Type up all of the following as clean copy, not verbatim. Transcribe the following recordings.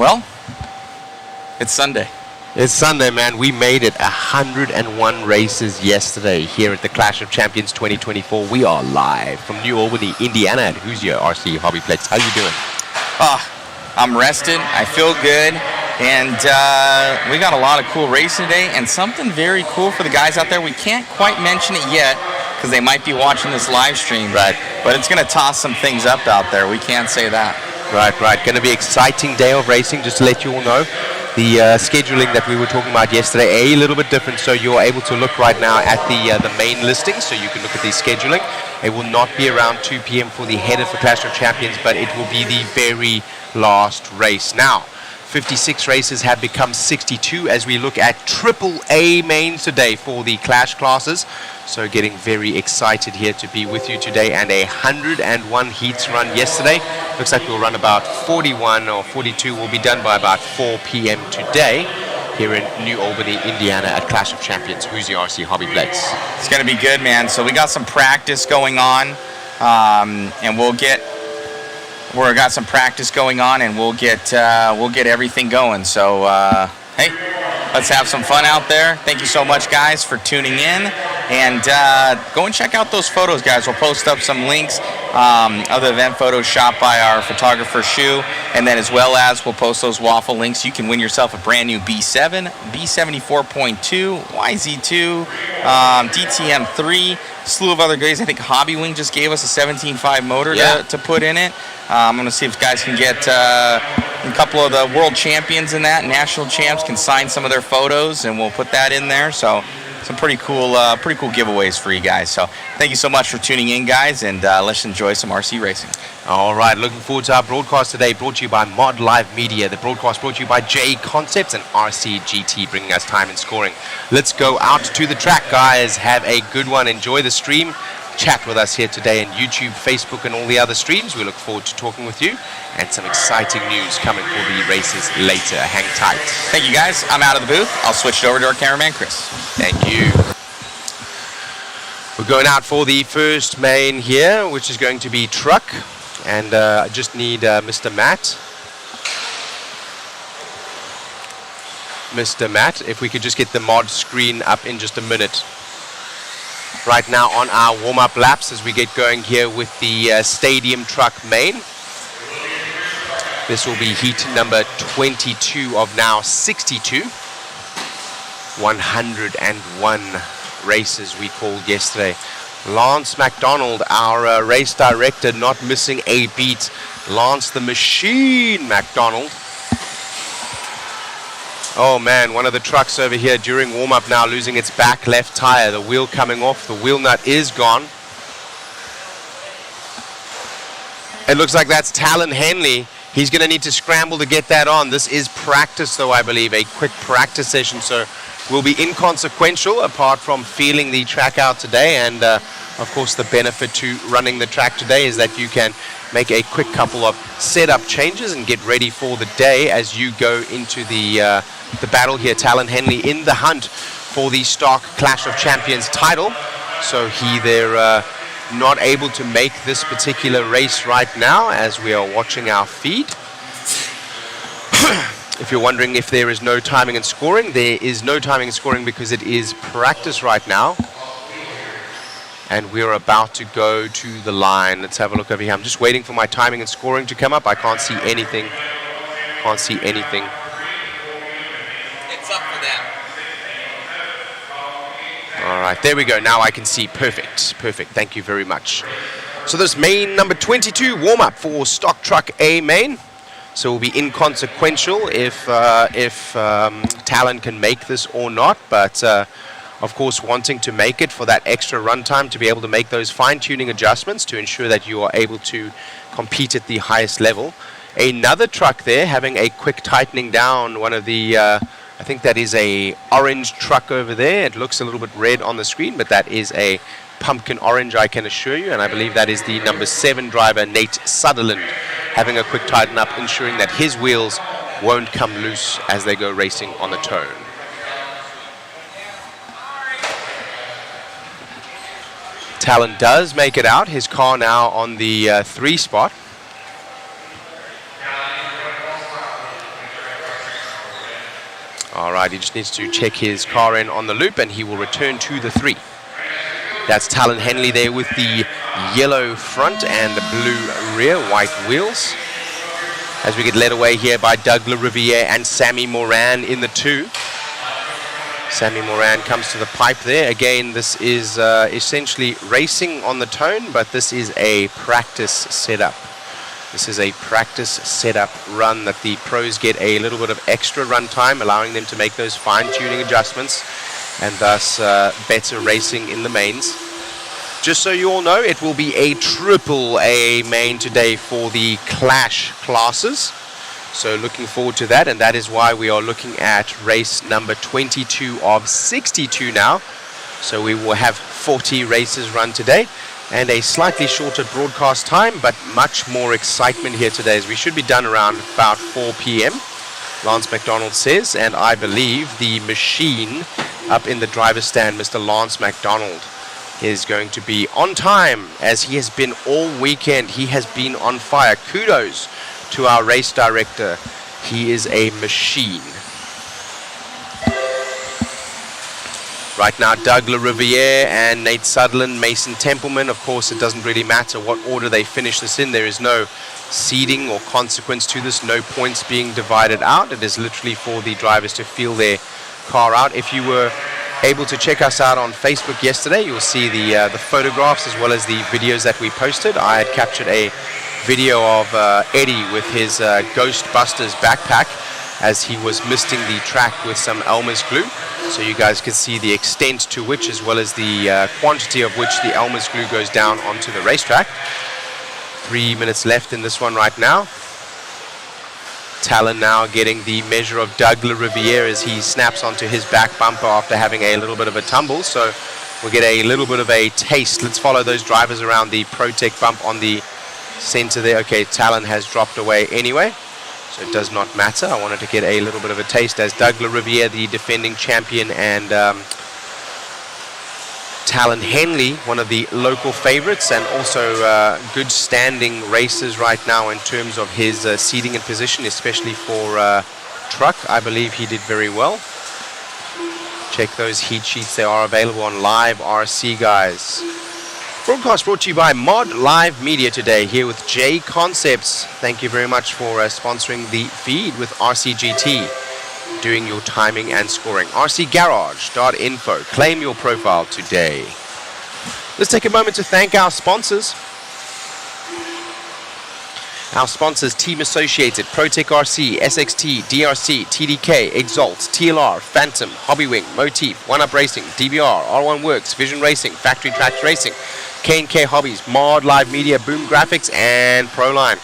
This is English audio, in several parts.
Well, it's Sunday. It's Sunday, man. We made it 101 races yesterday here at the Clash of Champions 2024. We are live from New Albany, Indiana at Hoosier RC HobbyPlex. How you doing? I'm rested. I feel good. And we got a lot of cool racing today and something very cool for the guys out there. We can't quite mention it yet because they might be watching this live stream. Right. But it's going to toss some things up out there. We can't say that. Right. Going to be an exciting day of racing, just to let you all know. The scheduling that we were talking about yesterday, a little bit different, so you're able to look right now at the main listing, so you can look at the scheduling. It will not be around 2 p.m. for the header for Clash of Champions, but it will be the very last race. Now, 56 races have become 62 as we look at AAA mains today for the Clash classes. So getting very excited here to be with you today, and 101 heats run yesterday. Looks like we'll run about 41 or 42. Will be done by about 4 p.m. today here in New Albany, Indiana at Clash of Champions, Hoosier RC HobbyPlex. It's going to be good, man. So we got some practice going on, and we've got some practice going on, and we'll get everything going. So hey, let's have some fun out there. Thank you so much, guys, for tuning in. And go and check out those photos, guys. We'll post up some links, other event photos shot by our photographer, Shu. And then as well as we'll post those waffle links. You can win yourself a brand new B7, B74.2, YZ2, DTM3, slew of other goodies. I think Hobby Wing just gave us a 17.5 motor to put in it. I'm going to see if guys can get a couple of the world champions in that, national champs can sign some of their photos, and we'll put that in there. So some pretty cool giveaways for you guys. So thank you so much for tuning in, guys, and let's enjoy some RC racing. All right, looking forward to our broadcast today, brought to you by Mod Live Media. The broadcast brought to you by JConcepts and RCGT, bringing us time and scoring. Let's go out to the track, guys. Have a good one. Enjoy the stream. Chat with us here today on YouTube, Facebook, and all the other streams. We look forward to talking with you, and some exciting news coming for the races later. Hang tight. Thank you, guys. I'm out of the booth. I'll switch it over to our cameraman, Chris. Thank you. We're going out for the first main here, which is going to be truck. And I just need Mr. Matt. Mr. Matt, if we could just get the mod screen up in just a minute. Right now on our warm-up laps as we get going here with the stadium truck main. This will be heat number 22 of now 62. 101 races we called yesterday. Lance McDonald, our race director, not missing a beat. Lance the Machine McDonald. Oh man, one of the trucks over here during warm-up now losing its back left tire. The wheel coming off, the wheel nut is gone. It looks like that's Talon Henley. He's going to need to scramble to get that on. This is practice though, I believe, a quick practice session. So will be inconsequential apart from feeling the track out today. And of course the benefit to running the track today is that you can make a quick couple of setup changes and get ready for the day as you go into the battle here. Talon Henley in the hunt for the stock Clash of Champions title. So they're not able to make this particular race right now as we are watching our feed. If you're wondering if there is no timing and scoring, there is no timing and scoring because it is practice right now. And we're about to go to the line. Let's have a look over here. I'm just waiting for my timing and scoring to come up. I can't see anything. Can't see anything. It's up for them. All right, there we go. Now I can see. Perfect. Perfect. Thank you very much. So this main number 22 warm-up for stock truck A main. So it will be inconsequential if Talon can make this or not. But of course, wanting to make it for that extra runtime to be able to make those fine-tuning adjustments to ensure that you are able to compete at the highest level. Another truck there having a quick tightening down. One of the, I think that is a orange truck over there. It looks a little bit red on the screen, but that is a pumpkin orange, I can assure you. And I believe that is the number 7 driver, Nate Sutherland, having a quick tighten up, ensuring that his wheels won't come loose as they go racing on the turn. Talon does make it out. His car now on the 3 spot. All right, he just needs to check his car in on the loop, and he will return to the 3. That's Talon Henley there with the yellow front and the blue rear, white wheels. As we get led away here by Doug LaRiviere and Sammy Moran in the 2. Sammy Moran comes to the pipe there. Again, this is essentially racing on the tone, but this is a practice setup. This is a practice setup run that the pros get a little bit of extra run time, allowing them to make those fine-tuning adjustments and thus better racing in the mains. Just so you all know, it will be a triple A main today for the Clash classes. So looking forward to that, and that is why we are looking at race number 22 of 62 now. So we will have 40 races run today and a slightly shorter broadcast time, but much more excitement here today, as we should be done around about 4 p.m. Lance McDonald says, and I believe the machine up in the driver's stand, Mr. Lance McDonald, is going to be on time, as he has been all weekend. He has been on fire. Kudos to our race director. He is a machine. Right now, Doug LaRiviere and Nate Sutherland, Mason Templeman. Of course, it doesn't really matter what order they finish this in. There is no seeding or consequence to this. No points being divided out. It is literally for the drivers to feel their car out. If you were able to check us out on Facebook yesterday, you'll see the photographs as well as the videos that we posted. I had captured a video of Eddie with his Ghostbusters backpack as he was misting the track with some Elmer's glue, so you guys can see the extent to which, as well as the quantity of which, the Elmer's glue goes down onto the racetrack. 3 minutes left in this one right now. Talon now getting the measure of Doug LaRiviere as he snaps onto his back bumper after having a little bit of a tumble. So we'll get a little bit of a taste. Let's follow those drivers around the ProTech bump on the center there. Okay, Talon has dropped away anyway, so it does not matter. I wanted to get a little bit of a taste as Doug LaRiviere, the defending champion, and Talon Henley, one of the local favorites, and also good standing races right now in terms of his seating and position, especially for truck. I believe he did very well. Check those heat sheets. They are available on Live RC, guys. Broadcast brought to you by Mod Live Media today, here with JConcepts. Thank you very much for sponsoring the feed with RCGT, doing your timing and scoring. rcgarage.info. Claim your profile today. Let's take a moment to thank our sponsors. Our sponsors: Team Associated, ProTech RC, SXT, DRC, TDK, Exalt, TLR, Phantom, Hobbywing, Motif, One Up Racing, DBR, R1 Works, Vision Racing, Factory Tracks Racing, K&K Hobbies, Mod Live Media, Boom Graphics, and Proline.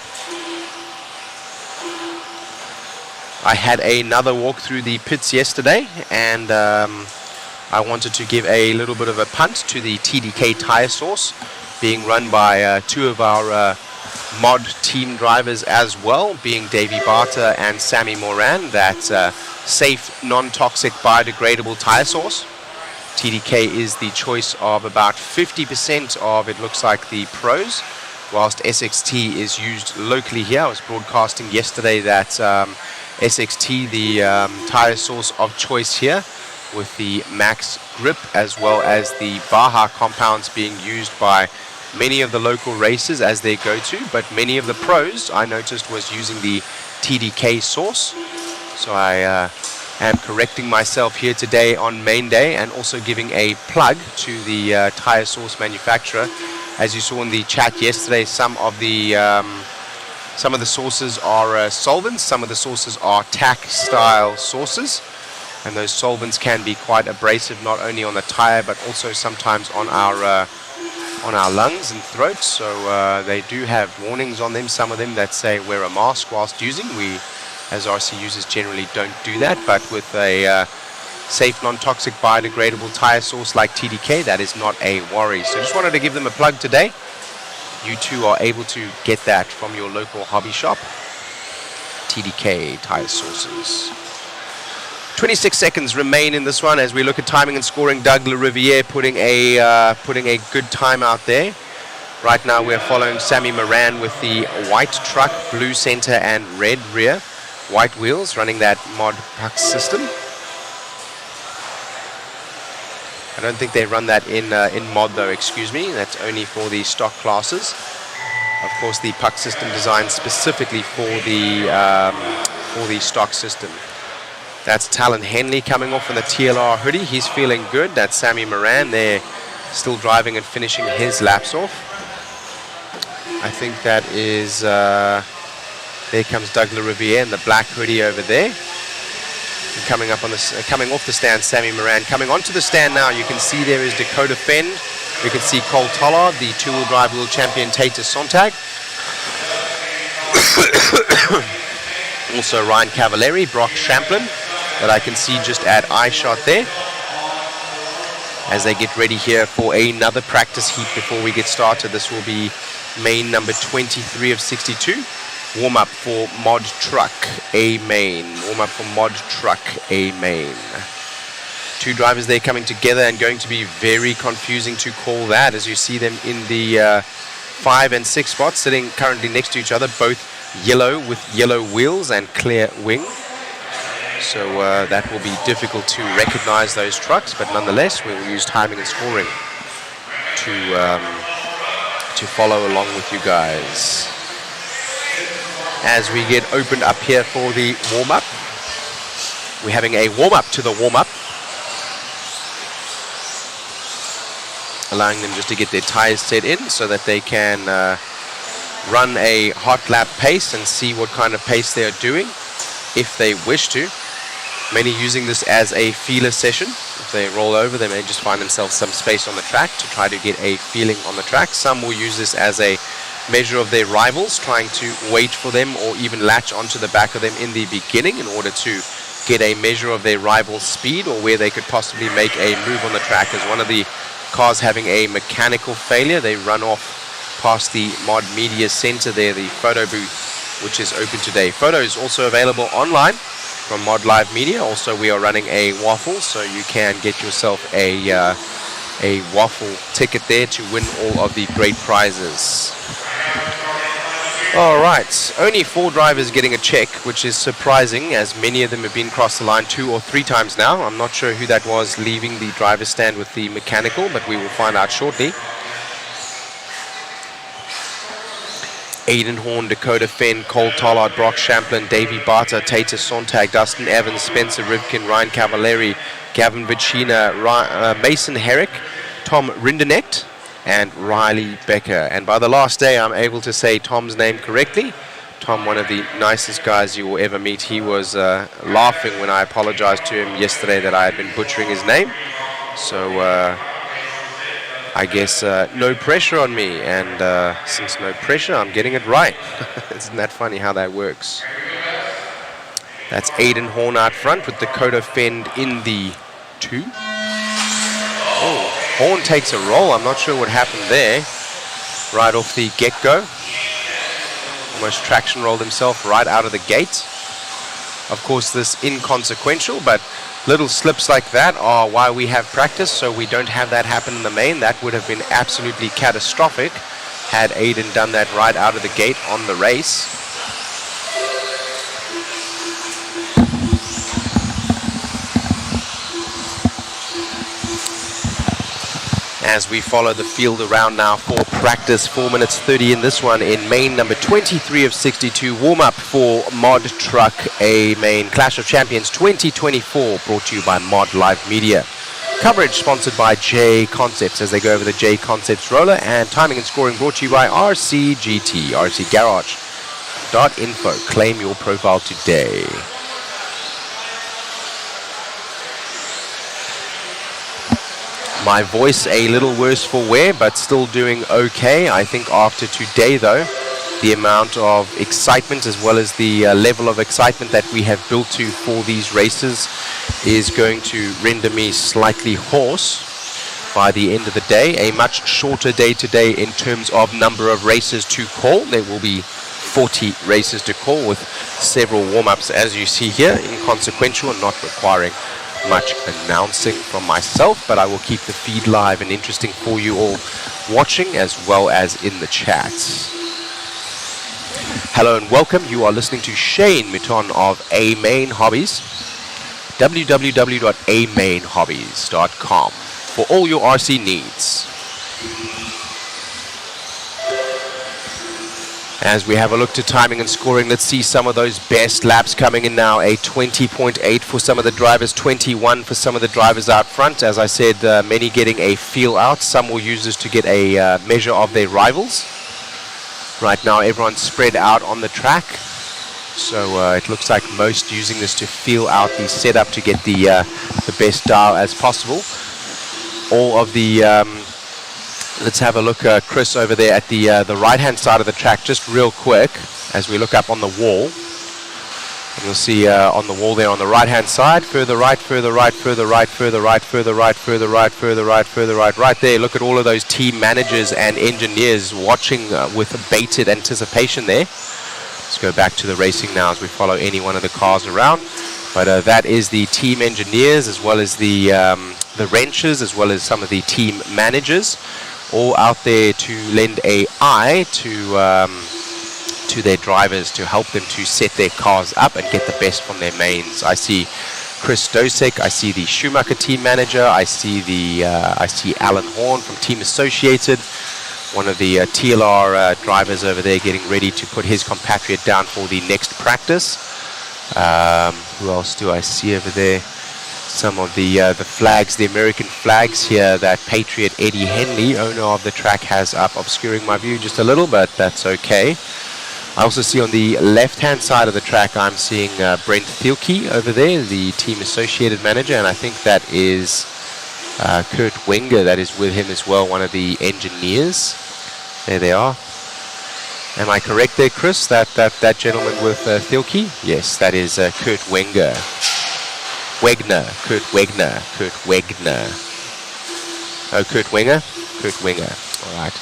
I had another walk through the pits yesterday, and I wanted to give a little bit of a punt to the TDK tire source, being run by two of our mod team drivers as well, being Davey Barter and Sammy Moran. That safe, non-toxic, biodegradable tire source. TDK is the choice of about 50% of, it looks like, the pros, whilst SXT is used locally here. I was broadcasting yesterday that SXT, the tire source of choice here, with the Max Grip as well as the Baja compounds being used by many of the local racers as their go-to, but many of the pros I noticed was using the TDK source. So I am correcting myself here today on main day, and also giving a plug to the tire source manufacturer. As you saw in the chat yesterday, some of the sources are solvents, some of the sources are tack style sources, and those solvents can be quite abrasive, not only on the tire but also sometimes on our lungs and throats. So they do have warnings on them, some of them that say wear a mask whilst using. We as RC users generally don't do that, but with a safe, non-toxic, biodegradable tire source like TDK, that is not a worry. So just wanted to give them a plug today. You too are able to get that from your local hobby shop. TDK tire sources. 26 seconds remain in this one as we look at timing and scoring. Doug LaRiviere putting a good time out there. Right now we're following Sammy Moran with the white truck, blue center and red rear. White wheels, running that Mod Puck system. I don't think they run that in mod though, excuse me. That's only for the stock classes. Of course, the puck system designed specifically for the stock system. That's Talon Henley coming off in the TLR hoodie. He's feeling good. That's Sammy Moran there, still driving and finishing his laps off. I think that is, there comes Doug LaRiviere in the black hoodie over there. And coming up on coming off the stand, Sammy Moran. Coming onto the stand now, you can see there is Dakota Fend. You can see Cole Tollard, the two-wheel drive world champion Tater Sontag. Also Ryan Cavallari, Brock Champlin, that I can see just at eye shot there. As they get ready here for another practice heat before we get started. This will be main number 23 of 62. Warm up for Mod Truck A main. Warm up for Mod Truck A main. Two drivers there coming together and going to be very confusing to call that as you see them in the 5 and 6 spots sitting currently next to each other, both yellow with yellow wheels and clear wing. So that will be difficult to recognize those trucks, but nonetheless we will use timing and scoring to follow along with you guys. As we get opened up here for the warm-up, we're having a warm-up to the warm-up, allowing them just to get their tires set in so that they can run a hot lap pace and see what kind of pace they are doing if they wish to. Many using this as a feeler session. If they roll over, they may just find themselves some space on the track to try to get a feeling on the track. Some will use this as a measure of their rivals, trying to wait for them or even latch onto the back of them in the beginning in order to get a measure of their rival's speed or where they could possibly make a move on the track. As one of the cars having a mechanical failure, they run off past the Mod Media Center there, the photo booth, which is open today. Photos also available online from Mod Live Media. Also, we are running a waffle, so you can get yourself a waffle ticket there to win all of the great prizes. All right, only 4 drivers getting a check, which is surprising as many of them have been across the line 2 or 3 times now. I'm not sure who that was leaving the driver's stand with the mechanical, but we will find out shortly. Aiden Horn, Dakota Fenn, Cole Tollard, Brock Champlin, Davey Barter, Tater Sontag, Dustin Evans, Spencer Rivkin, Ryan Cavallari, Gavin Vicina, Mason Herrick, Tom Rindernecht, and Riley Becker. And by the last day, I'm able to say Tom's name correctly. Tom, one of the nicest guys you will ever meet. He was laughing when I apologized to him yesterday that I had been butchering his name. So I guess no pressure on me, and since no pressure, I'm getting it right. Isn't that funny how that works? That's Aiden Horn out front with Dakota Fend in the 2. Oh, Horn takes a roll. I'm not sure what happened there. Right off the get-go. Almost traction rolled himself right out of the gate. Of course, this inconsequential, but little slips like that are why we have practice, so we don't have that happen in the main. That would have been absolutely catastrophic had Aiden done that right out of the gate on the race. As we follow the field around now for practice, 4 minutes 30 in this one in main number 23 of 62, warm-up for Mod Truck A main Clash of Champions 2024, brought to you by Mod Live Media. Coverage sponsored by JConcepts as they go over the JConcepts roller, and timing and scoring brought to you by RCGT, rcgarage.info. Claim your profile today. My voice a little worse for wear, but still doing okay. I think after today, though, the amount of excitement as well as the level of excitement that we have built to for these races is going to render me slightly hoarse by the end of the day. A much shorter day today in terms of number of races to call. There will be 40 races to call with several warm-ups, as you see here, inconsequential and not requiring much announcing from myself, but I will keep the feed live and interesting for you all watching as well as in the chat. Hello and welcome. You are listening to Shane Mouton of A-Main Hobbies. www.amainhobbies.com. for all your RC needs. As we have a look to timing and scoring, let's see some of those best laps coming in now. A 20.8 for some of the drivers, 21 for some of the drivers out front. As I said, many getting a feel out. Some will use this to get a measure of their rivals. Right now, everyone's spread out on the track. So it looks like most using this to feel out the setup to get the best dial as possible. All of the... let's have a look, Chris, over there at the right-hand side of the track, just real quick, as we look up on the wall. And you'll see on the wall there on the right-hand side, further right, further right, further right, further right, further right, further right, further right, further right. Right there, look at all of those team managers and engineers watching with bated anticipation there. Let's go back to the racing now as we follow any one of the cars around. But that is the team engineers, as well as the wrenches, as well as some of the team managers, all out there to lend a eye to their drivers, to help them to set their cars up and get the best from their mains. I see Chris Dosek, I see the Schumacher team manager, I see Alan Horn from Team Associated, one of the TLR drivers over there getting ready to put his compatriot down for the next practice. Who else do I see over there? Some of the flags, the American flags here that Patriot Eddie Henley, owner of the track, has up, obscuring my view just a little, but that's okay. I also see on the left-hand side of the track, I'm seeing Brent Thielke over there, the Team Associated manager, and I think that is Kurt Wenger that is with him as well, one of the engineers. There they are. Am I correct there, Chris? That gentleman with Thielke? Yes, that is Kurt Wenger. Kurt Wegner. Oh, Kurt Wenger? Kurt Wenger. All right.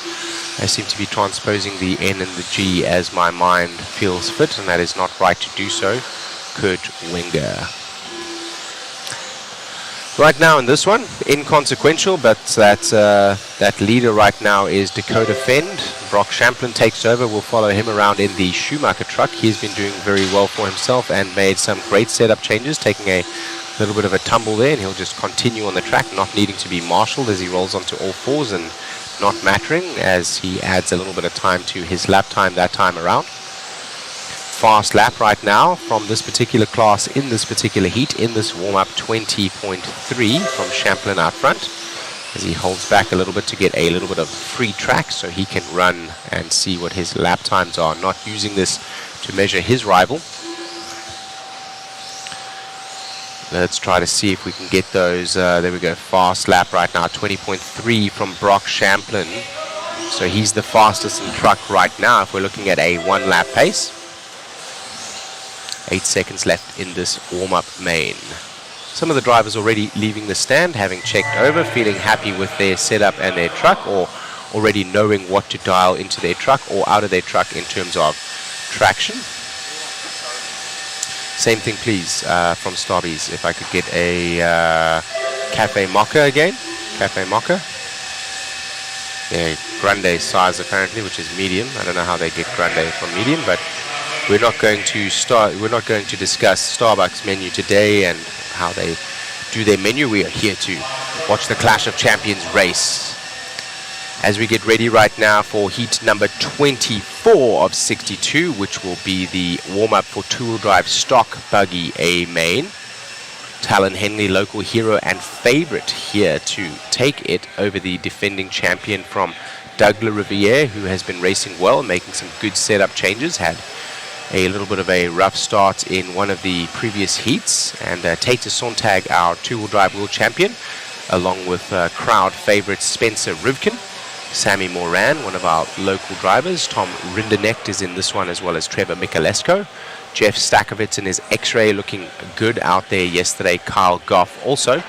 I seem to be transposing the N and the G as my mind feels fit, and that is not right to do so. Kurt Wenger. Right now in this one, inconsequential, but that leader right now is Dakota Fend. Brock Champlin takes over. We'll follow him around in the Schumacher truck. He's been doing very well for himself and made some great setup changes, taking a little bit of a tumble there, and he'll just continue on the track, not needing to be marshaled as he rolls onto all fours, and not mattering as he adds a little bit of time to his lap time that time around. Fast lap right now from this particular class in this particular heat, in this warm-up, 20.3 from Champlin out front, as he holds back a little bit to get a little bit of free track so he can run and see what his lap times are, not using this to measure his rival. Let's try to see if we can get those. There we go, fast lap right now, 20.3 from Brock Champlin. So he's the fastest in truck right now if we're looking at a one-lap pace. 8 seconds left in this warm-up main. Some of the drivers already leaving the stand, having checked over, feeling happy with their setup and their truck, or already knowing what to dial into their truck or out of their truck in terms of traction. Same thing, please, from Starbies. If I could get a Cafe Mocha again. Cafe Mocha. They're grande size apparently, which is medium. I don't know how they get grande from medium, but we're not going to discuss Starbucks menu today and how they do their menu. We are here to watch the Clash of Champions race as we get ready right now for heat number 24 of 62, which will be the warm-up for two-wheel drive stock buggy A main. Talon Henley, local hero and favorite here to take it over the defending champion from Doug Riviere, who has been racing well, making some good setup changes, had a little bit of a rough start in one of the previous heats, and Tate Sontag, our two-wheel drive world champion, along with crowd favorite Spencer Rivkin. Sammy Moran, one of our local drivers. Tom Rindernecht is in this one, as well as Trevor Michalesco. Jeff Stakovitz in his X-Ray looking good out there yesterday. Kyle Goff also.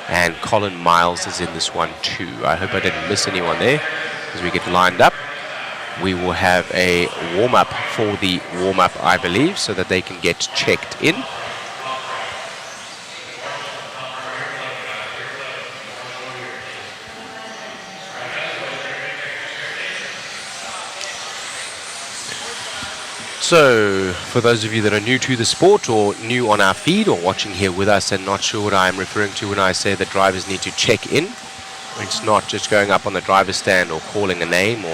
And Colin Miles is in this one too. I hope I didn't miss anyone there as we get lined up. We will have a warm-up for the warm-up, I believe, so that they can get checked in. So, for those of you that are new to the sport or new on our feed or watching here with us and not sure what I'm referring to when I say that drivers need to check in, It's not just going up on the driver's stand or calling a name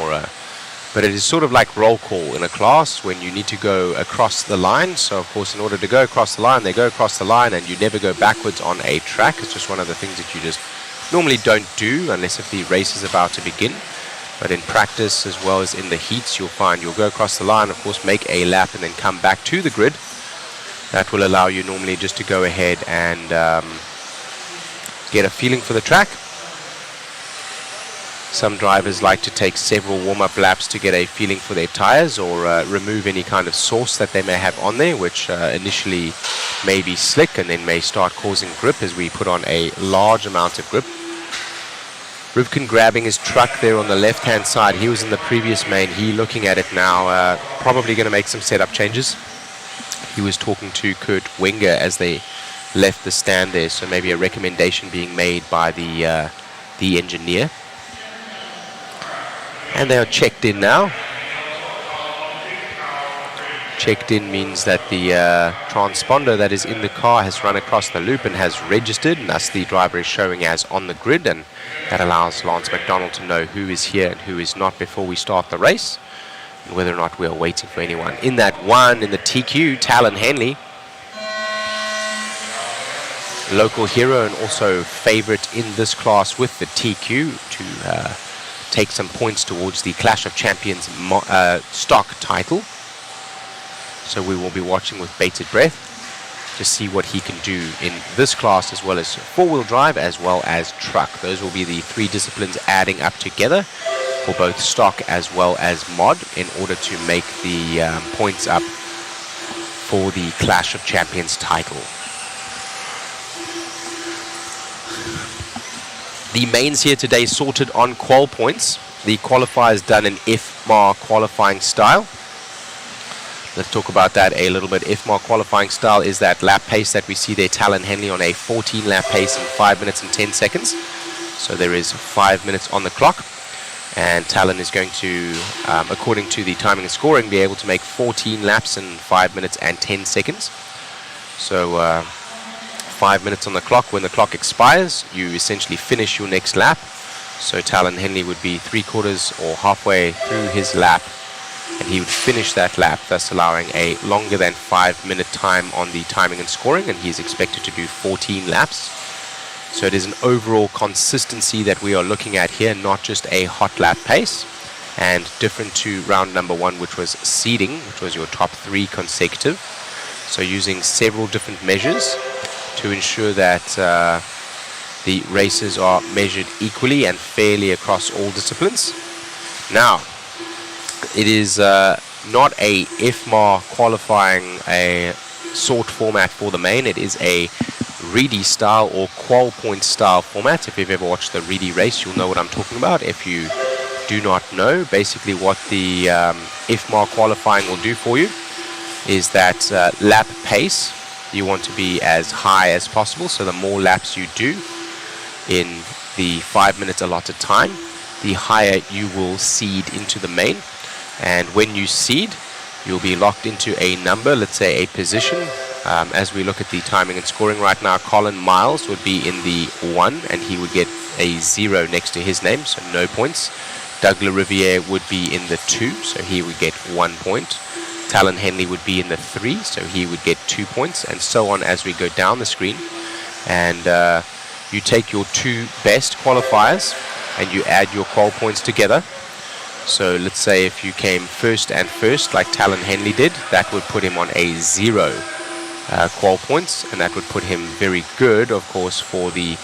but it is sort of like roll call in a class when you need to go across the line. So of course, in order to go across the line, they go across the line, and you never go backwards on a track. It's just one of the things that you just normally don't do unless if the race is about to begin. But in practice, as well as in the heats, you'll find you'll go across the line, of course, make a lap, and then come back to the grid. That will allow you normally just to go ahead and get a feeling for the track. Some drivers like to take several warm-up laps to get a feeling for their tires, or remove any kind of sauce that they may have on there, which initially may be slick and then may start causing grip as we put on a large amount of grip. Rivkin grabbing his truck there on the left-hand side. He was in the previous main. He looking at it now, probably going to make some setup changes. He was talking to Kurt Wenger as they left the stand there, so maybe a recommendation being made by the engineer. And they are checked in now. Checked in means that the transponder that is in the car has run across the loop and has registered, and thus the driver is showing as on the grid, and that allows Lance McDonald to know who is here and who is not before we start the race, and whether or not we are waiting for anyone. In that one, in the TQ, Talon Henley, local hero and also favorite in this class with the TQ to take some points towards the Clash of Champions stock title. So we will be watching with bated breath to see what he can do in this class, as well as four-wheel drive as well as truck. Those will be the three disciplines adding up together for both stock as well as mod in order to make the points up for the Clash of Champions title. The mains here today sorted on qual points. The qualifiers done in IFMAR qualifying style. Let's talk about that a little bit. IFMAR qualifying style is that lap pace that we see there. Talon Henley on a 14 lap pace in 5 minutes and 10 seconds. So there is 5 minutes on the clock. And Talon is going to, according to the timing and scoring, be able to make 14 laps in 5 minutes and 10 seconds. So 5 minutes on the clock. When the clock expires, you essentially finish your next lap. So Talon Henley would be 3/4 or halfway through his lap, and he would finish that lap, thus allowing a longer than 5 minute time on the timing and scoring, and he's expected to do 14 laps. So it is an overall consistency that we are looking at here, not just a hot lap pace, and different to round number 1, which was seeding, which was your top 3 consecutive. So using several different measures to ensure that the races are measured equally and fairly across all disciplines. Now, it is not a IFMAR qualifying a sort format for the main. It is a Reedy style or qual point style format. If you've ever watched the Reedy race, you'll know what I'm talking about. If you do not know, basically what the IFMAR qualifying will do for you is that lap pace, you want to be as high as possible. So the more laps you do in the 5 minutes allotted time, the higher you will seed into the main. And when you seed, you'll be locked into a number, let's say a position. As we look at the timing and scoring right now, Colin Miles would be in the 1, and he would get a 0 next to his name, so no points. Doug LaRiviere would be in the 2, so he would get 1 point. Talon Henley would be in the 3, so he would get 2 points, and so on as we go down the screen. And you take your 2 best qualifiers and you add your qual points together. So let's say if you came first and first like Talon Henley did, that would put him on a 0 qual points, and that would put him very good, of course, for the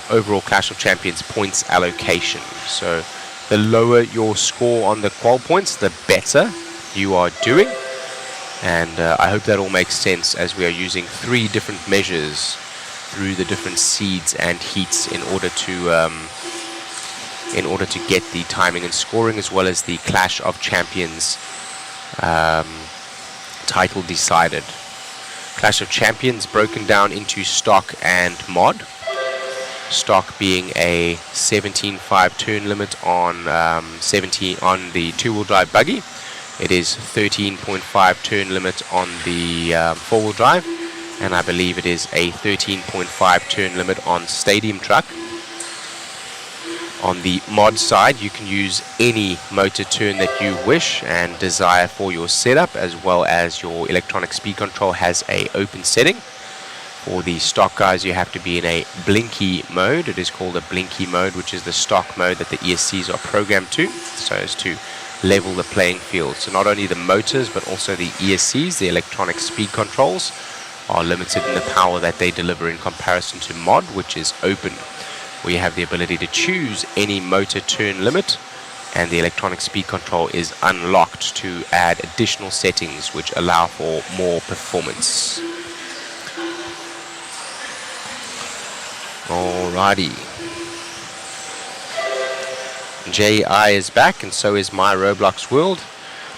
overall Clash of Champions points allocation. So the lower your score on the qual points, the better you are doing. And I hope that all makes sense, as we are using 3 different measures through the different seeds and heats in order to get the timing and scoring, as well as the Clash of Champions title decided. Clash of Champions broken down into stock and mod. Stock being a 17.5 turn limit on 17 on the 2-wheel drive buggy. It is 13.5 turn limit on the 4-wheel drive, and I believe it is a 13.5 turn limit on stadium truck. On the mod side, you can use any motor turn that you wish and desire for your setup, as well as your electronic speed control has a open setting. For the stock guys, you have to be in a blinky mode. It is called a blinky mode, which is the stock mode that the ESCs are programmed to, so as to level the playing field. So not only the motors, but also the ESCs, the electronic speed controls, are limited in the power that they deliver in comparison to mod, which is open. We have the ability to choose any motor turn limit, and the electronic speed control is unlocked to add additional settings which allow for more performance. Alrighty. JI is back, and so is My Roblox World.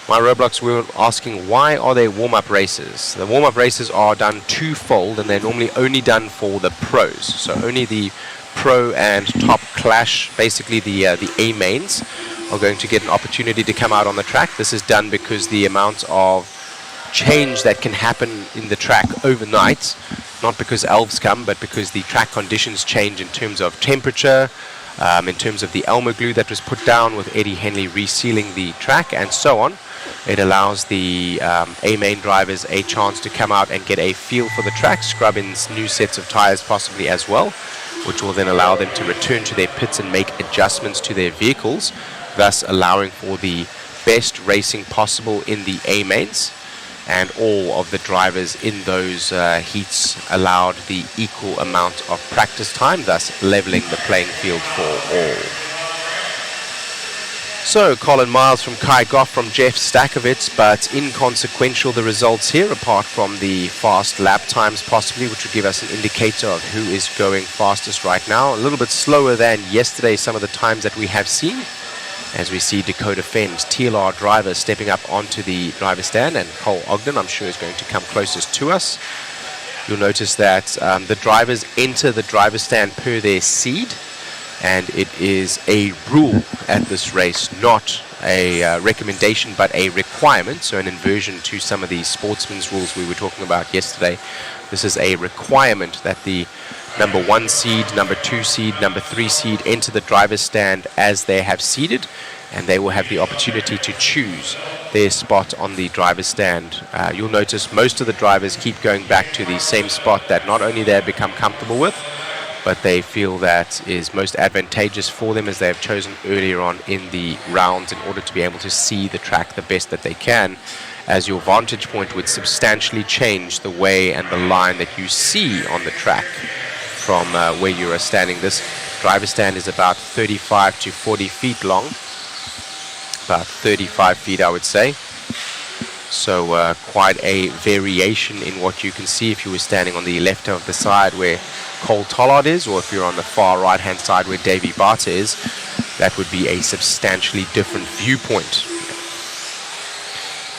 My Roblox World asking, why are there warm-up races? The warm-up races are done twofold, and they're normally only done for the pros. So only the pro and top clash, basically the A mains, are going to get an opportunity to come out on the track. This is done because the amount of change that can happen in the track overnight, not because elves come, but because the track conditions change in terms of temperature, in terms of the Elmer glue that was put down with Eddie Henley resealing the track, and so on. It allows the A main drivers a chance to come out and get a feel for the track, scrub in new sets of tires possibly as well, which will then allow them to return to their pits and make adjustments to their vehicles, thus allowing for the best racing possible in the A mains. And all of the drivers in those heats allowed the equal amount of practice time, thus leveling the playing field for all. So Colin Miles from Kai Goff from Jeff Stakovitz, but inconsequential the results here, apart from the fast lap times possibly, which would give us an indicator of who is going fastest right now. A little bit slower than yesterday, some of the times that we have seen, as we see Dakota Fenn's TLR driver stepping up onto the driver stand, and Cole Ogden, I'm sure, is going to come closest to us. You'll notice that the drivers enter the driver stand per their seed, and it is a rule at this race, not a recommendation, but a requirement. So an inversion to some of the sportsman's rules we were talking about yesterday. This is a requirement that the number 1 seed, number 2 seed, number 3 seed enter the driver's stand as they have seeded, and they will have the opportunity to choose their spot on the driver's stand. You'll notice most of the drivers keep going back to the same spot that not only they have become comfortable with, but they feel that is most advantageous for them, as they have chosen earlier on in the rounds, in order to be able to see the track the best that they can, as your vantage point would substantially change the way and the line that you see on the track from where you are standing. This driver stand is about 35 to 40 feet long, about 35 feet I would say. So quite a variation in what you can see if you were standing on the left of the side where Cole Tollard is, or if you're on the far right hand side where Davey Barter is. That would be a substantially different viewpoint.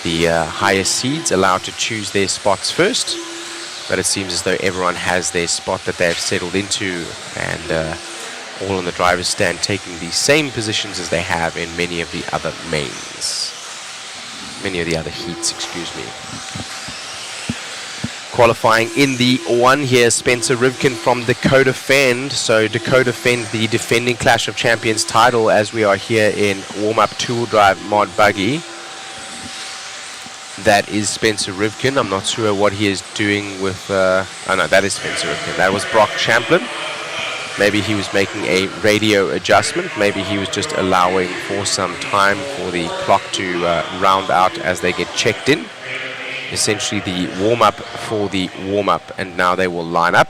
The higher seeds allowed to choose their spots first, but it seems as though everyone has their spot that they have settled into, and all on the driver's stand taking the same positions as they have in many of the other mains. Many of the other heats, excuse me. Qualifying in the 1 here, Spencer Rivkin from Dakota Fend. So Dakota Fend, the defending Clash of Champions title, as we are here in warm-up two-wheel drive mod buggy. That is Spencer Rivkin. I'm not sure what he is doing with... oh no, that is Spencer Rivkin. That was Brock Champlin. Maybe he was making a radio adjustment. Maybe he was just allowing for some time for the clock to round out as they get checked in. Essentially the warm-up for the warm-up, and now they will line up.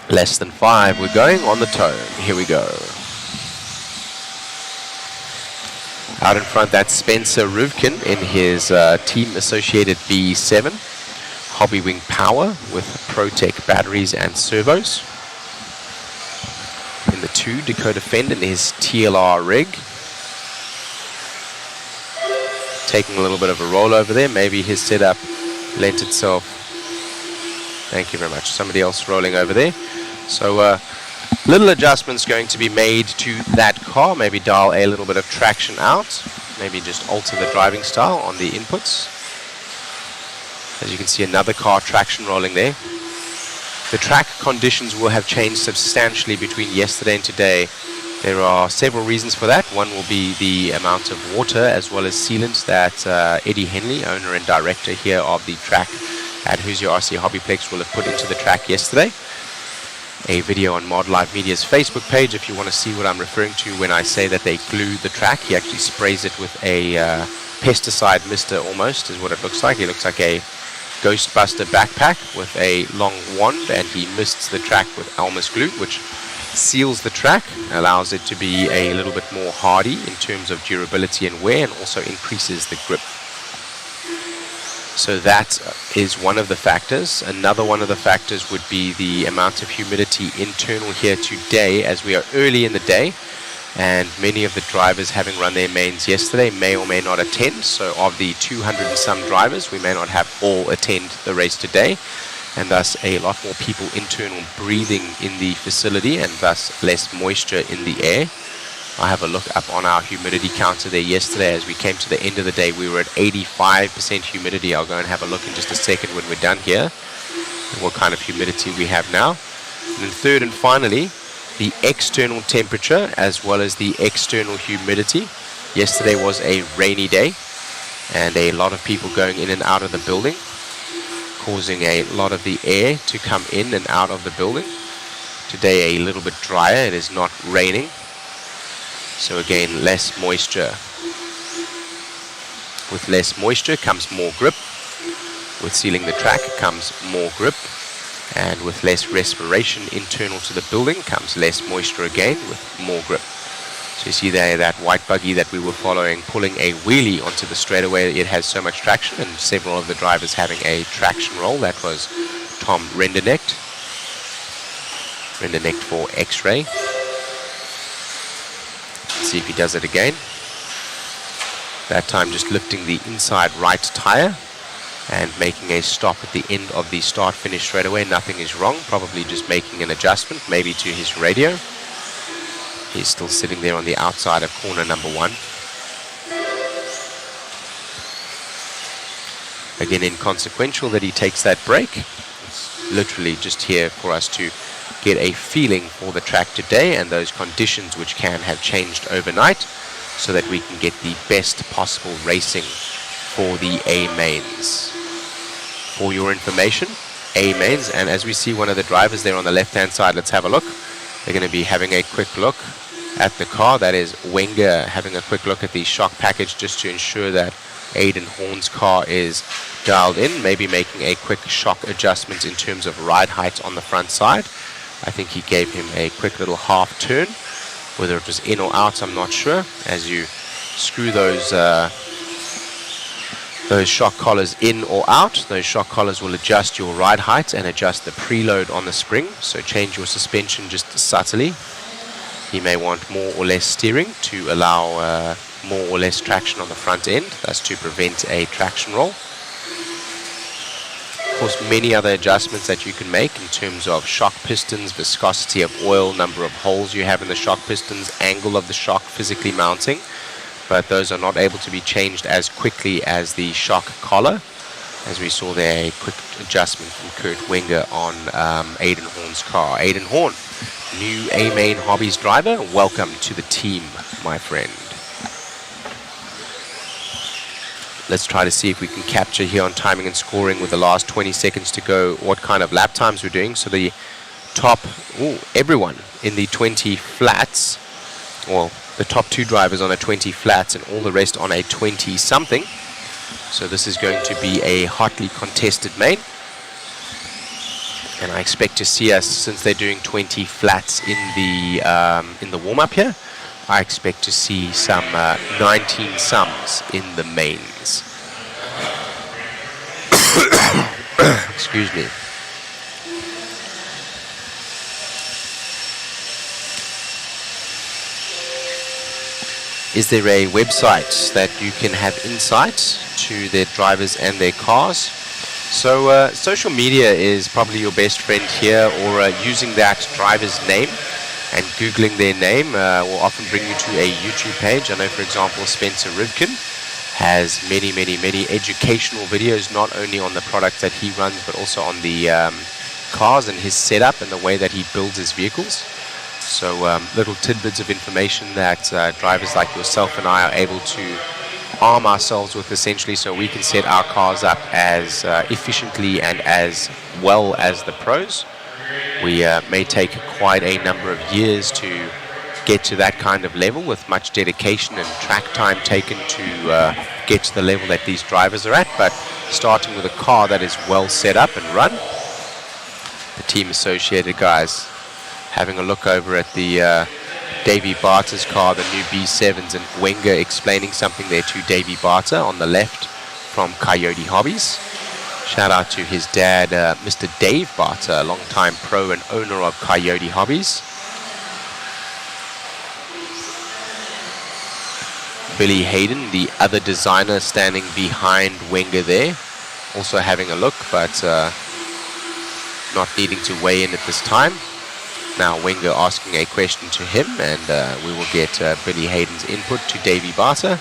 Less than 5, we're going on the tone. Here we go. Out in front, that's Spencer Rivkin in his team-associated B7 Hobby Wing Power with ProTech batteries and servos. In the 2, Dakota Fend in his TLR rig. Taking a little bit of a roll over there. Maybe his setup lent itself. Thank you very much. Somebody else rolling over there. So little adjustments going to be made to that car. Maybe dial a little bit of traction out. Maybe just alter the driving style on the inputs. As you can see, another car traction rolling there. The track conditions will have changed substantially between yesterday and today. There are several reasons for that. One will be the amount of water as well as sealant that Eddie Henley, owner and director here of the track at Hoosier RC HobbyPlex, will have put into the track yesterday. A video on Mod Live Media's Facebook page if you want to see what I'm referring to when I say that they glue the track. He actually sprays it with a pesticide mister almost, is what it looks like. It looks like a Ghostbuster backpack with a long wand, and he mists the track with Elmer's glue, which seals the track, allows it to be a little bit more hardy in terms of durability and wear, and also increases the grip. So that is one of the factors. Another one of the factors would be the amount of humidity internal here today, as we are early in the day, and many of the drivers, having run their mains yesterday, may or may not attend. So of the 200 and some drivers, we may not have all attend the race today, and thus a lot more people internal breathing in the facility, and thus less moisture in the air. I have a look up on our humidity counter there yesterday. As we came to the end of the day, we were at 85% humidity. I'll go and have a look in just a second when we're done here, and what kind of humidity we have now. And then third and finally, the external temperature as well as the external humidity. Yesterday was a rainy day, and a lot of people going in and out of the building, causing a lot of the air to come in and out of the building. Today a little bit drier, it is not raining, so again less moisture. With less moisture comes more grip. With sealing the track comes more grip, and with less respiration internal to the building comes less moisture again with more grip. So you see there that white buggy that we were following pulling a wheelie onto the straightaway. It has so much traction, and several of the drivers having a traction roll. That was Tom Rendernecht for X-Ray. Let's see if he does it again. That time just lifting the inside right tire and making a stop at the end of the start-finish straightaway. Nothing is wrong, probably just making an adjustment, maybe to his radio. He's still sitting there on the outside of corner number 1. Again, inconsequential that he takes that break. It's literally just here for us to get a feeling for the track today and those conditions which can have changed overnight, so that we can get the best possible racing for the A mains. For your information, A mains, and as we see one of the drivers there on the left-hand side, let's have a look. They're going to be having a quick look at the car. That is Wenger having a quick look at the shock package just to ensure that Aidan Horn's car is dialed in, maybe making a quick shock adjustment in terms of ride height on the front side. I think he gave him a quick little half turn. Whether it was in or out, I'm not sure. As you screw those shock collars in or out, those shock collars will adjust your ride height and adjust the preload on the spring. So change your suspension just subtly. You may want more or less steering to allow more or less traction on the front end, thus to prevent a traction roll. Of course, many other adjustments that you can make in terms of shock pistons, viscosity of oil, number of holes you have in the shock pistons, angle of the shock physically mounting, but those are not able to be changed as quickly as the shock collar. As we saw there, a quick adjustment from Kurt Wenger on Aidan Horn's car. Aidan Horn, new A-Main Hobbies driver. Welcome to the team, my friend. Let's try to see if we can capture here on timing and scoring with the last 20 seconds to go what kind of lap times we're doing. So the top, everyone in the 20 flats, well, the top 2 drivers on a 20 flats and all the rest on a 20 something. So this is going to be a hotly contested main. And I expect to see us, since they're doing 20 flats in the warm-up here, I expect to see some 19 sums in the mains. Excuse me. Is there a website that you can have insight to their drivers and their cars? So social media is probably your best friend here, or using that driver's name and Googling their name will often bring you to a YouTube page. I know, for example, Spencer Rivkin has many educational videos, not only on the products that he runs, but also on the cars and his setup and the way that he builds his vehicles. So little tidbits of information that drivers like yourself and I are able to arm ourselves with, essentially, so we can set our cars up as efficiently and as well as the pros. We may take quite a number of years to get to that kind of level, with much dedication and track time taken to get to the level that these drivers are at, but starting with a car that is well set up and run. The Team Associated guys having a look over at the Davey Barter's car, the new B7s, and Wenger explaining something there to Davey Barter on the left from Coyote Hobbies. Shout out to his dad, Mr. Dave Barter, a long-time pro and owner of Coyote Hobbies. Billy Hayden, the other designer, standing behind Wenger there, also having a look, but not needing to weigh in at this time. Now Wenger asking a question to him, and we will get Billy Hayden's input to Davey Barter.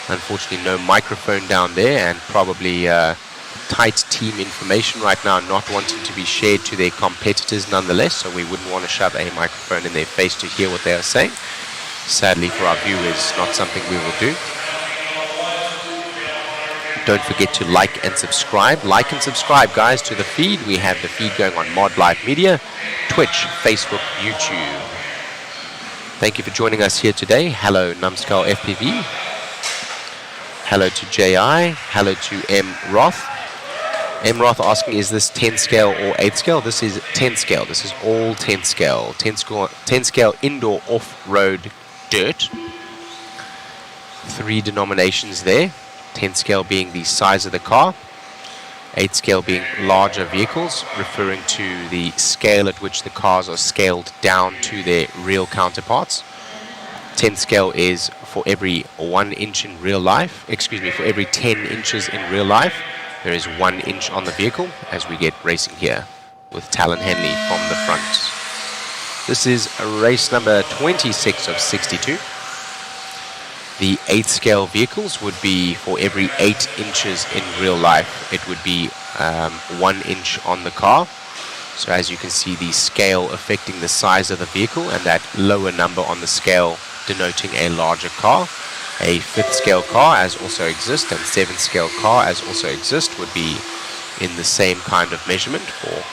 Unfortunately, no microphone down there, and probably tight team information right now, not wanting to be shared to their competitors nonetheless, so we wouldn't want to shove a microphone in their face to hear what they are saying. Sadly for our viewers, not something we will do. Don't forget to like and subscribe. Like and subscribe, guys, to the feed. We have the feed going on Mod Live Media, Twitch, Facebook, YouTube. Thank you for joining us here today. Hello, Numskull FPV. Hello to JI. Hello to M. Roth. M. Roth asking, is this 10 scale or 8 scale? This is 10 scale. This is all 10 scale. 10 scale indoor off-road dirt. 3 denominations there. 10 scale being the size of the car. 8 scale being larger vehicles, referring to the scale at which the cars are scaled down to their real counterparts. 10 scale is for every 1 inch in real life, for every 10 inches in real life, there is 1 inch on the vehicle, as we get racing here with Talon Henley from the front. This is race number 26 of 62. The 8 scale vehicles would be for every 8 inches in real life. It would be 1 inch on the car. So as you can see, the scale affecting the size of the vehicle, and that lower number on the scale denoting a larger car. A 5th scale car, as also exists, and 7th scale car, as also exists, would be in the same kind of measurement. For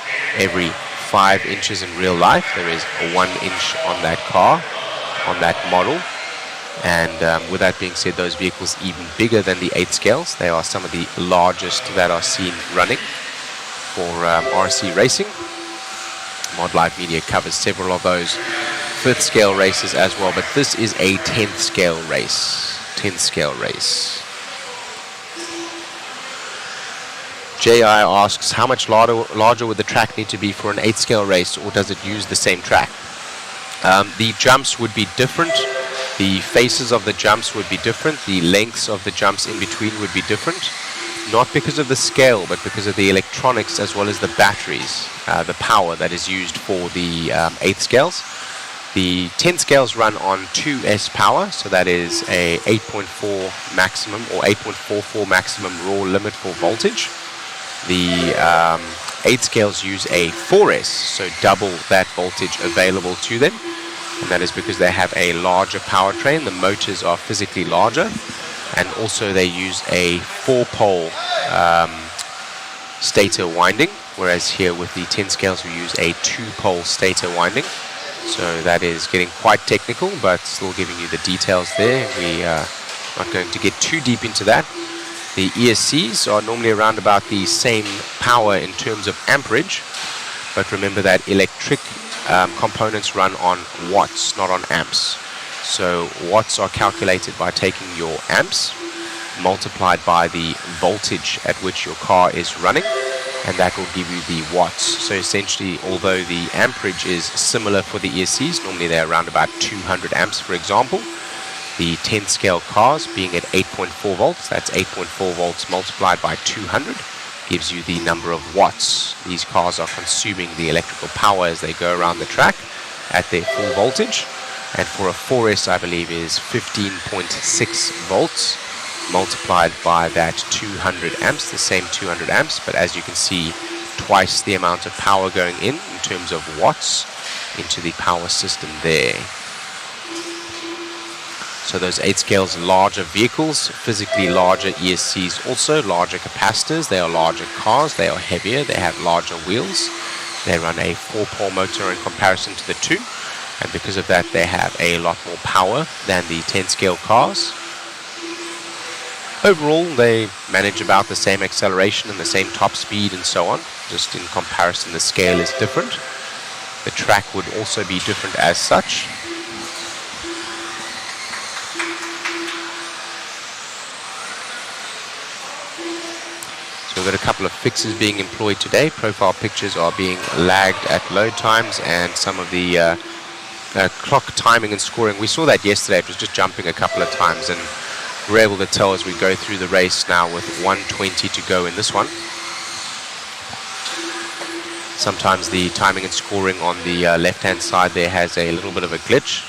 every 5 inches in real life, there is 1 inch on that car, on that model. And with that being said, those vehicles even bigger than the 8 scales. They are some of the largest that are seen running for RC racing. Mod Live Media covers several of those 5th scale races as well, but this is a 10th scale race. 10th scale race. JI asks, how much larger would the track need to be for an 8th scale race, or does it use the same track? The jumps would be different. The faces of the jumps would be different. The lengths of the jumps in between would be different. Not because of the scale, but because of the electronics as well as the batteries, the power that is used for the 8th scales. The 10 scales run on 2S power, so that is a 8.4 maximum or 8.44 maximum raw limit for voltage. The 8 scales use a 4S, so double that voltage available to them. And that is because they have a larger powertrain. The motors are physically larger. And also they use a 4-pole stator winding, whereas here with the 10 scales we use a 2-pole stator winding. So that is getting quite technical, but still giving you the details there. We are not going to get too deep into that. The ESCs are normally around about the same power in terms of amperage, but remember that electric components run on watts, not on amps. So watts are calculated by taking your amps multiplied by the voltage at which your car is running, and that will give you the watts. So essentially, although the amperage is similar for the ESCs, normally they're around about 200 amps, for example, the 10 scale cars being at 8.4 volts, that's 8.4 volts multiplied by 200, gives you the number of watts these cars are consuming the electrical power as they go around the track at their full voltage. And for a 4S, I believe, is 15.6 volts multiplied by that 200 amps, the same 200 amps, but as you can see, twice the amount of power going in terms of watts into the power system there. So those 8 scales, larger vehicles, physically larger ESCs, also larger capacitors. They are larger cars, they are heavier, they have larger wheels. They run a 4-pole motor in comparison to the 2, and because of that they have a lot more power than the 10 scale cars. Overall they manage about the same acceleration and the same top speed and so on. Just in comparison the scale is different. The track would also be different as such. So we've got a couple of fixes being employed today. Profile pictures are being lagged at load times, and some of the clock timing and scoring. We saw that yesterday. It was just jumping a couple of times, and we're able to tell as we go through the race now with 1:20 to go in this one. Sometimes the timing and scoring on the left-hand side there has a little bit of a glitch.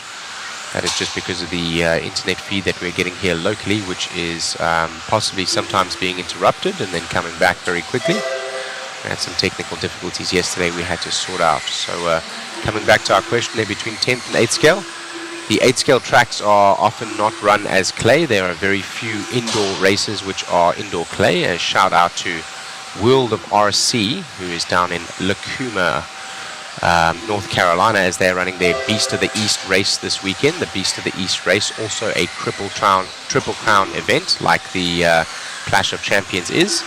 That is just because of the internet feed that we're getting here locally, which is possibly sometimes being interrupted and then coming back very quickly. We had some technical difficulties yesterday we had to sort out. So coming back to our question there, between 10th and 8th scale, the 8th scale tracks are often not run as clay. There are very few indoor races which are indoor clay. A shout out to World of RC, who is down in Lacuma, North Carolina, as they're running their Beast of the East race this weekend. The Beast of the East race, also a Triple Crown event like the Clash of Champions is,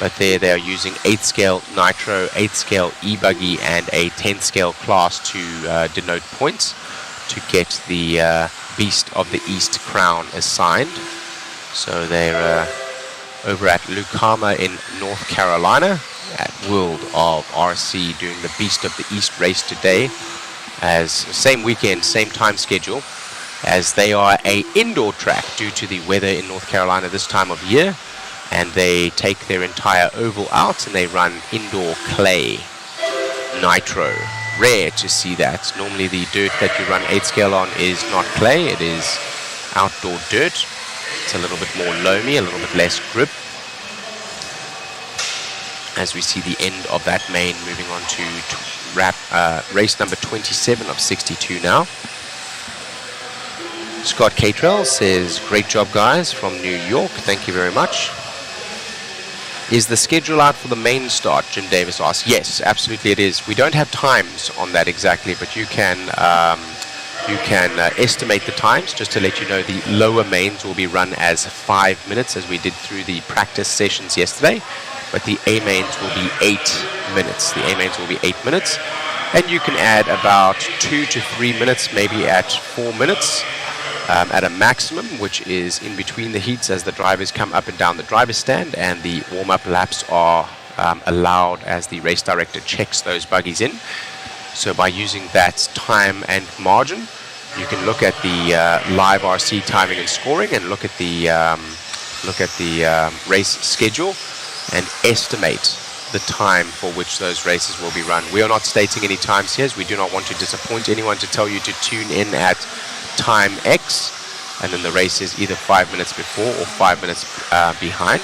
but there they are using 8th scale Nitro, 8th scale e-buggy and a 10th scale class to denote points to get the Beast of the East crown assigned. So they're over at Lucama in North Carolina at World of RC doing the Beast of the East race today, as same weekend, same time schedule, as they are a indoor track due to the weather in North Carolina this time of year, and they take their entire oval out and they run indoor clay nitro. Rare to see that. Normally the dirt that you run 8 scale on is not clay, it is outdoor dirt. It's a little bit more loamy, a little bit less grip. As we see the end of that main, moving on to race number 27 of 62 now. Scott Catrell says, great job guys from New York, thank you very much. Is the schedule out for the main start? Jim Davis asks. Yes, absolutely it is. We don't have times on that exactly, but you can estimate the times. Just to let you know, the lower mains will be run as 5 minutes, as we did through the practice sessions yesterday, but the A mains will be 8 minutes. The A mains will be 8 minutes, and you can add about 2 to 3 minutes, maybe at 4 minutes at a maximum, which is in between the heats as the drivers come up and down the driver's stand, and the warm-up laps are allowed as the race director checks those buggies in. So by using that time and margin, you can look at the live RC timing and scoring, and look at the race schedule and estimate the time for which those races will be run. We are not stating any times here, as we do not want to disappoint anyone to tell you to tune in at time X, and then the race is either 5 minutes before or 5 minutes behind.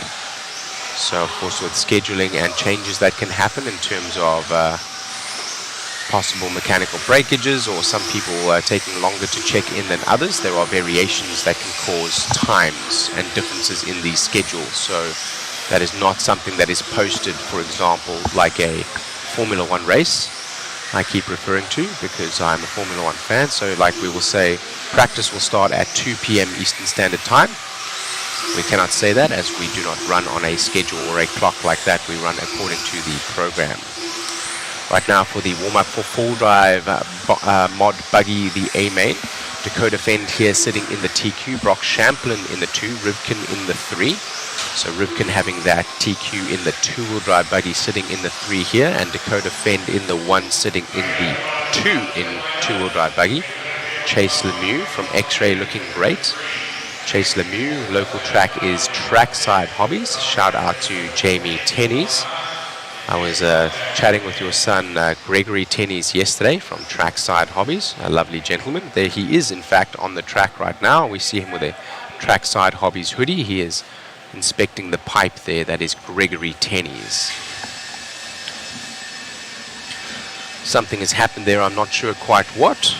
So of course with scheduling and changes that can happen in terms of possible mechanical breakages, or some people taking longer to check in than others, there are variations that can cause times and differences in these schedules. So that is not something that is posted, for example, like a Formula 1 race I keep referring to, because I'm a Formula 1 fan. So like we will say, practice will start at 2 p.m. Eastern Standard Time. We cannot say that, as we do not run on a schedule or a clock like that. We run according to the program. Right now for the warm-up for full drive mod buggy, the A main, Dakota Fend here sitting in the TQ, Brock Champlin in the 2, Rivkin in the 3. So Rivkin having that TQ in the 2-wheel drive buggy sitting in the 3 here, and Dakota Fend in the 1 sitting in the 2 in 2-wheel drive buggy. Chase Lemieux from X-Ray looking great. Chase Lemieux, local track is Trackside Hobbies. Shout out to Jamie Tennies. I was chatting with your son Gregory Tennies yesterday from Trackside Hobbies, a lovely gentleman. There he is in fact on the track right now. We see him with a Trackside Hobbies hoodie. He is inspecting the pipe there. That is Gregory Tenney's. Something has happened there, I'm not sure quite what.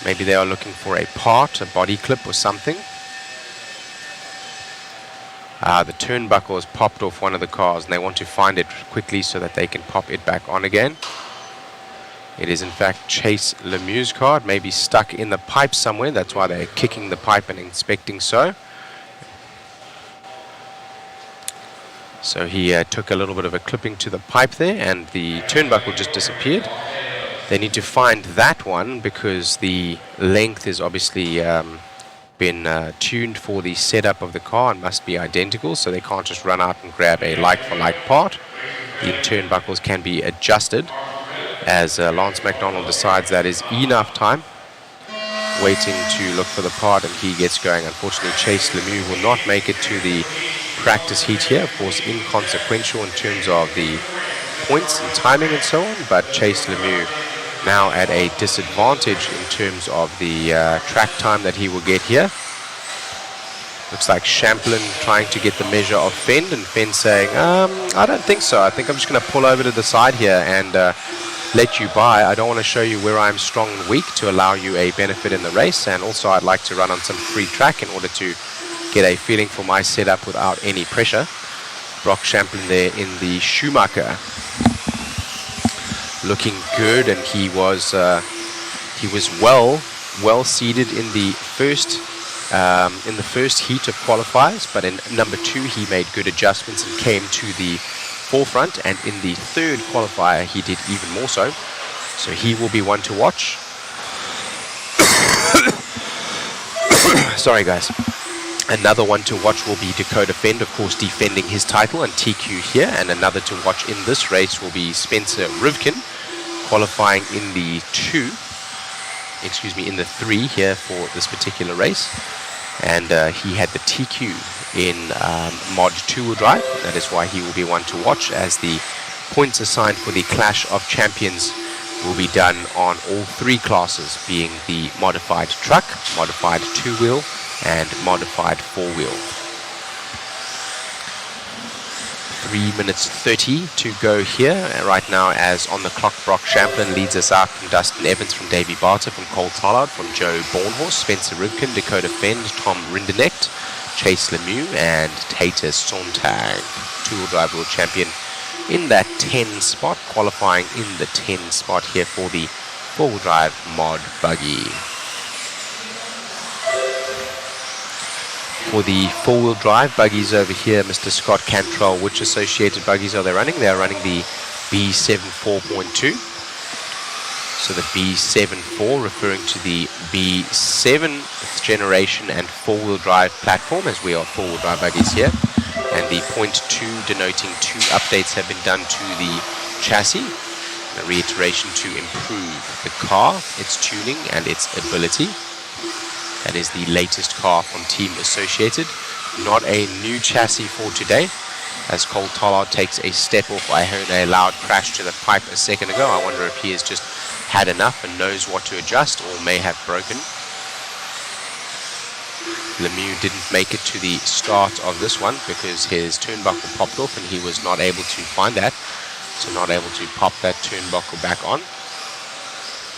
Maybe they are looking for a part, a body clip or something. The turnbuckle has popped off one of the cars and they want to find it quickly so that they can pop it back on again. It is in fact Chase Lemieux's car. It may be stuck in the pipe somewhere. That's why they're kicking the pipe and inspecting so. So he took a little bit of a clipping to the pipe there and the turnbuckle just disappeared. They need to find that one because the length is obviously been tuned for the setup of the car and must be identical, so they can't just run out and grab a like-for-like part. The turnbuckles can be adjusted as Lance McDonald decides that is enough time. Waiting to look for the part and he gets going. Unfortunately, Chase Lemieux will not make it to the practice heat here. Of course, inconsequential in terms of the points and timing and so on, but Chase Lemieux now at a disadvantage in terms of the track time that he will get here. Looks like Champlin trying to get the measure of Fenn, and Fenn saying, I don't think so. I think I'm just going to pull over to the side here and let you by. I don't want to show you where I'm strong and weak to allow you a benefit in the race, and also I'd like to run on some free track in order to get a feeling for my setup without any pressure. Brock Champlin there in the Schumacher, looking good, and he was well seeded in the first heat of qualifiers, but in number 2 he made good adjustments and came to the forefront, and in the third qualifier he did even more so. So he will be one to watch. Sorry guys. Another one to watch will be Dakota Fend, of course, defending his title and TQ here. And another to watch in this race will be Spencer Rivkin, qualifying in the 3 here for this particular race. And he had the TQ in Mod 2-wheel drive. That is why he will be one to watch, as the points assigned for the Clash of Champions will be done on all 3 classes, being the modified truck, modified 2-wheel, and modified 4-wheel. 3 minutes 30 to go here right now, as on the clock Brock Champlin leads us out from Dustin Evans, from Davey Barter, from Cole Tollard, from Joe Bornhorst, Spencer Rivkin, Dakota Fend, Tom Rinderknecht, Chase Lemieux, and Tater Sontag, 2-wheel drive world champion in that 10 spot, qualifying in the 10 spot here for the 4-wheel drive mod buggy. For the 4-wheel drive buggies over here, Mr. Scott Cantrell, which associated buggies are they running? They are running the B7 4.2. So the B7-4 referring to the B7th generation and 4-wheel drive platform, as we are 4-wheel drive buggies here. And the .2 denoting 2 updates have been done to the chassis. A reiteration to improve the car, its tuning and its ability. That is the latest car from Team Associated. Not a new chassis for today, as Cole Tollard takes a step off. I heard a loud crash to the pipe a second ago. I wonder if he has just had enough and knows what to adjust, or may have broken. Lemieux didn't make it to the start of this one because his turnbuckle popped off and he was not able to find that. So not able to pop that turnbuckle back on.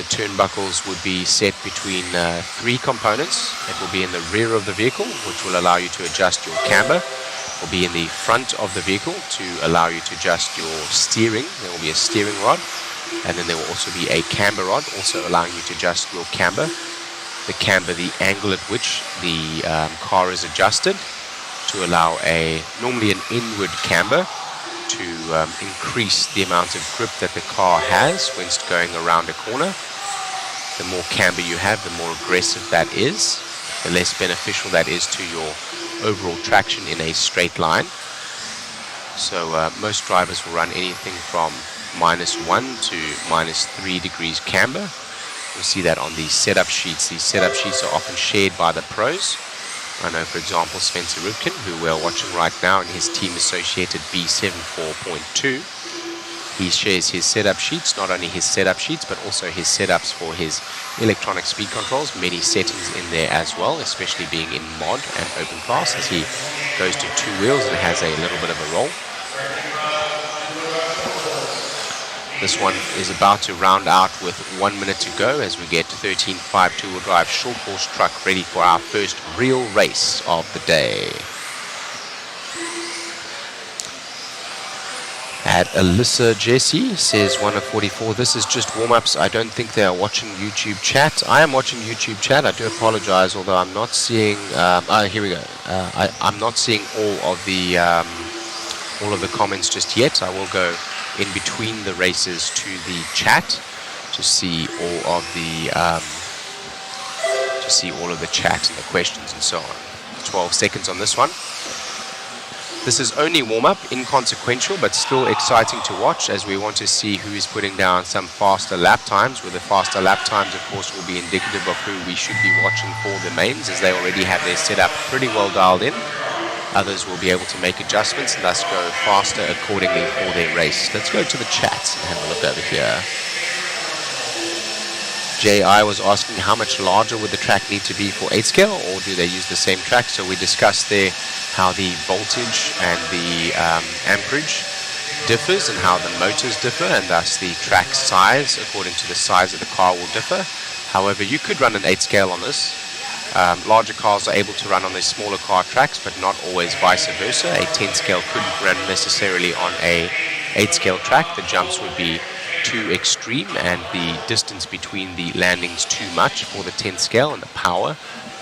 The turnbuckles would be set between 3 components. It will be in the rear of the vehicle, which will allow you to adjust your camber. It will be in the front of the vehicle to allow you to adjust your steering. There will be a steering rod. And then there will also be a camber rod, also allowing you to adjust your camber. The camber, the angle at which the car is adjusted to allow normally an inward camber to increase the amount of grip that the car has when it's going around a corner. The more camber you have, the more aggressive that is, the less beneficial that is to your overall traction in a straight line. So most drivers will run anything from -1 to -3 degrees camber. You'll see that on the setup sheets. These setup sheets are often shared by the pros. I know, for example, Spencer Rivkin, who we're watching right now in his team associated B7 4.2, He shares his setup sheets, not only his setup sheets, but also his setups for his electronic speed controls. Many settings in there as well, especially being in mod and open class, as he goes to 2 wheels and has a little bit of a roll. This one is about to round out with 1 minute to go as we get 13.5 two-wheel drive short horse truck ready for our first real race of the day. At Alyssa Jesse says 1 of 44. This is just warm-ups. I don't think they are watching YouTube chat. I am watching YouTube chat. I do apologize, although I'm not seeing. Here we go. I'm not seeing all of the comments just yet. I will go in between the races to the chat to see all of the chat and the questions and so on. 12 seconds on this one. This is only warm-up, inconsequential, but still exciting to watch, as we want to see who is putting down some faster lap times. With the faster lap times, of course, will be indicative of who we should be watching for the mains, as they already have their setup pretty well dialed in. Others will be able to make adjustments and thus go faster accordingly for their race. Let's go to the chat and have a look over here. J.I. was asking how much larger would the track need to be for 8 scale, or do they use the same track? So we discussed there how the voltage and the amperage differs and how the motors differ, and thus the track size according to the size of the car will differ. However, you could run an 8 scale on this. Larger cars are able to run on the smaller car tracks, but not always vice versa. A 10 scale couldn't run necessarily on a 8 scale track. The jumps would be too extreme and the distance between the landings too much for the 10 scale, and the power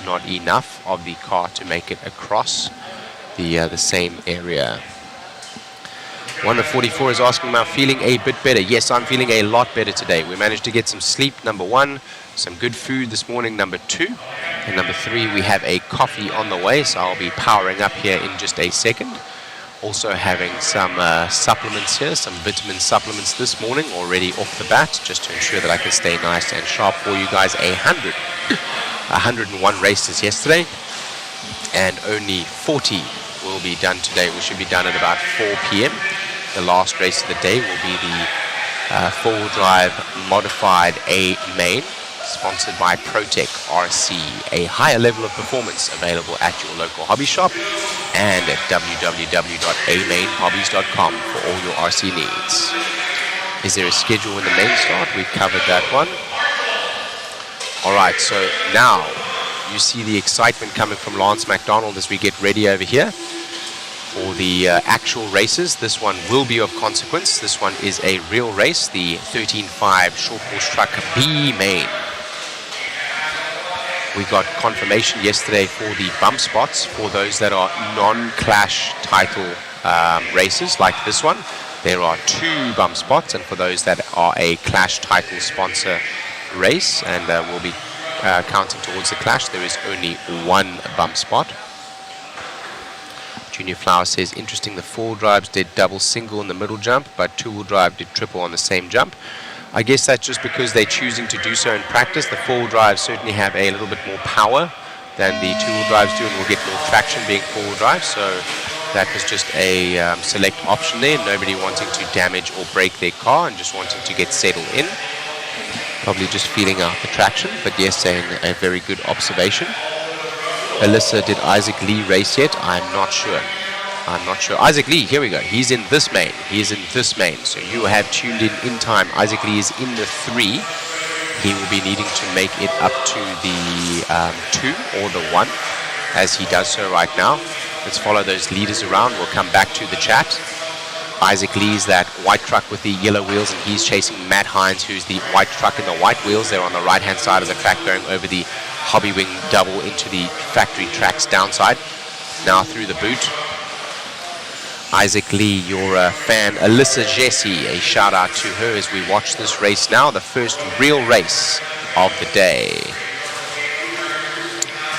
not enough of the car to make it across the same area. 1 of 44 is asking, am I feeling a bit better? Yes, I'm feeling a lot better today. We managed to get some sleep, number 1, some good food this morning, number 2, and number 3, we have a coffee on the way, so I'll be powering up here in just a second. Also having some supplements here, some vitamin supplements this morning already off the bat, just to ensure that I can stay nice and sharp for you guys. 101 races yesterday, and only 40 will be done today. We should be done at about 4 p.m. The last race of the day will be the 4-wheel drive modified A main, sponsored by ProTech RC, a higher level of performance available at your local hobby shop and at www.amainhobbies.com for all your RC needs. Is there a schedule when the main start? We've covered that one. Alright, so now you see the excitement coming from Lance McDonald as we get ready over here for the actual races. This one will be of consequence. This one is a real race, the 13.5 short horse truck B main. We got confirmation yesterday for the bump spots for those that are non-clash title races like this one. There are 2 bump spots, and for those that are a clash title sponsor race and will be counting towards the clash, there is only 1 bump spot. Junior Flower says, interesting, the 4-wheel drives did double single in the middle jump, but 2-wheel drive did triple on the same jump. I guess that's just because they're choosing to do so in practice. The 4-wheel drives certainly have a little bit more power than the 2-wheel drives do, and will get more traction being 4-wheel drive. So that was just a select option there. Nobody wanting to damage or break their car and just wanting to get settled in. Probably just feeling out the traction, but yes, saying a very good observation. Alyssa, did Isaac Lee race yet? I'm not sure. Isaac Lee, here we go. He's in this main. So you have tuned in time. Isaac Lee is in the 3. He will be needing to make it up to the 2 or the 1 as he does so right now. Let's follow those leaders around. We'll come back to the chat. Isaac Lee is that white truck with the yellow wheels, and he's chasing Matt Hines, who's the white truck in the white wheels. They're on the right-hand side of the track, going over the Hobby Wing double into the factory tracks downside. Now through the boot. Isaac Lee, your fan, Alyssa Jesse, a shout out to her as we watch this race now, the first real race of the day.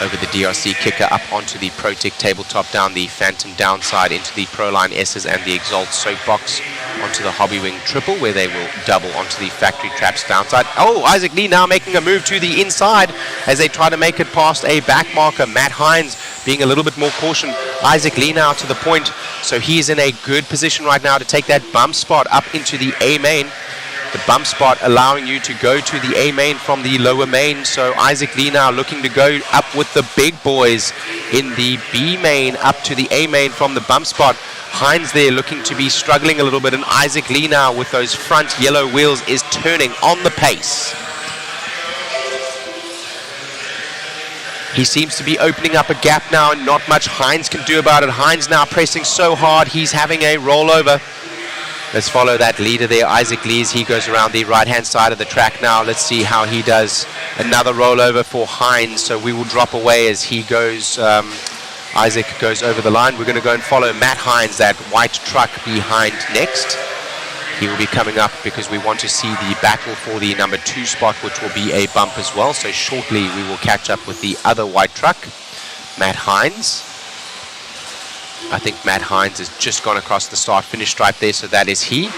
Over the DRC kicker up onto the ProTech tabletop, down the Phantom downside into the Proline S's and the Exalt soapbox onto the Hobby Wing triple, where they will double onto the factory traps downside. Oh, Isaac Lee now making a move to the inside as they try to make it past a back marker. Matt Hines being a little bit more caution. Isaac Lee now to the point, so he's in a good position right now to take that bump spot up into the A main. The bump spot allowing you to go to the A main from the lower main. So Isaac Lee now looking to go up with the big boys in the B main up to the A main from the bump spot. Hines there looking to be struggling a little bit, and Isaac Lee now with those front yellow wheels is turning on the pace. He seems to be opening up a gap now, and not much Hines can do about it. Hines now pressing so hard, he's having a rollover. Let's follow that leader there, Isaac Lee, as he goes around the right-hand side of the track now. Let's see how he does. Another rollover for Hines, so we will drop away as he goes. Isaac goes over the line. We're going to go and follow Matt Hines, that white truck behind next. He will be coming up because we want to see the battle for the number 2 spot, which will be a bump as well. So shortly we will catch up with the other white truck, Matt Hines. I think Matt Hines has just gone across the start-finish stripe there, so that is he.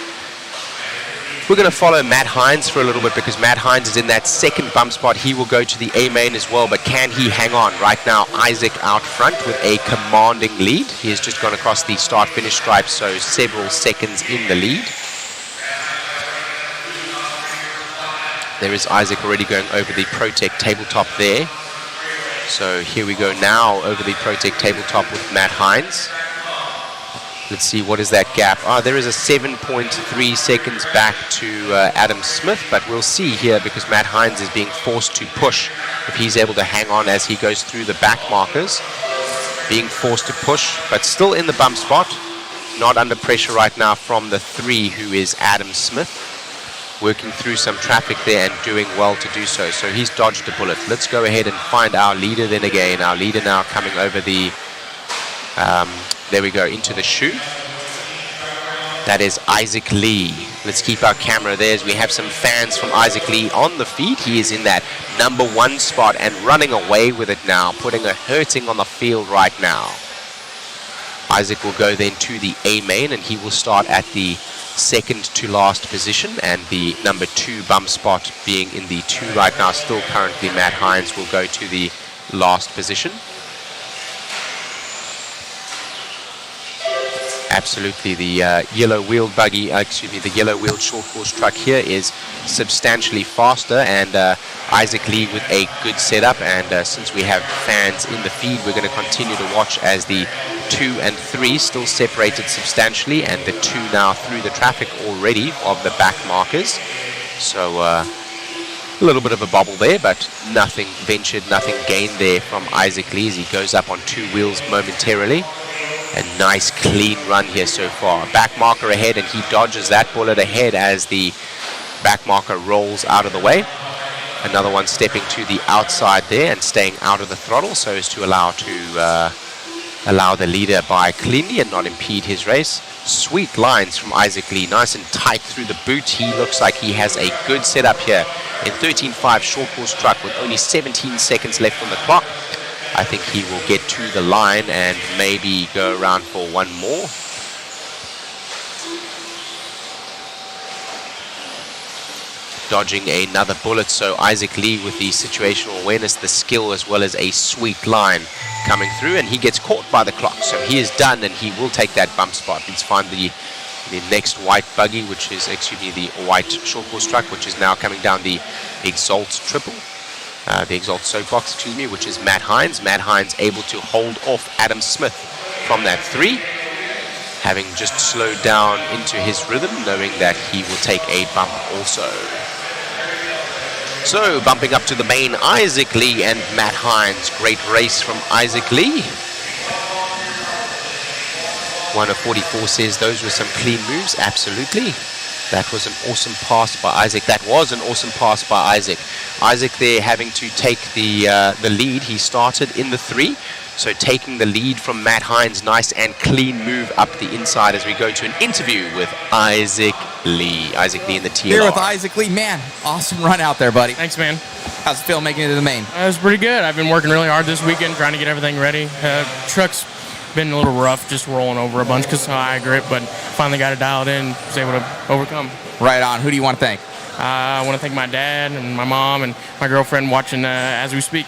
We're going to follow Matt Hines for a little bit because Matt Hines is in that second bump spot. He will go to the A main as well, but can he hang on? Right now, Isaac out front with a commanding lead. He has just gone across the start-finish stripe, so several seconds in the lead. There is Isaac already going over the Protect tabletop there. So here we go now over the Protect tabletop with Matt Hines. Let's see, what is that gap? There is a 7.3 seconds back to Adam Smith, but we'll see here because Matt Hines is being forced to push if he's able to hang on as he goes through the back markers. Being forced to push, but still in the bump spot. Not under pressure right now from the 3, who is Adam Smith. Working through some traffic there and doing well to do so. So he's dodged a bullet. Let's go ahead and find our leader then again. Our leader now coming over the... there we go, into the shoe. That is Isaac Lee. Let's keep our camera there as we have some fans from Isaac Lee on the feed. He is in that number 1 spot and running away with it now, putting a hurting on the field right now. Isaac will go then to the A main and he will start at the second to last position, and the number 2 bump spot being in the 2 right now. Still currently Matt Hines will go to the last position. Absolutely, the yellow wheeled buggy, the yellow wheeled short course truck here is substantially faster, and Isaac Lee with a good setup. And since we have fans in the feed, we're going to continue to watch as the 2 and 3 still separated substantially, and the 2 now through the traffic already of the back markers. So a little bit of a bobble there, but nothing ventured, nothing gained there from Isaac Lee as he goes up on 2 wheels momentarily. A nice clean run here so far. Back marker ahead, and he dodges that bullet ahead as the back marker rolls out of the way. Another one stepping to the outside there and staying out of the throttle so as to allow the leader by cleanly and not impede his race. Sweet lines from Isaac Lee, nice and tight through the boot. He looks like he has a good setup here in 13.5 short course truck with only 17 seconds left on the clock. I think he will get to the line and maybe go around for one more. Dodging another bullet, so Isaac Lee with the situational awareness, the skill, as well as a sweet line coming through, and he gets caught by the clock, so he is done and he will take that bump spot. Let's find the next white buggy, which is, the white short course truck, which is now coming down the Exalt triple. The Exalt soapbox, which is Matt Hines. Matt Hines able to hold off Adam Smith from that 3, having just slowed down into his rhythm, knowing that he will take a bump also. So, bumping up to the main, Isaac Lee and Matt Hines. Great race from Isaac Lee. 1 of 44 says those were some clean moves. Absolutely. That was an awesome pass by Isaac. That was an awesome pass by Isaac. Isaac there having to take the lead. He started in the 3. So taking the lead from Matt Hines. Nice and clean move up the inside as we go to an interview with Isaac Lee. Isaac Lee in the TLR. Here with Isaac Lee. Man, awesome run out there, buddy. Thanks, man. How's it feel making it to the main? It was pretty good. I've been working really hard this weekend trying to get everything ready. Truck's been a little rough, just rolling over a bunch because of high grip, but finally got it dialed in, was able to overcome. Right on. Who do you want to thank? I want to thank my dad and my mom and my girlfriend watching as we speak.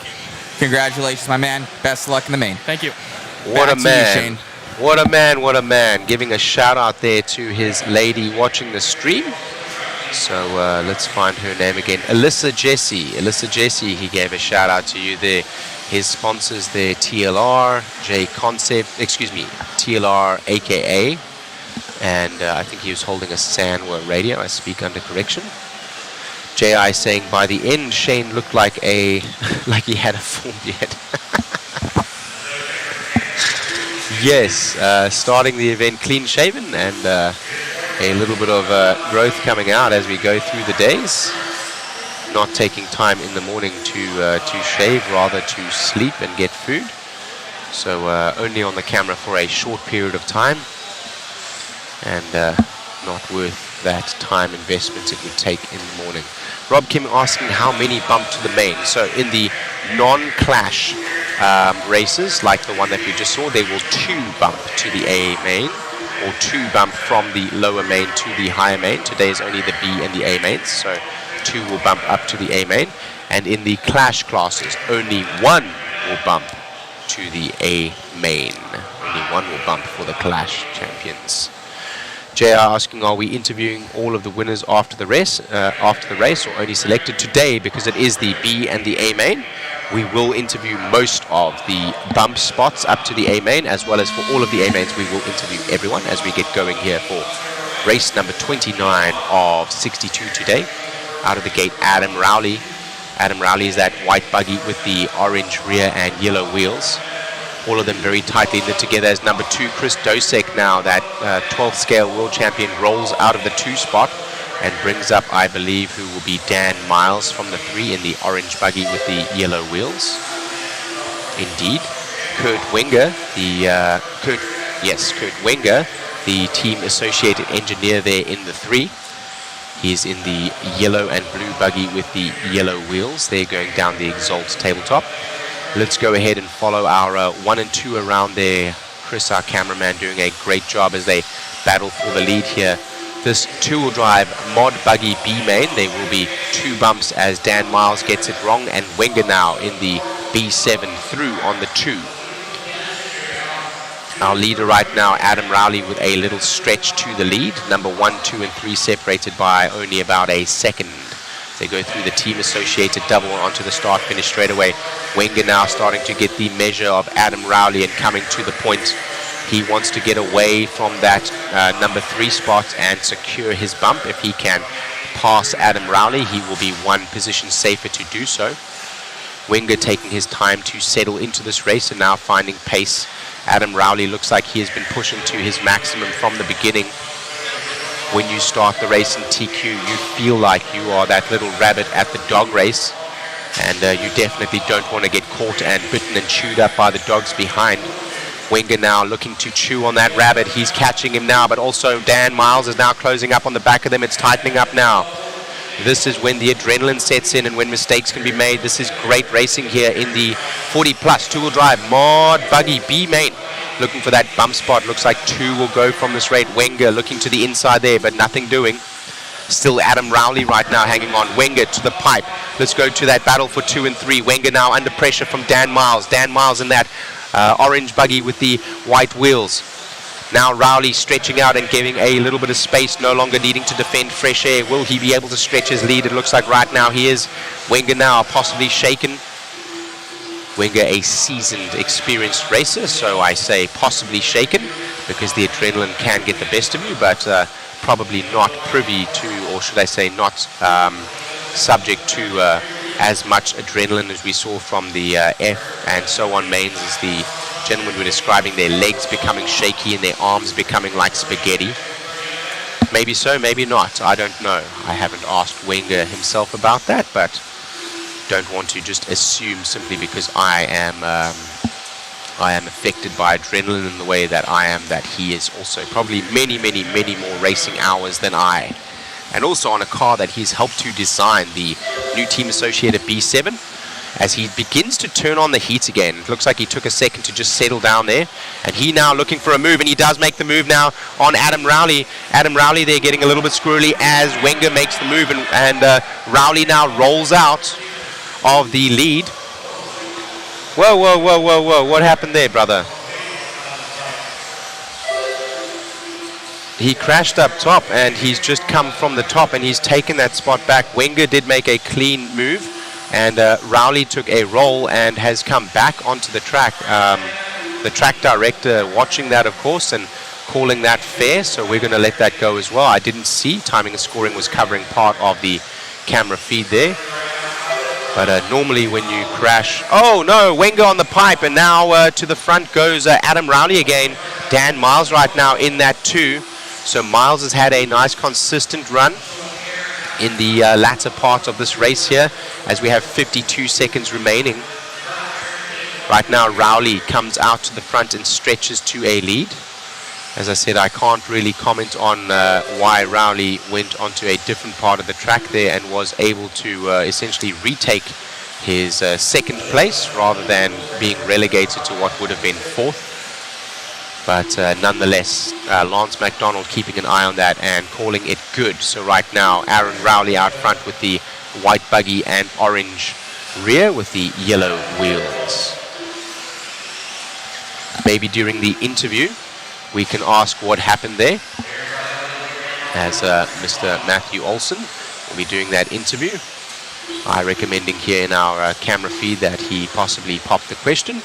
Congratulations, my man. Best of luck in the main. Thank you. What Back a to you, man. Shane. What a man, what a man. Giving a shout out there to his lady watching the stream. So let's find her name again. Alyssa Jesse. Alyssa Jesse, he gave a shout out to you there. His sponsors there, TLR, JConcepts, excuse me, TLR AKA. And I think he was holding a Sanwa radio. I speak under correction. JI saying by the end, Shane looked like like he had a full beard. Yes, starting the event clean shaven and a little bit of growth coming out as we go through the days. Not taking time in the morning to shave, rather to sleep and get food. So only on the camera for a short period of time, and not worth that time investment it would take in the morning. Rob Kim asking how many bump to the main. So in the non-clash races, like the one that we just saw, they will 2 bump to the A main, or 2 bump from the lower main to the higher main. Today is only the B and the A mains, so 2 will bump up to the A main. And in the clash classes, only 1 will bump to the A main. Only 1 will bump for the clash champions. JR asking, are we interviewing all of the winners after the race, or only selected today because it is the B and the A main? We will interview most of the bump spots up to the A main, as well as for all of the A mains. We will interview everyone as we get going here for race number 29 of 62 today. Out of the gate, Adam Rowley. Adam Rowley is that white buggy with the orange rear and yellow wheels. All of them very tightly knit together as number 2, Chris Dosek, now that 12th scale world champion, rolls out of the 2 spot and brings up, I believe, who will be Dan Miles from the 3 in the orange buggy with the yellow wheels. Indeed. Kurt Wenger, Kurt Wenger, the team associated engineer there in the 3. He's in the yellow and blue buggy with the yellow wheels. They're going down the Exalt tabletop. Let's go ahead and follow our 1 and 2 around there. Chris, our cameraman, doing a great job as they battle for the lead here. This 2-wheel drive mod buggy B main, there will be 2 bumps as Dan Miles gets it wrong, and Wenger now in the B7 through on the 2. Our leader right now, Adam Rowley, with a little stretch to the lead. Number 1, 2, and 3 separated by only about a second. They go through the team-associated double onto the start-finish straight away. Wenger now starting to get the measure of Adam Rowley and coming to the point. He wants to get away from that number 3 spot and secure his bump. If he can pass Adam Rowley, he will be 1 position safer to do so. Wenger taking his time to settle into this race and now finding pace. Adam Rowley looks like he has been pushing to his maximum from the beginning. When you start the race in TQ, you feel like you are that little rabbit at the dog race, and you definitely don't want to get caught and bitten and chewed up by the dogs behind. Wenger now looking to chew on that rabbit. He's catching him now, but also Dan Miles is now closing up on the back of them. It's tightening up now. This is when the adrenaline sets in and when mistakes can be made. This is great racing here in the 40 plus 2-wheel drive mod buggy B main. Looking for that bump spot. Looks like 2 will go from this rate. Wenger looking to the inside there, but nothing doing. Still Adam Rowley right now hanging on. Wenger to the pipe. Let's go to that battle for 2 and 3. Wenger now under pressure from Dan Miles. Dan Miles in that orange buggy with the white wheels. Now Rowley stretching out and giving a little bit of space, no longer needing to defend fresh air. Will he be able to stretch his lead? It looks like right now he is. Wenger now possibly shaken. Wenger, a seasoned, experienced racer, so I say possibly shaken because the adrenaline can get the best of you, but probably not privy to, or should I say not subject to as much adrenaline as we saw from the F and so on mains, as the gentlemen were describing their legs becoming shaky and their arms becoming like spaghetti. Maybe so, maybe not. I don't know. I haven't asked Wenger himself about that, but don't want to just assume simply because I am affected by adrenaline in the way that I am, that he is also. Probably many more racing hours than I. And also on a car that he's helped to design, the new team associated B7. As he begins to turn on the heat again. It looks like he took a second to just settle down there. And he now looking for a move, and he does make the move now on Adam Rowley. Adam Rowley there getting a little bit squirrely as Wenger makes the move, and Rowley now rolls out of the lead. Whoa, whoa, whoa, whoa, whoa. What happened there, brother? He crashed up top, and he's just come from the top, and he's taken that spot back. Wenger did make a clean move, and Rowley took a roll and has come back onto the track. The track director watching that, of course, and calling that fair, so we're going to let that go as well. I didn't see. Timing and scoring was covering part of the camera feed there. But normally when you crash... Oh, no, Wenger on the pipe, and now to the front goes Adam Rowley again. Dan Miles right now in that too. So Miles has had a nice consistent run in the latter part of this race here, as we have 52 seconds remaining. Right now, Rowley comes out to the front and stretches to a lead. As I said, I can't really comment on why Rowley went onto a different part of the track there and was able to essentially retake his second place rather than being relegated to what would have been fourth. But nonetheless, Lance McDonald keeping an eye on that and calling it good. So right now, Aaron Rowley out front with the white buggy and orange rear with the yellow wheels. Maybe during the interview, we can ask what happened there, as Mr. Matthew Olson will be doing that interview. I'm recommending here in our camera feed that he possibly pop the question,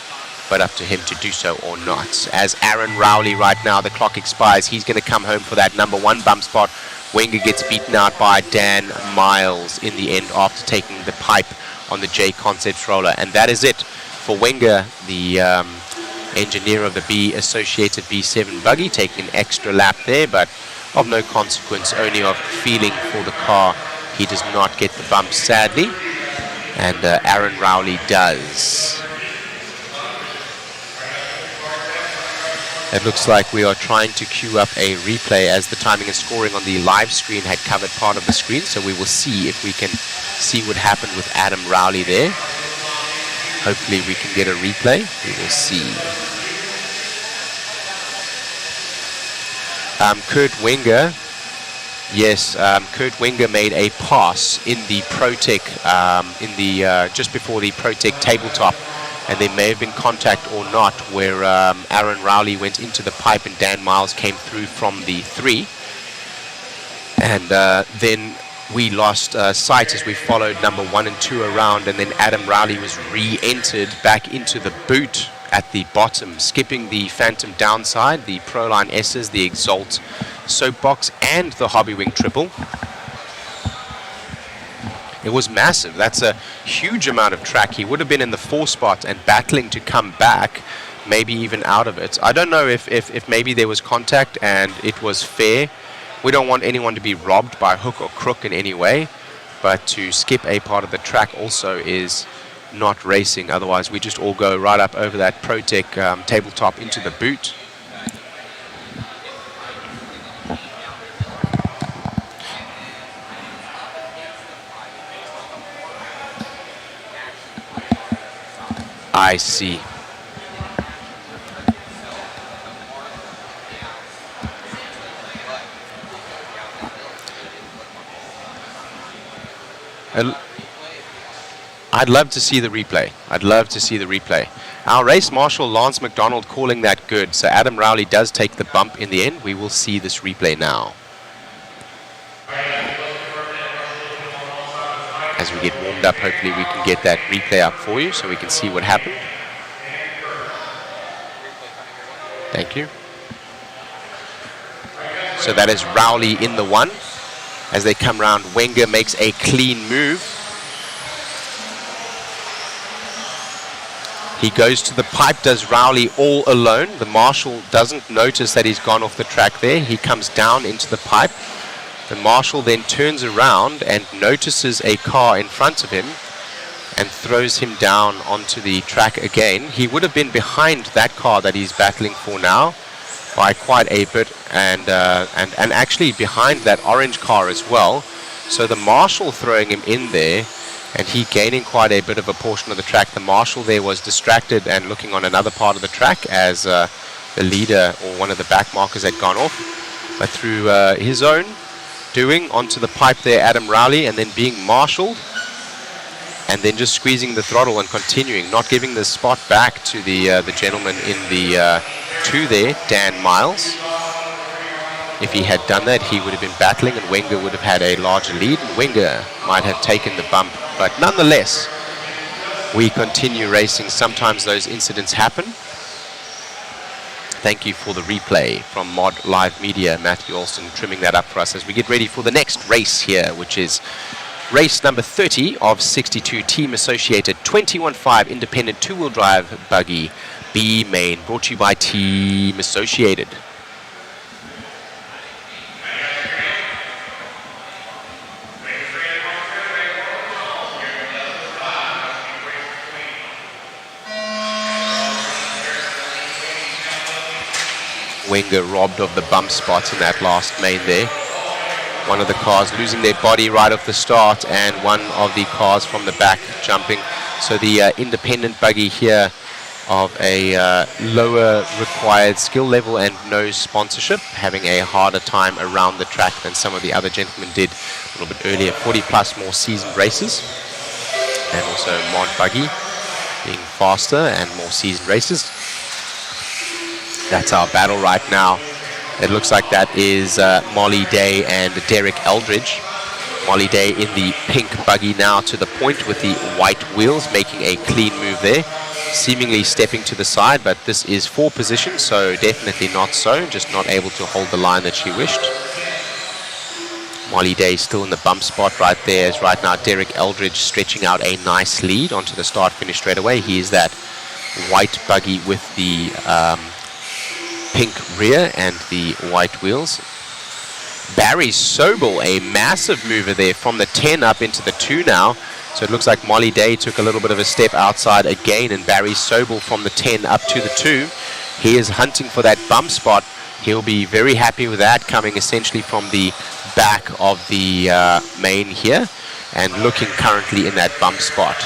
but up to him to do so or not. As Aaron Rowley right now, the clock expires. He's going to come home for that number 1 bump spot. Wenger gets beaten out by Dan Miles in the end after taking the pipe on the JConcepts roller. And that is it for Wenger, the engineer of the B-associated B7 buggy, taking an extra lap there, but of no consequence, only of feeling for the car. He does not get the bump, sadly, and Aaron Rowley does. It looks like we are trying to queue up a replay, as the timing and scoring on the live screen had covered part of the screen, so we will see if we can see what happened with Adam Rowley there. Hopefully we can get a replay. We will see. Kurt Wenger, yes, Kurt Wenger made a pass in the ProTech, just before the ProTech tabletop, and there may have been contact or not, where Aaron Rowley went into the pipe and Dan Miles came through from the 3, and then we lost sight as we followed number 1 and 2 around, and then Adam Rowley was re-entered back into the boot at the bottom, skipping the Phantom downside, the Proline S's, the Exalt Soapbox, and the Hobby Wing Triple. It was massive. That's a huge amount of track. He would have been in the 4 spot and battling to come back, maybe even out of it. I don't know if maybe there was contact and it was fair. We don't want anyone to be robbed by hook or crook in any way, but to skip a part of the track also is not racing. Otherwise, we just all go right up over that ProTech tabletop into the boot. I see. I'd love to see the replay. I'd love to see the replay. Our race marshal, Lance McDonald, calling that good. So Adam Rowley does take the bump in the end. We will see this replay now. As we get warmed up, hopefully we can get that replay up for you so we can see what happened. Thank you. So that is Rowley in the 1. As they come round, Wenger makes a clean move. He goes to the pipe, does Rowley all alone. The marshal doesn't notice that he's gone off the track there. He comes down into the pipe. The marshal then turns around and notices a car in front of him and throws him down onto the track again. He would have been behind that car that he's battling for now by quite a bit, and actually behind that orange car as well. So the marshal throwing him in there, and he gaining quite a bit of a portion of the track. The marshal there was distracted and looking on another part of the track as the leader or one of the back markers had gone off. But through his own doing onto the pipe there, Adam Rowley, and then being marshaled, and then just squeezing the throttle and continuing, not giving the spot back to the gentleman in the 2 there, Dan Miles. If he had done that, he would have been battling, and Wenger would have had a larger lead, and Wenger might have taken the bump. But nonetheless, we continue racing. Sometimes those incidents happen. Thank you for the replay from Mod Live Media, Matthew Olson, trimming that up for us as we get ready for the next race here, which is race number 30 of 62 Team Associated 21.5 Independent Two-Wheel Drive Buggy B Main, brought to you by Team Associated. Wenger robbed of the bump spots in that last main there. One of the cars losing their body right off the start, and one of the cars from the back jumping. So the independent buggy here of a lower required skill level and no sponsorship, having a harder time around the track than some of the other gentlemen did a little bit earlier. 40 plus more seasoned races, and also mod buggy being faster and more seasoned races. That's our battle right now. It looks like that is Molly Day and Derek Eldridge. Molly Day in the pink buggy now to the point with the white wheels, making a clean move there. Seemingly stepping to the side, but this is 4 position, so definitely not so. Just not able to hold the line that she wished. Molly Day still in the bump spot right there, as right now Derek Eldridge stretching out a nice lead onto the start finish straight away. He is that white buggy with the pink rear and the white wheels. Barry Sobel, a massive mover there from the 10 up into the 2 now. So it looks like Molly Day took a little bit of a step outside again, and Barry Sobel from the 10 up to the 2. He is hunting for that bump spot. He'll be very happy with that, coming essentially from the back of the main here and looking currently in that bump spot.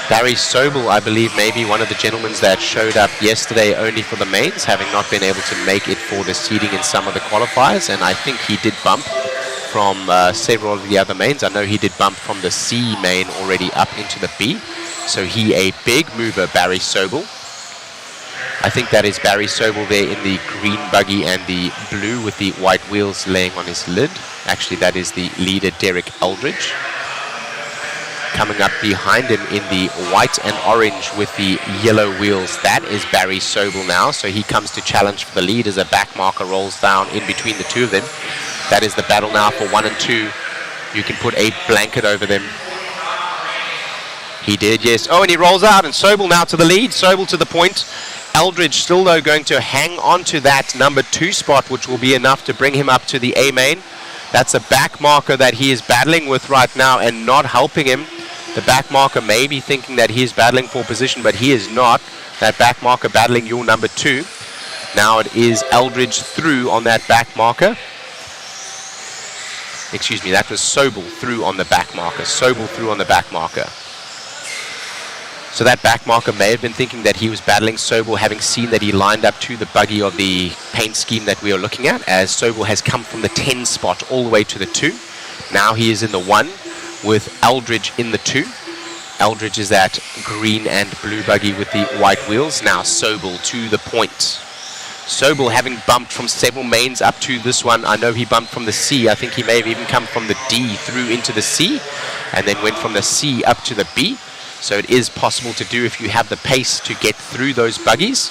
Barry Sobel, I believe, maybe one of the gentlemen that showed up yesterday only for the mains, having not been able to make it for the seeding in some of the qualifiers, and I think he did bump from several of the other mains. I know he did bump from the C main already up into the B, so he a big mover, Barry Sobel. I think that is Barry Sobel there in the green buggy and the blue with the white wheels laying on his lid. Actually, that is the leader, Derek Eldridge. Coming up behind him in the white and orange with the yellow wheels, that is Barry Sobel now. So he comes to challenge for the lead as a back marker rolls down in between the 2 of them. That is the battle now for 1 and 2. You can put a blanket over them. He did, yes. Oh, and he rolls out, and Sobel now to the lead. Sobel to the point. Eldridge still, though, going to hang on to that number 2 spot, which will be enough to bring him up to the A main. That's a back marker that he is battling with right now and not helping him. The back marker may be thinking that he is battling for position, but he is not. That back marker battling your number 2. Now it is Eldridge through on that back marker. Excuse me, that was Sobel through on the back marker. Sobel through on the back marker. So that back marker may have been thinking that he was battling Sobel, having seen that he lined up to the buggy of the paint scheme that we are looking at, as Sobel has come from the 10 spot all the way to the 2. Now he is in the 1. With Eldridge in the 2. Eldridge is that green and blue buggy with the white wheels. Now Sobel to the point. Sobel having bumped from several mains up to this one. I know he bumped from the C. I think he may have even come from the D through into the C, and then went from the C up to the B. So it is possible to do if you have the pace to get through those buggies,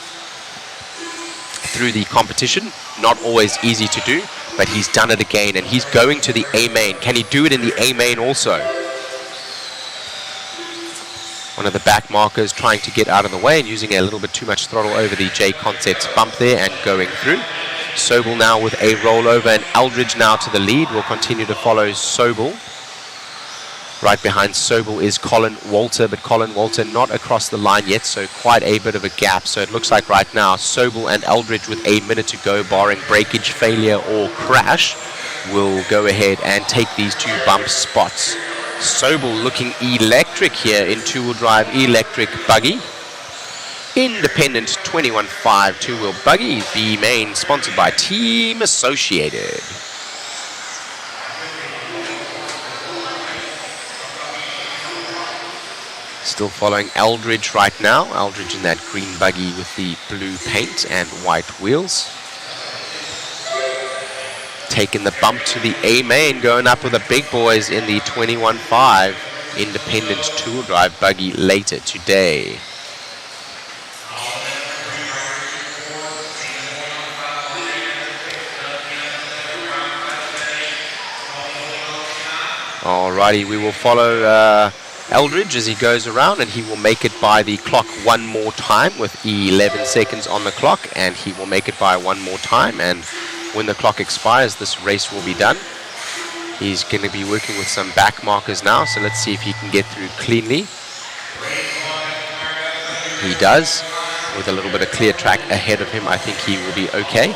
through the competition. Not always easy to do, but he's done it again, and he's going to the A main. Can he do it in the A main also? One of the back markers trying to get out of the way and using a little bit too much throttle over the JConcepts bump there and going through. Sobel now with a rollover, and Eldridge now to the lead. Will continue to follow Sobel. Right behind Sobel is Colin Walter, but Colin Walter not across the line yet, so quite a bit of a gap. So it looks like right now Sobel and Eldridge with a minute to go, barring breakage, failure or crash, will go ahead and take these 2 bump spots. Sobel looking electric here in 2-wheel drive electric buggy. Independent 21.5 2-wheel buggy, B main, sponsored by Team Associated. Still following Eldridge right now. Eldridge in that green buggy with the blue paint and white wheels. Taking the bump to the A main, going up with the big boys in the 21.5 independent tool drive buggy later today. Alrighty, we will follow Eldridge as he goes around, and he will make it by the clock one more time with 11 seconds on the clock, and he will make it by one more time, and when the clock expires, this race will be done. He's going to be working with some back markers now, so let's see if he can get through cleanly. He does. With a little bit of clear track ahead of him, I think he will be okay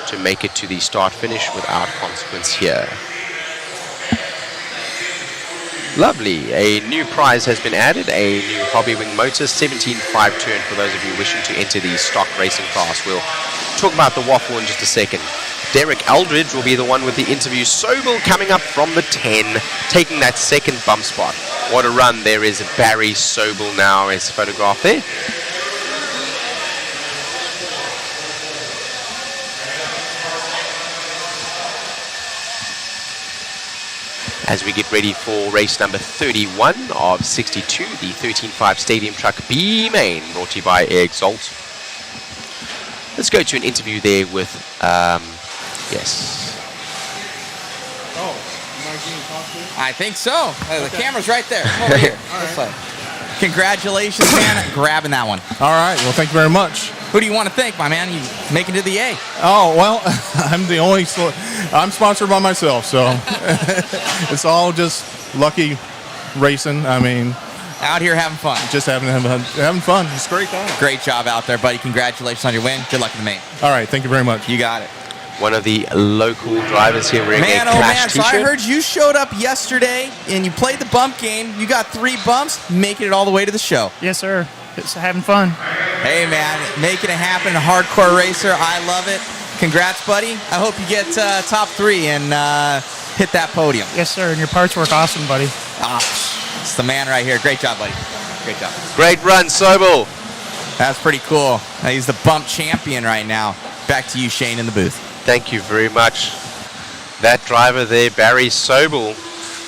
to make it to the start-finish without consequence here. Lovely. A new prize has been added, a new Hobby Wing motor, 17.5 turn for those of you wishing to enter the stock racing class. We'll talk about the waffle in just a second. Derek Eldridge will be the one with the interview. Sobel coming up from the 10, taking that second bump spot. What a run. There is Barry Sobel now as photographed there. As we get ready for race number 31 of 62, the 13.5 Stadium Truck B main, brought to you by Exalt. Let's go to an interview there with, yes. Oh, am I getting talked to? I think so. The camera's right there. Come over here. This way. Congratulations, man, grabbing that one. All right. Well, thank you very much. Who do you want to thank, my man? You making it to the A. Oh, well, I'm the only... I'm sponsored by myself, so it's all just lucky racing. I mean... Out here having fun. Just having fun. It's a great time. Great job out there, buddy. Congratulations on your win. Good luck in the main. All right. Thank you very much. You got it. One of the local drivers here wearing Man, a oh Clash man, so t-shirt. I heard you showed up yesterday and you played the bump game. You got 3 bumps, making it all the way to the show. Yes, sir. It's having fun. Hey, man, making it happen. A hardcore racer. I love it. Congrats, buddy. I hope you get top 3 and hit that podium. Yes, sir. And your parts work awesome, buddy. It's the man right here. Great job, buddy. Great job. Great run, Sobel. That's pretty cool. He's the bump champion right now. Back to you, Shane, in the booth. Thank you very much. That driver there, Barry Sobel,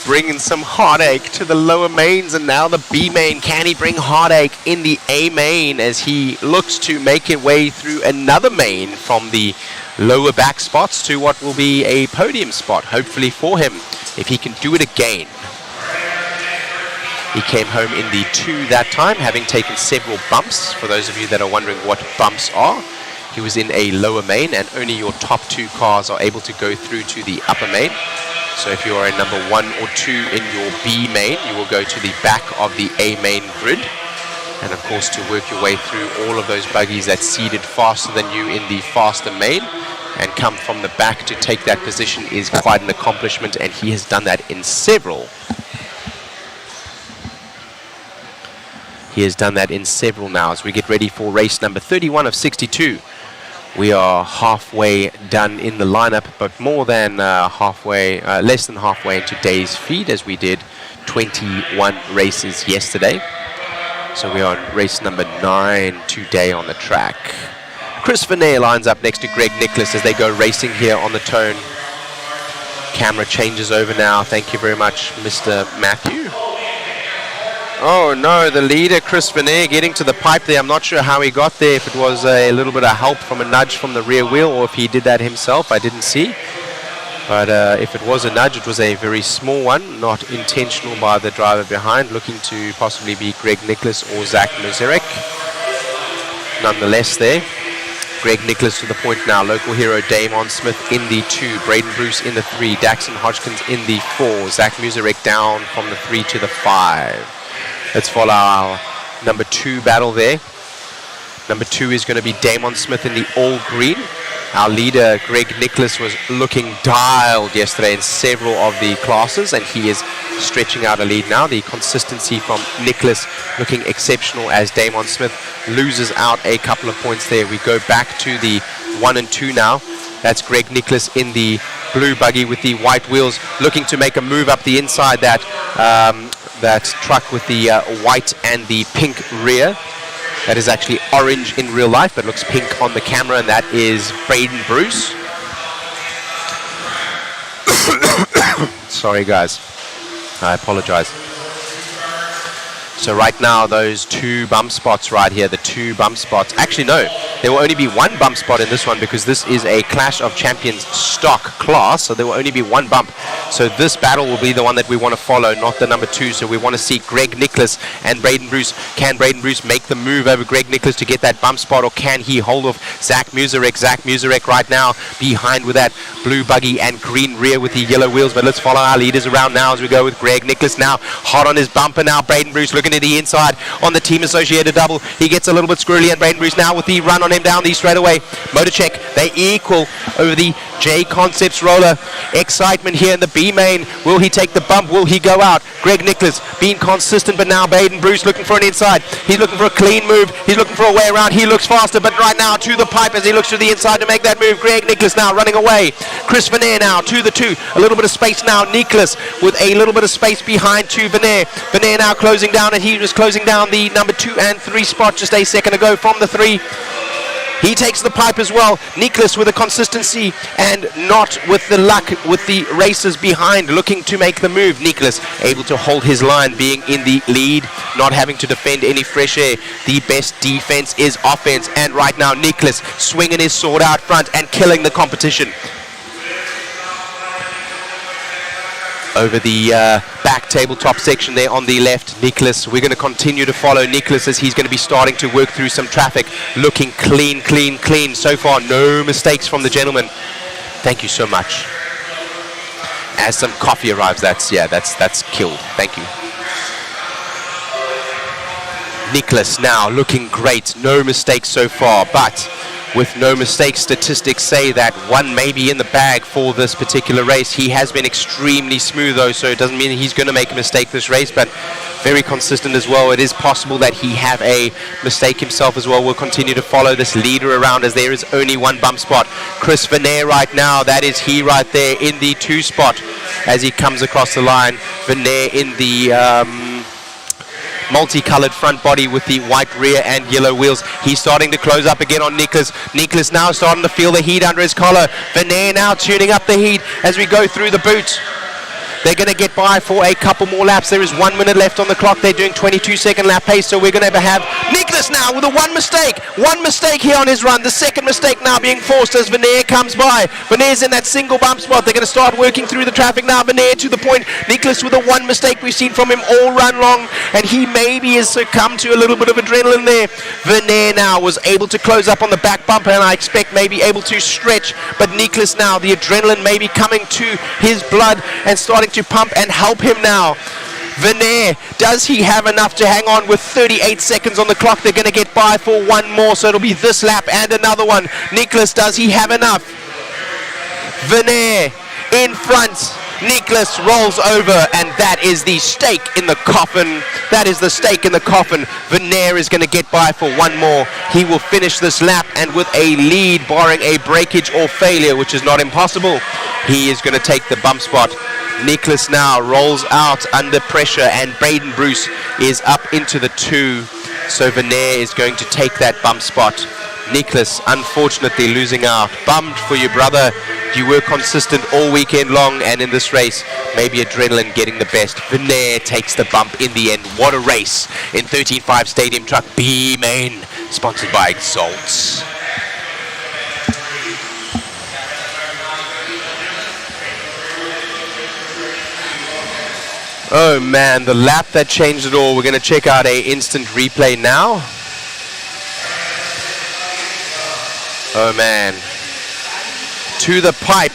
bringing some heartache to the lower mains, and now the B main. Can he bring heartache in the A main as he looks to make his way through another main from the lower back spots to what will be a podium spot, hopefully for him, if he can do it again. He came home in the 2 that time, having taken several bumps. For those of you that are wondering what bumps are, he was in a lower main, and only your top 2 cars are able to go through to the upper main. So if you are a number 1 or 2 in your B main, you will go to the back of the A main grid. And of course, to work your way through all of those buggies that seeded faster than you in the faster main and come from the back to take that position is quite an accomplishment, and he has done that in several. He has done that in several now as we get ready for race number 31 of 62. We are halfway done in the lineup, but more than less than halfway into today's feed, as we did 21 races yesterday. So we are on race number 9 today on the track. Chris Venet lines up next to Greg Nicholas as they go racing here on the Tone. Camera changes over now. Thank you very much, Mr. Matthew. Oh no, the leader, Chris Venet, getting to the pipe there. I'm not sure how he got there, if it was a little bit of help from a nudge from the rear wheel or if he did that himself. I didn't see. But if it was a nudge, it was a very small one, not intentional by the driver behind, looking to possibly be Greg Nicholas or Zach Muzerek. Nonetheless there, Greg Nicholas to the point now. Local hero Damon Smith in the 2, Braden Bruce in the 3, Daxon Hodgkins in the 4, Zach Muzerek down from the 3 to the 5. Let's follow our number 2 battle there. Number 2 is going to be Damon Smith in the all green. Our leader, Greg Nicholas, was looking dialed yesterday in several of the classes, and he is stretching out a lead now. The consistency from Nicholas looking exceptional as Damon Smith loses out a couple of points there. We go back to the 1 and 2 now. That's Greg Nicholas in the blue buggy with the white wheels, looking to make a move up the inside that that truck with the white and the pink rear. That is actually orange in real life, but looks pink on the camera, and that is Braden Bruce. Sorry, guys. I apologize. So right now, those two bump spots right here, the two bump spots. Actually, no. There will only be one bump spot in this one because this is a Clash of Champions stock class, so there will only be one bump. So this battle will be the one that we want to follow, not the number 2. So we want to see Greg Nicholas and Braden Bruce. Can Braden Bruce make the move over Greg Nicholas to get that bump spot, or can he hold off Zach Muserek? Zach Muserek right now behind with that blue buggy and green rear with the yellow wheels. But let's follow our leaders around now as we go with Greg Nicholas now. Hot on his bumper now. Braden Bruce looking to the inside on the team associated double. He gets a little bit squirrely, and Braden Bruce now with the run on him down the straightaway. Motor check. They equal over the JConcepts roller. Excitement here in the B main. Will he take the bump? Will he go out? Greg Nicholas being consistent, but now Braden Bruce looking for an inside. He's looking for a clean move. He's looking for a way around. He looks faster, but right now to the pipe as he looks to the inside to make that move. Greg Nicholas now running away. Chris Veneer now to the 2. A little bit of space now. Nicholas with a little bit of space behind to Veneer. Veneer now closing down, and he was closing down the number 2 and 3 spot just a second ago from the 3. He takes the pipe as well. Nicholas with the consistency and not with the luck with the racers behind looking to make the move. Nicholas able to hold his line, being in the lead, not having to defend any fresh air. The best defense is offense, and right now Nicholas swinging his sword out front and killing the competition. Over the back tabletop section there on the left, Nicholas. We're going to continue to follow Nicholas as he's going to be starting to work through some traffic. Looking clean, clean, clean. So far, no mistakes from the gentleman. Thank you so much. As some coffee arrives, that's killed. Thank you. Nicholas now looking great. No mistakes so far, but with no mistakes, statistics say that one may be in the bag for this particular race. He has been extremely smooth though, so it doesn't mean he's going to make a mistake this race, but very consistent as well. It is possible that he have a mistake himself as well. We'll continue to follow this leader around as there is only one bump spot. Chris Veneer right now, that is he right there in the 2 spot as he comes across the line. Veneer in the multicolored front body with the white rear and yellow wheels. He's starting to close up again on Nicholas. Nicholas now starting to feel the heat under his collar. Veneer now tuning up the heat as we go through the boot. They're going to get by for a couple more laps. There is 1 minute left on the clock. They're doing 22-second lap pace, so we're going to have Nicholas now with a one mistake here on his run. The second mistake now being forced as Veneer comes by. Veneer's in that single bump spot. They're going to start working through the traffic now. Veneer to the point. Nicholas with a one mistake we've seen from him all run long, and he maybe has succumbed to a little bit of adrenaline there. Veneer now was able to close up on the back bumper, and I expect maybe able to stretch, but Nicholas now, the adrenaline may be coming to his blood and starting to pump and help him now. Veneer, does he have enough to hang on with 38 seconds on the clock? They're going to get by for one more, so it'll be this lap and another one. Nicholas, does he have enough? Veneer in front. Nicholas rolls over, and that is the stake in the coffin. That is the stake in the coffin. Veneer is going to get by for one more. He will finish this lap, and with a lead, barring a breakage or failure, which is not impossible, he is going to take the bump spot. Nicholas now rolls out under pressure, and Braden Bruce is up into the 2. So Veneer is going to take that bump spot. Nicholas, unfortunately, losing out. Bummed for you, brother. You were consistent all weekend long, and in this race, maybe adrenaline getting the best. Veneer takes the bump in the end. What a race in 13.5 Stadium Truck B Main, sponsored by Exalts. Oh man, the lap that changed it all. We're going to check out a instant replay now. Oh man. To the pipe,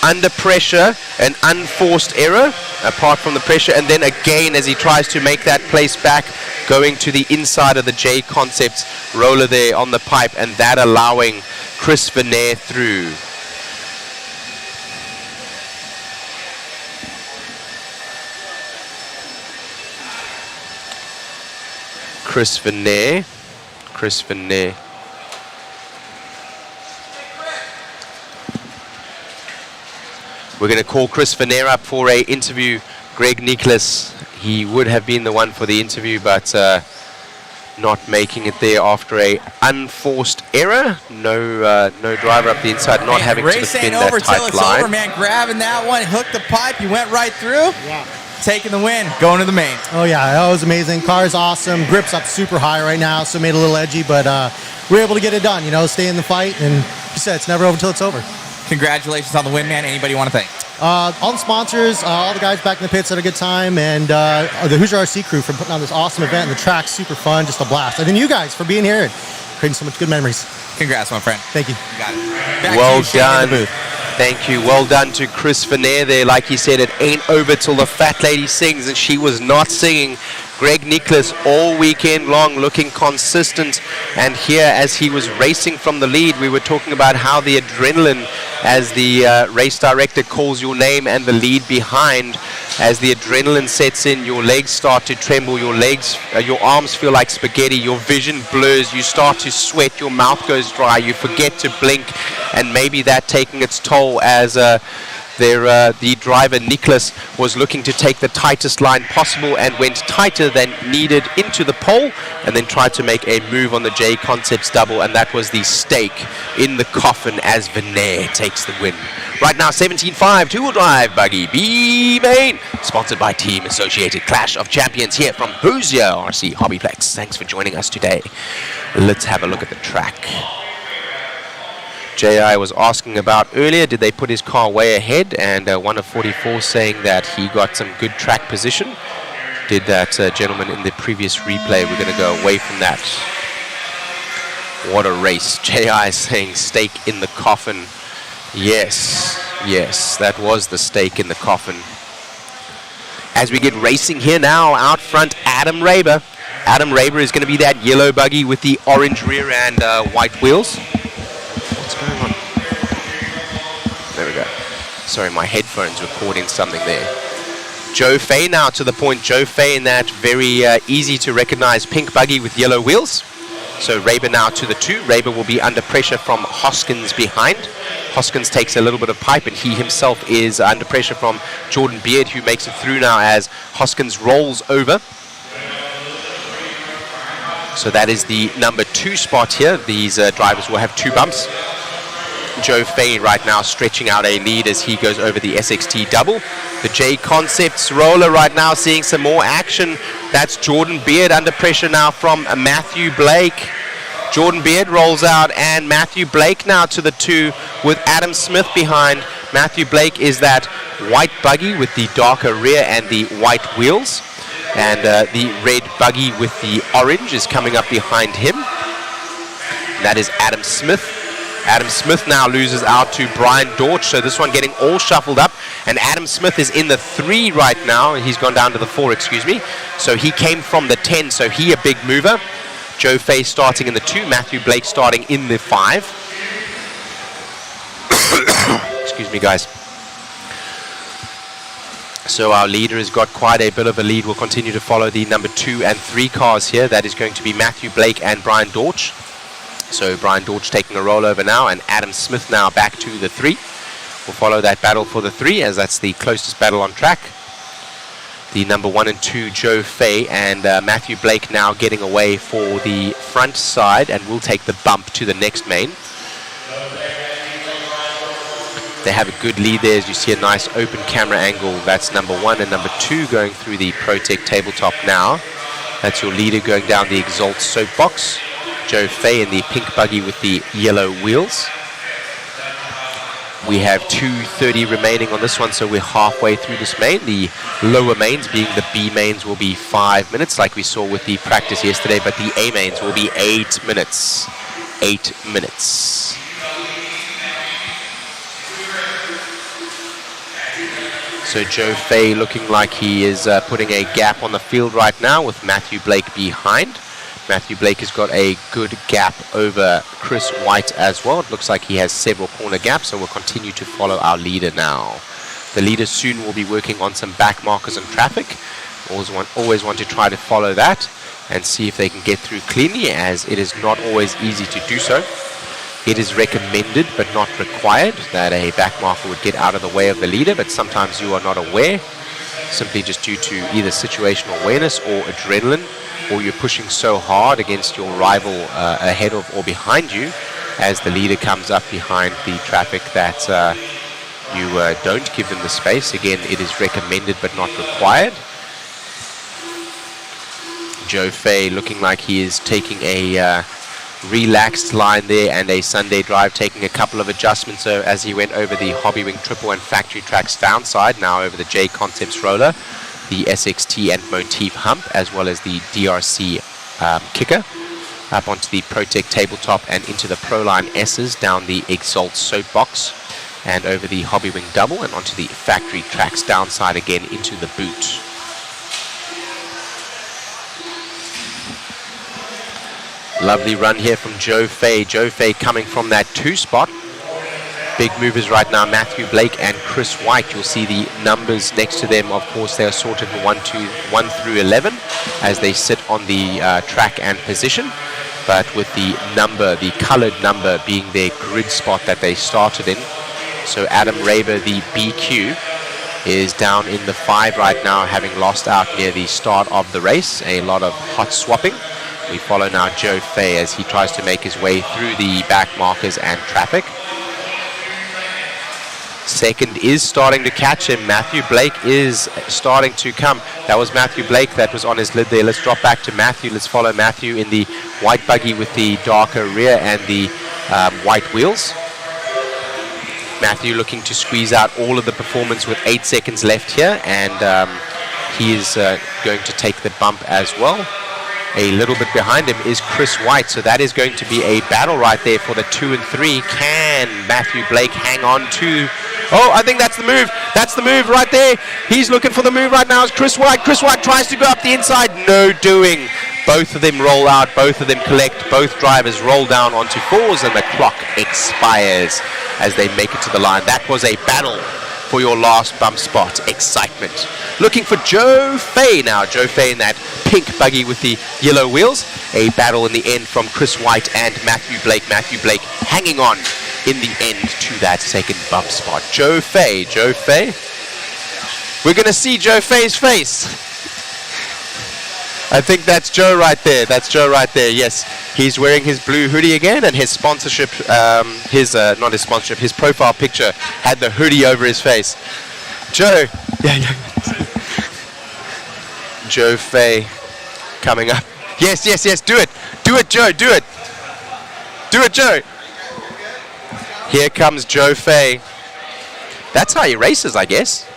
under pressure, an unforced error, apart from the pressure, and then again as he tries to make that place back, going to the inside of the JConcepts roller there on the pipe, and that allowing Chris Veneer through. Chris Veneer. We're going to call Chris Veneer up for a interview Greg Nicholas, he would have been the one for the interview, but not making it there after a unforced error. No driver up the inside, not having to race ain't defend that over till tight it's line. over, man. Grabbing that one, hooked the pipe, you went right through. Yeah. Taking the win, going to the main. Oh yeah, that was amazing. Car's awesome. Grip's up super high right now, so made it a little edgy, but we were able to get it done. You know, stay in the fight, and like you said, it's never over till it's over. Congratulations on the win, man. Anybody you want to thank? All the sponsors, all the guys back in the pits had a good time, and the Hoosier RC crew for putting on this awesome event. And the track's super fun, just a blast. And then you guys for being here and creating so much good memories. Congrats, my friend. Thank you. You got it. Back Well to you, Shane, in the done. booth. Thank you. Well done to Chris Veneer there. Like he said, it ain't over till the fat lady sings, and she was not singing. Greg Nicholas all weekend long looking consistent, and here as he was racing from the lead, we were talking about how the adrenaline, as the race director calls your name and the lead behind, as the adrenaline sets in, your legs start to tremble, your arms feel like spaghetti, your vision blurs, you start to sweat, your mouth goes dry, you forget to blink, and maybe that taking its toll as the driver Nicholas was looking to take the tightest line possible and went tighter than needed into the pole, and then tried to make a move on the JConcepts double, and that was the stake in the coffin as Veneer takes the win. Right now 17.5 two-wheel drive buggy B main, sponsored by Team Associated Clash of Champions here from Hoosier RC HobbyPlex. Thanks for joining us today. Let's have a look at the track. J.I. was asking about earlier, did they put his car way ahead? And one of 44 saying that he got some good track position. Did that gentleman in the previous replay. We're going to go away from that. What a race. J.I. saying stake in the coffin. Yes, that was the stake in the coffin. As we get racing here now, out front, Adam Raber. Adam Raber is going to be that yellow buggy with the orange rear and white wheels. What's going on? There we go. Sorry, my headphones recording something there. Joe Fay now to the point. Joe Fay in that very easy to recognize pink buggy with yellow wheels. So Raber now to the 2. Raber will be under pressure from Hoskins behind. Hoskins takes a little bit of pipe, and he himself is under pressure from Jordan Beard, who makes it through now as Hoskins rolls over. So that is the number 2 spot here. These drivers will have 2 bumps. Joe Fay right now stretching out a lead as he goes over the SXT double. The JConcepts roller right now seeing some more action. That's Jordan Beard under pressure now from Matthew Blake. Jordan Beard rolls out, and Matthew Blake now to the 2 with Adam Smith behind. Matthew Blake is that white buggy with the darker rear and the white wheels. And the red buggy with the orange is coming up behind him. And that is Adam Smith. Adam Smith now loses out to Brian Dortch, so this one getting all shuffled up. And Adam Smith is in the 3 right now. He's gone down to the 4, excuse me. So he came from the 10, so he a big mover. Joe Fay starting in the 2, Matthew Blake starting in the 5. Excuse me, guys. So our leader has got quite a bit of a lead. We'll continue to follow the number 2 and 3 cars here. That is going to be Matthew Blake and Brian Dortch. So Brian Dortch taking a rollover now, and Adam Smith now back to the 3. We'll follow that battle for the 3, as that's the closest battle on track. The number 1 and 2, Joe Fay, and Matthew Blake now getting away for the front side, and will take the bump to the next main. They have a good lead there, as you see a nice open camera angle. That's number 1 and number 2 going through the ProTech tabletop now. That's your leader going down the Exalt soapbox. Joe Fay in the pink buggy with the yellow wheels. We have 2:30 remaining on this one, so we're halfway through this main. The lower mains, being the B mains, will be 5 minutes, like we saw with the practice yesterday, but the A mains will be 8 minutes. 8 minutes. So Joe Fay looking like he is putting a gap on the field right now with Matthew Blake behind. Matthew Blake has got a good gap over Chris White as well. It looks like he has several corner gaps, so we'll continue to follow our leader now. The leader soon will be working on some back markers and traffic. Always want to try to follow that and see if they can get through cleanly, as it is not always easy to do so. It is recommended but not required that a back marker would get out of the way of the leader, but sometimes you are not aware simply just due to either situational awareness or adrenaline, or you're pushing so hard against your rival ahead of or behind you as the leader comes up behind the traffic that you don't give them the space. Again, it is recommended but not required. Joe Fay looking like he is taking a relaxed line there, and a Sunday drive, taking a couple of adjustments as he went over the Hobby Wing Triple and Factory Tracks downside, now over the JConcepts roller, the SXT and Motif hump, as well as the DRC kicker, up onto the ProTech tabletop and into the Proline S's, down the Exalt soapbox, and over the Hobby Wing Double and onto the Factory Tracks downside again into the boot. Lovely run here from Joe Fay. Joe Fay coming from that 2 spot. Big movers right now, Matthew Blake and Chris White. You'll see the numbers next to them. Of course, they are sorted in 1 through 11 as they sit on the track and position. But with the number, the colored number, being their grid spot that they started in. So Adam Raber, the BQ, is down in the 5 right now, having lost out near the start of the race. A lot of hot swapping. We follow now Joe Fay as he tries to make his way through the back markers and traffic. Second is starting to catch him. Matthew Blake is starting to come. That was Matthew Blake that was on his lid there. Let's drop back to Matthew. Let's follow Matthew in the white buggy with the darker rear and the white wheels. Matthew looking to squeeze out all of the performance with 8 seconds left here, and he is going to take the bump as well. A little bit behind him is Chris White, so that is going to be a battle right there for the 2 and 3. Can Matthew Blake hang on to... Oh, I think that's the move. That's the move right there. He's looking for the move right now. Is Chris White. Chris White tries to go up the inside. No doing. Both of them roll out. Both of them collect. Both drivers roll down onto 4s, and the clock expires as they make it to the line. That was a battle for your last bump spot. Excitement. Looking for Joe Fay now. Joe Fay in that pink buggy with the yellow wheels. A battle in the end from Chris White and Matthew Blake. Matthew Blake hanging on in the end to that second bump spot. Joe Fay. Joe Fay. We're going to see Joe Fay's face. I think that's Joe right there. That's Joe right there. Yes, he's wearing his blue hoodie again, and his sponsorship, not his sponsorship, his profile picture had the hoodie over his face. Joe. Yeah. Joe Fay coming up. Yes. Do it. Do it, Joe. Do it. Do it, Joe. Here comes Joe Fay. That's how he races, I guess.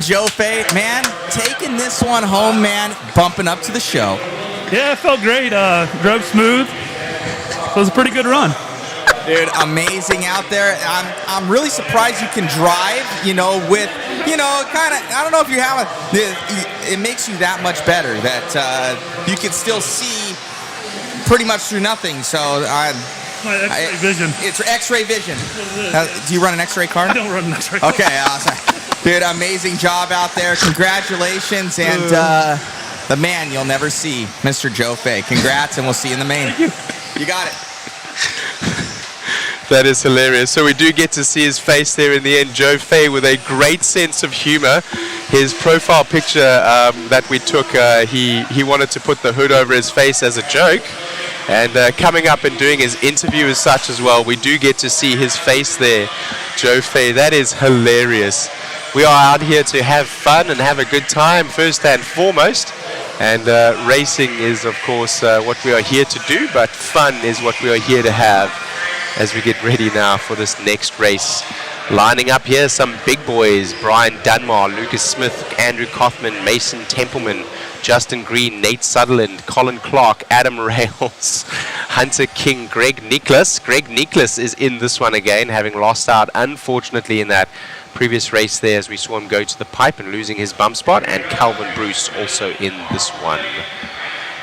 Joe Fay, man, taking this one home, man, bumping up to the show. Yeah, it felt great. Drove smooth. It was a pretty good run. Dude, amazing out there. I'm really surprised you can drive, with, kind of, I don't know if you have it makes you that much better that you can still see pretty much through nothing. So My X-ray vision. It's X-ray vision. Do you run an X-ray car? I don't run an X-ray car. Okay, awesome. Dude, amazing job out there. Congratulations. And the man you'll never see, Mr. Joe Fay. Congrats, and we'll see you in the main. You got it. That is hilarious. So we do get to see his face there in the end. Joe Fay with a great sense of humor. His profile picture that we took, he wanted to put the hood over his face as a joke. And coming up and doing his interview as such as well, we do get to see his face there. Joe Fay, that is hilarious. We are out here to have fun and have a good time, first and foremost. And racing is, of course, what we are here to do, but fun is what we are here to have as we get ready now for this next race. Lining up here, some big boys: Brian Dunmar, Lucas Smith, Andrew Kaufman, Mason Templeman, Justin Green, Nate Sutherland, Colin Clark, Adam Rails, Hunter King, Greg Nicholas. Greg Nicholas is in this one again, having lost out, unfortunately, in that previous race there as we saw him go to the pipe and losing his bump spot, and Calvin Bruce also in this one.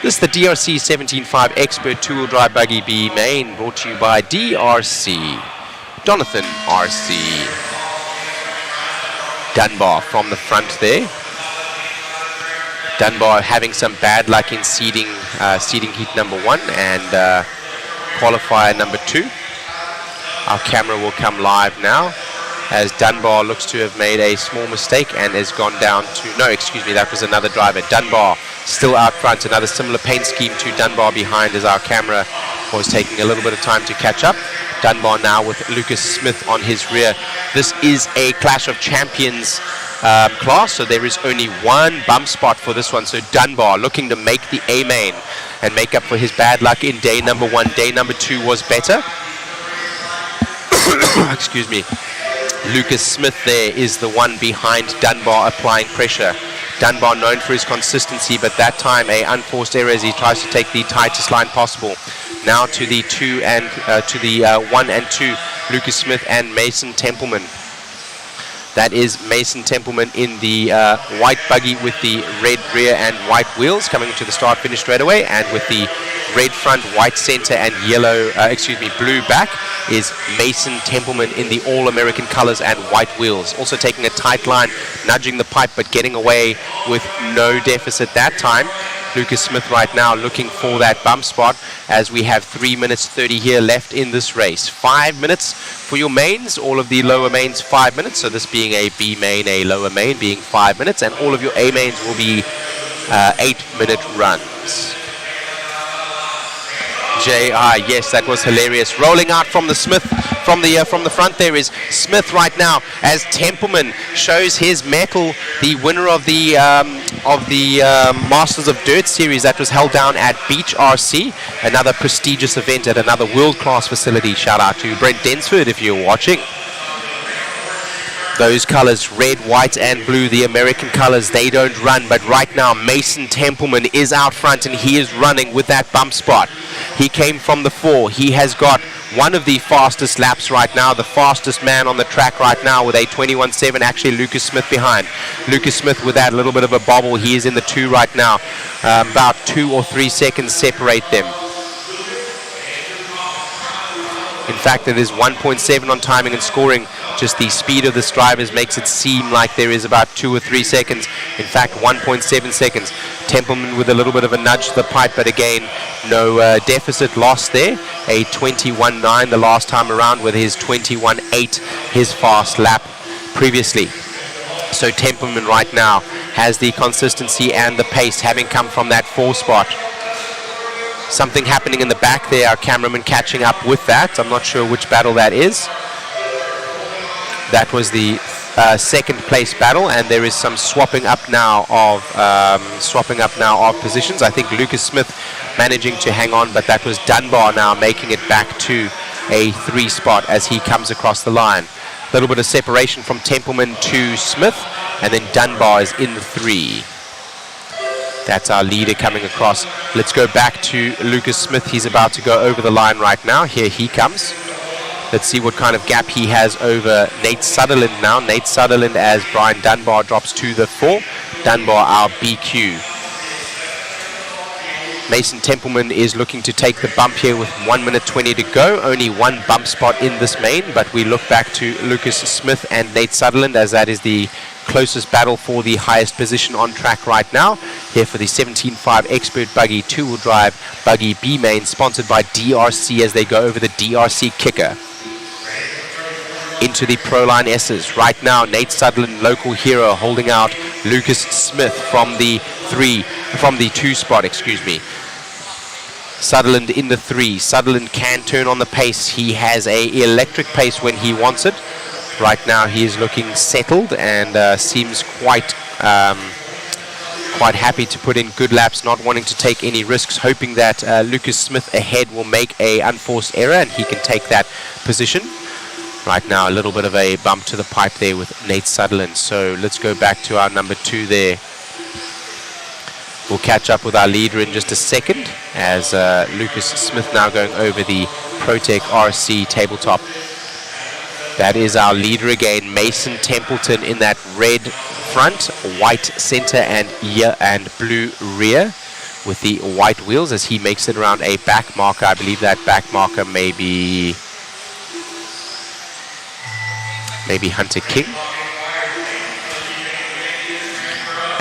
This is the DRC 17.5 Expert Two-Wheel Drive Buggy B main, brought to you by DRC. Jonathan RC. Dunbar from the front there. Dunbar having some bad luck in seeding heat number 1 and qualifier number 2. Our camera will come live now as Dunbar looks to have made a small mistake and has gone down to, no, excuse me, that was another driver. Dunbar still out front, another similar paint scheme to Dunbar behind, as our camera was taking a little bit of time to catch up. Dunbar now with Lucas Smith on his rear. This is a Clash of Champions class, so there is only one bump spot for this one. So Dunbar looking to make the A main and make up for his bad luck in day number 1. Day number 2 was better. Excuse me. Lucas Smith there is the one behind Dunbar applying pressure. Dunbar known for his consistency, but that time a unforced error as he tries to take the tightest line possible. Now to the 1 and 2, Lucas Smith and Mason Templeman. That is Mason Templeman in the white buggy with the red rear and white wheels coming to the start finish straight away, and with the red front, white center and blue back is Mason Templeman in the all-American colors and white wheels. Also taking a tight line, nudging the pipe but getting away with no deficit that time. Lucas Smith right now looking for that bump spot, as we have 3 minutes 30 here left in this race. 5 minutes for your mains, all of the lower mains 5 minutes, so this being a B main, a lower main being 5 minutes, and all of your A mains will be 8-minute runs. Yes, that was hilarious. Rolling out from the Smith, from the front there is Smith right now, as Templeman shows his mettle, the winner of the Masters of Dirt series that was held down at Beach RC, another prestigious event at another world-class facility. Shout out to Brent Densford if you're watching. Those colors, red, white and blue, the American colors, they don't run, but right now Mason Templeman is out front and he is running with that bump spot. He came from the 4. He has got one of the fastest laps right now, the fastest man on the track right now with a 21.7, actually Lucas Smith behind. Lucas Smith with that little bit of a bobble, he is in the 2 right now. About 2 or 3 seconds separate them. In fact, it is 1.7 on timing and scoring. Just the speed of this drivers makes it seem like there is about 2 or 3 seconds. In fact, 1.7 seconds. Templeman with a little bit of a nudge to the pipe, but again, no deficit lost there. A 21.9 the last time around with his 21.8, his fast lap previously. So Templeman right now has the consistency and the pace, having come from that 4 spot. Something happening in the back there, our cameraman catching up with that. I'm not sure which battle that is. That was the second place battle, and there is some swapping up now of positions. I think Lucas Smith managing to hang on, but that was Dunbar now making it back to a 3 spot as he comes across the line. A little bit of separation from Templeman to Smith, and then Dunbar is in the 3. That's our leader coming across. Let's go back to Lucas Smith. He's about to go over the line right now. Here he comes. Let's see what kind of gap he has over Nate Sutherland now. Nate Sutherland as Brian Dunbar drops to the 4. Dunbar, our BQ. Mason Templeman is looking to take the bump here with 1 minute 20 to go. Only one bump spot in this main, but we look back to Lucas Smith and Nate Sutherland, as that is the closest battle for the highest position on track right now. Here for the 17.5 Expert Buggy 2-wheel drive Buggy B main, sponsored by DRC, as they go over the DRC kicker. Into the Proline S's. Right now, Nate Sutherland, local hero, holding out Lucas Smith from the 2 spot, excuse me. Sutherland in the 3. Sutherland can turn on the pace. He has a electric pace when he wants it. Right now, he is looking settled and seems quite happy to put in good laps, not wanting to take any risks, hoping that Lucas Smith ahead will make a unforced error and he can take that position. Right now, a little bit of a bump to the pipe there with Nate Sutherland. So let's go back to our number 2 there. We'll catch up with our leader in just a second, as Lucas Smith now going over the Protec RC tabletop. That is our leader again, Mason Templeton, in that red front, white center and blue rear with the white wheels, as he makes it around a back marker. I believe that back marker may be Hunter King.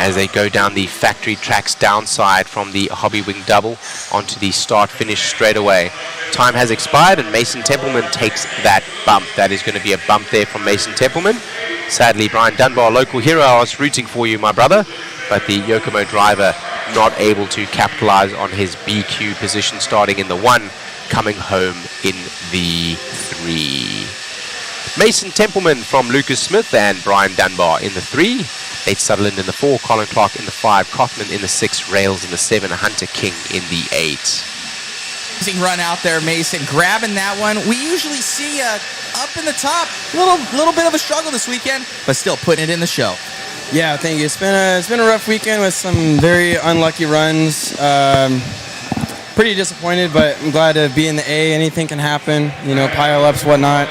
as they go down the factory tracks downside from the Hobby Wing double onto the start-finish straightaway. Time has expired, and Mason Templeman takes that bump. That is going to be a bump there from Mason Templeman. Sadly, Brian Dunbar, local hero, I was rooting for you, my brother, but the Yokomo driver not able to capitalize on his BQ position starting in the 1, coming home in the 3. Mason Templeman from Lucas Smith and Brian Dunbar in the 3. Nate Sutherland in the 4, Colin Clark in the 5, Kaufman in the 6, Rails in the 7, Hunter King in the 8. Amazing run out there, Mason, grabbing that one. We usually see up in the top, little bit of a struggle this weekend, but still putting it in the show. Yeah, thank you. It's been a rough weekend with some very unlucky runs. Pretty disappointed, but I'm glad to be in the A. Anything can happen, pile-ups, whatnot.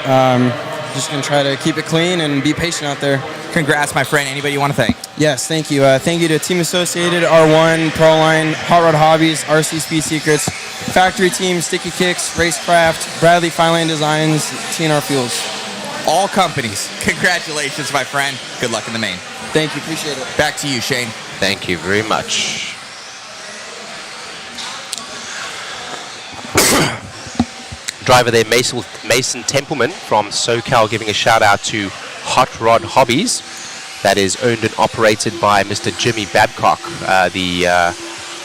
Just going to try to keep it clean and be patient out there. Congrats, my friend. Anybody you want to thank? Yes, thank you. Thank you to Team Associated, R1, Proline, Hot Rod Hobbies, RC Speed Secrets, Factory Team, Sticky Kicks, Racecraft, Bradley Fineline Designs, TNR Fuels. All companies. Congratulations, my friend. Good luck in the main. Thank you. Appreciate it. Back to you, Shane. Thank you very much. Driver there, Mason Templeman from SoCal, giving a shout out to Hot Rod Hobbies. That is owned and operated by Mr. Jimmy Babcock, the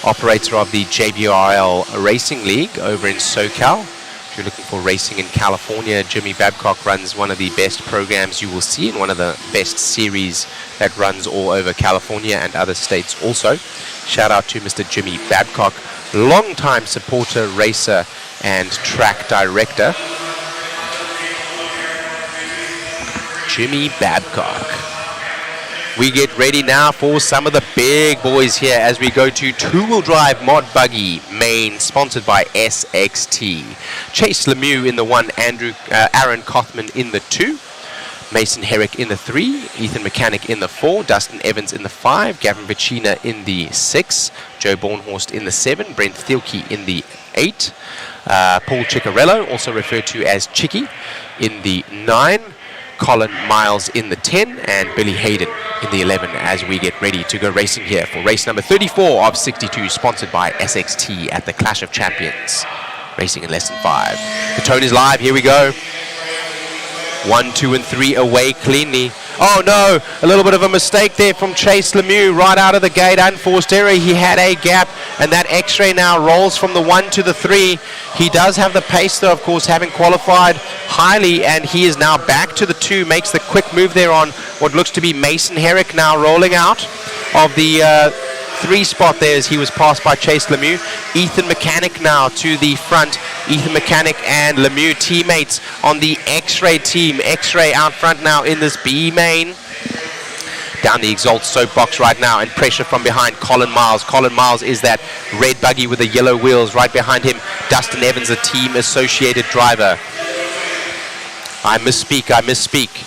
operator of the JBRL Racing League over in SoCal. If you're looking for racing in California, Jimmy Babcock runs one of the best programs you will see in one of the best series that runs all over California and other states also. Shout out to Mr. Jimmy Babcock, longtime supporter, racer, and track director. Jimmy Babcock. We get ready now for some of the big boys here as we go to two-wheel drive mod buggy main, sponsored by SXT. Chase Lemieux in the 1, Aaron Kothman in the 2, Mason Herrick in the 3, Ethan Mechanic in the 4, Dustin Evans in the 5, Gavin Vecina in the 6, Joe Bornhorst in the 7, Brent Thielke in the 8, Paul Ciccarello, also referred to as Chicky, in the 9, Colin Miles in the 10, and Billy Hayden in the 11 as we get ready to go racing here for race number 34 of 62, sponsored by SXT at the Clash of Champions. Racing in less than 5. The tone is live. Here we go. 1, 2, and 3 away cleanly. Oh no, a little bit of a mistake there from Chase Lemieux right out of the gate. Unforced error. He had a gap, and that X-ray now rolls from the 1 to the 3. He does have the pace though, of course, having qualified highly, and he is now back to the 2. Makes the quick move there on what looks to be Mason Herrick, now rolling out of the 3 spot there as he was passed by Chase Lemieux. Ethan Mechanic now to the front. Ethan Mechanic and Lemieux teammates on the X-Ray team. X-Ray out front now in this B main. Down the Exalt soapbox right now, and pressure from behind Colin Miles. Colin Miles is that red buggy with the yellow wheels. Right behind him, Dustin Evans, a team associated driver. I misspeak.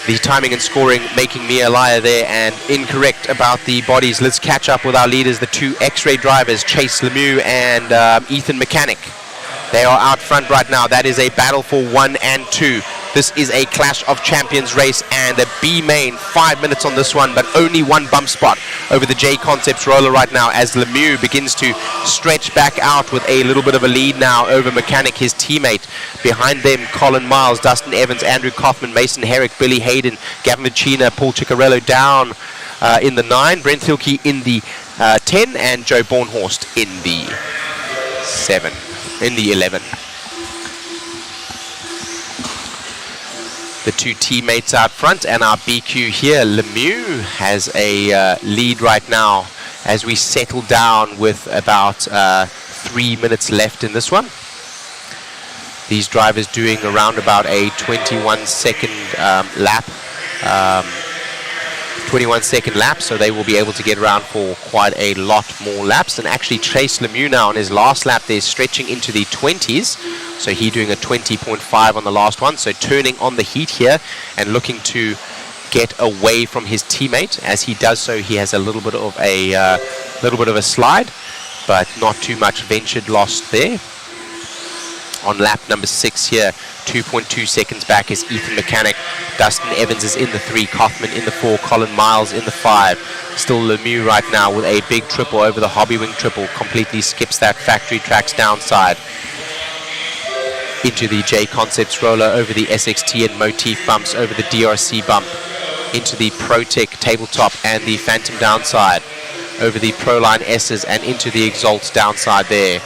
The timing and scoring making me a liar there and incorrect about the bodies. Let's catch up with our leaders, the 2 X-Ray drivers, Chase Lemieux and Ethan Mechanic. They are out front right now. That is a battle for 1 and 2. This is a Clash of Champions race, and the B main, 5 minutes on this one, but only 1 bump spot over the JConcepts roller right now as Lemieux begins to stretch back out with a little bit of a lead now over Mechanic, his teammate. Behind them, Colin Miles, Dustin Evans, Andrew Kaufman, Mason Herrick, Billy Hayden, Gavin Vecina, Paul Ciccarello down in the 9, Brent Thielke in the 10, and Joe Bornhorst in the 11. The 2 teammates out front, and our BQ here, Lemieux, has a lead right now as we settle down with about 3 minutes left in this one. These drivers doing around about a 21-second lap. 21-second lap, so they will be able to get around for quite a lot more laps. And actually Chase Lemieux now on his last lap there, stretching into the 20s, so he doing a 20.5 on the last one, so turning on the heat here and looking to get away from his teammate. As he does so, he has a little bit of a slide, but not too much ventured lost there. On lap number 6 here, 2.2 seconds back is Ethan Mechanic. Dustin Evans is in the 3, Kaufman in the 4, Colin Miles in the 5. Still Lemieux right now with a big triple over the Hobby Wing triple. Completely skips that factory tracks downside. Into the JConcepts roller, over the SXT and Motif bumps, over the DRC bump. Into the ProTech tabletop and the Phantom downside. Over the Proline S's and into the Exalt downside there.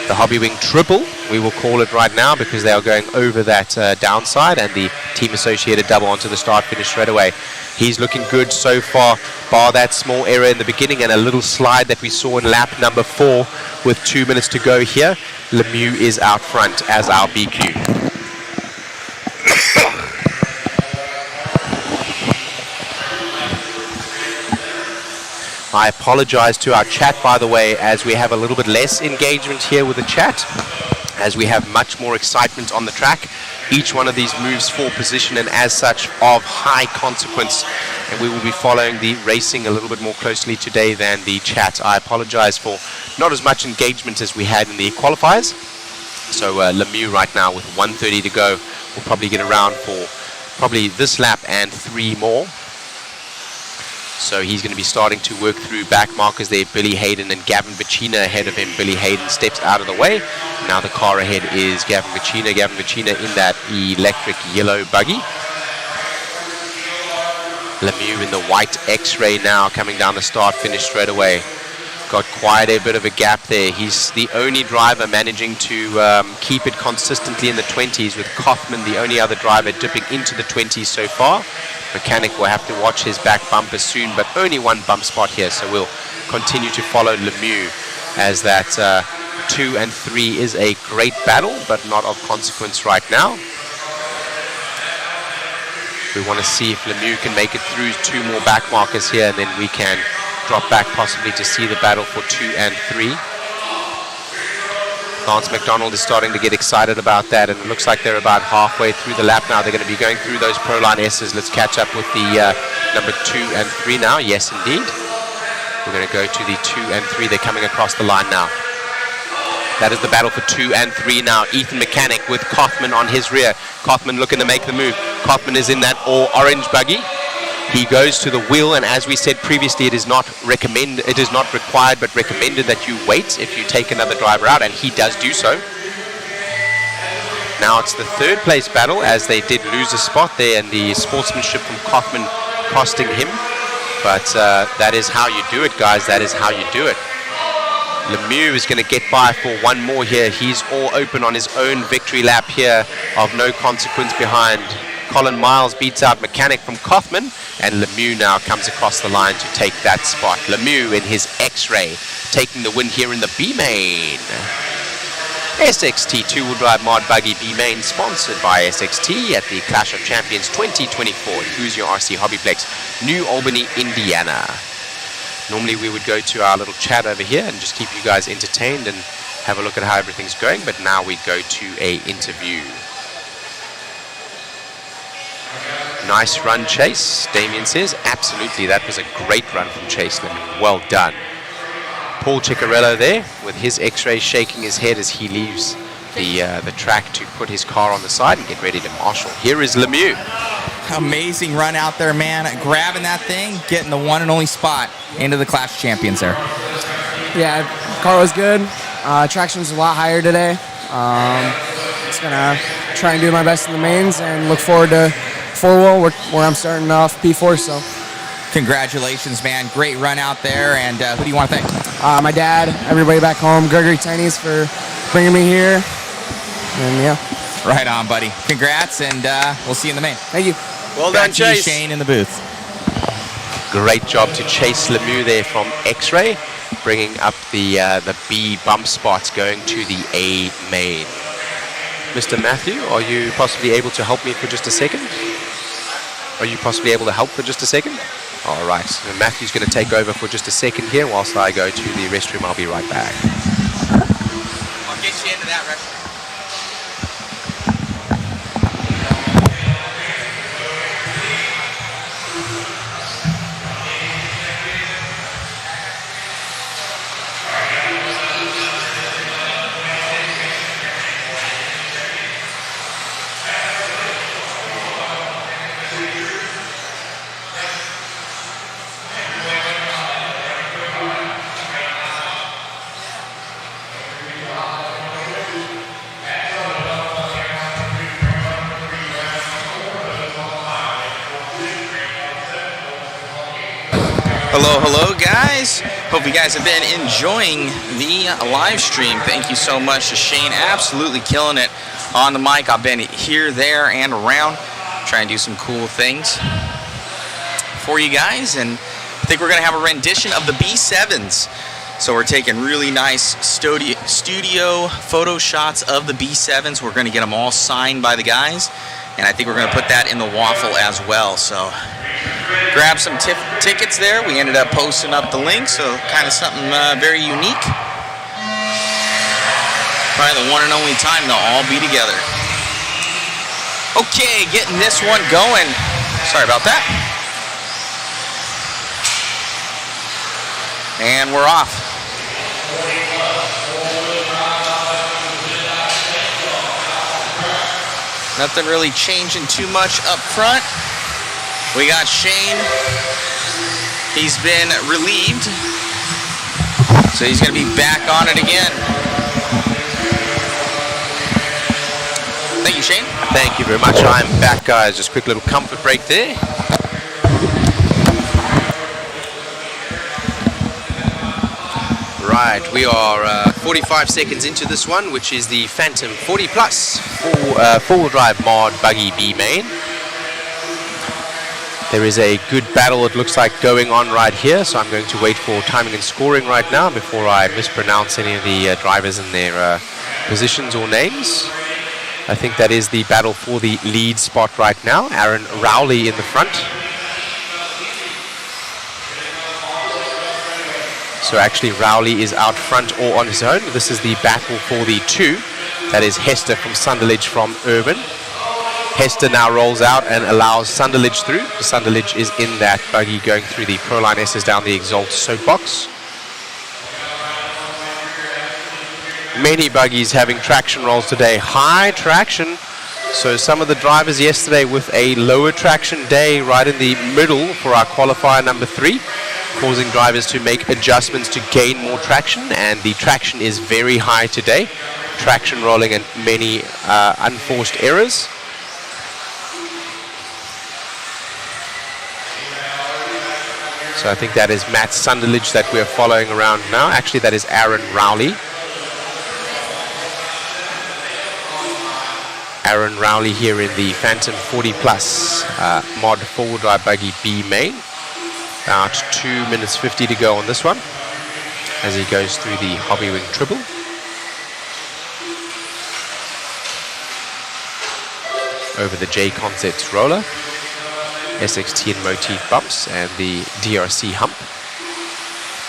The Hobby Wing triple, we will call it right now because they are going over that downside, and the team associated double onto the start finish straight away. He's looking good so far, bar that small error in the beginning and a little slide that we saw in lap number 4 with 2 minutes to go here. Lemieux is out front as our BQ. I apologize to our chat, by the way, as we have a little bit less engagement here with the chat, as we have much more excitement on the track. Each one of these moves for position and as such of high consequence, and we will be following the racing a little bit more closely today than the chat. I apologize for not as much engagement as we had in the qualifiers. So Lemieux right now with 1:30 to go will probably get around for probably this lap and 3 more. So he's going to be starting to work through back markers there. Billy Hayden and Gavin Vecina ahead of him. Billy Hayden steps out of the way. Now the car ahead is Gavin Vecina. Gavin Vecina in that electric yellow buggy. Lemieux in the white X-Ray now coming down the start finish straight away. Got quite a bit of a gap there. He's the only driver managing to keep it consistently in the 20s, with Kaufman the only other driver dipping into the 20s so far. Mechanic will have to watch his back bumper soon, but only one bump spot here, so we'll continue to follow Lemieux as that 2 and 3 is a great battle, but not of consequence right now. We want to see if Lemieux can make it through 2 more back markers here, and then we can drop back possibly to see the battle for 2 and 3. Lance McDonald is starting to get excited about that, and it looks like they're about halfway through the lap now. They're going to be going through those Proline S's. Let's catch up with the number 2 and 3 now. Yes, indeed. We're going to go to the 2 and 3. They're coming across the line now. That is the battle for 2 and 3 now. Ethan Mechanic with Kaufman on his rear. Kaufman looking to make the move. Kaufman is in that all-orange buggy. He goes to the wheel, and as we said previously, it is not required but recommended that you wait if you take another driver out, and he does do so. Now it's the 3rd place battle, as they did lose a spot there, and the sportsmanship from Kaufman costing him. But that is how you do it, guys. That is how you do it. Lemieux is going to get by for 1 more here. He's all open on his own victory lap here of no consequence behind. Colin Miles beats out Mechanic from Kaufman, and Lemieux now comes across the line to take that spot. Lemieux in his X-Ray, taking the win here in the B-Main. SXT 2-wheel drive mod buggy B-Main, sponsored by SXT at the Clash of Champions 2024 at Hoosier RC HobbyPlex, New Albany, Indiana. Normally we would go to our little chat over here and just keep you guys entertained and have a look at how everything's going, but now we go to a interview. Nice run, Chase, Damien says. Absolutely, that was a great run from Chase. Well done. Paul Ciccarello there with his X-ray shaking his head as he leaves the track to put his car on the side and get ready to marshal. Here is Lemieux. Amazing run out there, man. Grabbing that thing, getting the one and only spot into the Clash of Champions there. Yeah, car was good. Traction was a lot higher today. Just going to try and do my best in the mains and look forward to 4-wheel where I'm starting off P4. So, congratulations, man. Great run out there. And who do you want to thank? My dad, everybody back home, Gregory Tinies for bringing me here. And yeah. Right on, buddy. Congrats, and we'll see you in the main. Thank you. Well Back done, to you, Chase. Shane in the booth. Great job to Chase Lemieux there from X-Ray, bringing up the B bump spots, going to the A main. Mr. Matthew, are you possibly able to help me for just a second? Are you possibly able to help for just a second? All right. So Matthew's going to take over for just a second here whilst I go to the restroom. I'll be right back. I'll get you into that restroom. Hello, guys. Hope you guys have been enjoying the live stream. Thank you so much to Shane. Absolutely killing it on the mic. I've been here, there, and around trying to do some cool things for you guys. And I think we're going to have a rendition of the B7s. So we're taking really nice studio photo shots of the B7s. We're going to get them all signed by the guys. And I think we're going to put that in the waffle as well. So grab some tickets there. We ended up posting up the link, so kind of something very unique. Probably the one and only time they'll all be together. Okay, getting this one going. Sorry about that. And we're off. Nothing really changing too much up front. We got Shane. He's been relieved. So he's going to be back on it again. Thank you, Shane. Thank you very much. I'm back, guys. Just a quick little comfort break there. Right, we are 45 seconds into this one, which is the Phantom 40 Plus four-wheel drive mod buggy B main. There is a good battle, it looks like, going on right here, so I'm going to wait for timing and scoring right now before I mispronounce any of the drivers and their positions or names. I think that is the battle for the lead spot right now. Aaron Rowley in the front. So actually Rowley is out front or on his own. This is the battle for the 2. That is Hester from Sunderledge from Urban. Hester now rolls out and allows Sunderledge through. Sunderledge is in that buggy going through the Proline S's down the Exalt soapbox. Many buggies having traction rolls today. High traction. So some of the drivers yesterday with a lower traction day right in the middle for our qualifier number 3, causing drivers to make adjustments to gain more traction, and the traction is very high today. Traction rolling and many unforced errors. So I think that is Matt Sunderledge that we're following around now. Actually, that is Aaron Rowley. Aaron Rowley here in the Phantom 40 Plus mod four-wheel drive buggy B main. About 2 minutes 50 to go on this one as he goes through the Hobby Wing Triple. Over the JConcepts roller, SXT and motif bumps, and the DRC hump.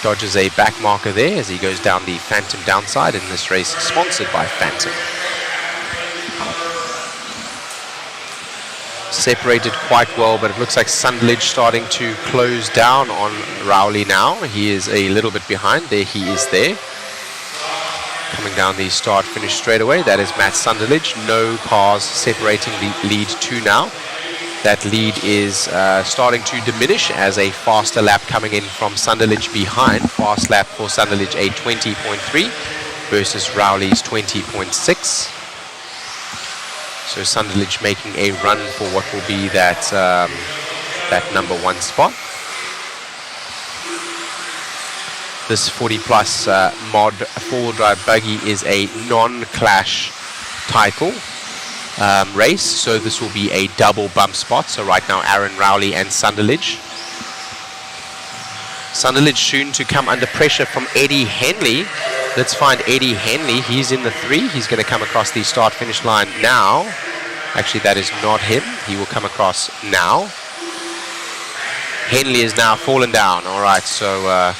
Dodges a back marker there as he goes down the Phantom downside in this race sponsored by Phantom. Separated quite well, but it looks like Sunderledge starting to close down on Rowley now. He is a little bit behind. There he is there. Coming down the start-finish straightaway. That is Matt Sunderledge. No cars separating the lead 2 now. That lead is starting to diminish as a faster lap coming in from Sunderledge behind. Fast lap for Sunderledge, a 20.3 versus Rowley's 20.6. So Sunderledge making a run for what will be that that number 1 spot. This 40 Plus mod four-wheel drive buggy is a non-clash title race, so this will be a double bump spot. So right now Aaron Rowley and Sunderledge. Sunderledge soon to come under pressure from Eddie Henley. Let's find Eddie Henley. He's in the 3. He's going to come across the start-finish line now. Actually, that is not him. He will come across now. Henley is now fallen down. All right, so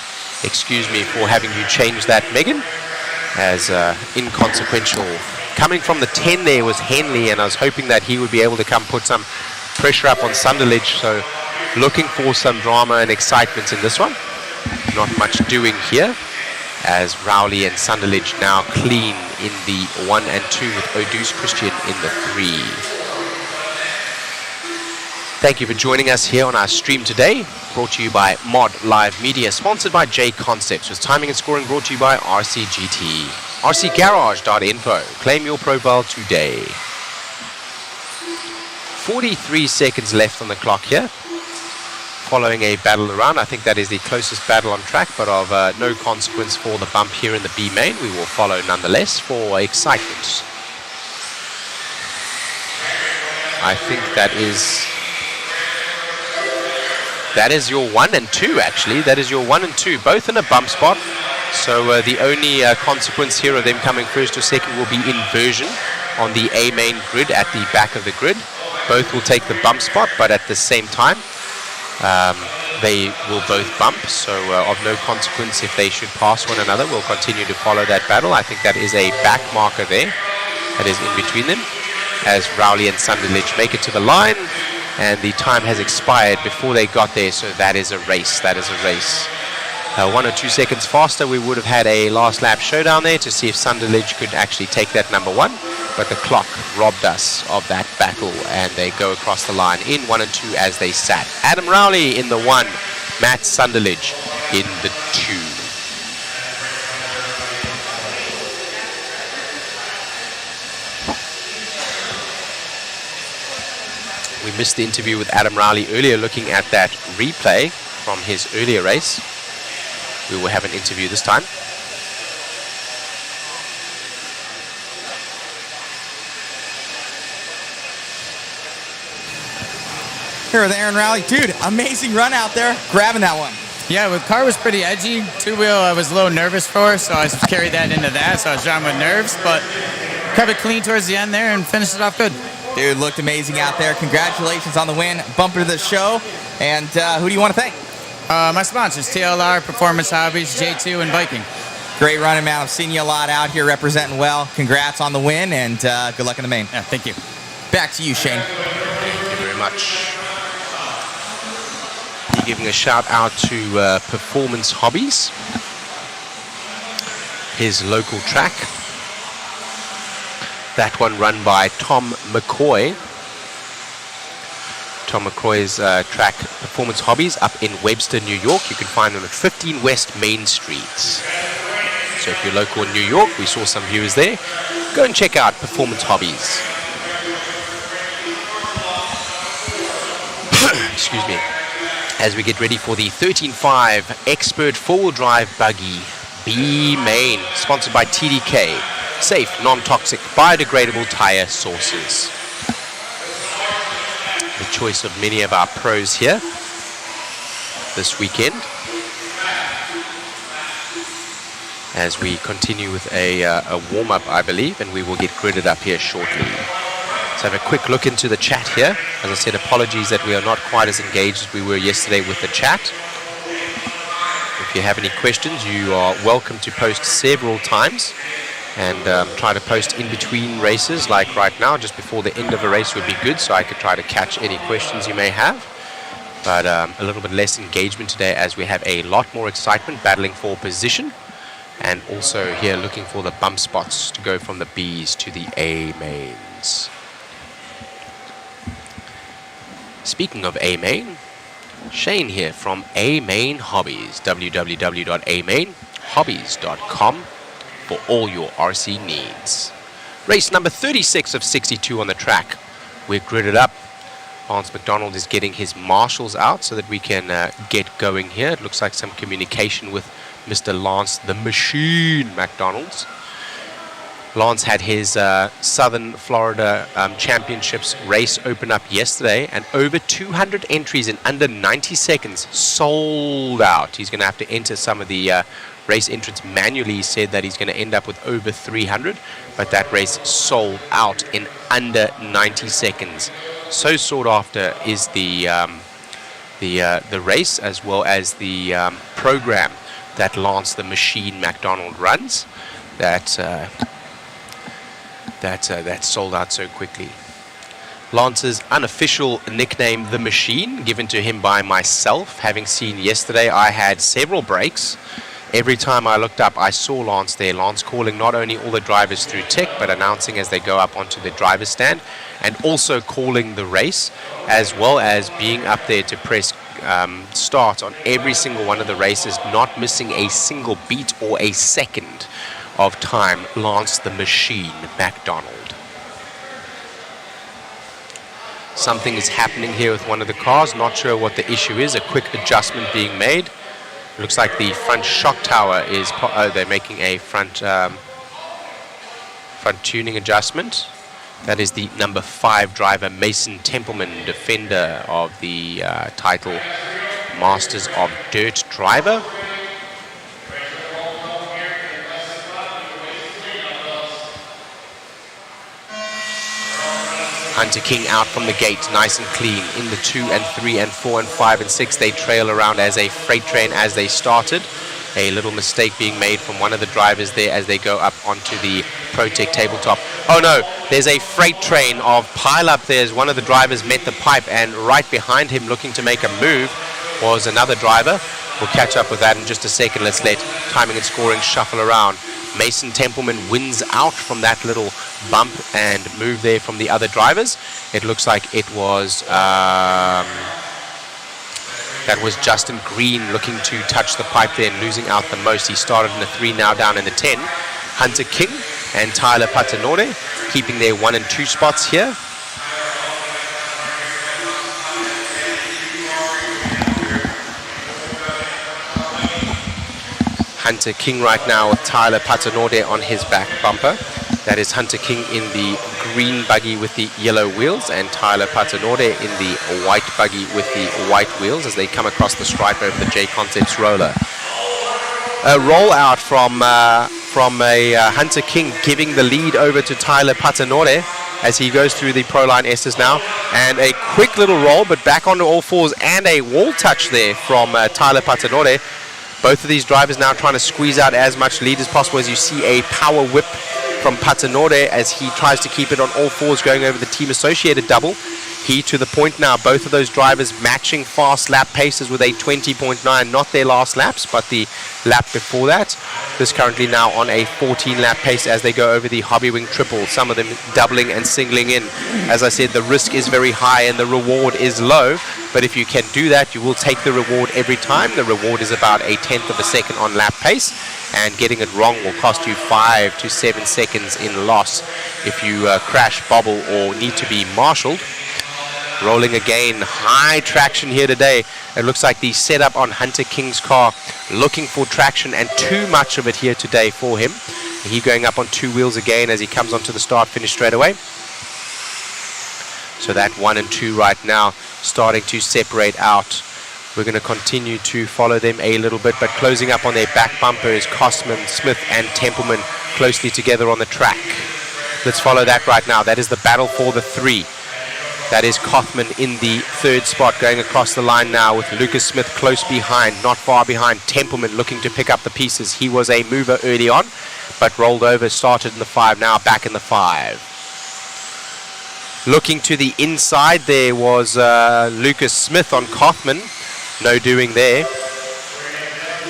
excuse me for having you change that, Megan, as inconsequential. Coming from the 10 there was Henley, and I was hoping that he would be able to come put some pressure up on Sunderledge. So looking for some drama and excitement in this one. Not much doing here, as Rowley and Sunderledge now clean in the 1 and 2 with Odus Christian in the 3. Thank you for joining us here on our stream today, brought to you by Mod Live Media, sponsored by JConcepts, with timing and scoring brought to you by RCGT. RCGarage.info. Claim your profile today. 43 seconds left on the clock here. following a battle around. I think that is the closest battle on track, but of no consequence for the bump here in the B main. We will follow nonetheless for excitement. I think that is your 1 and 2, actually. That is your 1 and 2, both in a bump spot. So the only consequence here of them coming first or second will be inversion on the A main grid at the back of the grid. Both will take the bump spot, but at the same time, they will both bump. So of no consequence if they should pass one another. We'll continue to follow that battle. I think that is a back marker there that is in between them as Rowley and Sunderledge make it to the line. And the time has expired before they got there, so that is a race. That is a race. 1 or 2 seconds faster, we would have had a last lap showdown there to see if Sunderledge could actually take that number 1. But the clock robbed us of that battle, and they go across the line in 1 and 2 as they sat. Adam Rowley in the 1, Matt Sunderledge in the 2. We missed the interview with Adam Rowley earlier, looking at that replay from his earlier race. We will have an interview this time. Here with Aaron Rowley. Dude, amazing run out there, grabbing that one. Yeah, the car was pretty edgy. Two-wheel I was a little nervous for, so I carried that into that, so I was driving with nerves, but kept it clean towards the end there and finished it off good. Dude, looked amazing out there. Congratulations on the win. Bumper to the show. And who do you want to thank? My sponsors, TLR, Performance Hobbies, J2, and Viking. Great running, man. I've seen you a lot out here representing well. Congrats on the win, and good luck in the main. Yeah, thank you. Back to you, Shane. Thank you very much. Giving a shout out to Performance Hobbies, his local track. That one run by Tom McCoy. Tom McCoy's track, Performance Hobbies, up in Webster, New York. You can find them at 15 West Main Street. So if you're local in New York, we saw some viewers there. Go and check out Performance Hobbies. Excuse me. As we get ready for the 13.5 Expert 4-wheel drive buggy B main, sponsored by TDK. Safe, non-toxic, biodegradable tire sources. The choice of many of our pros here this weekend. As we continue with a warm-up, I believe, and we will get gridded up here shortly. Let's have a quick look into the chat here. As I said, apologies that we are not quite as engaged as we were yesterday with the chat. If you have any questions, you are welcome to post several times. And try to post in between races, like right now, just before the end of a race would be good, so I could try to catch any questions you may have. But a little bit less engagement today as we have a lot more excitement battling for position. And also here looking for the bump spots to go from the Bs to the A mains. Speaking of A main, Shane here from A Main Hobbies, www.amainhobbies.com. for all your RC needs. Race number 36 of 62 on the track. We're gridded up. Lance McDonald is getting his marshals out so that we can get going here. It looks like some communication with Mr. Lance the Machine McDonald's. Lance had his Southern Florida Championships race open up yesterday, and over 200 entries in under 90 seconds, sold out. He's going to have to enter some of the race entrants manually. He said that he's going to end up with over 300, but that race sold out in under 90 seconds. So sought after is the race, as well as the program that Lance the Machine McDonald runs. That sold out so quickly. Lance's unofficial nickname, The Machine, given to him by myself. Having seen yesterday, I had several breaks. Every time I looked up, I saw Lance there. Lance calling not only all the drivers through tech, but announcing as they go up onto the driver's stand, and also calling the race, as well as being up there to press start on every single one of the races, not missing a single beat or a second of time. Lance the Machine McDonald. Something is happening here with one of the cars. Not sure what the issue is. A quick adjustment being made. Looks like the front shock tower is... they're making a front tuning adjustment. That is the number 5 driver, Mason Templeman, defender of the title Masters of Dirt driver. Hunter King out from the gate, nice and clean. In the 2 and 3 and 4 and 5 and 6, they trail around as a freight train as they started. A little mistake being made from one of the drivers there as they go up onto the Protec tabletop. Oh no, there's a freight train of pile up there as one of the drivers met the pipe, and right behind him looking to make a move was another driver. We'll catch up with that in just a second. Let's let timing and scoring shuffle around. Mason Templeman wins out from that little bump and move there from the other drivers. It looks like it was that was Justin Green looking to touch the pipe there and losing out the most. He started in the 3, now down in the 10. Hunter King and Tyler Patanore keeping their 1 and 2 spots here. Hunter King right now with Tyler Patanore on his back bumper. That is Hunter King in the green buggy with the yellow wheels, and Tyler Patanore in the white buggy with the white wheels as they come across the stripe over the JConcepts roller. A rollout from a Hunter King giving the lead over to Tyler Patanore as he goes through the Proline S's now, and a quick little roll but back onto all fours and a wall touch there from Tyler Patanore. Both of these drivers now trying to squeeze out as much lead as possible as you see a power whip from Patanore as he tries to keep it on all fours going over the team associated double. He to the point now, both of those drivers matching fast lap paces with a 20.9, not their last laps, but the lap before that. This currently now on a 14 lap pace as they go over the Hobby Wing triple, some of them doubling and singling in. As I said, the risk is very high and the reward is low, but if you can do that, you will take the reward every time. The reward is about a 1/10 of a second on lap pace, and getting it wrong will cost you 5 to 7 seconds in loss if you crash, bobble, or need to be marshaled. Rolling again, high traction here today. It looks like the setup on Hunter King's car looking for traction, and too much of it here today for him. He going up on 2 wheels again as he comes onto the start finish straight away. So that 1 and 2 right now starting to separate out. We're going to continue to follow them a little bit, but closing up on their back bumper is Kosman, Smith and Templeman closely together on the track. Let's follow that right now. That is the battle for the 3. That is Kothman in the 3rd spot going across the line now with Lucas Smith close behind, not far behind. Templeman looking to pick up the pieces. He was a mover early on, but rolled over, started in the 5, now back in the 5. Looking to the inside there was Lucas Smith on Kothman. No doing there.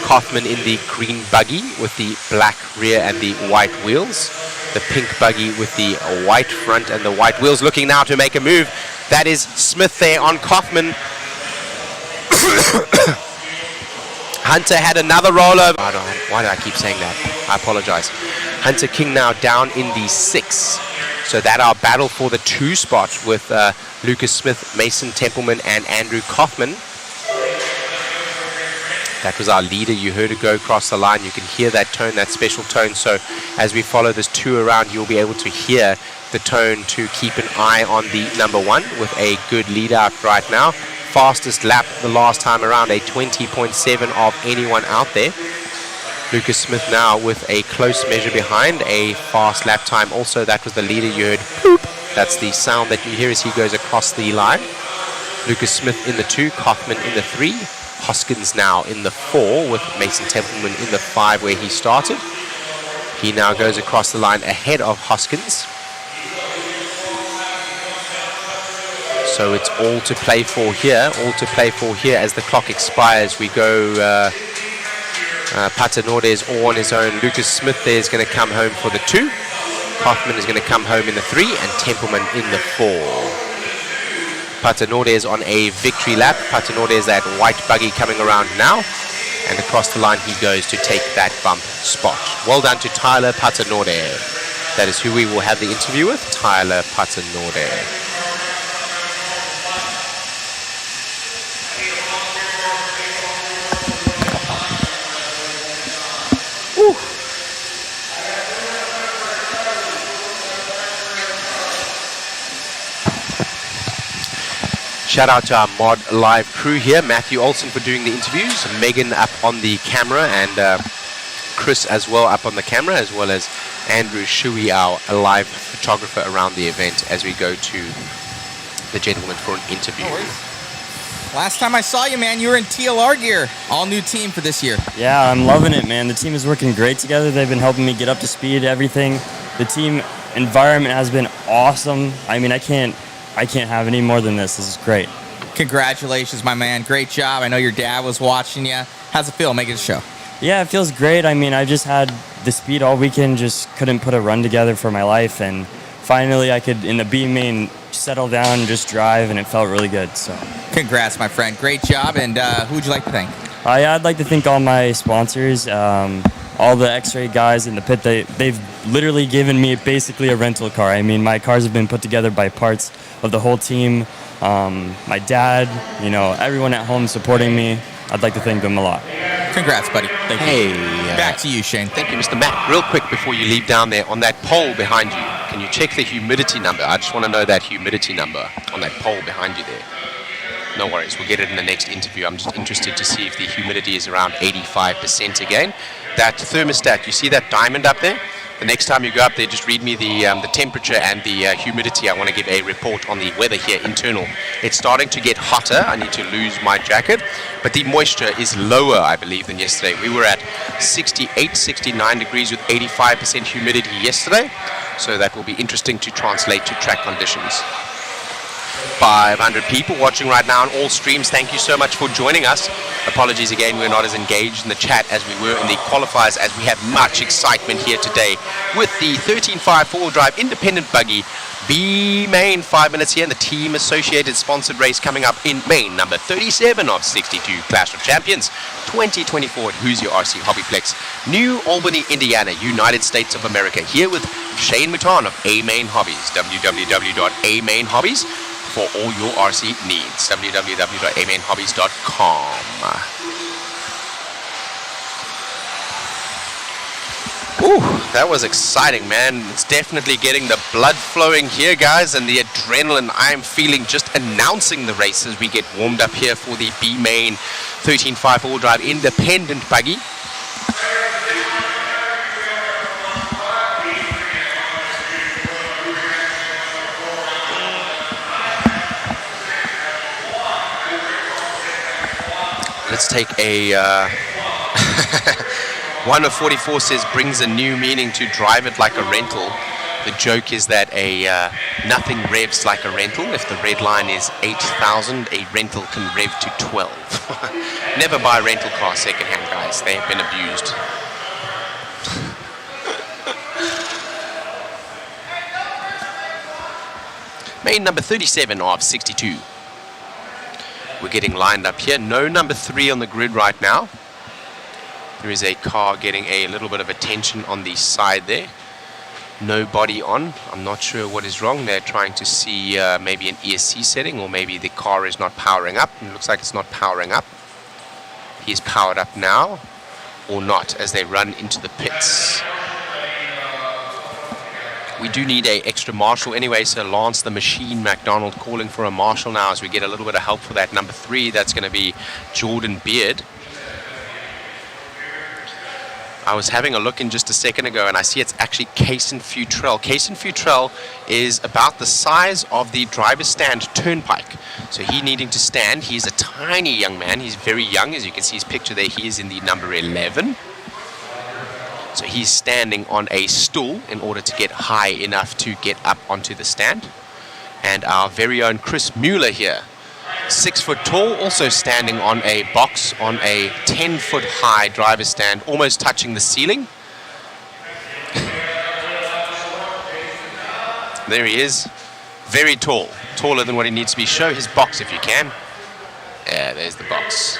Kothman in the green buggy with the black rear and the white wheels. The pink buggy with the white front and the white wheels, looking now to make a move. That is Smith there on Kothman. Hunter had another rollover. Why do I keep saying that? I apologize. Hunter King now down in the 6. So that our battle for the 2 spot with Lucas Smith, Mason Templeman and Andrew Kothman. That was our leader. You heard it go across the line. You can hear that tone, that special tone. So as we follow this 2 around, you'll be able to hear the tone to keep an eye on the number 1 with a good lead out right now. Fastest lap the last time around, a 20.7 of anyone out there. Lucas Smith now with a close measure behind, a fast lap time. Also, that was the leader you heard. Boop. That's the sound that you hear as he goes across the line. Lucas Smith in the 2, Kothman in the 3. Hoskins now in the 4 with Mason Templeman in the 5 where he started. He now goes across the line ahead of Hoskins. So it's all to play for here. All to play for here as the clock expires. We go Patanore is all on his own. Lucas Smith there is going to come home for the 2. Kothman is going to come home in the 3 and Templeman in the 4. Patanore is on a victory lap. Patanore is that white buggy coming around now. And across the line he goes to take that bump spot. Well done to Tyler Patanore. That is who we will have the interview with, Tyler Patanore. Shout out to our Mod Live crew here. Matthew Olson for doing the interviews. Megan up on the camera, and Chris as well up on the camera, as well as Andrew Shui, our live photographer around the event as we go to the gentleman for an interview. Last time I saw you, man, you were in TLR gear. All new team for this year. Yeah, I'm loving it, man. The team is working great together. They've been helping me get up to speed, everything. The team environment has been awesome. I mean, I can't have any more than this. This is great. Congratulations, my man. Great job. I know your dad was watching you. How's it feel making the show? Yeah, it feels great. I mean, I just had the speed all weekend, just couldn't put a run together for my life, and finally I could, in the B main, settle down and just drive, and it felt really good. So, congrats, my friend. Great job. And who would you like to thank? Yeah, I'd like to thank all my sponsors, all the X-Ray guys in the pit. They've literally given me basically a rental car. I mean, my cars have been put together by parts of the whole team. My dad, everyone at home supporting me. I'd like to thank them a lot. Congrats, buddy. Thank you. Back to you, Shane. Thank you, Mr. Matt. Real quick before you leave down there, on that pole behind you, can you check the humidity number? I just want to know that humidity number on that pole behind you there. No worries, we'll get it in the next interview. I'm just interested to see if the humidity is around 85% again. That thermostat, you see that diamond up there? The next time you go up there, just read me the temperature and the humidity. I want to give a report on the weather here, internal. It's starting to get hotter. I need to lose my jacket. But the moisture is lower, I believe, than yesterday. We were at 68, 69 degrees with 85% humidity yesterday. So that will be interesting to translate to track conditions. 500 people watching right now on all streams. Thank you so much for joining us. Apologies again, we're not as engaged in the chat as we were in the qualifiers, as we have much excitement here today with the 13.5 4-wheel drive independent buggy B main. 5 minutes here, and the team associated sponsored race coming up in main number 37 of 62 Clash of Champions 2024 at Hoosier RC HobbyPlex, New Albany, Indiana, United States of America. Here with Shane Mouton of A Main Hobbies. www.amainhobbies for all your RC needs. www.amainhobbies.com. Ooh, that was exciting, man. It's definitely getting the blood flowing here, guys, and the adrenaline I'm feeling just announcing the race as we get warmed up here for the B main 13.5 4-wheel drive independent buggy. Let's take a 1 of 44 says brings a new meaning to drive it like a rental. The joke is that nothing revs like a rental. If the red line is 8,000, a rental can rev to 12. Never buy a rental car secondhand, guys. They have been abused. Main number 37 of 62. We're getting lined up here. No number 3 on the grid right now. There is a car getting a little bit of attention on the side there. No body on. I'm not sure what is wrong. They're trying to see maybe an ESC setting, or maybe the car is not powering up. It looks like it's not powering up. He is powered up now, or not, as they run into the pits. We do need an extra marshal anyway, so Lance the Machine McDonald calling for a marshal now as we get a little bit of help for that number 3. That's going to be Jordan Beard. I was having a look in just a second ago, and I see it's actually Cason Futrell. Cason Futrell is about the size of the driver's stand turnpike. So he needing to stand. He's a tiny young man. He's very young. As you can see his picture there, he is in the number 11. So he's standing on a stool in order to get high enough to get up onto the stand. And our very own Chris Mueller here, 6 foot tall, also standing on a box on a 10 foot high driver's stand, almost touching the ceiling. There he is, very tall, taller than what he needs to be. Show his box if you can. Yeah, there's the box.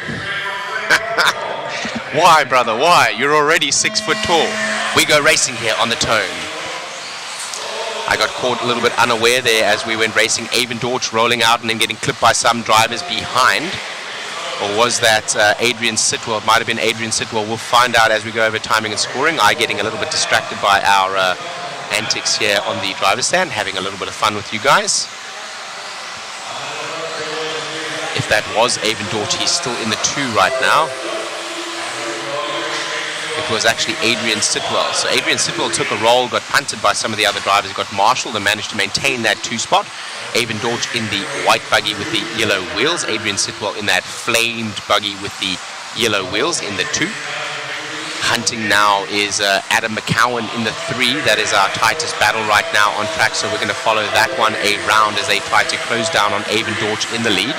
Why, brother, why? You're already 6 foot tall. We go racing here on the Tone. I got caught a little bit unaware there as we went racing. Avon Dortch rolling out and then getting clipped by some drivers behind. Or was that Adrian Sitwell? It might have been Adrian Sitwell. We'll find out as we go over timing and scoring. I getting a little bit distracted by our antics here on the driver's stand, having a little bit of fun with you guys. if that was Avon Dorch. He's still in the 2 right now. It was actually Adrian Sitwell. So Adrian Sitwell took a roll, got punted by some of the other drivers, got marshaled and managed to maintain that 2 spot. Avon Dorch in the white buggy with the yellow wheels. Adrian Sitwell in that flamed buggy with the yellow wheels in the 2. Hunting now is Adam McCowan in the 3. That is our tightest battle right now on track, so we're going to follow that one a round as they try to close down on Avon Dorch in the lead.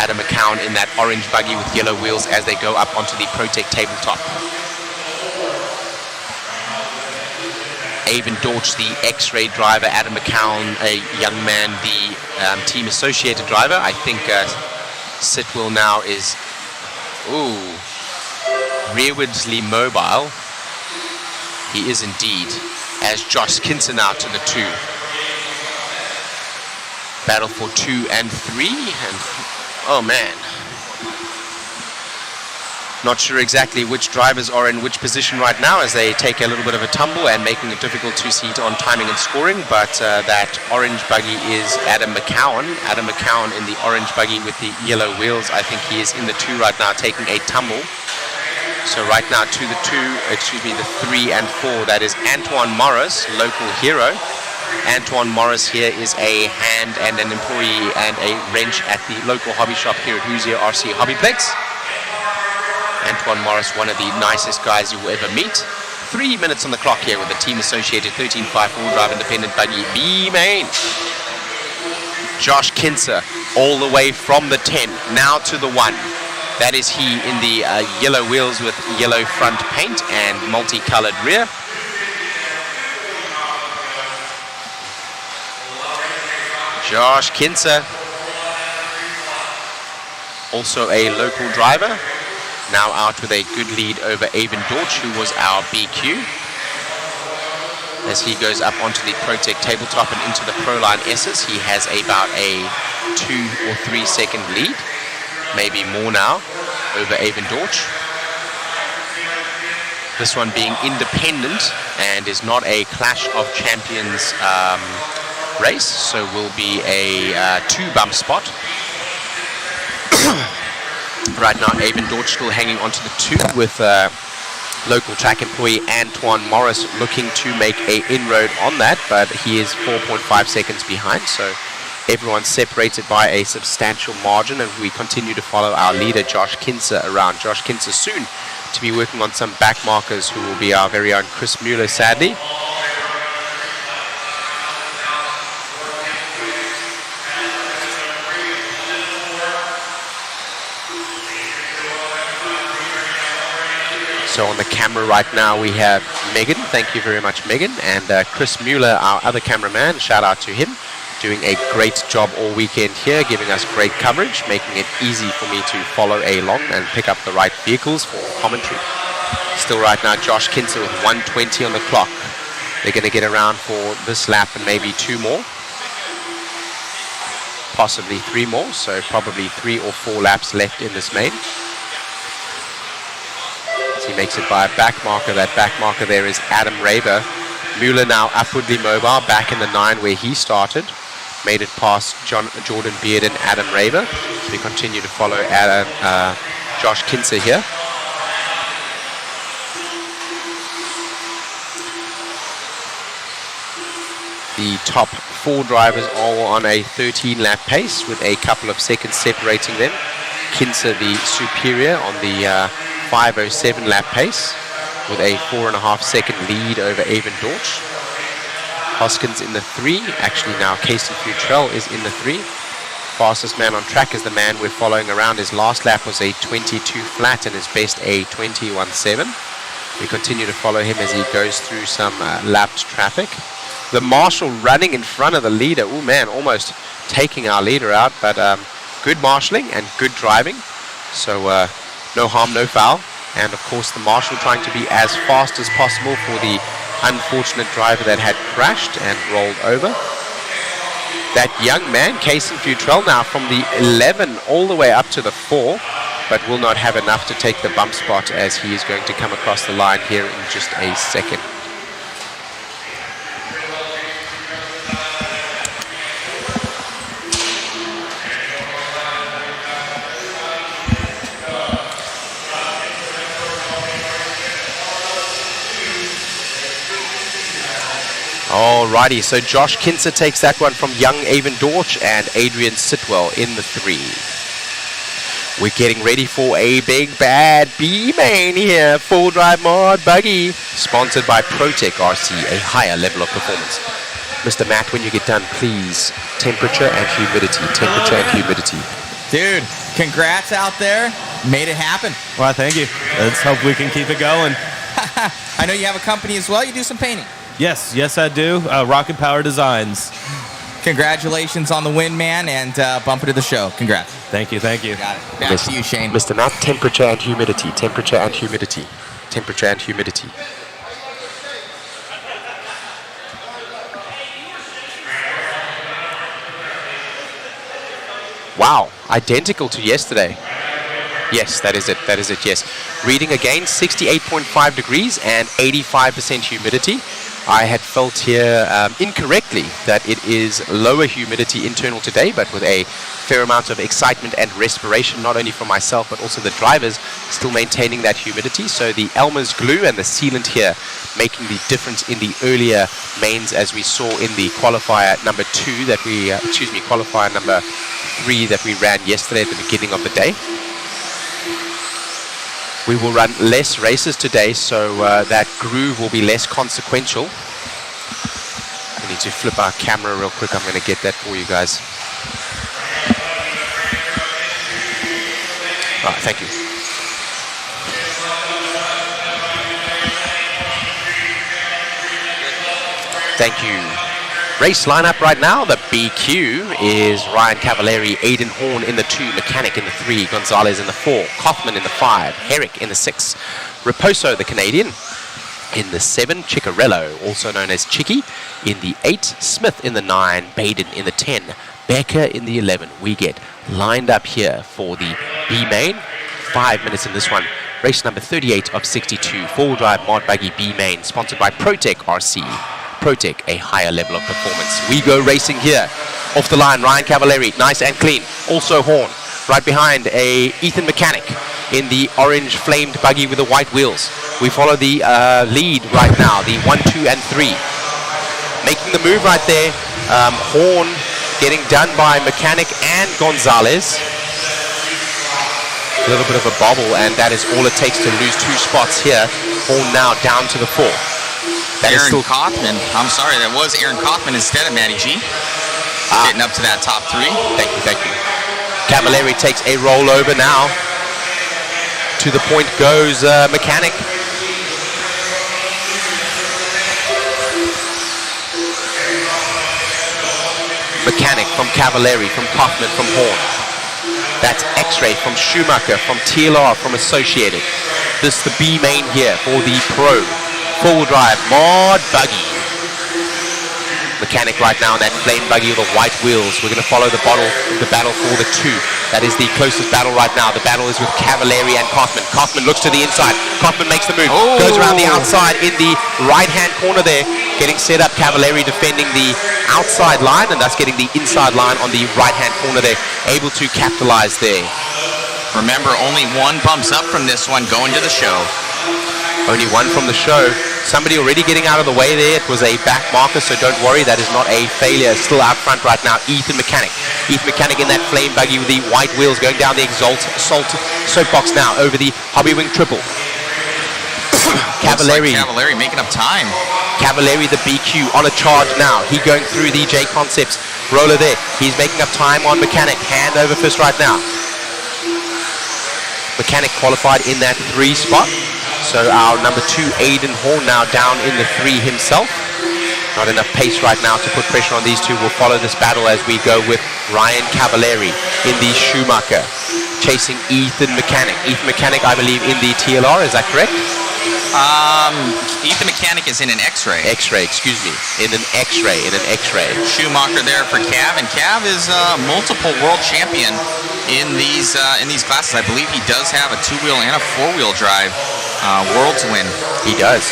Adam McCowan in that orange buggy with yellow wheels as they go up onto the Protect tabletop. Avon Dorch, the X-Ray driver, Adam McCowan, a young man, the team associated driver. I think Sitwell now is, rearwardly mobile. He is indeed, as Josh Kinson now to the 2. Battle for 2 and 3, and oh man. Not sure exactly which drivers are in which position right now as they take a little bit of a tumble and making it difficult to see on timing and scoring, but that orange buggy is Adam McCowan. Adam McCowan in the orange buggy with the yellow wheels. I think he is in the 2 right now taking a tumble. So right now to the 3 and 4, that is Antoine Morris, local hero. Antoine Morris here is a hand and an employee and a wrench at the local hobby shop here at Hoosier RC HobbyPlex. Antoine Morris, one of the nicest guys you will ever meet. 3 minutes on the clock here with the team associated 13.5 all-drive independent buggy B main. Josh Kinser all the way from the 10 now to the 1. That is he in the yellow wheels with yellow front paint and multicolored rear. Josh Kinser, also a local driver, now out with a good lead over Avon Dorch, who was our BQ. As he goes up onto the Protect tabletop and into the Proline S's, he has about a 2 or 3 second lead, maybe more now, over Avon Dorch. This one being independent and is not a Clash of Champions race, so will be a 2 bump spot. Right now, Avon Dorch still hanging onto the 2 with local track employee Antoine Morris looking to make a inroad on that, but he is 4.5 seconds behind, so everyone's separated by a substantial margin, and we continue to follow our leader Josh Kinser around. Josh Kinser soon to be working on some back markers, who will be our very own Chris Mueller, sadly. So on the camera right now we have Megan, thank you very much Megan, and Chris Mueller, our other cameraman, shout out to him, doing a great job all weekend here, giving us great coverage, making it easy for me to follow along and pick up the right vehicles for commentary. Still right now Josh Kinser with 1:20 on the clock. They're going to get around for this lap and maybe 2 more, possibly 3 more, so probably 3 or 4 laps left in this main. He makes it by a back marker. That back marker there is Adam Raber. Mueller now upwardly mobile, back in the 9 where he started. Made it past Jordan Beard and Adam Raber. We continue to follow Josh Kinser here. The top 4 drivers all on a 13-lap pace with a couple of seconds separating them. Kinser the superior on the 5:07 lap pace with a 4.5 second lead over Avon Dorch. Hoskins in the 3, actually now Casey Futrell is in the 3. Fastest man on track is the man we're following around. His last lap was a 22 flat and his best a 21.7. We continue to follow him as he goes through some lapped traffic. The marshal running in front of the leader. Oh man, almost taking our leader out, but good marshalling and good driving. So no harm, no foul. And of course the marshal trying to be as fast as possible for the unfortunate driver that had crashed and rolled over. That young man, Casey Futrell, now from the 11 all the way up to the 4, but will not have enough to take the bump spot as he is going to come across the line here in just a second. Alrighty, so Josh Kinser takes that one from young Avon Dorch and Adrian Sitwell in the 3. We're getting ready for a big bad B-main here. Full drive mod buggy. Sponsored by ProTech RC, a higher level of performance. Mr. Matt, when you get done, please, temperature and humidity. Temperature and humidity. Dude, congrats out there. Made it happen. Well, thank you. Let's hope we can keep it going. I know you have a company as well. You do some painting. Yes, I do. Rocket Power Designs. Congratulations on the win, man, and bumper to the show. Congrats. Thank you. Got it. Back to you, Shane. Mr. Matt, temperature and humidity. Temperature and humidity. Temperature and humidity. Wow, identical to yesterday. Yes, that is it, yes. Reading again, 68.5 degrees and 85% humidity. I had felt here incorrectly that it is lower humidity internal today, but with a fair amount of excitement and respiration, not only for myself, but also the drivers still maintaining that humidity. So the Elmer's glue and the sealant here making the difference in the earlier mains, as we saw in the qualifier number 2 that we, qualifier number 3 that we ran yesterday at the beginning of the day. We will run less races today, so that groove will be less consequential. We need to flip our camera real quick. I'm going to get that for you guys. All right, thank you. Thank you. Race lineup right now. The BQ is Ryan Cavallari, Aidan Horn in the 2, Mechanic in the 3, Gonzalez in the 4, Kaufman in the 5, Herrick in the 6, Raposo the Canadian in the 7, Ciccarello, also known as Chicky, in the 8, Smith in the 9, Baden in the 10, Becker in the 11. We get lined up here for the B-main. 5 minutes in this one. Race number 38 of 62, full drive mod buggy B-main, sponsored by ProTech RC. ProTech, a higher level of performance. We go racing here. Off the line, Ryan Cavallari, nice and clean. Also Horn. Right behind, a Ethan Mechanic in the orange flamed buggy with the white wheels. We follow the lead right now, the 1, 2, and 3. Making the move right there. Horn getting done by Mechanic and Gonzalez. A little bit of a bobble, and that is all it takes to lose 2 spots here. Horn now down to the 4. Aaron Kaufman. I'm sorry, that was Aaron Kaufman instead of Matty G. Getting up to that top 3. Thank you. Cavallari takes a rollover now. To the point goes Mechanic. Mechanic from Cavallari, from Kaufman, from Horn. That's X-Ray from Schumacher, from TLR, from Associated. This is the B main here for the Pro. Full drive mod buggy. Mechanic right now in that flame buggy with the white wheels. We're going to follow the battle for the 2. That is the closest battle right now. The battle is with Cavallari and Kaufman. Kaufman looks to the inside. Kaufman makes the move. Goes around the outside in the right-hand corner there. Getting set up. Cavallari defending the outside line and thus getting the inside line on the right-hand corner there. Able to capitalize there. Remember, only 1 bumps up from this one going to the show. Only 1 from the show. Somebody already getting out of the way there. It was a back marker, so don't worry. That is not a failure. Still out front right now, Ethan Mechanic. Ethan Mechanic in that flame buggy with the white wheels going down the Exalt soapbox now over the Hobby Wing triple. Cavallari. Cavallari making up time. Cavallari, the BQ, on a charge now. He going through the JConcepts roller there. He's making up time on Mechanic. Hand over fist right now. Mechanic qualified in that 3 spot. So our number 2, Aidan Horn, now down in the 3 himself. Not enough pace right now to put pressure on these 2. We'll follow this battle as we go with Ryan Cavallari in the Schumacher, chasing Ethan Mechanic. Ethan Mechanic, I believe, in the TLR. Is that correct? Ethan Mechanic is in an X-ray. X-ray, excuse me. In an X-ray. Schumacher there for Cav, and Cav is multiple world champion in these classes. I believe he does have a 2-wheel and a 4-wheel drive world's win. He does.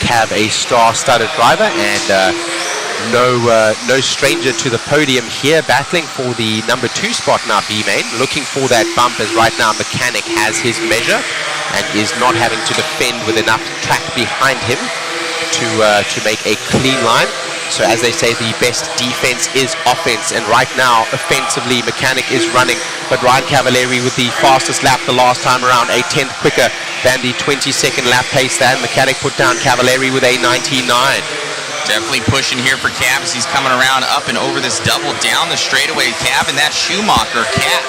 Cav, a star-studded driver, and no stranger to the podium here, battling for the number 2 spot now, B-main, looking for that bump as right now Mechanic has his measure and is not having to defend with enough track behind him. to make a clean line. So as they say, the best defense is offense, and right now, offensively, Mechanic is running, but Ryan Cavalieri with the fastest lap the last time around, a 10th quicker than the 22nd lap pace that Mechanic put down. Cavalieri with a 19.9. Definitely pushing here for Cav as he's coming around up and over this double down the straightaway. Cav and that Schumacher cat.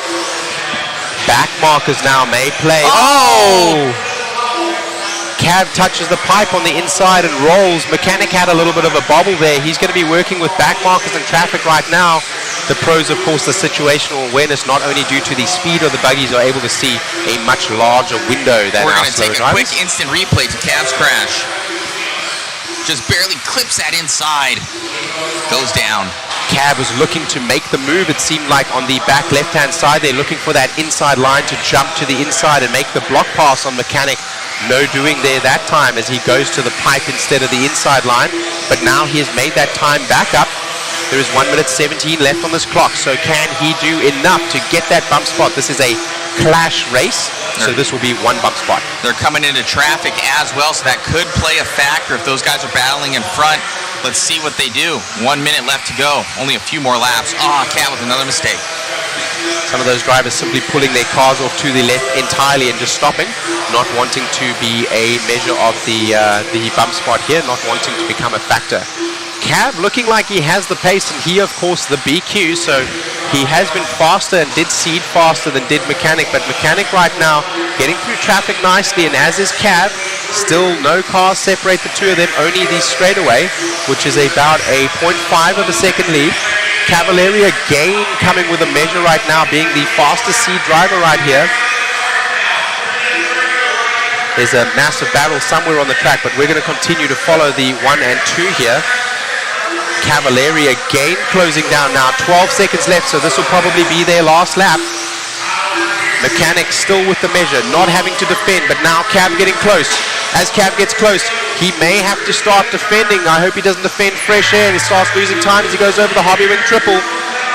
Back markers now may play. Oh! Cav touches the pipe on the inside and rolls. Mechanic had a little bit of a bobble there. He's going to be working with back markers and traffic right now. The pros, of course, the situational awareness, not only due to the speed of the buggies, are able to see a much larger window than We're our going to slow take a drivers. quick instant replay to Cav's crash. Just barely clips that inside. Goes down. Cav was looking to make the move, it seemed like, on the back left-hand side. They're looking for that inside line to jump to the inside and make the block pass on Mechanic. No doing there that time as he goes to the pipe instead of the inside line. But now he has made that time back up. There is 1 minute 17 left on this clock. So can he do enough to get that bump spot? This is a clash race, so this will be one bump spot. They're coming into traffic as well, so that could play a factor if those guys are battling in front. Let's see what they do. 1 minute left to go. Only a few more laps. Cat with another mistake. Some of those drivers simply pulling their cars off to the left entirely and just stopping, not wanting to be a measure of the bump spot here, not wanting to become a factor. Cav looking like he has the pace, and he, of course, the BQ, so he has been faster and did seed faster than did Mechanic, but Mechanic right now getting through traffic nicely, and as is Cav. Still no cars separate the two of them, only the straightaway, which is about a 0.5 of a second lead. Cavalieri again coming with a measure right now, being the fastest seed driver right here. There's a massive battle somewhere on the track, but we're going to continue to follow the 1 and 2 here. Cavalieri again closing down now, 12 seconds left, so this will probably be their last lap. Mechanic still with the measure, not having to defend, but now Cav getting close. As Cav gets close, he may have to start defending. I hope he doesn't defend fresh air and he starts losing time as he goes over the Hobby Wing triple.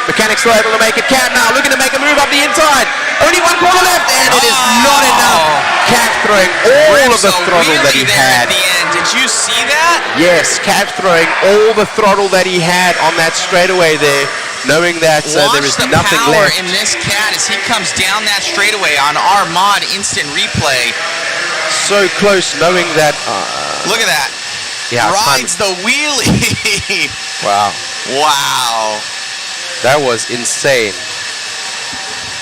Mechanic still able to make it. Cav now looking to make a move up the inside. Only one corner left, and it is not enough. Cav throwing all of the throttle that he had. At the end. Did you see that? Yes, Cav throwing all the throttle that he had on that straightaway there, knowing that there is nothing power left. in this cat as he comes down that straightaway on our mod instant replay. So close, knowing that. Look at that. Yeah, rides the wheelie. Wow. Wow. That was insane.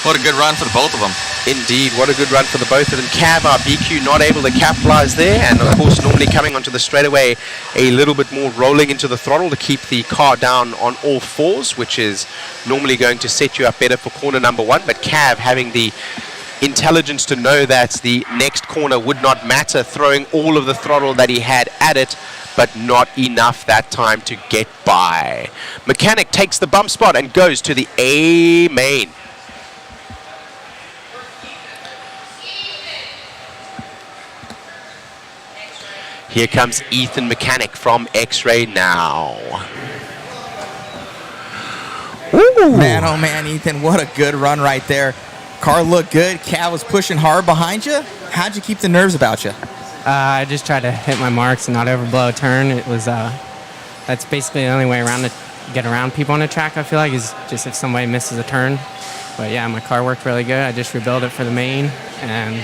What a good run for the both of them. Indeed, what a good run for the both of them. Cav, our BQ, not able to capitalize there, and of course normally coming onto the straightaway a little bit more rolling into the throttle to keep the car down on all fours, which is normally going to set you up better for corner number 1, but Cav having the intelligence to know that the next corner would not matter, throwing all of the throttle that he had at it, but not enough that time to get by. Mechanic takes the bump spot and goes to the A main. Here comes Ethan Mechanic from X-Ray now. Ooh. Man, oh man, Ethan, what a good run right there. Car looked good. Cav was pushing hard behind you. How'd you keep the nerves about you? I just tried to hit my marks and not overblow a turn. It was that's basically the only way around to get around people on the track, I feel like, is just if somebody misses a turn. But yeah, my car worked really good. I just rebuilt it for the main and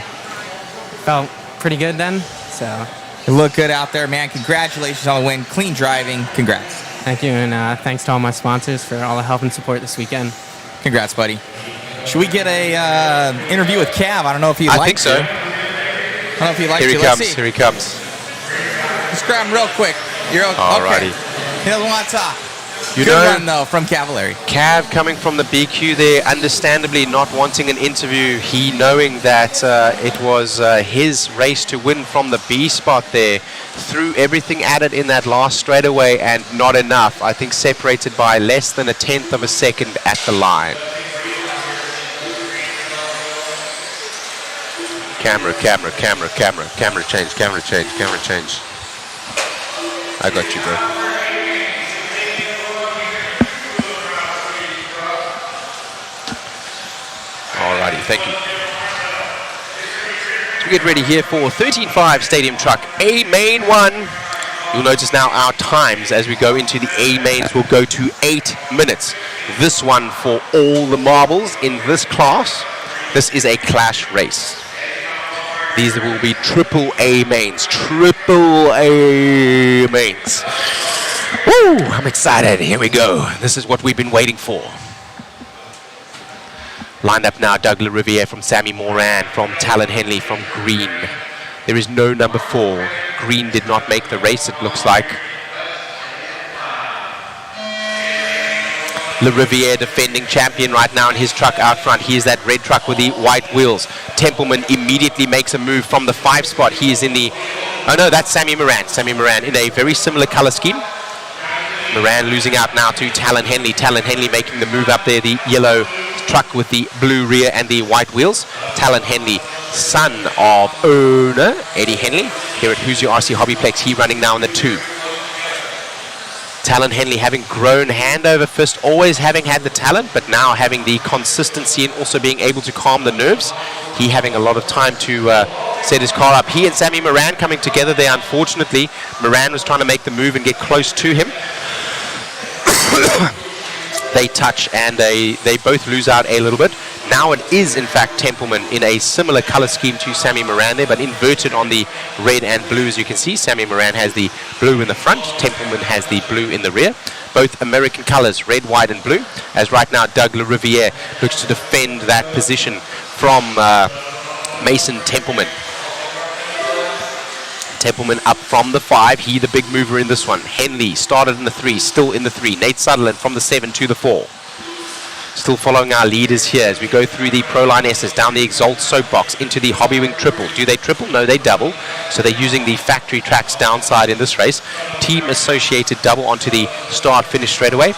felt pretty good then. So you look good out there, man. Congratulations on the win. Clean driving. Congrats. Thank you, and thanks to all my sponsors for all the help and support this weekend. Congrats, buddy. Should we get a interview with Cav? I don't know if he'd like to. I think so. I don't know if he'd like Here to. he Let's comes. see. Here he comes. Just grab him real quick. You're okay. Alrighty. He doesn't want to talk. You Good know, run, though, from Cavalieri. Cav coming from the BQ there, understandably not wanting an interview. He knowing that it was his race to win from the B spot there. Threw everything at it in that last straightaway and not enough. I think separated by less than a 1/10 of a second at the line. Camera change. I got you, bro. Alrighty, thank you. So we get ready here for 13.5 Stadium Truck A Main 1. You'll notice now our times as we go into the A mains will go to 8 minutes. This one for all the marbles in this class. This is a clash race. These will be triple A mains. Triple A mains. Woo! I'm excited. Here we go. This is what we've been waiting for. Lined up now, Doug LaRiviere from Sammy Moran, from Talon Henley, from Green. There is no number 4. Green did not make the race, it looks like. LaRiviere defending champion right now in his truck out front. He is that red truck with the white wheels. Templeman immediately makes a move from the 5 spot. He is in the... Oh no, that's Sammy Moran. Sammy Moran in a very similar color scheme. Moran losing out now to Talon Henley. Talon Henley making the move up there, the yellow truck with the blue rear and the white wheels. Talon Henley, son of owner Eddie Henley, here at Hoosier RC HobbyPlex. He running now in the 2. Talon Henley having grown hand over fist, always having had the talent, but now having the consistency and also being able to calm the nerves. He having a lot of time to set his car up. He and Sammy Moran coming together there. Unfortunately, Moran was trying to make the move and get close to him. They touch and they both lose out a little bit. Now it is in fact Templeman in a similar color scheme to Sammy Moran there, but inverted on the red and blue. As you can see, Sammy Moran has the blue in the front, Templeman has the blue in the rear. Both American colors, red, white and blue, as right now Doug LaRiviere looks to defend that position from Mason Templeman. Templeman up from the 5, he the big mover in this one. Henley started in the 3, still in the 3. Nate Sutherland from the 7 to the 4. Still following our leaders here as we go through the Proline S's, down the Exalt soapbox, into the Hobbywing triple. Do they triple? No, they double. So they're using the factory tracks downside in this race. Team associated double onto the start finish straightaway.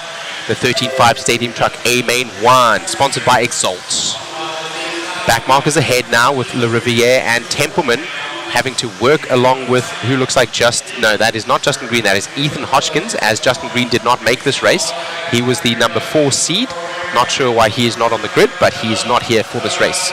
The 13.5 Stadium Truck A Main 1, sponsored by Exalt. Back markers ahead now with LaRiviere and Templeman having to work along with who looks like no, that is not Justin Green, that is Ethan Hodgkins, as Justin Green did not make this race. He was the number 4 seed. Not sure why he is not on the grid, but he is not here for this race.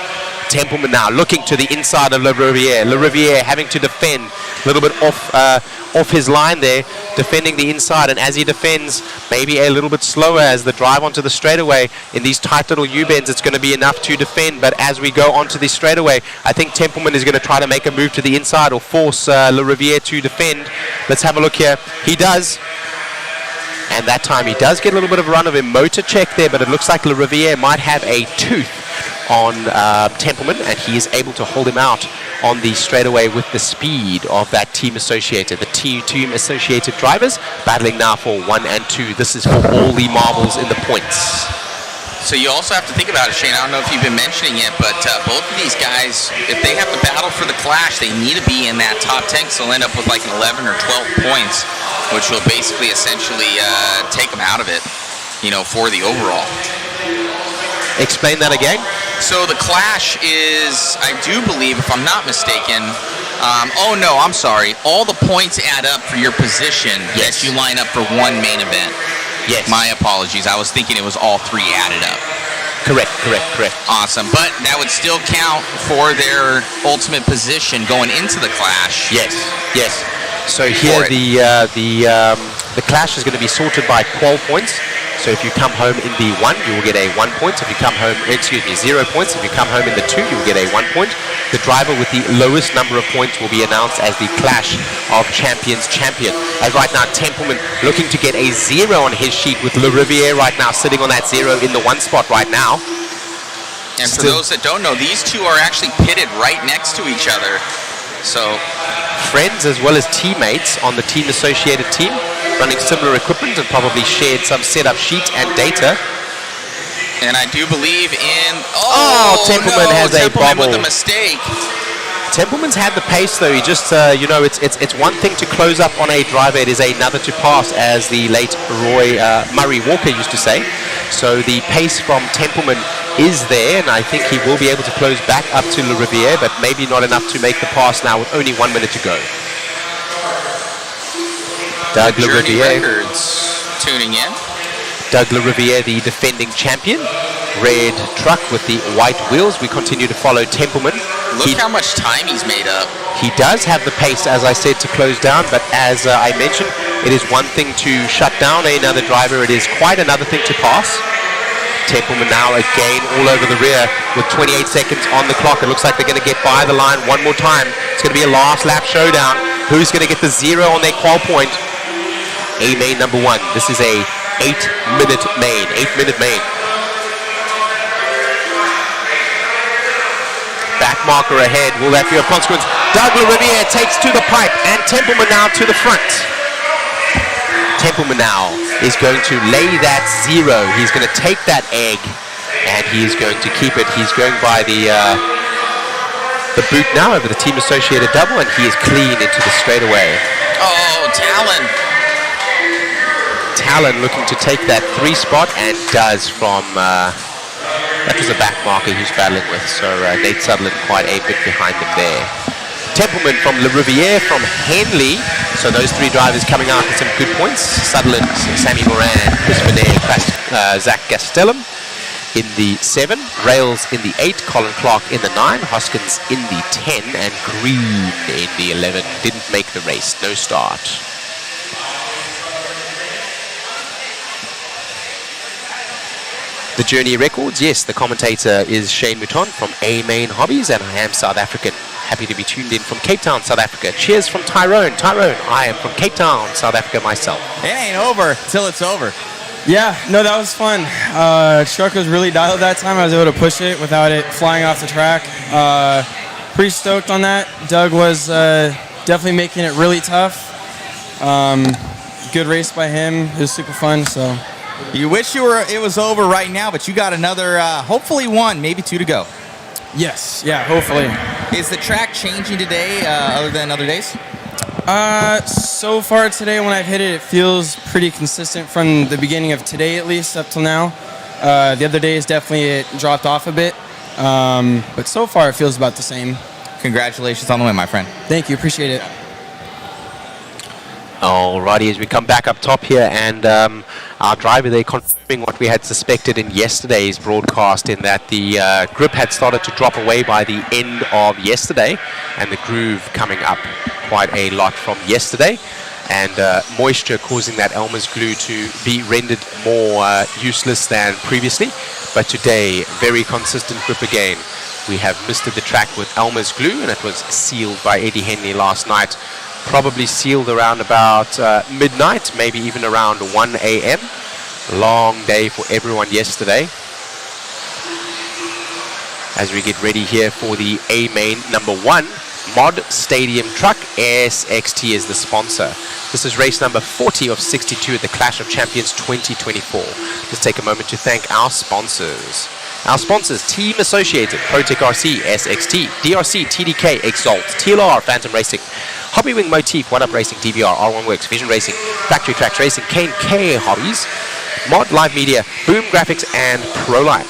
Templeman now looking to the inside of LaRiviere. LaRiviere having to defend a little bit off his line there, defending the inside, and as he defends, maybe a little bit slower as the drive onto the straightaway. In these tight little U-bends, it's going to be enough to defend, but as we go onto the straightaway, I think Templeman is going to try to make a move to the inside or force LaRiviere to defend. Let's have a look here. He does. And that time he does get a little bit of a run of a motor check there, but it looks like LaRiviere might have a tooth on Templeman, and he is able to hold him out on the straightaway with the speed of that team associated. The team associated drivers battling now for 1 and 2. This is for all the marbles in the points. So you also have to think about it, Shane. I don't know if you've been mentioning it, but both of these guys, if they have to battle for the clash, they need to be in that top 10, so they'll end up with like an 11 or 12 points, which will basically essentially take them out of it, for the overall. Explain that again. So the clash is, I do believe, if I'm not mistaken, oh no, I'm sorry. All the points add up for your position that you line up for one main event. Yes. My apologies. I was thinking it was all 3 added up. Correct. Awesome. But that would still count for their ultimate position going into the clash. Yes. So here the clash is going to be sorted by 12 points. So if you come home in the 1, you will get a 1 point. If you come home, 0 points. If you come home in the 2, you will get a 1 point. The driver with the lowest number of points will be announced as the Clash of Champions champion. As right now, Templeman looking to get a 0 on his sheet, with LaRiviere right now sitting on that 0 in the 1 spot right now. And for those that don't know, these two are actually pitted right next to each other. So friends as well as teammates on the team associated team, running similar equipment and probably shared some setup sheet and data. And I do believe in... Templeman has a bobble. With a mistake. Templeman's had the pace though. He just, it's one thing to close up on a driver, it is another to pass, as the late Murray Walker used to say. So the pace from Templeman is there, and I think he will be able to close back up to LaRiviere, but maybe not enough to make the pass now with only 1 minute to go. Doug LaRiviere. Records tuning in. Doug LaRiviere, the defending champion. Red truck with the white wheels. We continue to follow Templeman. Look how much time he's made up. He does have the pace, as I said, to close down, but as I mentioned, it is one thing to shut down another driver. It is quite another thing to pass. Templeman now again all over the rear with 28 seconds on the clock. It looks like they're going to get by the line one more time. It's going to be a last lap showdown. Who's going to get the 0 on their qual point? A main number 1. This is a 8-minute main. 8-minute main. Back marker ahead. Will that be a consequence? Doug LaRiviere takes to the pipe, and Templeman now to the front. Templeman now is going to lay that 0. He's going to take that egg, and he is going to keep it. He's going by the boot now over the team associated double, and he is clean into the straightaway. Oh, Talon. Talon looking to take that 3 spot, and does from... that was a back marker he's battling with, so Nate Sutherland quite a bit behind him there. Templeman from LaRiviere, from Henley. So those 3 drivers coming out with some good points. Sutherland, Sammy Moran, Chris Benet, Zach Gastelum in the 7. Rails in the 8. Colin Clark in the 9. Hoskins in the 10. And Green in the 11. Didn't make the race. No start. The Journey Records, yes, the commentator is Shane Mouton from A Main Hobbies, and I am South African. Happy to be tuned in from Cape Town, South Africa. Cheers from Tyrone. Tyrone, I am from Cape Town, South Africa myself. It ain't over till it's over. Yeah, no, that was fun. Truck was really dialed that time. I was able to push it without it flying off the track. Pretty stoked on that. Doug was definitely making it really tough. Good race by him. It was super fun, so... You wish it was over right now, but you got another, hopefully 1, maybe 2 to go. Yes, yeah, hopefully. Is the track changing today other than other days? So far today when I've hit it, it feels pretty consistent from the beginning of today at least up till now. The other days definitely it dropped off a bit, but so far it feels about the same. Congratulations on the win, my friend. Thank you, appreciate it. Alrighty, as we come back up top here, and our driver there confirming what we had suspected in yesterday's broadcast, in that the grip had started to drop away by the end of yesterday, and the groove coming up quite a lot from yesterday, and moisture causing that Elmer's glue to be rendered more useless than previously. But today, very consistent grip again. We have misted the track with Elmer's glue, and it was sealed by Eddie Henley last night. Probably sealed around about midnight, maybe even around 1 a.m. Long day for everyone yesterday. As we get ready here for the A Main number 1, Mod Stadium Truck. SXT is the sponsor. This is race number 40 of 62 at the Clash of Champions 2024. Let's take a moment to thank our sponsors. Our sponsors: Team Associated, Protec RC, SXT, DRC, TDK, Exalt, TLR, Phantom Racing, Hobbywing Motif, One Up Racing, DVR, R1 Works, Vision Racing, Factory Tracks Racing, Kane K Hobbies, Mod Live Media, Boom Graphics, and ProLine.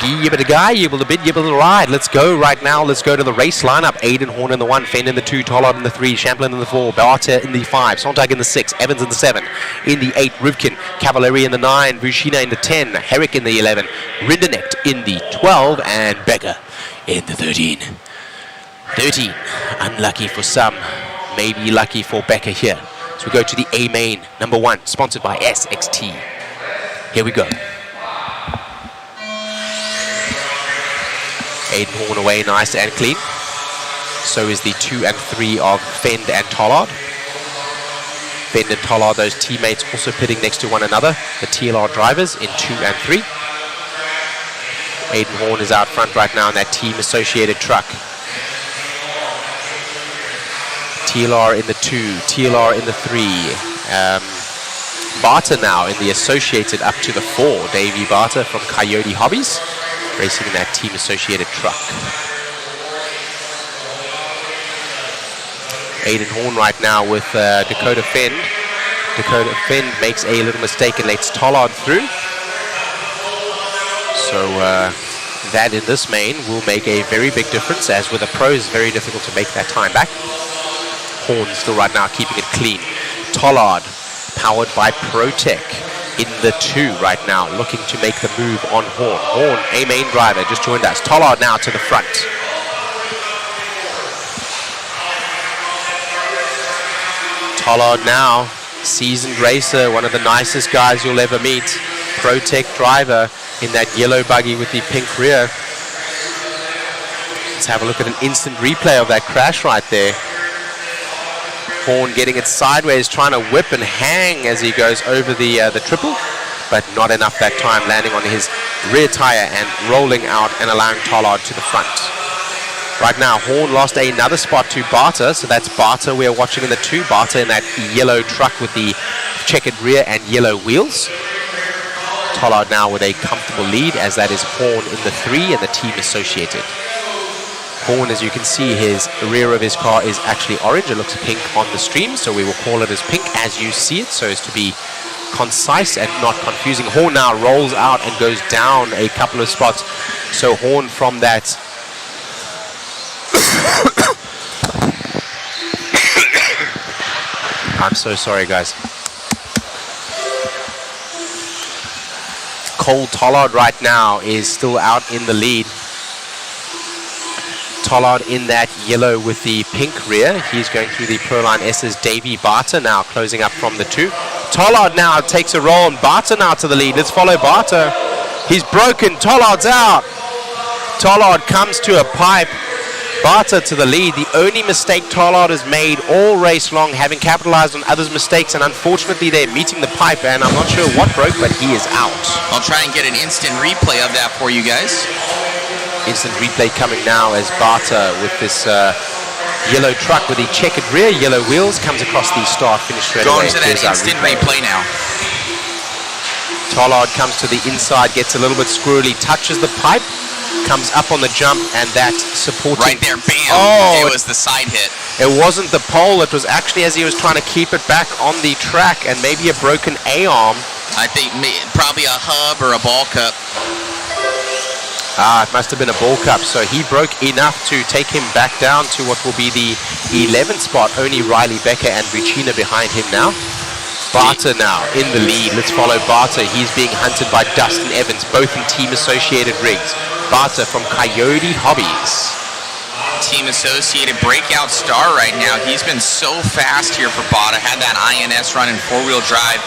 Yibbity-guy, yibble-a-bit, yibble-a-ride. Let's go right now. Let's go to the race lineup. Aiden Horn in the 1, Fenn in the 2, Tollard in the 3, Champlin in the 4, Barter in the 5, Sontag in the 6, Evans in the 7, in the 8, Rivkin, Cavalieri in the 9, Vushina in the 10, Herrick in the 11, Rindernecht in the 12, and Becker in the 13. 13, unlucky for some, maybe lucky for Becker here. So we go to the A Main, number 1, sponsored by SXT. Here we go. Aiden Horn away, nice and clean. So is the 2 and 3 of Fend and Tollard. Fend and Tollard, those teammates also pitting next to one another. The TLR drivers in 2 and 3. Aiden Horn is out front right now in that team associated truck. TLR in the 2, TLR in the 3. Barter now in the associated up to the 4. Davey Barter from Coyote Hobbies. racing in that team associated truck. Aiden Horn right now with Dakota Fend. Dakota Fend makes a little mistake and lets Tollard through. So that in this main will make a very big difference, as with the pros, it's very difficult to make that time back. Horn still right now keeping it clean. Tollard, powered by ProTech, in the 2 right now, looking to make the move on Horn. Horn, a main driver, just joined us. Tollard now to the front. Tollard now, seasoned racer, one of the nicest guys you'll ever meet. ProTech driver in that yellow buggy with the pink rear. Let's have a look at an instant replay of that crash right there. Horn getting it sideways, trying to whip and hang as he goes over the triple, but not enough that time, landing on his rear tire and rolling out and allowing Tollard to the front. Right now, Horn lost another spot to Barter, so that's Barter we're watching in the 2. Barter in that yellow truck with the checkered rear and yellow wheels. Tollard now with a comfortable lead, as that is Horn in the 3 and the team associated. Horn, as you can see, his rear of his car is actually orange. It looks pink on the stream, so we will call it as pink as you see it, so as to be concise and not confusing. Horn now rolls out and goes down a couple of spots. So Horn from that I'm so sorry, guys. Cole Tollard right now is still out in the lead. Tollard in that yellow with the pink rear. He's going through the Proline S's. Davey Barter now closing up from the 2. Tollard now takes a roll, and Barter now to the lead. Let's follow Barter. He's broken. Tollard's out. Tollard comes to a pipe. Barter to the lead. The only mistake Tollard has made all race long, having capitalized on others' mistakes, and unfortunately they're meeting the pipe, and I'm not sure what broke, but he is out. I'll try and get an instant replay of that for you guys. Instant replay coming now as Barter with this yellow truck with the checkered rear, yellow wheels, comes across the start finish straight away. Going to that instant replay now. Tollard comes to the inside, gets a little bit squirrely, touches the pipe, comes up on the jump, and that supporting. Right there, bam. Oh, it was the side hit. It wasn't the pole, it was actually as he was trying to keep it back on the track, and maybe a broken A-arm. I think probably a hub or a ball cup. It must have been a ball cup, so he broke enough to take him back down to what will be the 11th spot. Only Riley Becker and Regina behind him now. Barter now in the lead. Let's follow Barter. He's being hunted by Dustin Evans, both in team associated rigs. Barter from Coyote Hobbies. Team associated breakout star right now. He's been so fast here for Bada. Had that INS run in 4-wheel drive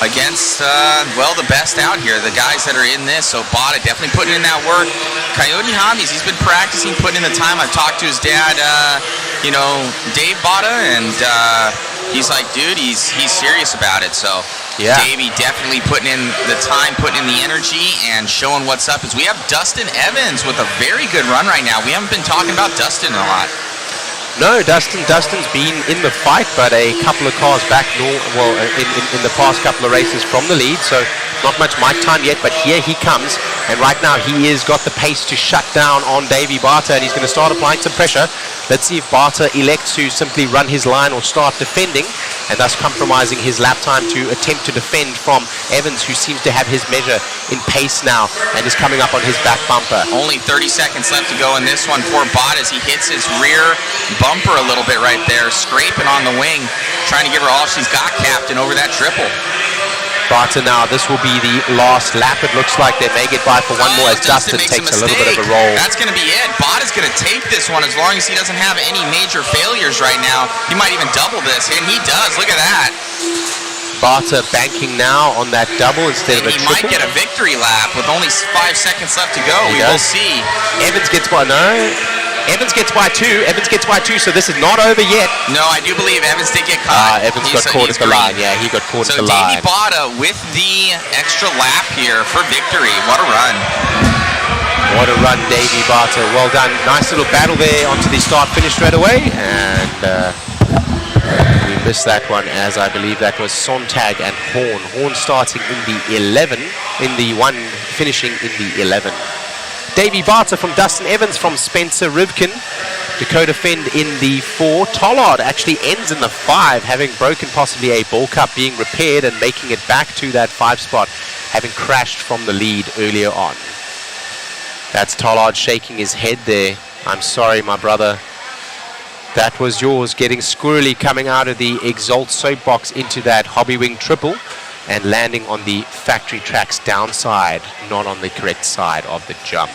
against, well, the best out here, the guys that are in this. So Bada definitely putting in that work. Coyote Hobbies, he's been practicing, putting in the time. I've talked to his dad, Dave Bada, and he's like, dude, he's serious about it. So yeah, Davey definitely putting in the time, putting in the energy, and showing what's up. As we have Dustin Evans with a very good run right now. We haven't been talking about Dustin a lot. No, Dustin's been in the fight, but a couple of cars back, in the past couple of races from the lead, so not much mic time yet, but here he comes, and right now he has got the pace to shut down on Davey Barter, and he's going to start applying some pressure. Let's see if Barter elects to simply run his line or start defending, and thus compromising his lap time to attempt to defend from Evans, who seems to have his measure in pace now, and is coming up on his back bumper. Only 30 seconds left to go in this one for Bot as he hits his rear bumper a little bit right there, scraping on the wing, trying to give her all she's got, Captain, over that triple. Barter now, this will be the last lap. It looks like they may get by for one more as Dustin takes a little bit of a roll. That's going to be it. Bot is going to take this one as long as he doesn't have any major failures right now. He might even double this, and he does. Look at that. Barter banking now on that double instead of a triple. He might get a victory lap with only 5 seconds left to go. We will see. Evans gets by, no. Evans gets by 2. Evans gets by 2, so this is not over yet. No, I do believe Evans did get caught. Evans got caught at the line. Yeah, he got caught at the line. So Davey Bada with the extra lap here for victory. What a run. What a run, Davey Barter. Well done. Nice little battle there onto the start finish straight away. And we missed that one, as I believe that was Sontag and Horn. Horn starting in the 11, in the 1 finishing in the 11. Davey Barter from Dustin Evans from Spencer Rivkin. Dakota Fend in the 4. Tollard actually ends in the 5, having broken possibly a ball cup, being repaired and making it back to that 5 spot, having crashed from the lead earlier on. That's Tollard shaking his head there. I'm sorry, my brother. That was yours, getting squirrely coming out of the Exalt soapbox into that Hobby Wing triple and landing on the factory track's downside, not on the correct side of the jump.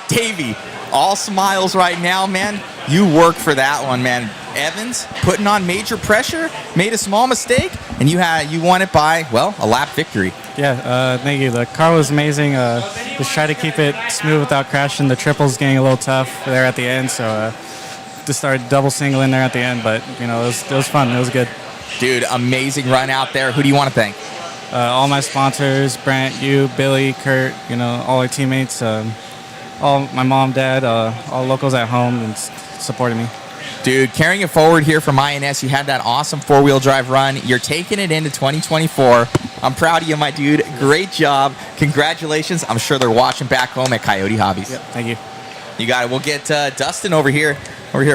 Davey, all smiles right now, man. You work for that one, man. Evans putting on major pressure, made a small mistake, and you won it by, well, a lap victory. Yeah, thank you. The car was amazing. Just try to keep it smooth without crashing. The triple's getting a little tough there at the end, so just started double single in there at the end, but you know, it was fun. It was good. Dude, amazing run out there. Who do you want to thank? All my sponsors, Brant, you, Billy, Kurt, you know, all our teammates, all my mom, dad, all locals at home and supporting me. Dude, carrying it forward here from INS, you had that awesome 4-wheel drive run. You're taking it into 2024. I'm proud of you, my dude. Great job. Congratulations. I'm sure they're watching back home at Coyote Hobbies. Yep, thank you. You got it. We'll get Dustin over here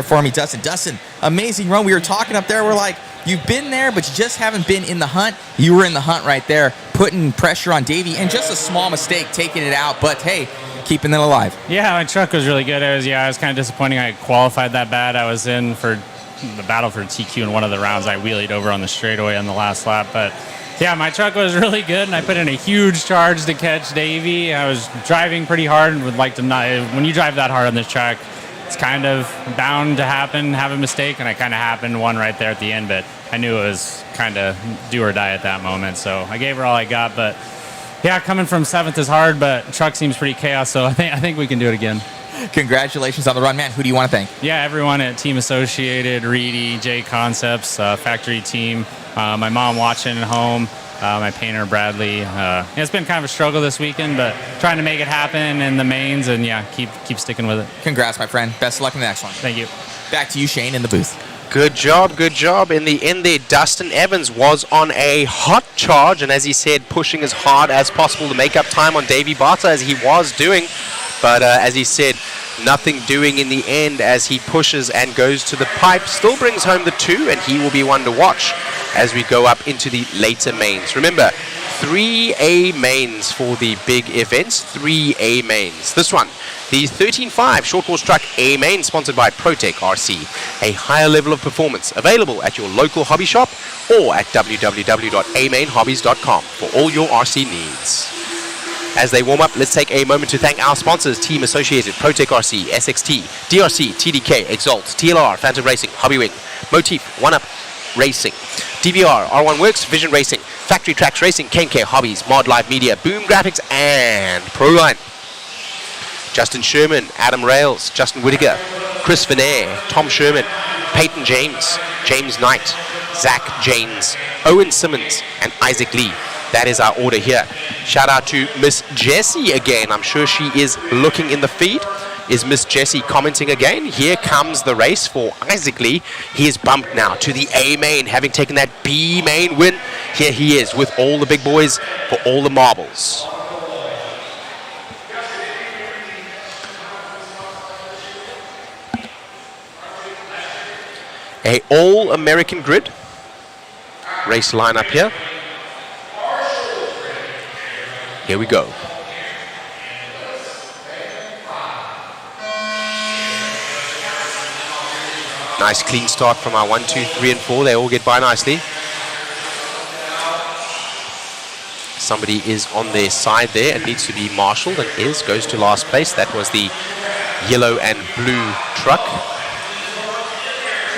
for me. Dustin, amazing run. We were talking up there. We're like, you've been there, but you just haven't been in the hunt. You were in the hunt right there, putting pressure on Davey, and just a small mistake, taking it out. But hey, keeping it alive. Yeah, my truck was really good. I was kind of disappointing I qualified that bad. I was in for the battle for TQ in one of the rounds. I wheelied over on the straightaway on the last lap. But yeah, my truck was really good, and I put in a huge charge to catch Davey. I was driving pretty hard and would like to not. When you drive that hard on this track, it's kind of bound to happen, have a mistake, and I kind of happened one right there at the end. But I knew it was kind of do or die at that moment. So I gave her all I got, but yeah, coming from 7th is hard, but truck seems pretty chaos, so I think we can do it again. Congratulations on the run, man. Who do you want to thank? Yeah, everyone at Team Associated, Reedy, JConcepts, factory team, my mom watching at home, my painter, Bradley. It's been kind of a struggle this weekend, but trying to make it happen in the mains and, yeah, keep sticking with it. Congrats, my friend. Best of luck in the next one. Thank you. Back to you, Shane, in the booth. Good job. In the end there, Dustin Evans was on a hot charge, and as he said, pushing as hard as possible to make up time on Davey Barter, as he was doing. But as he said, nothing doing in the end as he pushes and goes to the pipe. Still brings home the 2, and he will be one to watch as we go up into the later mains. Remember, 3 A mains for the big events, 3 A mains. This one, the 13.5 short course truck A main, sponsored by ProTech RC. A higher level of performance available at your local hobby shop or at www.amainhobbies.com for all your RC needs. As they warm up, let's take a moment to thank our sponsors: Team Associated, ProTech RC, SXT, DRC, TDK, Exalt, TLR, Phantom Racing, Hobby Wing, Motif, 1UP Racing, DVR, R1 Works, Vision Racing, Factory Tracks Racing, KMK Hobbies, Mod Live Media, Boom Graphics, and Proline. Justin Sherman, Adam Rails, Justin Whittaker, Chris Venair, Tom Sherman, Peyton James, James Knight, Zach James, Owen Simmons, and Isaac Lee. That is our order here. Shout out to Miss Jessie again. I'm sure she is looking in the feed. Is Miss Jessie commenting again? Here comes the race for Isaac Lee. He is bumped now to the A main, having taken that B main win. Here he is with all the big boys for all the marbles. A all-American grid race lineup here. Here we go. Nice clean start from our 1, 2, 3, and 4. They all get by nicely. Somebody is on their side there and needs to be marshaled, and goes to last place. That was the yellow and blue truck.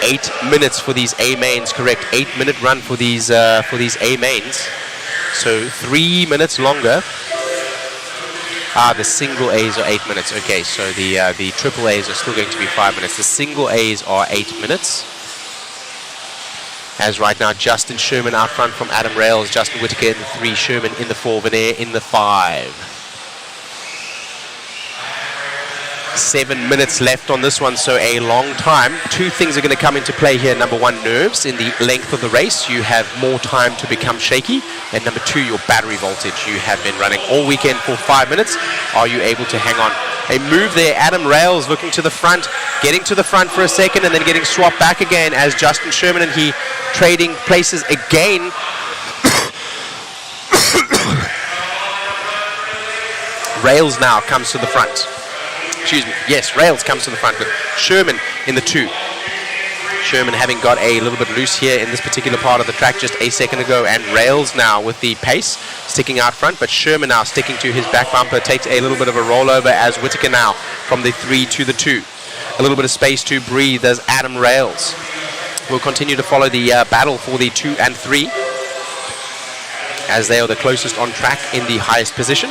8 minutes for these A mains, correct? 8-minute run for these A mains. So 3 minutes longer. The single A's are 8 minutes. Okay, so the triple A's are still going to be 5 minutes. The single A's are 8 minutes. As right now, Justin Sherman out front from Adam Rails, Justin Whittaker in the 3, Sherman in the 4, Venair in the 5. 7 minutes left on this one, so a long time. Two things are going to come into play here. Number one, nerves. In the length of the race, you have more time to become shaky. And number two, your battery voltage. You have been running all weekend for 5 minutes. Are you able to hang on? A move there, Adam Rails looking to the front, getting to the front for a second and then getting swapped back again as Justin Sherman and he trading places again. Rails now comes to the front. Excuse me. Yes, Rails comes to the front with Sherman in the 2. Sherman having got a little bit loose here in this particular part of the track just a second ago, and Rails now with the pace sticking out front, but Sherman now sticking to his back bumper, takes a little bit of a rollover as Whittaker now from the 3 to the 2. A little bit of space to breathe as Adam Rails will continue to follow the battle for the 2 and 3 as they are the closest on track in the highest position,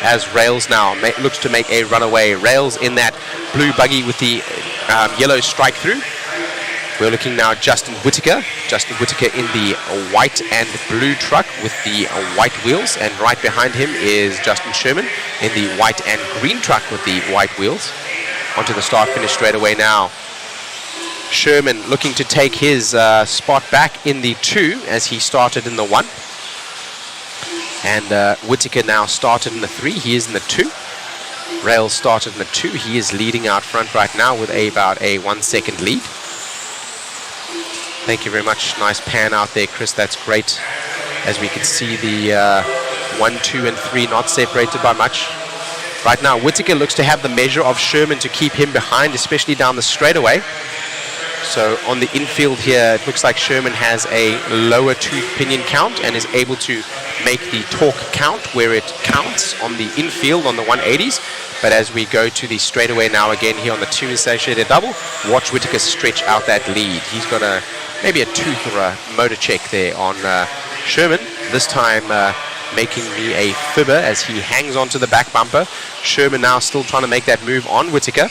as Rails now looks to make a runaway. Rails in that blue buggy with the yellow strike through. We're looking now Justin Whittaker. Justin Whittaker in the white and blue truck with the white wheels, and right behind him is Justin Sherman in the white and green truck with the white wheels. Onto the start finish straight away now. Sherman looking to take his spot back in the 2 as he started in the 1. And Whittaker now started in the 3. He is in the 2. Rails started in the 2. He is leading out front right now with about a 1 second lead. Thank you very much. Nice pan out there, Chris. That's great. As we can see the 1, 2, and 3 not separated by much. Right now, Whittaker looks to have the measure of Sherman to keep him behind, especially down the straightaway. So on the infield here, it looks like Sherman has a lower tooth pinion count and is able to make the torque count where it counts on the infield on the 180s. But as we go to the straightaway now again here on the 2 associated double, watch Whittaker stretch out that lead. He's got maybe a tooth or a motor check there on Sherman. This time making me a fibber as he hangs onto the back bumper. Sherman now still trying to make that move on Whittaker.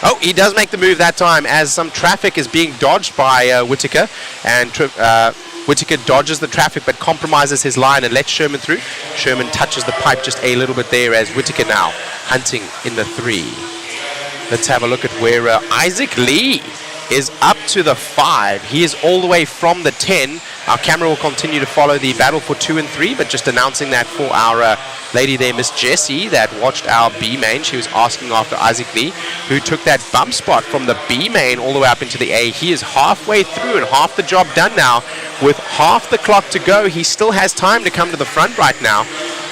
Oh, he does make the move that time as some traffic is being dodged by Whittaker, and Whittaker dodges the traffic but compromises his line and lets Sherman through. Sherman touches the pipe just a little bit there as Whittaker now hunting in the 3. Let's have a look at where Isaac Lee is up to the 5. He is all the way from the 10. Our camera will continue to follow the battle for 2 and 3, but just announcing that for our lady there, Miss Jessie, that watched our B main. She was asking after Isaac Lee, who took that bump spot from the B main all the way up into the A. He is halfway through and half the job done now. With half the clock to go, he still has time to come to the front right now.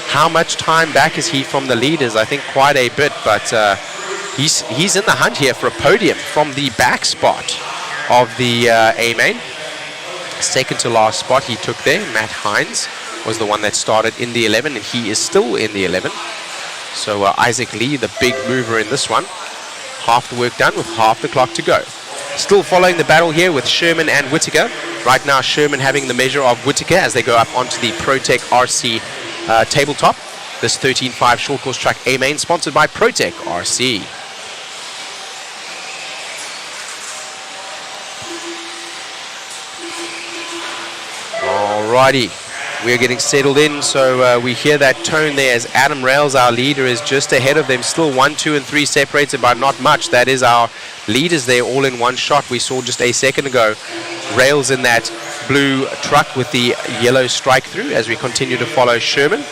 How much time back is he from the leaders? I think quite a bit, but he's in the hunt here for a podium from the back spot of the A main. Second to last spot he took there. Matt Hines was the one that started in the 11, and he is still in the 11. So Isaac Lee, the big mover in this one. Half the work done with half the clock to go. Still following the battle here with Sherman and Whittaker. Right now Sherman having the measure of Whittaker as they go up onto the ProTech RC tabletop. This 13.5 short course track A main sponsored by ProTech RC. Alrighty, we're getting settled in, so we hear that tone there as Adam Rails, our leader, is just ahead of them. Still 1, 2, and 3 separated by not much. That is our leaders there, all in one shot. We saw just a second ago Rails in that blue truck with the yellow strike through as we continue to follow Sherman.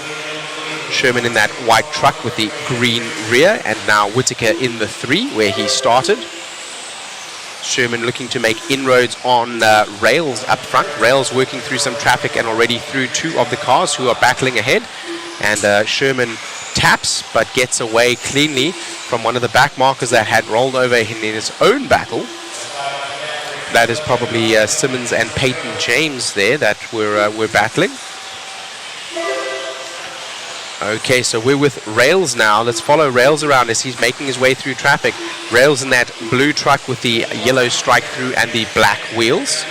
Sherman in that white truck with the green rear, and now Whittaker in the 3 where he started. Sherman looking to make inroads on Rails up front. Rails working through some traffic and already through 2 of the cars who are battling ahead. And Sherman taps but gets away cleanly from one of the back markers that had rolled over in his own battle. That is probably Simmons and Peyton James there that were battling. Okay, so we're with Rails now. Let's follow Rails around as he's making his way through traffic. Rails in that blue truck with the yellow strike through and the black wheels.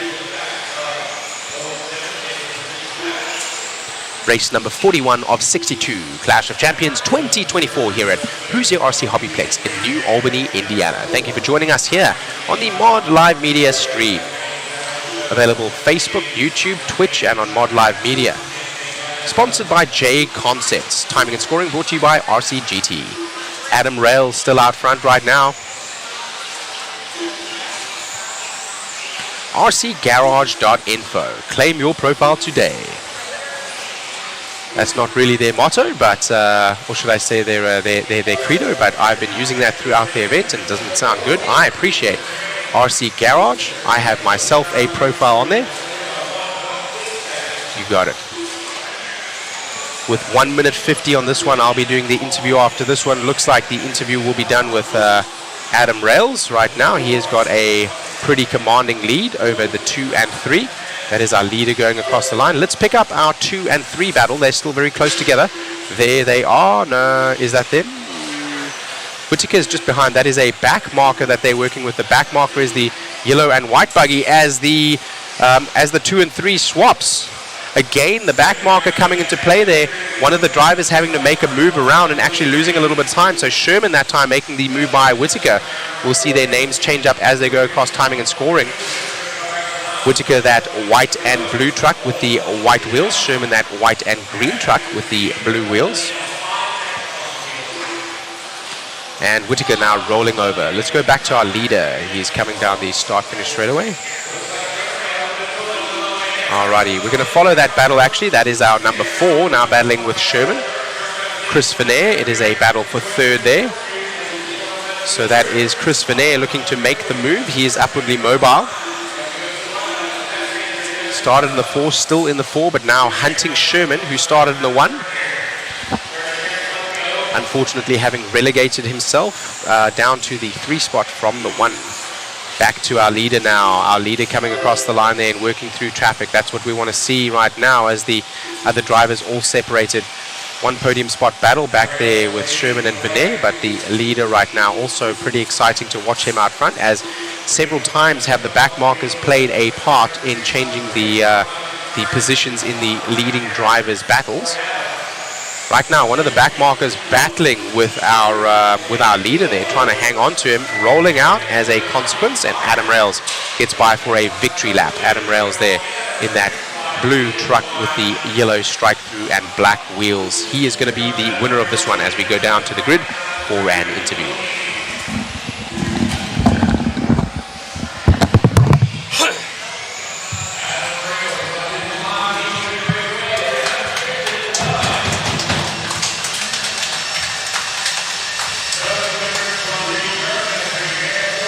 Race number 41 of 62, Clash of Champions 2024 here at Hoosier RC HobbyPlex in New Albany, Indiana. Thank you for joining us here on the Mod Live Media stream. Available Facebook, YouTube, Twitch, and on Mod Live Media. Sponsored by JConcepts. Timing and scoring brought to you by RCGT. Adam Rails still out front right now. rcgarage.info. Claim your profile today. That's not really their motto, but or should I say their credo, but I've been using that throughout the event and it doesn't sound good. I appreciate RC Garage. I have myself a profile on there. You got it. With 1 minute 50 on this one, I'll be doing the interview after this one. Looks like the interview will be done with Adam Rails right now. He has got a pretty commanding lead over the 2 and 3. That is our leader going across the line. Let's pick up our 2 and 3 battle. They're still very close together. There they are. No, is that them? Whittaker is just behind. That is a back marker that they're working with. The back marker is the yellow and white buggy as the 2 and 3 swaps. Again, the back marker coming into play there. One of the drivers having to make a move around and actually losing a little bit of time. So Sherman that time making the move by Whittaker. We'll see their names change up as they go across timing and scoring. Whittaker that white and blue truck with the white wheels. Sherman that white and green truck with the blue wheels. And Whittaker now rolling over. Let's go back to our leader. He's coming down the start-finish straightaway. Alrighty, we're going to follow that battle actually. That is our number 4 now battling with Sherman. Chris Venair, it is a battle for 3rd there. So that is Chris Venair looking to make the move. He is upwardly mobile. Started in the 4, still in the 4, but now hunting Sherman, who started in the 1. Unfortunately, having relegated himself down to the 3 spot from the 1. Back to our leader now. Our leader coming across the line there and working through traffic. That's what we want to see right now as the other drivers all separated. 1 podium spot battle back there with Sherman and Venair, but the leader right now also pretty exciting to watch him out front, as several times have the back markers played a part in changing the positions in the leading drivers' battles. Right now, one of the back markers battling with our leader there, trying to hang on to him, rolling out as a consequence, and Adam Rails gets by for a victory lap. Adam Rails there in that blue truck with the yellow strike through and black wheels. He is going to be the winner of this one as we go down to the grid for an interview.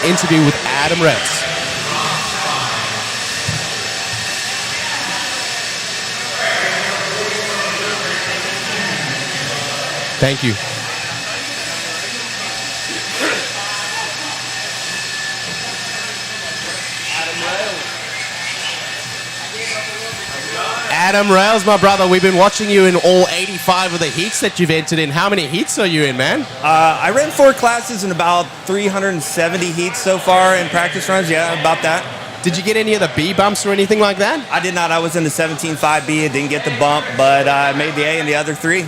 Interview with Adam Rails. Thank you. Adam Rails, my brother, we've been watching you in all 85 of the heats that you've entered in. How many heats are you in, man? I ran 4 classes in about 370 heats so far in practice runs. Yeah, about that. Did you get any of the B bumps or anything like that? I did not. I was in the 17.5B. I didn't get the bump, but I made the A in the other 3.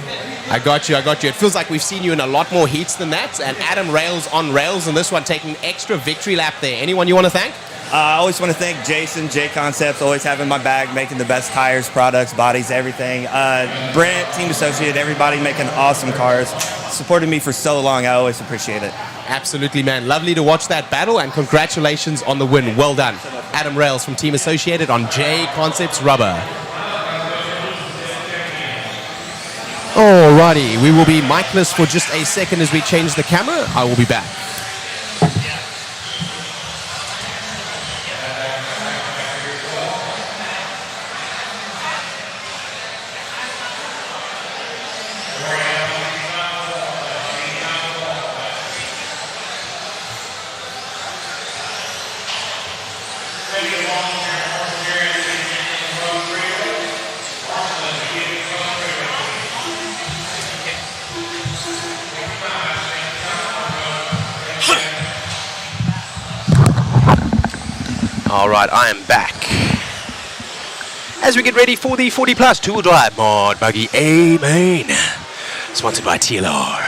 I got you. It feels like we've seen you in a lot more heats than that. And Adam Rails on rails in this one, taking an extra victory lap there. Anyone you want to thank? I always want to thank Jason, JConcepts, always having my bag, making the best tires, products, bodies, everything. Brent, team associate, everybody making awesome cars. Supported me for so long. I always appreciate it. Absolutely, man. Lovely to watch that battle, and congratulations on the win. Well done. Adam Rails from Team Associated on JConcepts Rubber. Alrighty, we will be micless for just a second as we change the camera. I will be back. All right, I am back. As we get ready for the 40 Plus two-wheel drive mod buggy A main, sponsored by TLR.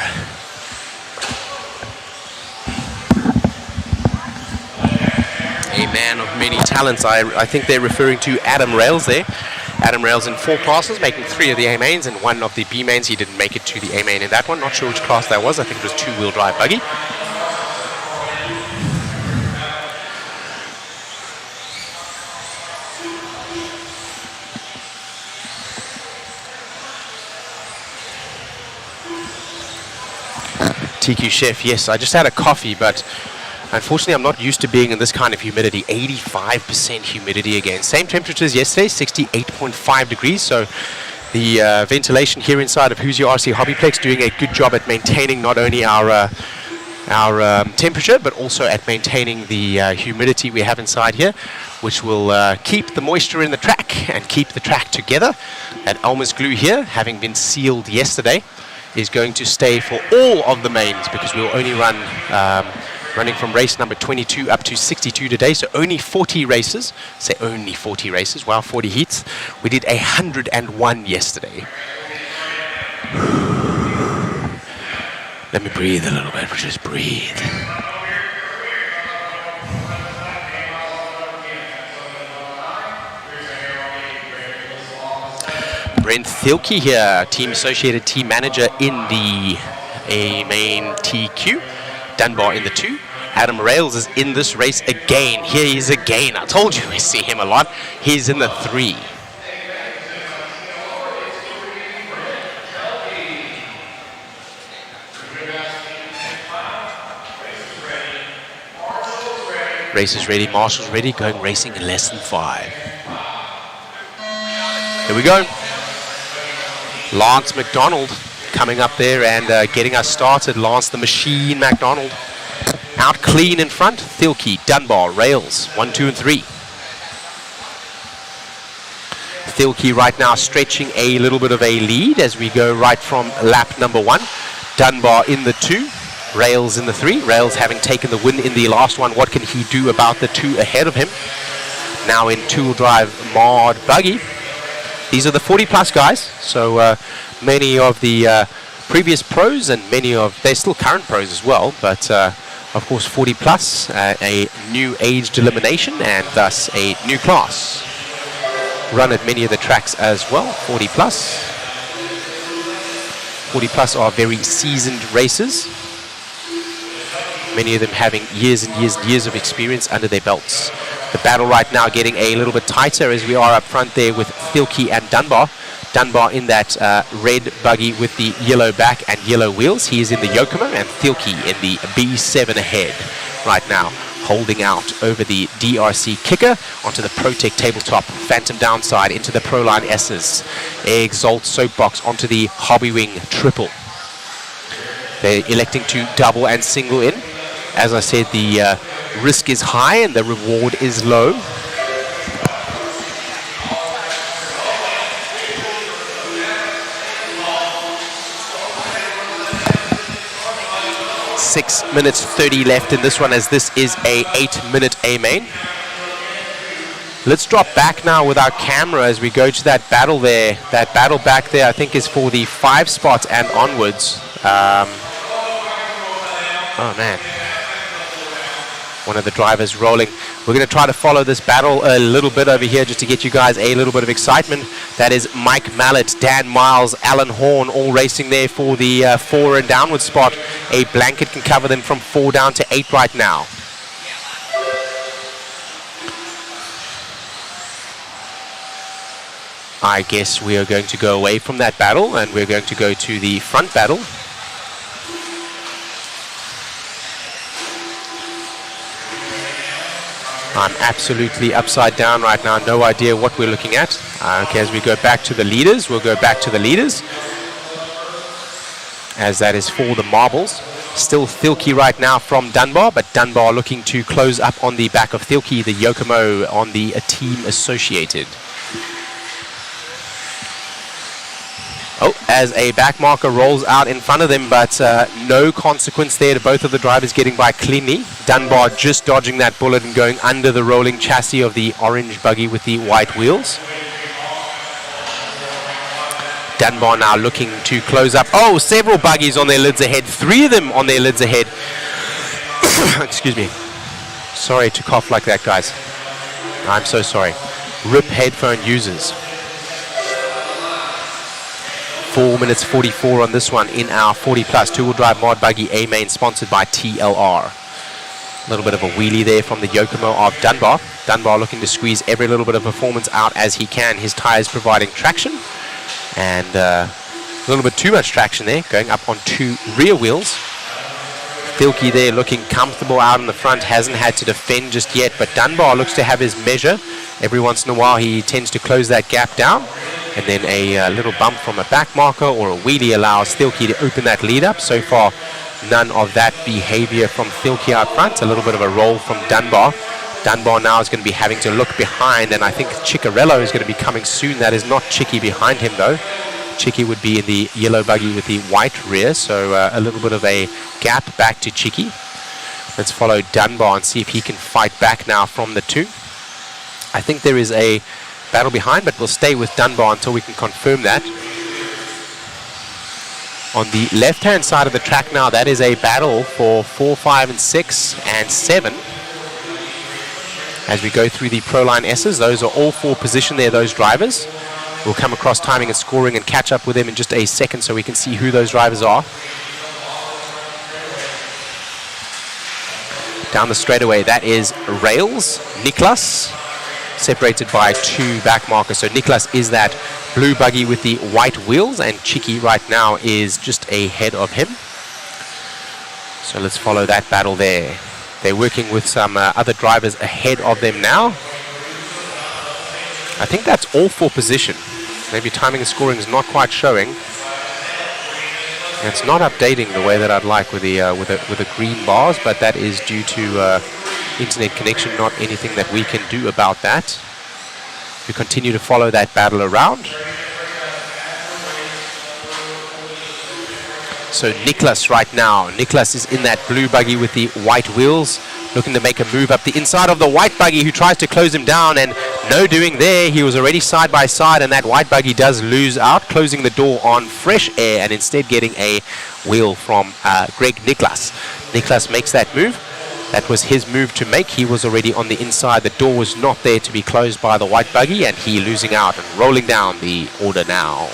A man of many talents. I think they're referring to Adam Rails there. Adam Rails in 4 classes, making 3 of the A mains and 1 of the B mains. He didn't make it to the A main in that one. Not sure which class that was. I think it was 2-wheel drive buggy. TQ Chef, yes, I just had a coffee, but unfortunately I'm not used to being in this kind of humidity. 85% humidity again. Same temperatures yesterday, 68.5 degrees, so the ventilation here inside of Hoosier RC HobbyPlex doing a good job at maintaining not only our temperature, but also at maintaining the humidity we have inside here, which will keep the moisture in the track and keep the track together. That Elmer's glue here, having been sealed yesterday, is going to stay for all of the mains, because we'll only run running from race number 22 up to 62 today, so only 40 races. Say only 40 races. Wow, 40 heats. We did 101 yesterday. Let me breathe a little bit. Just breathe. Brent Thielke here, Team Associated Team Manager in the A main TQ. Dunbar in the 2. Adam Rails is in this race again. Here he is again. I told you we see him a lot. He's in the 3. Race is ready. Marshall's ready. Going racing in less than 5. Here we go. Lance McDonald coming up there and getting us started. Lance the Machine McDonald. Out clean in front. Thielke, Dunbar, Rails, 1, 2, and 3. Thielke right now stretching a little bit of a lead as we go right from lap number 1. Dunbar in the 2. Rails in the 3. Rails having taken the win in the last one. What can he do about the 2 ahead of him? Now in 2-wheel drive Mod Buggy. These are the 40-plus guys, so many of the previous pros and many of, they're still current pros as well, but of course 40-plus, a new age elimination and thus a new class. Run at many of the tracks as well, 40-plus. 40-plus are very seasoned racers, many of them having years and years and years of experience under their belts. The battle right now getting a little bit tighter as we are up front there with Thielke and Dunbar. Dunbar in that red buggy with the yellow back and yellow wheels. He is in the Yokomo, and Thielke in the B7 ahead right now, holding out over the DRC kicker onto the ProTech tabletop, Phantom downside into the Proline S's, Exalt Soapbox onto the Hobbywing triple. They're electing to double and single in. As I said, the risk is high and the reward is low. Six minutes 30 left in this one, as this is a 8-minute A main. Let's drop back now with our camera as we go to that battle there. That battle back there I think is for the 5 spot and onwards. Oh man. One of the drivers rolling. We're going to try to follow this battle a little bit over here just to get you guys a little bit of excitement. That is Mike Mallet, Dan Miles, Alan Horn, all racing there for the 4 and downward spot. A blanket can cover them from 4 down to 8 right now. I guess we are going to go away from that battle and we're going to go to the front battle. I'm absolutely upside down right now, no idea what we're looking at. Okay, as we go back to the leaders, we'll go back to the leaders, as that is for the marbles. Still Thielke right now from Dunbar, but Dunbar looking to close up on the back of Thielke, the Yokomo on the Team Associated. Oh, as a back marker rolls out in front of them, but no consequence there to both of the drivers getting by cleanly. Dunbar just dodging that bullet and going under the rolling chassis of the orange buggy with the white wheels. Dunbar now looking to close up. Oh, several buggies on their lids ahead. 3 of them on their lids ahead. Excuse me. Sorry to cough like that, guys. I'm so sorry. RIP headphone users. 4 minutes 44 on this one in our 40 plus two-wheel drive mod buggy A main, sponsored by TLR. A little bit of a wheelie there from the Yokomo of Dunbar. Dunbar looking to squeeze every little bit of performance out as he can. His tires providing traction, and a little bit too much traction there, going up on 2 rear wheels. Thielke there looking comfortable out in the front, hasn't had to defend just yet, but Dunbar looks to have his measure. Every once in a while he tends to close that gap down, and then a little bump from a back marker or a wheelie allows Thielke to open that lead up. So far, none of that behavior from Thielke out front. A little bit of a roll from Dunbar. Dunbar now is going to be having to look behind, and I think Ciccarello is going to be coming soon. That is not Chicky behind him though. Chicky would be in the yellow buggy with the white rear, so a little bit of a gap back to Chicky. Let's follow Dunbar and see if he can fight back now from the 2. I think there is a battle behind, but we'll stay with Dunbar until we can confirm that. On the left-hand side of the track now, that is a battle for 4, 5, and 6, and 7. As we go through the Pro Line S's, those are all 4 position there, those drivers. We'll come across timing and scoring and catch up with them in just a second so we can see who those drivers are. Down the straightaway, that is Rails, Niklas, separated by 2 back markers. So Niklas is that blue buggy with the white wheels, and Chicky right now is just ahead of him. So let's follow that battle there. They're working with some other drivers ahead of them now. I think that's all for position. Maybe timing and scoring is not quite showing. It's not updating the way that I'd like with the green bars, but that is due to internet connection, not anything that we can do about that. We continue to follow that battle around. So Niklas right now, Niklas is in that blue buggy with the white wheels, looking to make a move up the inside of the white buggy, who tries to close him down, and no doing there. He was already side by side, and that white buggy does lose out, closing the door on fresh air and instead getting a wheel from Greg Niklas. Niklas makes that move. That was his move to make. He was already on the inside. The door was not there to be closed by the white buggy, and he losing out and rolling down the order now.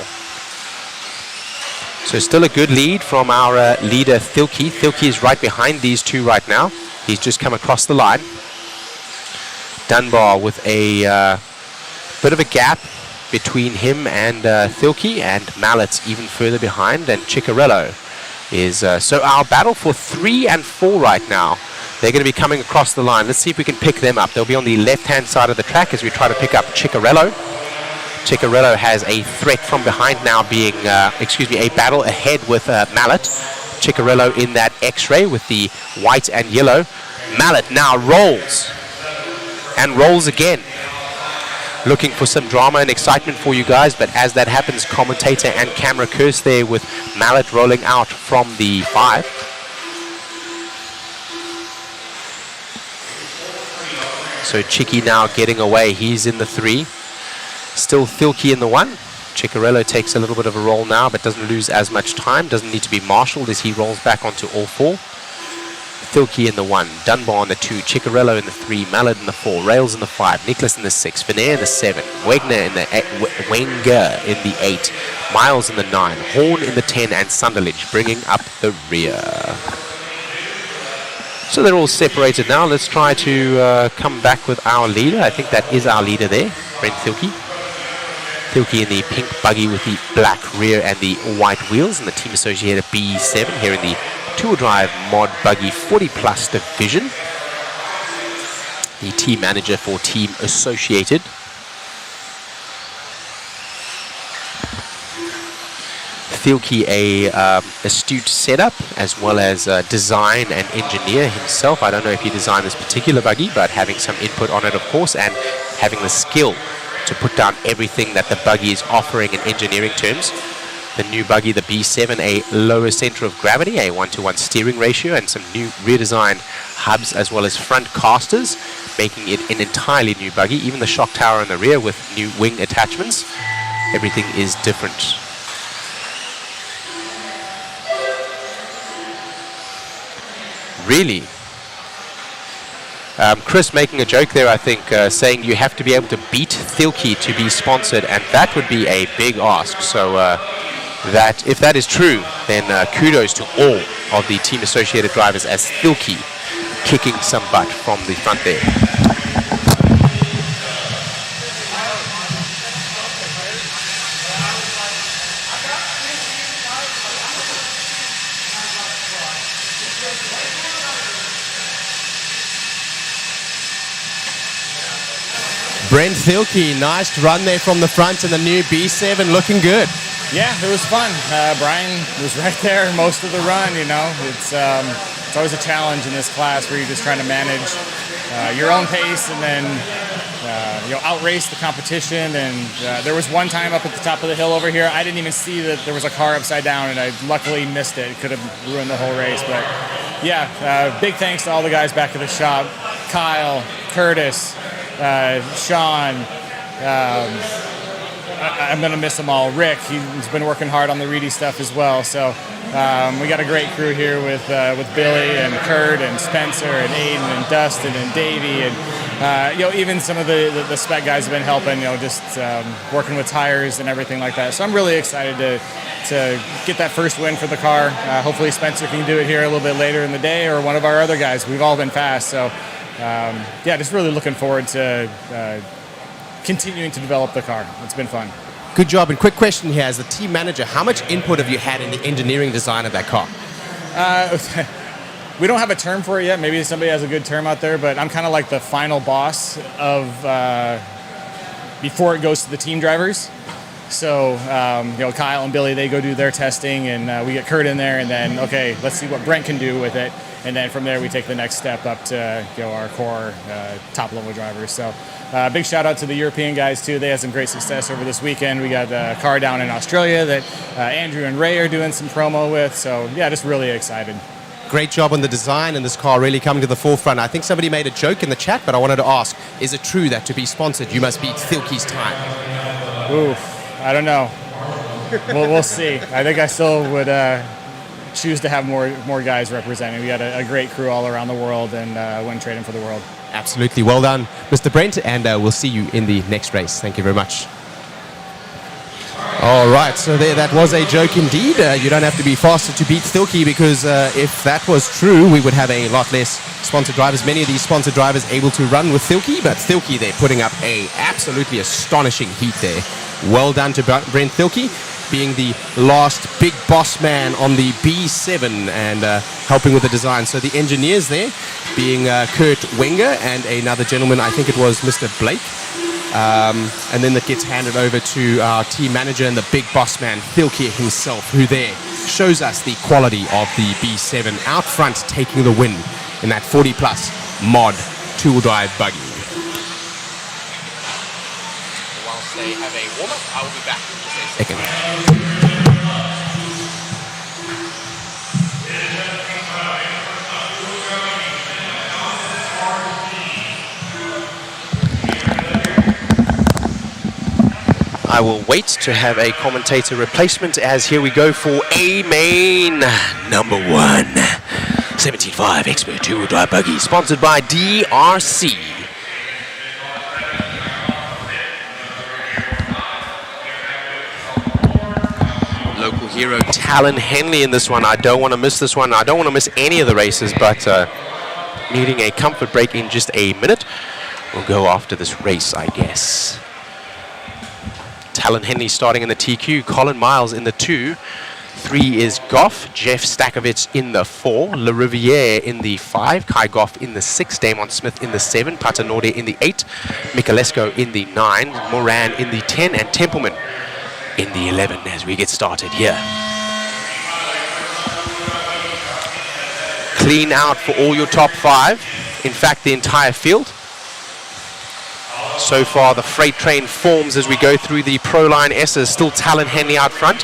So still a good lead from our leader, Thielke. Thielke is right behind these 2 right now. He's just come across the line. Dunbar with a bit of a gap between him and Thielke, and Mallett's even further behind, and Ciccarello is... so our battle for 3 and 4 right now. They're going to be coming across the line. Let's see if we can pick them up. They'll be on the left-hand side of the track as we try to pick up Ciccarello. Ciccarello has a threat from behind now, being, a battle ahead with Mallet. Ciccarello in that X-ray with the white and yellow. Mallet now rolls, and rolls again. Looking for some drama and excitement for you guys, but as that happens, commentator and camera curse there with Mallet rolling out from the 5. So Chicky now getting away. He's in the 3. Still Thielke in the 1. Ciccarello takes a little bit of a roll now, but doesn't lose as much time. Doesn't need to be marshaled as he rolls back onto all 4. Thielke in the 1. Dunbar in the 2. Ciccarello in the 3. Mallet in the 4. Rails in the 5. Niklas in the 6. Veneer in the 7. Wenger in the 8. Miles in the 9. Horn in the 10. And Sunderledge bringing up the rear. So they're all separated now. Let's try to come back with our leader. I think that is our leader there, Brent Thielke. Thielke in the pink buggy with the black rear and the white wheels, and the team associated B7 here in the two-wheel drive mod buggy 40 plus division. The team manager for Team Associated. Thielke, a astute setup as well as design and engineer himself. I don't know if he designed this particular buggy, but having some input on it, of course, and having the skill to put down everything that the buggy is offering in engineering terms. The new buggy, the B7, a lower center of gravity, a 1-to-1 steering ratio, and some new rear design hubs as well as front casters, making it an entirely new buggy. Even the shock tower in the rear with new wing attachments. Everything is different. Really? Chris making a joke there, I think, saying you have to be able to beat Thielke to be sponsored, and that would be a big ask. So that if that is true, then kudos to all of the team associated drivers as Thilke kicking some butt from the front there. Brent Thilke, nice run there from the front, and the new B7 looking good. Yeah, it was fun. Brian was right there most of the run. You know, it's always a challenge in this class where you're just trying to manage your own pace and then outrace the competition. And there was one time up at the top of the hill over here, I didn't even see that there was a car upside down, and I luckily missed it. It could have ruined the whole race. But yeah, big thanks to all the guys back at the shop: Kyle, Curtis, Sean. I'm going to miss them all. Rick, he's been working hard on the Reedy stuff as well. So we got a great crew here with Billy and Kurt and Spencer and Aiden and Dustin and Davey and even some of the spec guys have been helping. Just working with tires and everything like that. So I'm really excited to get that first win for the car. Hopefully Spencer can do it here a little bit later in the day, or one of our other guys. We've all been fast. So just really looking forward to continuing to develop the car. It's been fun. Good job. And quick question here, as the team manager, how much input have you had in the engineering design of that car? We don't have a term for it yet. Maybe somebody has a good term out there, but I'm kind of like the final boss of before it goes to the team drivers. So, Kyle and Billy, they go do their testing, and we get Kurt in there, and then, okay, let's see what Brent can do with it. And then from there, we take the next step up to our core top-level drivers. So big shout-out to the European guys, too. They had some great success over this weekend. We got a car down in Australia that Andrew and Ray are doing some promo with. So, just really excited. Great job on the design, and this car really coming to the forefront. I think somebody made a joke in the chat, but I wanted to ask, is it true that to be sponsored, you must beat Thilke's time? Ooh, I don't know. We'll see. I think I still would choose to have more guys representing. We got a great crew all around the world, and win trading for the world. Absolutely. Well done, Mr. Brent, and we'll see you in the next race. Thank you very much. All right, so that was a joke indeed. You don't have to be faster to beat Thilke, because if that was true, we would have a lot less sponsored drivers. Many of these sponsored drivers able to run with Thilke, but Thilke, they're putting up a absolutely astonishing heat there. Well done to Brent Thilke, being the last big boss man on the B7 and helping with the design. So the engineers there being Kurt Wenger and another gentleman, I think it was Mr. Blake. And then that gets handed over to our team manager and the big boss man, Thilke himself, who there shows us the quality of the B7 out front, taking the win in that 40-plus mod two-wheel drive buggy. Whilst they have a warm-up, I will be back in just a second. I will wait to have a commentator replacement, as here we go for A main number 1. 17.5 Expert 2-wheel drive buggy, sponsored by DRC. Local hero Talon Henley in this one. I don't want to miss this one. I don't want to miss any of the races, but needing a comfort break in just a minute. We'll go after this race, I guess. Talon Henley starting in the TQ, Colin Miles in the 2, 3 is Goff, Jeff Stakovich in the 4, Le Riviere in the 5, Kai Goff in the 6, Damon Smith in the 7, Patanorde in the 8, Michalesco in the 9, Moran in the 10, and Templeman in the 11 as we get started here. Clean out for all your top 5, in fact the entire field. So far, the freight train forms as we go through the Pro Line S's. Still Talon Henley out front.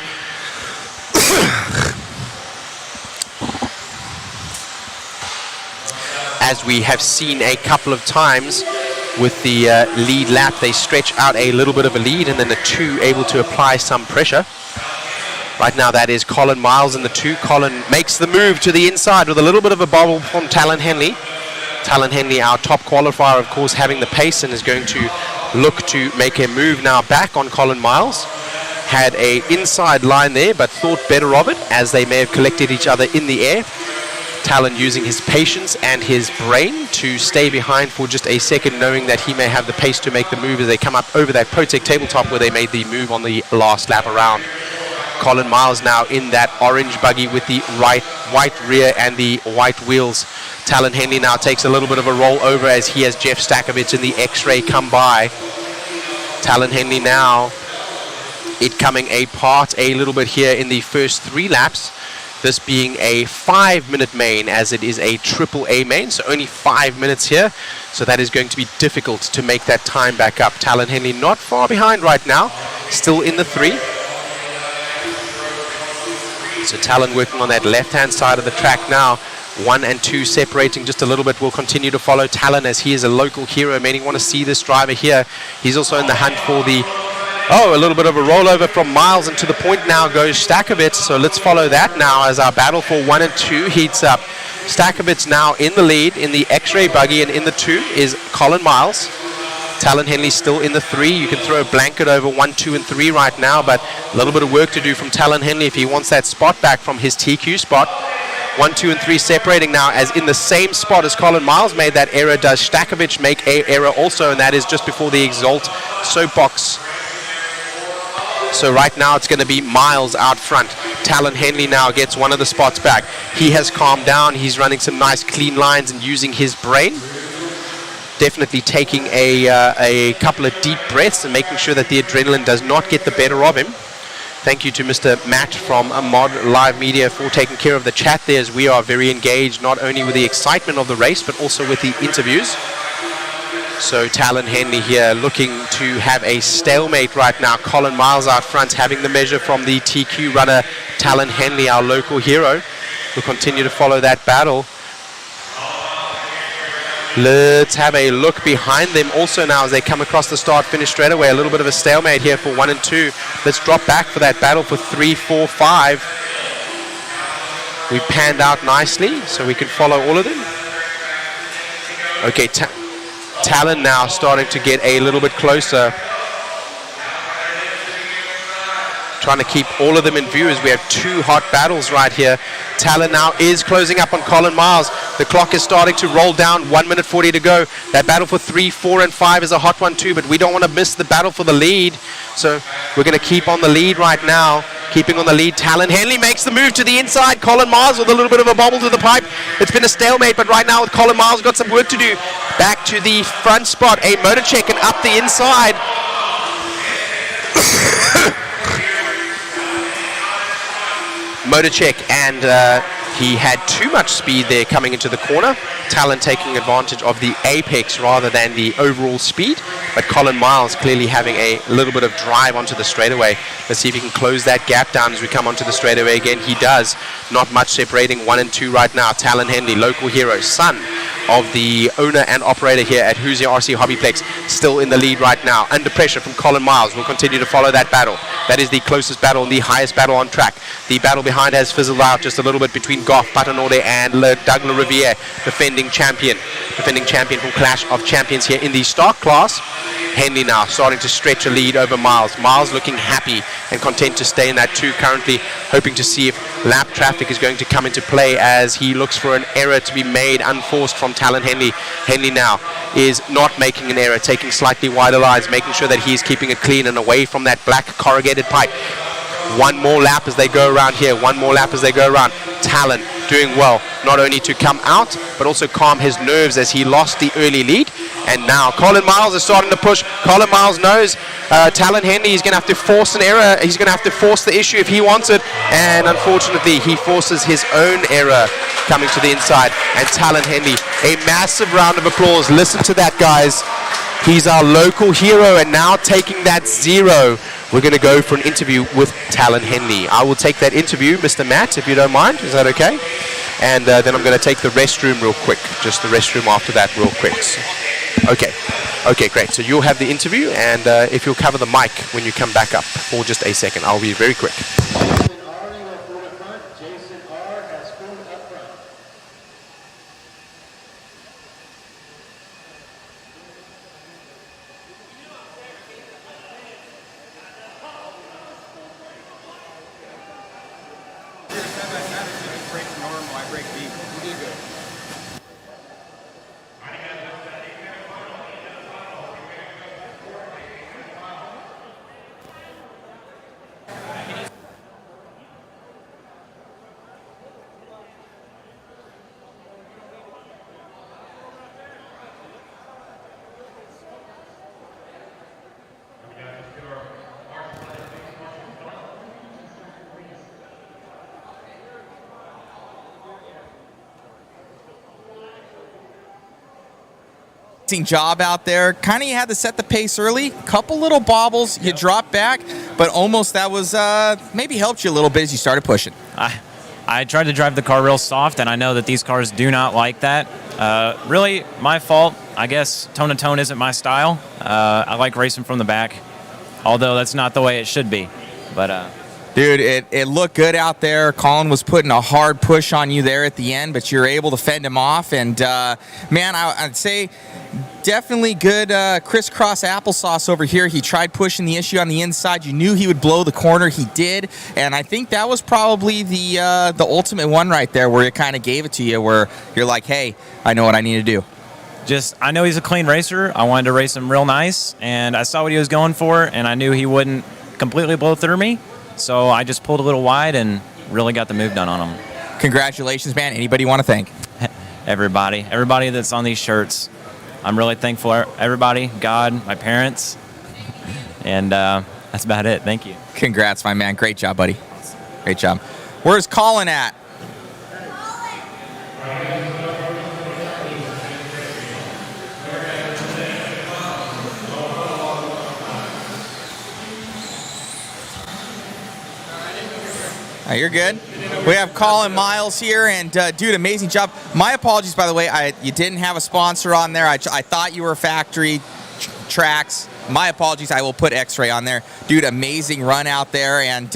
As we have seen a couple of times with the lead lap, they stretch out a little bit of a lead, and then the 2 able to apply some pressure. Right now, that is Colin Miles in the 2. Colin makes the move to the inside with a little bit of a bobble from Talon Henley. Talon Henley, our top qualifier, of course, having the pace, and is going to look to make a move now back on Colin Miles. had a inside line there, but thought better of it as they may have collected each other in the air. Talon using his patience and his brain to stay behind for just a second, knowing that he may have the pace to make the move as they come up over that Protect tabletop where they made the move on the last lap around. Colin Miles now in that orange buggy with the white rear and the white wheels. Talon Henley now takes a little bit of a roll over as he has Jeff Stakovich in the X-Ray come by. Talon Henley now, it coming apart a little bit here in the first 3 laps. This being a 5-minute main as it is a triple A main, so only 5 minutes here. So that is going to be difficult to make that time back up. Talon Henley not far behind right now, still in the 3. So Talon working on that left-hand side of the track now. 1 and 2 separating just a little bit. Will continue to follow Talon as he is a local hero. Many want to see this driver here. He's also in the hunt for the... Oh, a little bit of a rollover from Miles, and to the point now goes Stakovich. So let's follow that now as our battle for 1 and 2 heats up. Stakovich now in the lead in the X-Ray buggy, and in the 2 is Colin Miles. Talon Henley still in the 3. You can throw a blanket over 1, 2, and 3 right now, but a little bit of work to do from Talon Henley if he wants that spot back from his TQ spot. 1, 2, and 3 separating now, as in the same spot as Colin Miles made that error, does Stakovich make a error also, and that is just before the Exalt soapbox. So right now it's going to be Miles out front. Talon Henley now gets one of the spots back. He has calmed down. He's running some nice clean lines and using his brain. Definitely taking a couple of deep breaths and making sure that the adrenaline does not get the better of him. Thank you to Mr. Matt from Mod Live Media for taking care of the chat there, as we are very engaged not only with the excitement of the race but also with the interviews. So Talon Henley here looking to have a stalemate right now. Colin Miles out front having the measure from the TQ runner Talon Henley, our local hero. We'll continue to follow that battle. Let's have a look behind them also now as they come across the start finish straight away. A little bit of a stalemate here for 1 and 2. Let's drop back for that battle for 3, 4, 5. We panned out nicely so we can follow all of them. Okay, Talon now starting to get a little bit closer. Trying to keep all of them in view as we have 2 hot battles right here. Talon now is closing up on Colin Miles. The clock is starting to roll down. 1 minute 40 to go. That battle for 3, 4, and 5 is a hot one too, but we don't want to miss the battle for the lead. So we're going to keep on the lead right now. Keeping on the lead, Talon Henley makes the move to the inside. Colin Miles with a little bit of a bobble to the pipe. It's been a stalemate, but right now with Colin Miles got some work to do. Back to the front spot. A motor check and up the inside. Motor check, and he had too much speed there coming into the corner. Talon taking advantage of the apex rather than the overall speed, but Colin Miles clearly having a little bit of drive onto the straightaway. Let's see if he can close that gap down as we come onto the straightaway again. He does. Not much separating 1 and 2 right now. Talon Henley, local hero, son of the owner and operator here at Hoosier RC HobbyPlex, still in the lead right now. Under pressure from Colin Miles. We'll continue to follow that battle. That is the closest battle and the highest battle on track. The battle behind has fizzled out just a little bit between Goff, Patanode, and Doug Riviere, defending champion from Clash of Champions here in the stock class. Henley now starting to stretch a lead over Miles. Miles looking happy and content to stay in that 2 currently, hoping to see if lap traffic is going to come into play as he looks for an error to be made unforced from Talon Henley. Henley now is not making an error, taking slightly wider lines, making sure that he's keeping it clean and away from that black corrugated pipe. 1 more lap as they go around here. 1 more lap as they go around. Talon doing well, not only to come out, but also calm his nerves as he lost the early lead. And now Colin Miles is starting to push. Colin Miles knows Talon Henley is going to have to force an error. He's going to have to force the issue if he wants it. And unfortunately, he forces his own error coming to the inside. And Talon Henley, a massive round of applause. Listen to that, guys. He's our local hero, and now taking that 0. We're going to go for an interview with Talon Henley. I will take that interview, Mr. Matt, if you don't mind. Is that okay? And then I'm going to take the restroom real quick. Just the restroom after that real quick. So, okay, great. So you'll have the interview, and if you'll cover the mic when you come back up for just a second, I'll be very quick. Job out there. Kind of you had to set the pace early. Couple little bobbles. You dropped back, but almost that was maybe helped you a little bit as you started pushing. I tried to drive the car real soft, and I know that these cars do not like that. Really, my fault. I guess tone-to-tone isn't my style. I like racing from the back, although that's not the way it should be. But dude, it looked good out there. Colin was putting a hard push on you there at the end, but you were able to fend him off. And, man, I'd say definitely good crisscross applesauce over here. He tried pushing the issue on the inside. You knew he would blow the corner. He did. And I think that was probably the ultimate one right there where it kind of gave it to you, where you're like, hey, I know what I need to do. I know he's a clean racer. I wanted to race him real nice, and I saw what he was going for, and I knew he wouldn't completely blow through me. So I just pulled a little wide and really got the move done on him. Congratulations, man. Anybody you want to thank? Everybody that's on these shirts. I'm really thankful for everybody, God, my parents, and that's about it. Thank you. Congrats, my man. Great job, buddy. Great job. Where's Colin at? You're good. We have Colin Miles here, and dude, amazing job. My apologies, by the way. You didn't have a sponsor on there. I thought you were factory tracks. My apologies. I will put X-Ray on there. Dude, amazing run out there, and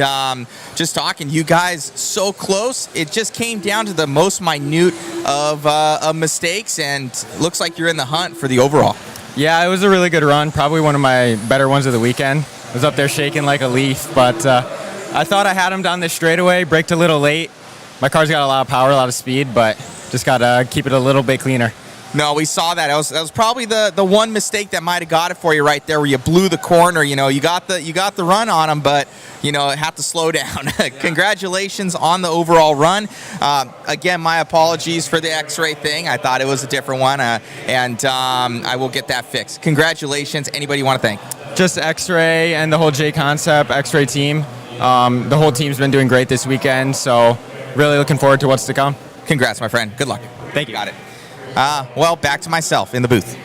just talking, you guys so close. It just came down to the most minute of mistakes, and looks like you're in the hunt for the overall. Yeah, it was a really good run. Probably one of my better ones of the weekend. I was up there shaking like a leaf, but I thought I had him down this straightaway, braked a little late. My car's got a lot of power, a lot of speed, but just got to keep it a little bit cleaner. No, we saw that. That was probably the one mistake that might have got it for you right there, where you blew the corner. You know, you got the run on him, but you know, have to slow down. Congratulations on the overall run. Again, my apologies for the X-ray thing. I thought it was a different one, and I will get that fixed. Congratulations. Anybody you want to thank? Just X-ray and the whole JConcepts X-ray team. The whole team's been doing great this weekend, so really looking forward to what's to come. Congrats, my friend. Good luck. Thank you. Got it. Well, back to myself in the booth.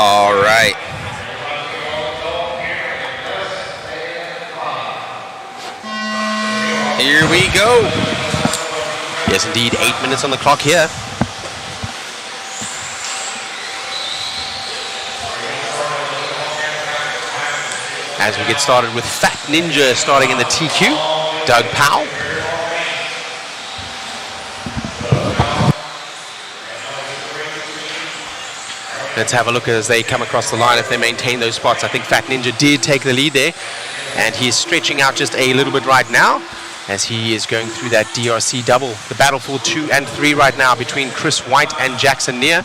All right. Here we go. Yes, indeed. 8 minutes on the clock here. As we get started with Fat Ninja starting in the TQ, Doug Powell. Let's have a look as they come across the line, if they maintain those spots. I think Fat Ninja did take the lead there, and he is stretching out just a little bit right now as he is going through that DRC double. The battle for 2 and 3 right now between Chris White and Jackson Neer.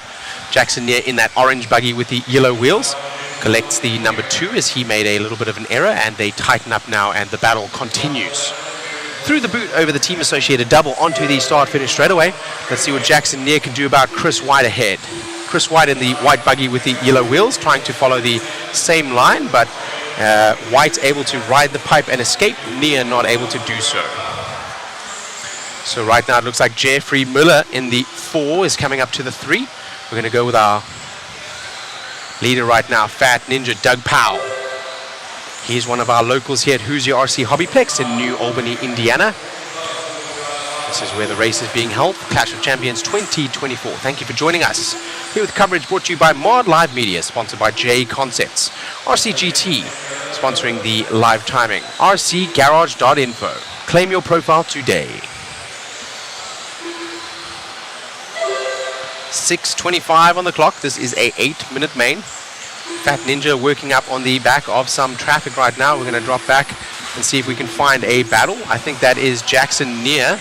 Jackson Neer in that orange buggy with the yellow wheels collects the number 2 as he made a little bit of an error, and they tighten up now and the battle continues. Through the boot over the team associated double onto the start finish straight away. Let's see what Jackson Neer can do about Chris White ahead. Chris White in the white buggy with the yellow wheels, trying to follow the same line, but White able to ride the pipe and escape, Neer not able to do so. So right now it looks like Jeffrey Muller in the 4 is coming up to the 3. We're going to go with our leader right now, Fat Ninja Doug Powell. He's one of our locals here at Hoosier RC HobbyPlex in New Albany, Indiana. This is where the race is being held, Clash of Champions 2024. Thank you for joining us. Here with coverage brought to you by Mod Live Media, sponsored by JConcepts. RCGT, sponsoring the live timing. rcgarage.info. Claim your profile today. 6:25 on the clock. This is a 8-minute main. Fat Ninja working up on the back of some traffic right now. We're going to drop back and see if we can find a battle. I think that is Jackson Neer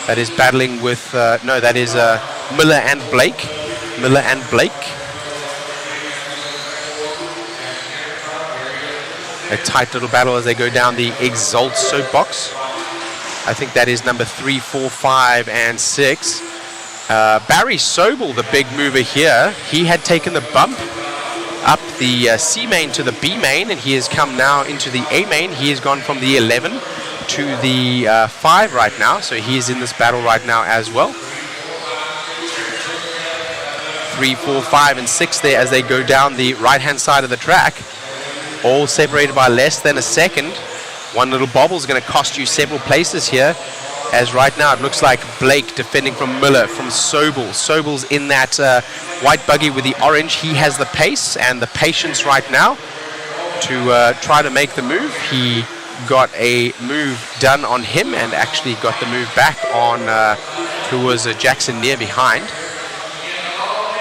that is battling with, no, that is Miller and Blake. Miller and Blake. A tight little battle as they go down the Exalt soapbox. I think that is number 3, 4, 5, and 6. Barry Sobel, the big mover here, he had taken the bump up the C main to the B main, and he has come now into the A main. He has gone from the 11 to the 5 right now, so he is in this battle right now as well. 3, 4, 5, and 6 there as they go down the right-hand side of the track, all separated by less than a second. One little bobble is going to cost you several places here, as right now it looks like Blake defending from Miller, from Sobel. Sobel's in that white buggy with the orange. He has the pace and the patience right now to try to make the move. He got a move done on him and actually got the move back on who was Jackson Neer behind.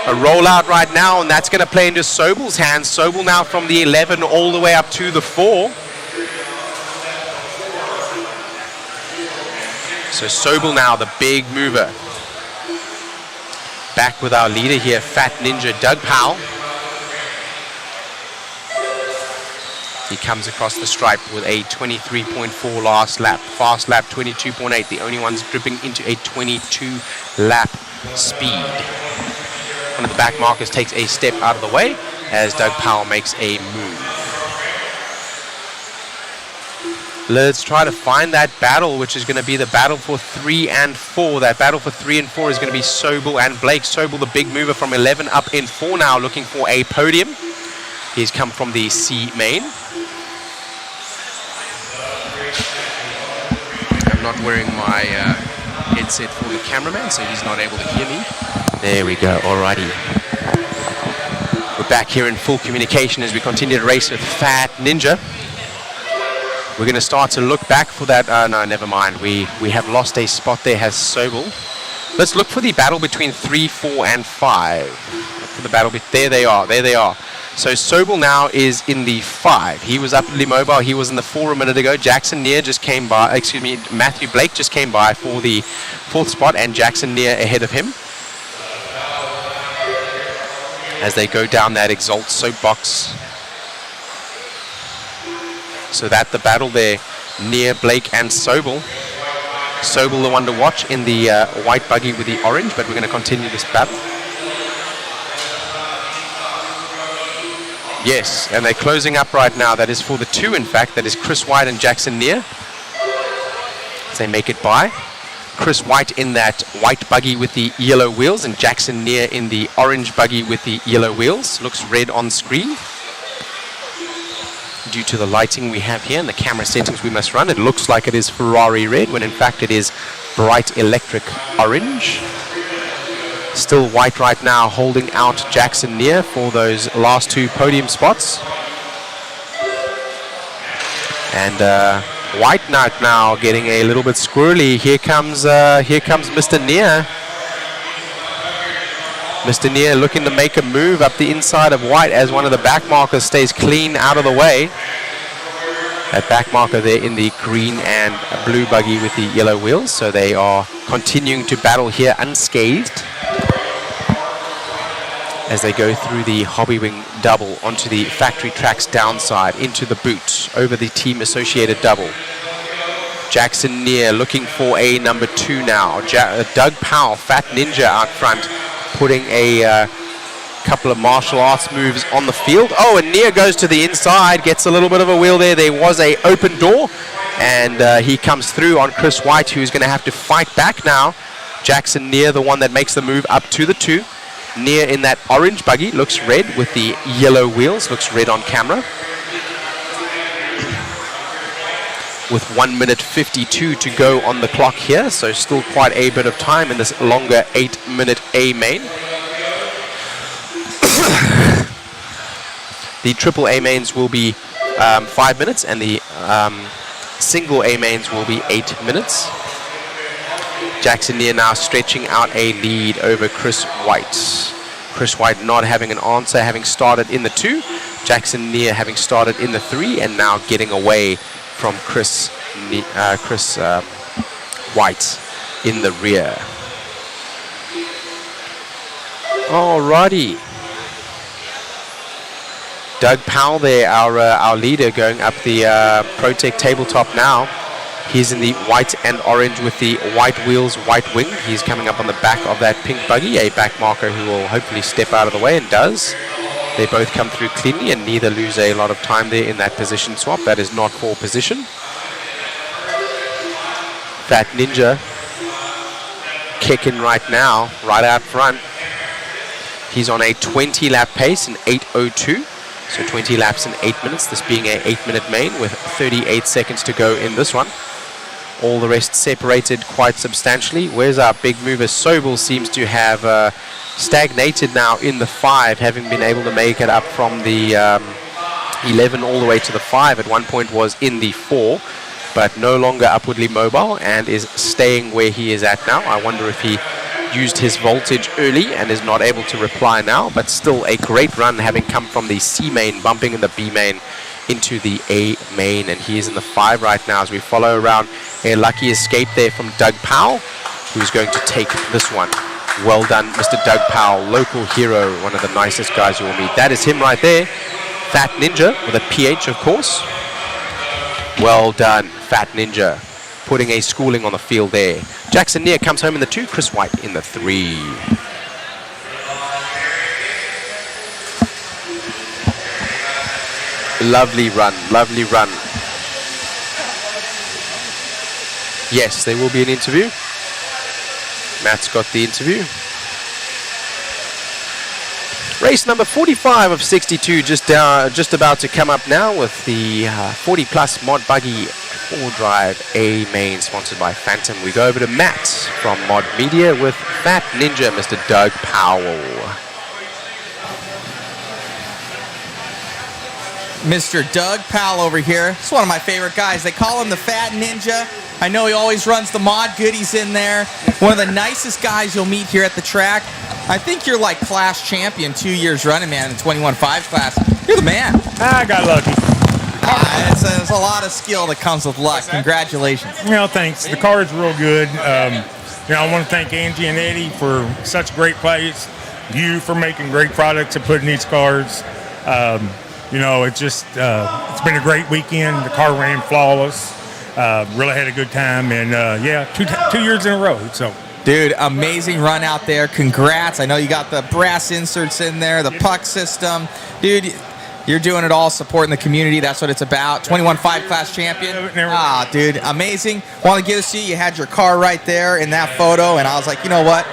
A rollout right now, and that's going to play into Sobel's hands. Sobel now from the 11 all the way up to the 4. So Sobel now, the big mover. Back with our leader here, Fat Ninja Doug Powell. He comes across the stripe with a 23.4 last lap. Fast lap 22.8, the only ones dripping into a 22 lap speed. One of the back markers takes a step out of the way as Doug Powell makes a move. Let's try to find that battle, which is going to be the battle for 3 and 4. That battle for 3 and 4 is going to be Sobel and Blake. Sobel, the big mover from 11 up in 4 now, looking for a podium. He's come from the C main. I'm not wearing my headset for the cameraman, so he's not able to hear me. There we go, alrighty. We're back here in full communication as we continue to race with Fat Ninja. We're going to start to look back for that. No, never mind. We have lost a spot there, has Sobel. Let's look for the battle between 3, 4, and 5. Look for the battle. There they are. There they are. So Sobel now is in the 5. He was up at Limobile. He was in the 4 a minute ago. Jackson Neer just came by. Excuse me, Matthew Blake just came by for the 4th spot, and Jackson Neer ahead of him. As they go down that Exalt soapbox. So that the battle there, Neer, Blake, and Sobel. Sobel the one to watch in the white buggy with the orange, but we're going to continue this battle. Yes, and they're closing up right now. That is for the 2, in fact. That is Chris White and Jackson Neer. As they make it by. Chris White in that white buggy with the yellow wheels, and Jackson Neer in the orange buggy with the yellow wheels. Looks red on screen. Due to the lighting we have here and the camera settings we must run, it looks like it is Ferrari red, when in fact it is bright electric orange. Still White right now holding out Jackson Neer for those last 2 podium spots. And White Knight now getting a little bit squirrely. Here comes Mr. Neer. Mr. Neer looking to make a move up the inside of White as one of the back markers stays clean out of the way. That back marker there in the green and blue buggy with the yellow wheels. So they are continuing to battle here unscathed as they go through the Hobby Wing double onto the factory tracks downside, into the boot, over the team associated double. Jackson Neer looking for a number 2 now. Doug Powell, Fat Ninja out front, putting a couple of martial arts moves on the field. Oh, and Neer goes to the inside, gets a little bit of a wheel there. There was a open door, and he comes through on Chris White, who's going to have to fight back now. Jackson Neer, the one that makes the move up to the 2. Neer in that orange buggy, looks red with the yellow wheels, looks red on camera. with 1 minute 52 to go on the clock here, so still quite a bit of time in this longer 8-minute A main. The triple A mains will be 5 minutes, and the single A mains will be 8 minutes. Jackson Neer now stretching out a lead over Chris White. Chris White not having an answer, having started in the 2. Jackson Neer having started in the 3, and now getting away from Chris White in the rear. Alrighty. Doug Powell there, our leader, going up the ProTech tabletop now. He's in the white and orange with the white wheels, white wing. He's coming up on the back of that pink buggy, a back marker who will hopefully step out of the way, and does. They both come through cleanly, and neither lose a lot of time there in that position swap. That is not for position. Fat Ninja kicking right now, right out front. He's on a 20-lap pace in 8:02. So 20 laps in 8 minutes, this being a 8-minute main with 38 seconds to go in this one. All the rest separated quite substantially. Where's our big mover? Sobel seems to have stagnated now in the 5, having been able to make it up from the 11 all the way to the 5. At one point was in the 4, but no longer upwardly mobile and is staying where he is at now. I wonder if he used his voltage early and is not able to reply now, but still a great run, having come from the C main, bumping in the B main into the A main, and he is in the 5 right now as we follow around. A lucky escape there from Doug Powell, who's going to take this one. Well done, Mr. Doug Powell, local hero, one of the nicest guys you will meet. That is him right there, Fat Ninja, with a PH, of course. Well done, Fat Ninja, putting a schooling on the field there. Jackson Neer comes home in the 2, Chris White in the 3. Lovely run, lovely run. Yes, there will be an interview. Matt's got the interview. Race number 45 of 62 just about to come up now, with the 40 plus mod buggy 4-drive A main sponsored by Phantom. We go over to Matt from Mod Media with Fat Ninja, Mr. Doug Powell. Mr. Doug Powell over here. It's one of my favorite guys. They call him the Fat Ninja. I know he always runs the mod goodies in there. One of the nicest guys you'll meet here at the track. I think you're like class champion 2 years running, man, in the 21.5 class. You're the man. I got lucky. It's a lot of skill that comes with luck. Congratulations. Thanks. The car is real good. I want to thank Angie and Eddie for such great plays. You for making great products and putting these cars. It's been a great weekend. The car ran flawless. Really had a good time, and 2 years in a row. So, dude, amazing run out there. Congrats. I know you got the brass inserts in there, the puck system. Dude, you're doing it all, supporting the community. That's what it's about. 21.5 class champion. Dude, amazing. Want to get to see you had your car right there in that photo, and I was like, you know what?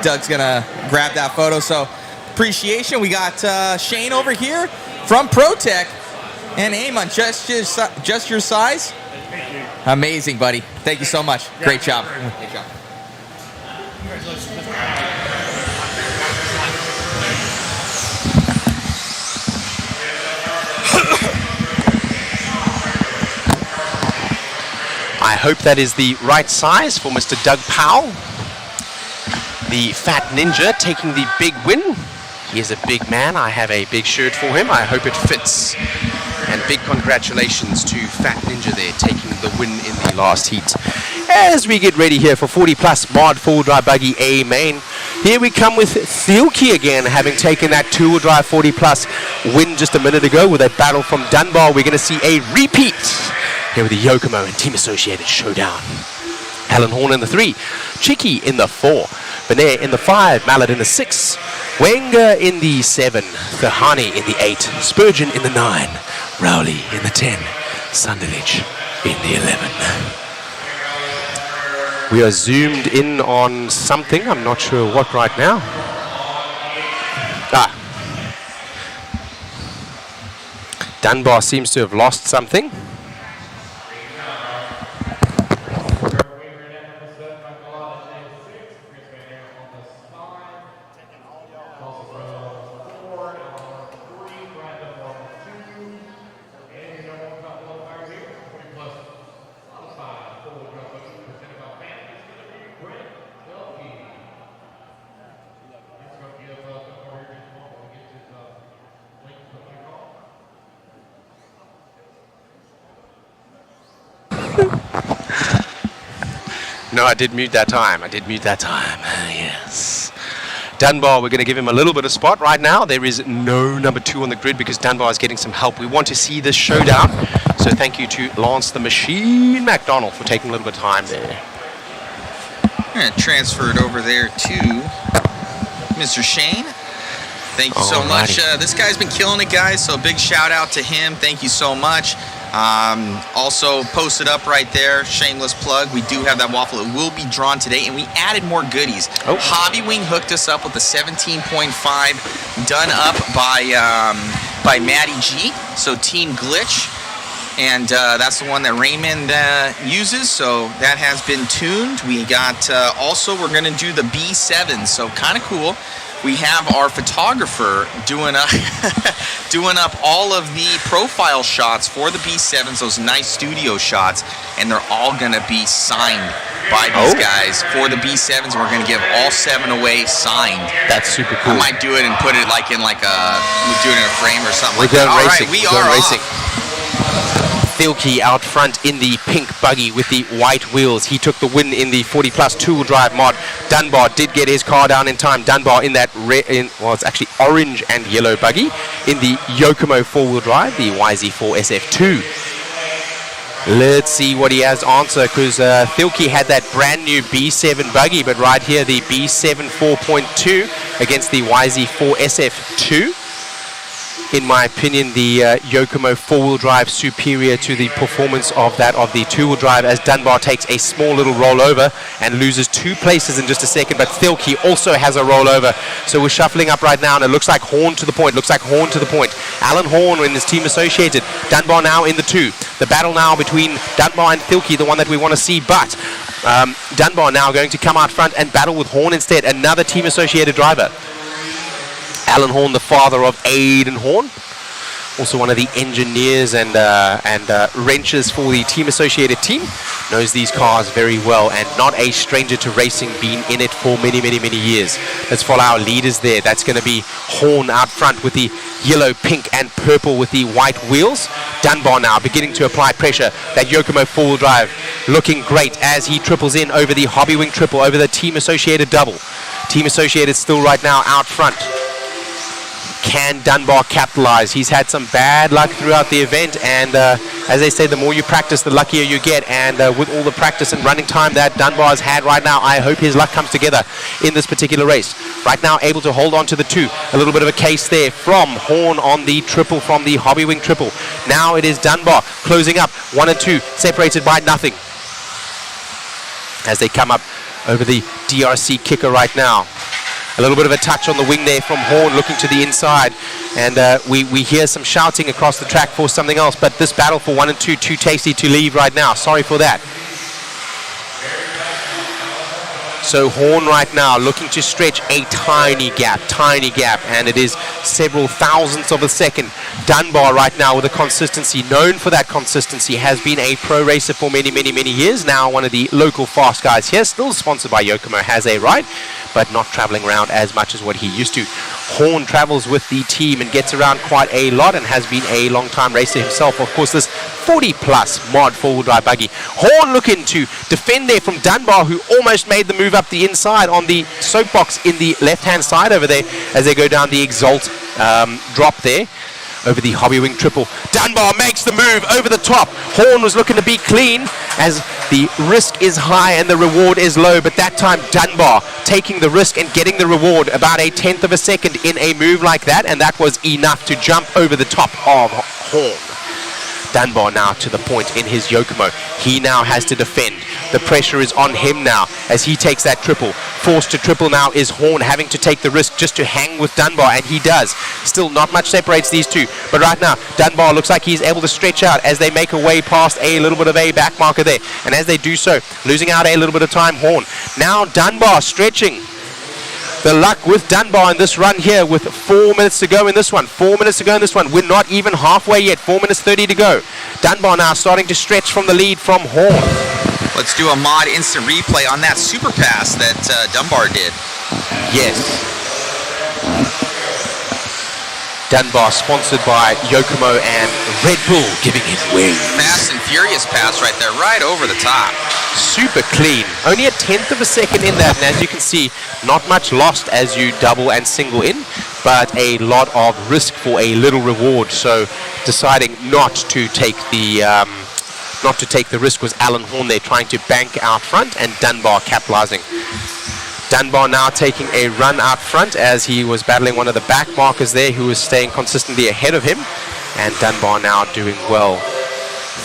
Doug's going to grab that photo. So, appreciation. We got Shane over here from ProTech, and Eamon, just your size. Amazing, buddy. Thank you so much. Great job. Great job. I hope that is the right size for Mr. Doug Powell. The Fat Ninja taking the big win. He is a big man. I have a big shirt for him. I hope it fits. And big congratulations to Fat Ninja there, taking the win in the last heat. As we get ready here for 40 plus mod 4-drive buggy A main, here we come with Thielke again, having taken that 2-wheel drive 40 plus win just a minute ago with a battle from Dunbar. We're going to see a repeat here with the Yokomo and Team Associated showdown. Alan Horn in the 3, Chicky in the 4, Benet in the 5, Mallet in the 6, Wenger in the 7, Thahani in the 8, Spurgeon in the 9, Rowley in the 10, Sunderledge in the 11. We are zoomed in on something, I'm not sure what right now. Dunbar seems to have lost something. No, I did mute that time. Yes. Dunbar, we're going to give him a little bit of spot right now. There is no number 2 on the grid because Dunbar is getting some help. We want to see this showdown. So thank you to Lance the Machine McDonald for taking a little bit of time there. I'm going to transfer it over there to Mr. Shane. Thank you so much. This guy's been killing it, guys, so a big shout out to him. Thank you so much. Also posted up right there, shameless plug, we do have that waffle. It will be drawn today, and we added more goodies. Hobby Wing hooked us up with a 17.5 done up by Matty G, so Team Glitch. And that's the one that Raymond uses, so that has been tuned. We got, also we're gonna do the B7, so kind of cool. We have our photographer doing up all of the profile shots for the B7s, those nice studio shots, and they're all gonna be signed by these guys for the B7s. We're gonna give all 7 away signed. That's super cool. I might do it and put it like in we'll do it in a frame or something like that. All right, we are racing. off. Thilke out front in the pink buggy with the white wheels. He took the win in the 40 plus two-wheel drive mod. Dunbar did get his car down in time. Dunbar in that it's actually orange and yellow buggy in the Yokomo four-wheel drive, the YZ4 SF2. Let's see what he has to answer, because Thilke had that brand new B7 buggy, but right here the B7 4.2 against the YZ4 SF2. In my opinion, the Yokomo four-wheel drive superior to the performance of that of the two-wheel drive, as Dunbar takes a small little rollover and loses 2 places in just a second, but Thilke also has a rollover. So we're shuffling up right now, and it looks like Horn to the point. Alan Horn in his team associated. Dunbar now in the 2. The battle now between Dunbar and Thilke, the one that we want to see, but Dunbar now going to come out front and battle with Horn instead, another team associated driver. Alan Horn, the father of Aidan Horn, also one of the engineers and wrenches for the team associated team, knows these cars very well and not a stranger to racing, been in it for many years. Let's follow our leaders there. That's going to be Horn out front with the yellow, pink and purple with the white wheels. Dunbar now beginning to apply pressure. That Yokomo four-wheel drive looking great as he triples in over the Hobby Wing triple, over the team associated double. Team associated still right now out front. Can Dunbar capitalize? He's had some bad luck throughout the event, and as they say, the more you practice, the luckier you get. And with all the practice and running time that Dunbar has had right now, I hope his luck comes together in this particular race. Right now, able to hold on to the 2. A little bit of a case there from Horn on the triple, from the Hobby Wing triple. Now it is Dunbar closing up 1 and 2, separated by nothing, as they come up over the DRC kicker right now. A little bit of a touch on the wing there from Horn, looking to the inside, and we hear some shouting across the track for something else, but this battle for 1 and 2, too tasty to leave right now. Sorry for that. So Horn right now looking to stretch a tiny gap, and it is several thousandths of a second. Dunbar right now with a consistency, known for that consistency, has been a pro racer for many years now, one of the local fast guys here, still sponsored by Yokomo, has a ride, but not traveling around as much as what he used to. Horn travels with the team and gets around quite a lot and has been a long time racer himself. Of course, this 40 plus mod four-wheel drive buggy. Horn looking to defend there from Dunbar, who almost made the move up the inside on the soapbox in the left-hand side over there as they go down the Exalt drop there over the Hobby Wing triple. Dunbar makes the move over the top. Horn was looking to be clean as the risk is high and the reward is low, but that time Dunbar taking the risk and getting the reward, about a 1/10 of a second in a move like that, and that was enough to jump over the top of Horn. Dunbar now to the point in his Yokomo. He now has to defend. The pressure is on him now as he takes that triple. Forced to triple now is Horn, having to take the risk just to hang with Dunbar, and he does. Still not much separates these two, but right now Dunbar looks like he's able to stretch out as they make a way past a little bit of a back marker there, and as they do so, losing out a little bit of time, Horn. Now Dunbar stretching. The luck with Dunbar in this run here with 4 minutes to go in this one. 4 minutes to go in this one. We're not even halfway yet. 4 minutes 30 to go. Dunbar now starting to stretch from the lead from Horn. Let's do a mod instant replay on that super pass that Dunbar did. Yes. Dunbar, sponsored by Yokomo and Red Bull, giving it wings. Fast and furious pass right there, right over the top. Super clean. Only a 1/10 of a second in that, and as you can see, not much lost as you double and single in, but a lot of risk for a little reward. So deciding not to take the risk was Alan Horn there, trying to bank out front, and Dunbar capitalizing. Dunbar now taking a run out front as he was battling one of the back markers there who was staying consistently ahead of him, and Dunbar now doing well.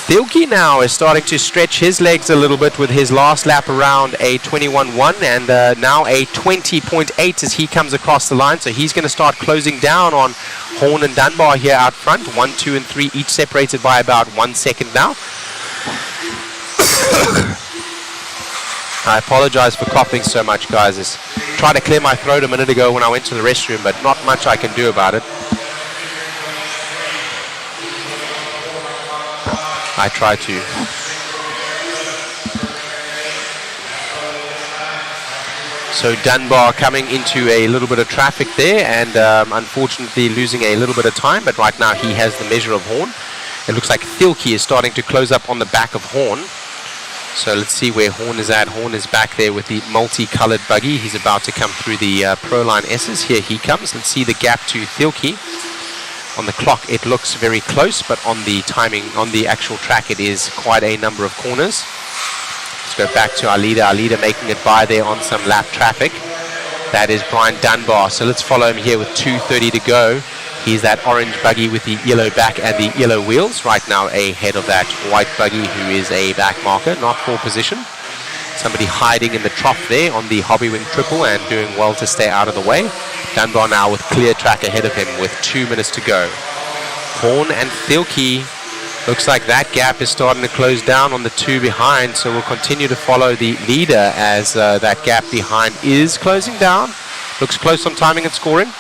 Thielke now is starting to stretch his legs a little bit with his last lap around a 21.1 and now a 20.8 as he comes across the line. So he's going to start closing down on Horn and Dunbar here out front. 1, 2, and 3 each separated by about 1 second now. I apologize for coughing so much, guys. I tried to clear my throat a minute ago when I went to the restroom, but not much I can do about it. I try to. So Dunbar coming into a little bit of traffic there and unfortunately losing a little bit of time, but right now he has the measure of Horn. It looks like Thielke is starting to close up on the back of Horn. So let's see where Horn is at. Horn is back there with the multicolored buggy. He's about to come through the Proline S's. Here he comes. Let's see the gap to Thielke. On the clock it looks very close, but on the timing, on the actual track, it is quite a number of corners. Let's go back to our leader. Our leader making it by there on some lap traffic. That is Brian Dunbar. So let's follow him here with 2:30 to go. He's that orange buggy with the yellow back and the yellow wheels. Right now ahead of that white buggy who is a back marker, not pole position. Somebody hiding in the trough there on the Hobby Wing triple and doing well to stay out of the way. Dunbar now with clear track ahead of him with 2 minutes to go. Horn and Thielke, looks like that gap is starting to close down on the two behind, so we'll continue to follow the leader as that gap behind is closing down. Looks close on timing and scoring.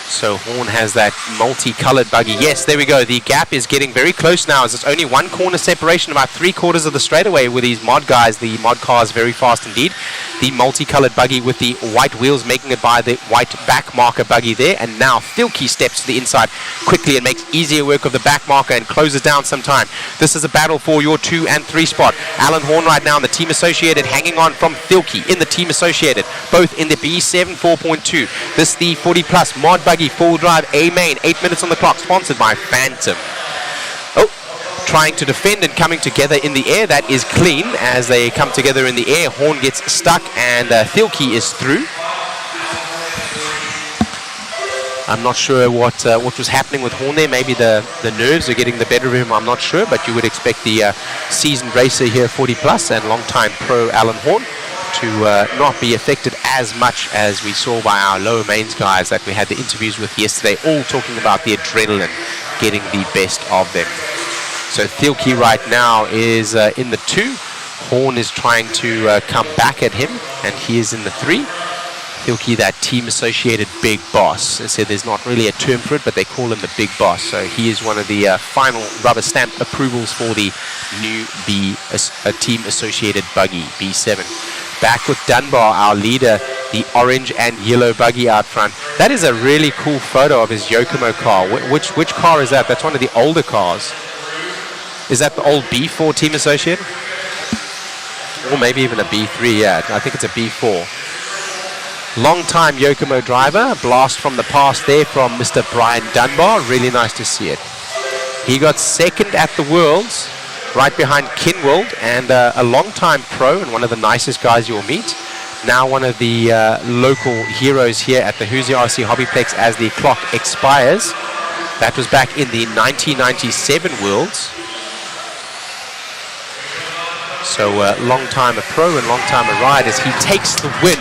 So Horn has that multicolored buggy. Yes, there we go. The gap is getting very close now as it's only 1 corner separation, about 3/4 of the straightaway with these mod guys. The mod car is very fast indeed. The multicolored buggy with the white wheels making it by the white back marker buggy there. And now Thielke steps to the inside quickly and makes easier work of the back marker and closes down some time. This is a battle for your 2 and 3 spot. Alan Horn right now in the Team Associated hanging on from Thielke in the Team Associated, both in the B7 4.2. This the 40 plus mod buggy full drive A main, 8 minutes on the clock, sponsored by Phantom. Oh, trying to defend and coming together in the air. That is clean as they come together in the air. Horn gets stuck and Thielke is through. I'm not sure what was happening with Horn there. Maybe the nerves are getting the better of him. I'm not sure, but you would expect the seasoned racer here, 40 plus and long-time pro Alan Horn, to not be affected as much as we saw by our lower mains guys that we had the interviews with yesterday, all talking about the adrenaline getting the best of them. So Thielke right now is in the 2. Horn is trying to come back at him, and he is in the 3. Thielke, that Team Associated big boss. I said there's not really a term for it, but they call him the big boss. So he is one of the final rubber stamp approvals for the new Team Associated buggy, B7. Back with Dunbar, our leader, the orange and yellow buggy out front. That is a really cool photo of his Yokomo car. Which car is that? That's one of the older cars. Is that the old B4 Team Associated? Or maybe even a B3, yeah. I think it's a B4. Long-time Yokomo driver. A blast from the past there from Mr. Brian Dunbar. Really nice to see it. He got second at the Worlds, right behind Kinwald, and a long-time pro and one of the nicest guys you'll meet. Now one of the local heroes here at the Hoosier RC HobbyPlex as the clock expires. That was back in the 1997 Worlds. So long time a pro and long time a ride as he takes the win.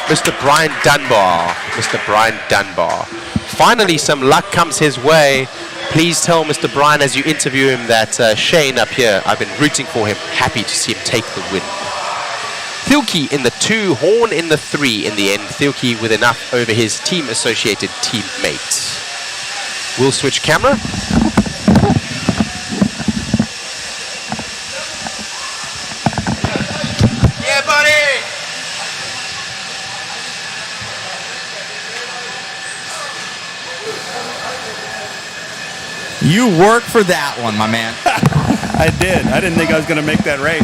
Mr. Brian Dunbar. Mr. Brian Dunbar. Finally some luck comes his way. Please tell Mr. Brian as you interview him that Shane up here, I've been rooting for him. Happy to see him take the win. Thielke in the 2, Horn in the 3 in the end. Thielke with enough over his Team Associated teammate. We'll switch camera. Yeah, buddy! You worked for that one, my man. I did. I didn't think I was going to make that race.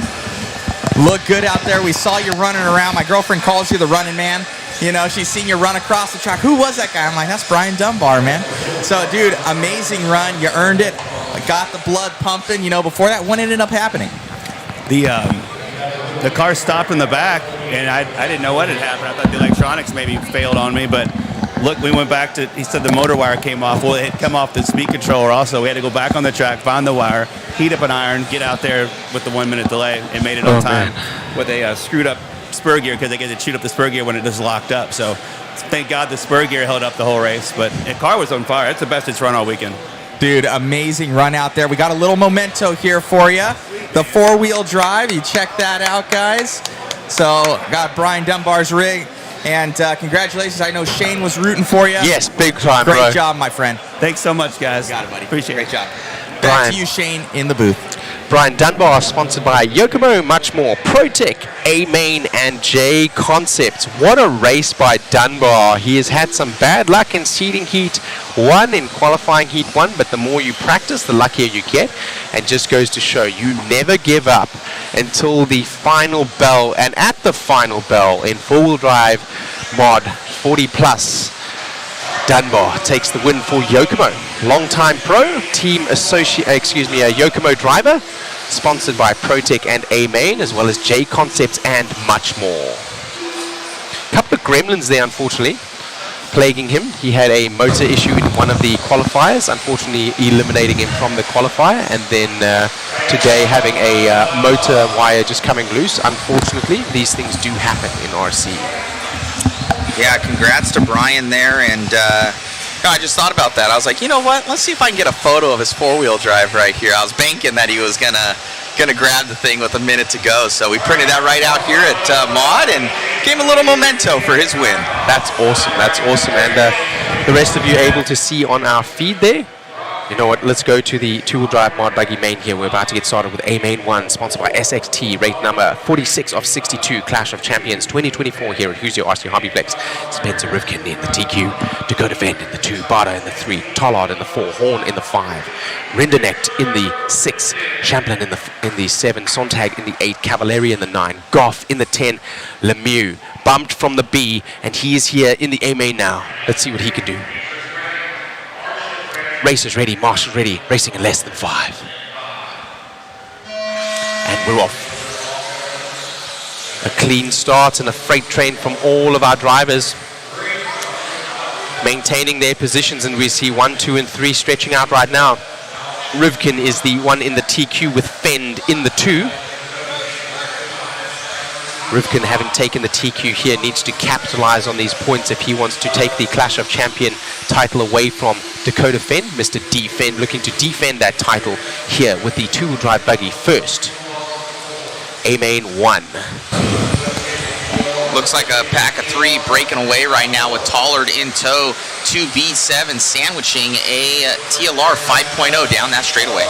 Look good out there. We saw you running around. My girlfriend calls you the running man. You know, she's seen you run across the track. Who was that guy? I'm like, that's Brian Dunbar, man. So, dude, amazing run. You earned it. I got the blood pumping. You know, before that, what ended up happening? The car stopped in the back, and I didn't know what had happened. I thought the electronics maybe failed on me, but look, we went back to, he said the motor wire came off. Well, it had come off the speed controller also. We had to go back on the track, find the wire, heat up an iron, get out there with the 1 minute delay, and made it on time with a screwed up spur gear because they get to shoot up the spur gear when it just locked up. So thank God the spur gear held up the whole race, but the car was on fire. It's the best it's run all weekend. Dude, amazing run out there. We got a little memento here for you. The 4-wheel drive. You check that out, guys. So, got Brian Dunbar's rig. And congratulations. I know Shane was rooting for you. Yes, big time, Great bro. job, my friend. Thanks so much, guys. Got it, buddy. Appreciate Great it. job. Back Brian. to you, Shane, in the booth. Brian Dunbar, sponsored by Yokomo, much more, ProTech, A-Main, and JConcepts. What a race by Dunbar. He has had some bad luck in seeding heat 1, in qualifying heat 1, but the more you practice, the luckier you get. And just goes to show you never give up until the final bell. And at the final bell in four-wheel drive mod 40 plus, Dunbar takes the win for Yokomo. Long-time pro, Yokomo driver, sponsored by ProTech and A-Main, as well as JConcepts and much more. Couple of gremlins there, unfortunately, plaguing him. He had a motor issue in one of the qualifiers, unfortunately eliminating him from the qualifier, and then today having a motor wire just coming loose. Unfortunately, these things do happen in RC. Yeah, congrats to Brian there, and I just thought about that. I was like, you know what? Let's see if I can get a photo of his 4-wheel drive right here. I was banking that he was gonna grab the thing with a minute to go, so we printed that right out here at Mod and gave him a little memento for his win. That's awesome. That's awesome, and the rest of you able to see on our feed there. You know what, let's go to the two-wheel drive mod buggy main here. We're about to get started with A-Main 1, sponsored by SXT, rate number 46 of 62, Clash of Champions 2024 here at Hoosier RC HobbyPlex. Spencer Rivkin in the TQ, Dakota Fend in the 2, Bada in the 3, Tollard in the 4, Horn in the 5, Rindernecht in the 6, Champlin in the 7, Sontag in the 8, Cavalieri in the 9, Goff in the 10, Lemieux bumped from the B, and he is here in the A-Main now. Let's see what he can do. Racers ready, marshals ready, racing in less than 5. And we're off. A clean start and a freight train from all of our drivers. Maintaining their positions, and we see 1, 2, and 3 stretching out right now. Rivkin is the one in the TQ with Fend in the 2. Rivkin, having taken the TQ here, needs to capitalize on these points if he wants to take the Clash of Champion title away from Dakota Fend. Mr. D Fend looking to defend that title here with the two-wheel drive buggy first. A-Main 1. Looks like a pack of 3 breaking away right now with Tollard in tow. 2B7 sandwiching a TLR 5.0 down that straightaway.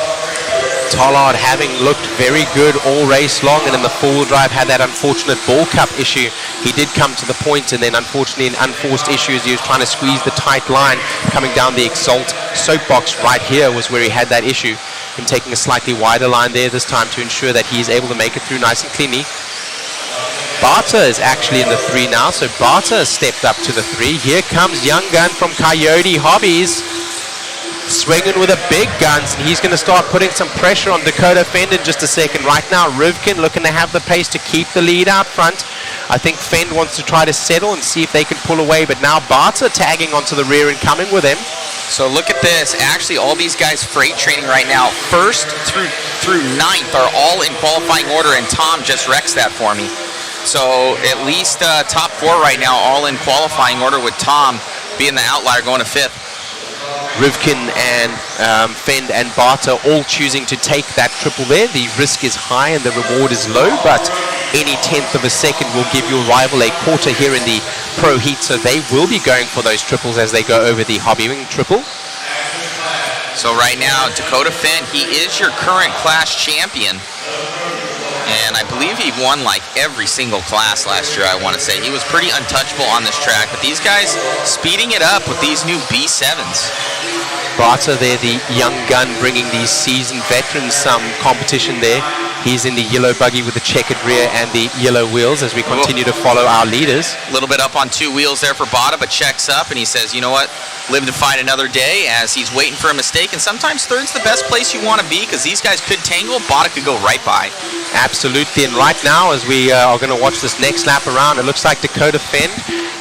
Tollard having looked very good all race long, and in the four-wheel drive had that unfortunate ball cup issue. He did come to the point, and then unfortunately in unforced issues, he was trying to squeeze the tight line coming down the Exalt soapbox right here was where he had that issue. Him taking a slightly wider line there this time to ensure that he's able to make it through nice and cleanly. Barter is actually in the 3 now, so Barter has stepped up to the 3. Here comes Young Gun from Coyote Hobbies, swinging with a big guns, and he's going to start putting some pressure on Dakota Fend in just a second. Right now, Rivkin looking to have the pace to keep the lead out front. I think Fend wants to try to settle and see if they can pull away, but now Barter tagging onto the rear and coming with him. So look at this. Actually, all these guys freight training right now, 1st through 9th, are all in qualifying order, and Tom just wrecks that for me. So at least top 4 right now, all in qualifying order, with Tom being the outlier going to 5th. Rivkin and Fend and Barter all choosing to take that triple there. The risk is high and the reward is low, but any 1/10 of a second will give your rival a quarter here in the pro heat, so they will be going for those triples as they go over the hobby wing triple. So right now, Dakota Fend, he is your current class champion. And I believe he won like every single class last year, I want to say. He was pretty untouchable on this track. But these guys speeding it up with these new B7s. Barter there, the young gun, bringing these seasoned veterans some competition there. He's in the yellow buggy with the checkered rear and the yellow wheels as we continue to follow our leaders. A little bit up on 2 wheels there for Bada, but checks up and he says, you know what, live to fight another day, as he's waiting for a mistake. And sometimes third's the best place you want to be, because these guys could tangle. Bada could go right by. Absolutely, and right now as we are going to watch this next lap around, it looks like Dakota Fend,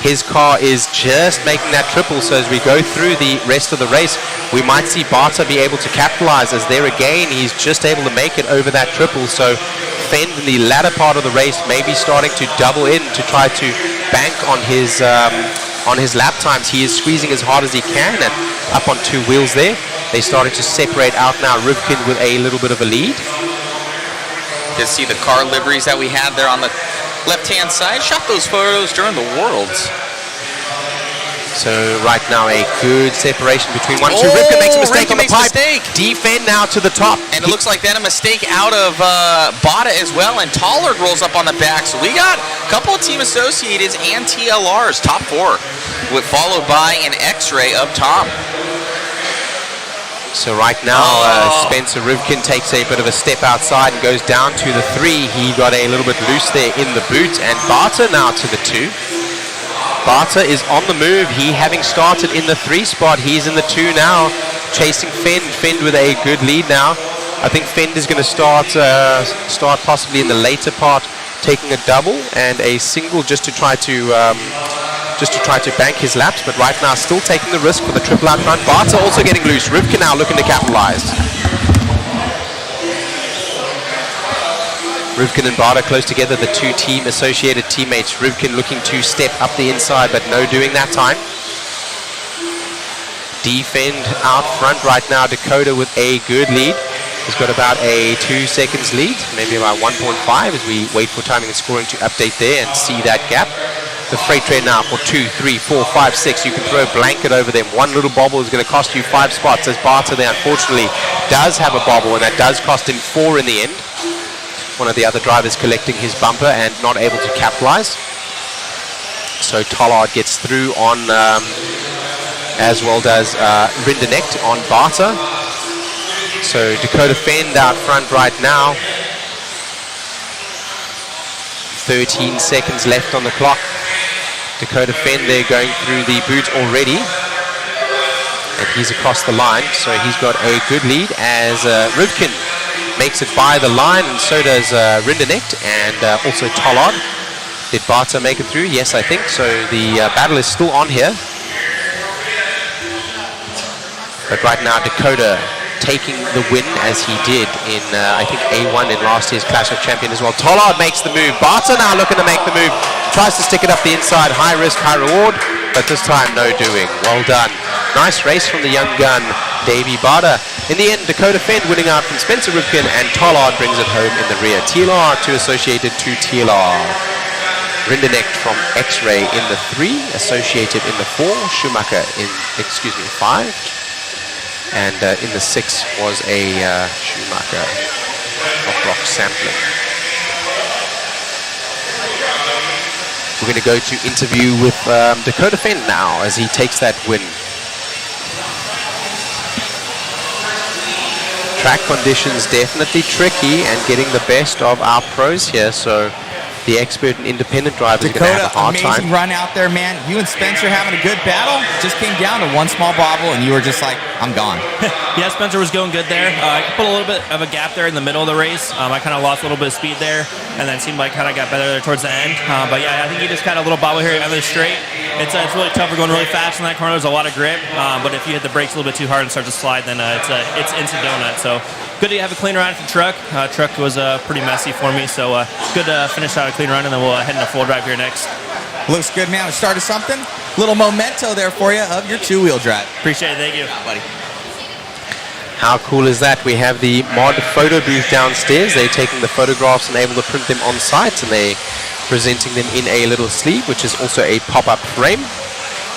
his car is just making that triple. So as we go through the rest of the race, we might see Barter be able to capitalize, as there again he's just able to make it over that triple. So Fend in the latter part of the race may be starting to double in to try to bank on his lap times. He is squeezing as hard as he can, and up on 2 wheels there. They're starting to separate out now. Rivkin with a little bit of a lead. You see the car liveries that we had there on the left-hand side. Shot those photos during the Worlds. So right now a good separation between 1 and 2. Rivkin makes a mistake on the pipe. Defend now to the top. And it looks like then a mistake out of Bada as well, and Tollard rolls up on the back. So we got a couple of Team Associateds and TLRs, top 4, followed by an X-ray of Tom. So right now, Spencer Rivkin takes a bit of a step outside and goes down to the 3. He got a little bit loose there in the boot. And Barter now to the 2. Barter is on the move. He, having started in the 3 spot, he's in the 2 now, chasing Fend. Fend with a good lead now. I think Fend is going to start possibly in the later part, taking a double and a single just to try to bank his laps, but right now still taking the risk for the triple out front. Barter also getting loose. Rivkin now looking to capitalize. Rivkin and Barter close together, the 2 team associated teammates. Rivkin looking to step up the inside, but no doing that time. Defend out front right now. Dakota with a good lead. He's got about a 2 seconds lead, maybe about 1.5 as we wait for timing and scoring to update there and see that gap. The freight train now for 2, 3, 4, 5, 6. You can throw a blanket over them. One little bobble is going to cost you 5 spots, as Barter there unfortunately does have a bobble, and that does cost him 4 in the end. One of the other drivers collecting his bumper and not able to capitalize. So Tollard gets through on, as well does Rindernecht on Barter. So Dakota Fend out front right now. 13 seconds left on the clock. Dakota Fend there going through the boot already. And he's across the line, so he's got a good lead as Rivkin makes it by the line, and so does Rindernecht and also Tollard. Did Barter make it through? Yes, I think. So the battle is still on here. But right now Dakota taking the win as he did in, I think, A1 in last year's Clash of Champions as well. Tollard makes the move. Barter now looking to make the move. Tries to stick it up the inside. High risk, high reward. But this time, no doing. Well done. Nice race from the young gun, Davey Barter. In the end, Dakota Fend winning out from Spencer Rivkin, and Tollard brings it home in the rear. TLR to Associated to TLR. Rindernecht from X-Ray in the 3, Associated in the 4, Schumacher in, 5. And in the 6 was a Schumacher rock sampling. We're going to go to interview with Dakota Fend now as he takes that win. Track conditions definitely tricky and getting the best of our pros here, so the expert and independent drivers are going to have a hard amazing time. run out there, man. You and Spencer having a good battle. Just came down to one small bobble, and you were just like, I'm gone. Yeah, Spencer was going good there. I put a little bit of a gap there in the middle of the race. I kind of lost a little bit of speed there, and then seemed like kind of got better there towards the end. But yeah, I think he just got a little bobble here out of the straight. It's really tough. We're going really fast in that corner. There's a lot of grip, but if you hit the brakes a little bit too hard and start to slide, then it's instant donut. So good to have a clean run at the truck. Truck was pretty messy for me, so good to finish out a clean run, and then we'll head into full drive here next. Looks good, man. We started something. Little memento there for you of your 2-wheel drive. Appreciate it. Thank you. Yeah, buddy. How cool is that? We have the mod photo booth downstairs. They're taking the photographs and able to print them on site, and they're presenting them in a little sleeve, which is also a pop-up frame.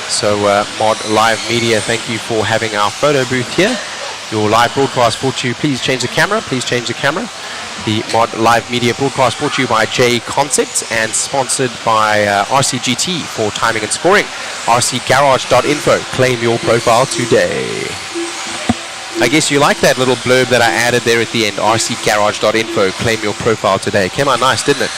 So Mod Live Media, thank you for having our photo booth here. Your live broadcast brought to you. Please change the camera. Please change the camera. The Mod Live Media broadcast brought to you by JConcepts and sponsored by RCGT for timing and scoring. rcgarage.info. Claim your profile today. I guess you like that little blurb that I added there at the end, rcgarage.info, claim your profile today. Came out nice, didn't it?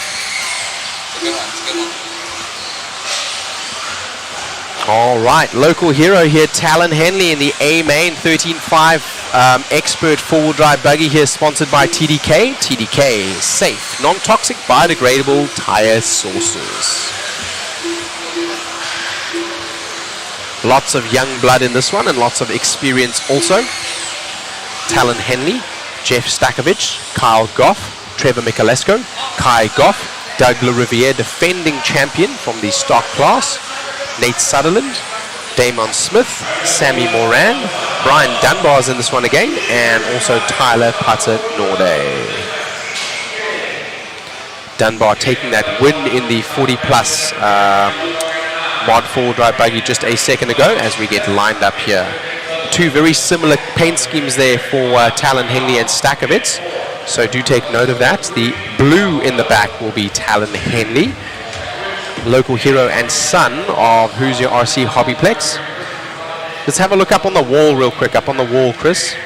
All right, local hero here, Talon Henley in the A main 13.5 expert four-wheel drive buggy here, sponsored by TDK. TDK, safe, non-toxic, biodegradable tire sources. Lots of young blood in this one and lots of experience also. Talon Henley, Jeff Stakovich, Kyle Goff, Trevor Michalesco, Kai Goff, Doug LaRiviere, defending champion from the stock class, Nate Sutherland, Damon Smith, Sammy Moran, Brian Dunbar's in this one again, and also Tyler Pater-Norde. Dunbar taking that win in the 40 plus mod 4 drive buggy just a second ago as we get lined up here. Two very similar paint schemes there for Talon Henley and Stakovitz, so do take note of that. The blue in the back will be Talon Henley, local hero and son of Hoosier RC HobbyPlex. Let's have a look up on the wall real quick, up on the wall, Chris.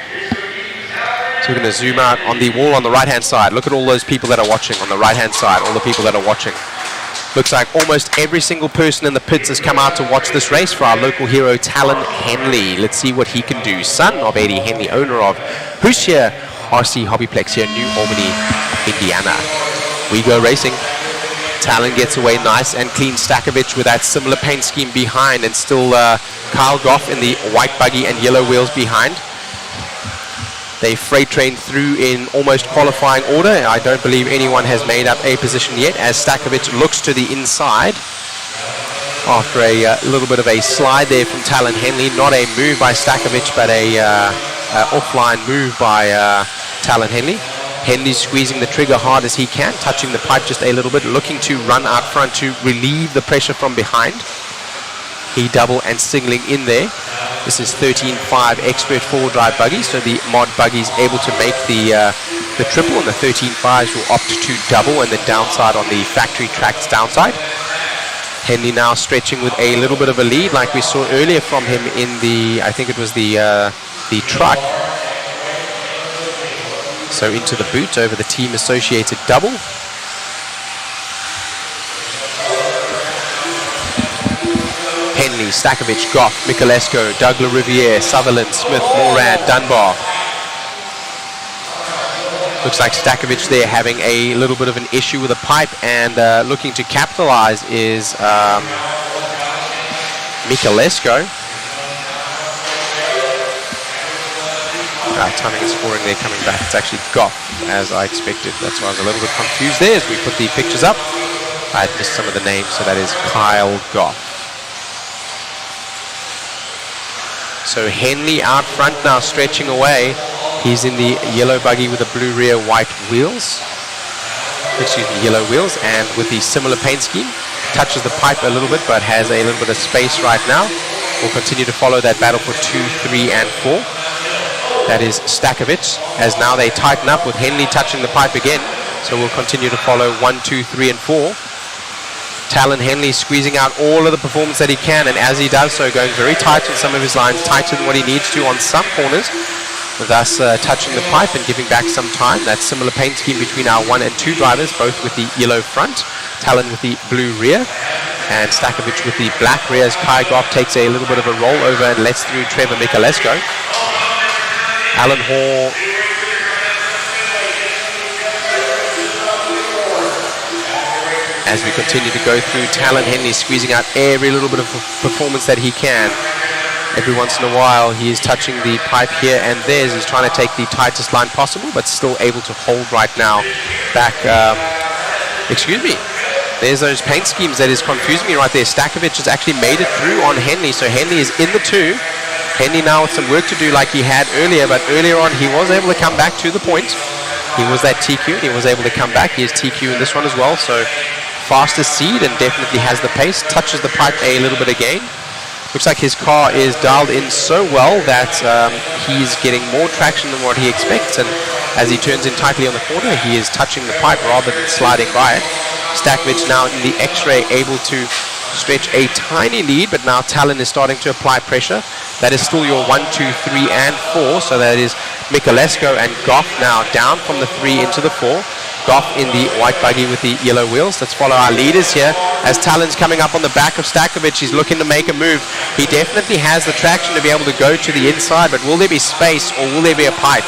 So we're going to zoom out on the wall on the right hand side. Look at all those people that are watching on the right hand side, all the people that are watching. Looks like almost every single person in the pits has come out to watch this race for our local hero, Talon Henley. Let's see what he can do. Son of Eddie Henley, owner of Hoosier RC HobbyPlex here in New Albany, Indiana. We go racing. Talon gets away nice and clean. Stakovich with that similar paint scheme behind, and still Kyle Goff in the white buggy and yellow wheels behind. They freight train through in almost qualifying order. I don't believe anyone has made up a position yet as Stakovich looks to the inside after a little bit of a slide there from Talon Henley. Not a move by Stakovich, but a offline move by Talon Henley. Henley's squeezing the trigger hard as he can, touching the pipe just a little bit, looking to run out front to relieve the pressure from behind. He double and singling in there. This is 13.5 expert four-wheel drive buggy, so the mod buggy is able to make the triple, and the 13.5s will opt to double, and the downside on the factory track's downside. Henley now stretching with a little bit of a lead, like we saw earlier from him in the, I think it was the truck. So into the boot over the team-associated double. Henley, Stakovich, Goff, Michalesco, Doug LaRiviere, Sutherland, Smith, Moran, Dunbar. Looks like Stakovich there having a little bit of an issue with a pipe, and looking to capitalize is Michalesco. Timing and scoring there coming back. It's actually Goff, as I expected. That's why I was a little bit confused there as we put the pictures up. I had missed some of the names, so that is Kyle Goff. So Henley out front now, stretching away. He's in the yellow buggy with the blue rear, white wheels. Excuse me, yellow wheels, and with the similar paint scheme. Touches the pipe a little bit, but has a little bit of space right now. We'll continue to follow that battle for 2, 3, and 4. That is Stakovich, as now they tighten up with Henley touching the pipe again. So we'll continue to follow 1, 2, 3, and 4. Talon Henley squeezing out all of the performance that he can, and as he does so, going very tight on some of his lines, tighter than what he needs to on some corners, thus touching the pipe and giving back some time. That similar paint scheme between our 1 and 2 drivers, both with the yellow front, Talon with the blue rear, and Stakovich with the black rear, as Kai Goff takes a little bit of a rollover and lets through Trevor Michalesco. Alan Hall as we continue to go through. Talon Henley squeezing out every little bit of performance that he can. Every once in a while he is touching the pipe here and there as he's trying to take the tightest line possible, but still able to hold right now back. Excuse me. There's those paint schemes that is confusing me right there. Stakovich has actually made it through on Henley, so Henley is in the 2. Henley now with some work to do like he had earlier, but earlier on he was able to come back to the point. He was that TQ, and he was able to come back. He is TQ in this one as well, so fastest seed and definitely has the pace. Touches the pipe a little bit again. Looks like his car is dialed in so well that he's getting more traction than what he expects, and as he turns in tightly on the corner, he is touching the pipe rather than sliding by it. Stakovich now in the X-ray, able to stretch a tiny lead, but now Talon is starting to apply pressure. That is still your 1, 2, 3, and 4. So that is Michalesco and Goff now down from the 3 into the 4. Goff in the white buggy with the yellow wheels. Let's follow our leaders here as Talon's coming up on the back of Stakovic. He's looking to make a move. He definitely has the traction to be able to go to the inside, but will there be space or will there be a pipe?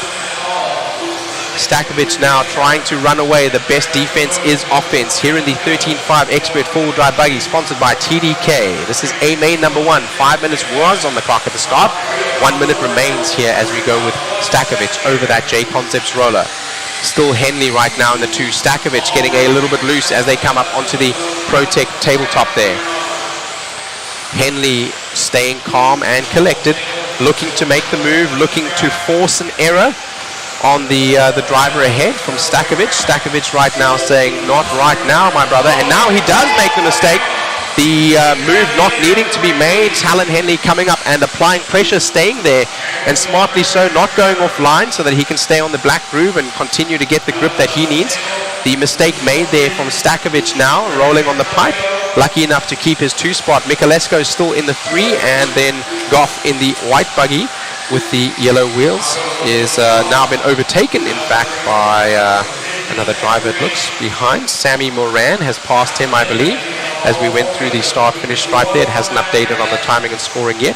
Stakovic now trying to run away. The best defense is offense here in the 13.5 Expert 4-wheel-drive buggy sponsored by TDK. This is A main number 1. 5 minutes was on the clock at the start. 1 minute remains here as we go with Stakovic over that JConcepts roller. Still Henley right now in the 2. Stakovic getting a little bit loose as they come up onto the ProTech tabletop there. Henley staying calm and collected, looking to make the move, looking to force an error on the driver ahead from Stakovic. Stakovic right now saying, not right now, my brother. And now he does make the mistake. The move not needing to be made. Talon Henley coming up and applying pressure, staying there, and smartly so, not going offline so that he can stay on the black groove and continue to get the grip that he needs. The mistake made there from Stakovic now, rolling on the pipe. Lucky enough to keep his 2 spot. Michalesco still in the 3, and then Goff in the white buggy with the yellow wheels is now been overtaken, in fact, by another driver, it looks, behind. Sammy Moran has passed him, I believe, as we went through the start-finish stripe there. It hasn't updated on the timing and scoring yet.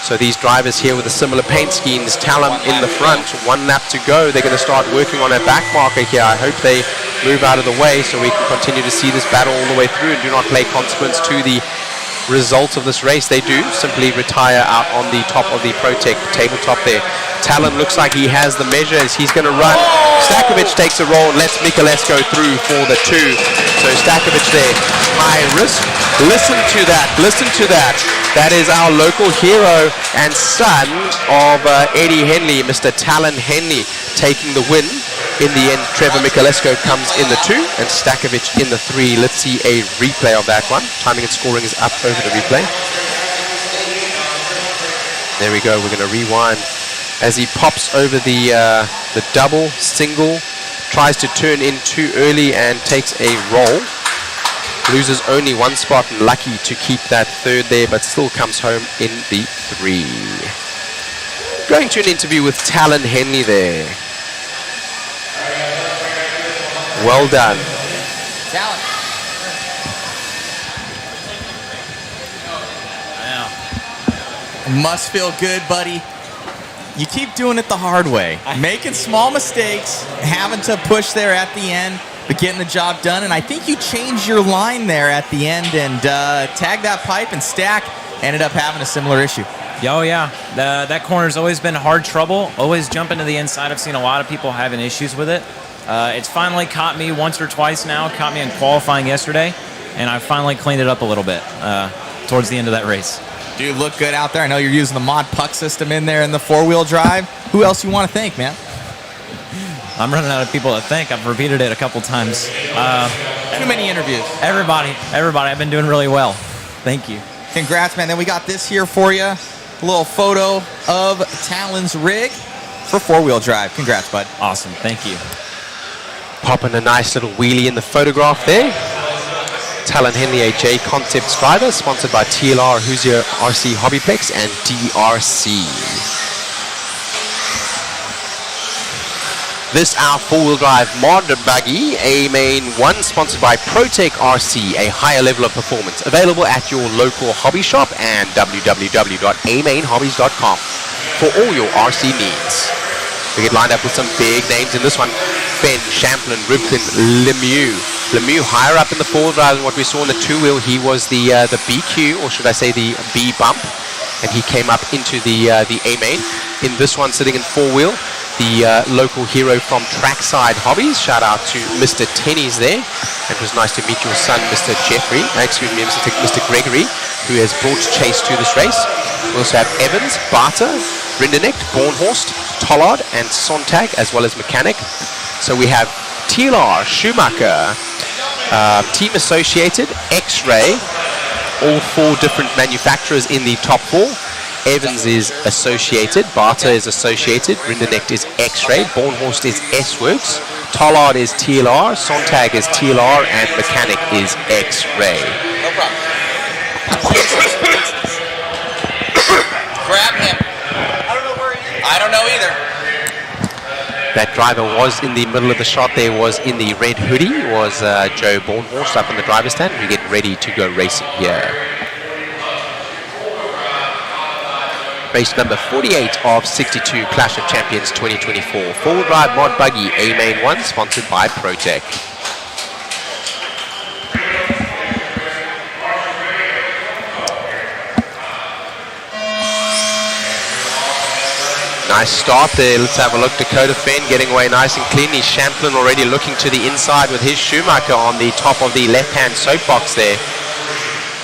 So these drivers here with the similar paint schemes, Talon in the front, 1 lap to go. They're going to start working on a back marker here. I hope they move out of the way so we can continue to see this battle all the way through and do not play consequence to the result of this race. They do simply retire out on the top of the ProTech tabletop there. Talon looks like he has the measure as he's going to run. Stakovic takes a roll and lets Michalesco through for the 2. So Stakovic there, high risk. Listen to that, listen to that. That is our local hero and son of Eddie Henley, Mr. Talon Henley, taking the win. In the end, Trevor Michalesco comes in the 2 and Stakovic in the 3. Let's see a replay of that one. Timing and scoring is up over the replay. There we go. We're going to rewind as he pops over the double, single, tries to turn in too early and takes a roll. Loses only 1 spot and lucky to keep that 3rd there, but still comes home in the 3. Going to an interview with Talon Henley there. Well done. Talon. Must feel good, buddy. You keep doing it the hard way. Making small mistakes, having to push there at the end, but getting the job done. And I think you changed your line there at the end and tagged that pipe, and Stack ended up having a similar issue. Oh, yeah. That corner's always been hard trouble. Always jumping to the inside. I've seen a lot of people having issues with it. It's finally caught me once or twice now. Caught me in qualifying yesterday, and I finally cleaned it up a little bit towards the end of that race. Dude, look good out there. I know you're using the mod puck system in there in the 4-wheel drive. Who else you want to thank, man? I'm running out of people to thank. I've repeated it a couple times. Too many interviews. Everybody. I've been doing really well. Thank you. Congrats, man. Then we got this here for you. A little photo of Talon's rig for 4-wheel drive. Congrats, bud. Awesome. Thank you. Popping a nice little wheelie in the photograph there. Talon Henley, a JConcepts driver, sponsored by TLR, Hoosier, RC, HobbyPlex, and DRC. This our 4-wheel drive mod buggy, a main 1, sponsored by ProTech RC, a higher level of performance. Available at your local hobby shop and www.amainhobbies.com for all your RC needs. We get lined up with some big names in this one. Fenn, Champlin, Rivkin, Lemieux. Lemieux higher up in the 4-wheel drive than what we saw in the 2-wheel. He was the BQ, or should I say the B bump, and he came up into the A main. In this one, sitting in 4-wheel, the local hero from Trackside Hobbies. Shout out to Mr. Tennies there. It was nice to meet your son, Mr. Mr. Gregory, who has brought Chase to this race. We also have Evans, Barter, Rindernecht, Bornhorst, Tollard, and Sontag, as well as Mechanic. So we have TLR, Schumacher, Team Associated, X-Ray, all 4 different manufacturers in the top 4. Evans is Associated, Barter is Associated, Rindernecht is X-Ray, Bornhorst is S-Works, Tollard is TLR, Sontag is TLR, and Mechanic is X-Ray. No problem. That driver was in the middle of the shot there, was in the red hoodie, was Joe Bornhorst up in the driver's stand. We get ready to go racing here. Race number 48 of 62 Clash of Champions 2024. Four-wheel drive mod buggy A-Main 1, sponsored by ProTech. Nice start there. Let's have a look. Dakota Fenn getting away nice and clean. He's Champlin already looking to the inside with his Schumacher on the top of the left-hand soapbox there.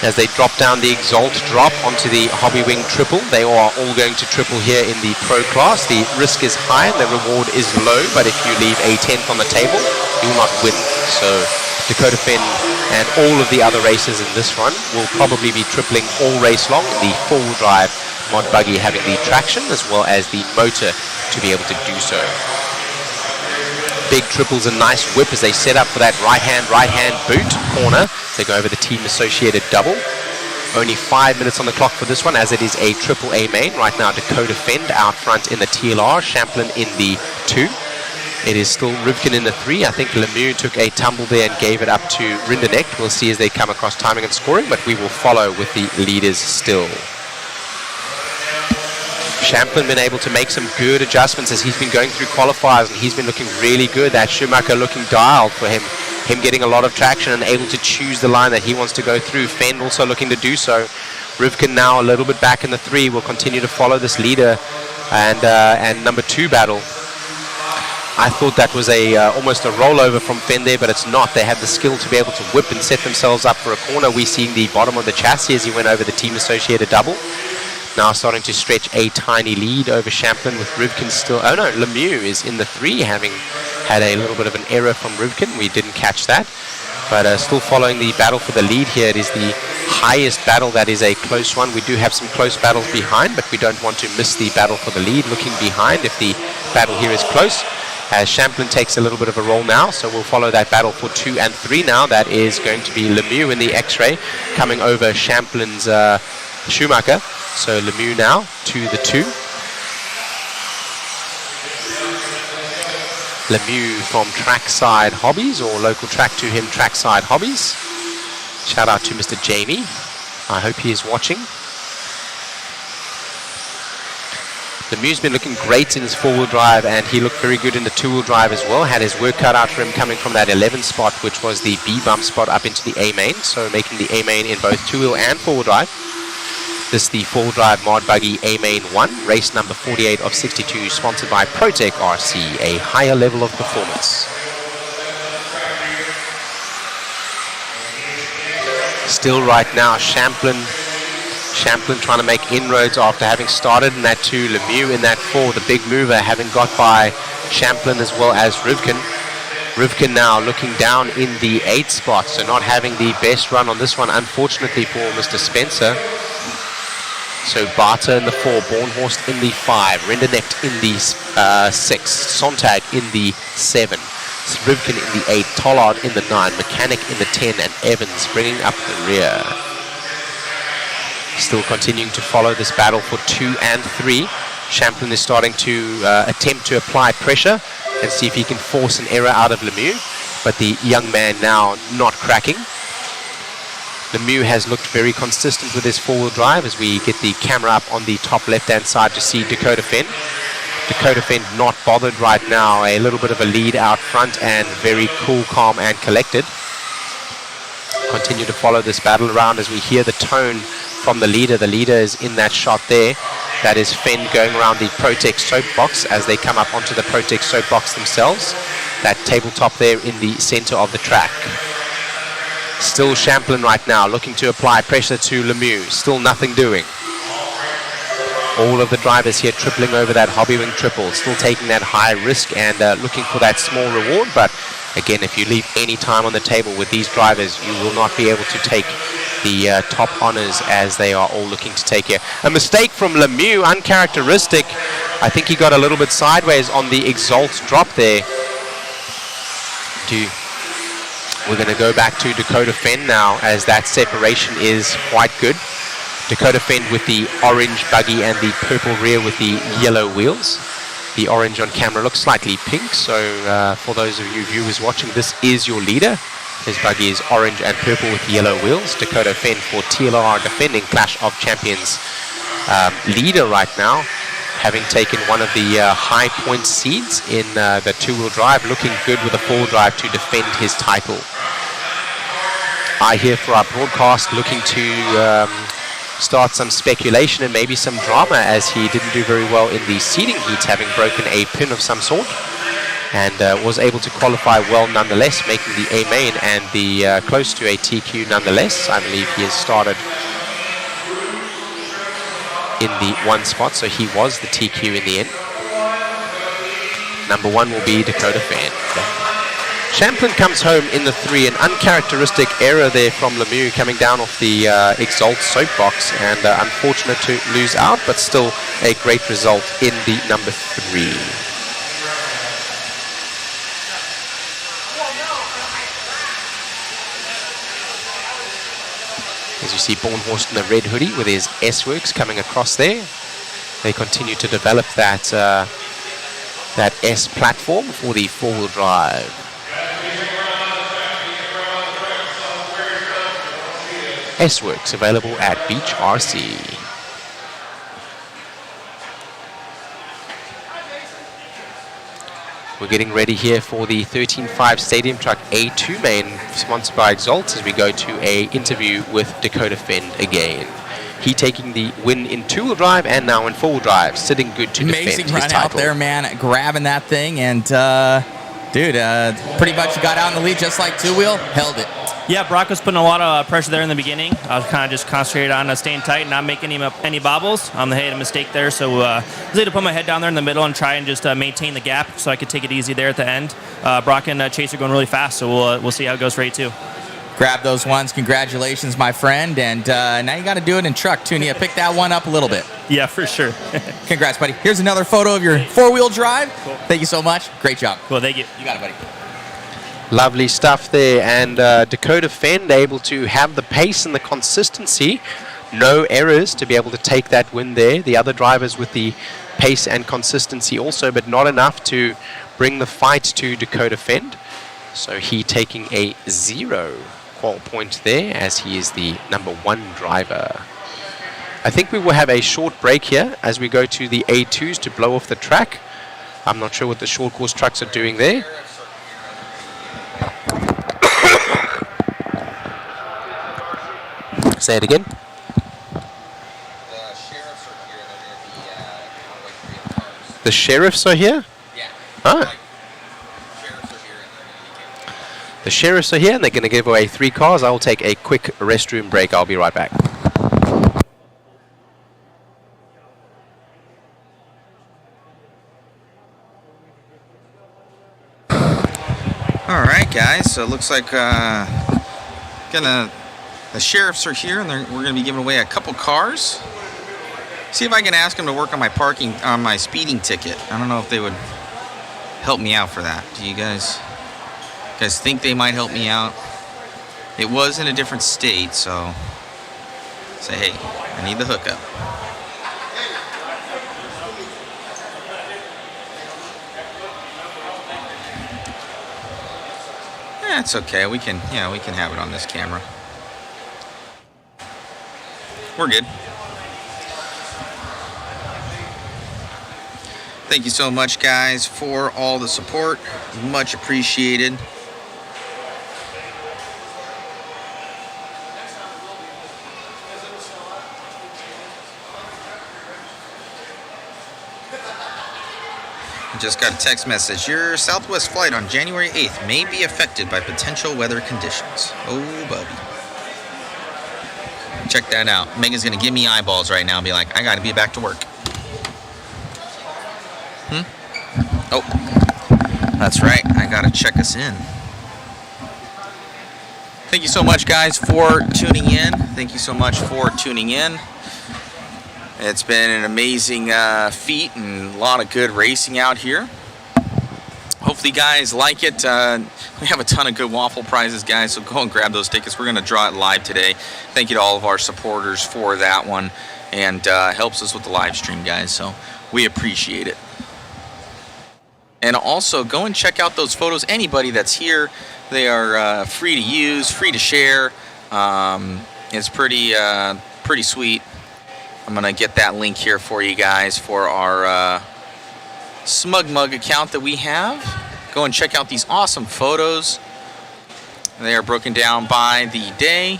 As they drop down the Exalt drop onto the Hobby Wing triple. They are all going to triple here in the Pro class. The risk is high and the reward is low, but if you leave a 10th on the table, you will not win. So Dakota Fenn and all of the other races in this run will probably be tripling all race long. The four-wheel drive mod buggy having the traction as well as the motor to be able to do so. Big triples, a nice whip as they set up for that right hand boot corner. They go over the team associated double. Only 5 minutes on the clock for this one, as it is a triple A main. Right now Dakota Fend out front in the TLR, Champlin in the 2. It is still Rivkin in the 3. I think Lemieux took a tumble there and gave it up to Rinderknecht. We'll see as they come across timing and scoring, but we will follow with the leaders still. Champlin been able to make some good adjustments as he's been going through qualifiers, and he's been looking really good. That Schumacher looking dialed for him. Him getting a lot of traction and able to choose the line that he wants to go through. Fend also looking to do so. Rivkin now a little bit back in the 3. Will continue to follow this leader and number 2 battle. I thought that was almost a rollover from Fend there, but it's not. They have the skill to be able to whip and set themselves up for a corner. We see the bottom of the chassis as he went over the team associated double. Now starting to stretch a tiny lead over Champlin with Rivkin still. Oh no, Lemieux is in the 3, having had a little bit of an error from Rivkin. We didn't catch that, but still following the battle for the lead here. It is the highest battle. That is a close one. We do have some close battles behind, but we don't want to miss the battle for the lead. Looking behind if the battle here is close, as Champlin takes a little bit of a roll now, so we'll follow that battle for 2 and 3 now. That is going to be Lemieux in the X-ray coming over Champlin's Schumacher. So Lemieux now to the 2. Lemieux from Trackside Hobbies, or local track to him, Trackside Hobbies. Shout out to Mr. Jamie. I hope he is watching. Lemieux's been looking great in his 4-wheel drive, and he looked very good in the 2-wheel drive as well. Had his work cut out for him coming from that 11 spot, which was the B bump spot up into the A main. So making the A main in both 2-wheel and 4-wheel drive. This is the 4-wheel drive mod buggy A-Main 1, race number 48 of 62, sponsored by ProTech RC, a higher level of performance. Still right now, Champlin trying to make inroads after having started in that 2, Lemieux in that 4, the big mover having got by Champlin as well as Rivkin. Rivkin now looking down in the 8 spot, so not having the best run on this one, unfortunately for Mr. Spencer. So Barter in the 4, Bornhorst in the 5, Rinderknecht in the 6, Sontag in the 7, Rivkin in the 8, Tollard in the 9, Mechanic in the 10, and Evans bringing up the rear. Still continuing to follow this battle for 2 and 3. Champlin is starting to attempt to apply pressure and see if he can force an error out of Lemieux, but the young man now not cracking. Lemieux has looked very consistent with his 4-wheel drive as we get the camera up on the top left-hand side to see Dakota Fenn. Dakota Fenn not bothered right now. A little bit of a lead out front and very cool, calm and collected. Continue to follow this battle around as we hear the tone from the leader. The leader is in that shot there. That is Fenn going around the ProTech soapbox as they come up onto the ProTech soapbox themselves. That tabletop there in the center of the track. Still Champlin right now, looking to apply pressure to Lemieux. Still nothing doing. All of the drivers here tripling over that Hobby Wing triple. Still taking that high risk and looking for that small reward. But again, if you leave any time on the table with these drivers, you will not be able to take the top honors as they are all looking to take here. A mistake from Lemieux, uncharacteristic. I think he got a little bit sideways on the Exalt drop there. We're going to go back to Dakota Fenn now as that separation is quite good. Dakota Fenn with the orange buggy and the purple rear with the yellow wheels. The orange on camera looks slightly pink, so for those of you viewers watching, this is your leader. His buggy is orange and purple with yellow wheels. Dakota Fenn for TLR, defending Clash of Champions leader right now, having taken one of the high point seeds in the two-wheel drive, looking good with a four-wheel drive to defend his title. I here for our broadcast looking to start some speculation and maybe some drama, as he didn't do very well in the seeding heats, having broken a pin of some sort, and was able to qualify well nonetheless, making the A main and the close to a TQ nonetheless. I believe he has started in the one spot, so he was the TQ in the end. Number one will be Dakota Fenn. Champlin comes home in the 3, an uncharacteristic error there from Lemieux coming down off the Exalt soapbox, and unfortunate to lose out, but still a great result in the number 3. As you see, Bornhorst in the red hoodie with his S-Works coming across there. They continue to develop that that S platform for the four-wheel drive. S-Works available at Beach RC. We're getting ready here for the 13.5 Stadium Truck A2 main, sponsored by Exalt, as we go to a interview with Dakota Fenn again. He taking the win in two-wheel drive and now in four-wheel drive, sitting good to defend his title. Amazing run out there, man, grabbing that thing, and dude, pretty much got out in the lead just like two-wheel, held it. Yeah, Brock was putting a lot of pressure there in the beginning. I was kind of just concentrated on staying tight and not making any bobbles. They had a mistake there, so I was able to put my head down there in the middle and try and just maintain the gap so I could take it easy there at the end. Brock and Chase are going really fast, so we'll see how it goes for 8-2. Grab those ones. Congratulations, my friend. And now you got to do it in truck, too. You pick that one up a little bit. Yeah, for sure. Congrats, buddy. Here's another photo of your four-wheel drive. Cool. Thank you so much. Great job. Cool, thank you. You got it, buddy. Lovely stuff there, and Dakota Fenn able to have the pace and the consistency. No errors to be able to take that win there. The other drivers with the pace and consistency also, but not enough to bring the fight to Dakota Fenn. So he taking a 0 qual point there, as he is the number 1 driver. I think we will have a short break here as we go to the A2s to blow off the track. I'm not sure what the short course trucks are doing there. Say it again. The sheriffs are here? Yeah. Ah. The sheriffs are here, and they're going to give away 3 cars. I will take a quick restroom break. I'll be right back. All right, guys. So it looks like the sheriffs are here, and we're going to be giving away a couple cars. See if I can ask them to work on my speeding ticket. I don't know if they would help me out for that. Do you guys think they might help me out? It was in a different state, so say, hey, I need the hookup. That's okay. We can have it on this camera. We're good. Thank you so much, guys, for all the support. Much appreciated. Just got a text message. Your Southwest flight on January 8th may be affected by potential weather conditions. Oh, buddy. Check that out. Megan's going to give me eyeballs right now and be like, I got to be back to work. Oh, that's right. I got to check us in. Thank you so much, guys, for tuning in. Thank you so much for tuning in. It's been an amazing feat and a lot of good racing out here. Hopefully you guys like it. We have a ton of good waffle prizes, guys, so go and grab those tickets. We're going to draw it live today. Thank you to all of our supporters for that one, and helps us with the live stream, guys, so we appreciate it. And also go and check out those photos. Anybody that's here, they are free to use, free to share. It's pretty sweet. I'm gonna get that link here for you guys for our Smug Mug account that we have. Go and check out these awesome photos. They are broken down by the day.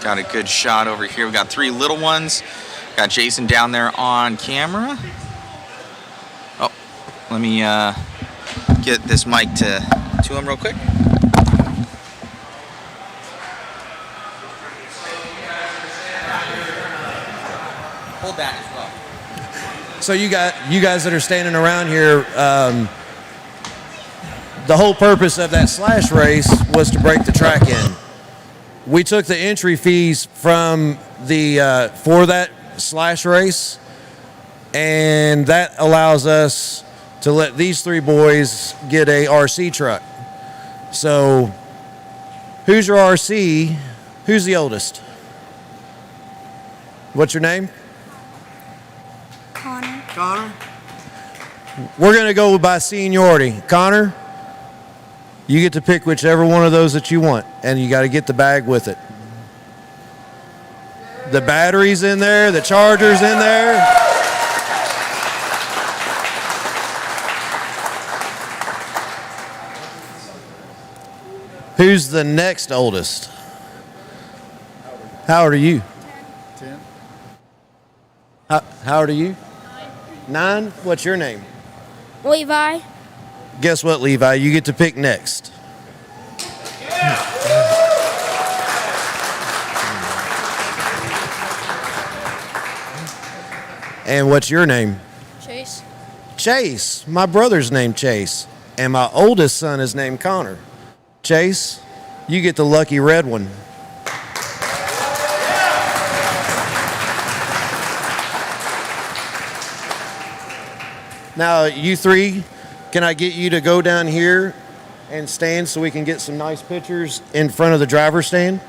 Got a good shot over here. We got 3 little ones. Got Jason down there on camera. Oh, let me get this mic to him real quick. Hold that as well. So you guys that are standing around here, the whole purpose of that slash race was to break the track in. We took the entry fees from the for that slash race, and that allows us to let these 3 boys get a RC truck. So, who's your RC? Who's the oldest? What's your name? Connor? We're going to go by seniority. Connor, you get to pick whichever one of those that you want, and you got to get the bag with it. The battery's in there, the charger's in there. Who's the next oldest? How old are you? 10. How old are you? 9. What's your name? Levi. Guess what, Levi? You get to pick next. And what's your name? Chase. Chase. My brother's named Chase. And my oldest son is named Connor. Chase, you get the lucky red one. Now, you 3, can I get you to go down here and stand so we can get some nice pictures in front of the driver's stand?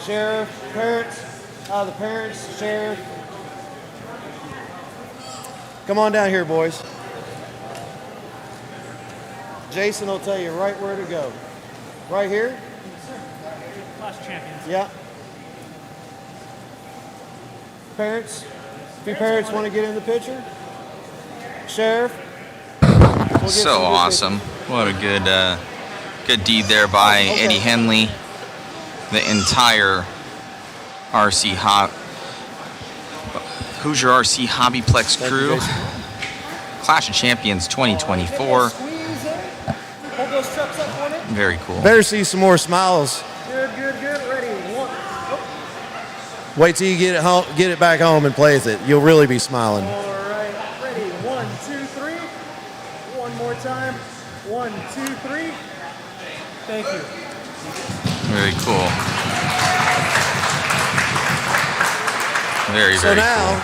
Sheriff, parents, the parents, sheriff. Come on down here, boys. Jason will tell you right where to go. Right here? Class champions. Yeah. Parents? If your parents want to get in the picture? Sheriff? So awesome. What a good deed there by Eddie Henley. The entire Hoosier RC HobbyPlex crew. Clash of Champions 2024. Very cool. Better see some more smiles. Good. Ready. 1. Wait till you get it back home and play with it. You'll really be smiling. All right. Ready. 1, 2, 3. One more time. 1, 2, 3. Thank you. Very cool. Very So cool. now,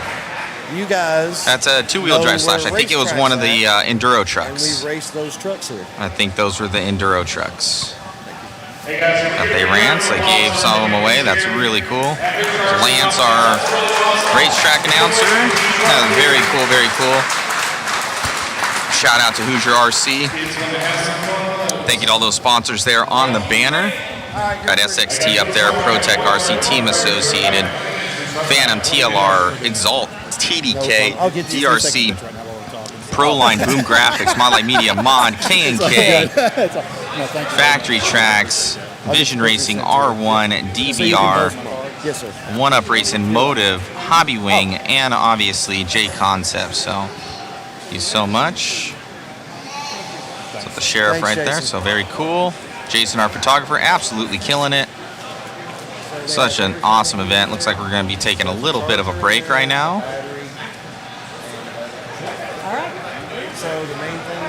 you guys. That's a 2-wheel drive slash. I think it was one of the enduro And trucks. we raced those trucks here. I think those were the enduro trucks that they ran, so they gave some of them away. That's really cool. Lance, our racetrack announcer. That was very cool, very cool. Shout out to Hoosier RC. Thank you to all those sponsors there on the banner. Got SXT up there, ProTech RC Team Associated, Phantom, TLR, Exalt, TDK, DRC, Proline, Boom Graphics, Modlight Media, Mod, K&K, Factory Tracks, Vision Racing, R1, DVR, Yes, sir. One Up Racing, Motive, Hobby Wing, and obviously JConcepts. So, thank you so much. So the sheriff Thanks, right there. Jason. So very cool. Jason, our photographer, absolutely killing it. Such an awesome event. Looks like we're going to be taking a little bit of a break right now. All right. So the main thing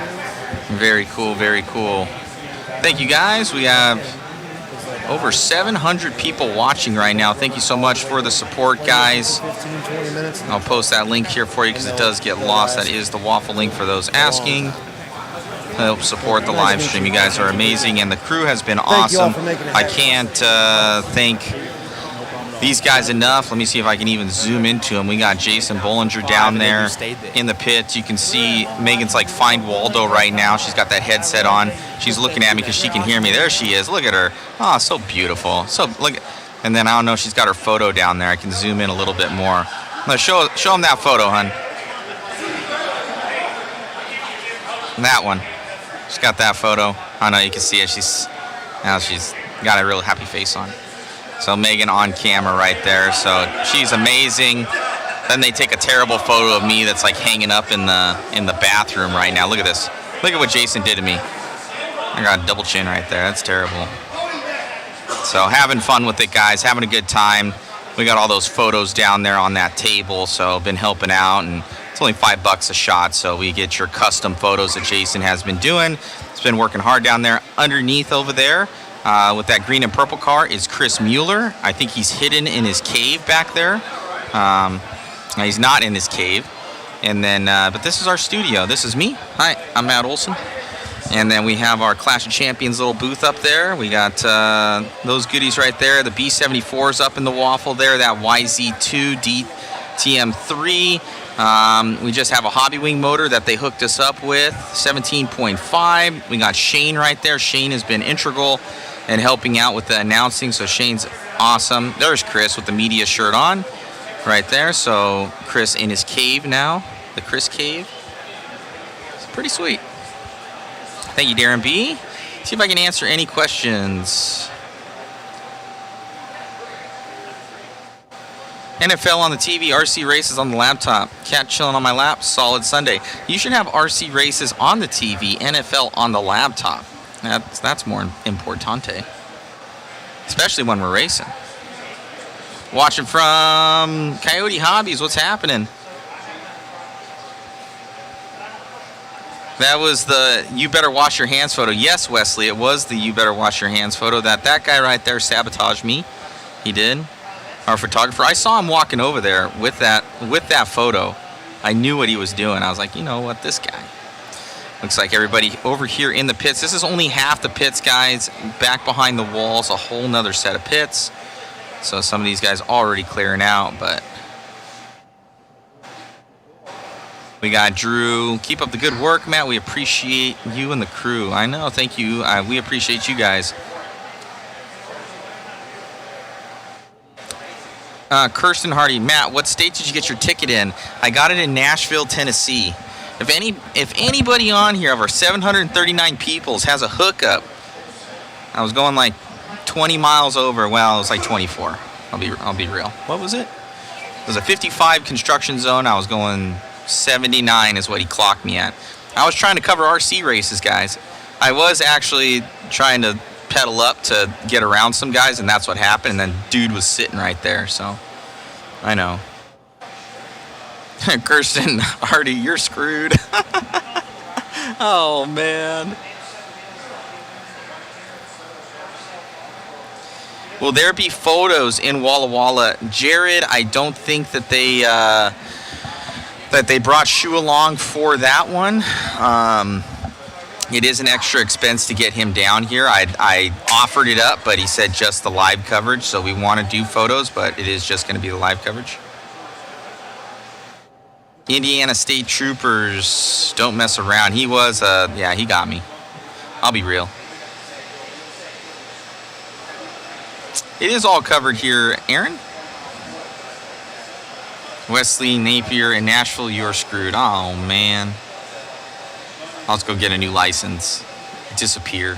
is. Very cool, very cool. Thank you guys. We have over 700 people watching right now. Thank you so much for the support, guys. 15, 20 minutes. I'll post that link here for you because it does get lost. That is the waffle link for those asking. help support the live stream. You guys are amazing, and the crew has been Thank you all awesome. for making it I happen. can't thank these guys enough. Let me see if I can even zoom into them. We got Jason Bollinger down there in the pits. You can see Megan's like Find Waldo right now. She's got that headset on. She's looking at me because she can hear me. There she is. Look at her. Oh, so beautiful. So look. And then I don't know. She's got her photo down there. I can zoom in a little bit more. Let's show them that photo, hun. That one. She's got that photo. I know you can see it. She's got a real happy face on. So Megan on camera right there. So she's amazing. Then they take a terrible photo of me that's like hanging up in the bathroom right now. Look at this. Look at what Jason did to me. I got a double chin right there. That's terrible. So having fun with it, guys. Having a good time. We got all those photos down there on that table. So been helping out, and it's only $5 a shot. So we get your custom photos that Jason has been doing. He's been working hard down there. Underneath over there, with that green and purple car, is Chris Mueller. I think he's hidden in his cave back there. He's not in his cave. And then, but this is our studio. This is me. Hi, I'm Matt Olson. And then we have our Clash of Champions little booth up there. We got those goodies right there. The B74's up in the waffle there. That YZ2 DTM3. We just have a Hobby Wing motor that they hooked us up with, 17.5. We got Shane right there. Shane has been integral in helping out with the announcing, so Shane's awesome. There's Chris with the media shirt on right there. So Chris in his cave now, the Chris cave. It's pretty sweet. Thank you, Darren B. See if I can answer any questions. NFL on the TV, RC races on the laptop. Cat chilling on my lap, solid Sunday. You should have RC races on the TV, NFL on the laptop. That's more importante. Especially when we're racing. Watching from Coyote Hobbies, what's happening? That was the "You Better Wash Your Hands" photo. Yes, Wesley, it was the "You Better Wash Your Hands" photo. That guy right there sabotaged me. He did. Our photographer. I saw him walking over there with that photo. I knew what he was doing. I was like, you know what, this guy. Looks like everybody over here in the pits. This is only half the pits, guys. Back behind the walls, a whole nother set of pits. So some of these guys already clearing out, but. We got Drew. Keep up the good work, Matt. We appreciate you and the crew. I know. Thank you. We appreciate you guys. Kirsten Hardy. Matt, what state did you get your ticket in? I got it in Nashville, Tennessee. If anybody on here of our 739 peoples has a hookup, I was going like 20 miles over. Well, it was like 24. I'll be real. What was it? It was a 55 construction zone. I was going 79 is what he clocked me at. I was trying to cover RC races, guys. I was actually trying to pedal up to get around some guys, and that's what happened. And then dude was sitting right there, so I know. Kirsten Hardy, you're screwed. Oh, man. Will there be photos in Walla Walla? Jared, I don't think that they brought Shu along for that one. It is an extra expense to get him down here. I offered it up, but he said just the live coverage. So we want to do photos, but it is just going to be the live coverage. Indiana State Troopers, don't mess around. He was, yeah, he got me. I'll be real. It is all covered here, Aaron. Wesley, Napier, and Nashville, you're screwed. Oh, man. I'll just go get a new license. Disappear.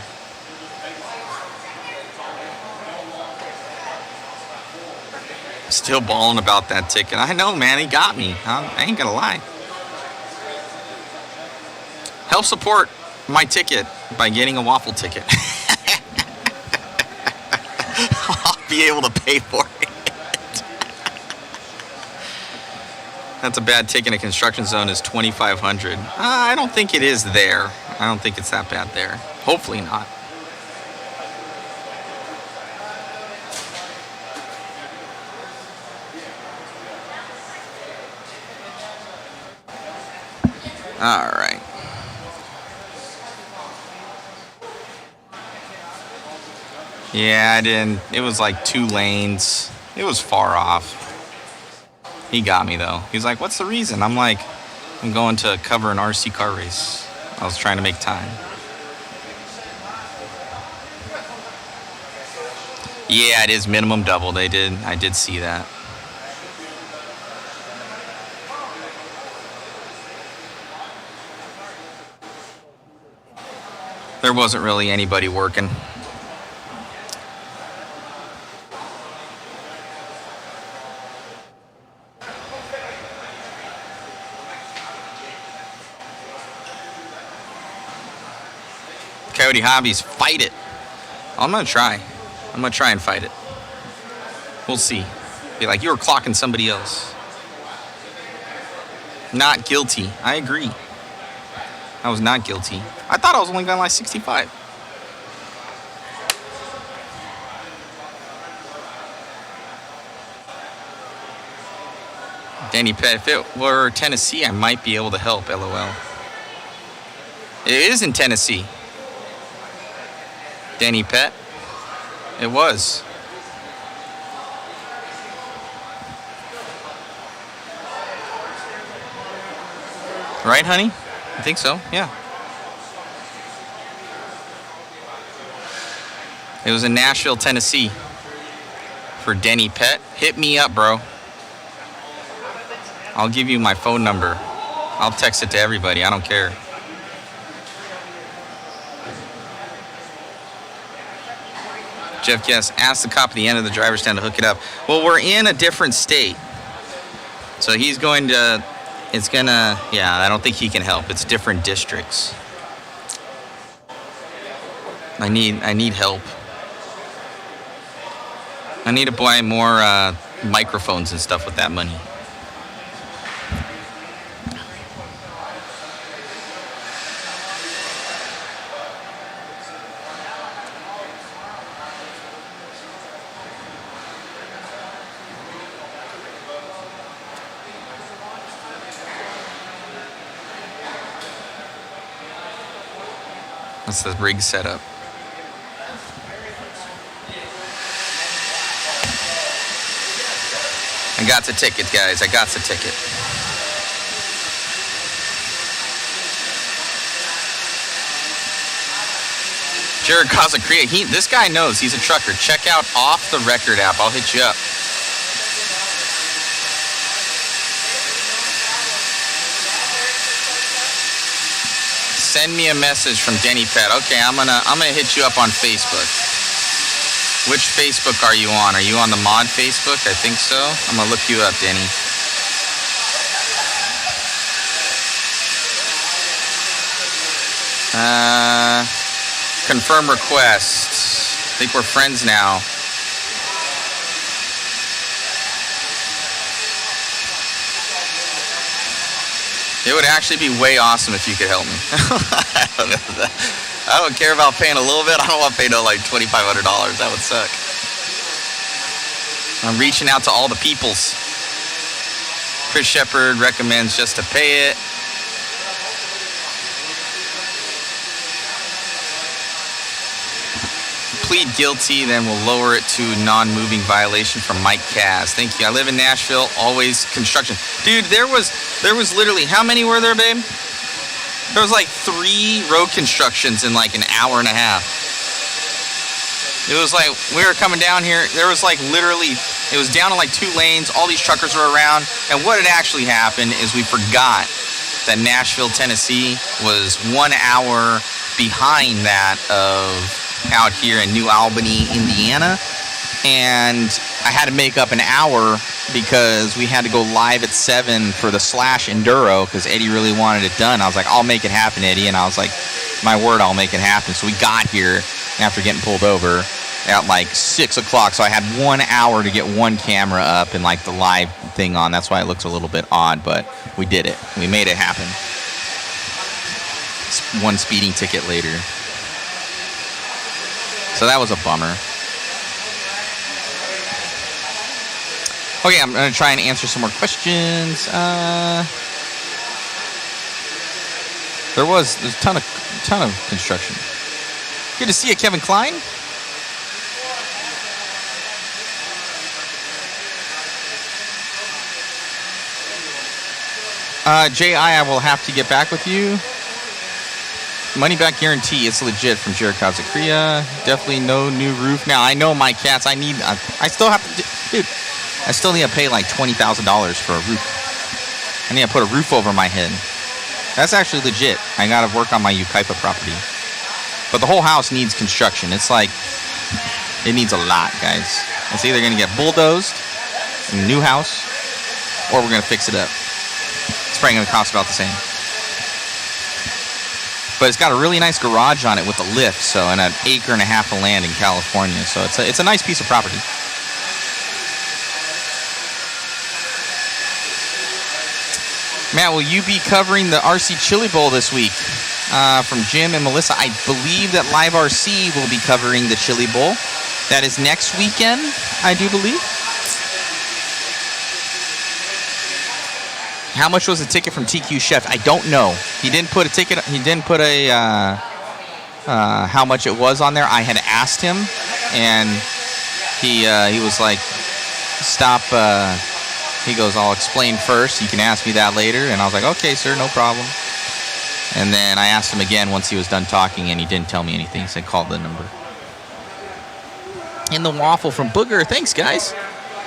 Still balling about that ticket. I know, man. He got me. I ain't gonna lie. Help support my ticket by getting a waffle ticket. I'll be able to pay for it. That's a bad ticket. A construction zone is 2,500. I don't think it is there. I don't think it's that bad there. Hopefully not. All right. Yeah, I didn't. It was like 2 lanes. It was far off. He got me though. He's like, "What's the reason?" I'm like, "I'm going to cover an RC car race." I was trying to make time. Yeah, it is minimum double. I did see that. There wasn't really anybody working. Coyote Hobbies, fight it. I'm gonna try and fight it. We'll see. Be like, you were clocking somebody else. Not guilty. I agree. I was not guilty. I thought I was only going like 65. Danny Pett, if it were Tennessee, I might be able to help, LOL. It is in Tennessee. Danny Pett. It was. Right, honey? I think so, yeah. It was in Nashville, Tennessee for Denny Pett. Hit me up, bro. I'll give you my phone number. I'll text it to everybody. I don't care. Jeff Guess, ask the cop at the end of the driver's stand to hook it up. Well, we're in a different state. So he's going to, yeah, I don't think he can help. It's different districts. I need help. I need to buy more microphones and stuff with that money. That's the rig setup. I got the ticket, guys. I got the ticket. Jared Kazakria, this guy knows he's a trucker. Check out Off the Record app. I'll hit you up. Send me a message from Denny Pett. Okay, I'm gonna hit you up on Facebook. Which Facebook are you on? Are you on the mod Facebook? I think so. I'm gonna look you up, Denny. Confirm request. I think we're friends now. It would actually be way awesome if you could help me. I don't care about paying a little bit. I don't want to pay no like $2,500. That would suck. I'm reaching out to all the peoples. Chris Shepard recommends just to pay it. Plead guilty, then we'll lower it to non-moving violation from Mike Kaz. Thank you. I live in Nashville, always construction. Dude, there was literally, how many were there, babe? There was like 3 road constructions in like an hour and a half. It was like, we were coming down here, there was like literally, it was down to like 2 lanes, all these truckers were around, and what had actually happened is we forgot that Nashville, Tennessee was 1 hour behind that of out here in New Albany, Indiana, and I had to make up an hour because we had to go live at 7 for the Slash Enduro because Eddie really wanted it done. I was like, I'll make it happen, Eddie, and I was like, my word, I'll make it happen. So we got here after getting pulled over at like 6 o'clock, so I had 1 hour to get one camera up and like the live thing on. That's why it looks a little bit odd, but we did it. We made it happen. One speeding ticket later. So that was a bummer. Okay, I'm going to try and answer some more questions. There's a ton of construction. Good to see you, Kevin Klein. J.I., I will have to get back with you. Money back guarantee. It's legit from Jared Kazakria. Definitely no new roof. Now, I know my cats. I still have to... Dude, I still need to pay like $20,000 for a roof. I need to put a roof over my head. That's actually legit. I got to work on my Ukaipa property. But the whole house needs construction. It's like... It needs a lot, guys. It's either going to get bulldozed, a new house, or we're going to fix it up. It's probably going to cost about the same. But it's got a really nice garage on it with a lift, so, and an acre and a half of land in California. So it's a nice piece of property. Matt, will you be covering the RC Chili Bowl this week? From Jim and Melissa, I believe that Live RC will be covering the Chili Bowl. That is next weekend, I do believe. How much was the ticket from TQ Chef? I don't know. He didn't put a ticket. He didn't put a how much it was on there. I had asked him, and he was like, "Stop." He goes, "I'll explain first. You can ask me that later." And I was like, "Okay, sir, no problem." And then I asked him again once he was done talking, and he didn't tell me anything. He said, "Call the number." And the waffle from Booger. Thanks, guys.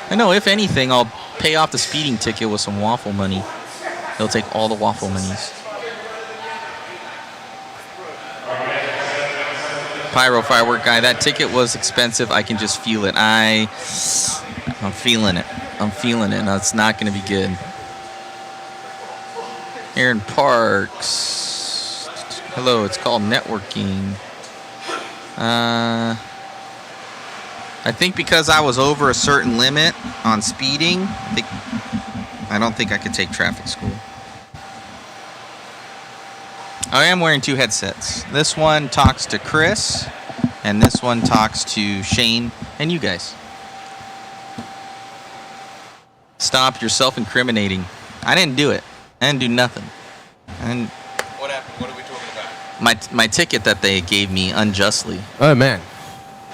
I know, if anything, I'll pay off the speeding ticket with some waffle money. They'll take all the waffle monies. Pyro Firework Guy, that ticket was expensive. I can just feel it. I'm feeling it. I'm feeling it. No, it's not going to be good. Aaron Parks. Hello, it's called networking. I think because I was over a certain limit on speeding, I don't think I could take traffic school. I am wearing two headsets. This one talks to Chris, and this one talks to Shane and you guys. Stop, you're self-incriminating. I didn't do it. I didn't do nothing. And What happened? What are we talking about? my ticket that they gave me unjustly. Oh, man.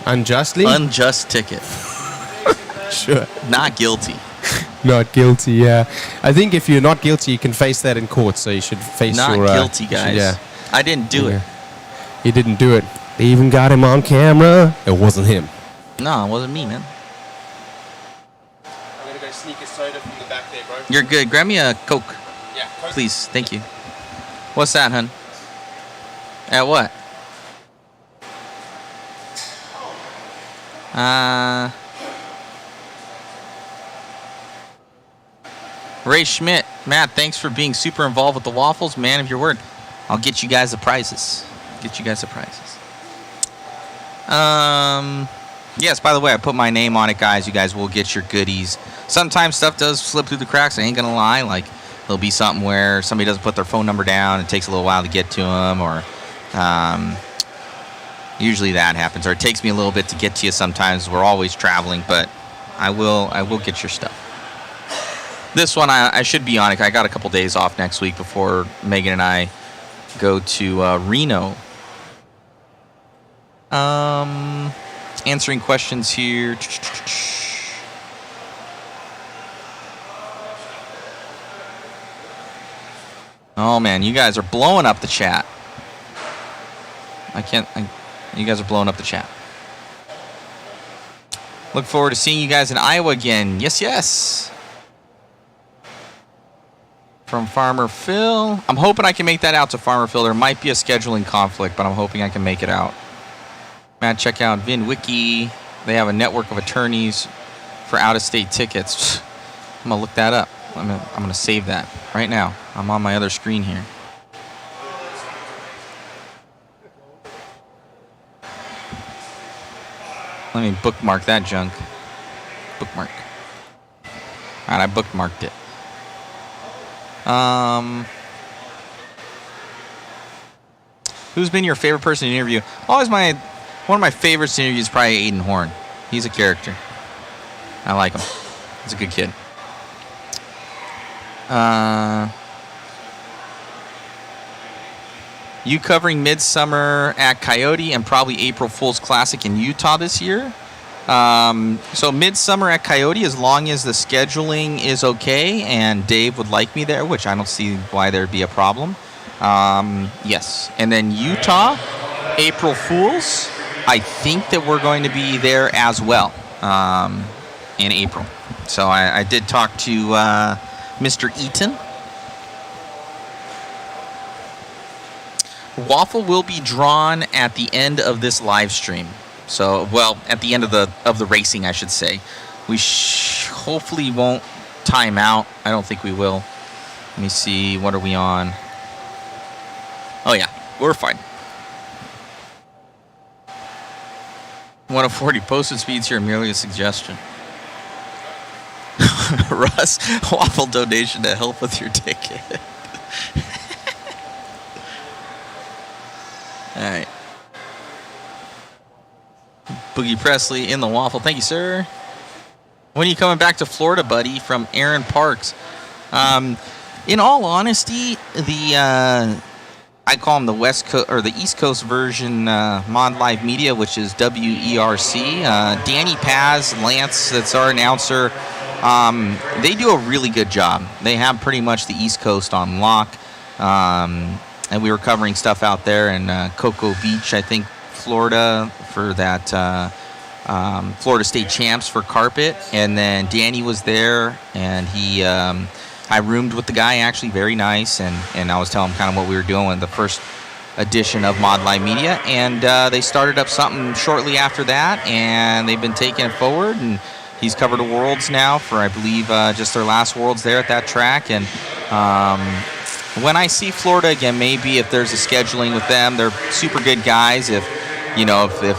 Unjustly? Unjust ticket. Sure. Not guilty. Not guilty, yeah. I think if you're not guilty, you can face that in court, so you should face Not your... guilty, guys. Yeah. I didn't do it. He didn't do it. They even got him on camera. It wasn't him. No, it wasn't me, man. I'm going to go sneak a soda from the back there, bro. You're good. Grab me a Coke. Yeah, Coke. Please. Thank you. What's that, hun? At what? Ray Schmidt. Matt, thanks for being super involved with the waffles. Man of your word. I'll get you guys the prizes. Yes, by the way, I put my name on it, guys. You guys will get your goodies. Sometimes stuff does slip through the cracks. I ain't gonna lie. Like, there'll be something where somebody doesn't put their phone number down. It takes a little while to get to them, or usually that happens. Or it takes me a little bit to get to you sometimes. We're always traveling, but I will get your stuff. This one, I should be on it. I got a couple days off next week before Megan and I go to Reno. Answering questions here. Oh man, you guys are blowing up the chat. You guys are blowing up the chat. Look forward to seeing you guys in Iowa again. Yes. From Farmer Phil. I'm hoping I can make that out to Farmer Phil. There might be a scheduling conflict, but I'm hoping I can make it out. Matt, check out VinWiki. They have a network of attorneys for out-of-state tickets. I'm going to look that up. I'm gonna save that right now. I'm on my other screen here. Let me bookmark that junk. Bookmark. All right, I bookmarked it. Who's been your favorite person to interview? One of my favorites to interview is probably Aiden Horn. He's a character. I like him. He's a good kid. You covering Midsummer at Coyote and probably April Fool's Classic in Utah this year? So Midsummer at Coyote, as long as the scheduling is okay and Dave would like me there, which I don't see why there'd be a problem. Yes. And then Utah, April Fools. I think that we're going to be there as well in April. So I did talk to Mr. Eaton. Waffle will be drawn at the end of this live stream. So, well, at the end of the racing, I should say. We hopefully won't time out. I don't think we will. Let me see. What are we on? Oh, yeah. We're fine. 140 posted speeds here, merely a suggestion. Russ, waffle donation to help with your ticket. All right. Boogie Presley in the waffle. Thank you, sir. When are you coming back to Florida, buddy? From Aaron Parks. In all honesty, I call them the West Coast or the East Coast version, Mod Live Media, which is WERC. Danny Paz, Lance, that's our announcer. They do a really good job. They have pretty much the East Coast on lock. And we were covering stuff out there in Cocoa Beach, I think, Florida, for that Florida State Champs for carpet. And then Danny was there, and he I roomed with the guy, actually, very nice, and I was telling him kind of what we were doing with the first edition of Mod Live Media, and they started up something shortly after that, and they've been taking it forward, and he's covered a Worlds now for, I believe, just their last Worlds there at that track, and when I see Florida again, maybe if there's a scheduling with them, they're super good guys. If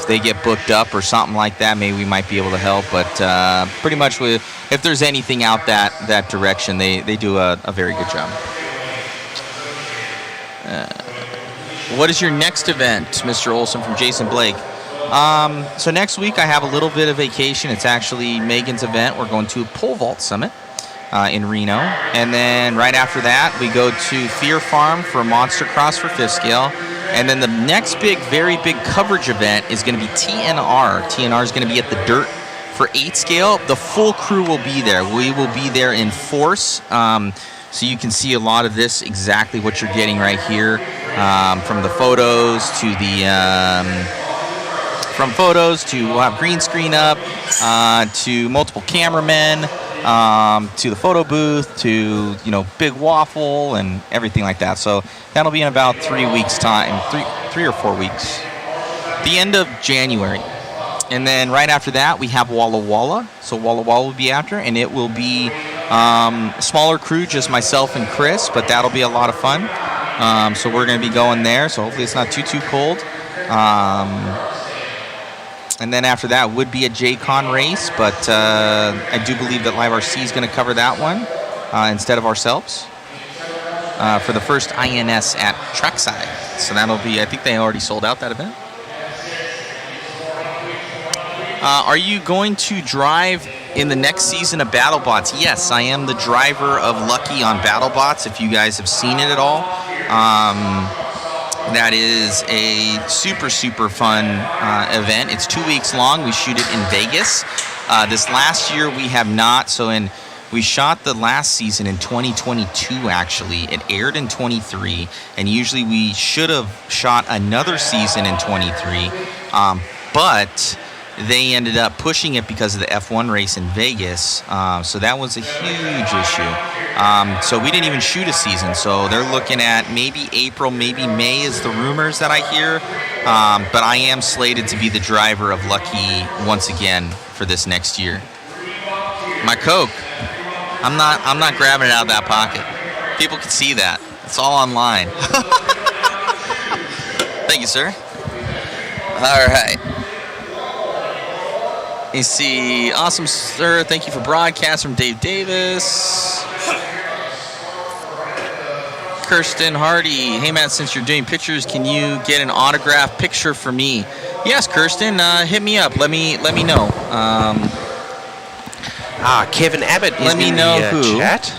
they get booked up or something like that, maybe we might be able to help. But pretty much, if there's anything out that direction, they do a very good job. What is your next event, Mr. Olson from Jason Blake? So next week I have a little bit of vacation. It's actually Megan's event. We're going to a pole vault summit in Reno. And then right after that, we go to Fear Farm for Monster Cross for 5th scale. And then the next very big coverage event is going to be TNR. TNR is going to be at the Dirt for 8th scale. The full crew will be there. We will be there in force. So you can see a lot of this, exactly what you're getting right here. From the photos to we'll have green screen up, to multiple cameramen, to the photo booth, to big waffle and everything like that. So that'll be in about 3 weeks time, three or 4 weeks, the end of January. And then right after that we have Walla Walla. So Walla Walla will be after, and it will be a smaller crew, just myself and Chris, but that'll be a lot of fun. So we're going to be going there, so hopefully it's not too cold. And then after that would be a JCon race, but I do believe that Live RC is going to cover that one instead of ourselves for the first INS at Trackside. So that'll be, I think they already sold out that event. Are you going to drive in the next season of BattleBots? Yes, I am the driver of Lucky on BattleBots, if you guys have seen it at all. That is a super fun event. It's 2 weeks long. We shoot it in Vegas. This last year we have not. We shot the last season in 2022, actually. It aired in 23, and usually we should have shot another season in 23, but they ended up pushing it because of the F1 race in Vegas. So that was a huge issue. So we didn't even shoot a season. So they're looking at maybe April, maybe May is the rumors that I hear. But I am slated to be the driver of Lucky once again for this next year. My Coke. I'm not grabbing it out of that pocket. People can see that. It's all online. Thank you, sir. All right. You see, awesome, sir. Thank you for broadcast from Dave Davis. Kirsten Hardy. Hey, Matt, since you're doing pictures, can you get an autographed picture for me? Yes, Kirsten. Hit me up. Let me know. Kevin Abbott is let me in know the who. chat.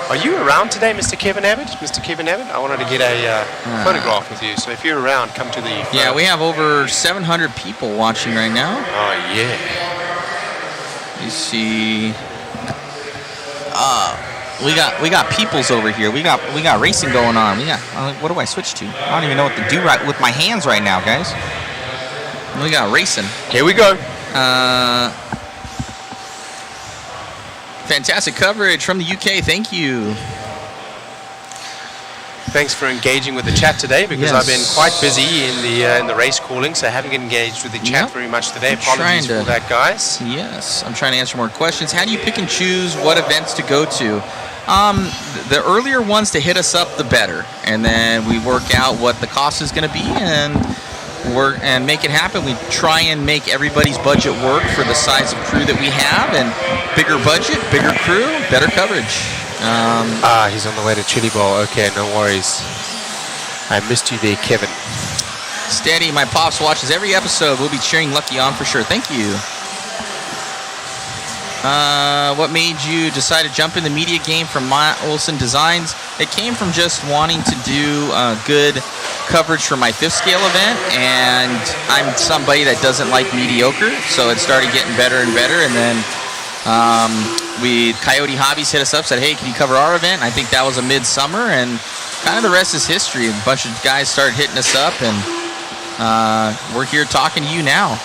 Are you around today, Mr. Kevin Abbott? Mr. Kevin Abbott, I wanted to get a photograph with you. So if you're around, come to the... Yeah, we have over 700 people watching right now. Oh, yeah. You see... we got peoples over here. We got racing going on. We got... what do I switch to? I don't even know what to do right with my hands right now, guys. We got racing. Here we go. Fantastic coverage from the UK. Thank you. Thanks for engaging with the chat today, because I've been quite busy in the race calling, so I haven't engaged with the chat very much today. Apologies for that, guys. Yes, I'm trying to answer more questions. How do you pick and choose what events to go to? The earlier ones to hit us up, the better, and then we work out what the cost is going to be and make it happen. We try and make everybody's budget work for the size of crew that we have, and bigger budget, bigger crew, better coverage. He's on the way to Chili Bowl. Okay, no worries. I missed you there, Kevin. Steady, my pops watches every episode. We'll be cheering Lucky on for sure. Thank you. What made you decide to jump in the media game from Matt Olson Designs? It came from just wanting to do good coverage for my 5th scale event, and I'm somebody that doesn't like mediocre, so it started getting better and better, and then Coyote Hobbies hit us up, said, hey, can you cover our event? I think that was a midsummer, and kind of the rest is history. A bunch of guys started hitting us up, and we're here talking to you now.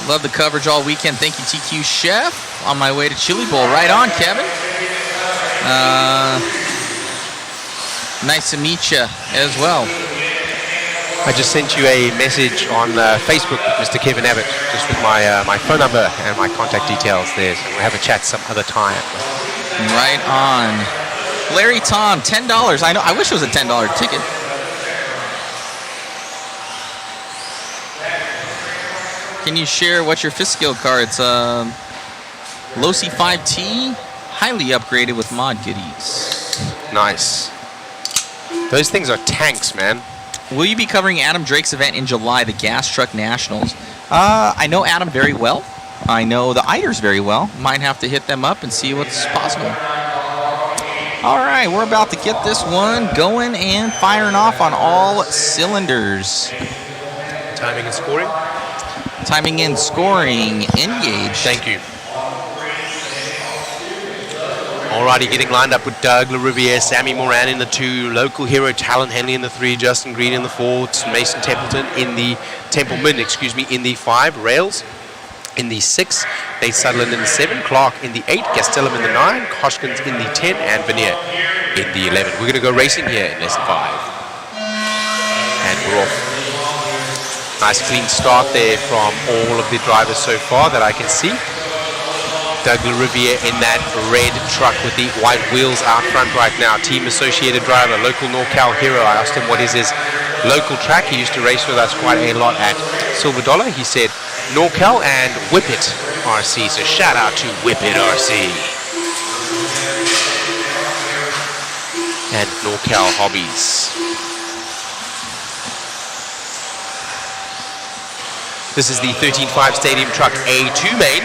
Love the coverage all weekend. Thank you, TQ Chef. On my way to Chili Bowl. Right on, Kevin. Nice to meet you as well. I just sent you a message on Facebook, Mr. Kevin Abbott, just with my phone number and my contact details there. So we'll have a chat some other time. Right on. Larry Tom, $10. I know. I wish it was a $10 ticket. Can you share what's your 5th scale car? It's Losi 5T, highly upgraded with mod goodies. Nice. Those things are tanks, man. Will you be covering Adam Drake's event in July, the Gas Truck Nationals? I know Adam very well. I know the Eiders very well. Might have to hit them up and see what's possible. All right, we're about to get this one going and firing off on all cylinders. Timing and scoring? Timing and scoring, engaged. Thank you. Alrighty, getting lined up with Doug LaRiviere, Sammy Moran in the 2, local hero Talon Henley in the 3, Justin Green in the 4, Mason Templeman in the 5, Rails in the 6, Nate Sutherland in the 7, Clark in the 8, Gastelum in the 9, Hoskins in the 10, and Veneer in the 11. We're going to go racing here in less than 5. And we're off. Nice clean start there from all of the drivers so far that I can see. Doug LaRiviere in that red truck with the white wheels out front right now. Team associated driver, local NorCal hero. I asked him what is his local track. He used to race with us quite a lot at Silver Dollar. He said NorCal and Whip It RC. So shout out to Whip It RC. And NorCal Hobbies. This is the 13.5 Stadium Truck A2 main,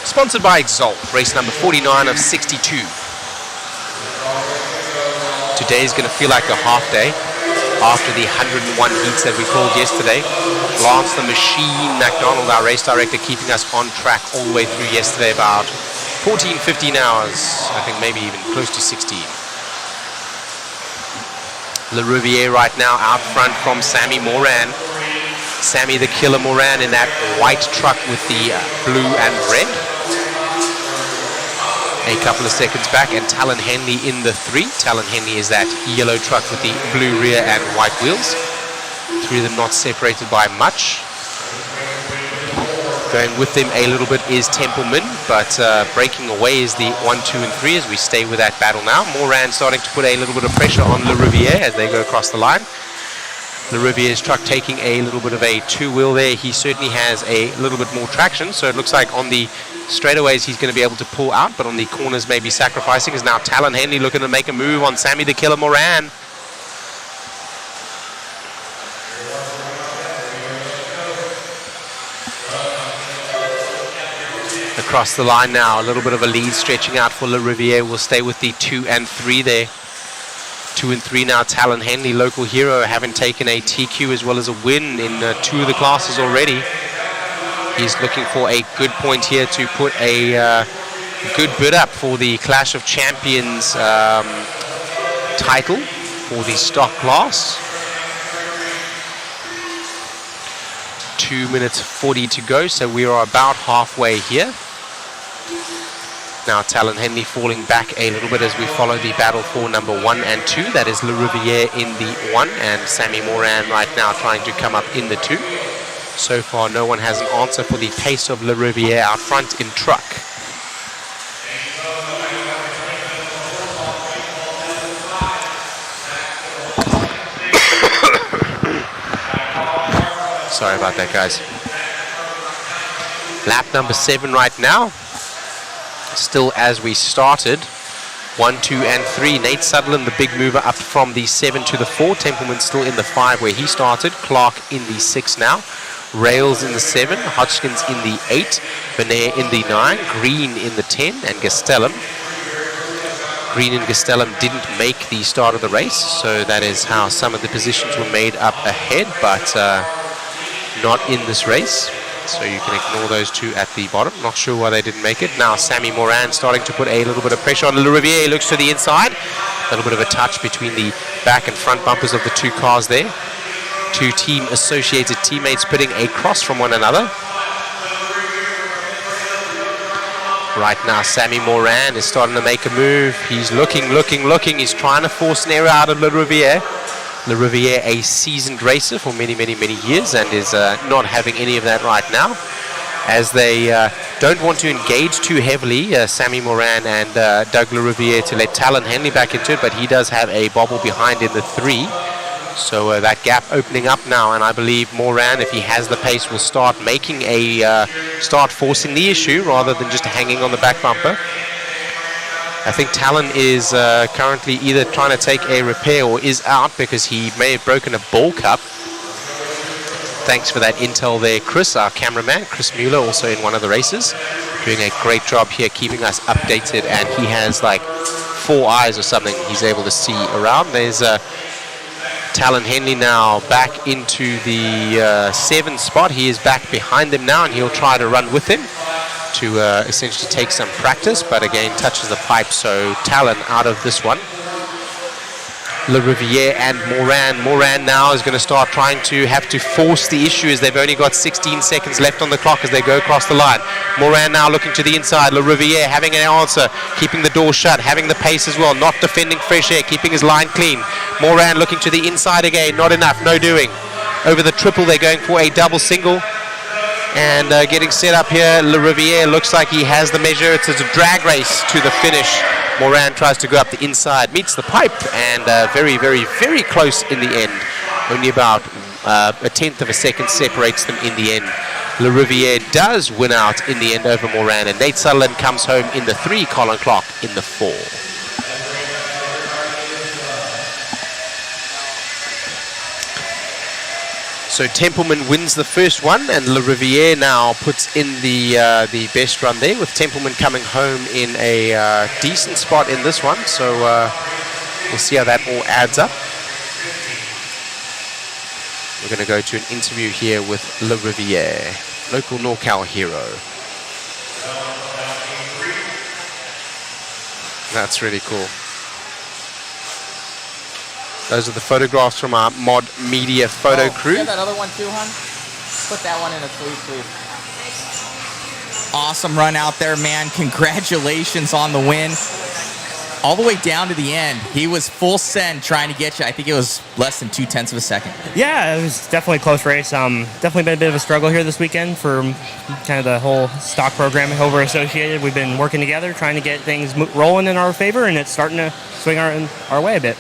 sponsored by Exalt, race number 49 of 62. Today is going to feel like a half day after the 101 heats that we called yesterday. Lance the Machine McDonald, our race director, keeping us on track all the way through yesterday, about 14, 15 hours, I think maybe even close to 16. LaRiviere right now out front from Sammy Moran. Sammy the Killer Moran in that white truck with the blue and red. A couple of seconds back, and Talon Henley in the 3. Talon Henley is that yellow truck with the blue rear and white wheels. 3 of them not separated by much. Going with them a little bit is Templeman, but breaking away is the 1, 2, and 3 as we stay with that battle now. Moran starting to put a little bit of pressure on LaRiviere as they go across the line. LaRiviere's truck taking a little bit of a 2-wheel there. He certainly has a little bit more traction, so it looks like on the straightaways he's going to be able to pull out, but on the corners maybe sacrificing. Is now Talon Henley looking to make a move on Sammy the Killer Moran. across the line now. A little bit of a lead stretching out for Le Riviere. Will stay with the 2 and 3 there. 2 and 3 now. Talon Henley, local hero, having taken a TQ as well as a win in 2 of the classes already. He's looking for a good point here to put a good bid up for the Clash of Champions title for the stock class. 2 minutes 40 to go, so we are about halfway here. Now Talon Henley falling back a little bit as we follow the battle for number 1 and 2. That is Le Riviere in the 1 and Sammy Moran right now trying to come up in the 2. So far no one has an answer for the pace of Le Riviere out front in truck. Sorry about that, guys. Lap number 7 right now. Still as we started. 1, 2, and 3. Nate Sutherland, the big mover, up from the 7 to the 4. Templeman still in the 5 where he started. Clark in the 6 now. Rails in the 7. Hodgkins in the 8. Benair in the 9. Green in the 10. And Gastelum. Green and Gastelum didn't make the start of the race, so that is how some of the positions were made up ahead, but not in this race. So you can ignore those two at the bottom. Not sure why they didn't make it. Now Sammy Moran starting to put a little bit of pressure on Le Riviere. He looks to the inside. A little bit of a touch between the back and front bumpers of the two cars there. Two team associated teammates putting across from one another. Right now Sammy Moran is starting to make a move. He's looking. He's trying to force an error out of Le Riviere. Le Riviere, a seasoned racer for many years, and is not having any of that right now, as they don't want to engage too heavily, Sammy Moran and Doug Le Riviere, to let Talon Henley back into it, but he does have a bobble behind in the 3. So that gap opening up now, and I believe Moran, if he has the pace, will start making start forcing the issue rather than just hanging on the back bumper. I think Talon is currently either trying to take a repair or is out because he may have broken a ball cup. Thanks for that intel there, Chris, our cameraman. Chris Mueller, also in one of the races, doing a great job here keeping us updated, and he has like 4 eyes or something he's able to see around. There's Talon Henley now back into the 7 spot. He is back behind them now, and he'll try to run with him to essentially take some practice, but again touches the pipe, so Talon out of this one. Le Riviere and Moran now is going to start trying to have to force the issue, as they've only got 16 seconds left on the clock as they go across the line. Moran now looking to the inside. Le Riviere having an answer, keeping the door shut, having the pace as well, not defending fresh air, keeping his line clean. Moran looking to the inside again, not enough, no doing. Over the triple, they're going for a double single. And getting set up here, Le Riviere looks like he has the measure. It's a drag race to the finish. Moran tries to go up the inside, meets the pipe, and very close in the end. Only about a tenth of a second separates them in the end. Le Riviere does win out in the end over Moran, and Nate Sutherland comes home in the 3, Colin Clark in the 4. So Templeman wins the first one, and Le Riviere now puts in the best run there, with Templeman coming home in a decent spot in this one. So we'll see how that all adds up. We're going to go to an interview here with Le Riviere, local NorCal hero. That's really cool. Those are the photographs from our Mod Media photo crew. You have that other one too, hon? Put that one in a sleeve, please. Awesome run out there, man. Congratulations on the win. All the way down to the end. He was full send trying to get you. I think it was less than 0.2 of a second. Yeah, it was definitely a close race. Definitely been a bit of a struggle here this weekend for kind of the whole stock program and Hover Associated. We've been working together, trying to get things rolling in our favor, and it's starting to swing our way a bit.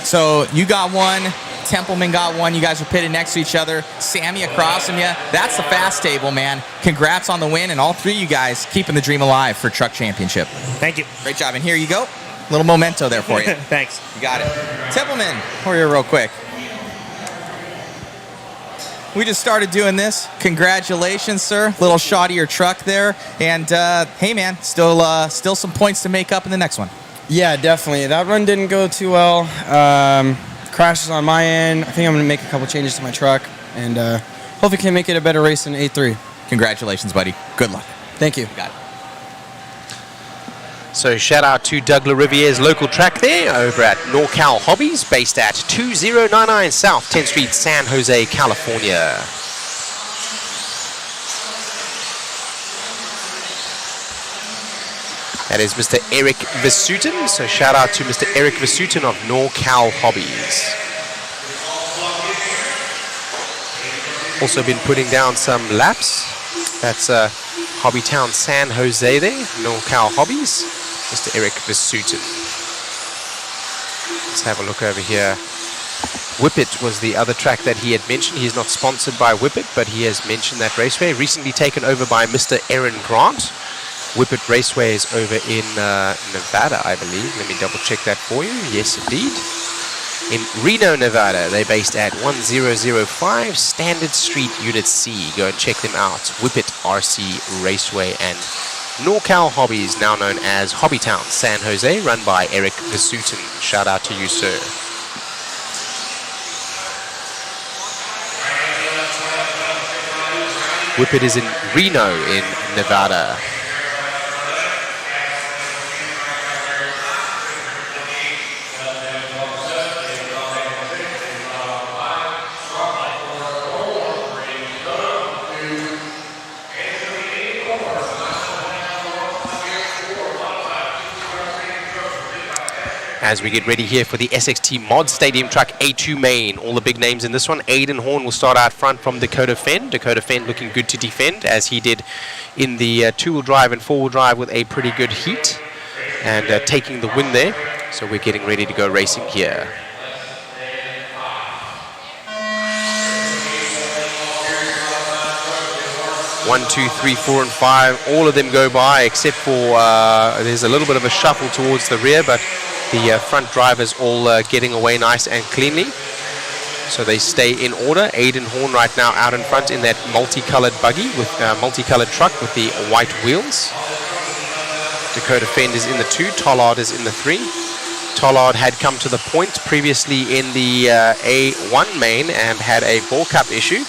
So you got one, Templeman got one. You guys are pitted next to each other. Sammy across from you. That's the fast table, man. Congrats on the win, and all 3 of you guys keeping the dream alive for Truck Championship. Thank you. Great job. And here you go. Little memento there for you. Thanks. You got it. Templeman, over here real quick. we just started doing this. Congratulations, sir. Little shot of your truck there. And hey, man, still some points to make up in the next one. Yeah, definitely. That run didn't go too well. Crashes on my end. I think I'm going to make a couple changes to my truck, and hopefully can make it a better race than 8-3. Congratulations, buddy. Good luck. Thank you. Got it. So shout out to Doug LaRiviere's local track there over at NorCal Hobbies, based at 2099 South 10th Street, San Jose, California. That is Mr. Eric Vasutin. So shout out to Mr. Eric Vasutin of NorCal Hobbies. Also been putting down some laps. That's Hobbytown San Jose there, NorCal Hobbies. Mr. Eric Vasutin. Let's have a look over here. Whippet was the other track that he had mentioned. He is not sponsored by Whippet, but he has mentioned that raceway. Recently taken over by Mr. Aaron Grant. Whippet Raceway is over in Nevada, I believe. Let me double check that for you. Yes, indeed. In Reno, Nevada. They're based at 1005 Standard Street, Unit C. Go and check them out. Whippet RC Raceway and NorCal Hobbies, now known as Hobbytown San Jose, run by Eric Vasutin. Shout out to you, sir. Whippet is in Reno in Nevada. As we get ready here for the SXT Mod Stadium Truck A2 main. All the big names in this one. Aiden Horn will start out front from Dakota Fenn. Dakota Fenn looking good to defend, as he did in the two-wheel drive and four-wheel drive with a pretty good heat. And taking the win there. So we're getting ready to go racing here. One, two, three, 4, and 5. All of them go by, except for there's a little bit of a shuffle towards the rear, but the front drivers all getting away nice and cleanly. So they stay in order. Aiden Horn right now out in front in that multicolored buggy, with multicolored truck with the white wheels. Dakota Fend is in the 2. Tollard is in the 3. Tollard had come to the point previously in the A1 main and had a ball cup issue,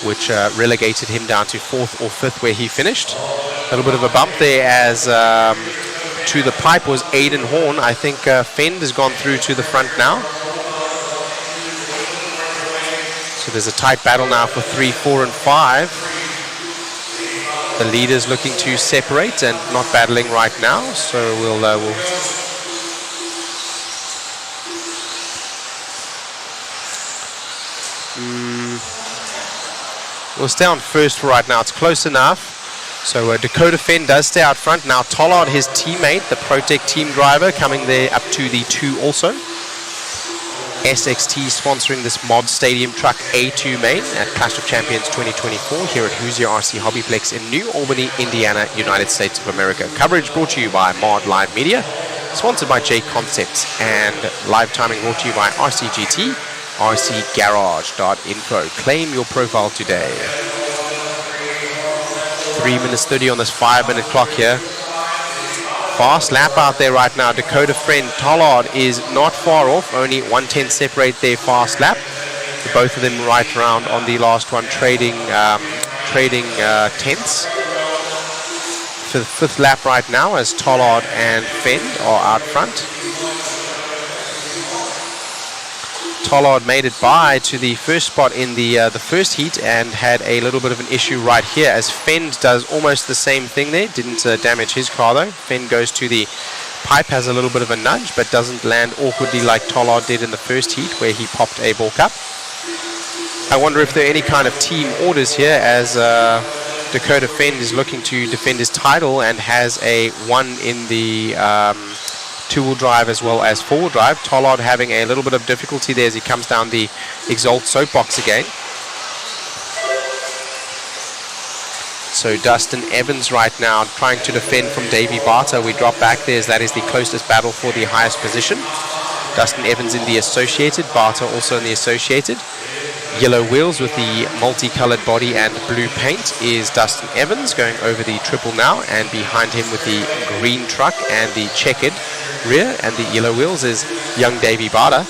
which relegated him down to 4th or 5th where he finished. A little bit of a bump there as to the pipe was Aiden Horn. I think Fend has gone through to the front now. So there's a tight battle now for 3, 4, and 5. The leaders looking to separate and not battling right now. So we'll stay on first for right now. It's close enough. So Dakota Fenn does stay out front. Now Tollard, his teammate, the Protec team driver, coming there up to the 2 also. SXT sponsoring this Mod Stadium Truck A2 main at Clash of Champions 2024 here at Hoosier RC HobbyPlex in New Albany, Indiana, United States of America. Coverage brought to you by Mod Live Media, sponsored by JConcepts, and live timing brought to you by RCGT, rcgarage.info. Claim your profile today. 3 minutes 30 on this 5-minute clock here. Fast lap out there right now. Dakota Friend Tollard is not far off. Only 1/10 separate their fast lap. Both of them right around on the last one, trading tenths. For the 5th lap right now, as Tollard and Fend are out front. Tollard made it by to the first spot in the first heat and had a little bit of an issue right here, as Fend does almost the same thing there. Didn't damage his car though. Fend goes to the pipe, has a little bit of a nudge, but doesn't land awkwardly like Tollard did in the first heat where he popped a ball cup. I wonder if there are any kind of team orders here, as Dakota Fend is looking to defend his title and has a 1 in the two-wheel drive as well as four-wheel drive. Tollard having a little bit of difficulty there as he comes down the Exalt soapbox again. So Dustin Evans right now trying to defend from Davey Barter. We drop back there as that is the closest battle for the highest position. Dustin Evans in the Associated, Barter also in the Associated. yellow wheels with the multicolored body and blue paint is Dustin Evans going over the triple now, and behind him with the green truck and the checkered rear and the yellow wheels is young Davey Bada.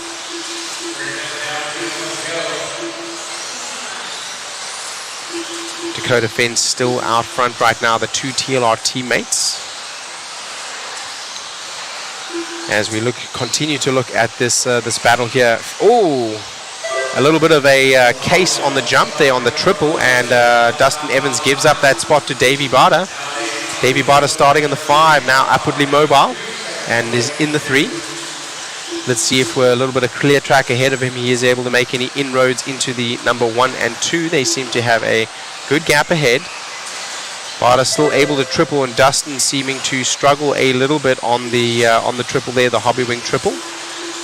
Dakota Fence still out front right now, the two TLR teammates. As we continue to look at this this battle here. Oh, a little bit of a case on the jump there on the triple, and Dustin Evans gives up that spot to Davey Bada. Davey Bada starting in the 5, now upwardly mobile, and is in the 3. Let's see if we're a little bit of clear track ahead of him. He is able to make any inroads into the number 1 and 2. They seem to have a good gap ahead. Bada still able to triple, and Dustin seeming to struggle a little bit on the triple there, the Hobby Wing triple.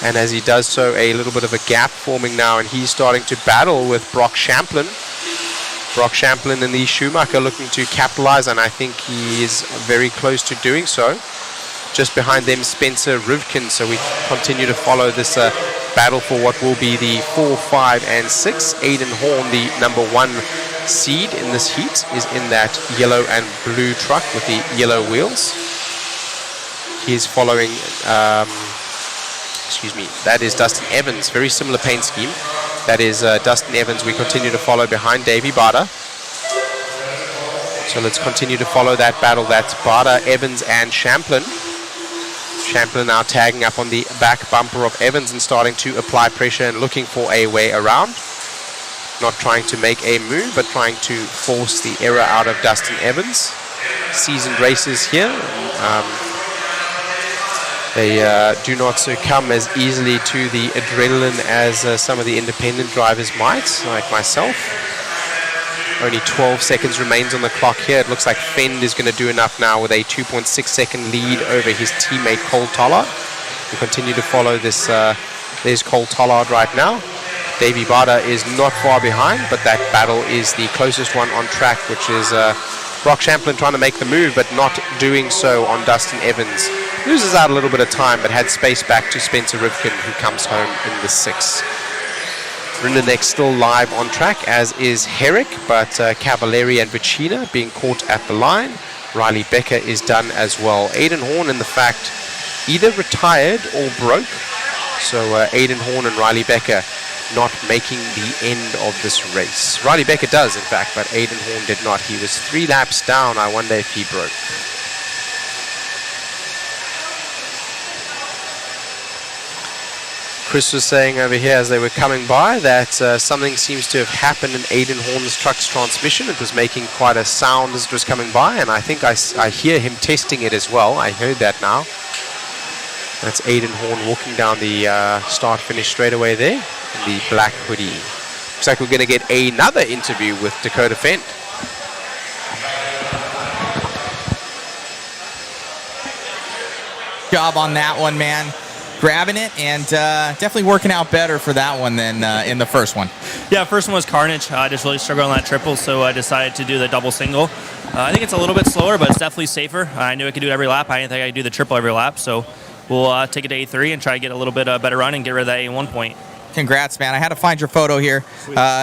And as he does so, a little bit of a gap forming now, and he's starting to battle with Brock Champlin. Brock Champlin and the Schumacher looking to capitalize, and I think he is very close to doing so. Just behind them, Spencer Rivkin. So we continue to follow this battle for what will be the 4, 5, and 6. Aiden Horn, the number 1 seed in this heat, is in that yellow and blue truck with the yellow wheels. He is following, that is Dustin Evans. Very similar paint scheme. That is Dustin Evans. We continue to follow behind Davey Bada. So let's continue to follow that battle. That's Bada, Evans, and Champlin. Champlin now tagging up on the back bumper of Evans and starting to apply pressure and looking for a way around. Not trying to make a move, but trying to force the error out of Dustin Evans. Seasoned racers here. They do not succumb as easily to the adrenaline as some of the independent drivers might, like myself. Only 12 seconds remains on the clock here. It looks like Fend is going to do enough now with a 2.6 second lead over his teammate Cole Tollard. We continue to follow this. There's Cole Tollard right now. Davey Bada is not far behind, but that battle is the closest one on track, which is Brock Champlin trying to make the move, but not doing so on Dustin Evans. Loses out a little bit of time, but had space back to Spencer Rivkin, who comes home in the 6. Rinderneck still live on track, as is Herrick, but Cavalieri and Vicina being caught at the line. Riley Becker is done as well. Aiden Horn, in the fact, either retired or broke. So Aiden Horn and Riley Becker not making the end of this race. Riley Becker does, in fact, but Aiden Horn did not. He was 3 laps down. I wonder if he broke. Chris was saying over here as they were coming by that something seems to have happened in Aiden Horn's truck's transmission. It was making quite a sound as it was coming by, and I think I hear him testing it as well. I heard that now. That's Aiden Horn walking down the start-finish straightaway there in the black hoodie. Looks like we're going to get another interview with Dakota Fent. Job on that one, man. Grabbing it and definitely working out better for that one than in the first one. Yeah, first one was carnage. I just really struggled on that triple, so I decided to do the double single. I think it's a little bit slower, but it's definitely safer. I knew I could do it every lap. I didn't think I could do the triple every lap, so we'll take it to A3 and try to get a little bit better run and get rid of that A1 point. Congrats, man. I had to find your photo here.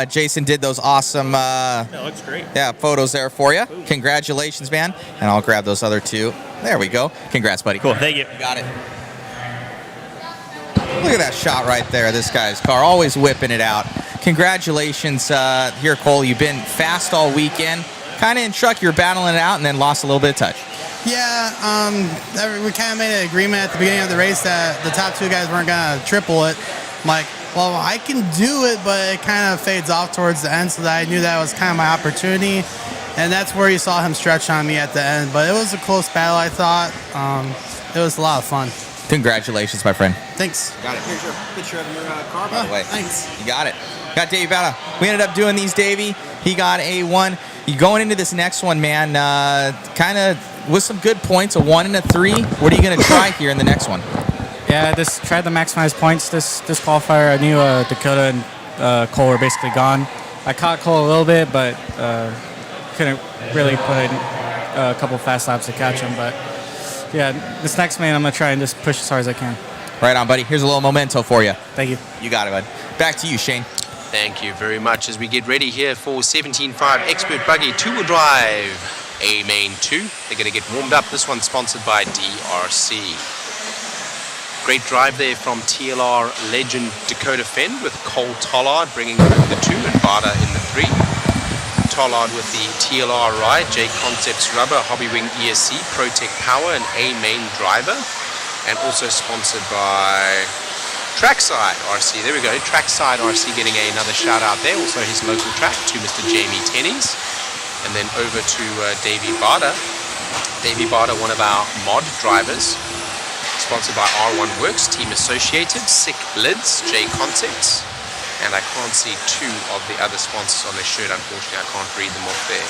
Jason did those awesome it looks great. photos there for you. Congratulations, man. And I'll grab those other 2. There we go. Congrats, buddy. Cool, thank you. Got it. Look at that shot right there. This guy's car always whipping it out. Congratulations here, Cole. You've been fast all weekend. Kind of in truck, you're battling it out and then lost a little bit of touch. Yeah, we kind of made an agreement at the beginning of the race that the top 2 guys weren't going to triple it. I'm like, well, I can do it, but it kind of fades off towards the end, so that I knew that was kind of my opportunity. And that's where you saw him stretch on me at the end. But it was a close battle, I thought. It was a lot of fun. Congratulations, my friend. Thanks. Got it. Here's your picture of your car, by the way. Thanks. You got it. Got Davey Bada. We ended up doing these, Davey. He got A1. You going into this next one, man, kind of with some good points, a 1 and a 3. What are you going to try here in the next one? Yeah, just tried to maximize points this qualifier. I knew Dakota and Cole were basically gone. I caught Cole a little bit, but couldn't really put in a couple fast laps to catch him. But yeah, this next man, I'm going to try and just push as hard as I can. Right on, buddy. Here's a little memento for you. Thank you. You got it, bud. Back to you, Shane. Thank you very much. As we get ready here for 17.5 Expert Buggy 2-wheel drive A Main 2. They're going to get warmed up. This one's sponsored by DRC. Great drive there from TLR legend Dakota Fend with Cole Tollard bringing home the 2 and Bada in the 3. Tollard with the TLR ride, JConcepts rubber, Hobby Wing ESC, ProTech Power, and A Main driver. And also sponsored by Trackside RC. There we go. Trackside RC getting another shout out there. Also his local track to Mr. Jamie Tennies. And then over to Davey Bada. Davey Bada, one of our mod drivers. Sponsored by R1 Works, team associated. Sick Lids, JConcepts. And I can't see 2 of the other sponsors on their shirt. Unfortunately, I can't read them off there.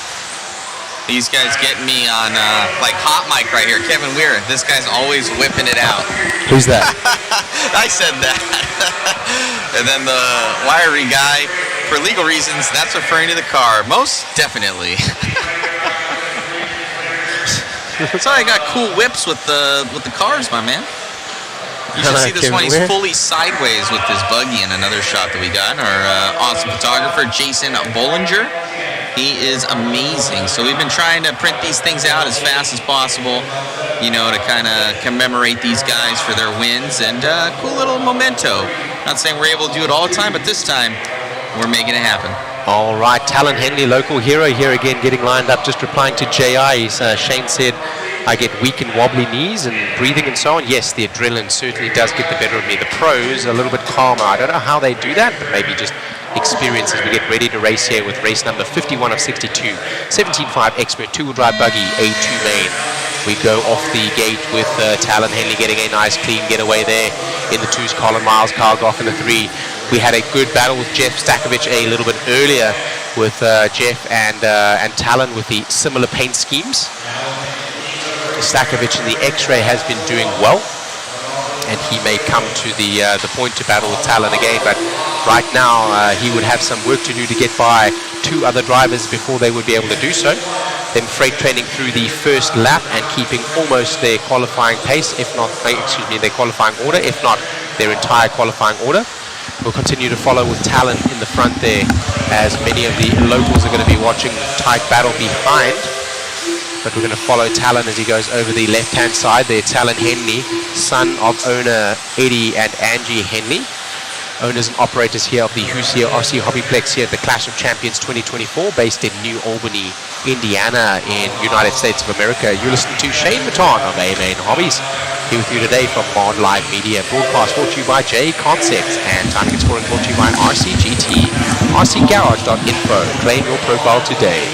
These guys get me on like hot mic right here. Kevin Weir, this guy's always whipping it out. Who's that? I said that. And then the wiry guy, for legal reasons, that's referring to the car. Most definitely. So I got cool whips with the cars, my man. You should see this one. He's fully sideways with this buggy in another shot that we got. Our awesome photographer, Jason Bollinger. He is amazing. So we've been trying to print these things out as fast as possible, you know, to kind of commemorate these guys for their wins. And cool little memento. Not saying we're able to do it all the time, but this time we're making it happen. All right, Talon Henley, local hero here again, getting lined up, just replying to JI. Shane said, I get weak and wobbly knees and breathing and so on. Yes, the adrenaline certainly does get the better of me. The pros are a little bit calmer. I don't know how they do that, but maybe just experience as we get ready to race here with race number 51 of 62. 17.5 Expert 2-wheel drive buggy, A2 main. We go off the gate with Talon Henley getting a nice clean getaway there. In the 2s, Colin Miles, Carl Goff in the 3. We had a good battle with Jeff Stakovich a little bit earlier with Jeff and Talon with the similar paint schemes. Stakovich in the X-Ray has been doing well, and he may come to the point to battle with Talon again, but right now he would have some work to do to get by 2 other drivers before they would be able to do so. Them freight training through the first lap and keeping almost their qualifying pace, if not, their qualifying order, if not their entire qualifying order. We'll continue to follow with Talon in the front there, as many of the locals are going to be watching tight battle behind. But we're going to follow Talon as he goes over the left-hand side there. Talon Henley, son of owner Eddie and Angie Henley. Owners and operators here of the Hoosier RC HobbyPlex here at the Clash of Champions 2024, based in New Albany, Indiana, in United States of America. You're listening to Shane Maton of A-Main Hobbies, here with you today from Mod Live Media. Broadcast brought to you by JConcepts, and Timing and Scoring brought to you by RCGT. RCGarage.info. Claim your profile today.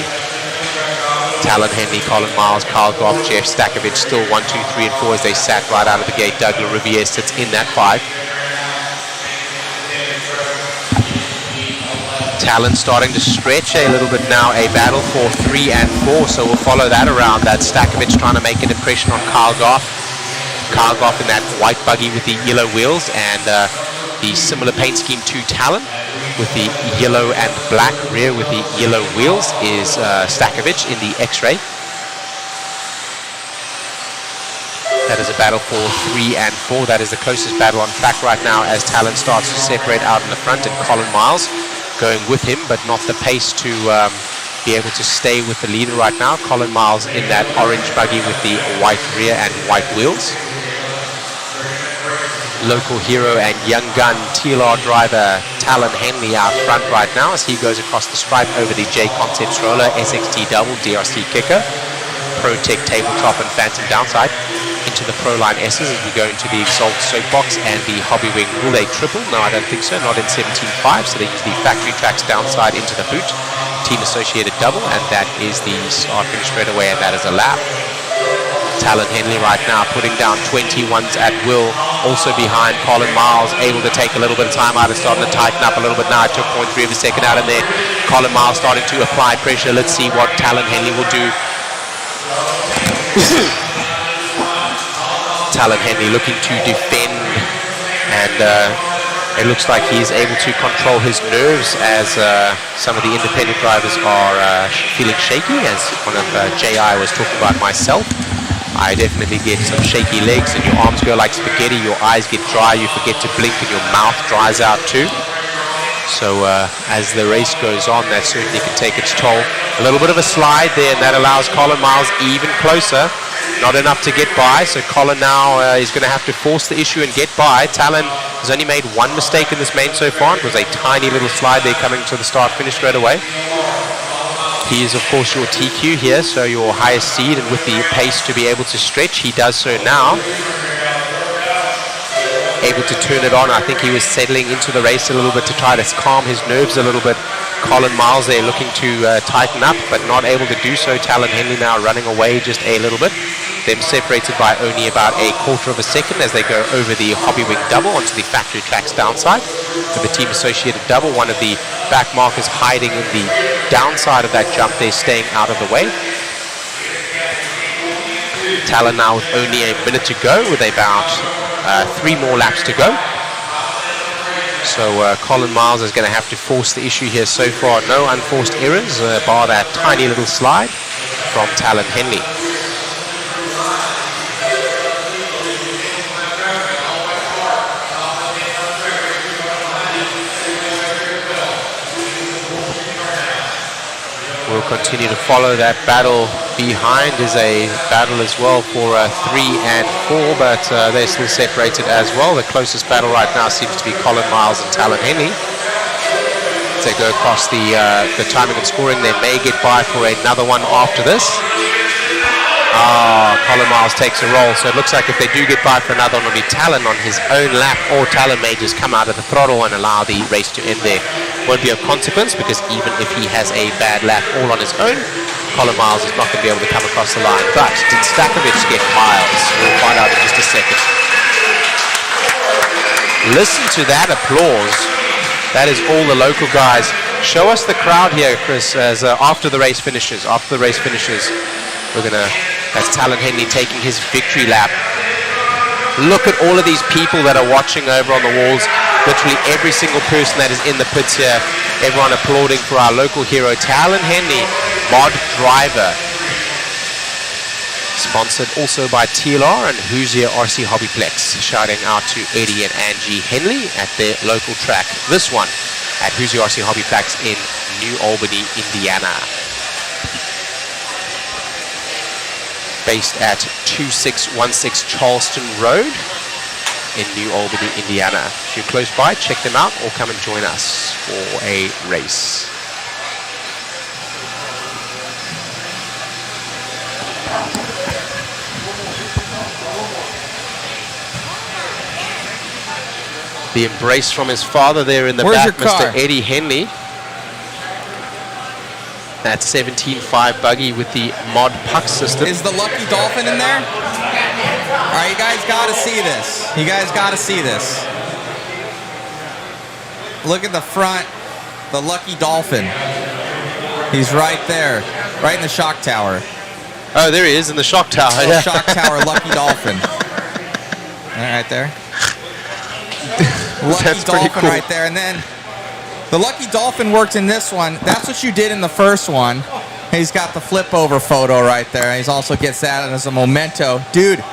Talon Henley, Colin Miles, Carl Goff, Jeff Stakovich, still 1, 2, 3, and 4 as they sat right out of the gate. Doug LaRiviere sits in that 5. Talon starting to stretch a little bit now, a battle for 3 and 4, so we'll follow that around. That Stakovich trying to make an impression on Carl Goff. Carl Goff in that white buggy with the yellow wheels, and the similar paint scheme to Talon with the yellow and black rear with the yellow wheels is Stakovich in the X-Ray. That is a battle for 3 and 4. That is the closest battle on track right now as Talon starts to separate out in the front, and Colin Miles going with him, but not the pace to be able to stay with the leader right now. Colin Miles in that orange buggy with the white rear and white wheels. Local hero and young gun TLR driver Talon Henley out front right now as he goes across the stripe over the JConcepts roller, SXT double, DRC kicker, ProTech tabletop and Phantom downside. Into the Proline S's as we go into the Exalt Soapbox and the Hobby Wing Roulette Triple. No, I don't think so, not in 17.5, so they use the factory tracks downside into the boot. Team associated double, and that is the start finish straight away, and that is a lap. Talon Henley right now putting down 21s at will, also behind Colin Miles, able to take a little bit of time out and starting to tighten up a little bit now. It took 0.3 of a second out, and then Colin Miles starting to apply pressure. Let's see what Talon Henley will do. Talon Henley looking to defend, and it looks like he is able to control his nerves as some of the independent drivers are feeling shaky, as one of JI was talking about myself. I definitely get some shaky legs, and your arms go like spaghetti, your eyes get dry, you forget to blink, and your mouth dries out too. So as the race goes on, that certainly can take its toll. A little bit of a slide there, and that allows Colin Miles even closer. Not enough to get by, so Colin now is going to have to force the issue and get by. Talon has only made one mistake in this main so far. It was a tiny little slide there coming to the start-finish straight away. He is, of course, your TQ here, so your highest seed, and with the pace to be able to stretch, he does so now. Able to turn it on. I think he was settling into the race a little bit to try to calm his nerves a little bit. Colin Miles there looking to tighten up, but not able to do so. Talon Henley now running away just a little bit. Them separated by only about a quarter of a second as they go over the Hobby Wing double onto the factory tracks downside. For the team associated double, one of the back markers hiding in the downside of that jump there, staying out of the way. Talon now with only a minute to go, with about 3 more laps to go. So Colin Miles is going to have to force the issue here. So far, no unforced errors, bar that tiny little slide from Talon Henley. We'll continue to follow that battle. Behind is a battle as well for 3 and 4, but they're still separated as well. The closest battle right now seems to be Colin Miles and Talon Henley. As they go across the timing and scoring, they may get by for another one after this. Colin Miles takes a roll, so it looks like if they do get by for another one, it'll be Talon on his own lap, or Talon may just come out of the throttle and allow the race to end there. Won't be of consequence, because even if he has a bad lap all on his own, Colin Miles is not going to be able to come across the line. But did Stakovich get Miles? We'll find out in just a second. Listen to that applause. That is all the local guys. Show us the crowd here, Chris, as after the race finishes. After the race finishes, we're going to... That's Talon Henley taking his victory lap. Look at all of these people that are watching over on the walls. Literally every single person that is in the pits here. Everyone applauding for our local hero, Talon Henley, mod driver. Sponsored also by TLR and Hoosier RC HobbyPlex. Shouting out to Eddie and Angie Henley at their local track. This one at Hoosier RC HobbyPlex in New Albany, Indiana. Based at 2616 Charlestown Road in New Albany, Indiana. If you're close by, check them out or come and join us for a race. The embrace from his father there in the Where's back, your car? Mr. Eddie Henley. That 17.5 buggy with the mod puck system. Is the Lucky Dolphin in there? All right, you guys got to see this. You guys got to see this. Look at the front, the Lucky Dolphin. He's right there, right in the shock tower. Oh, there he is in the shock tower. Little shock tower, Lucky Dolphin. Right there. Lucky That's pretty Dolphin cool. right there, and then the Lucky Dolphin worked in this one. That's what you did in the first one. He's got the flip over photo right there. He also gets that as a memento. Dude,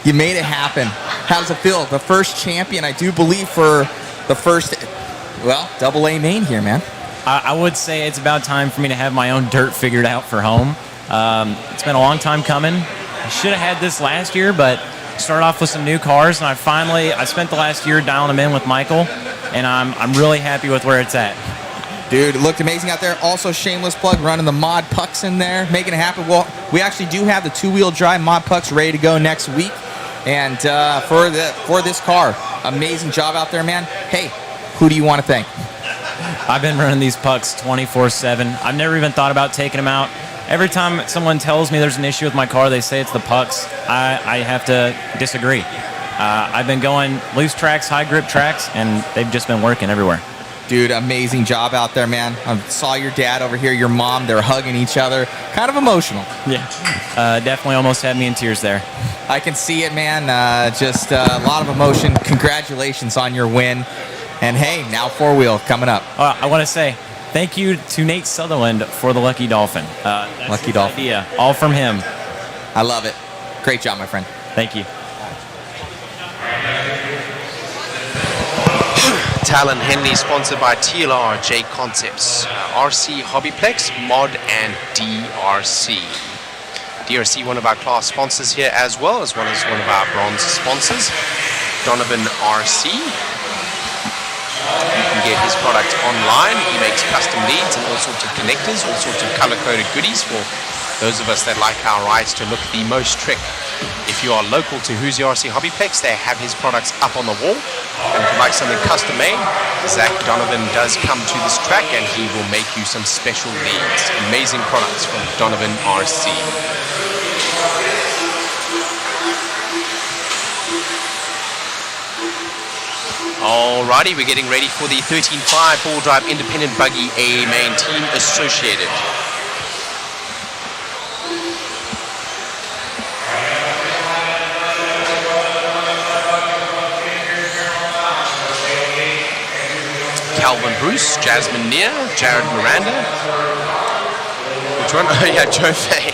you made it happen. How does it feel? The first champion, I do believe, for the first, well, AA main here, man. I would say it's about time for me to have my own dirt figured out for home. It's been a long time coming. I should have had this last year, but started off with some new cars, and I spent the last year dialing them in with Michael, and I'm really happy with where it's at. Dude, it looked amazing out there. Also, shameless plug, running the mod pucks in there, making it happen. Well, we actually do have the two-wheel drive mod pucks ready to go next week. And for this car, amazing job out there, man. Hey, who do you want to thank? I've been running these pucks 24/7. I've never even thought about taking them out. Every time someone tells me there's an issue with my car, they say it's the pucks. I have to disagree. I've been going loose tracks, high grip tracks, and they've just been working everywhere. Dude, amazing job out there, man. I saw your dad over here, your mom, they're hugging each other. Kind of emotional. Yeah. Definitely almost had me in tears there. I can see it, man. Just a lot of emotion. Congratulations on your win. And hey, now four-wheel coming up. I want to say thank you to Nate Sutherland for the Lucky Dolphin. That's Lucky Dolphin. Idea. All from him. I love it. Great job, my friend. Thank you. Talon Henley, sponsored by TLR, JConcepts, RC HobbyPlex, Mod, and DRC. DRC, one of our class sponsors here, as well as one of our bronze sponsors, Donovan RC. You can get his product online. He makes custom leads and all sorts of connectors, all sorts of color-coded goodies for those of us that like our rides to look the most trick. If you are local to Hoosier RC HobbyPlex, they have his products up on the wall. And if you like something custom made, Zach Donovan does come to this track and he will make you some special leads. Amazing products from Donovan RC. Alrighty, we're getting ready for the 13.5 four-wheel drive independent buggy A main team associated. Calvin Bruce, Jasmine Neer, Jared Miranda. Which one? Oh yeah, Joe Fay,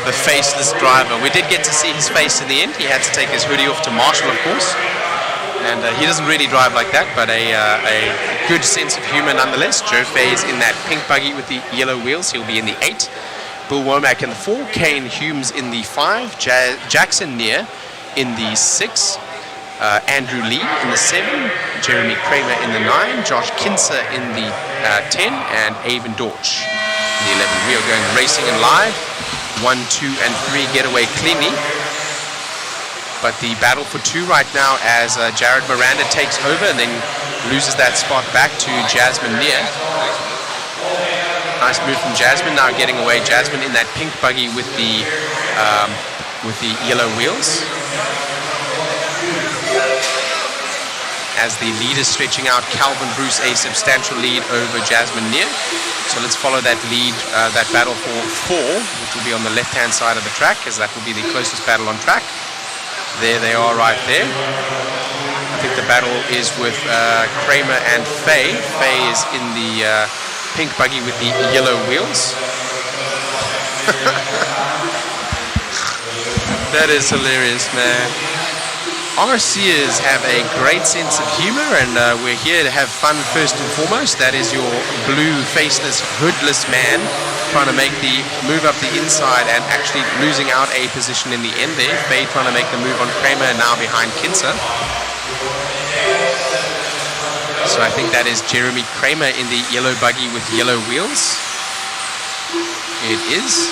the faceless driver. We did get to see his face in the end. He had to take his hoodie off to Marshall, of course. And he doesn't really drive like that, but a good sense of humor nonetheless. Joe Fay is in that pink buggy with the yellow wheels. He'll be in the 8. Bill Womack in the 4. Kane Humes in the 5. Jackson Neer in the 6. Andrew Lee in the 7, Jeremy Kramer in the 9, Josh Kinser in the 10, and Avon Dorch in the 11. We are going racing and live. 1, 2, and 3 get away cleanly. But the battle for 2 right now as Jared Miranda takes over and then loses that spot back to Jasmine Neer. Nice move from Jasmine, now getting away. Jasmine in that pink buggy with the yellow wheels. As the lead is stretching out, Calvin Bruce a substantial lead over Jasmine Neer. So let's follow that lead, that battle for 4, which will be on the left-hand side of the track, as that will be the closest battle on track. There they are right there. I think the battle is with Kramer and Faye. Faye is in the pink buggy with the yellow wheels. That is hilarious, man. RCers have a great sense of humor, and we're here to have fun first and foremost. That is your blue, faceless, hoodless man trying to make the move up the inside and actually losing out a position in the end there. Faye trying to make the move on Kramer, now behind Kinser. So I think that is Jeremy Kramer in the yellow buggy with yellow wheels. It is.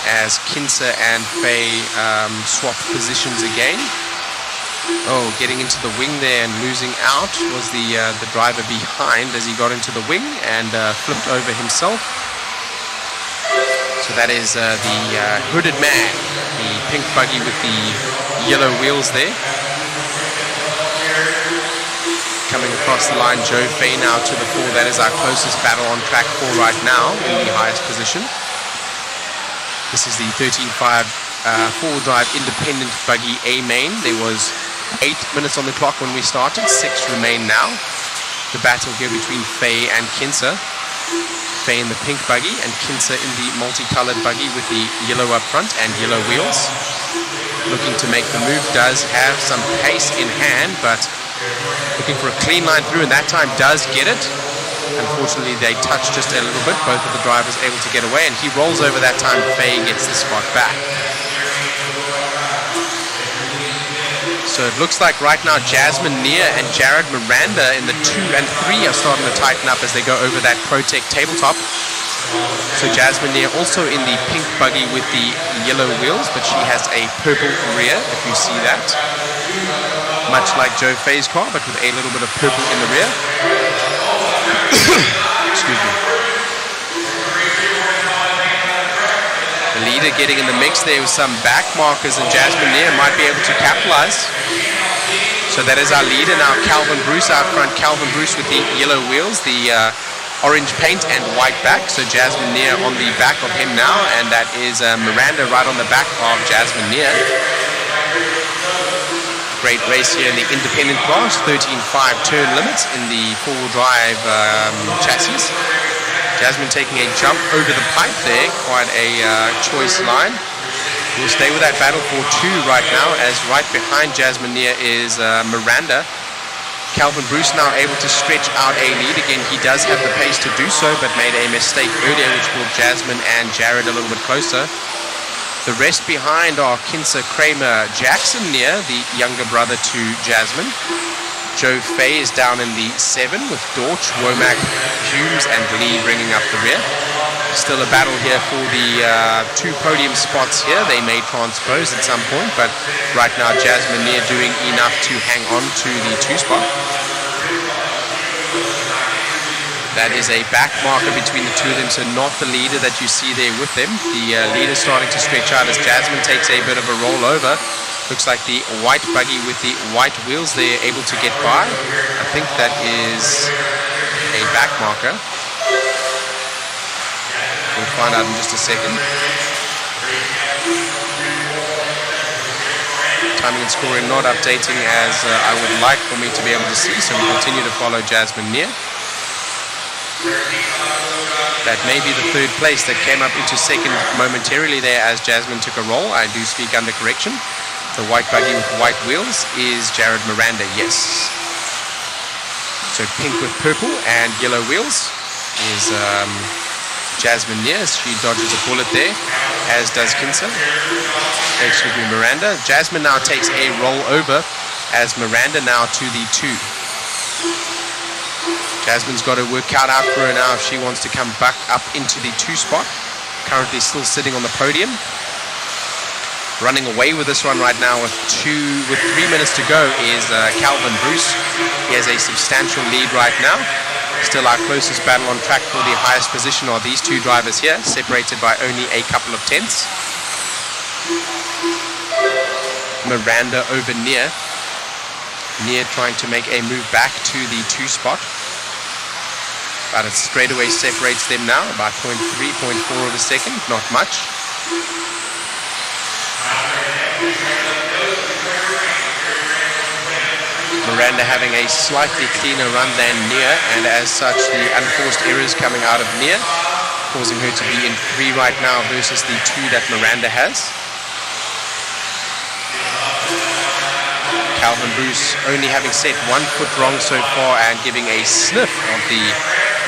As Kinser and Faye swap positions again. Oh, getting into the wing there and losing out was the driver behind as he got into the wing and flipped over himself. So that is the hooded man, the pink buggy with the yellow wheels there. Coming across the line, Joe Faye now to the 4. That is our closest battle on track 4 right now in the highest position. This is the 13.5 four-wheel drive independent buggy A main. There was 8 minutes on the clock when we started, 6 remain now. The battle here between Faye and Kinser. Faye in the pink buggy and Kinser in the multicolored buggy with the yellow up front and yellow wheels. Looking to make the move, does have some pace in hand, but looking for a clean line through, and that time does get it. Unfortunately, they touch just a little bit. Both of the drivers able to get away, and he rolls over that time. Faye gets the spot back. So it looks like right now Jasmine Neer and Jared Miranda in the 2 and 3 are starting to tighten up as they go over that Protec tabletop. So Jasmine Neer also in the pink buggy with the yellow wheels, but she has a purple rear, if you see that. Much like Joe Faye's car, but with a little bit of purple in the rear. Excuse me. The leader getting in the mix there with some back markers, and Jasmine Neer might be able to capitalize. So that is our leader now, Calvin Bruce out front. Calvin Bruce with the yellow wheels, the orange paint and white back. So Jasmine Neer on the back of him now, and that is Miranda right on the back of Jasmine Neer. Great race here in the independent class, 13.5 turn limits in the four-wheel drive chassis. Jasmine taking a jump over the pipe there, quite a choice line. We'll stay with that battle for 2 right now, as right behind Jasmine Neer is Miranda. Calvin Bruce now able to stretch out a lead. Again, he does have the pace to do so, but made a mistake earlier, which brought Jasmine and Jared a little bit closer. The rest behind are Kinser, Kramer, Jackson near, the younger brother to Jasmine. Joe Fay is down in the 7 with Dorch, Womack, Humes, and Lee bringing up the rear. Still a battle here for the 2 podium spots here. They may transpose at some point, but right now Jasmine near doing enough to hang on to the 2 spot. That is a back marker between the 2 of them, so not the leader that you see there with them. The leader starting to stretch out as Jasmine takes a bit of a roll over. Looks like the white buggy with the white wheels there able to get by. I think that is a back marker. We'll find out in just a second. Timing and scoring not updating as I would like for me to be able to see, so we continue to follow Jasmine near. That may be the 3rd place that came up into 2nd momentarily there as Jasmine took a roll. I do speak under correction. The white buggy with white wheels is Jared Miranda, yes. So pink with purple and yellow wheels is Jasmine near. She dodges a bullet there, as does Kinser. Excuse me, Miranda. Jasmine now takes a roll over as Miranda now to the 2. Jasmine's got to work out for her now if she wants to come back up into the 2 spot. Currently still sitting on the podium. Running away with this one right now with 3 minutes to go is Calvin Bruce. He has a substantial lead right now. Still our closest battle on track for the highest position are these 2 drivers here, separated by only a couple of tenths. Miranda over Near. Near trying to make a move back to the 2 spot. But it straightaway separates them now, about 0.3, 0.4 of a second, not much. Miranda having a slightly cleaner run than Near, and as such the unforced errors coming out of Near, causing her to be in 3 right now versus the 2 that Miranda has. Calvin Bruce only having set 1 foot wrong so far and giving a sniff of the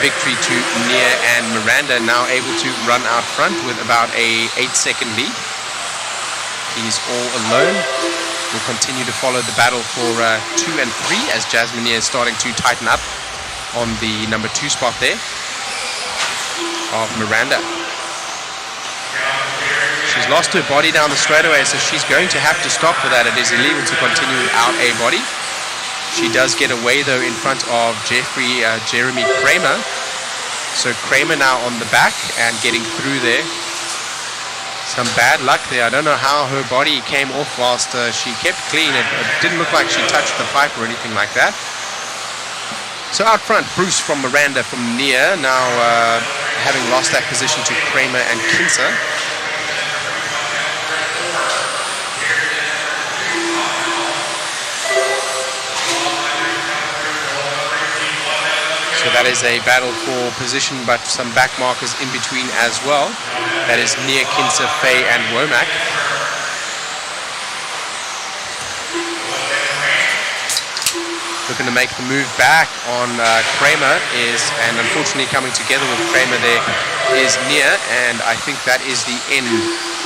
victory to Near, and Miranda now able to run out front with about a 8-second lead. He's all alone. We'll continue to follow the battle for 2 and 3 as Jasmine Near is starting to tighten up on the number 2 spot there of Miranda. She's lost her body down the straightaway, so she's going to have to stop for that. It is illegal to continue without a body. She does get away though in front of Jeremy Kramer. So Kramer now on the back and getting through there. Some bad luck there. I don't know how her body came off whilst she kept clean. It didn't look like she touched the pipe or anything like that. So out front, Bruce from Miranda from Near, now having lost that position to Kramer and Kinser. So that is a battle for position, but some back markers in between as well. That is Near, Kinser, Fay, and Womack. Looking to make the move back on Kramer is, and unfortunately coming together with Kramer there is Near, and I think that is the end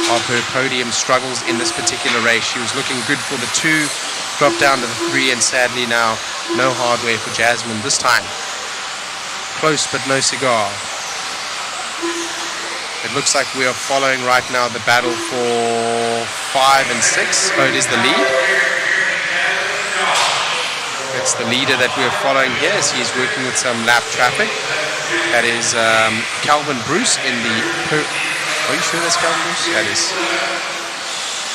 of her podium struggles in this particular race. She was looking good for the 2, dropped down to the 3, and sadly now no hardware for Jasmine this time. Close but no cigar. It looks like we are following right now the battle for 5 and 6. Oh, it is the lead. It's the leader that we're following here as he is working with some lap traffic. That is Calvin Bruce in the... Are you sure that's Calvin Bruce? That is.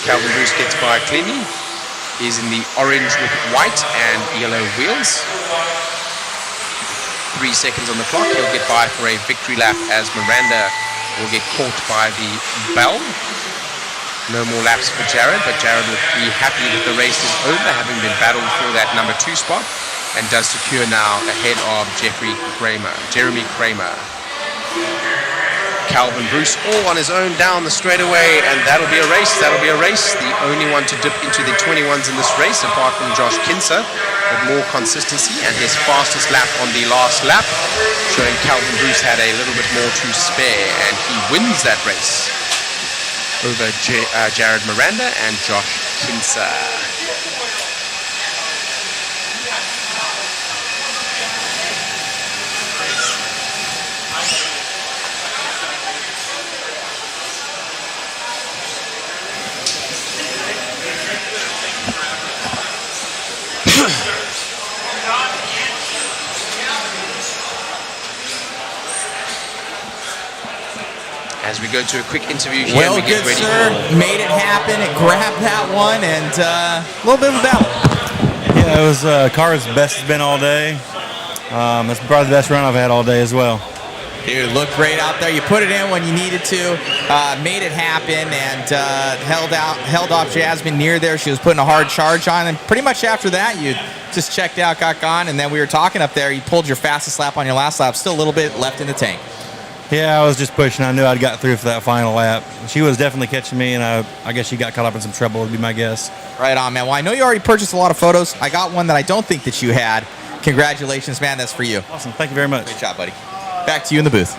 Calvin Bruce gets by cleanly. He's in the orange with white and yellow wheels. 3 seconds on the clock. He'll get by for a victory lap as Miranda will get caught by the bell. No more laps for Jared, but Jared will be happy that the race is over, having been battled for that number 2 spot, and does secure now ahead of Jeremy Kramer. Calvin Bruce all on his own down the straightaway, and that'll be a race. That'll be a race. The only one to dip into the 21s in this race, apart from Josh Kinser, with more consistency, and his fastest lap on the last lap, showing Calvin Bruce had a little bit more to spare, and he wins that race over Jared Miranda and Josh Kinser. As we go to a quick interview here, Well, we get good ready sir, made it happen. It grabbed that one, and a little bit of a battle. Yeah, it was car's best it's been all day. That's probably the best run I've had all day as well. Dude, looked great out there. You put it in when you needed to, made it happen, and held off Jasmine near there. She was putting a hard charge on, and pretty much after that, you just checked out, got gone, and then we were talking up there. You pulled your fastest lap on your last lap. Still a little bit left in the tank. Yeah, I was just pushing. I knew I'd got through for that final lap. She was definitely catching me, and I guess she got caught up in some trouble, would be my guess. Right on, man. Well, I know you already purchased a lot of photos. I got one that I don't think that you had. Congratulations, man. That's for you. Awesome. Thank you very much. Great job, buddy. Back to you in the booth.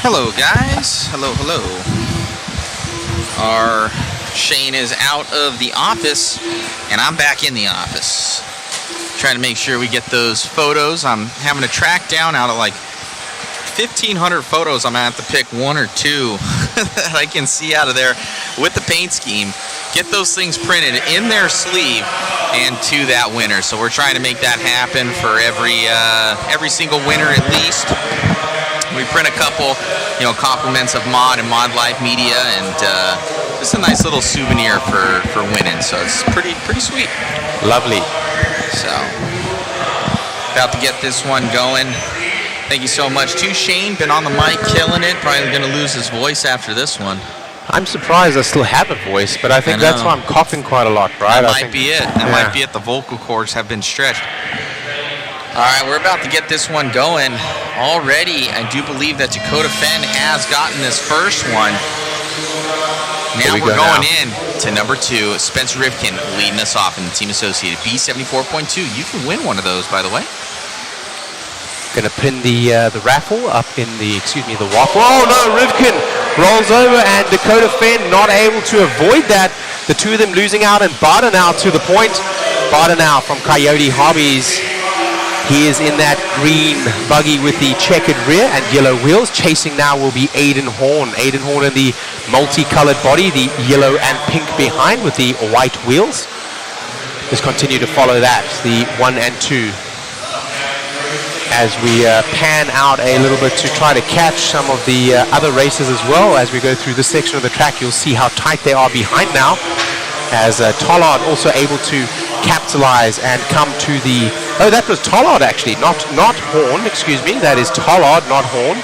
Hello guys, hello. Our Shane is out of the office and I'm back in the office. Trying to make sure we get those photos. I'm having to track down out of like 1,500 photos. I'm gonna have to pick one or two that I can see out of there with the paint scheme. Get those things printed in their sleeve and to that winner. So we're trying to make that happen for every single winner at least. We print a couple, compliments of Mod and Mod Life Media, and just a nice little souvenir for winning. So it's pretty sweet. Lovely. So about to get this one going. Thank you so much to Shane. Been on the mic, killing it. Probably going to lose his voice after this one. I'm surprised I still have a voice, but I think that's why I'm coughing quite a lot, right? That might be it. That might be it. The vocal cords have been stretched. All right, we're about to get this one going. Already, I do believe that Dakota Fenn has gotten this first one. Now we're going in to number 2, Spencer Rivkin leading us off in the Team Associated B74.2. You can win one of those, by the way. Going to pin the raffle up in the waffle. Oh no, Rivkin rolls over and Dakota Fenn not able to avoid that. The two of them losing out, and Bardenau to the point. Bardenau from Coyote Hobbies. He is in that green buggy with the checkered rear and yellow wheels. Chasing now will be Aiden Horn. Aiden Horn in the multicolored body, the yellow and pink behind with the white wheels. Just continue to follow that, the 1 and 2. As we pan out a little bit to try to catch some of the other races as well. As we go through this section of the track, you'll see how tight they are behind now. As Tollard also able to capitalize and come to the... Oh, that was Tollard actually, not Horn, excuse me. That is Tollard, not Horn.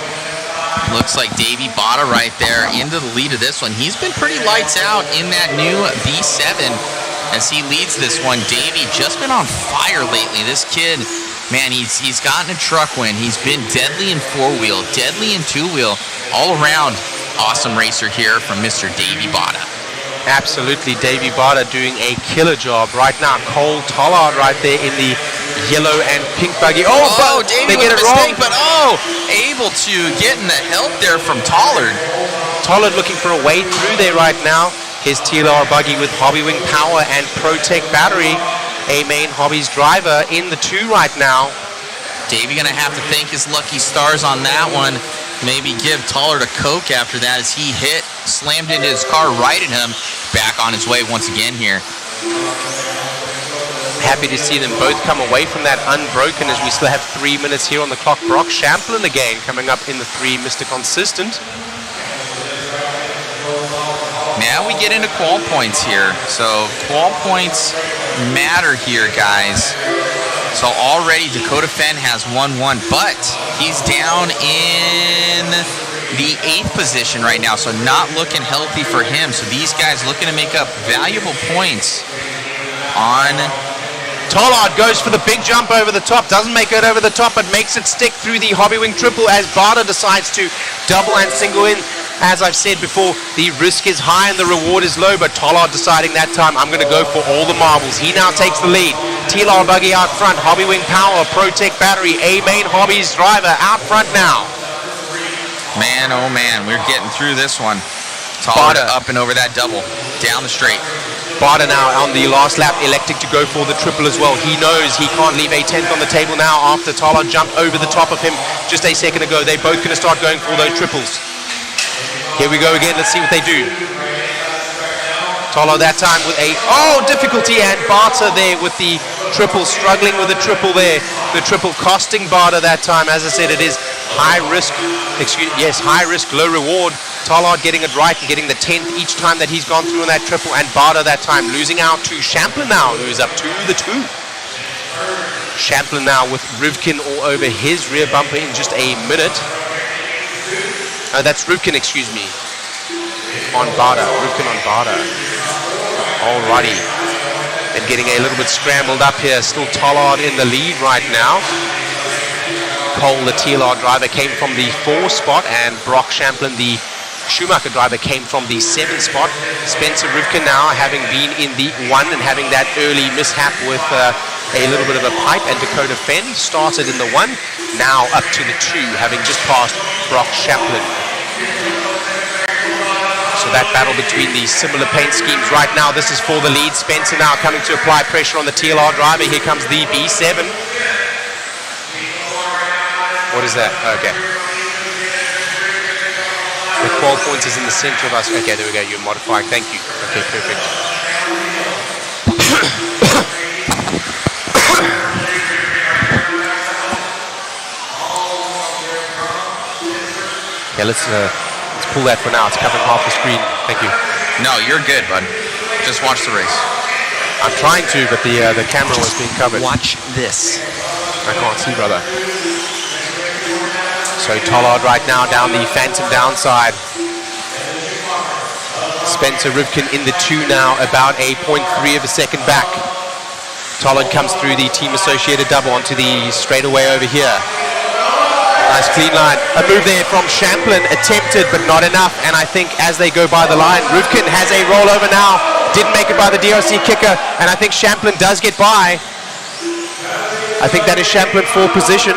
Looks like Davey Botta right there into the lead of this one. He's been pretty lights out in that new B7 as he leads this one. Davey just been on fire lately. This kid, man, he's gotten a truck win. He's been deadly in 4-wheel, deadly in 2-wheel, all around awesome racer here from Mr. Davey Botta. Absolutely, Davey Botta doing a killer job right now. Cole Tollard right there in the yellow and pink buggy. Oh, but Davey they get it mistake, wrong. but able to get in the help there from Tollard. Tollard looking for a way through there right now. His TLR buggy with Hobby Wing power and ProTech battery. A main Hobbies driver in the 2 right now. Davey gonna have to thank his lucky stars on that one. Maybe give Tollard a Coke after that as he slammed into his car, righted him back on his way once again here. Happy to see them both come away from that unbroken as we still have 3 minutes here on the clock. Brock Champlin again coming up in the 3, Mr. Consistent. Now we get into qual points here. So qual points matter here, guys. So already Dakota Fenn has 1-1, but he's down in the 8th position right now, so not looking healthy for him. So these guys looking to make up valuable points on... Tollard goes for the big jump over the top, doesn't make it over the top, but makes it stick through the Hobby Wing triple as Barter decides to double and single in. As I've said before, the risk is high and the reward is low, but Tollard deciding that time, I'm going to go for all the marbles. He now takes the lead. TLR buggy out front, Hobby Wing Power, Protec battery, A-Main Hobbies driver out front now. Man, oh man, we're getting through this one. Tollard up and over that double, down the straight. Barter now on the last lap, electing to go for the triple as well. He knows he can't leave a 10th on the table now after Tollard jumped over the top of him just a second ago. They're both going to start going for those triples. Here we go again. Let's see what they do. Tollard that time with a difficulty, and Barter there with the triple, struggling with the triple there. The triple costing Barter that time. As I said, it is high risk, high risk, low reward. Tollard getting it right and getting the 10th each time that he's gone through on that triple, and Barter that time losing out to Champlin now, who's up to the 2. Champlin now with Rivkin all over his rear bumper in just a minute. That's Rivkin, excuse me. On Barter, Rivkin on Barter. Alrighty. And getting a little bit scrambled up here. Still Tollard in the lead right now. Cole, the TLR driver, came from the 4 spot, and Brock Champlin, the Schumacher driver, came from the 7 spot. Spencer Rivkin now having been in the 1 and having that early mishap with a little bit of a pipe, and Dakota Fenn started in the 1, now up to the 2, having just passed Brock Champlin. So that battle between the similar paint schemes right now. This is for the lead. Spencer now coming to apply pressure on the TLR driver. Here comes the B7. What is that? Okay. The qual points is in the center of us. Okay, there we go. You're modifying. Thank you. Okay, perfect. Okay, let's pull that for now. It's covering half the screen. Thank you. No, you're good, bud. Just watch the race. I'm trying to, but the camera was being covered. Watch this. I can't see, brother. So Tollard right now down the phantom downside. Spencer Rivkin in the 2 now, about a 0.3 of a second back. Tollard comes through the team associated double onto the straightaway over here. Nice clean line. A move there from Champlin, attempted but not enough. And I think as they go by the line, Rivkin has a rollover now. Didn't make it by the DRC kicker, and I think Champlin does get by. I think that is Champlin for position.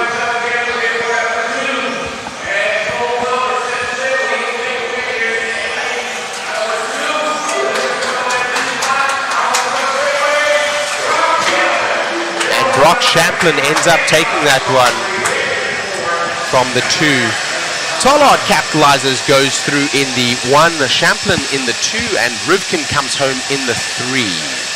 And Brock Champlin ends up taking that one from the 2. Tollard capitalizes, goes through in the 1, Champlin in the 2, and Rivkin comes home in the 3.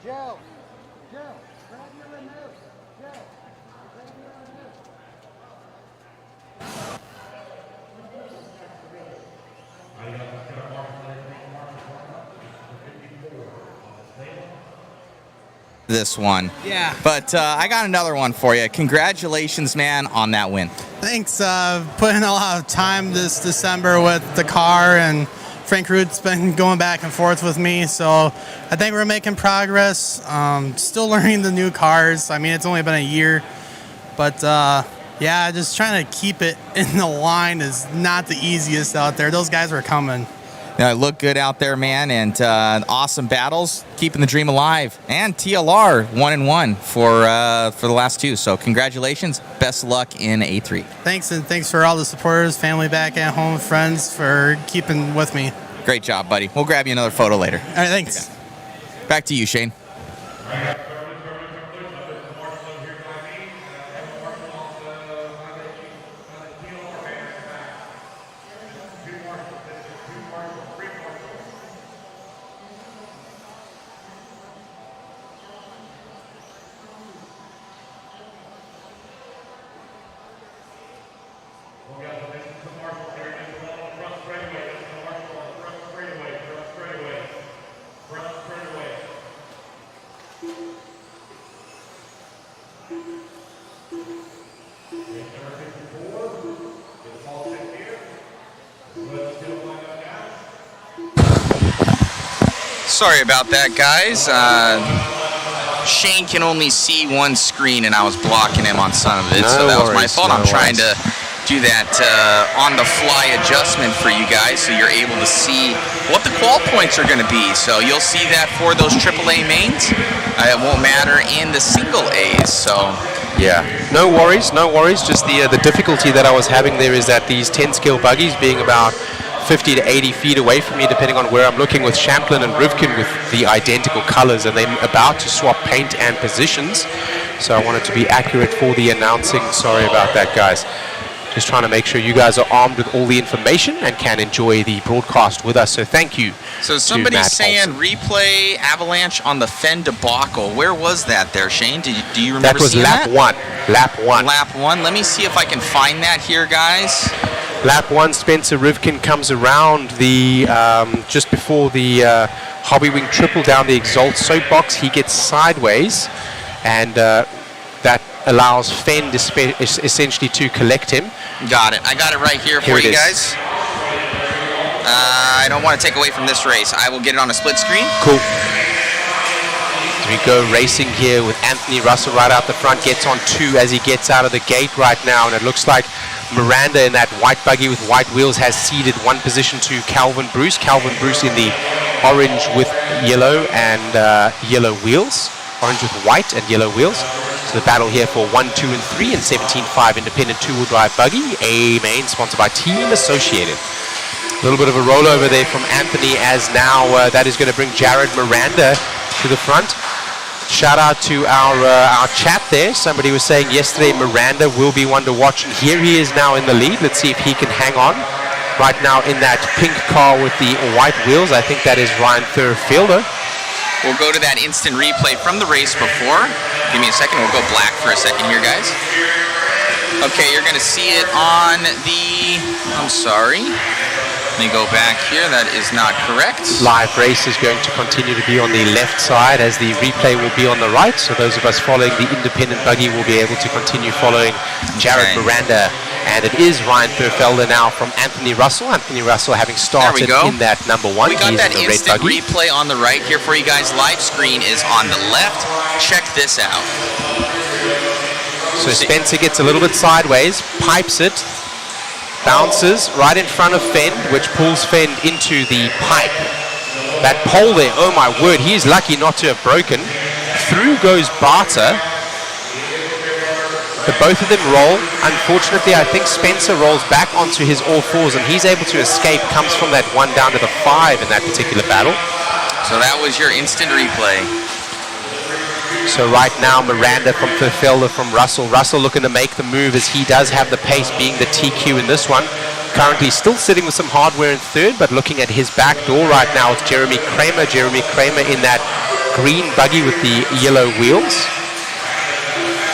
Joe, grab your remote. Joe, grab your remote. This one. Yeah. But I got another one for you. Congratulations, man, on that win. Thanks. Putting a lot of time this December with the car, and Frank Root's been going back and forth with me, so I think we're making progress. Still learning the new cars. I mean, it's only been a year, but yeah, just trying to keep it in the line is not the easiest out there. Those guys were coming. Look good out there, man, and awesome battles, keeping the dream alive. And TLR 1-1 for the last two. So congratulations, best of luck in A3. Thanks, and thanks for all the supporters, family back at home, friends for keeping with me. Great job, buddy. We'll grab you another photo later. All right, thanks. Okay. Back to you, Shane. Sorry about that, guys. Shane can only see one screen, and I was blocking him on some of it, so that was my fault. I'm trying to do that on-the-fly adjustment for you guys, so you're able to see what the qual points are going to be. So you'll see that for those AAA mains. It won't matter in the single A's. So yeah, no worries, no worries. Just the difficulty that I was having there is that these 10-scale buggies being about 50 to 80 feet away from me, depending on where I'm looking, with Champlin and Rivkin with the identical colors, and they're about to swap paint and positions. So I wanted to be accurate for the announcing. Sorry about that, guys. Just trying to make sure you guys are armed with all the information and can enjoy the broadcast with us. So thank you. So somebody's saying replay Avalanche on the Fenn debacle. Where was that there, Shane? Do you remember that was seeing lap that? Lap one. Lap one. Let me see if I can find that here, guys. Lap one, Spencer Rivkin comes around the just before the Hobby Wing triple down the Exalt soapbox. He gets sideways, and that allows Fenn essentially to collect him. Got it. I got it right here for you guys. I don't want to take away from this race. I will get it on a split screen. Cool. We go racing here with Anthony Russell right out the front. Gets on 2 as he gets out of the gate right now, and it looks like Miranda in that white buggy with white wheels has ceded one position to Calvin Bruce. Calvin Bruce in the orange with yellow and yellow wheels. Orange with white and yellow wheels. So the battle here for 1, 2, and 3 in 17.5 independent two-wheel drive buggy. A main sponsored by Team Associated. A little bit of a rollover there from Anthony, as now that is going to bring Jared Miranda to the front. Shout out to our chat there. Somebody was saying yesterday Miranda will be one to watch, and here he is now in the lead. Let's see if he can hang on. Right now in that pink car with the white wheels, I think that is Ryan Thurfielder. We'll go to that instant replay from the race before. Give me a second. We'll go black for a second here, guys. Okay, you're going to see it on the... I'm sorry. Let me go back here. That is not correct. Live race is going to continue to be on the left side, as the replay will be on the right. So those of us following the independent buggy will be able to continue following Jared Miranda. And it is Ryan Thurfelder now from Anthony Russell. Anthony Russell having started in that number 1. We got that instant replay on the right here for you guys. Live screen is on the left. Check this out. So Spencer gets a little bit sideways, pipes it, bounces right in front of Fenn, which pulls Fenn into the pipe. That pole there, oh my word, he is lucky not to have broken. Through goes Barter. But both of them roll. Unfortunately, I think Spencer rolls back onto his all fours, and he's able to escape, comes from that 1 down to the 5 in that particular battle. So that was your instant replay. So right now, Miranda from Thurfelder from Russell. Russell looking to make the move, as he does have the pace, being the TQ in this one. Currently still sitting with some hardware in third, but looking at his back door right now, it's Jeremy Kramer. Jeremy Kramer in that green buggy with the yellow wheels.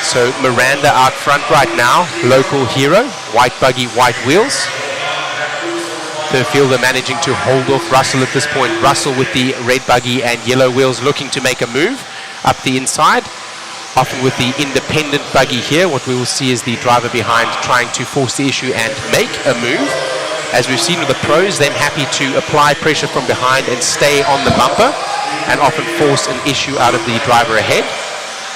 So Miranda out front right now, local hero, white buggy, white wheels. Thurfielder managing to hold off Russell at this point. Russell with the red buggy and yellow wheels looking to make a move up the inside. Often with the independent buggy here, what we will see is the driver behind trying to force the issue and make a move. As we've seen with the pros, them happy to apply pressure from behind and stay on the bumper, and often force an issue out of the driver ahead.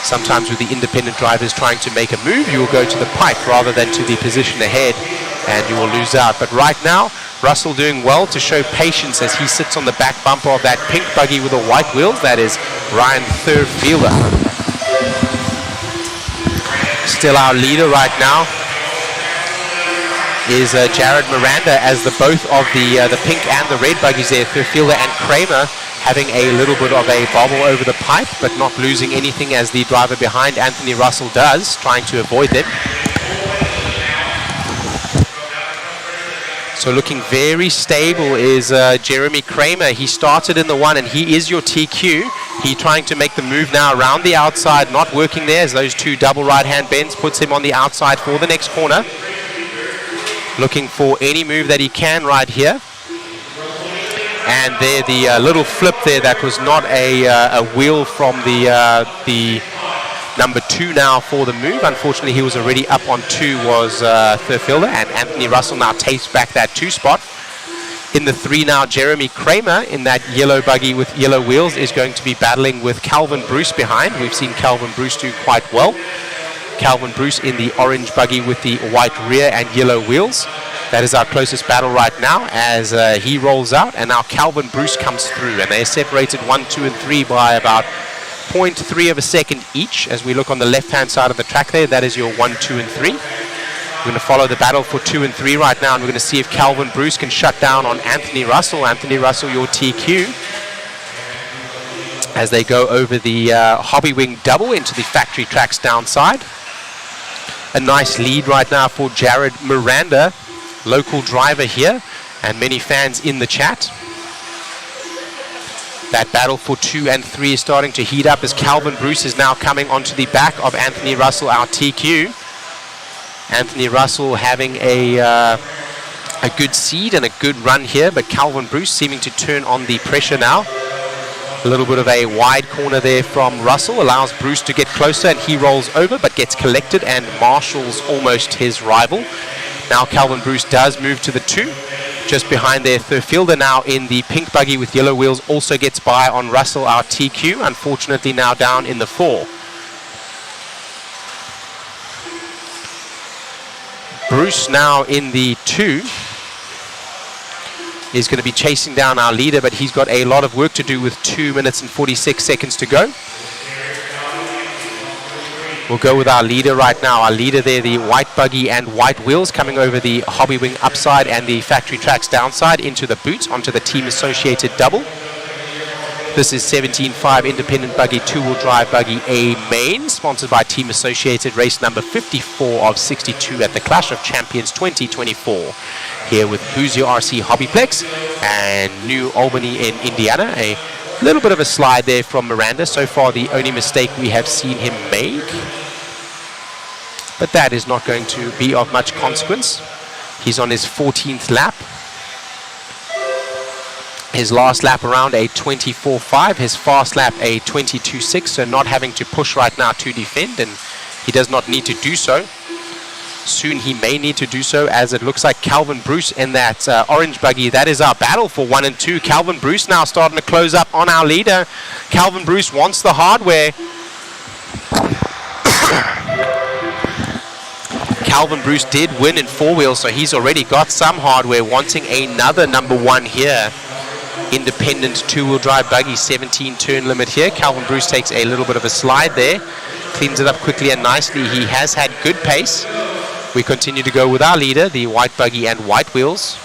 Sometimes with the independent drivers trying to make a move, you will go to the pipe rather than to the position ahead, and you will lose out. But right now, Russell doing well to show patience as he sits on the back bumper of that pink buggy with the white wheels. That is Ryan Thurfielder. Still our leader right now is Jared Miranda, as both of the pink and the red buggies there, Thurfielder and Kramer, having a little bit of a bobble over the pipe, but not losing anything as the driver behind, Anthony Russell, does, trying to avoid them. So looking very stable is Jeremy Kramer. He started in the 1 and he is your TQ. He trying to make the move now around the outside, not working there as those 2 double right-hand bends puts him on the outside for the next corner. Looking for any move that he can right here. And there the little flip there, that was not a wheel from the number 2 now for the move. Unfortunately, he was already up on 2, was Thurfielder, and Anthony Russell now takes back that 2 spot. In the 3 now, Jeremy Kramer in that yellow buggy with yellow wheels is going to be battling with Calvin Bruce behind. We've seen Calvin Bruce do quite well. Calvin Bruce in the orange buggy with the white rear and yellow wheels. That is our closest battle right now as he rolls out, and now Calvin Bruce comes through, and they're separated 1, 2, and 3 by about 0.3 of a second each. As we look on the left-hand side of the track there, that is your 1, 2, and 3. We're going to follow the battle for 2 and 3 right now, and we're going to see if Calvin Bruce can shut down on Anthony Russell. Anthony Russell, your TQ, as they go over the Hobby Wing double into the factory tracks downside. A nice lead right now for Jared Miranda, local driver here, and many fans in the chat. That battle for 2 and 3 is starting to heat up as Calvin Bruce is now coming onto the back of Anthony Russell, our TQ. Anthony Russell having a good seed and a good run here, but Calvin Bruce seeming to turn on the pressure now. A little bit of a wide corner there from Russell allows Bruce to get closer, and he rolls over but gets collected and marshals almost his rival. Now Calvin Bruce does move to the 2. Just behind there, Thurfielder now in the pink buggy with yellow wheels also gets by on Russell, our TQ. Unfortunately now down in the 4. Bruce now in the 2 is going to be chasing down our leader, but he's got a lot of work to do with 2 minutes and 46 seconds to go. We'll go with our leader right now. Our leader there, the white buggy and white wheels coming over the Hobby Wing upside and the factory tracks downside into the boot onto the team associated double. This is 17.5 independent buggy, 2-wheel drive buggy A main, sponsored by Team Associated, race number 54 of 62 at the Clash of Champions 2024. Here with Hoosier RC HobbyPlex and New Albany in Indiana. A little bit of a slide there from Miranda. So far the only mistake we have seen him make. But that is not going to be of much consequence. He's on his 14th lap. His last lap around a 24.5. His fast lap a 22.6. So not having to push right now to defend. And he does not need to do so. Soon he may need to do so, as it looks like Calvin Bruce in that orange buggy. That is our battle for 1 and 2. Calvin Bruce now starting to close up on our leader. Calvin Bruce wants the hardware. Calvin Bruce did win in 4-wheels, so he's already got some hardware, wanting another number 1 here. Independent 2-wheel drive buggy, 17 turn limit here. Calvin Bruce takes a little bit of a slide there. Cleans it up quickly and nicely. He has had good pace. We continue to go with our leader, the white buggy and white wheels.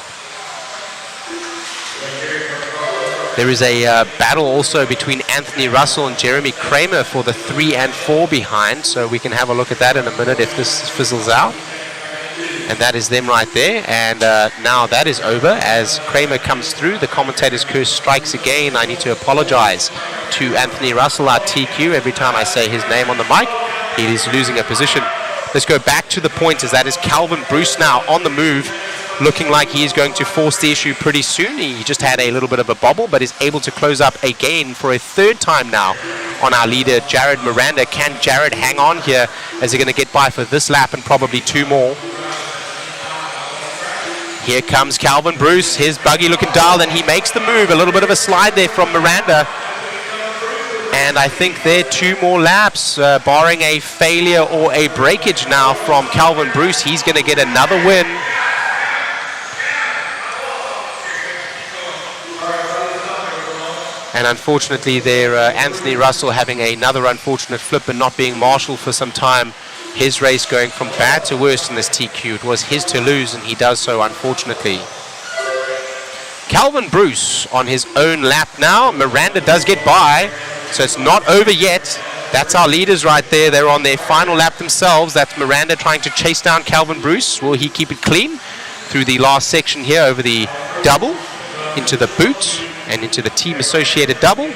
There is a battle also between Anthony Russell and Jeremy Kramer for the 3 and 4 behind, so we can have a look at that in a minute if this fizzles out. And that is them right there, and now that is over as Kramer comes through. The commentator's curse strikes again. I need to apologize to Anthony Russell, our TQ. Every time I say his name on the mic, he is losing a position. Let's go back to the pointers. That is Calvin Bruce now on the move, looking like he is going to force the issue pretty soon. He just had a little bit of a bobble, but is able to close up again for a 3rd time now on our leader, Jared Miranda. Can Jared hang on here as they're going to get by for this lap and probably 2 more? Here comes Calvin Bruce, his buggy looking dialed, and he makes the move. A little bit of a slide there from Miranda. And I think they're 2 more laps, barring a failure or a breakage now from Calvin Bruce. He's going to get another win. And unfortunately there, Anthony Russell having another unfortunate flip and not being marshaled for some time. His race going from bad to worse in this TQ. It was his to lose, and he does so, unfortunately. Calvin Bruce on his own lap now. Miranda does get by, so it's not over yet. That's our leaders right there. They're on their final lap themselves. That's Miranda trying to chase down Calvin Bruce. Will he keep it clean through the last section here over the double, into the boot, and into the team-associated double?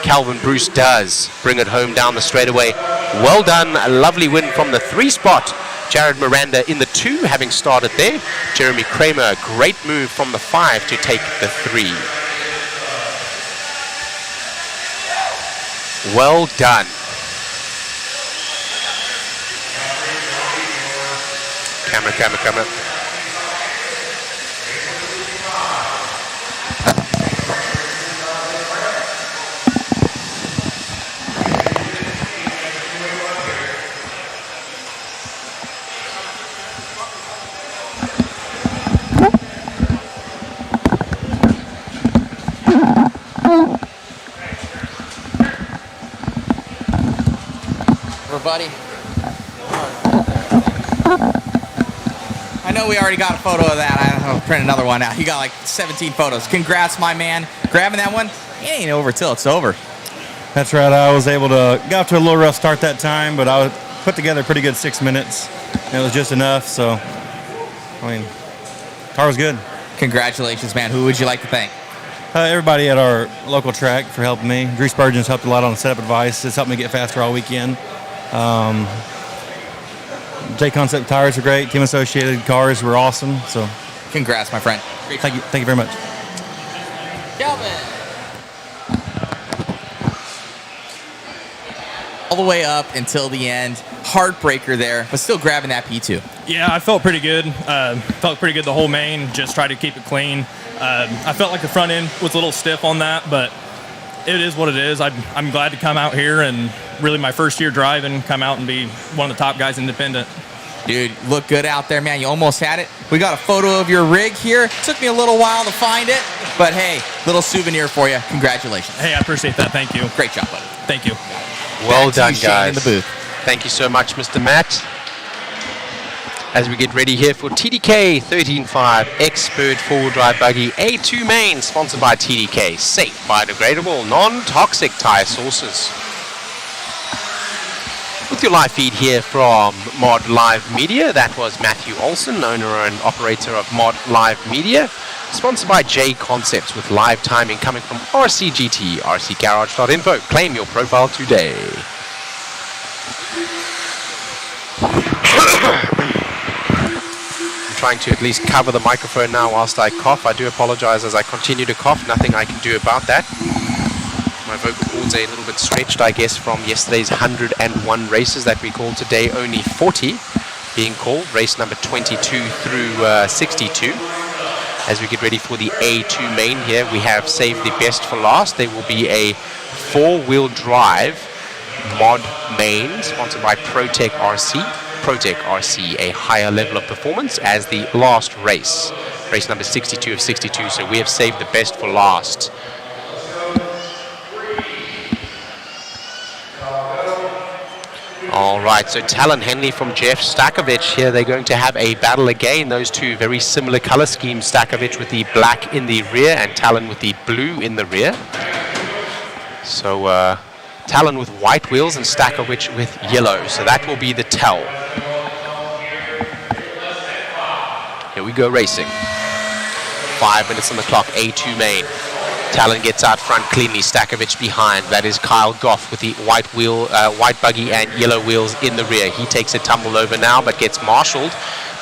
Calvin Bruce does bring it home down the straightaway. Well done. A lovely win from the 3 spot. Jared Miranda in the 2, having started there. Jeremy Kramer, a great move from the 5 to take the 3. Well done. Camera. Everybody. I know we already got a photo of that. I'll print another one out. You got like 17 photos. Congrats, my man. Grabbing that one. It ain't over till it's over. That's right. I was able to get off to a little rough start that time, but I put together a pretty good 6 minutes. And it was just enough. So, I mean, car was good. Congratulations, man. Who would you like to thank? Everybody at our local track for helping me. Drew Spurgeon's helped a lot on the setup advice. It's helped me get faster all weekend. JConcepts tires are great. Team Associated cars were awesome. So, congrats, my friend. Thank you very much. Calvin. All the way up until the end. Heartbreaker there, but still grabbing that P2. Yeah, I felt pretty good. Felt pretty good the whole main. Just tried to keep it clean. I felt like the front end was a little stiff on that, but it is what it is. I'm glad to come out here and really my first year driving, come out and be one of the top guys independent. Dude, look good out there, man. You almost had it. We got a photo of your rig here. Took me a little while to find it, but hey, little souvenir for you. Congratulations. Hey, I appreciate that. Thank you. Great job, buddy. Thank you. Well Back to done, you, Shane, guys. in the booth. Thank you so much, Mr. Matt. As we get ready here for TDK 13.5 Expert 4-wheel drive buggy A2 main, sponsored by TDK. Safe, biodegradable, non-toxic tire sources. With your live feed here from Mod Live Media, that was Matthew Olson, owner and operator of Mod Live Media. Sponsored by JConcepts with live timing coming from RCGT, rcgarage.info. Claim your profile today. I'm trying to at least cover the microphone now whilst I cough. I do apologize as I continue to cough. Nothing I can do about that. My vocal cords are a little bit stretched, I guess, from yesterday's 101 races that we called today. Only 40 being called. Race number 22 through 62. As we get ready for the A2 main here, we have saved the best for last. There will be a 4-wheel drive mod main sponsored by Protec RC. Protec RC, a higher level of performance as the last race. Race number 62 of 62. So we have saved the best for last. All right, so Talon Henley from Jeff Stakovich here. They're going to have a battle again. Those two very similar color schemes. Stakovich with the black in the rear and Talon with the blue in the rear. So Talon with white wheels and Stakovich with yellow. So that will be the tell. Here we go racing. 5 minutes on the clock, A2 main. Talon gets out front cleanly, Stakovich behind. That is Kyle Goff with the white wheel, white buggy and yellow wheels in the rear. He takes a tumble over now, but gets marshaled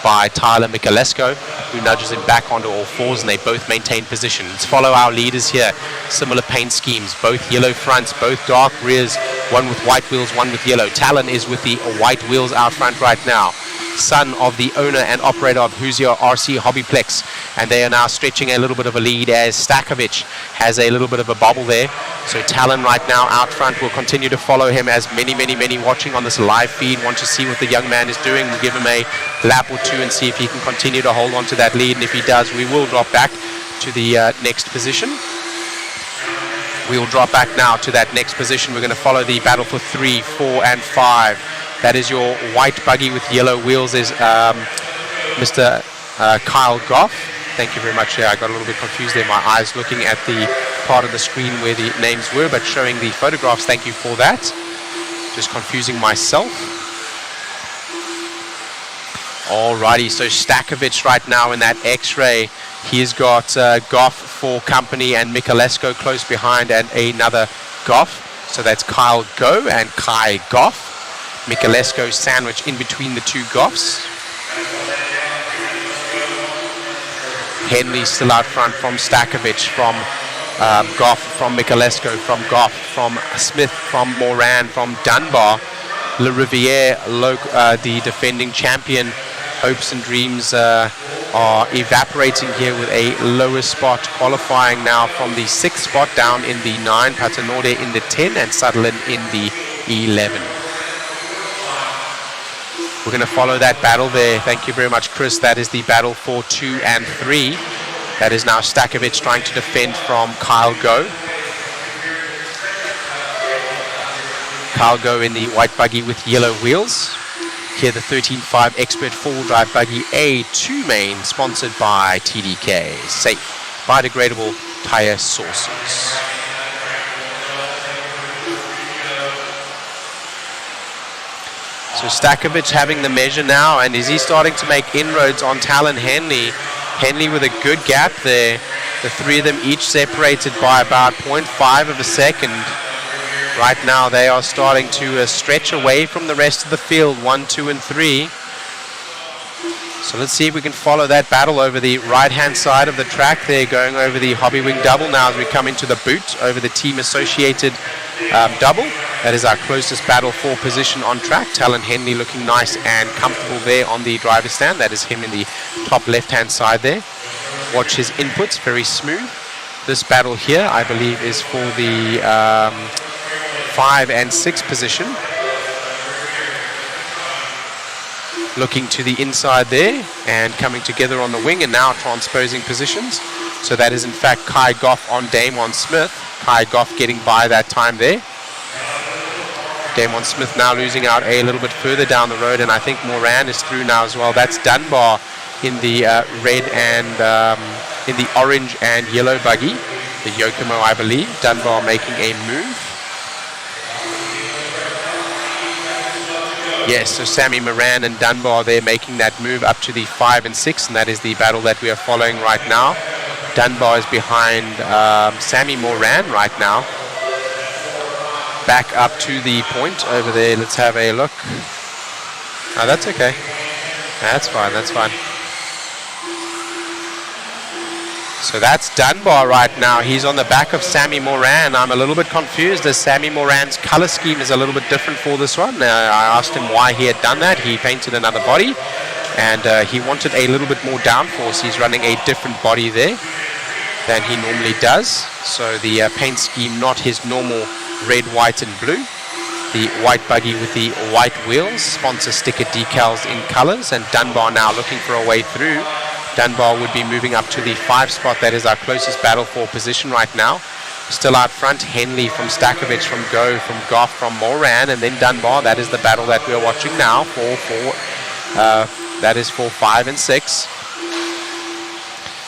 by Tyler Michalesco, who nudges him back onto all fours, and they both maintain position. Let's follow our leaders here. Similar paint schemes, both yellow fronts, both dark rears, one with white wheels, one with yellow. Talon is with the white wheels out front right now. Son of the owner and operator of Hoosier RC HobbyPlex, and they are now stretching a little bit of a lead as Stakovich has a little bit of a bobble there. So Talon right now out front. Will continue to follow him as many watching on this live feed want to see what the young man is doing. We'll give him a lap or two and see if he can continue to hold on to that lead, and if he does, we will drop back to the next position. We will drop back now to that next position. We're going to follow the battle for 3, 4, and 5. That is your white buggy with yellow wheels is Mr. Kyle Goff. Thank you very much. Yeah, I got a little bit confused there. My eyes looking at the part of the screen where the names were, but showing the photographs. Thank you for that. Just confusing myself. Alrighty, so Stakovich right now in that X-ray. He's got Goff for company and Michalesco close behind and another Goff. So that's Kyle Go and Kai Goff. Michalesco sandwich in between the two Goffs. Henley still out front from Stakovich, from Goff, from Michalesco, from Goff, from Smith, from Moran, from Dunbar. Le Riviere, the defending champion. Hopes and dreams are evaporating here with a lower spot, qualifying now from the 6th spot down in the 9, Patanorde in the 10, and Sutherland in the 11. We're going to follow that battle there. Thank you very much, Chris. That is the battle for 2 and 3. That is now Stakovich trying to defend from Kyle Go. Kyle Go in the white buggy with yellow wheels. Here the 13.5 Expert 4-wheel-drive buggy A2 main, sponsored by TDK. Safe, biodegradable tire sources. So Stakovich having the measure now, and is he starting to make inroads on Talon Henley? Henley with a good gap there. The three of them each separated by about 0.5 of a second. Right now they are starting to stretch away from the rest of the field, 1, 2, and 3. So let's see if we can follow that battle over the right-hand side of the track there, going over the Hobby Wing double now as we come into the boot over the team associated double. That is our closest battle for position on track. Talon Henley looking nice and comfortable there on the driver's stand. That is him in the top left-hand side there. Watch his inputs, very smooth. This battle here, I believe, is for the 5 and 6 position. Looking to the inside there and coming together on the wing and now transposing positions. So that is in fact Kai Goff on Damon Smith. Kai Goff getting by that time there. Damon Smith now losing out a little bit further down the road, and I think Moran is through now as well. That's Dunbar in the red and in the orange and yellow buggy. The Yokomo, I believe. Dunbar making a move. Yes, so Sammy Moran and Dunbar there making that move up to the 5 and 6, and that is the battle that we are following right now. Dunbar is behind Sammy Moran right now. Back up to the point over there. Let's have a look. Oh, that's okay. That's fine, that's fine. So that's Dunbar right now. He's on the back of Sammy Moran. I'm a little bit confused as Sammy Moran's color scheme is a little bit different for this one. I asked him why he had done that. He painted another body and he wanted a little bit more downforce. He's running a different body there than he normally does. So the paint scheme, not his normal red, white and blue. The white buggy with the white wheels, sponsor sticker decals in colors, and Dunbar now looking for a way through. Dunbar would be moving up to the 5 spot. That is our closest battle for position right now. Still out front, Henley from Stakovich, from Go, from Goff, from Moran, and then Dunbar. That is the battle that we're watching now that is for 5 and 6.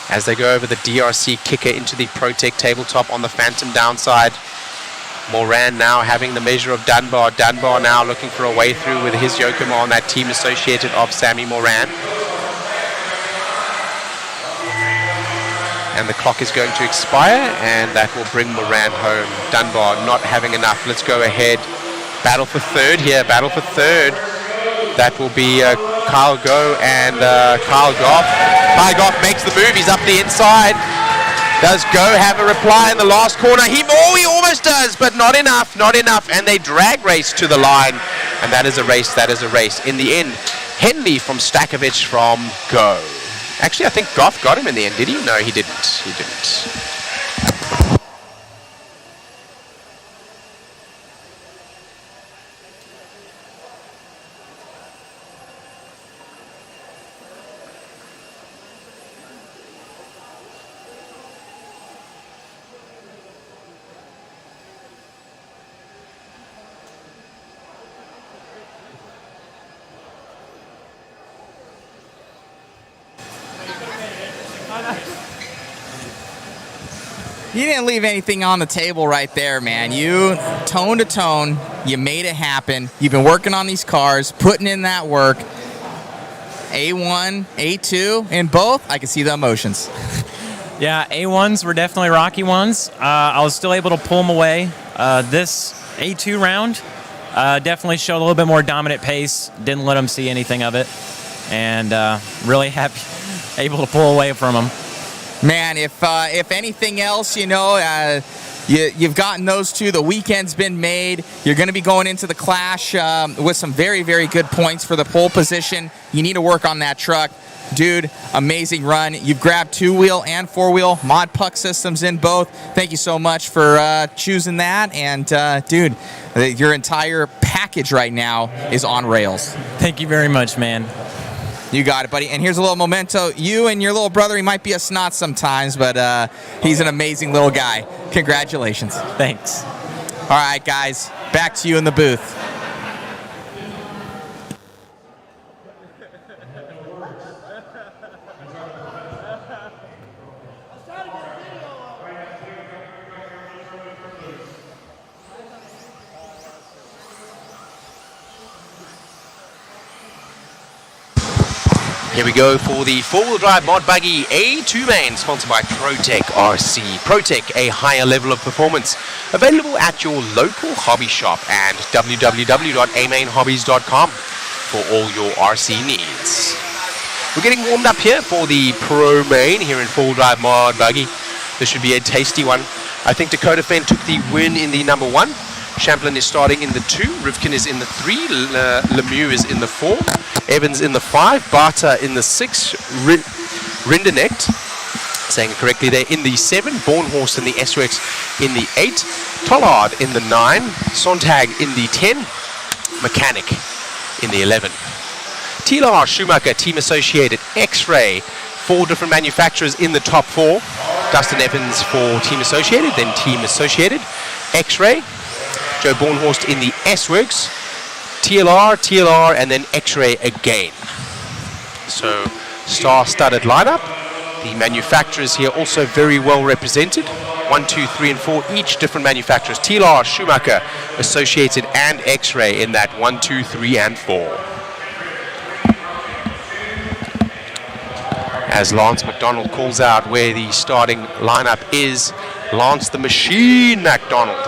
As they go over the DRC kicker into the ProTech tabletop on the Phantom downside. Moran now having the measure of Dunbar. Dunbar now looking for a way through with his Yokomo on that team associated of Sammy Moran. And the clock is going to expire, and that will bring Moran home. Dunbar not having enough. Let's go ahead. Battle for third here. Battle for third. That will be Kyle Go and Kyle Goff. Kyle Goff makes the move. He's up the inside. Does Go have a reply in the last corner? He almost does, but not enough, not enough. And they drag race to the line. And that is a race, that is a race. In the end, Henley from Stakovich from Go. Actually, I think Goff got him in the end, did he? No, he didn't. He didn't. You didn't leave anything on the table right there, man. You, tone to tone, you made it happen. You've been working on these cars, putting in that work. A1, A2, in both, I can see the emotions. Yeah, A1s were definitely rocky ones. I was still able to pull them away. This A2 round definitely showed a little bit more dominant pace. Didn't let them see anything of it. And really happy, able to pull away from them. Man, if anything else, you know, you've gotten those two. The weekend's been made. You're going to be going into the Clash with some very, very good points for the pole position. You need to work on that truck. Dude, amazing run. You've grabbed 2-wheel and 4-wheel. Mod Puck systems in both. Thank you so much for choosing that. And, dude, your entire package right now is on rails. Thank you very much, man. You got it, buddy. And here's a little memento. You and your little brother, he might be a snot sometimes, but he's an amazing little guy. Congratulations. Thanks. All right, guys, back to you in the booth. Here we go for the four-wheel drive mod buggy A2 main, sponsored by ProTech RC. ProTech, a higher level of performance. Available at your local hobby shop and www.amainhobbies.com for all your RC needs. We're getting warmed up here for the Pro Main here in four-wheel drive mod buggy. This should be a tasty one. I think Dakota Fenn took the win in the number 1. Champlin is starting in the 2, Rivkin is in the 3, Lemieux is in the 4, Evans in the 5, Barta in the 6, Rindernecht, saying it correctly there, in the 7, Bornhorst in the S-Works in the 8, Tollard in the 9, Sontag in the 10, Mechanic in the 11. TLR, Schumacher, Team Associated, X-Ray, 4 different manufacturers in the top 4, Dustin Evans for Team Associated, then Team Associated, X-Ray, Joe Bornhorst in the S-Works, TLR, and then X-Ray again. So, star-studded lineup. The manufacturers here also very well represented. 1, 2, 3, and 4, each different manufacturers. TLR, Schumacher, Associated, and X-Ray in that 1, 2, 3, and 4. As Lance McDonald calls out where the starting lineup is, Lance the Machine McDonald.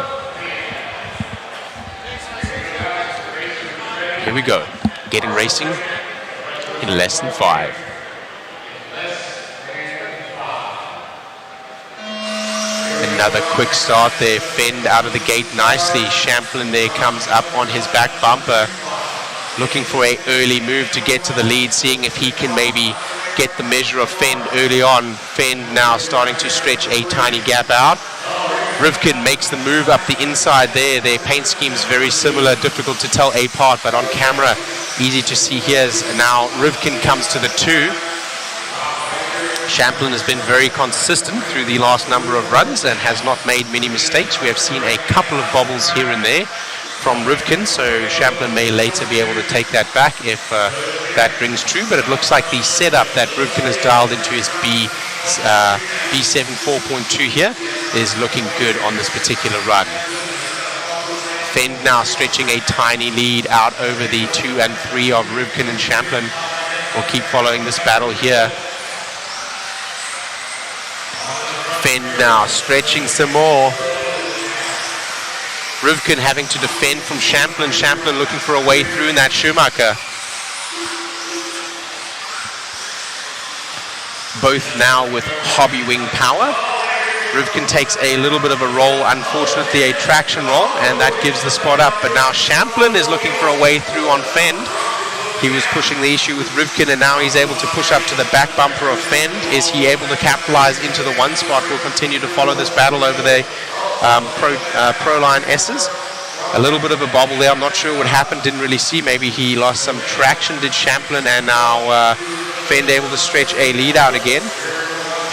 Here we go, getting racing in less than 5. Another quick start there, Fend out of the gate nicely. Champlin there comes up on his back bumper, looking for an early move to get to the lead, seeing if he can maybe get the measure of Fend early on. Fend now starting to stretch a tiny gap out. Rivkin makes the move up the inside there. Their paint scheme's very similar, difficult to tell apart, but on camera, easy to see here. Now Rivkin comes to the 2. Champlin has been very consistent through the last number of runs and has not made many mistakes. We have seen a couple of bobbles here and there from Rivkin, so Champlin may later be able to take that back if that rings true, but it looks like the setup that Rivkin has dialed into his B7 4.2 here is looking good on this particular run. Fend now stretching a tiny lead out over the 2 and 3 of Rivkin and Champlin. We'll keep following this battle here. Fend now stretching some more. Rivkin having to defend from Champlin. Champlin looking for a way through in that Schumacher. Both now with hobby wing power. Rivkin takes a little bit of a roll, unfortunately a traction roll, and that gives the spot up. But now Champlin is looking for a way through on Fend. He was pushing the issue with Rivkin, and now he's able to push up to the back bumper of Fend. Is he able to capitalize into the 1 spot? We'll continue to follow this battle over the Pro Line S's. A little bit of a bobble there. I'm not sure what happened. Didn't really see. Maybe he lost some traction, did Champlin, and now Fend able to stretch a lead out again.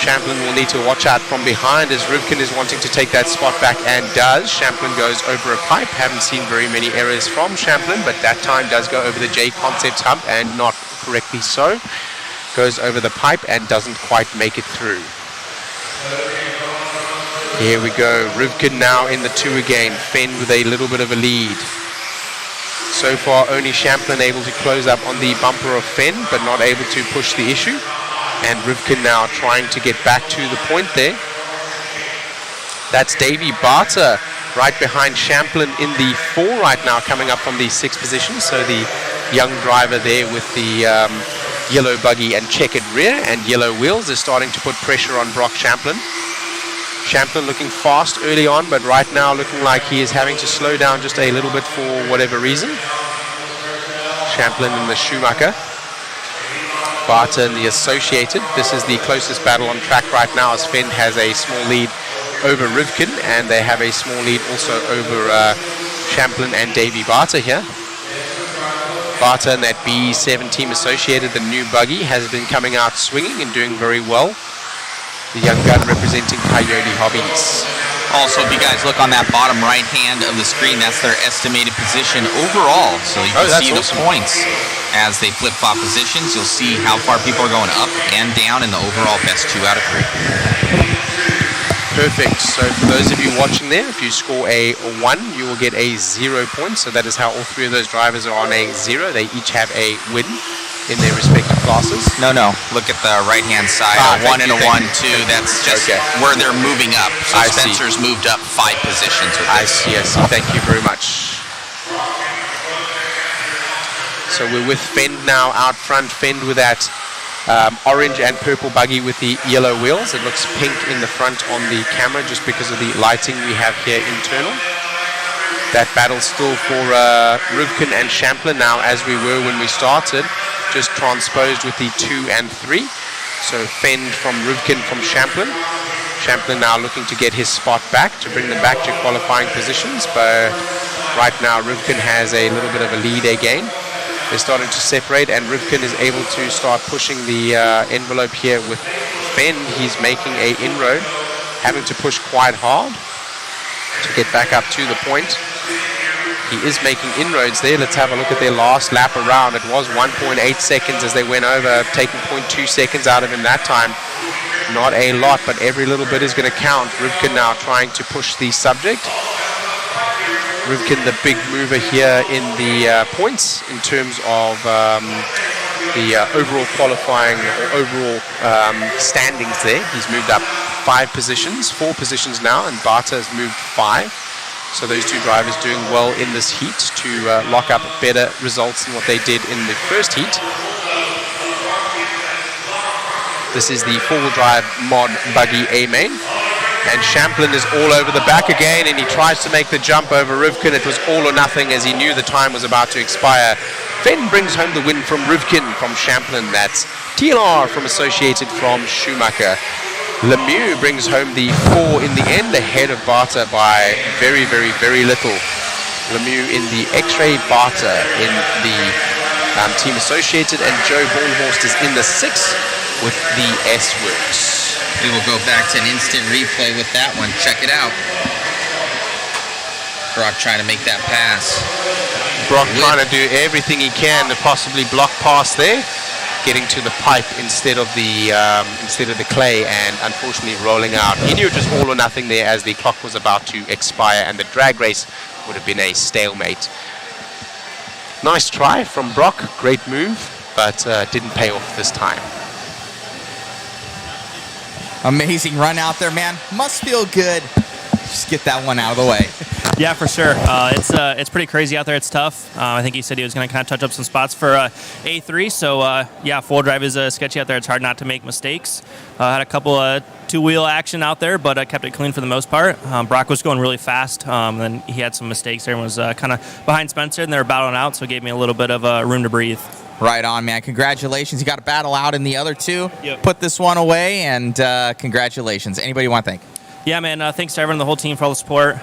Champlin will need to watch out from behind as Rivkin is wanting to take that spot back and does. Champlin goes over a pipe. Haven't seen very many errors from Champlin, but that time does go over the JConcepts hump and not correctly so. Goes over the pipe and doesn't quite make it through. Here we go. Rivkin now in the 2 again. Fenn with a little bit of a lead. So far, only Champlin able to close up on the bumper of Fenn, but not able to push the issue. And Rivkin now trying to get back to the point there. That's Davey Barter right behind Champlin in the 4 right now, coming up from the 6th position. So the young driver there with the yellow buggy and checkered rear and yellow wheels is starting to put pressure on Brock Champlin. Champlin looking fast early on, but right now looking like he is having to slow down just a little bit for whatever reason. Champlin in the Schumacher. Barter in the Associated. This is the closest battle on track right now, as Fenn has a small lead over Rivkin, and they have a small lead also over Champlin and Davey Barter here. Barter in that B7 Team Associated, the new buggy, has been coming out swinging and doing very well. The young gun representing Coyote Hobbies. Also, if you guys look on that bottom right hand of the screen, that's their estimated position overall. So you can see the points as they flip-flop positions. You'll see how far people are going up and down in the overall best 2 out of 3. Perfect. So for those of you watching there, if you score a 1, you will get a 0 point. So that is how all 3 of those drivers are on a 0. They each have a win in their respective classes. No. Look at the right-hand side. A 1 and a 1, 2. That's just where they're moving up. So Spencer's moved up 5 positions with this. I see. Thank you very much. So we're with Fenn now out front. Fenn with that orange and purple buggy with the yellow wheels. It looks pink in the front on the camera just because of the lighting we have here internal. That battle still for Rivkin and Champlin now, as we were when we started, just transposed with the 2 and 3. So Fenn from Rivkin from Champlin. Champlin now looking to get his spot back, to bring them back to qualifying positions, but right now Rivkin has a little bit of a lead again. They're starting to separate, and Rivkin is able to start pushing the envelope here with Fenn. He's making a inroad, having to push quite hard to get back up to the point. He is making inroads there. Let's have a look at their last lap around. It was 1.8 seconds as they went over, taking 0.2 seconds out of him that time. Not a lot, but every little bit is going to count. Rivkin now trying to push the subject. Rivkin, the big mover here in the points in terms of the overall qualifying or overall standings there. He's moved up 4 positions now, and Barter has moved 5. So those 2 drivers doing well in this heat to lock up better results than what they did in the first heat. This is the 4-wheel drive mod buggy A-main. And Champlin is all over the back again, and he tries to make the jump over Rivkin. It was all or nothing as he knew the time was about to expire. Fenn brings home the win from Rivkin from Champlin. That's TLR from Associated from Schumacher. Lemieux brings home the 4 in the end, ahead of Barter by very, very, very little. Lemieux in the X-Ray, Barter in the Team Associated, and Joe Bornhorst is in the 6 with the S-Works. We will go back to an instant replay with that one. Check it out. Brock trying to make that pass. Brock trying to do everything he can to possibly block past there, getting to the pipe instead of the clay, and unfortunately rolling out. He knew it was all or nothing there as the clock was about to expire, and the drag race would have been a stalemate. Nice try from Brock, great move, but didn't pay off this time. Amazing run out there, man. Must feel good. Just get that one out of the way. Yeah, for sure. It's pretty crazy out there. It's tough. I think he said he was going to kind of touch up some spots for A3. So, yeah, 4-wheel drive is sketchy out there. It's hard not to make mistakes. Had a couple 2-wheel action out there, but kept it clean for the most part. Brock was going really fast. Then he had some mistakes there and was kind of behind Spencer, and they were battling out, so it gave me a little bit of room to breathe. Right on, man. Congratulations. You got to battle out in the other 2. Yep. Put this one away, and congratulations. Anybody you want to thank? Yeah, man. Thanks to everyone, the whole team, for all the support.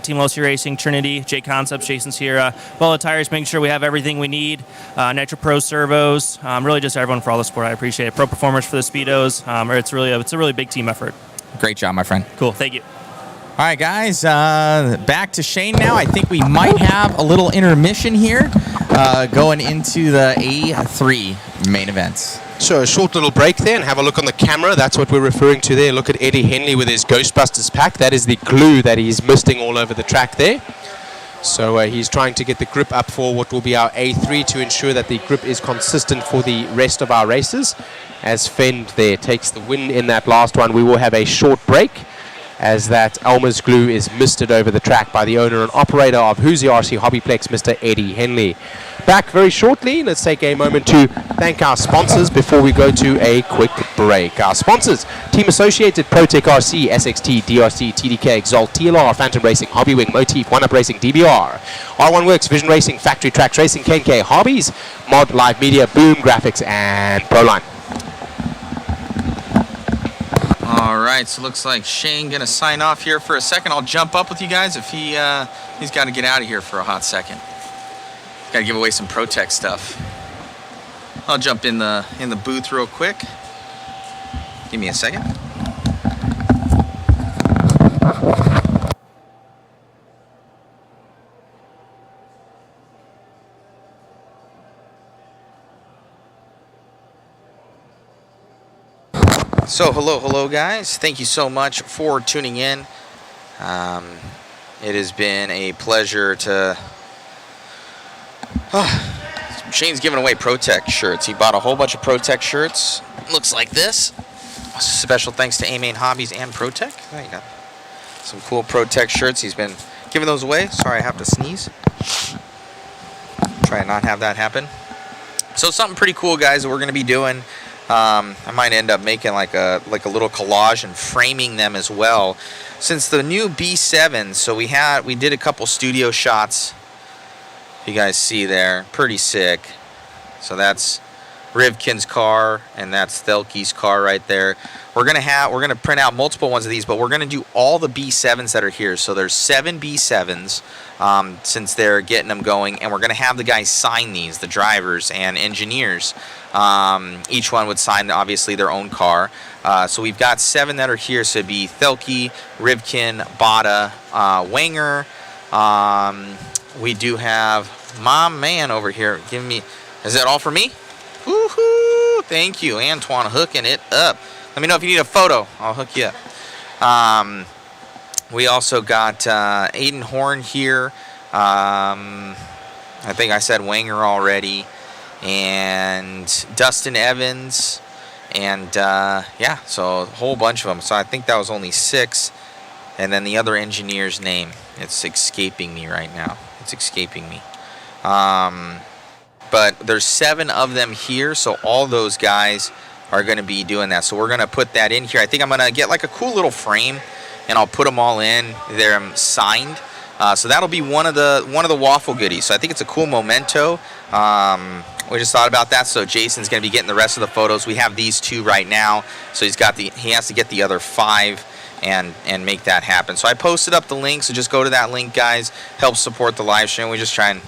Team Losi Racing, Trinity, JConcepts, Jason's here. Well, the tires, making sure we have everything we need. Nitro Pro servos. Really just everyone for all the support. I appreciate it. Pro Performers for the Speedos. It's a really big team effort. Great job, my friend. Cool. Thank you. All right, guys, back to Shane now. I think we might have a little intermission here going into the A3 main events. So a short little break there and have a look on the camera. That's what we're referring to there. Look at Eddie Henley with his Ghostbusters pack. That is the glue that he's misting all over the track there. So he's trying to get the grip up for what will be our A3 to ensure that the grip is consistent for the rest of our races. As Fend there takes the win in that last one, we will have a short break as that Elmer's glue is misted over the track by the owner and operator of Hoosier RC HobbyPlex, Mr. Eddie Henley. Back very shortly. Let's take a moment to thank our sponsors before we go to a quick break. Our sponsors: Team Associated, ProTech RC, SXT, DRC, TDK, Exalt, TLR, Phantom Racing, Hobbywing, Motif, One Up Racing, DBR, R1 Works, Vision Racing, Factory Tracks Racing, KNK, Hobbies, Mod Live Media, Boom Graphics, and Proline. All right, so looks like Shane gonna sign off here for a second. I'll jump up with you guys if he's got to get out of here for a hot second. Got to give away some ProTech stuff. I'll jump in the booth real quick. Give me a second. So hello guys. Thank you so much for tuning in. It has been a pleasure to... Shane's giving away ProTech shirts. He bought a whole bunch of ProTech shirts. Looks like this. Special thanks to A-Main Hobbies and ProTech. There you go. Some cool ProTech shirts. He's been giving those away. Sorry, I have to sneeze. Try and not have that happen. So something pretty cool, guys, that we're going to be doing. I might end up making like a little collage and framing them as well. Since the new B7, so we did a couple studio shots. You guys see there, pretty sick. So that's Rivkin's car and that's Thelke's car right there. We're gonna print out multiple ones of these, but we're gonna do all the B7s that are here. So there's 7 B7s since they're getting them going, and we're gonna have the guys sign these, the drivers and engineers. Each one would sign obviously their own car. So we've got 7 that are here. So it'd be Thelke, Rivkin, Bada, Wenger. We do have my man over here giving me. Is that all for me? Woohoo! Thank you, Antoine, hooking it up. Let me know if you need a photo. I'll hook you up. We also got Aiden Horn here. I think I said Wenger already. And Dustin Evans. And yeah, so a whole bunch of them. So I think that was only 6. And then the other engineer's name. It's escaping me right now. It's escaping me. But there's 7 of them here, so all those guys are going to be doing that. So we're going to put that in here. I think I'm going to get like a cool little frame, and I'll put them all in. They're signed. So that'll be one of the waffle goodies. So I think it's a cool memento. We just thought about that. So Jason's going to be getting the rest of the photos. We have these 2 right now. So he has to get the other 5 and make that happen. So I posted up the link. So just go to that link, guys. Help support the live stream. We just kind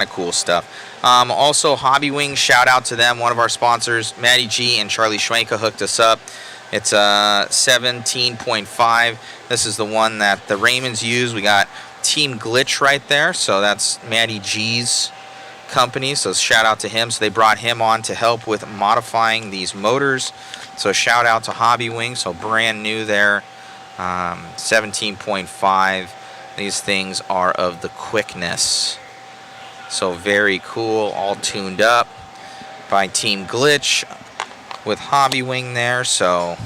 of cool stuff. Also, Hobbywing, shout out to them. One of our sponsors, Maddie G and Charlie Schwenka, hooked us up. It's 17.5. This is the one that the Raymonds use. We got Team Glitch right there. So that's Maddie G's company. So shout out to him. So they brought him on to help with modifying these motors. So shout out to Hobbywing. So brand new there. 17.5. These things are of the quickness. So very cool, all tuned up by Team Glitch with Hobbywing there. So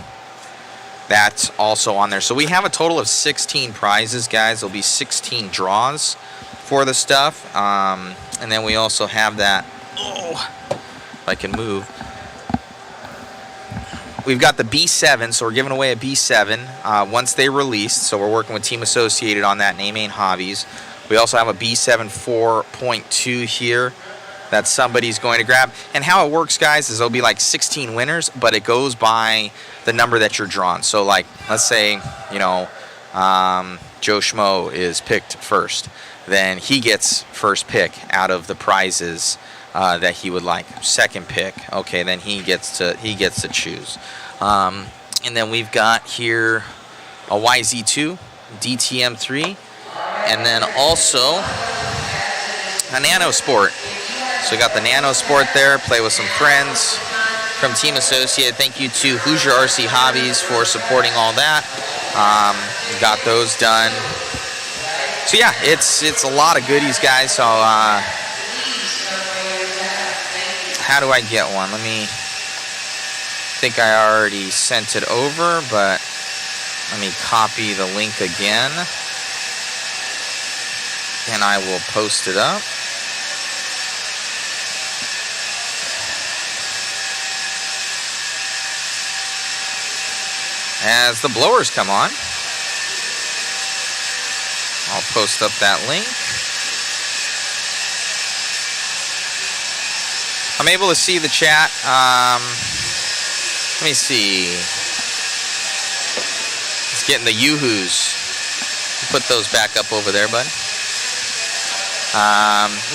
that's also on there. So we have a total of 16 prizes, guys. There'll be 16 draws for the stuff. And then we also have that, if I can move. We've got the B7, so we're giving away a B7 once they released. So we're working with Team Associated on that, A-Main Hobbies. We also have a B7 4.2 here that somebody's going to grab. And how it works, guys, is there'll be like 16 winners, but it goes by the number that you're drawn. So like, let's say, Joe Schmo is picked first. Then he gets first pick out of the prizes that he would like. Second pick, okay, then he gets to choose. And then we've got here a YZ2, DTM3, and then also a Nano Sport. So we got the Nano Sport there, play with some friends. from Team Associate. Thank you to Hoosier RC Hobbies for supporting all that. Got those done. So yeah, it's a lot of goodies, guys. So how do I get one? Let me. Think I already sent it over, but let me copy the link again, and I will post it up. As the blowers come on, I'll post up that link. I'm able to see the chat. Let me see. It's getting the yoo-hoos. Put those back up over there, bud.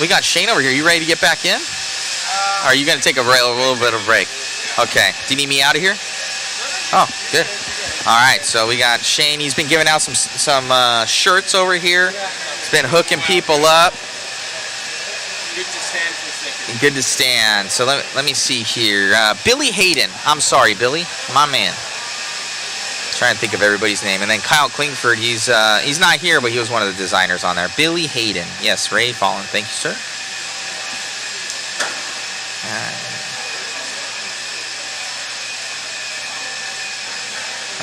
We got Shane over here. You ready to get back in? Or are you going to take a little bit of a break? Okay. Do you need me out of here? Oh, good. All right. So we got Shane. He's been giving out some shirts over here. He's been hooking people up. Good to stand for a second. Good to stand. So let me see here. Billy Hayden. I'm sorry, Billy. My man. Trying to think of everybody's name. And then Kyle Klingford. He's not here, but he was one of the designers on there. Billy Hayden. Yes, Ray Fallon. Thank you, sir.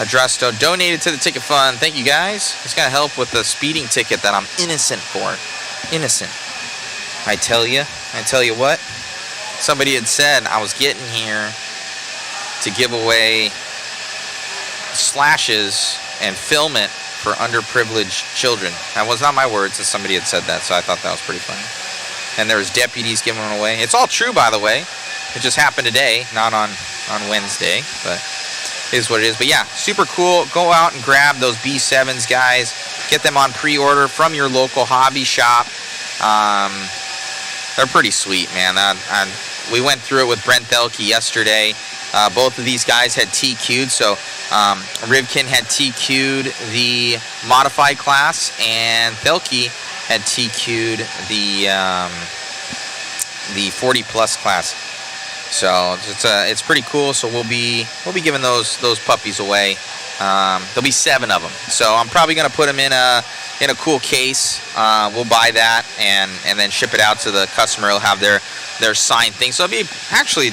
Adrasto donated to the ticket fund. Thank you, guys. It's going to help with the speeding ticket that I'm innocent for. Innocent. I tell you what, somebody had said I was getting here to give away slashes and film it for underprivileged children. That was not my words, and somebody had said that, so I thought that was pretty funny. And there was deputies giving them away. It's all true, by the way. It just happened today, not on Wednesday, but it is what it is. But yeah, super cool. Go out and grab those B7s, guys. Get them on pre-order from your local hobby shop. They're pretty sweet, man. We went through it with Brent Thelke yesterday. Both of these guys had TQ'd, so Rivkin had TQ'd the modified class, and Thelke had TQ'd the 40 plus class. So it's pretty cool. So we'll be giving those puppies away. There'll be 7 of them. So I'm probably gonna put them in a cool case. We'll buy that and then ship it out to the customer. It'll have their signed thing. So it'll be actually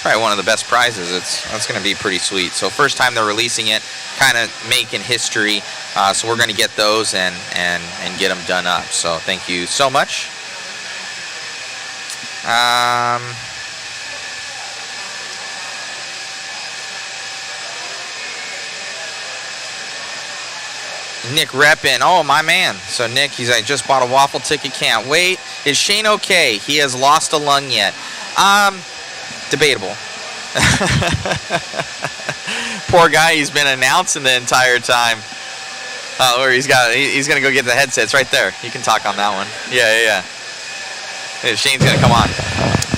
probably one of the best prizes. That's going to be pretty sweet. So first time they're releasing it, kind of making history. So we're going to get those and get them done up. So thank you so much. Nick Reppin. Oh, my man. So Nick, he's like, just bought a waffle ticket. Can't wait. Is Shane okay? He has lost a lung yet. Debatable. Poor guy. He's been announcing the entire time. Or he's gonna go get the headsets right there. You can talk on that one. Yeah. Shane's gonna come on.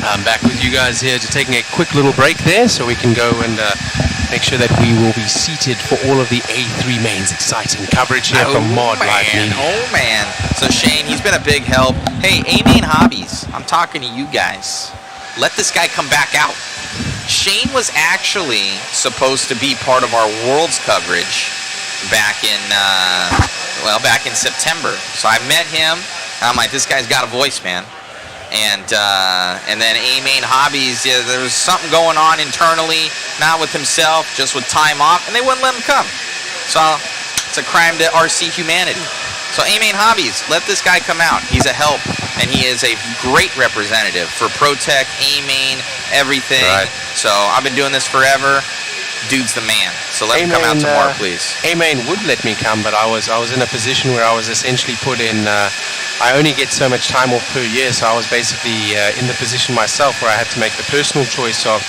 I'm back with you guys here to taking a quick little break there, so we can go and make sure that we will be seated for all of the A3 Main's exciting coverage here from Mod Live Media. Oh man. So Shane, he's been a big help. Hey, A-Main Hobbies, I'm talking to you guys. Let this guy come back out. Shane was actually supposed to be part of our Worlds coverage back in September. So I met him. I'm like, this guy's got a voice, man. And then A-Main Hobbies, yeah, there was something going on internally, not with himself, just with time off, and they wouldn't let him come. So it's a crime to RC humanity. So A-Main Hobbies, let this guy come out. He's a help, and he is a great representative for ProTech, A-Main, everything. Right. So I've been doing this forever. Dude's the man. So let him come out tomorrow, please. A-Main would let me come, but I was in a position where I was essentially put in. I only get so much time off per year, so I was basically in the position myself where I had to make the personal choice of,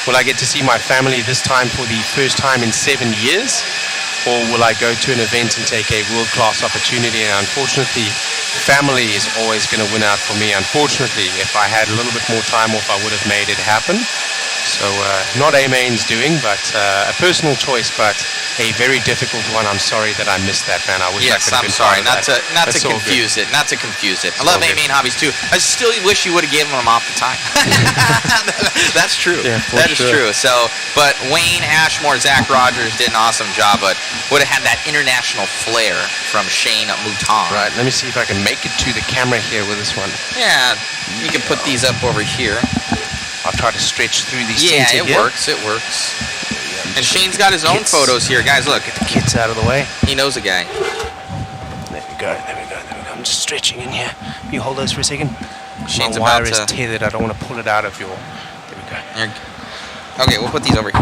will I get to see my family this time for the first time in 7 years, or will I go to an event and take a world-class opportunity? And unfortunately, family is always going to win out for me. Unfortunately, if I had a little bit more time off, I would have made it happen. So not A-Main's doing, but a personal choice, but a very difficult one. I'm sorry that I missed that, man. I wish I Yes, could have I'm been sorry. part of that. Not to That's all confuse good. it. Not to confuse it. I It's love all good. A-Main hobbies too. I still wish you would have given them off the time. That's true. Yeah, for That is sure. true. So, but Wayne Ashmore, Zach Rogers did an awesome job, but would have had that international flair from Shane Mouton. Right, let me see if I can make it to the camera here with this one. Yeah, you can put these up over here. I'll try to stretch through these Yeah, things it here. works. It works. And Shane's got his own Kids. photos here, guys. Look, Get the kids out of the way. he knows a guy. There we go. I'm just stretching in here. You hold those for a second. Shane's My wire about is to- tethered. I don't want to pull it out of your. There we go. Okay, we'll put these over here.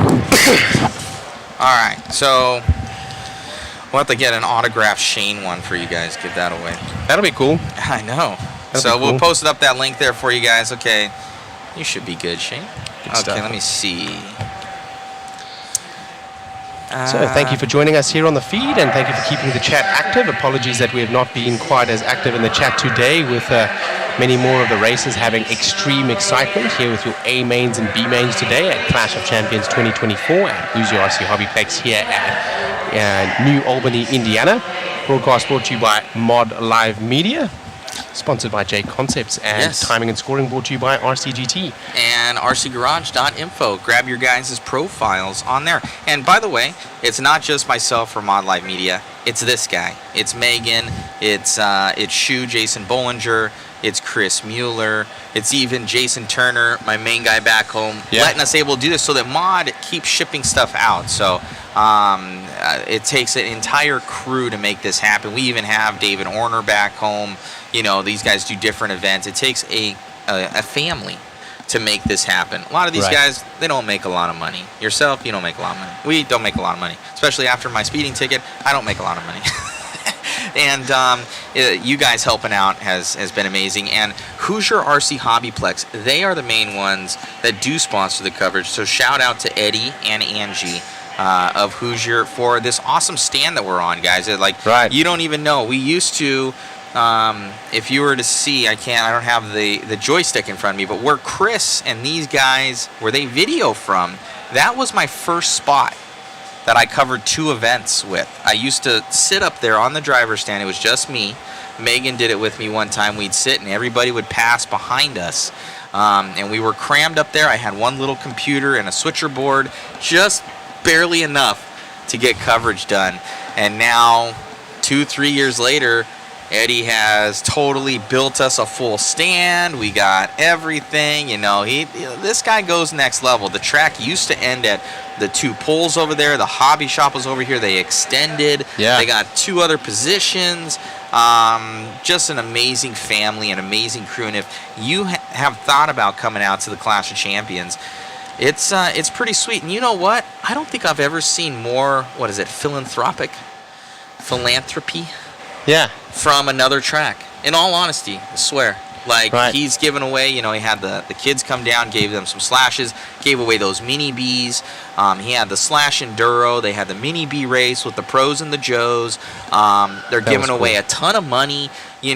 All right, so we'll have to get an autographed Shane one for you guys. Give that away. That'll be cool. I know. That'll So be we'll cool. post up that link there for you guys. Okay, you should be good, Shane. Good Okay, stuff. let me see. So thank you for joining us here on the feed, and thank you for keeping the chat active. Apologies that we have not been quite as active in the chat today, with many more of the races having extreme excitement here with your A mains and B mains today at Clash of Champions 2024 at Hoosier RC HobbyPlex here at New Albany, Indiana. Broadcast brought to you by Mod Live Media, sponsored by JConcepts, and Yes. timing and scoring brought to you by RCGT. And rcgarage.info. Grab your guys' profiles on there. And by the way, it's not just myself for Mod Live Media. It's this guy. It's Megan. It's Shu, Jason Bollinger. It's Chris Mueller. It's even Jason Turner, my main guy back home, letting us able to do this so that Mod keeps shipping stuff out. So it takes an entire crew to make this happen. We even have David Orner back home. You know, these guys do different events. It takes a family to make this happen. A lot of these Right. guys, they don't make a lot of money. Yourself, you don't make a lot of money. We don't make a lot of money, especially after my speeding ticket. I don't make a lot of money. And you guys helping out has been amazing. And Hoosier RC HobbyPlex, they are the main ones that do sponsor the coverage. So shout out to Eddie and Angie of Hoosier for this awesome stand that we're on, guys. You don't even know. We used to, if you were to see, I don't have the joystick in front of me, but where Chris and these guys, where they video from, that was my first spot that I covered 2 events with. I used to sit up there on the driver's stand. It was just me. Megan did it with me one time. We'd sit and everybody would pass behind us. And we were crammed up there. I had one little computer and a switcher board, just barely enough to get coverage done. And now, 2-3 years later, Eddie has totally built us a full stand. We got everything. This guy goes next level. The track used to end at the 2 poles over there. The hobby shop was over here. They extended. Yeah. They got 2 other positions. Just an amazing family, an amazing crew. And if you have thought about coming out to the Clash of Champions, it's pretty sweet. And you know what? I don't think I've ever seen more, philanthropy from another track. In all honesty, I swear. He's given away, he had the kids come down, gave them some slashes, gave away those mini Bs. He had the Slash Enduro. They had the mini B race with the pros and the Joes. They're giving away a ton of money. They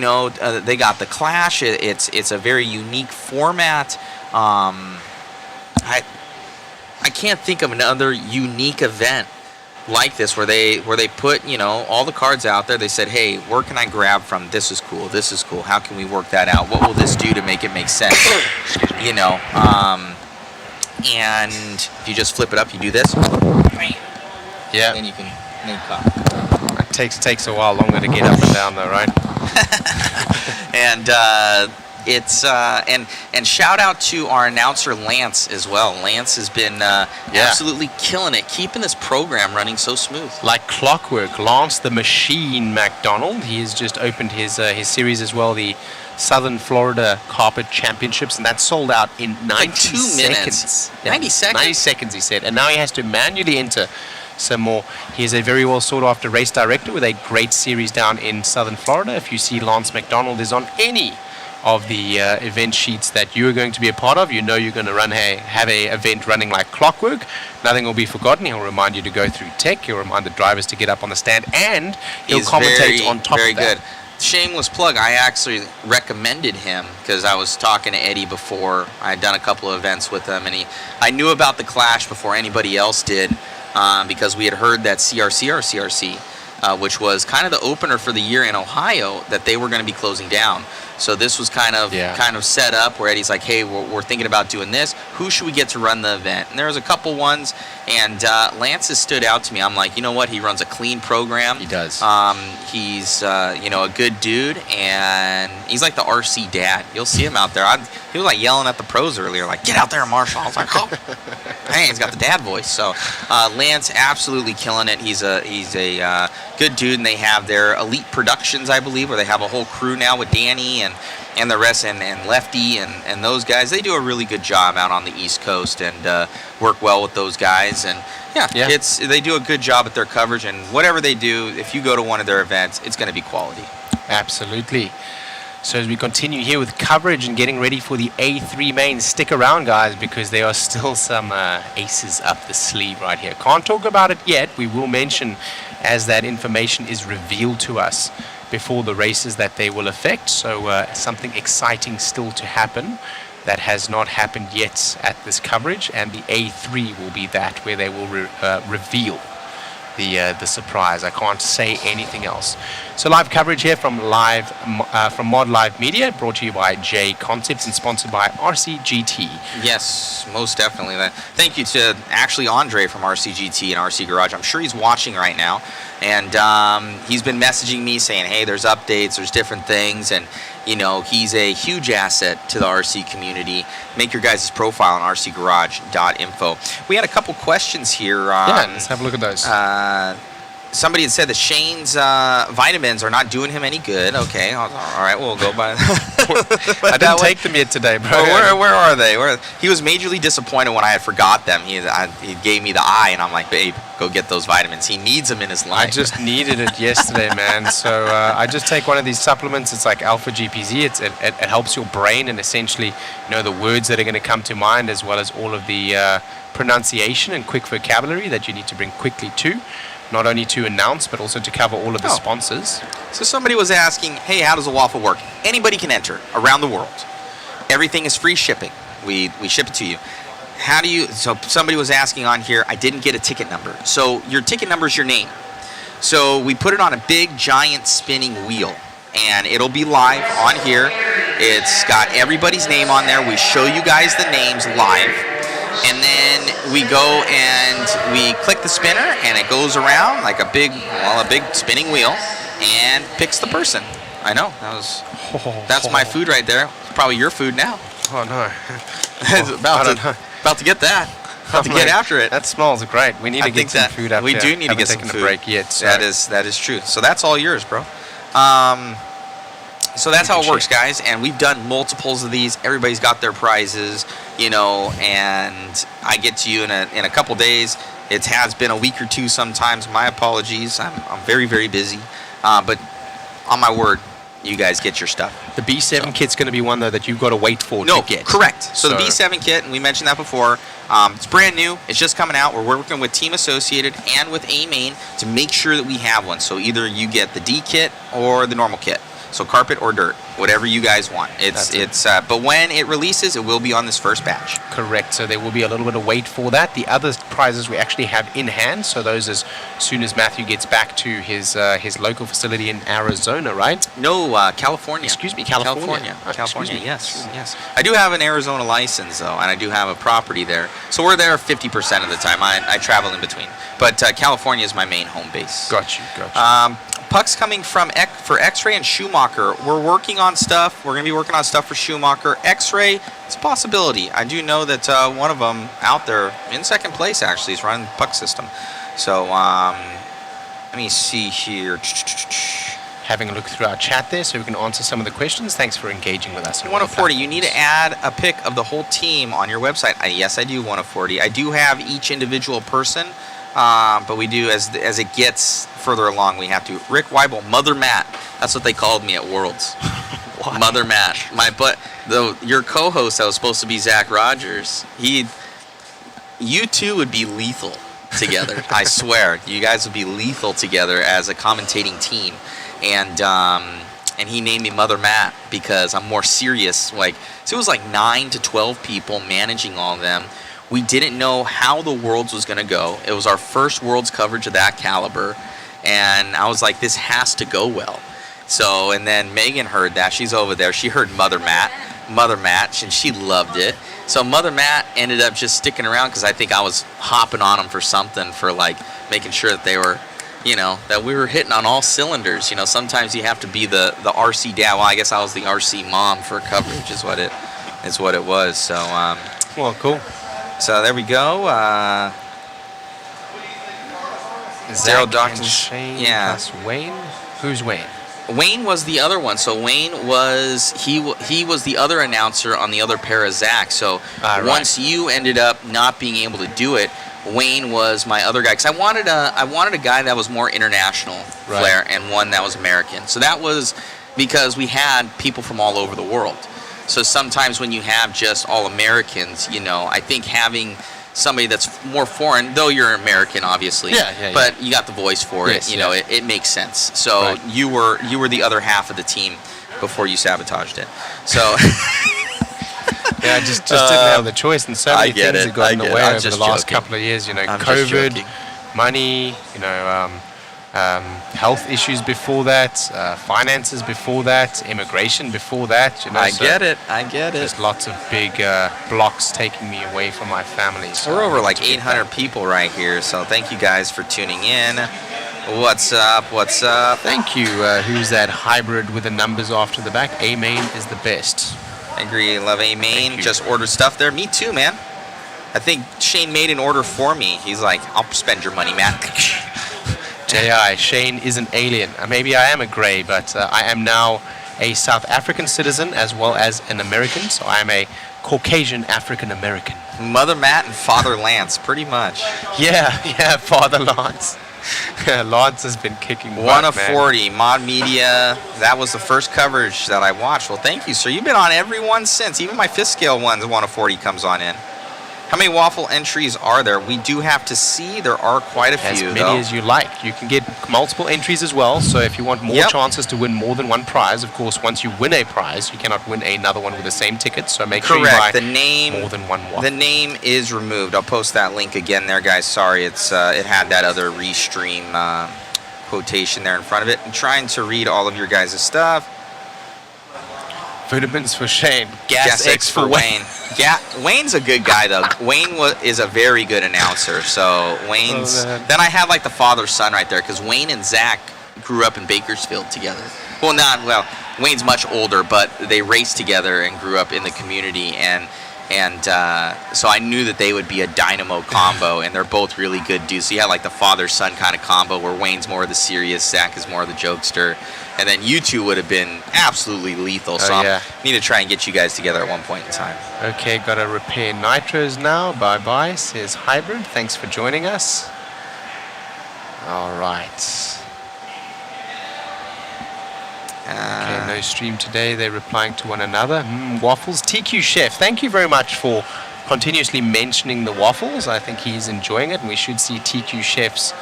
got the Clash. It's a very unique format. I can't think of another unique event like this where they put all the cards out there. They said, hey, where can I grab from? This is cool. How can we work that out? What will this do to make it make sense? And if you just flip it up, you do this. Yeah. Then you can make cop. It takes a while longer to get up and down though, right? And it's and shout out to our announcer Lance as well. Lance has been absolutely killing it, keeping this program running so smooth. Like clockwork. Lance the Machine McDonald. He has just opened his series as well, the Southern Florida Carpet Championships, and that sold out in 90 2 minutes. seconds. 90 seconds? 90 seconds, he said. And now he has to manually enter some more. He is a very well sought after race director with a great series down in Southern Florida. If you see Lance McDonald is on any of the event sheets that you are going to be a part of, you're going to have a event running like clockwork. Nothing will be forgotten. He'll remind you to go through tech. He'll remind the drivers to get up on the stand, and he'll commentate on top of that. Very good. shameless plug, I actually recommended him because I was talking to Eddie before. I had done a couple of events with him, and I knew about the Clash before anybody else did because we had heard that CRC, which was kind of the opener for the year in Ohio, that they were going to be closing down. So this was kind of set up where Eddie's like, hey, we're thinking about doing this. Who should we get to run the event? And there was a couple ones, and Lance has stood out to me. I'm like, you know what? He runs a clean program. He does. He's a good dude, and he's like the RC dad. You'll see him out there. He was like yelling at the pros earlier, like, get out there, Marshall. I was like, oh, hey, he's got the dad voice. So Lance absolutely killing it. He's a good dude, and they have their Elite Productions, I believe, where they have a whole crew now with Danny and the rest, and Lefty and those guys. They do a really good job out on the East Coast and work well with those guys. And they do a good job at their coverage, and whatever they do, if you go to one of their events, it's going to be quality. Absolutely. So as we continue here with coverage and getting ready for the A3 main, stick around, guys, because there are still some aces up the sleeve right here. Can't talk about it yet. We will mention as that information is revealed to us before the races that they will affect. So something exciting still to happen that has not happened yet at this coverage, and the A3 will be that where they will reveal the surprise. I can't say anything else. So live coverage here from Mod Live Media, brought to you by JConcepts and sponsored by RCGT. Yes, most definitely. Thank you to actually Andre from RCGT and RC Garage. I'm sure he's watching right now, and he's been messaging me saying, hey, there's updates, there's different things, and he's a huge asset to the RC community. Make your guys' profile on rcgarage.info. We had a couple questions here. Let's have a look at those. Somebody had said that Shane's vitamins are not doing him any good. Okay, all right, we'll go by that. I didn't take them yet today, bro. Where are they? He was majorly disappointed when I had forgot them. He gave me the eye, and I'm like, babe, go get those vitamins. He needs them in his life. I just needed it yesterday, man. So I just take one of these supplements. It's like Alpha GPZ. It helps your brain and essentially, the words that are going to come to mind, as well as all of the pronunciation and quick vocabulary that you need to bring quickly to. Not only to announce, but also to cover all of the sponsors. So somebody was asking, hey, how does a waffle work? Anybody can enter around the world. Everything is free shipping. We ship it to you. So somebody was asking on here, I didn't get a ticket number. So your ticket number is your name. So we put it on a big, giant spinning wheel, and it'll be live on here. It's got everybody's name on there. We show you guys the names live. And then we go and we click the spinner, and it goes around like a big spinning wheel and picks the person. I know. That's my food right there. It's probably your food now. Oh, no. About to get that. About to get after it. That smells great. We need to get some food up We here. do need to get some food. Haven't taken a break yet. So. That is true. So that's all yours, bro. So that's how it works, guys, and we've done multiples of these. Everybody's got their prizes, and I get to you in a couple days. It has been a week or two sometimes. My apologies. I'm very, very busy, but on my word, you guys get your stuff. The B7 kit's going to be one, though, that you've got to wait for to get. Correct. So the B7 kit, and we mentioned that before, it's brand new. It's just coming out. We're working with Team Associated and with A-Main to make sure that we have one. So either you get the D kit or the normal kit. So carpet or dirt, whatever you guys want. But when it releases, it will be on this first batch. Correct. So there will be a little bit of wait for that. The other prizes we actually have in hand. So those as soon as Matthew gets back to his local facility in Arizona, right? No, California. Excuse me, California. California. Yes. I do have an Arizona license though, and I do have a property there. So we're there 50% of the time. I travel in between, but California is my main home base. Got you. Pucks coming for X-Ray and Schumacher. We're working on stuff. We're going to be working on stuff for Schumacher. X-Ray, it's a possibility. I do know that one of them out there in second place actually is running the puck system. So let me see here. Having a look through our chat there so we can answer some of the questions. Thanks for engaging with us. 140, you need to add a pic of the whole team on your website. Yes, I do, 140. I do have each individual person. But we do, as it gets further along, we have to. Rick Weibel, Mother Matt. That's what they called me at Worlds. Mother Matt. Your co-host that was supposed to be Zach Rogers, you two would be lethal together. I swear. You guys would be lethal together as a commentating team. And and he named me Mother Matt because I'm more serious. Like, so it was like 9 to 12 people managing all of them. We didn't know how the Worlds was going to go. It was our first Worlds coverage of that caliber, and I was like, this has to go well. So, and then Megan heard that. She's over there. She heard Mother Matt, and she loved it. So Mother Matt ended up just sticking around because I think I was hopping on them for something, for like making sure that they were, you know, that we were hitting on all cylinders. You know, sometimes you have to be the RC dad. Well, I guess I was the RC mom for coverage is what it was. So, well, cool. So there we go. Zero Doctor Shane plus Wayne. Who's Wayne? Wayne was the other one. So Wayne was he was the other announcer on the other pair of Zach. So once you ended up not being able to do it, Wayne was my other guy because I wanted a guy that was more international flair and one that was American. So that was because we had people from all over the world. So sometimes when you have just all Americans, you know, I think having somebody that's more foreign, though you're American, obviously. But you got the voice for it. You know, it makes sense. So you were the other half of the team before you sabotaged it. So I just didn't have the choice, and so many things have gotten in the way over the last couple of years. You know, COVID, money. You know, health issues before that, finances before that, immigration before that. You know, I get it. There's lots of big blocks taking me away from my family. So we're over like 800 people right here, so thank you guys for tuning in. What's up? Thank you. Who's that hybrid with the numbers after the back? A-Main is the best. I agree. Love A-Main. Just ordered stuff there. Me too, man. I think Shane made an order for me. He's like, I'll spend your money, man. J.I. Shane is an alien. Maybe I am a grey, but I am now a South African citizen as well as an American, so I am a Caucasian African American. Mother Matt and Father Lance, pretty much. Yeah, Father Lance. Lance has been kicking butt, 1 of 40, Mod Media. That was the first coverage that I watched. Well, thank you, sir. You've been on every one since. Even my 5th scale ones, 1 of 40 comes on in. How many waffle entries are there? We do have to see. There are quite a few, As many as you like. You can get multiple entries as well. So if you want more chances to win more than one prize, of course, once you win a prize, you cannot win another one with the same ticket. So make sure you buy more than one waffle. The name is removed. I'll post that link again there, guys. Sorry, it had that other restream quotation there in front of it. I'm trying to read all of your guys' stuff. Vitamins for Shane. Gas X for Wayne. Wayne's a good guy, though. Wayne is a very good announcer. So Wayne's... then I have like the father-son right there because Wayne and Zach grew up in Bakersfield together. Well, Wayne's much older, but they raced together and grew up in the community. And so I knew that they would be a dynamo combo, and they're both really good dudes. So you had like the father-son kind of combo where Wayne's more of the serious, Zach is more of the jokester. And then you two would have been absolutely lethal. So I need to try and get you guys together at one point in time. Okay, got to repair nitros now. Bye-bye, says Hybrid. Thanks for joining us. All right. Okay, no stream today. They're replying to one another. Waffles. TQ Chef, thank you very much for continuously mentioning the waffles. I think he's enjoying it, and we should see TQ Chef's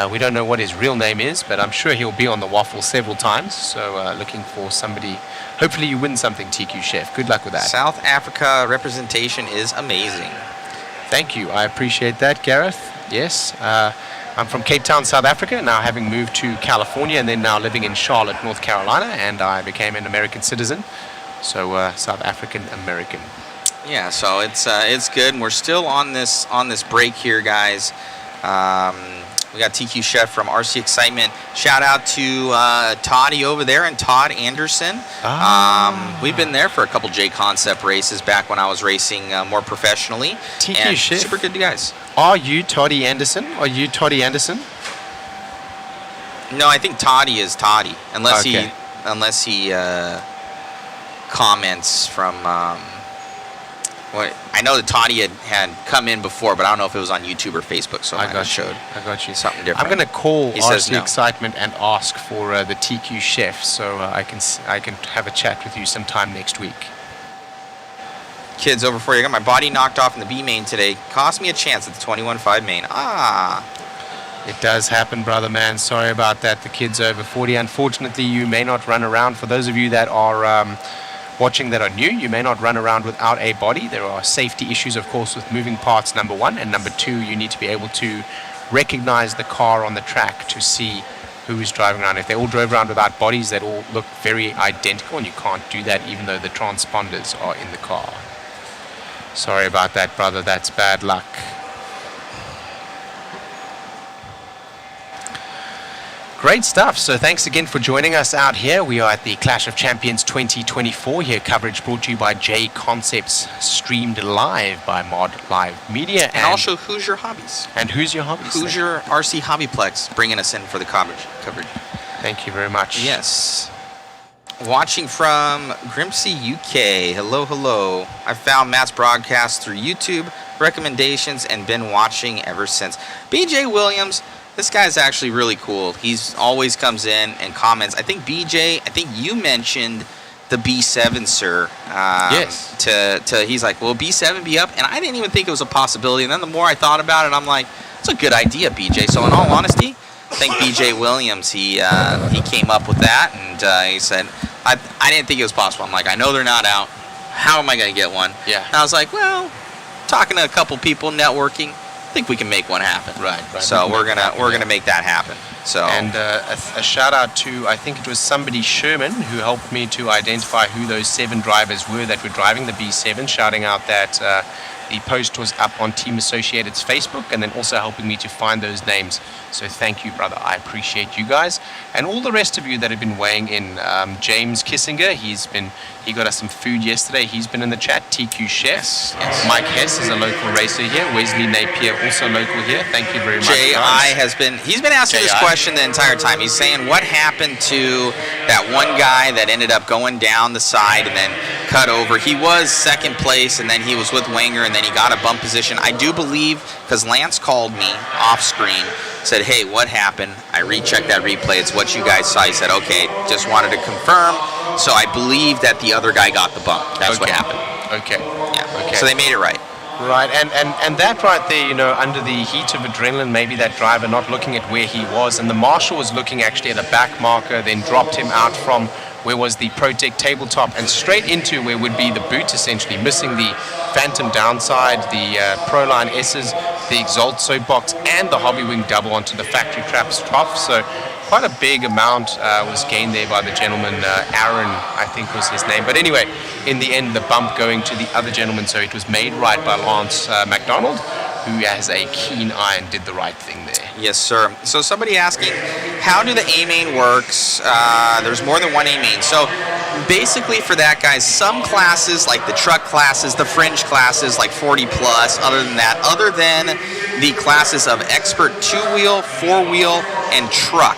we don't know what his real name is, but I'm sure he'll be on the waffle several times. So looking for somebody. Hopefully you win something, TQ Chef. Good luck with that. South Africa representation is amazing. Thank you. I appreciate that, Gareth. Yes. I'm from Cape Town, South Africa, now having moved to California and then now living in Charlotte, North Carolina, and I became an American citizen. So South African American. Yeah, so it's good. And we're still on this break here, guys. We got TQ Chef from RC Excitement. Shout out to Toddy over there and Todd Anderson. We've been there for a couple JConcepts races back when I was racing more professionally. TQ Chef. Super good guys. Are you Toddy Anderson? No, I think Toddy is Toddy, unless he comments from. I know that Toddy had come in before, but I don't know if it was on YouTube or Facebook, so I got you something different. I'm going to call He says RC no. Excitement and ask for the TQ Chef, so I can have a chat with you sometime next week. Kids over for you. I got my body knocked off in the B main today. Cost me a chance at the 21.5 main. It does happen, brother, man. Sorry about that. The kid's over 40. Unfortunately, you may not run around. For those of you that are watching that are new, you may not run around without a body. There are safety issues, of course, with moving parts, number one. And number two, you need to be able to recognize the car on the track to see who is driving around. If they all drove around without bodies, they'd all look very identical, and you can't do that even though the transponders are in the car. Sorry about that, brother. That's bad luck. Great stuff. So thanks again for joining us out here. We are at the Clash of Champions 2024 here. Coverage brought to you by JConcepts, streamed live by Mod Live Media. And also Hoosier Hobbies. And Hoosier Hobbies. Hoosier RC HobbyPlex bringing us in for the coverage. Thank you very much. Yes. Watching from Grimsey, UK. Hello, hello. I found Matt's broadcast through YouTube recommendations and been watching ever since. BJ Williams, this guy's actually really cool. He's always comes in and comments. I think BJ, you mentioned the B7, sir. Yes. He's like, will B7 be up? And I didn't even think it was a possibility. And then the more I thought about it, I'm like, it's a good idea, BJ. So in all honesty, I think BJ Williams, he came up with that, and he said, I didn't think it was possible. I'm like, I know they're not out. How am I going to get one? Yeah. And I was like, well, talking to a couple people, networking, I think we can make one happen. Right. So we're gonna make that happen. So and a shout out to, I think it was somebody, Sherman, who helped me to identify who those 7 drivers were that were driving the B7, shouting out that the post was up on Team Associated's Facebook, and then also helping me to find those names. So thank you, brother. I appreciate you guys. And all the rest of you that have been weighing in. James Kissinger, he got us some food yesterday. He's been in the chat. TQ Chefs. Yes. Mike Hess is a local racer here. Wesley Napier, also local here. Thank you very much. He's been asking this question the entire time. He's saying, what happened to that one guy that ended up going down the side and then cut over? He was second place, and then he was with Wenger, and then he got a bump position. I do believe, because Lance called me off screen, said, hey, what happened? I rechecked that replay. It's what you guys saw. He said, okay, just wanted to confirm. So I believe that the other guy got the bump. That's what happened. Okay. Yeah. Okay. So they made it right. Right, and that right there, under the heat of adrenaline, maybe that driver not looking at where he was, and the marshal was looking actually at a back marker, then dropped him out from where was the Protect tabletop and straight into where would be the boot, essentially, missing the Phantom downside, the Proline S's, the Exalt soapbox, and the Hobby Wing double onto the factory traps trough. So quite a big amount was gained there by the gentleman, Aaron, I think was his name. But anyway, in the end, the bump going to the other gentleman, so it was made right by Lance McDonald, who has a keen eye and did the right thing there. Yes, sir. So somebody asking, how do the A-main works? There's more than one A-main. So basically for that, guys, some classes, like the truck classes, the fringe classes, like 40 plus, other than the classes of expert 2-wheel, 4-wheel, and truck,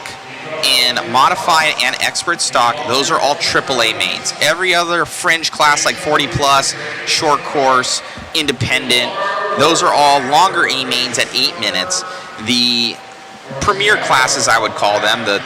in modified and expert stock, those are all AAA mains. Every other fringe class, like 40 plus, short course, independent, those are all longer A-mains at 8 minutes. The premier classes, I would call them, the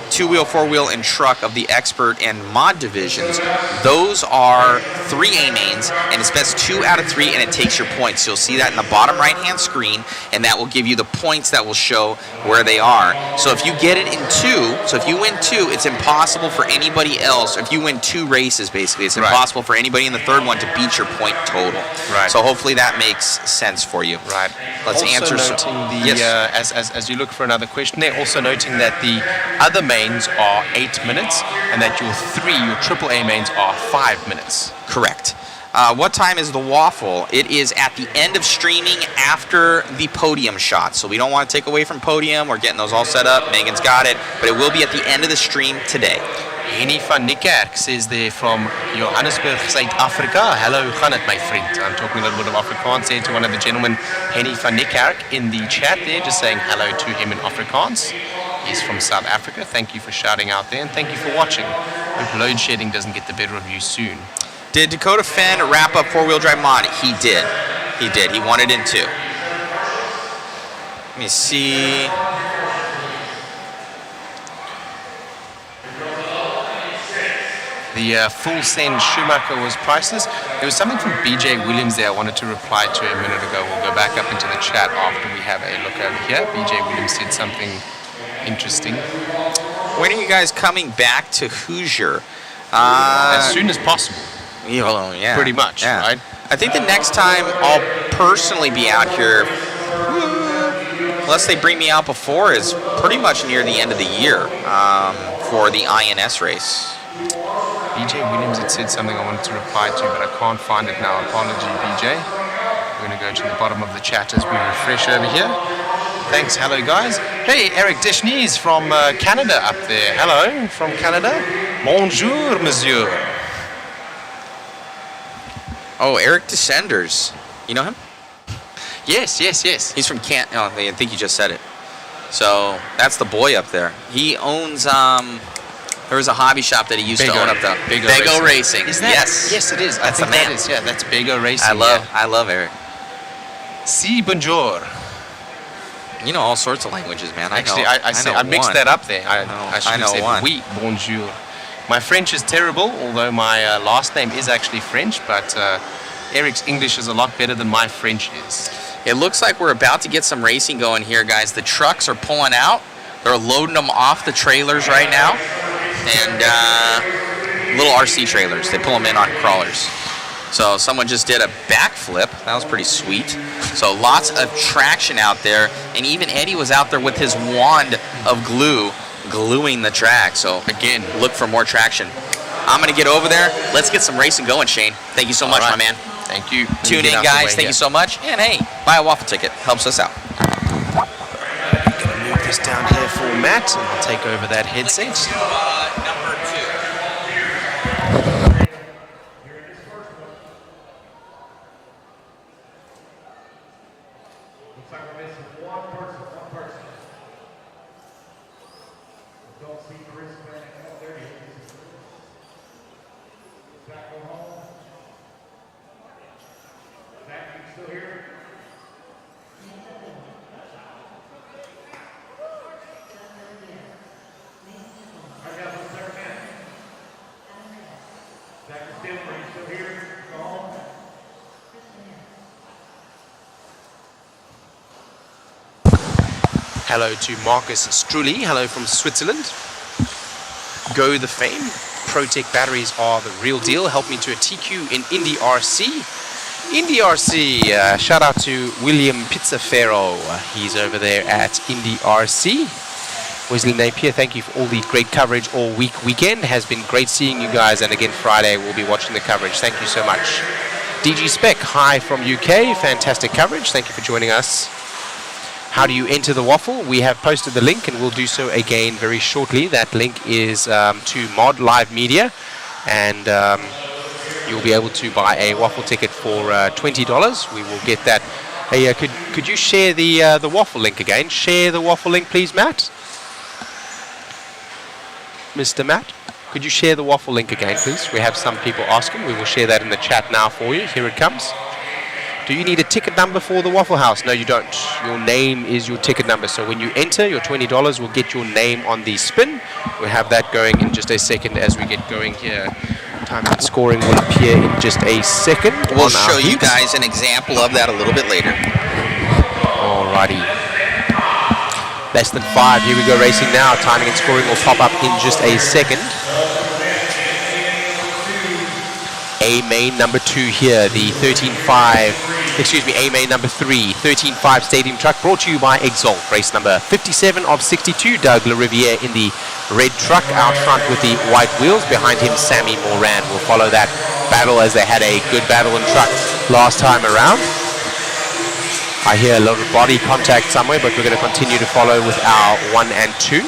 2-wheel, 4-wheel, and truck of the expert and mod divisions, those are 3 A-mains, and it's best 2 out of 3, and it takes your points. So you'll see that in the bottom right-hand screen, and that will give you the points that will show where they are. So if you get it in 2, so if you win 2, it's impossible for anybody else. If you win 2 races, basically, it's impossible for anybody in the third one to beat your point total. Right. So hopefully that makes sense for you. Right. Let's also answer noting as you look for another question there, also noting that the other mains are 8 minutes and that your AAA mains are 5 minutes. Correct. What time is the waffle? It is at the end of streaming after the podium shot. So we don't want to take away from podium. We're getting those all set up. Megan's got it. But it will be at the end of the stream today. Henny van Niekerk says there from Johannesburg, South Africa. Hello, gaan het, my friend. I'm talking a little bit of Afrikaans there to one of the gentlemen, Henny van Niekerk, in the chat there, just saying hello to him in Afrikaans. He's from South Africa. Thank you for shouting out there, and thank you for watching. Hope load shedding doesn't get the better of you soon. Did Dakota Fenn wrap up 4-wheel drive mod? He did. He did. He won it in 2. Let me see. The full send Schumacher was priceless. There was something from BJ Williams there I wanted to reply to a minute ago. We'll go back up into the chat after we have a look over here. BJ Williams said something interesting. When are you guys coming back to Hoosier? As soon as possible. Yeah. Pretty much, right? I think the next time I'll personally be out here, unless they bring me out before, is pretty much near the end of the year for the INS race. BJ Williams had said something I wanted to reply to, but I can't find it now. Apology, BJ. We're going to go to the bottom of the chat as we refresh over here. Thanks. Hello, guys. Hey, Eric Deschnys from Canada up there. Hello from Canada. Bonjour, monsieur. Oh, Eric Descenders. You know him? Yes. He's from I think you just said it. So that's the boy up there. He owns. There was a hobby shop that he used to own up there. Bego Racing. Is that? Yes. Yes, it is. That's I think the man. that is. Yeah, that's Bego Racing. I love Eric. Si, bonjour. You know all sorts of languages, man. Actually, I mixed that up there. I should have said one. Oui, bonjour. My French is terrible, although my last name is actually French, but Eric's English is a lot better than my French is. It looks like we're about to get some racing going here, guys. The trucks are pulling out. They're loading them off the trailers right now. And little RC trailers. They pull them in on crawlers. So someone just did a backflip. That was pretty sweet. So lots of traction out there. And even Eddie was out there with his wand of glue, gluing the track. So again, look for more traction. I'm going to get over there. Let's get some racing going, Shane. Thank you so much, my man. Thank you. Tune in, guys. Thank you so much. And hey, buy a waffle ticket. Helps us out. I'm going to move this down here for Matt, and I'll take over that headset. Number 2. Hello to Marcus Strulli. Hello from Switzerland. Go the fame. ProTech batteries are the real deal. Help me to a TQ in Indy RC. Indy RC. Shout out to William Pizzafero. He's over there at Indy RC. Wesley Napier, thank you for all the great coverage all weekend. Has been great seeing you guys, and again Friday we'll be watching the coverage. Thank you so much. DG Spec, hi from UK. Fantastic coverage. Thank you for joining us. How do you enter the waffle? We have posted the link, and we'll do so again very shortly. That link is to Mod Live Media, and you'll be able to buy a waffle ticket for $20. We will get that. Hey, could you share the waffle link again? Share the waffle link, please, Matt. Mr. Matt, could you share the waffle link again, please? We have some people asking. We will share that in the chat now for you. Here it comes. Do you need a ticket number for the Waffle House? No, you don't. Your name is your ticket number. So when you enter, your $20 will get your name on the spin. We'll have that going in just a second as we get going here. Time and scoring will appear in just a second. We'll show you guys an example of that a little bit later. Alrighty. Less than 5. Here we go racing now. Timing and scoring will pop up in just a second. A main number 2 here, the 13.5, A main number 3, 13.5 Stadium Truck, brought to you by Exalt. Race number 57 of 62, Doug LaRiviere in the red truck out front with the white wheels. Behind him, Sammy Moran will follow that battle, as they had a good battle in truck last time around. I hear a lot of body contact somewhere, but we're going to continue to follow with our 1 and 2.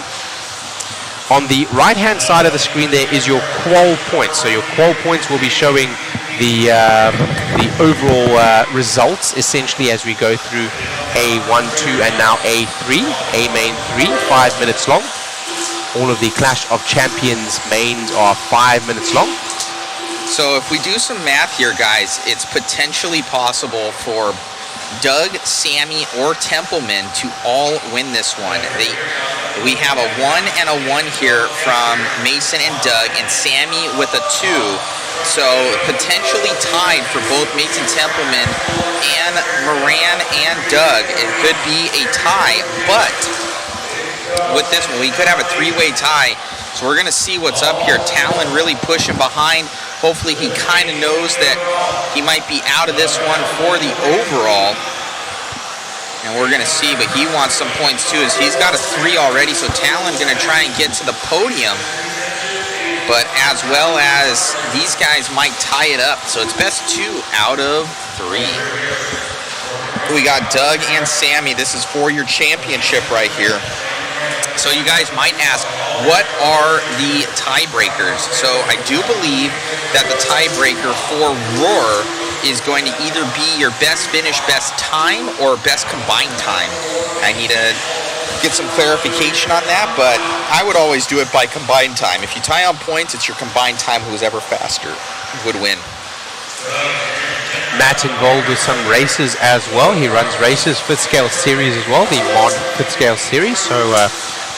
On the right-hand side of the screen there is your qual points. So your qual points will be showing the overall results, essentially, as we go through A1, 2, and now A3. A main 3, 5 minutes long. All of the Clash of Champions mains are 5 minutes long. So if we do some math here, guys, it's potentially possible for Doug, Sammy, or Templeman to all win this one. We have a 1 and a 1 here from Mason and Doug, and Sammy with a 2. So potentially tied for both Mason Templeman and Moran and Doug. It could be a tie, but with this one, we could have a 3-way tie. So we're going to see what's up here. Talon really pushing behind. Hopefully he kind of knows that he might be out of this one for the overall. And we're going to see, but he wants some points too, as he's got a 3 already. So Talon going to try and get to the podium. But as well as these guys might tie it up. So it's best 2 out of 3. We got Doug and Sammy. This is for your championship right here. So you guys might ask, what are the tiebreakers? So I do believe that the tiebreaker for Roar is going to either be your best finish, best time, or best combined time. I need to get some clarification on that, but I would always do it by combined time. If you tie on points, it's your combined time. Who's ever faster would win. Matt involved with some races as well. He runs races, Fifth Scale Series as well, the mod Fifth Scale Series, so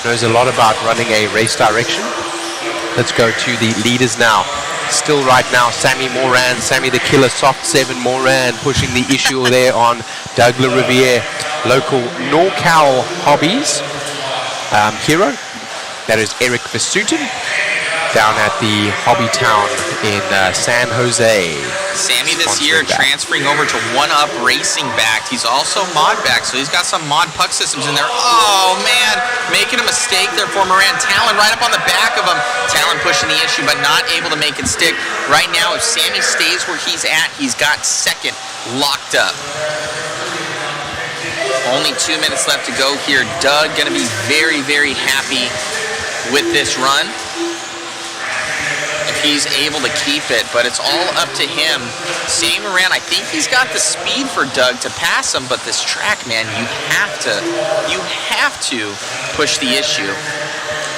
knows a lot about running a race direction. Let's go to the leaders now. Still right now, Sammy Moran, Sammy the Killer, Soft 7 Moran pushing the issue there on Doug LaRiviere, local NorCal Hobbies hero. That is Eric Versutten down at the Hobby Town in San Jose. Sammy this year transferring over to 1UP Racing backed. He's also mod backed, so he's got some mod puck systems in there. Oh man, making a mistake there for Moran. Talon right up on the back of him. Talon pushing the issue, but not able to make it stick. Right now, if Sammy stays where he's at, he's got second locked up. Only 2 minutes left to go here. Doug gonna be very, very happy with this run if he's able to keep it, but it's all up to him. Sam Moran, I think he's got the speed for Doug to pass him, but this track, man, you have to push the issue.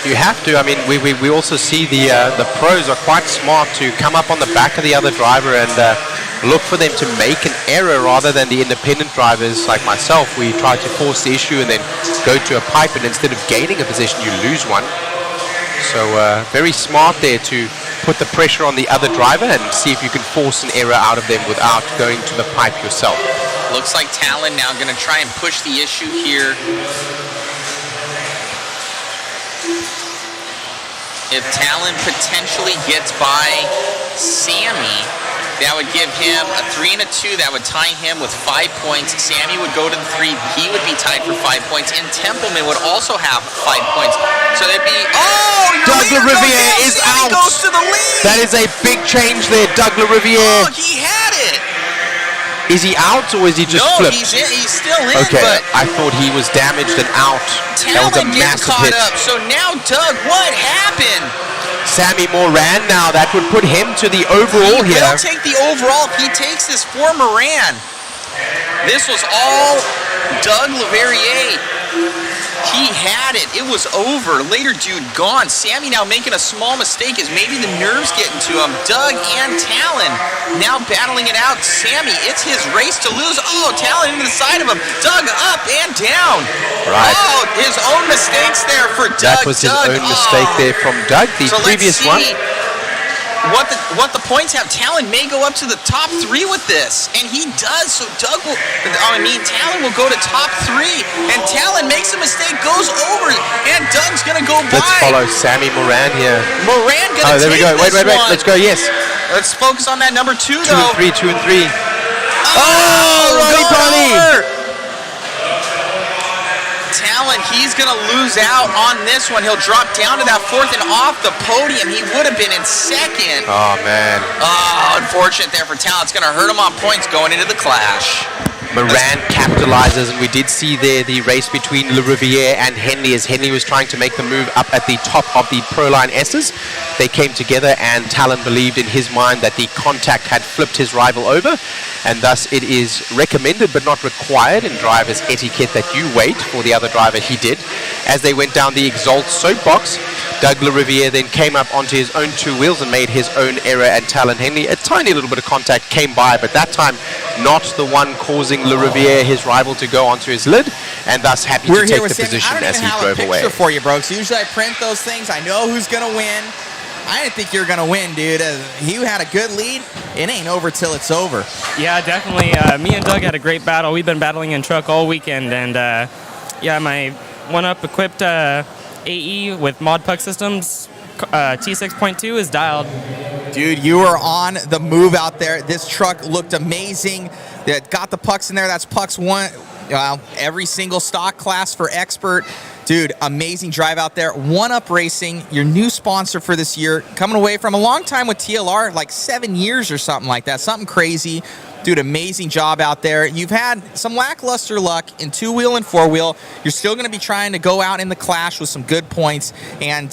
You have to. I mean, we also see the pros are quite smart to come up on the back of the other driver and look for them to make an error rather than the independent drivers like myself. We try to force the issue and then go to a pipe, and instead of gaining a position, you lose one. So very smart there to put the pressure on the other driver and see if you can force an error out of them without going to the pipe yourself. Looks like Talon now going to try and push the issue here. If Talon potentially gets by Sammy, that would give him a 3 and a 2. That would tie him with 5 points. Sammy would go to the 3. He would be tied for 5 points. And Templeman would also have 5 points. So they'd be... Oh! Doug LaRiviere is out. Goes to the lead. That is a big change there. Doug LaRiviere. Oh, he had it. Is he out or is he just flipped? No, he's still in. Okay, but I thought he was damaged and out. That was a Talon gets massive caught hit. up. So now, Doug, what happened? Sammy Moran now, that would put him to the overall He here. will take the overall. He takes this for Moran. This was all Doug LaRiviere. He had it. It was over. Later, dude, gone. Sammy now making a small mistake as maybe the nerves getting to him. Doug and Talon now battling it out. Sammy, it's his race to lose. Oh, Talon into the side of him. Doug up and down. Right. Oh, his own mistakes there for Doug. That was his own mistake there from Doug. The previous one. What the points have. Talon may go up to the top 3 with this, and he does. So Talon will go to top 3, and Talon makes a mistake, goes over, and Doug's gonna go by. Let's follow Sammy Moran here. Moran gonna there we go. Wait. Let's go. Yes. Let's focus on that number 2 2 though. 2 and 3. Oh, Ronnie Polly. Talon, he's going to lose out on this one. He'll drop down to that 4th and off the podium. He would have been in 2nd. Oh, man. Oh, unfortunate there for Talon. It's going to hurt him on points going into the clash. Moran capitalizes, and we did see there the race between LaRiviere and Henley as Henley was trying to make the move up at the top of the Proline S's. They came together, and Talon believed in his mind that the contact had flipped his rival over, and thus it is recommended but not required in driver's etiquette that you wait for the other driver. He did. As they went down the Exalt soapbox, Doug LaRiviere then came up onto his own 2 wheels and made his own error, and Talon Henley, a tiny little bit of contact came by, but that time not the one causing LaRiviere, his rival, to go onto his lid, and thus happy We're to here take with the Sammy. position I don't as even he have a drove picture away. for you, bro. So usually I print those things. I know who's gonna win. I didn't think you were gonna win, dude. He had a good lead. It ain't over till it's over. Yeah, definitely. Me and Doug had a great battle. We've been battling in truck all weekend, and yeah, my one-up equipped AE with mod puck systems T6.2 is dialed. Dude, you were on the move out there. This truck looked amazing. It got the pucks in there. That's pucks one. Well, every single stock class for expert. Dude, amazing drive out there. One Up Racing, your new sponsor for this year, coming away from a long time with TLR, like 7 years or something like that. Something crazy. Dude, amazing job out there. You've had some lackluster luck in two-wheel and four-wheel. You're still going to be trying to go out in the clash with some good points. And,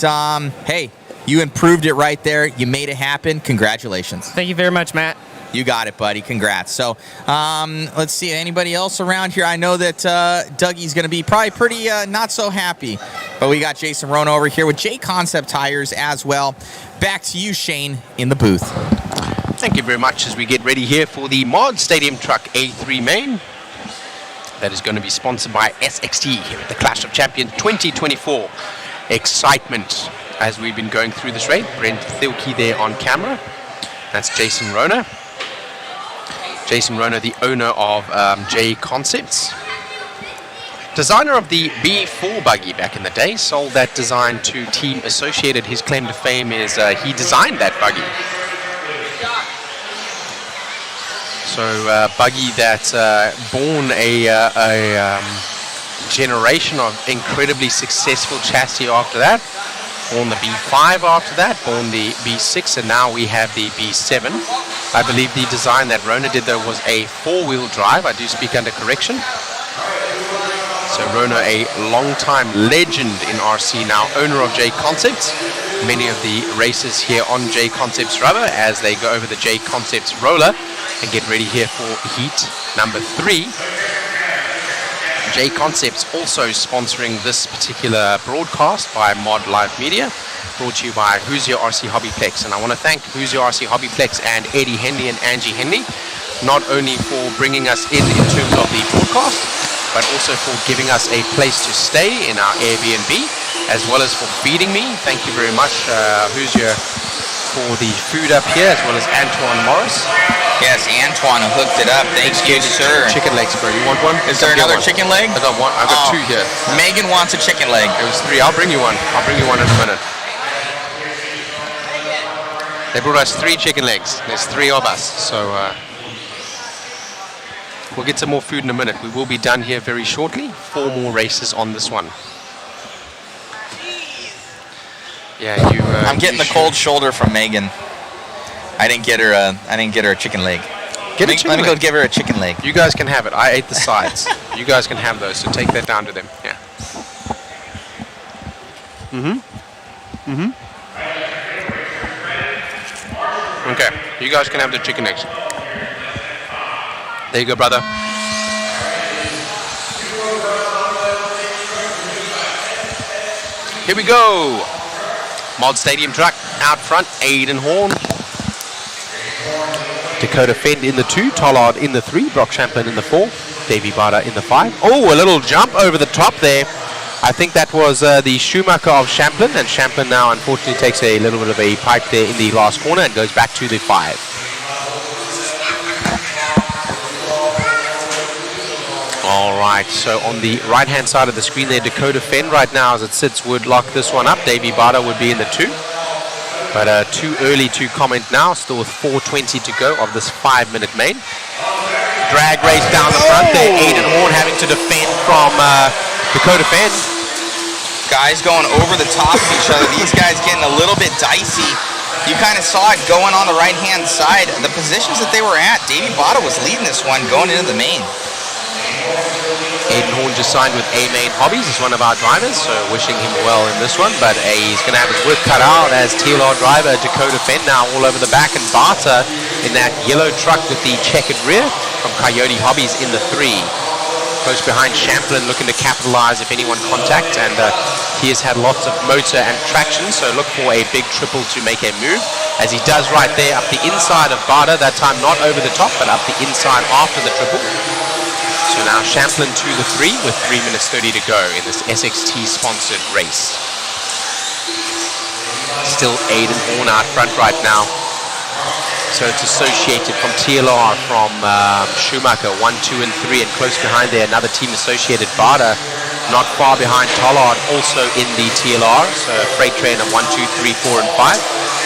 hey, you improved it right there. You made it happen. Congratulations. Thank you very much, Matt. You got it, buddy. Congrats. So, let's see. Anybody else around here? I know that Dougie's going to be probably pretty not so happy. But we got Jason Rona over here with JConcepts tires as well. Back to you, Shane, in the booth. Thank you very much as we get ready here for the Mod Stadium Truck A3 main. That is going to be sponsored by SXT here at the Clash of Champions 2024. Excitement as we've been going through this race. Brent Thielke there on camera. That's Jason Rona. Jason Rona, the owner of JConcepts. Designer of the B4 buggy back in the day, sold that design to Team Associated. His claim to fame is he designed that buggy. So buggy that's born a generation of incredibly successful chassis after that. Born the B5 after that, born the B6, and now we have the B7. I believe the design that Rona did though was a four-wheel drive. I do speak under correction. So Rona, a long-time legend in RC, now owner of JConcepts. Many of the races here on JConcepts rubber as they go over the JConcepts roller and get ready here for heat number 3. JConcepts also sponsoring this particular broadcast by Mod Live Media, brought to you by Hoosier RC HobbyPlex. And I want to thank Hoosier RC HobbyPlex and Eddie Henley and Angie Henley, not only for bringing us in terms of the broadcast, but also for giving us a place to stay in our Airbnb, as well as for feeding me. Thank you very much, Hoosier, for the food up here, as well as Antoine Morris. Yes, Antoine hooked it up. Thank you, sir. Chicken legs, bro. You want one? Is there another chicken leg? I got one. I got 2 here. Megan wants a chicken leg. It was 3. I'll bring you one. I'll bring you one in a minute. They brought us 3 chicken legs. There's 3 of us, so we'll get some more food in a minute. We will be done here very shortly. 4 more races on this one. Yeah, you. I'm getting the cold shoulder from Megan. I didn't get her a chicken leg. Let me go give her a chicken leg. You guys can have it. I ate the sides. You guys can have those. So take that down to them. Yeah. Okay. You guys can have the chicken legs. There you go, brother. Here we go. Mod Stadium truck out front. Aiden Horn. Dakota Fend in the 2, Tollard in the 3, Brock Champlin in the 4, Davey Bada in the 5. Oh, a little jump over the top there. I think that was the Schumacher of Champlin, and Champlin now unfortunately takes a little bit of a pipe there in the last corner and goes back to the 5. All right, so on the right-hand side of the screen there, Dakota Fend right now as it sits would lock this one up. Davey Bada would be in the 2. But too early to comment now, still with 4:20 to go of this 5-minute main. Drag race down the front there, Aiden Horn having to defend from Dakota Fend. Guys going over the top of each other. These guys getting a little bit dicey. You kind of saw it going on the right-hand side. The positions that they were at, Davey Bada was leading this one going into the main. Aiden Horn just signed with A-Main Hobbies. He's one of our drivers, so wishing him well in this one. But he's going to have his work cut out as TLR driver Dakota Fend now all over the back, and Barta in that yellow truck with the checkered rear from Coyote Hobbies in the 3. Close behind Champlin looking to capitalize if anyone contact, and he has had lots of motor and traction, so look for a big triple to make a move, as he does right there up the inside of Barta, that time not over the top, but up the inside after the triple. So now Champlain to the 3 with 3 minutes 30 to go in this SXT-sponsored race. Still Aiden Horn out front right now. So it's associated from TLR, from Schumacher, 1, 2, and 3, and close behind there, another team associated, Bada, not far behind Tollard, also in the TLR. So freight train of 1, 2, 3, 4, and 5.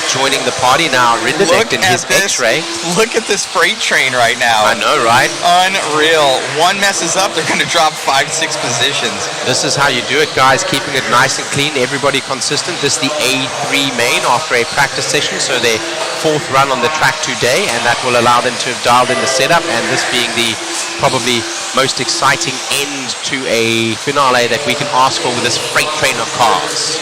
Joining the party now, Rinderknecht in his X-ray. Look at this freight train right now. I know, right? Unreal. One messes up, they're going to drop 5, 6 positions. This is how you do it, guys, keeping it nice and clean, everybody consistent. This is the A3 main after a practice session, so their 4th run on the track today, and that will allow them to have dialed in the setup, and this being the probably most exciting end to a finale that we can ask for with this freight train of cars.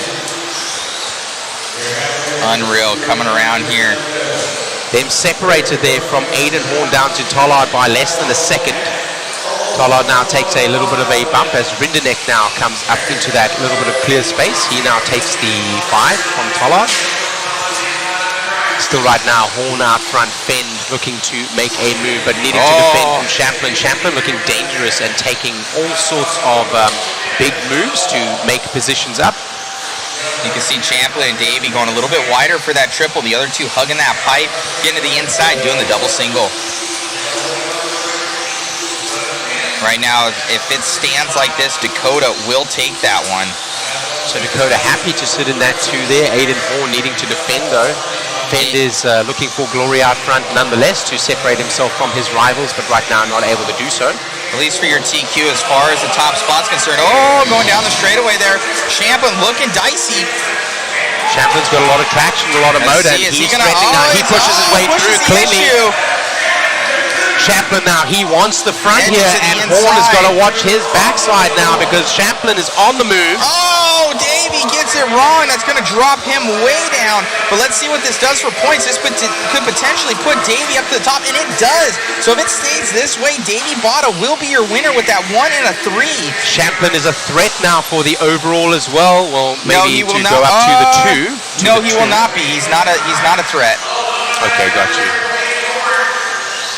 Unreal, coming around here. Them separated there from Aiden Horn down to Tollard by less than a second. Tollard now takes a little bit of a bump as Rinderknecht now comes up into that little bit of clear space. He now takes the 5 from Tollard. Still right now, Horn out front, Fend looking to make a move, but needing to defend from Champlain. Champlain looking dangerous and taking all sorts of big moves to make positions up. You can see Champlain and Davey going a little bit wider for that triple. The other two hugging that pipe, getting to the inside, doing the double single. Right now, if it stands like this, Dakota will take that one. So Dakota happy to sit in that 2 there. Aiden Horn needing to defend though. Fend is looking for glory out front nonetheless to separate himself from his rivals, but right now not able to do so. At least for your TQ as far as the top spot's concerned. Oh, going down the straightaway there. Champlain looking dicey. Champlin's got a lot of traction, a lot of motor, and he's threatening now. He pushes his way through cleanly. Champlain now, he wants the front here, and Horn has got to watch his backside now because Champlain is on the move. Oh, Davey gets it wrong. That's going to drop him way down. But let's see what this does for points. This could potentially put Davey up to the top, and it does. So if it stays this way, Davey Bada will be your winner with that 1 and a 3. Champlain is a threat now for the overall as well. Well, maybe no, he will go up to the 2. No, he will not be. He's not a threat. Okay, got you.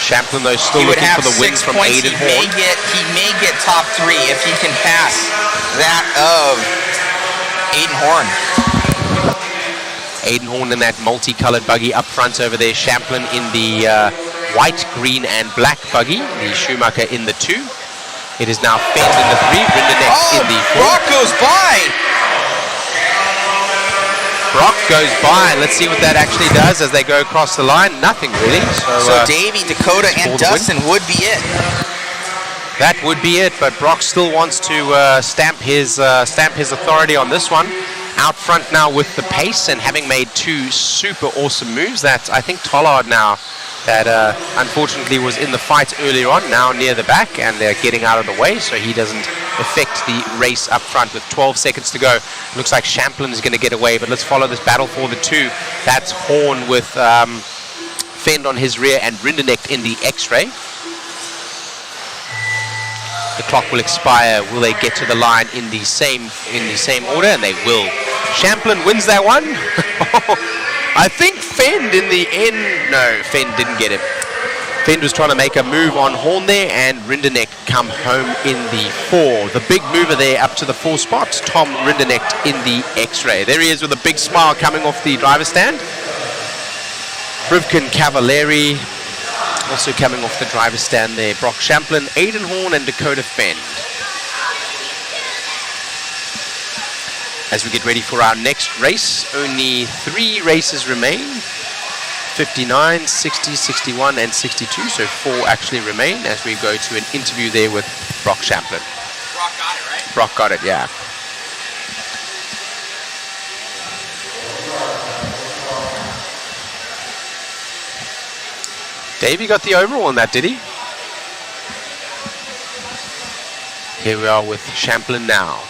Champlain, though, still looking for the wins from Aiden Horn. He may get top 3 if he can pass that of Aiden Horn. Aiden Horn in that multicolored buggy up front over there. Champlain in the white, green, and black buggy. The Schumacher in the 2. It is now Fend in the 3. Rinderknecht in the 4. Brock goes by. Brock goes by, and let's see what that actually does as they go across the line. Nothing really. So Davey, Dakota, and Dustin would be it. That would be it, but Brock still wants to stamp his authority on this one. Out front now with the pace and having made 2 super awesome moves. That's, I think, Tollard now that unfortunately was in the fight earlier on, now near the back, and they're getting out of the way so he doesn't affect the race up front with 12 seconds to go. Looks like Champlain is going to get away, but let's follow this battle for the 2. That's Horn with Fend on his rear and Rinderknecht in the X-ray. The clock will expire. Will they get to the line in the same order? And they will. Champlain wins that one. I think Fend in the end. No, Fend didn't get him. Fend was trying to make a move on Horn there, and Rinderknecht come home in the 4. The big mover there up to the 4 spot, Tom Rinderknecht in the X-ray. There he is with a big smile coming off the driver's stand. Rivkin Cavalieri also coming off the driver's stand there. Brock Champlain, Aiden Horn, and Dakota Fend. As we get ready for our next race, only 3 races remain. 59, 60, 61, and 62. So 4 actually remain as we go to an interview there with Brock Champlain. Brock got it, right? Brock got it, yeah. Davey got the overall on that, did he? Here we are with Champlain now.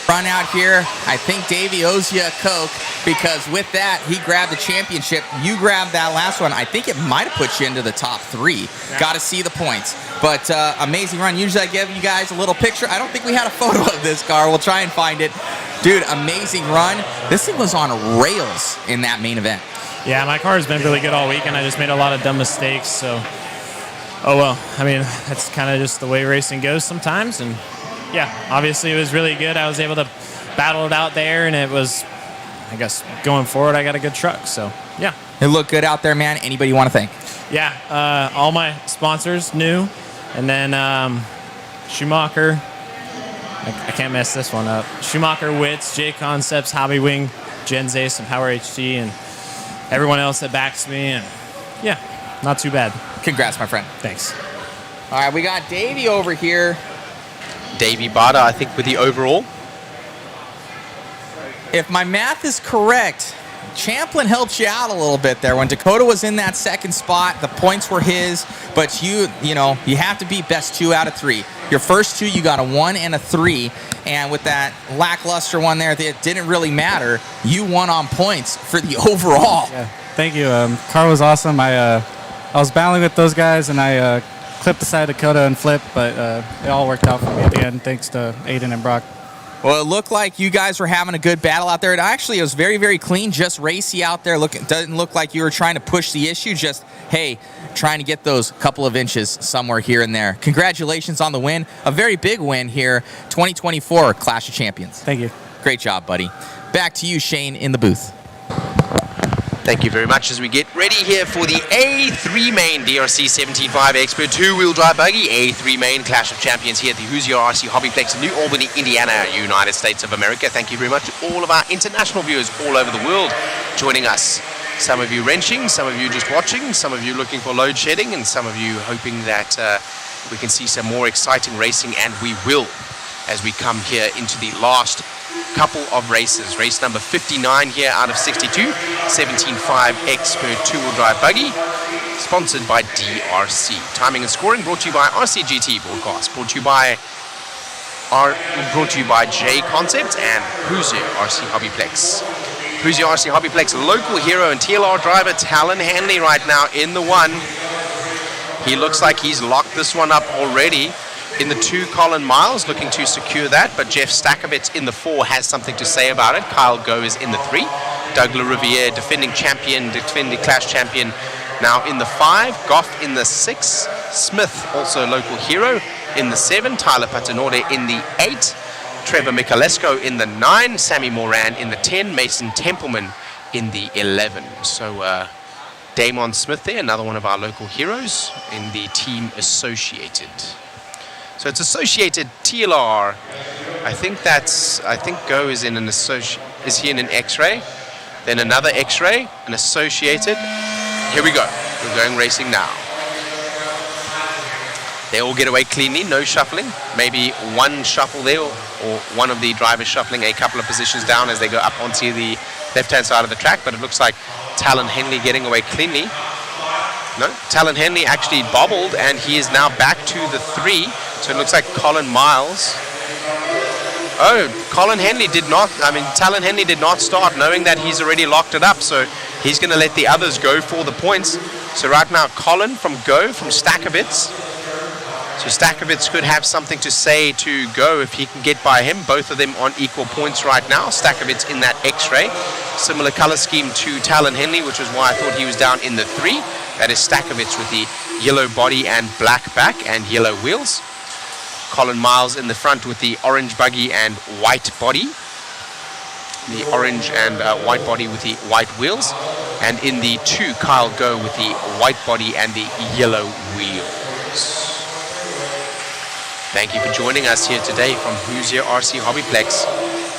Run out here. I think Davey owes you a Coke because with that, he grabbed the championship. You grabbed that last one. I think it might have put you into the top 3. Yeah. Got to see the points. But amazing run. Usually I give you guys a little picture. I don't think we had a photo of this car. We'll try and find it. Dude, amazing run. This thing was on rails in that main event. Yeah, my car has been really good all week, and I just made a lot of dumb mistakes. So Oh, well, I mean, that's kind of just the way racing goes sometimes. And, yeah, obviously it was really good. I was able to battle it out there, and it was, I guess, going forward, I got a good truck. So, yeah. It looked good out there, man. Anybody you want to thank? Yeah, all my sponsors knew. And then Schumacher. I can't mess this one up. Schumacher, Wits, JConcepts, Hobby Wing, Gen Z, some Power HT, and everyone else that backs me. And, yeah, not too bad. Congrats, my friend. Thanks. All right, we got Davey over here. Davey Bada, I think, with the overall. If my math is correct, Champlin helped you out a little bit there. When Dakota was in that second spot, the points were his, but you have to be best 2 out of 3. Your first 2, you got a 1 and a 3, and with that lackluster one there, it didn't really matter. You won on points for the overall. Yeah, thank you. Car was awesome. I was battling with those guys, and I clipped the side of Dakota and flipped, but it all worked out for me at the end, thanks to Aiden and Brock. Well, it looked like you guys were having a good battle out there. It was very, very clean, just racy out there. Doesn't look like you were trying to push the issue, just, hey, trying to get those couple of inches somewhere here and there. Congratulations on the win. A very big win here, 2024 Clash of Champions. Thank you. Great job, buddy. Back to you, Shane, in the booth. Thank you very much as we get ready here for the A3 main DRC 75 Expert 2-wheel drive buggy A3 main Clash of Champions here at the Hoosier RC HobbyPlex in New Albany, Indiana, United States of America. Thank you very much to all of our international viewers all over the world joining us. Some of you wrenching, some of you just watching, some of you looking for load shedding, and some of you hoping that we can see some more exciting racing, and we will as we come here into the last couple of races. Race number 59 here out of 62, 17.5 Expert 2-wheel drive buggy, sponsored by DRC. Timing and scoring brought to you by RCGT Broadcast, brought to you by JConcepts and Hoosier RC HobbyPlex. Hoosier RC HobbyPlex local hero and TLR driver Talon Hanley right now in the 1. He looks like he's locked this one up already. In the 2, Colin Miles looking to secure that, but Jeff Stakovitz in the 4 has something to say about it. Kyle Go is in the 3. Doug LaRiviere, defending Clash champion, now in the 5. Goff in the 6. Smith, also local hero, in the 7. Tyler Patanore in the 8. Trevor Michalesco in the 9. Sammy Moran in the 10. Mason Templeman in the 11. So Damon Smith there, another one of our local heroes in the team Associated. So it's Associated TLR. I think Go is in an is he in an X-ray? Then another X-ray, an Associated. Here we go. We're going racing now. They all get away cleanly, no shuffling. Maybe one shuffle there, or one of the drivers shuffling a couple of positions down as they go up onto the left-hand side of the track. But it looks like Talon Henley getting away cleanly. No, Talon Henley actually bobbled, and he is now back to the 3. So it looks like Colin Miles. Oh, Talon Henley did not start, knowing that he's already locked it up. So he's going to let the others go for the points. So right now, Colin from Stakovitz. So Stakovitz could have something to say to Go if he can get by him. Both of them on equal points right now. Stakovitz in that X-ray. Similar color scheme to Talon Henley, which is why I thought he was down in the 3. That is Stakovitz with the yellow body and black back and yellow wheels. Colin Miles in the front with the orange buggy and white body. The orange and white body with the white wheels. And in the 2, Kyle Go with the white body and the yellow wheels. Thank you for joining us here today from Hoosier RC HobbyPlex.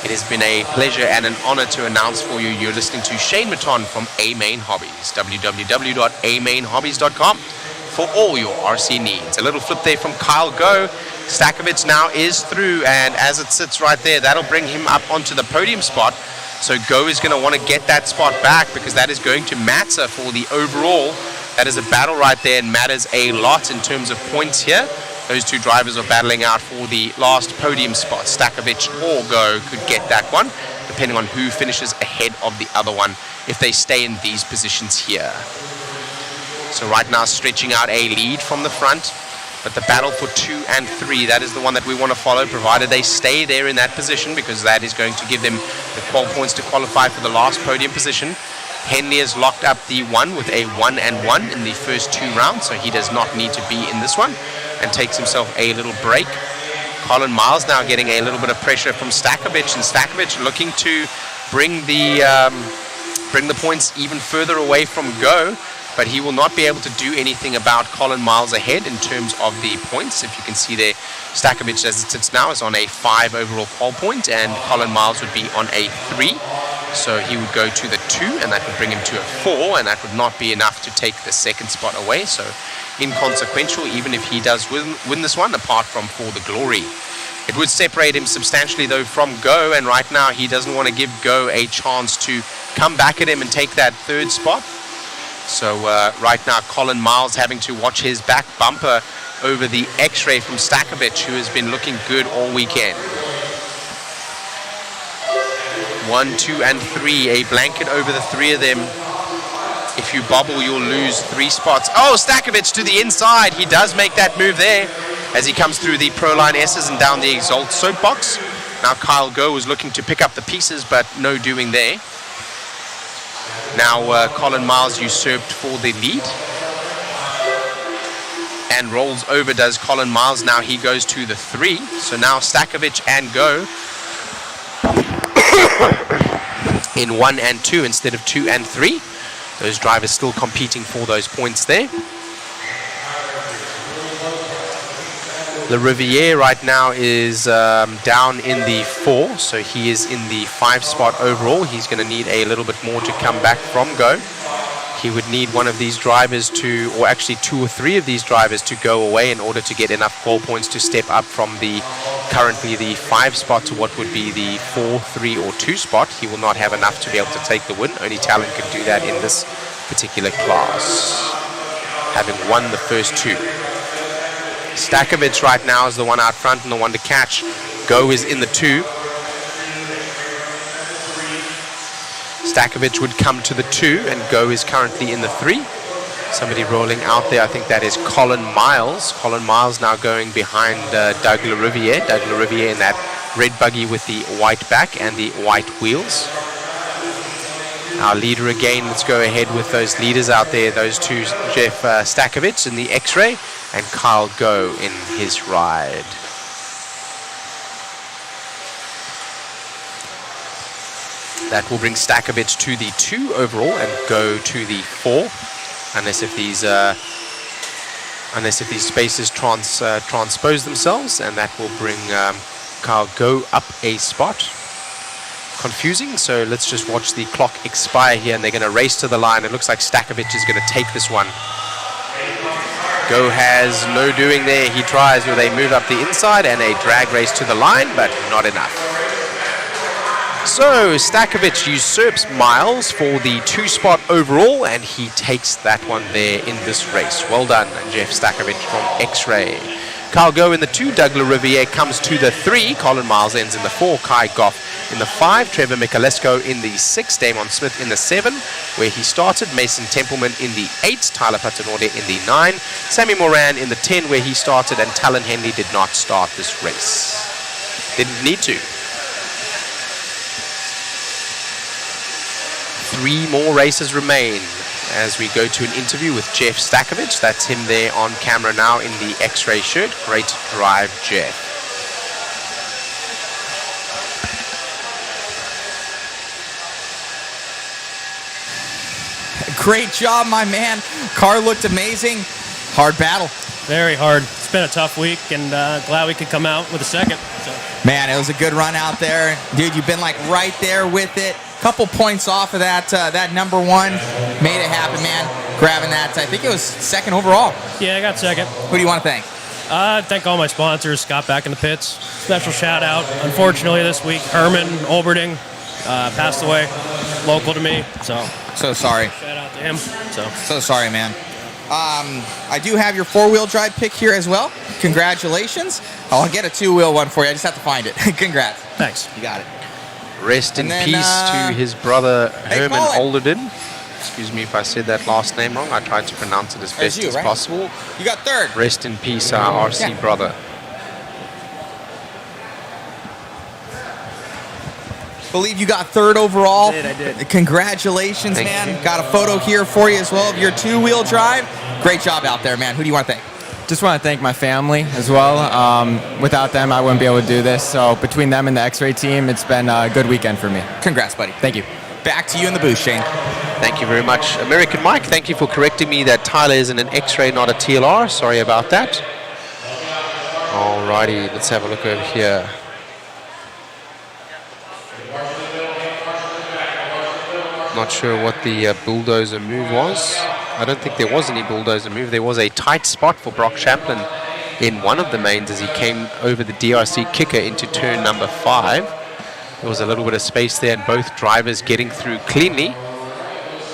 It has been a pleasure and an honor to announce for you. You're listening to Shane Maton from A-Main Hobbies. www.amainhobbies.com for all your RC needs. A little flip there from Kyle Go. Stakovitz now is through, and as it sits right there, that'll bring him up onto the podium spot. So Go is going to want to get that spot back, because that is going to matter for the overall. That is a battle right there and matters a lot in terms of points here. Those 2 drivers are battling out for the last podium spot. Stakovitz or Go could get that one, depending on who finishes ahead of the other one if they stay in these positions here. So right now stretching out a lead from the front, but the battle for 2 and 3, that is the one that we want to follow, provided they stay there in that position, because that is going to give them the 12 points to qualify for the last podium position. Henley has locked up the 1 with a 1-1 in the first 2 rounds, so he does not need to be in this one, and takes himself a little break. Colin Miles now getting a little bit of pressure from Stakovich, and Stakovich looking to bring the points even further away from Go, but he will not be able to do anything about Colin Miles ahead in terms of the points. If you can see there, Stakovich as it sits now is on a 5 overall qual point, and Colin Miles would be on a 3. So he would go to the 2, and that would bring him to a 4, and that would not be enough to take the second spot away. So inconsequential, even if he does win this one, apart from for the glory. It would separate him substantially, though, from Go, and right now he doesn't want to give Go a chance to come back at him and take that 3rd spot. So right now Colin Miles having to watch his back bumper over the X-ray from Stakovich, who has been looking good all weekend. 1, 2, and 3, a blanket over the 3 of them. If you bobble, you'll lose 3 spots. Oh, Stakovich to the inside. He does make that move there as he comes through the Proline S's and down the Exalt soapbox. Now Kyle Go is looking to pick up the pieces, but no doing there. Now Colin Miles usurped for the lead. And rolls over does Colin Miles. Now he goes to the 3. So now Stakovich and Go in 1 and 2 instead of 2 and 3. Those drivers still competing for those points there. Le Riviere right now is down in the 4, so he is in the 5 spot overall. He's going to need a little bit more to come back from Go. He would need one of these drivers to, or actually 2 or 3 of these drivers to go away in order to get enough qual points to step up from the currently the 5 spot to what would be the 4, 3, or 2 spot. He will not have enough to be able to take the win. Only Talon can do that in this particular class, having won the first 2. Stakovich right now is the one out front and the one to catch. Go is in the 2. Stakovich would come to the 2, and Go is currently in the 3. Somebody rolling out there, I think that is Colin Miles. Colin Miles now going behind Doug Le Riviere. Doug Le Riviere in that red buggy with the white back and the white wheels. Our leader again, let's go ahead with those leaders out there. Those 2, Jeff Stakovich in the X-Ray and Kyle Go in his ride. That will bring Stakovich to the 2 overall and Go to the 4, unless if these spaces transpose themselves, and that will bring Kyle Go up a spot. Confusing, so let's just watch the clock expire here, and they're going to race to the line. It looks like Stakovich is going to take this one. Go has no doing there. He tries with a move up the inside and a drag race to the line, but not enough. So Stakovich usurps Miles for the 2 spot overall, and he takes that one there in this race. Well done, Jeff Stakovich from X-Ray. Kyle Go in the 2, Doug Le Riviere comes to the 3, Colin Miles ends in the 4, Kai Goff in the 5, Trevor Michalesco in the 6, Damon Smith in the 7, where he started, Mason Templeman in the 8, Tyler Patanorde in the 9, Sammy Moran in the 10, where he started, and Talon Henley did not start this race. Didn't need to. 3 more races remain as we go to an interview with Jeff Stakovich. That's him there on camera now in the X-Ray shirt. Great drive, Jeff. Great job, my man. Car looked amazing. Hard battle. Very hard. It's been a tough week, and glad we could come out with a second. So. Man, it was a good run out there. Dude, you've been like right there with it. Couple points off of that number 1. Made it happen, man. Grabbing that, I think it was 2nd overall. Yeah, I got 2nd. Who do you want to thank? Thank all my sponsors. Scott back in the pits. Special shout out. Unfortunately this week, Herman Olberding passed away. Local to me. So sorry. Shout out to him. So sorry, man. I do have your 4-wheel drive pick here as well. Congratulations. I'll get a 2-wheel one for you. I just have to find it. Congrats. Thanks. You got it. Rest in peace to his brother Herman Olderden. Excuse me if I said that last name wrong. I tried to pronounce it as best as possible. You got 3rd. Rest in peace, our RC brother. believe you got third overall. I did. Congratulations, Thank man. you. Got a photo here for you as well of your two-wheel drive. Great job out there, man. Who do you want to thank? Just want to thank my family as well. Without them, I wouldn't be able to do this. So between them and the X-Ray team, it's been a good weekend for me. Congrats, buddy. Thank you. Back to you in the booth, Shane. Thank you very much. American Mike, thank you for correcting me that Tyler is in an X-Ray, not a TLR. Sorry about that. Alrighty, let's have a look over here. Not sure what the bulldozer move was. I don't think there was any bulldozer move. There was a tight spot for Brock Champlin in one of the mains as he came over the DRC kicker into turn number 5. There was a little bit of space there and both drivers getting through cleanly,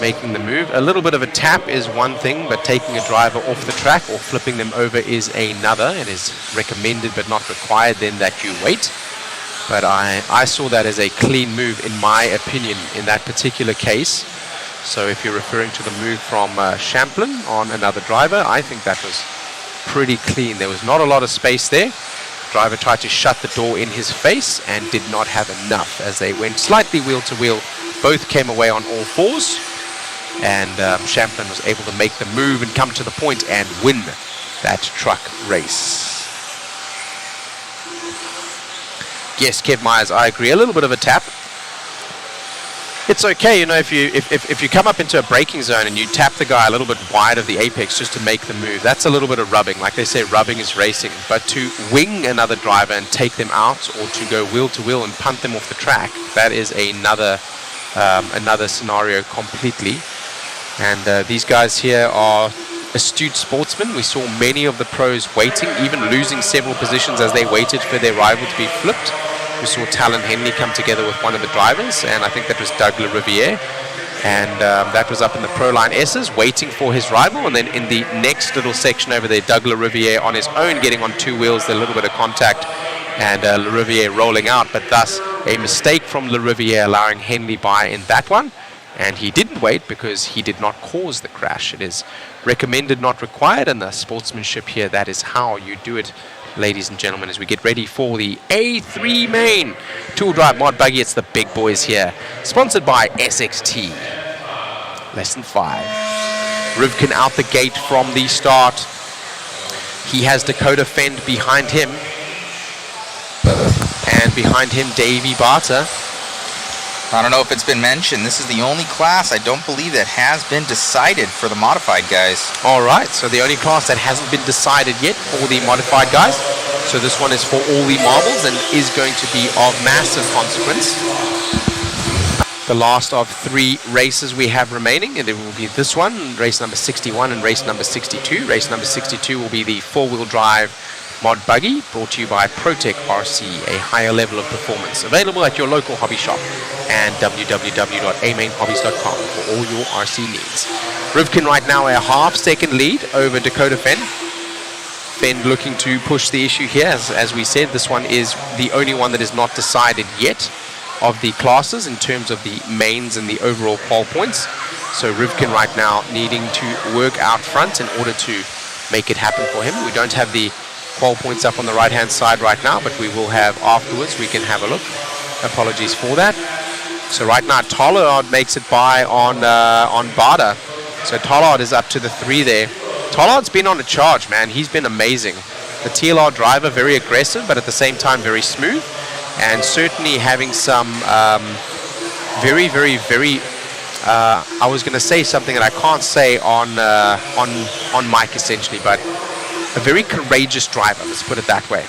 making the move. A little bit of a tap is one thing, but taking a driver off the track or flipping them over is another. It is recommended but not required then that you wait. But I saw that as a clean move in my opinion in that particular case. So if you're referring to the move from Champlin on another driver, I think that was pretty clean. There was not a lot of space there. Driver tried to shut the door in his face and did not have enough as they went slightly wheel to wheel. Both came away on all fours, and Champlin was able to make the move and come to the point and win that truck race. Yes, Kev Myers, I agree. A little bit of a tap. It's okay, you know, if you come up into a braking zone and you tap the guy a little bit wide of the apex just to make the move, that's a little bit of rubbing. Like they say, rubbing is racing. But to wing another driver and take them out, or to go wheel to wheel and punt them off the track, that is another scenario completely. And these guys here are astute sportsmen. We saw many of the pros waiting, even losing several positions as they waited for their rival to be flipped. We saw Talon Henley come together with one of the drivers, and I think that was Doug LaRiviere. And that was up in the Pro Line S's, waiting for his rival. And then in the next little section over there, Doug LaRiviere on his own, getting on two wheels, a little bit of contact, and LaRiviere rolling out. But thus, a mistake from LaRiviere allowing Henley by in that one. And he didn't wait because he did not cause the crash. It is recommended, not required, and the sportsmanship here, that is how you do it, ladies and gentlemen, as we get ready for the A3 main tool drive mod buggy. It's the big boys here, sponsored by SXT. Lesson 5. Rivkin out the gate from the start. He has Dakota Fend behind him, and behind him Davey Barter. I don't know if it's been mentioned, this is the only class I don't believe that has been decided for the modified guys. All right, so the only class that hasn't been decided yet for the modified guys. So this one is for all the marbles and is going to be of massive consequence. The last of 3 races we have remaining, and it will be this one, race number 61 and race number 62. Race number 62 will be the 4-wheel drive mod buggy, brought to you by ProTech RC, a higher level of performance. Available at your local hobby shop and www.amainhobbies.com for all your RC needs. Rivkin right now a half-second lead over Dakota Fend. Fend looking to push the issue here. As we said, this one is the only one that is not decided yet of the classes in terms of the mains and the overall qual points. So Rivkin right now needing to work out front in order to make it happen for him. We don't have the qual points up on the right hand side right now, but we will have afterwards. We can have a look. Apologies for that. So right now Tollard makes it by on Bada. So Tollard is up to the 3 there. Tollard's been on a charge, man. He's been amazing. The TLR driver, very aggressive, but at the same time very smooth, and certainly having some very I was going to say something that I can't say on mic essentially, but a very courageous driver, let's put it that way.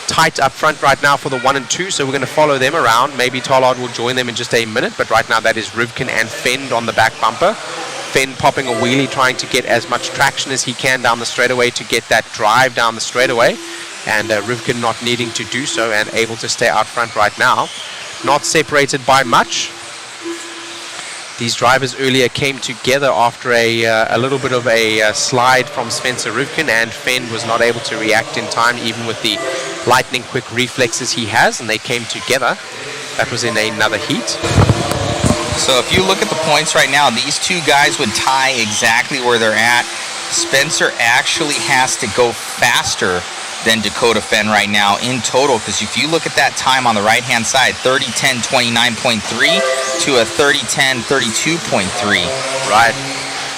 Tight up front right now for the 1 and 2, so we're going to follow them around. Maybe Tollard will join them in just a minute, but right now that is Rivkin and Fend on the back bumper. Fend popping a wheelie, trying to get as much traction as he can down the straightaway to get that drive down the straightaway, and Rivkin not needing to do so and able to stay out front right now. Not separated by much. These drivers earlier came together after a little bit of a slide from Spencer Rivkin, and Fend was not able to react in time, even with the lightning quick reflexes he has, and they came together. That was in another heat. So if you look at the points right now, these 2 guys would tie exactly where they're at. Spencer actually has to go faster than Dakota Fenn right now in total, because if you look at that time on the right-hand side, 30:10 29.3 to a 30:10 32.3. Right.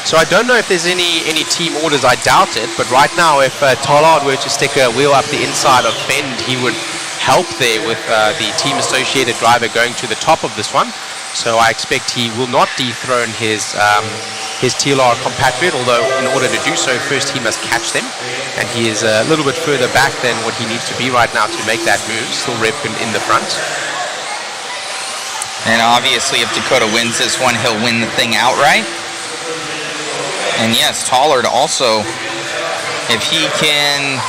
So I don't know if there's any team orders. I doubt it. But right now, if Tollard were to stick a wheel up the inside of Fend, he would help there with the team associated driver going to the top of this one. So I expect he will not dethrone his TLR compatriot, although in order to do so, first he must catch them. And he is a little bit further back than what he needs to be right now to make that move. Still Revkin in the front. And obviously, if Dakota wins this one, he'll win the thing outright. And yes, Tollard also, if he can,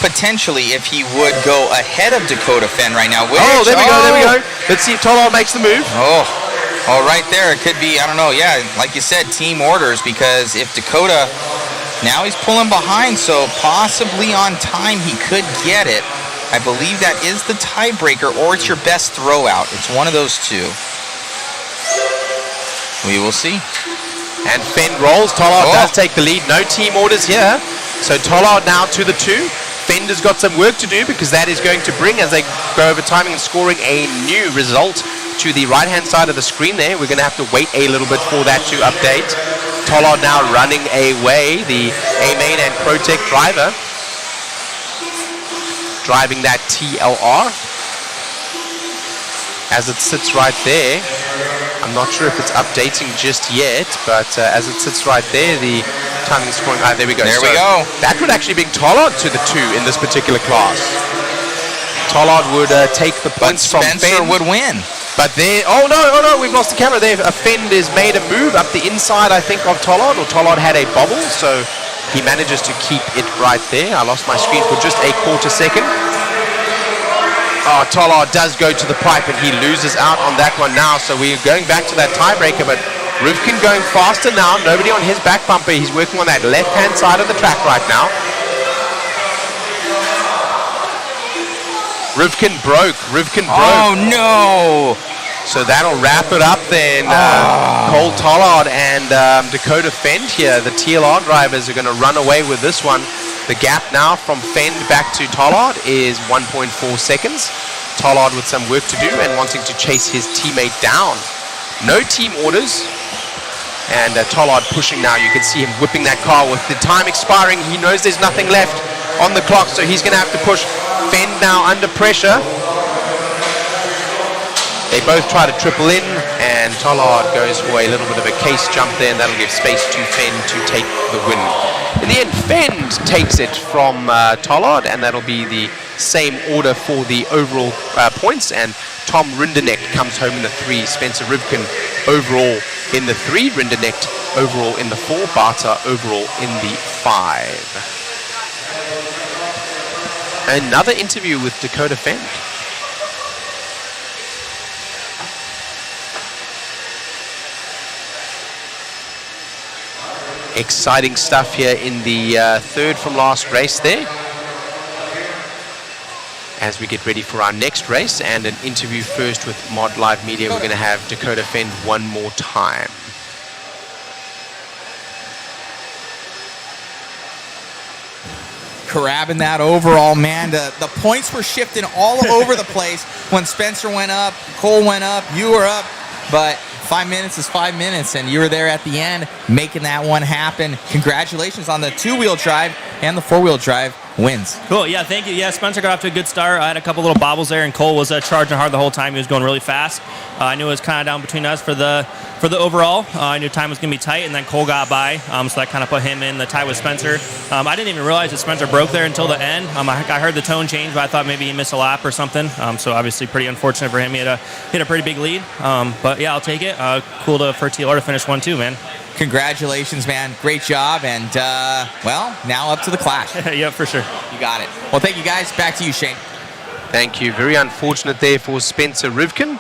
potentially, if he would go ahead of Dakota Fenn right now. Which, there we go. Let's see if Tollard makes the move. Oh, right there. It could be, I don't know, yeah, like you said, team orders, because if Dakota, now he's pulling behind, so possibly on time he could get it. I believe that is the tiebreaker, or it's your best throw out. It's one of those two. We will see. And Fenn rolls. Tollard does take the lead. No team orders here. So Tollard now to the 2. Fenn has got some work to do, because that is going to bring, as they go over timing and scoring, a new result to the right-hand side of the screen there. We're going to have to wait a little bit for that to update. Tollard now running away, the A-Main and ProTech driver, driving that TLR. As it sits right there, I'm not sure if it's updating just yet, but as it sits right there, the timing is scoring. There we go. There we go. That would actually bring Tollard to the 2 in this particular class. Tollard would take the points from Fenn. Spencer would win. But there, oh no, we've lost the camera there. Fenn has made a move up the inside, I think, of Tollard, or Tollard had a bobble, so he manages to keep it right there. I lost my screen for just a quarter second. Oh, Tollard does go to the pipe, and he loses out on that one now. So we're going back to that tiebreaker, but Rivkin going faster now. Nobody on his back bumper. He's working on that left-hand side of the track right now. Rivkin broke. Oh, no. So that'll wrap it up then. Cole Tollard and Dakota Fenn here, the TLR drivers, are going to run away with this one. The gap now from Fenn back to Tollard is 1.4 seconds. Tollard with some work to do and wanting to chase his teammate down. No team orders. And Tollard pushing now. You can see him whipping that car with the time expiring. He knows there's nothing left on the clock, so he's going to have to push. Fenn now under pressure. They both try to triple in, and Tollard goes for a little bit of a case jump there, and that'll give space to Fenn to take the win. In the end, Fenn takes it from Tollard, and that'll be the same order for the overall points. And Tom Rinderknecht comes home in the 3. Spencer Rivkin overall in the 3. Rinderknecht overall in the 4. Barta overall in the 5. Another interview with Dakota Fenn. Exciting stuff here in the 3rd from last race there. As we get ready for our next race and an interview first with Mod Live Media, we're going to have Dakota Fenn one more time. Grabbing that overall, man. The points were shifting all over the place when Spencer went up, Cole went up, you were up, but 5 minutes is 5 minutes, and you were there at the end making that one happen. Congratulations on the 2-wheel drive and the 4-wheel drive wins. Cool. Yeah, thank you. Yeah, Spencer got off to a good start. I had a couple little bobbles there, and Cole was charging hard the whole time. He was going really fast. I knew it was kind of down between us for the overall. I knew time was going to be tight, and then Cole got by, so that kind of put him in the tie with Spencer. I didn't even realize that Spencer broke there until the end. I heard the tone change, but I thought maybe he missed a lap or something. So obviously pretty unfortunate for him. He had a pretty big lead. But yeah, I'll take it. Cool for TLR to finish 1-2, man. Congratulations, man. Great job. And, well, now up to the clash. Yeah, for sure. You got it. Well, thank you, guys. Back to you, Shane. Thank you. Very unfortunate there for Spencer Rivkin,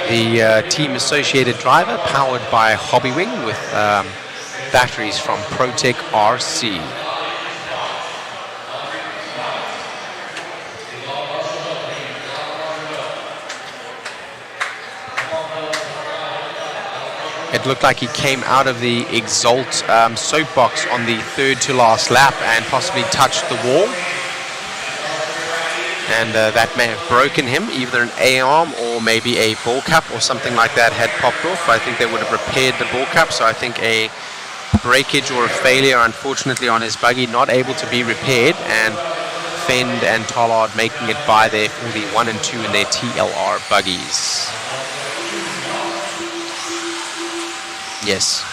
the team-associated driver powered by Hobbywing with batteries from ProTech RC. It looked like he came out of the Exalt soapbox on the 3rd to last lap and possibly touched the wall. and that may have broken him. Either an A-arm or maybe a ball cap or something like that had popped off. I think they would have repaired the ball cap, so I think a breakage or a failure, unfortunately, on his buggy, not able to be repaired, and Fend and Tollard making it by there for the 1 and 2 in their TLR buggies. Yes.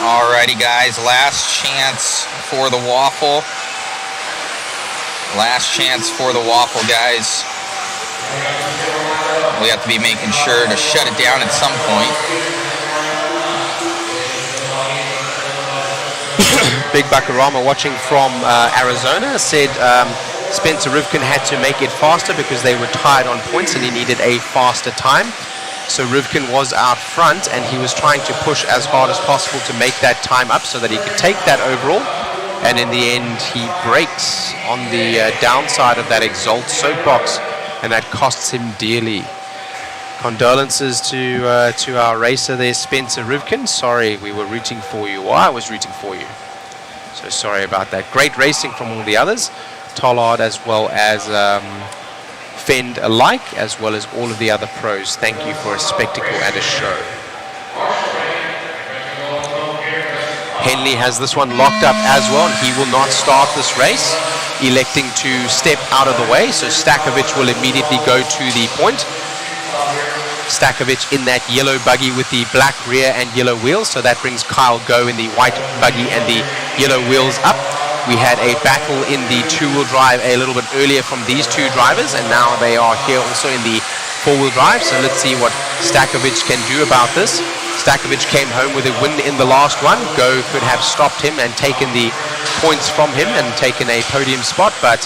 Alrighty, guys, last chance for the waffle. Last chance for the waffle, guys. We have to be making sure to shut it down at some point. Big Buckarama watching from Arizona said Spencer Rivkin had to make it faster because they were tied on points and he needed a faster time. So Rivkin was out front and he was trying to push as hard as possible to make that time up so that he could take that overall. And in the end, he breaks on the downside of that Exalt soapbox, and that costs him dearly. Condolences to our racer there, Spencer Rivkin. Sorry, we were rooting for you. Well, I was rooting for you. So sorry about that. Great racing from all the others. Tollard as well as Fend alike, as well as all of the other pros. Thank you for a spectacle and a show. Henley has this one locked up as well, and he will not start this race, electing to step out of the way. So Stakovich will immediately go to the point. Stakovich in that yellow buggy with the black rear and yellow wheels. So that brings Kyle Go in the white buggy and the yellow wheels up. We had a battle in the two-wheel drive a little bit earlier from these two drivers, and now they are here also in the four-wheel drive. So let's see what Stakovich can do about this. Stakovich came home with a win in the last one. Go could have stopped him and taken the points from him and taken a podium spot, but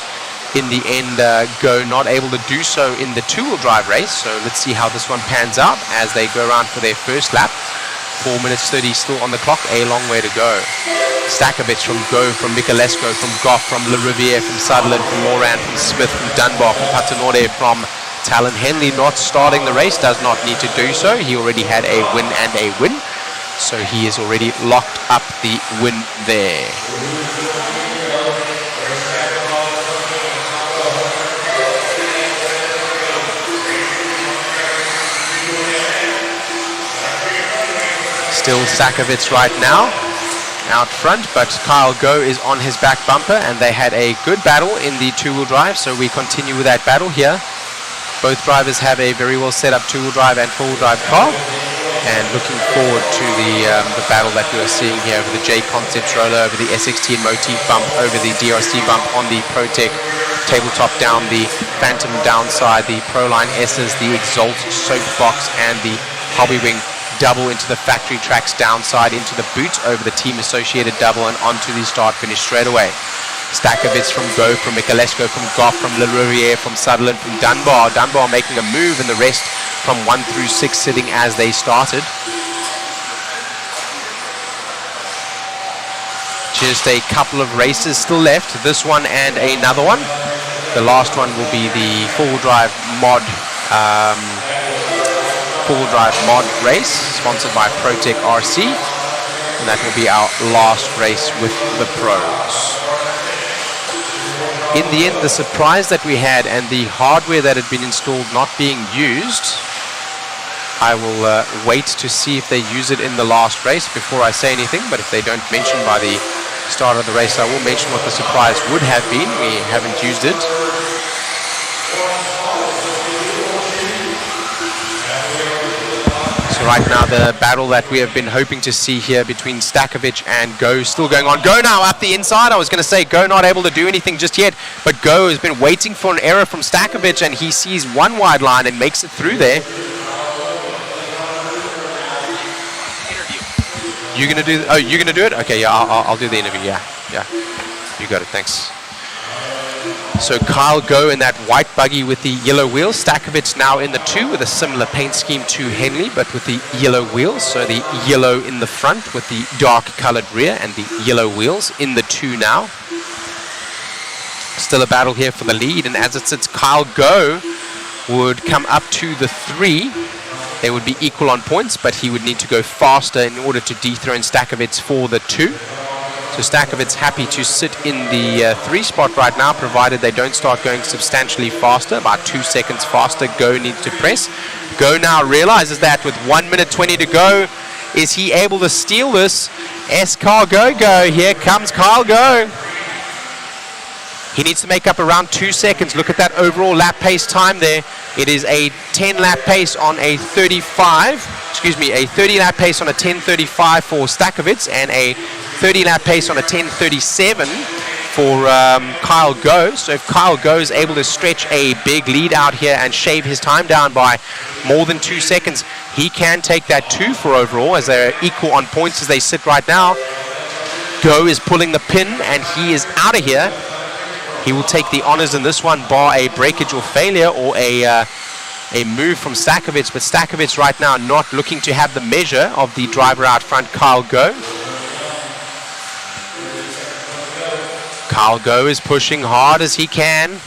in the end, Go not able to do so in the two-wheel drive race. So let's see how this one pans out as they go around for their first lap. 4 minutes 30 still on the clock, a long way to go. Stakovich from Go, from Michalesco, from Goff, from Le Riviere, from Sutherland, from Moran, from Smith, from Dunbar, from Patanorde, from Talon. Henley not starting the race, does not need to do so. He already had a win and a win. So he is already locked up the win there. Still Stakovich right now out front, but Kyle Go is on his back bumper, and they had a good battle in the two-wheel drive, so we continue with that battle here. Both drivers have a very well set up two-wheel drive and four-wheel drive car, and looking forward to the battle that we are seeing here over the JConcepts roller, over the SXT motif bump, over the DRC bump on the ProTech tabletop down, the Phantom downside, the Proline S's, the Exalt soapbox, and the Hobbywing double into the factory tracks downside, into the boot over the team associated double, and onto the start finish straight away. Stakovich from Go, from Michalesco, from Goff, from Le Riviere, from Sutherland, from Dunbar. Dunbar making a move, and the rest from 1 through 6 sitting as they started. Just a couple of races still left, this one and another one. The last one will be the four-wheel drive mod race, sponsored by ProTech RC, and that will be our last race with the pros. In the end, the surprise that we had and the hardware that had been installed not being used, I will wait to see if they use it in the last race before I say anything, but if they don't mention by the start of the race, I will mention what the surprise would have been. We haven't used it. Right now, the battle that we have been hoping to see here between Stakovich and Go still going on. Go now up the inside. I was going to say Go not able to do anything just yet, but Go has been waiting for an error from Stakovich, and he sees one wide line and makes it through there. You're going to do? Oh, you're going to do it? Okay, yeah, I'll do the interview. Yeah, you got it. Thanks. So Kyle Go in that white buggy with the yellow wheels. Stakovich now in the 2 with a similar paint scheme to Henley, but with the yellow wheels. So the yellow in the front with the dark colored rear, and the yellow wheels in the 2 now. Still a battle here for the lead, and as it sits, Kyle Go would come up to the 3. They would be equal on points, but he would need to go faster in order to dethrone Stakovitz for the 2. So Stakovitz happy to sit in the 3 spot right now, provided they don't start going substantially faster, about 2 seconds faster. Go needs to press. Go now realizes that with 1 minute 20 to go, is he able to steal this? Carl Go. Here comes Carl Go. He needs to make up around 2 seconds. Look at that overall lap pace time there. It is a 10 lap pace on a 30 lap pace on a 10:35 for Stakovitz, and a 30 lap pace on a 10:37 for Kyle Go. So if Kyle Go is able to stretch a big lead out here and shave his time down by more than 2 seconds, he can take that 2 for overall, as they're equal on points as they sit right now. Go is pulling the pin, and he is out of here. He will take the honors in this one, bar a breakage or failure, or a move from Stakovitz. But Stakovitz right now not looking to have the measure of the driver out front, Kyle Go. Kyle Go is pushing hard as he can,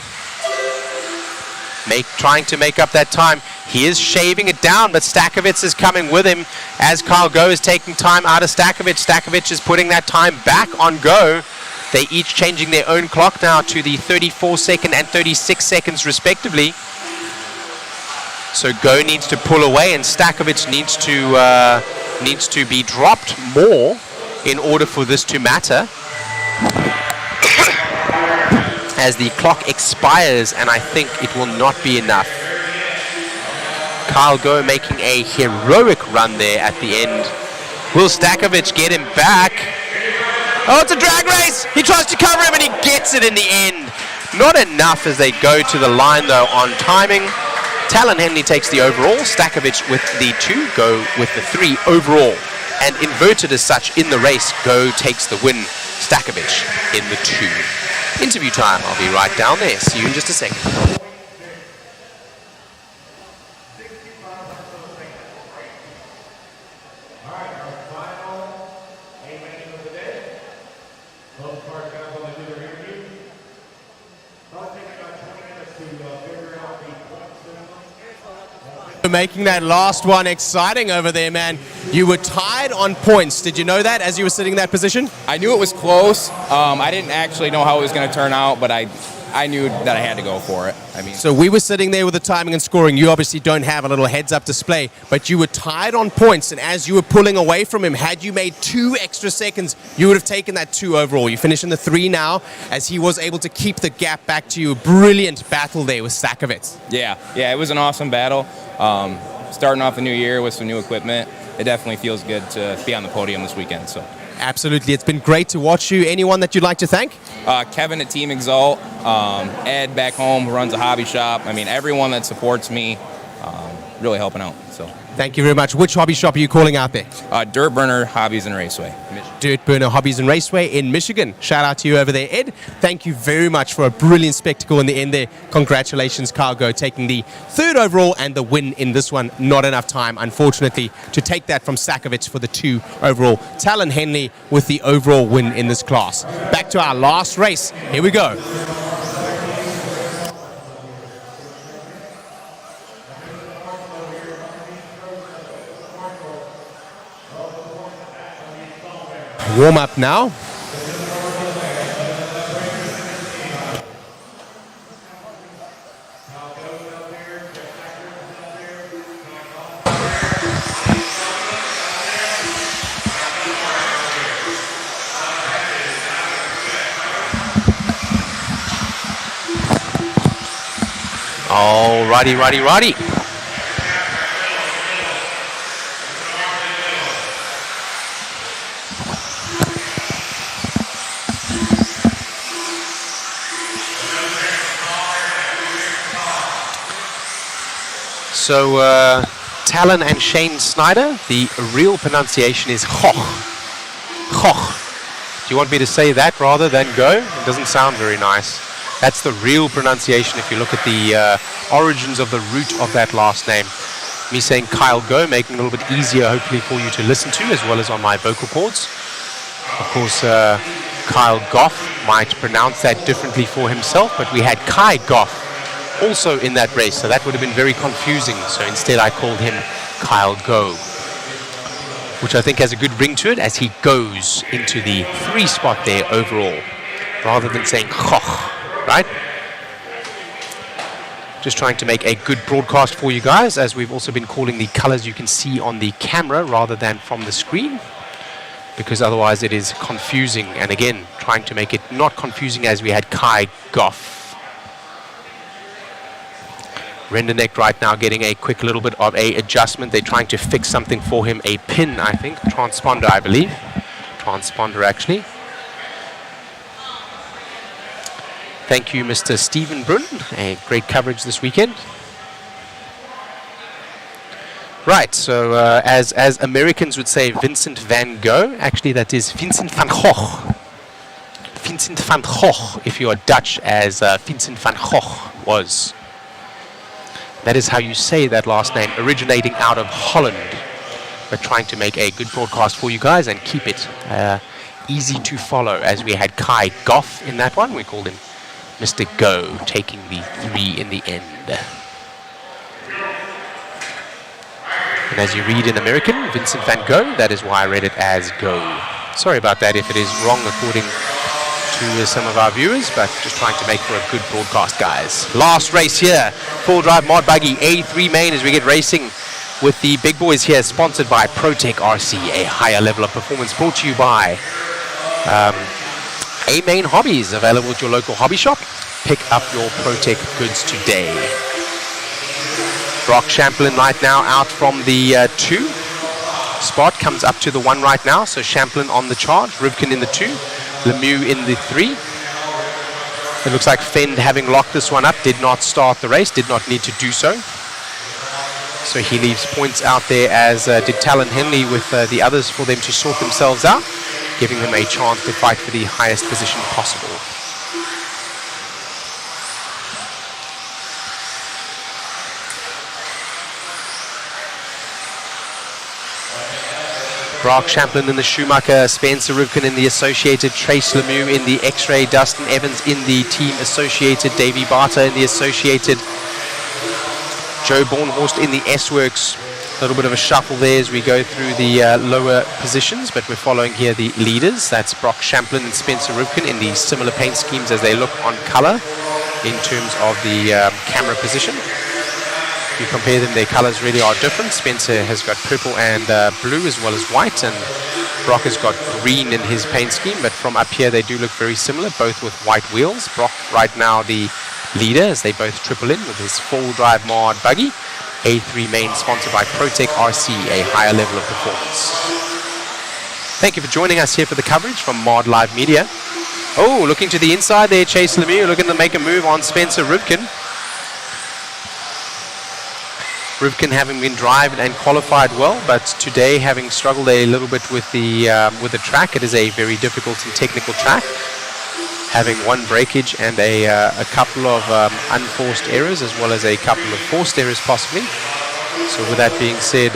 trying to make up that time. He is shaving it down, but Stakovitz is coming with him as Kyle Go is taking time out of Stakovitz. Stakovitz is putting that time back on Go. They each changing their own clock now to the 34 second and 36 seconds respectively. So Go needs to pull away, and Stakovitz needs to be dropped more in order for this to matter. As the clock expires, and I think it will not be enough. Kyle Go making a heroic run there at the end. Will Stakovitz get him back? Oh, it's a drag race! He tries to cover him and he gets it in the end. Not enough as they go to the line though on timing. Talon Henley takes the overall, Stakovitz with the 2, Go with the 3 overall. And inverted as such in the race, Go takes the win, Stakovitz in the 2. Interview time, I'll be right down there. See you in just a second. Making that last one exciting over there, man. You were tied on points. Did you know that as you were sitting in that position? I knew it was close. I didn't actually know how it was going to turn out, but I knew that I had to go for it. So we were sitting there with the timing and scoring. You obviously don't have a little heads-up display, but you were tied on points, and as you were pulling away from him, had you made 2 extra seconds, you would have taken that 2 overall. You finish in the 3 now, as he was able to keep the gap back to you. A brilliant battle there with Stakovitz. Yeah, it was an awesome battle. Starting off the new year with some new equipment, it definitely feels good to be on the podium this weekend. So. Absolutely, it's been great to watch you. Anyone that you'd like to thank? Kevin at Team Exalt, Ed back home who runs a hobby shop. I mean, everyone that supports me, really helping out. So. Thank you very much. Which hobby shop are you calling out there? Dirt Burner Hobbies and Raceway. Dirt Burner Hobbies and Raceway in Michigan. Shout out to you over there, Ed. Thank you very much for a brilliant spectacle in the end there. Congratulations, Cargo, taking the 3rd overall and the win in this one. Not enough time, unfortunately, to take that from Stakovitz for the 2 overall. Talon Henley with the overall win in this class. Back to our last race. Here we go. Warm up now. Oh, righty. So, Talon and Shane Snyder, the real pronunciation is Hoch. Do you want me to say that rather than go? It doesn't sound very nice. That's the real pronunciation if you look at the origins of the root of that last name. Me saying Kyle Go, making it a little bit easier hopefully for you to listen to, as well as on my vocal cords. Of course, Kyle Goff might pronounce that differently for himself, but we had Kai Goff also in that race, so that would have been very confusing. So instead I called him Kyle Go, which I think has a good ring to it as he goes into the 3 spot there overall, rather than saying Choch, right? Just trying to make a good broadcast for you guys, as we've also been calling the colors you can see on the camera rather than from the screen, because otherwise it is confusing. And again, trying to make it not confusing as we had Kai Goff. Renderneck right now getting a quick little bit of a adjustment. They're trying to fix something for him, a pin, I think, transponder, I believe. Transponder, actually. Thank you, Mr. Stephen Brun. A great coverage this weekend. Right, so as Americans would say, Vincent van Gogh. Actually, that is Vincent van Gogh. Vincent van Gogh, if you are Dutch, as Vincent van Gogh was. That is how you say that last name, originating out of Holland. But trying to make a good broadcast for you guys and keep it easy to follow, as we had Kai Goff in that one. We called him Mr. Go, taking the 3 in the end. And as you read in American, Vincent van Gogh, that is why I read it as Go. Sorry about that if it is wrong according to some of our viewers, but just trying to make for a good broadcast, guys. Last race here, 4-drive mod buggy, A3 main, as we get racing with the big boys here, sponsored by ProTech RC, a higher level of performance, brought to you by A-Main Hobbies, available at your local hobby shop. Pick up your ProTech goods today. Brock Champlin right now out from the 2 spot, comes up to the 1 right now, so Champlin on the charge, Rivkin in the 2, Lemieux in the 3. It looks like Fend, having locked this one up, did not start the race, did not need to do so. So he leaves points out there, as did Talon Henley with the others, for them to sort themselves out, giving them a chance to fight for the highest position possible. Brock Champlin in the Schumacher, Spencer Rivkin in the Associated, Trace Lemieux in the X-Ray, Dustin Evans in the Team Associated, Davey Barter in the Associated, Joe Bornhorst in the S-Works. A little bit of a shuffle there as we go through the lower positions, but we're following here the leaders. That's Brock Champlin and Spencer Rivkin in the similar paint schemes as they look on color in terms of the camera position. If you compare them, their colors really are different. Spencer has got purple and blue as well as white, and Brock has got green in his paint scheme, but from up here they do look very similar, both with white wheels. Brock right now the leader as they both triple in with his 4-drive mod buggy. A3 main, sponsored by ProTech RC, a higher level of performance. Thank you for joining us here for the coverage from Mod Live Media. Oh, looking to the inside there, Chase Lemieux looking to make a move on Spencer Rivkin. Rivkin having been driving and qualified well, but today having struggled a little bit with the track. It is a very difficult and technical track, having one breakage and a couple of unforced errors, as well as a couple of forced errors possibly. So with that being said,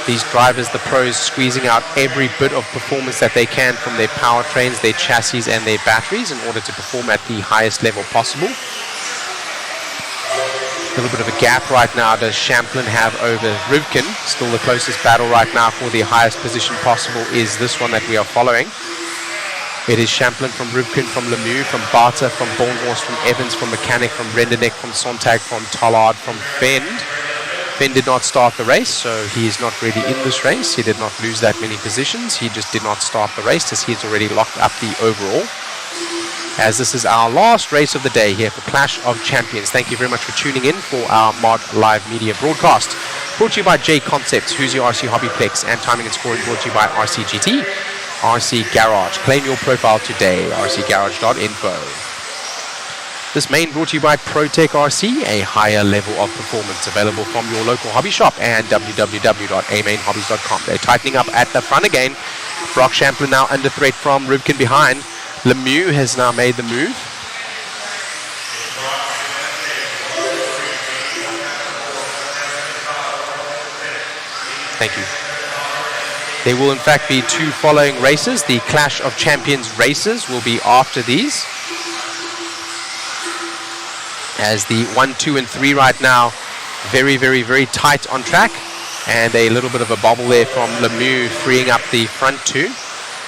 these drivers, the pros, squeezing out every bit of performance that they can from their powertrains, their chassis and their batteries in order to perform at the highest level possible. A little bit of a gap right now does Champlin have over Rivkin. Still the closest battle right now for the highest position possible is this one that we are following. It is Champlin from Rivkin, from Lemieux, from Barter, from Bornhorst, from Evans, from Mechanic, from Renderneck, from Sontag, from Tollard, from Fend. Fend did not start the race, so he is not really in this race. He did not lose that many positions. He just did not start the race, as he's already locked up the overall. As this is our last race of the day here for Clash of Champions. Thank you very much for tuning in for our Mod Live Media broadcast. Brought to you by JConcepts, Hoosier RC HobbyPlex, and timing and scoring brought to you by RCGT, RC Garage. Claim your profile today, rcgarage.info. This main brought to you by ProTech RC, a higher level of performance, available from your local hobby shop and www.amainhobbies.com. They're tightening up at the front again. Brock Champlin now under threat from Rivkin behind. Lemieux has now made the move. Thank you. There will in fact be 2 following races. The Clash of Champions races will be after these. as the 1, 2, and 3 right now very, very, very tight on track. And a little bit of a bobble there from Lemieux, freeing up the front 2.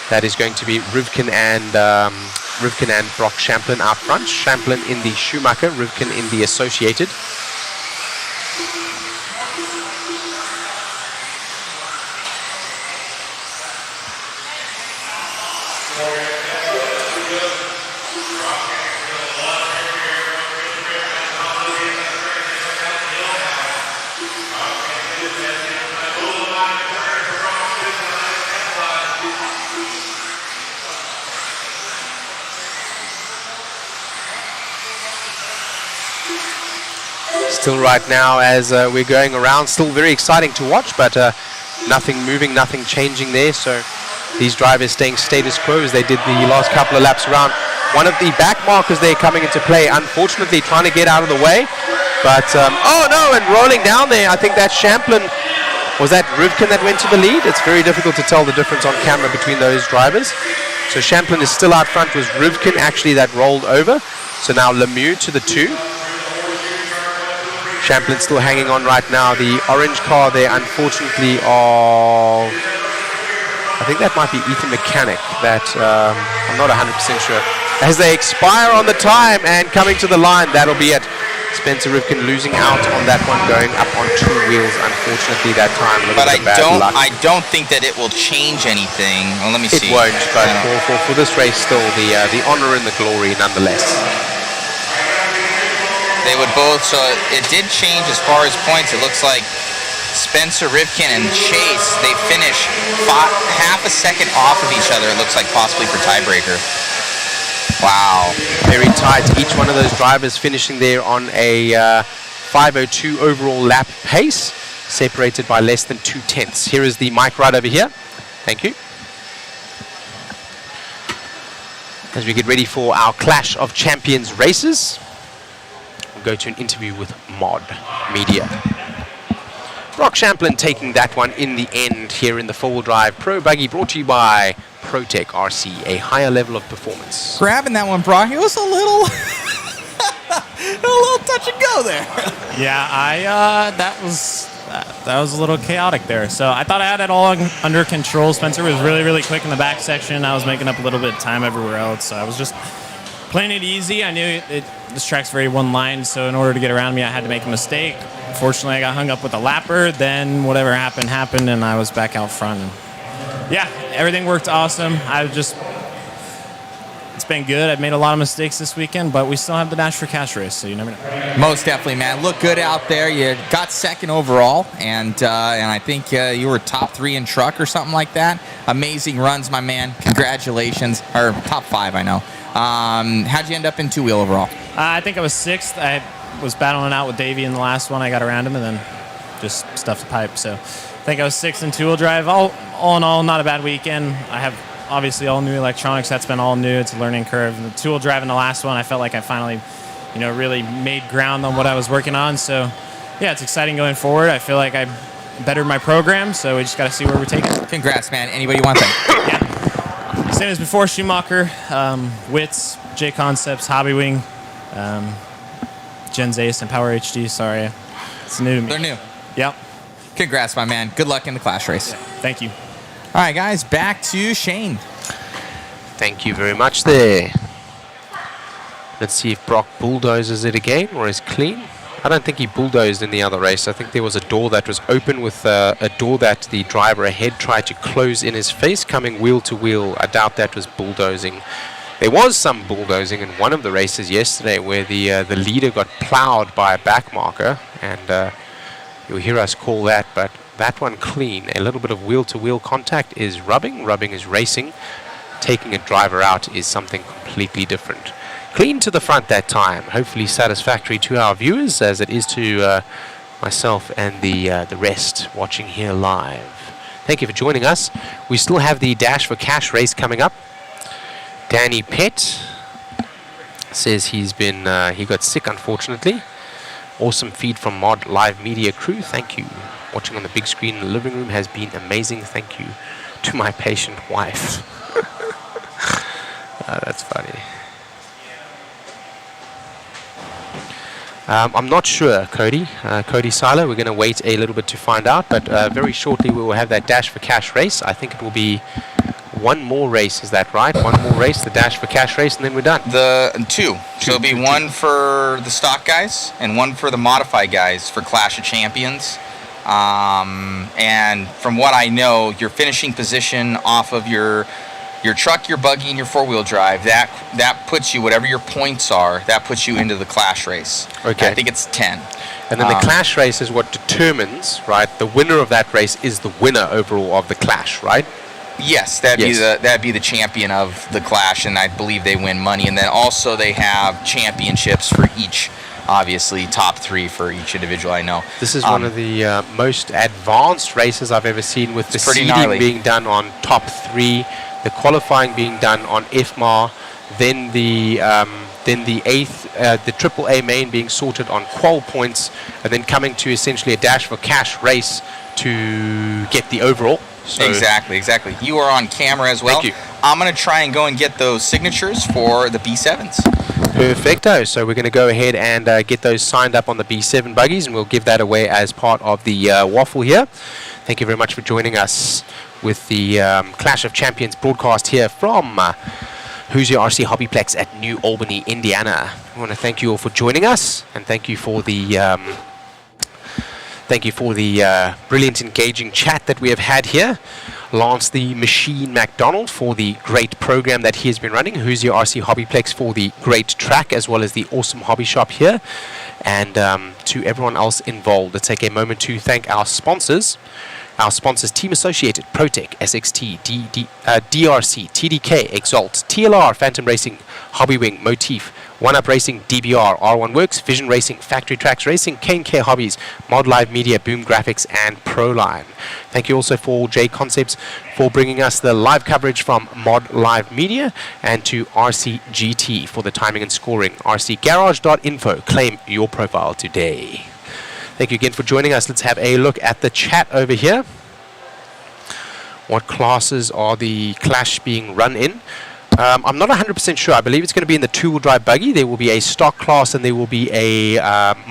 That is going to be Rivkin and Brock Champlin out front. Champlin in the Schumacher, Rivkin in the Associated. Still right now as we're going around, still very exciting to watch, but nothing moving, nothing changing there. So these drivers staying status quo as they did the last couple of laps around. One of the back markers there coming into play, unfortunately trying to get out of the way. But, oh no, and rolling down there, I think that's Champlin. Was that Rivkin that went to the lead? It's very difficult to tell the difference on camera between those drivers. So Champlin is still out front. Was Rivkin actually that rolled over? So now Lemieux to the 2. Champlin still hanging on right now. The orange car there, unfortunately, of... I think that might be Ethan Mechanic. That I'm not 100% sure. As they expire on the time and coming to the line, that'll be it. Spencer Rivkin losing out on that one, going up on 2 wheels, unfortunately, that time. But I don't think that it will change anything. Well, let me see. It won't, but for this race, still the honor and the glory, nonetheless. They would both, so it did change as far as points. It looks like Spencer Rivkin and Chase, they finish half a second off of each other, it looks like, possibly for tiebreaker. Wow, very tight. Each one of those drivers finishing there on a 5:02 overall lap pace, separated by less than 2/10. Here is the mic right over here. Thank you. As we get ready for our Clash of Champions races, we'll go to an interview with Mod Media. Brock Champlin taking that one in the end here in the four-wheel drive Pro Buggy, brought to you by ProTech RC, a higher level of performance. Grabbing that one, Brock, it was a little touch and go there. Yeah, that was a little chaotic there. So I thought I had it all under control. Spencer was really, really quick in the back section. I was making up a little bit of time everywhere else. So I was just playing it easy. I knew this track's very one line, so in order to get around me, I had to make a mistake. Fortunately, I got hung up with a lapper. Then whatever happened, and I was back out front. And yeah, everything worked awesome. It's been good. I've made a lot of mistakes this weekend, but we still have the Dash for Cash race, so you never know. Most definitely, man. Look good out there. You got second overall, and I think you were top 3 in truck or something like that. Amazing runs, my man. Congratulations. Or top 5, I know. How'd you end up in 2-wheel overall? I think I was 6th. I was battling out with Davey in the last one. I got around him and then just stuffed the pipe. So I think I was 6th in 2-wheel drive. All in all, not a bad weekend. I have obviously all new electronics. That's been all new. It's a learning curve. And the 2-wheel drive in the last one, I felt like I finally, really made ground on what I was working on. So yeah, it's exciting going forward. I feel like I bettered my program. So we just got to see where we're taking it. Congrats, man. Anybody want that? Yeah. Same as before, Schumacher, Wits, JConcepts, Hobbywing, Gen's Ace, and Power HD. Sorry, it's new to me. They're new. Yep. Congrats, my man. Good luck in the Clash race. Yeah. Thank you. All right, guys, back to Shane. Thank you very much there. Let's see if Brock bulldozes it again or is clean. I don't think he bulldozed in the other race. I think there was a door that was open with a door that the driver ahead tried to close in his face, coming wheel to wheel. I doubt that was bulldozing. There was some bulldozing in one of the races yesterday where the leader got plowed by a back marker, and you'll hear us call that, but that one clean. A little bit of wheel-to-wheel contact is rubbing. Rubbing is racing. Taking a driver out is something completely different. Clean to the front that time. Hopefully satisfactory to our viewers, as it is to myself and the rest watching here live. Thank you for joining us. We still have the Dash for Cash race coming up. Danny Pett says he got sick, unfortunately. Awesome feed from Mod Live Media crew. Thank you. Watching on the big screen in the living room has been amazing. Thank you to my patient wife. That's funny. I'm not sure, Cody. Cody Seiler, we're going to wait a little bit to find out, but very shortly we will have that Dash for Cash race. I think it will be one more race, is that right? One more race, the Dash for Cash race, and then we're done. Two. So it'll be one for the stock guys and one for the modified guys for Clash of Champions. And from what I know, your finishing position off of your truck, your buggy, and your four-wheel drive, that puts you, whatever your points are, that puts you into the Clash race. Okay. I think it's 10. And then the Clash race is what determines, right? The winner of that race is the winner overall of the Clash, right? Yes, that'd be the champion of the Clash, and I believe they win money. And then also they have championships for each, obviously top 3 for each individual. I know this is one of the most advanced races I've ever seen, with the seeding gnarly. being done on top 3, the qualifying being done on FMAR, then the eighth, the Triple A main being sorted on qual points, and then coming to essentially a Dash for Cash race to get the overall. So exactly. You are on camera as well. Thank you. I'm going to try and go and get those signatures for the B7s. Perfecto. So we're going to go ahead and get those signed up on the B7 buggies, and we'll give that away as part of the waffle here. Thank you very much for joining us with the Clash of Champions broadcast here from Hoosier RC HobbyPlex at New Albany, Indiana. I want to thank you all for joining us, and thank you for the brilliant, engaging chat that we have had here. Lance the Machine MacDonald for the great program that he has been running. Hoosier RC HobbyPlex for the great track, as well as the awesome hobby shop here. And to everyone else involved, let's take a moment to thank our sponsors. Our sponsors: Team Associated, Protec, SXT, DRC, TDK, Exalt, TLR, Phantom Racing, Hobbywing, Motif, One Up Racing, DBR, R1 Works, Vision Racing, Factory Tracks Racing, K&K Hobbies, Mod Live Media, Boom Graphics, and Proline. Thank you also for JConcepts for bringing us the live coverage from Mod Live Media, and to RCGT for the timing and scoring. RCGarage.info. Claim your profile today. Thank you again for joining us. Let's have a look at the chat over here. What classes are the Clash being run in? I'm not 100% sure. I believe it's going to be in the two-wheel drive buggy. There will be a stock class, and there will be a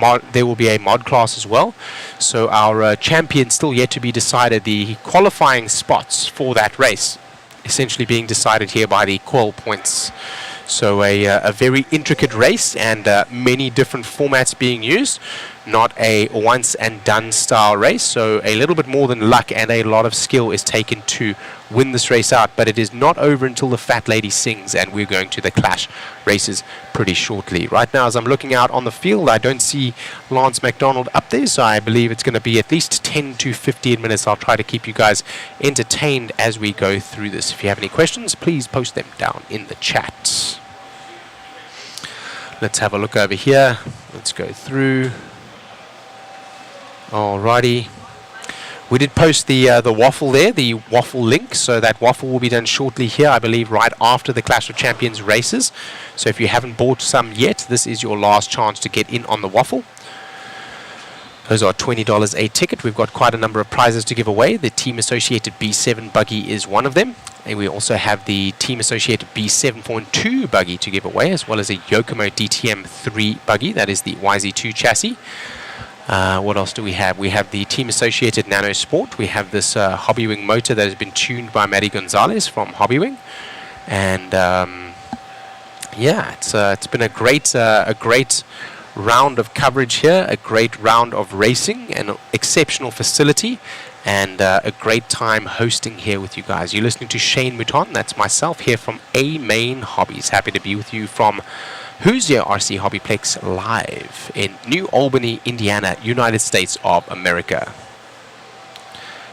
mod class as well. So our champion still yet to be decided. The qualifying spots for that race essentially being decided here by the qual points. So a very intricate race, and many different formats being used. Not a once and done style race, so a little bit more than luck and a lot of skill is taken to win this race out. But it is not over until the fat lady sings, and we're going to the Clash races pretty shortly. Right now, as I'm looking out on the field, I don't see Lance MacDonald up there, so I believe it's going to be at least 10 to 15 minutes. I'll try to keep you guys entertained as we go through this. If you have any questions, please post them down in the chat. Let's have a look over here. Let's go through. Alrighty. We did post the waffle there, the waffle link, so that waffle will be done shortly here, I believe, right after the Clash of Champions races. So if you haven't bought some yet, this is your last chance to get in on the waffle. Those are $20 a ticket. We've got quite a number of prizes to give away. The Team Associated B7 buggy is one of them. And we also have the Team Associated B7.2 buggy to give away, as well as a Yokomo DTM 3 buggy. That is the YZ2 chassis. What else do we have? We have the Team Associated Nano Sport. We have this Hobbywing motor that has been tuned by Matty Gonzalez from Hobbywing. And yeah, it's been a great round of coverage here, a great round of racing, an exceptional facility, and a great time hosting here with you guys. You're listening to Shane Mouton. That's myself here from A Main Hobbies. Happy to be with you from Hoosier RC HobbyPlex live in New Albany, Indiana, United States of America.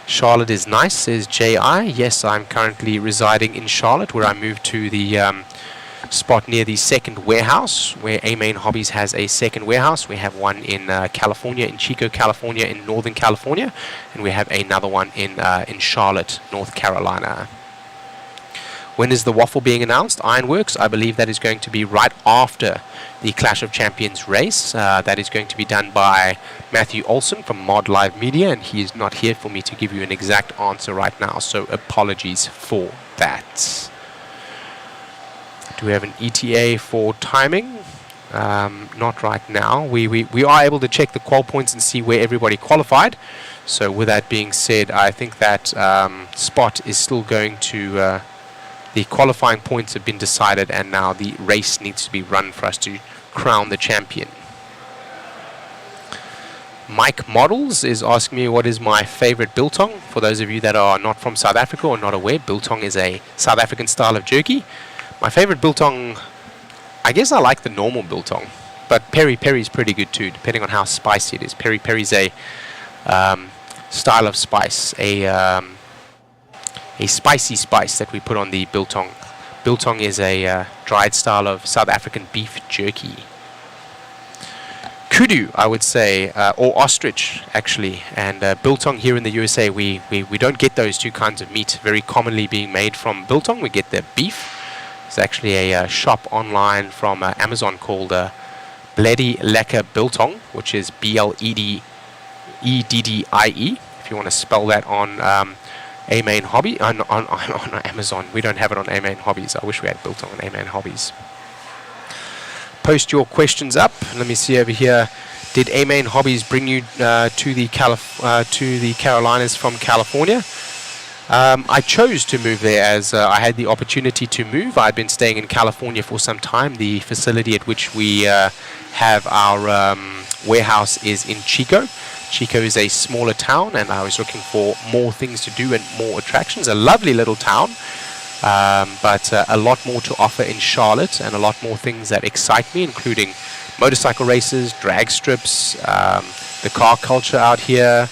Charlotte is nice, says J.I. Yes, I'm currently residing in Charlotte, where I moved to the spot near the second warehouse, where A Main Hobbies has a second warehouse. We have one in California, in Chico, California, in Northern California, and we have another one in Charlotte, North Carolina. When is the waffle being announced? Ironworks, I believe that is going to be right after the Clash of Champions race. That is going to be done by Matthew Olson from Mod Live Media, and he is not here for me to give you an exact answer right now, so apologies for that. Do we have an ETA for timing? Not right now. We are able to check the qual points and see where everybody qualified. So with that being said, I think that spot is still going to... the qualifying points have been decided, and now the race needs to be run for us to crown the champion. Mike Models is asking me what is my favorite biltong. For those of you that are not from South Africa or not aware, biltong is a South African style of jerky. My favorite biltong, I guess I like the normal biltong, but peri peri is pretty good too, depending on how spicy it is. Peri peri is a style of spice, a spicy spice that we put on the biltong. Biltong is a dried style of South African beef jerky. Kudu, I would say, or ostrich, actually, and biltong here in the USA, we don't get those two kinds of meat very commonly being made from biltong. We get the beef. It's actually a shop online from Amazon called Bleddy Lekker Biltong, which is BLEDDIE, if you want to spell that on A Main Hobby, on Amazon. We don't have it on A Main Hobbies. I wish we had biltong on A Main Hobbies. Post your questions up. Let me see over here. Did A Main Hobbies bring you to the Carolinas from California? I chose to move there as I had the opportunity to move. I'd been staying in California for some time. The facility at which we have our warehouse is in Chico. Chico is a smaller town, and I was looking for more things to do and more attractions. A lovely little town. But a lot more to offer in Charlotte, and a lot more things that excite me, including motorcycle races, drag strips, the car culture out here.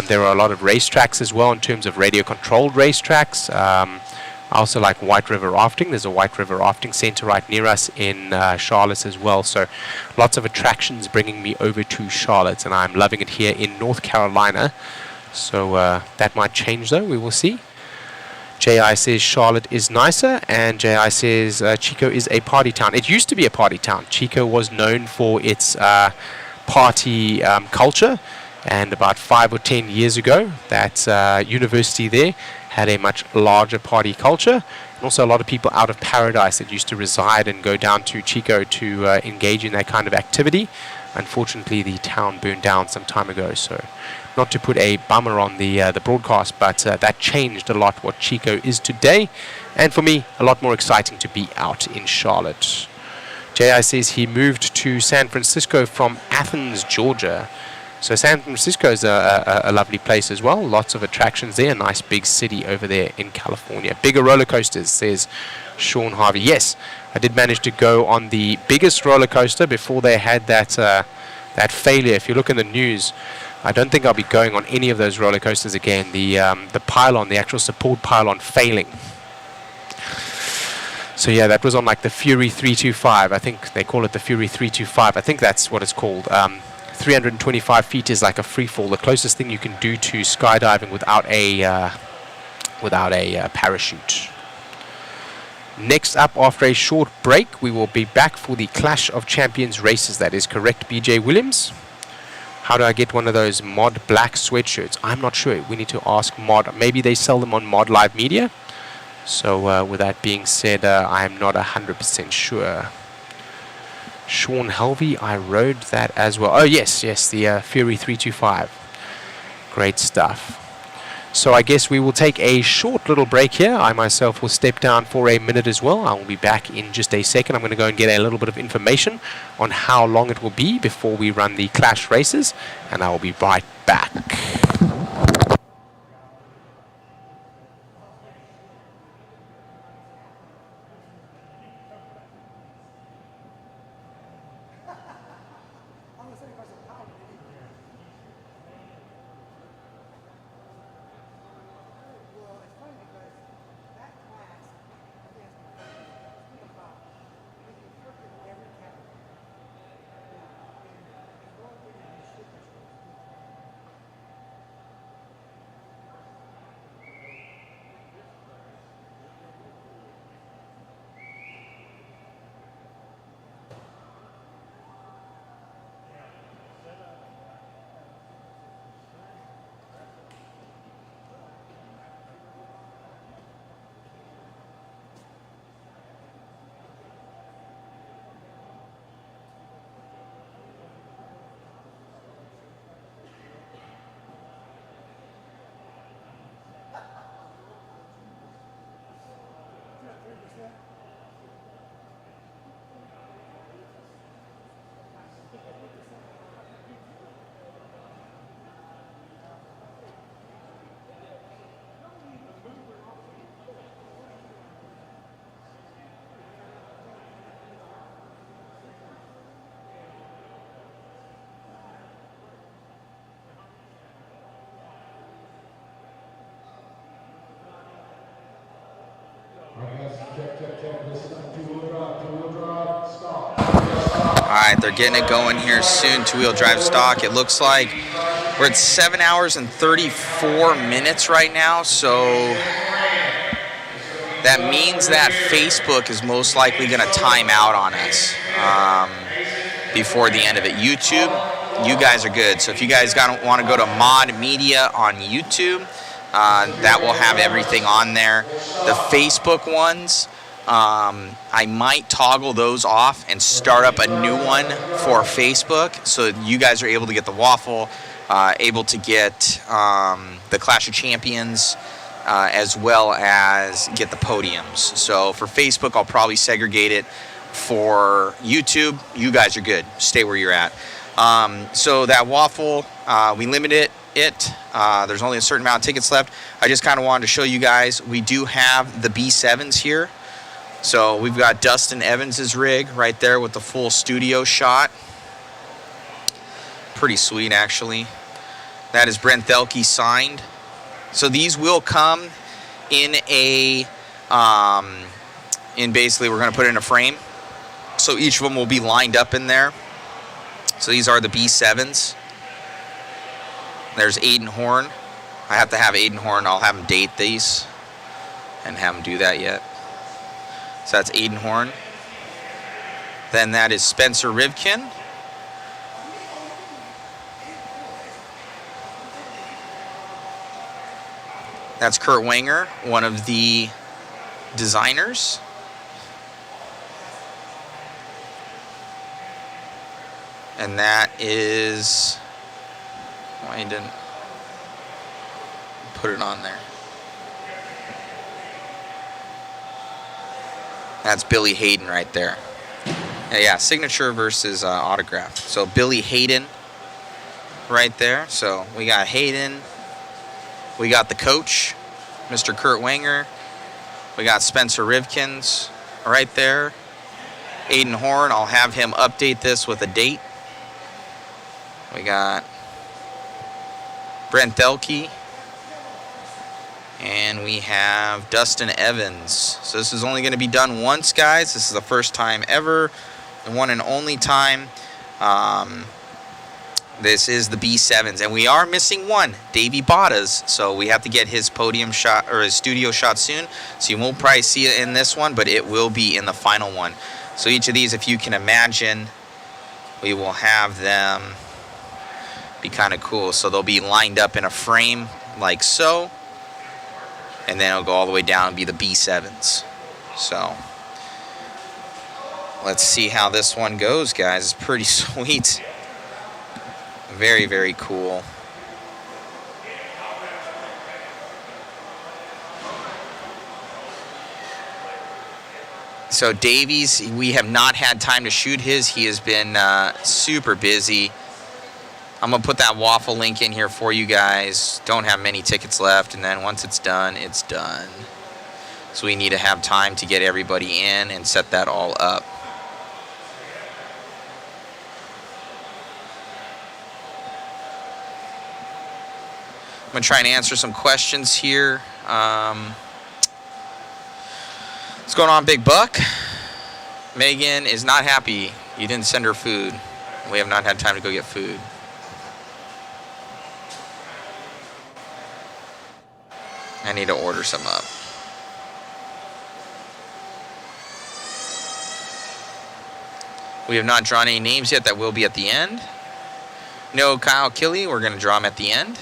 There are a lot of racetracks as well in terms of radio-controlled racetracks. I also like White River Rafting. There's a White River Rafting Center right near us in Charlotte as well. So lots of attractions bringing me over to Charlotte, and I'm loving it here in North Carolina. So that might change though, we will see. J.I. says Charlotte is nicer, and J.I. says Chico is a party town. It used to be a party town. Chico was known for its party culture, and about 5 or 10 years ago, that university there had a much larger party culture, and also a lot of people out of Paradise that used to reside and go down to Chico to engage in that kind of activity. Unfortunately, the town burned down some time ago, so not to put a bummer on the broadcast, but that changed a lot what Chico is today, and for me, a lot more exciting to be out in Charlotte. J.I. says he moved to San Francisco from Athens, Georgia. So San Francisco is a lovely place as well. Lots of attractions there. A nice big city over there in California. Bigger roller coasters, says Sean Harvey. Yes, I did manage to go on the biggest roller coaster before they had that failure. If you look in the news, I don't think I'll be going on any of those roller coasters again. The pylon, the actual support pylon failing. So yeah, that was on like the Fury 325. I think they call it the Fury 325. I think that's what it's called. 325 feet is like a free fall. The closest thing you can do to skydiving without a parachute. Next up, after a short break, we will be back for the Clash of Champions races. That is correct, BJ Williams. How do I get one of those Mod Black sweatshirts? I'm not sure. We need to ask Mod. Maybe they sell them on Mod Live Media. So with that being said, I am not 100% sure. Sean Helvey, I rode that as well. Oh, yes, the Fury 325. Great stuff. So I guess we will take a short little break here. I myself will step down for a minute as well. I will be back in just a second. I'm going to go and get a little bit of information on how long it will be before we run the Clash races, and I will be right back. All right, they're getting it going here soon. Two-wheel drive stock. It looks like we're at 7 hours and 34 minutes right now. So that means that Facebook is most likely going to time out on us before the end of it. YouTube, you guys are good. So if you guys want to go to Mod Media on YouTube, that will have everything on there. The Facebook ones, I might toggle those off and start up a new one for Facebook, so you guys are able to get the waffle, able to get the Clash of Champions, as well as get the podiums. So for Facebook, I'll probably segregate it. For YouTube, you guys are good. Stay where you're at. So that waffle, we limited it. There's only a certain amount of tickets left. I just kind of wanted to show you guys. We do have the B7s here. So we've got Dustin Evans' rig right there with the full studio shot. Pretty sweet, actually. That is Brent Thelke signed. So these will come in a, basically we're going to put it in a frame. So each of them will be lined up in there. So these are the B7s. There's Aiden Horn. I have to have Aiden Horn. I'll have him date these and have him do that yet. So that's Aiden Horn. Then that is Spencer Rivkin. That's Kurt Wanger, one of the designers. And that is, why I didn't put it on there. That's Billy Hayden right there. Yeah, signature versus autograph. So Billy Hayden right there. So we got Hayden. We got the coach, Mr. Kurt Wanger. We got Spencer Rivkins right there. Aiden Horn, I'll have him update this with a date. We got Brent Thelke. And we have Dustin Evans. So this is only going to be done once, guys. This is the first time ever, the one and only time. This is the B7s, and we are missing one, Davey Bottas. So we have to get his podium shot or his studio shot soon. So you won't probably see it in this one, but it will be in the final one. So each of these, if you can imagine, we will have them be kind of cool. So they'll be lined up in a frame like so. And then it'll go all the way down and be the B7s. So let's see how this one goes, guys. It's pretty sweet. Very, very cool. So Davies, we have not had time to shoot his. He has been super busy. I'm going to put that waffle link in here for you guys. Don't have many tickets left, and then once it's done, it's done. So we need to have time to get everybody in and set that all up. I'm going to try and answer some questions here. What's going on, Big Buck? Megan is not happy. You didn't send her food. We have not had time to go get food. I need to order some up. We have not drawn any names yet. That will be at the end. No Kyle Killy. We're going to draw them at the end.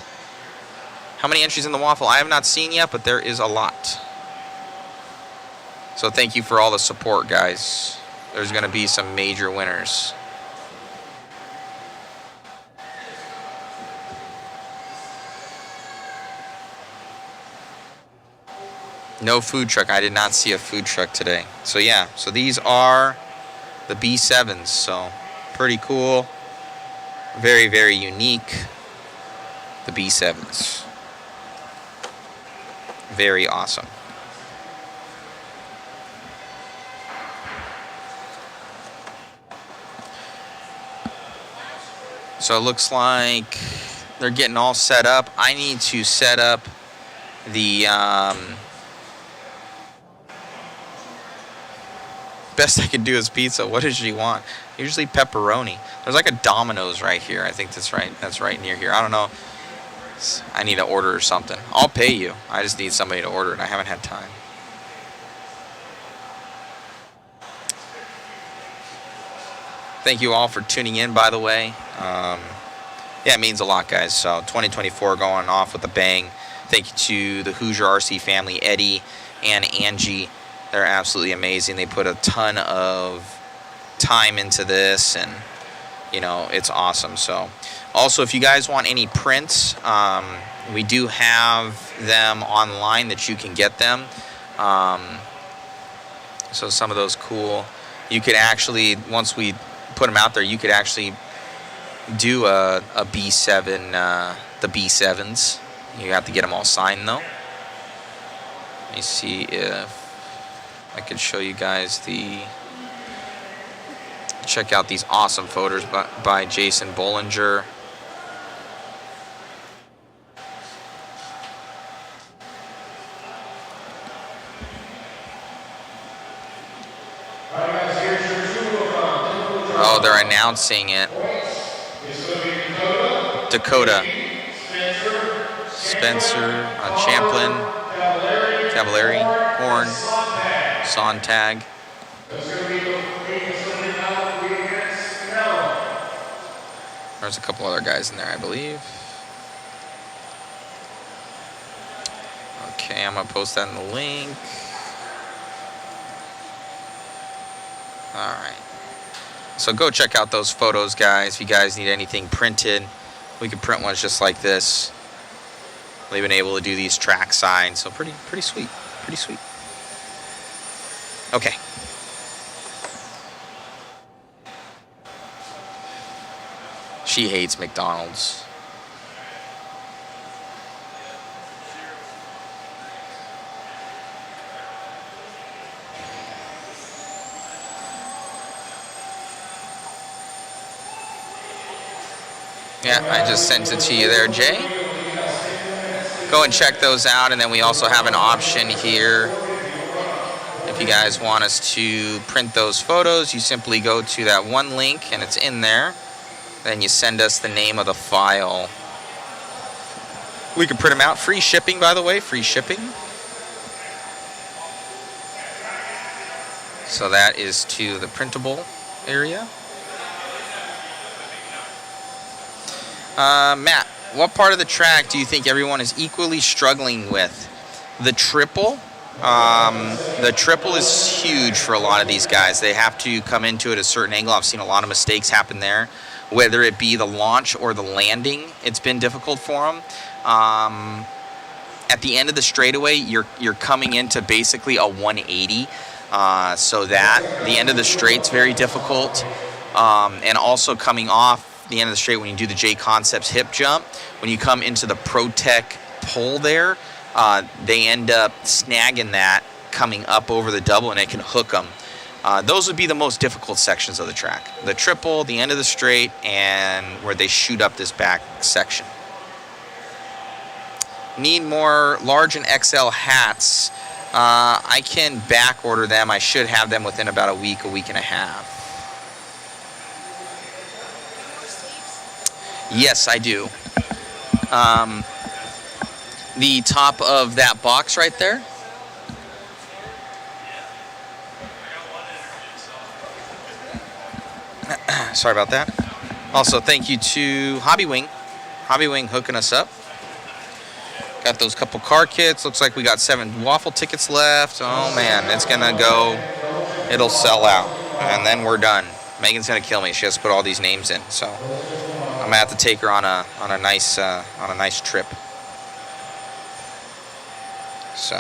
How many entries in the waffle? I have not seen yet, but there is a lot. So thank you for all the support, guys. There's going to be some major winners. No food truck. I did not see a food truck today. So yeah, so these are the B7s. So pretty cool. Very, very unique. The B7s. Very awesome. So it looks like they're getting all set up. I need to set up the best I can do is pizza. What does she want? Usually pepperoni. There's like a Domino's right here. I think that's right. That's right near here. I don't know. I need to order or something. I'll pay you. I just need somebody to order it. I haven't had time. Thank you all for tuning in, by the way. Yeah, it means a lot, guys. So 2024 going off with a bang. Thank you to the Hoosier RC family, Eddie and Angie. They're absolutely amazing. They put a ton of time into this, and you know, it's awesome. So also, if you guys want any prints, we do have them online that you can get them. So some of those cool, you could actually, once we put them out there, you could actually do a B7, the B7s. You have to get them all signed though. Let me see if I can show you guys the, check out these awesome photos by Jason Bollinger. Oh, they're announcing it. Dakota, Spencer, Champlin, Cavallari, Horn, Sontag. There's a couple other guys in there, I believe. Okay, I'm gonna post that in the link. All right. So go check out those photos, guys. If you guys need anything printed, we can print ones just like this. They've been able to do these track signs, so pretty sweet, pretty sweet. Okay. She hates McDonald's. Yeah, I just sent it to you there, Jay. Go and check those out, and then we also have an option here. If you guys want us to print those photos, you simply go to that one link, and it's in there. Then you send us the name of the file. We can print them out. Free shipping, by the way, free shipping. So that is to the printable area. Matt, what part of the track do you think everyone is equally struggling with? The triple? The triple is huge for a lot of these guys. They have to come into it a certain angle. I've seen a lot of mistakes happen there, whether it be the launch or the landing. It's been difficult for them. At the end of the straightaway, you're coming into basically a 180, so that the end of the straight's very difficult, and also coming off the end of the straight when you do the JConcepts hip jump, when you come into the ProTech pole there, they end up snagging that coming up over the double, and it can hook them. Those would be the most difficult sections of the track. The triple, the end of the straight, and where they shoot up this back section. Need more large and XL hats. I can back order them. I should have them within about a week and a half. Yes, I do. The top of that box right there. Sorry about that. Also, thank you to Hobbywing. Hobbywing hooking us up. Got those couple car kits. Looks like we got 7 waffle tickets left. Oh man, it's gonna go. It'll sell out, and then we're done. Megan's gonna kill me. She has to put all these names in, so I'm gonna have to take her on a nice trip. So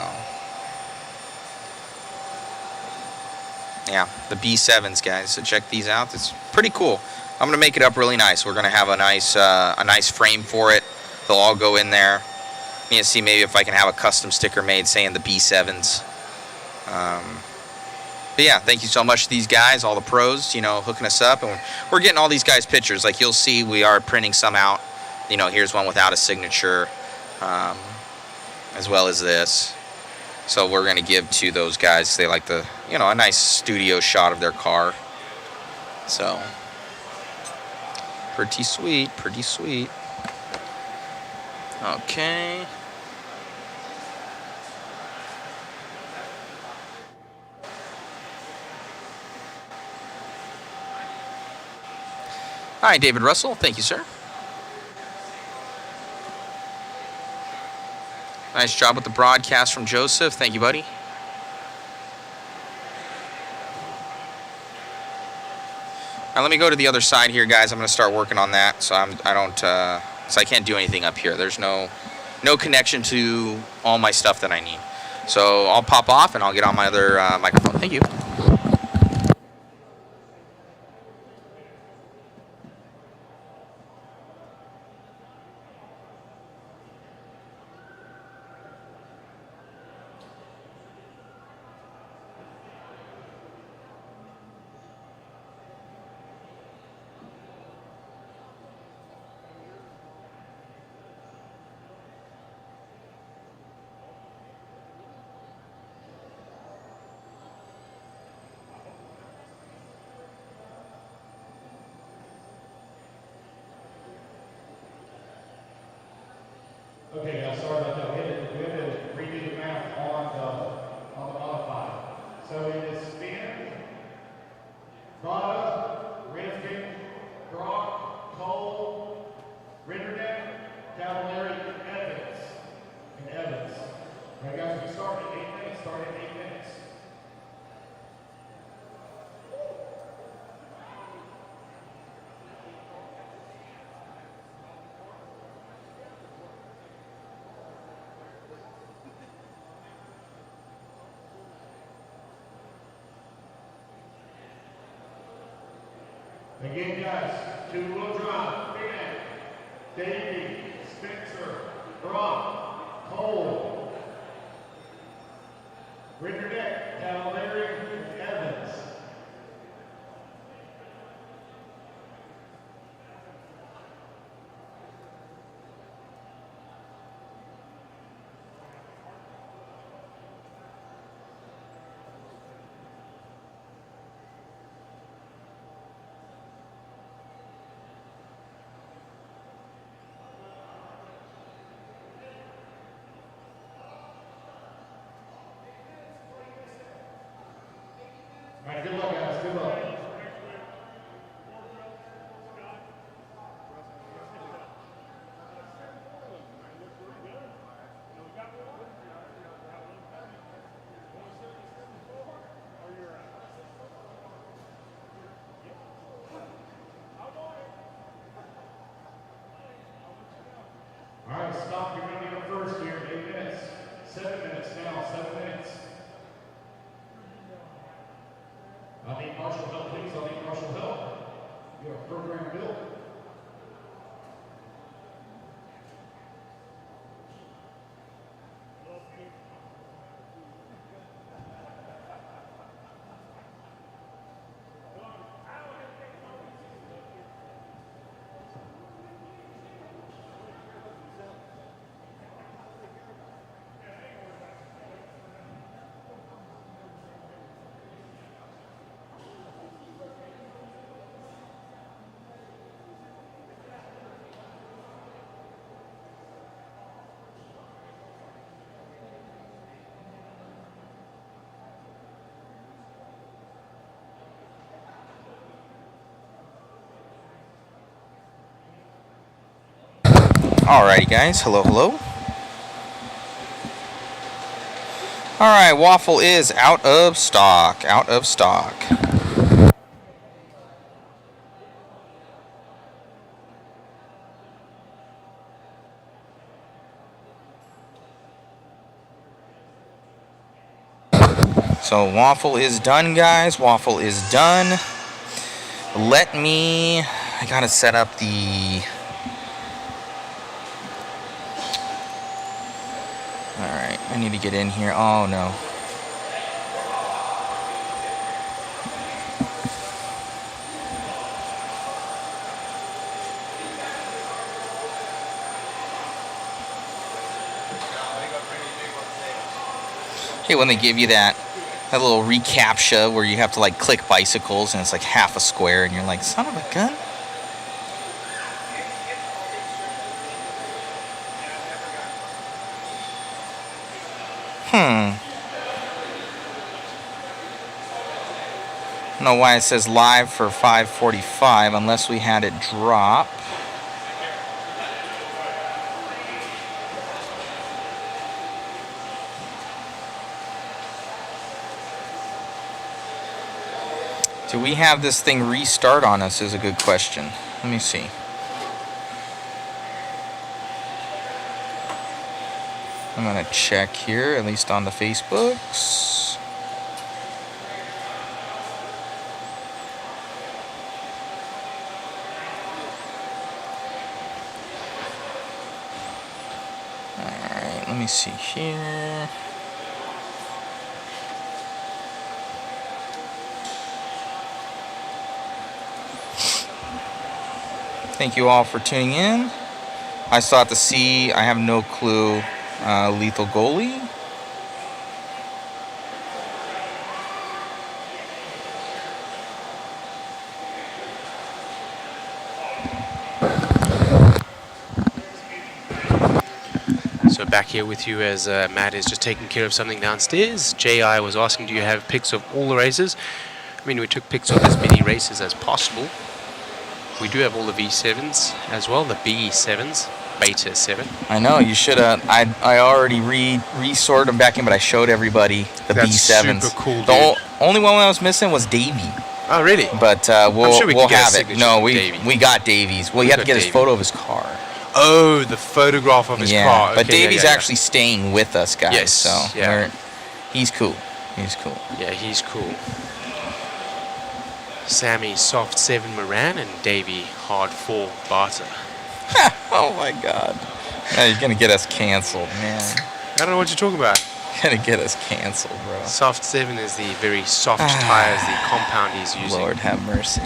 yeah, the B7s, guys. So check these out. It's pretty cool. I'm gonna make it up really nice. We're gonna have a nice frame for it. They'll all go in there. I'm gonna see maybe if I can have a custom sticker made saying the B7s. But yeah, thank you so much to these guys, all the pros, you know, hooking us up, and we're getting all these guys pictures. Like you'll see, we are printing some out. Here's one without a signature, as well as this. So we're going to give to those guys. They like the, a nice studio shot of their car. So pretty sweet, pretty sweet. Okay. Hi, David Russell. Thank you, sir. Nice job with the broadcast from Joseph. Thank you, buddy. Now let me go to the other side here, guys. I'm going to start working on that, so I can't do anything up here. There's no connection to all my stuff that I need. So I'll pop off and I'll get on my other microphone. Thank you. Okay, guys, sorry about that. We had to redo the math on the modified. So it is Spin, Prada, Redfin, Brock, Cole, Ritterneck, Cavallari, and Evans. All right, guys, we start at 8 minutes. Start at 8 minutes. Again, guys, two-wheel drive, Phoenix, Davey, Spencer, Brock, Cole, Ritterneck, Cavallari, and Evans. All right, good luck, guys. Good luck. All right, stop. You're going to be up first here. 8 minutes. 7 minutes now. 7 minutes. I need Marshall help, please. I need Marshall help. You have a program built. Alrighty, guys. Hello, hello. Alright, waffle is out of stock. Out of stock. So waffle is done, guys. Waffle is done. I gotta set up the... Alright, I need to get in here. Oh no. Hey, when they give you that little recaptcha where you have to like click bicycles and it's like half a square and you're like, son of a gun. I don't know why it says live for 5:45 unless we had it drop. Do we have this thing restart on us is a good question. Let me see. I'm going to check here, at least on the Facebooks. Alright, let me see here. Thank you all for tuning in. I still have to see, I have no clue, lethal goalie. So back here with you as Matt is just taking care of something downstairs. J.I. was asking, do you have pics of all the races? I mean, we took pics of as many races as possible. We do have all the V7s as well, the B7s, Beta 7. I know, you should have. I already resorted them back in, but I showed everybody the That's B7s. super cool, The dude. only one I was missing was Davey. Oh, really? But we'll, I'm sure we we'll can get a have it. signature No, from we Davey. got Davies. Well, you have to got get his Davey. photo of his car. Oh, the photograph of his car. But Okay, Davey's yeah. actually staying with us, guys. Yes, So yeah. he's cool. He's cool. Yeah, he's cool. Sammy soft 7 Moran and Davey hard 4 Barter. Oh my God. No, you're gonna get us canceled, man. I don't know what you're talking about. You're gonna get us canceled, bro. Soft 7 is the very soft tires, the compound he's using. Lord have mercy.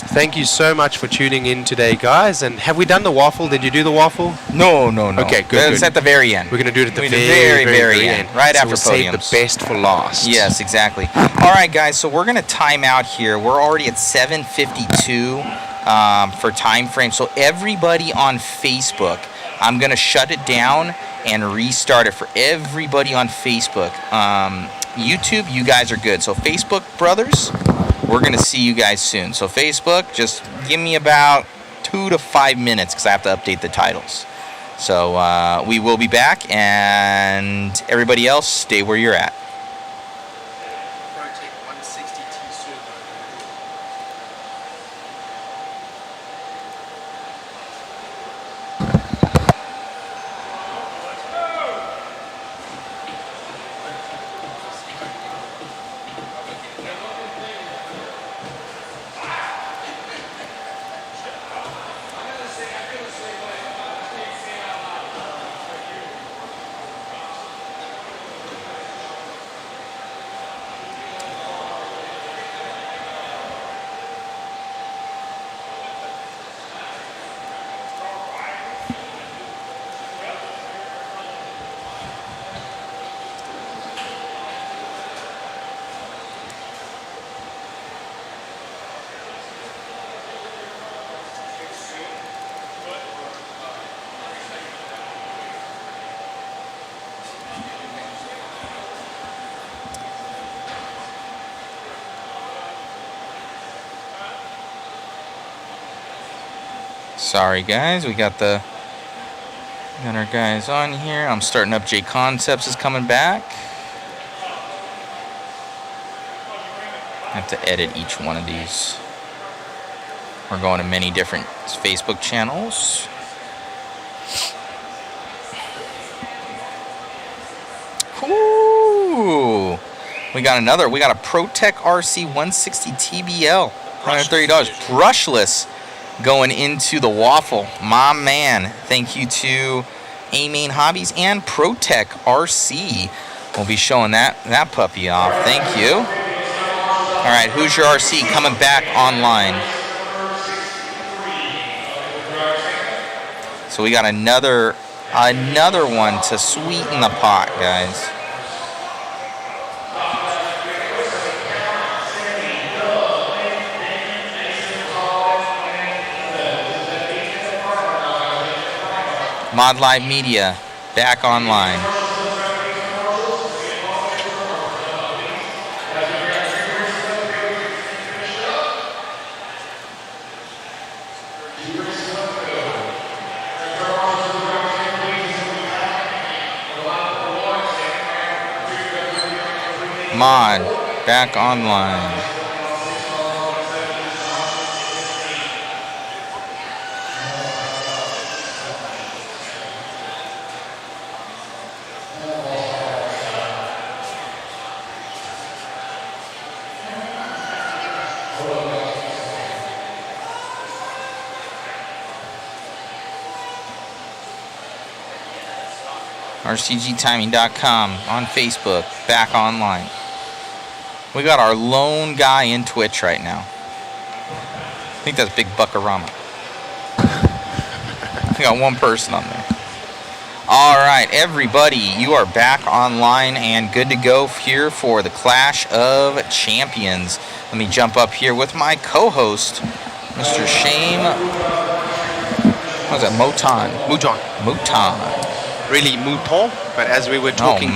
Thank you so much for tuning in today, guys. And have we done the waffle? Did you do the waffle? No. Okay, good. It's at the very end. We're going to do it at the We very end. Right so after we'll save the podiums. best for last. Yes, exactly. All right, guys. So we're gonna time out here. We're already at 7:52 for time frame. So everybody on Facebook, I'm gonna shut it down and restart it for everybody on Facebook. YouTube, you guys are good. So Facebook brothers, we're gonna see you guys soon. So Facebook, just give me about 2 to 5 minutes because I have to update the titles. So we will be back, and everybody else, stay where you're at. Sorry guys, we got our guys on here. I'm starting up. JConcepts is coming back. I have to edit each one of these. We're going to many different Facebook channels. Ooh, we got a ProTech RC 160 TBL, $130, brushless, going into the waffle. My man, thank you to A-Main Hobbies and ProTech RC. We'll be showing that puppy off. Thank you. All right, Hoosier RC coming back online. So we got another Another one to sweeten the pot, guys. Mod Live Media, back online. Mod, back online. RCGtiming.com on Facebook, back online. We got our lone guy in Twitch right now. I think that's Big Buckarama. We got one person on there. All right, everybody, you are back online and good to go here for the Clash of Champions. Let me jump up here with my co-host, Mr. Shane. What was that? Mouton. Really mouton, but as we were talking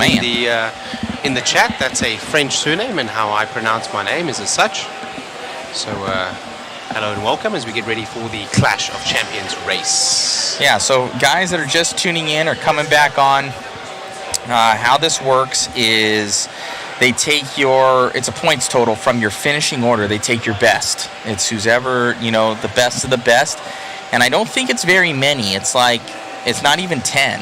in the chat, that's a French surname, and how I pronounce my name is as such. So hello and welcome as we get ready for the Clash of Champions race. Yeah, so guys that are just tuning in or coming back on, how this works is they take it's a points total from your finishing order. They take your best. It's who's ever, the best of the best. And I don't think it's very many. It's not even 10.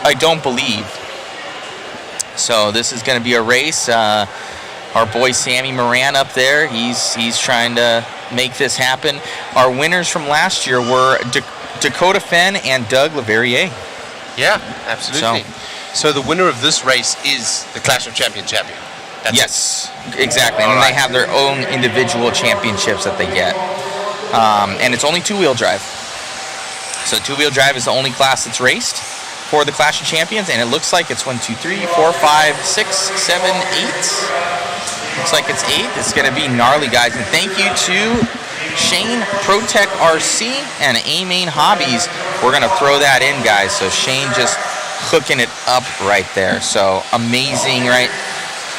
I don't believe. So this is going to be a race. Our boy Sammy Moran up there, he's trying to make this happen. Our winners from last year were Dakota Fenn and Doug Leverrier. Yeah, absolutely. So the winner of this race is the Clash of Champions champion. Yes, exactly. And they have their own individual championships that they get. And it's only two-wheel drive. So two-wheel drive is the only class that's raced for the Clash of Champions, and it looks like it's 1, 2, 3, 4, 5, 6, 7, 8. Looks like it's 8. It's going to be gnarly, guys. And thank you to Shane, ProTech RC, and A-Main Hobbies. We're going to throw that in, guys. So Shane just hooking it up right there. So amazing, right?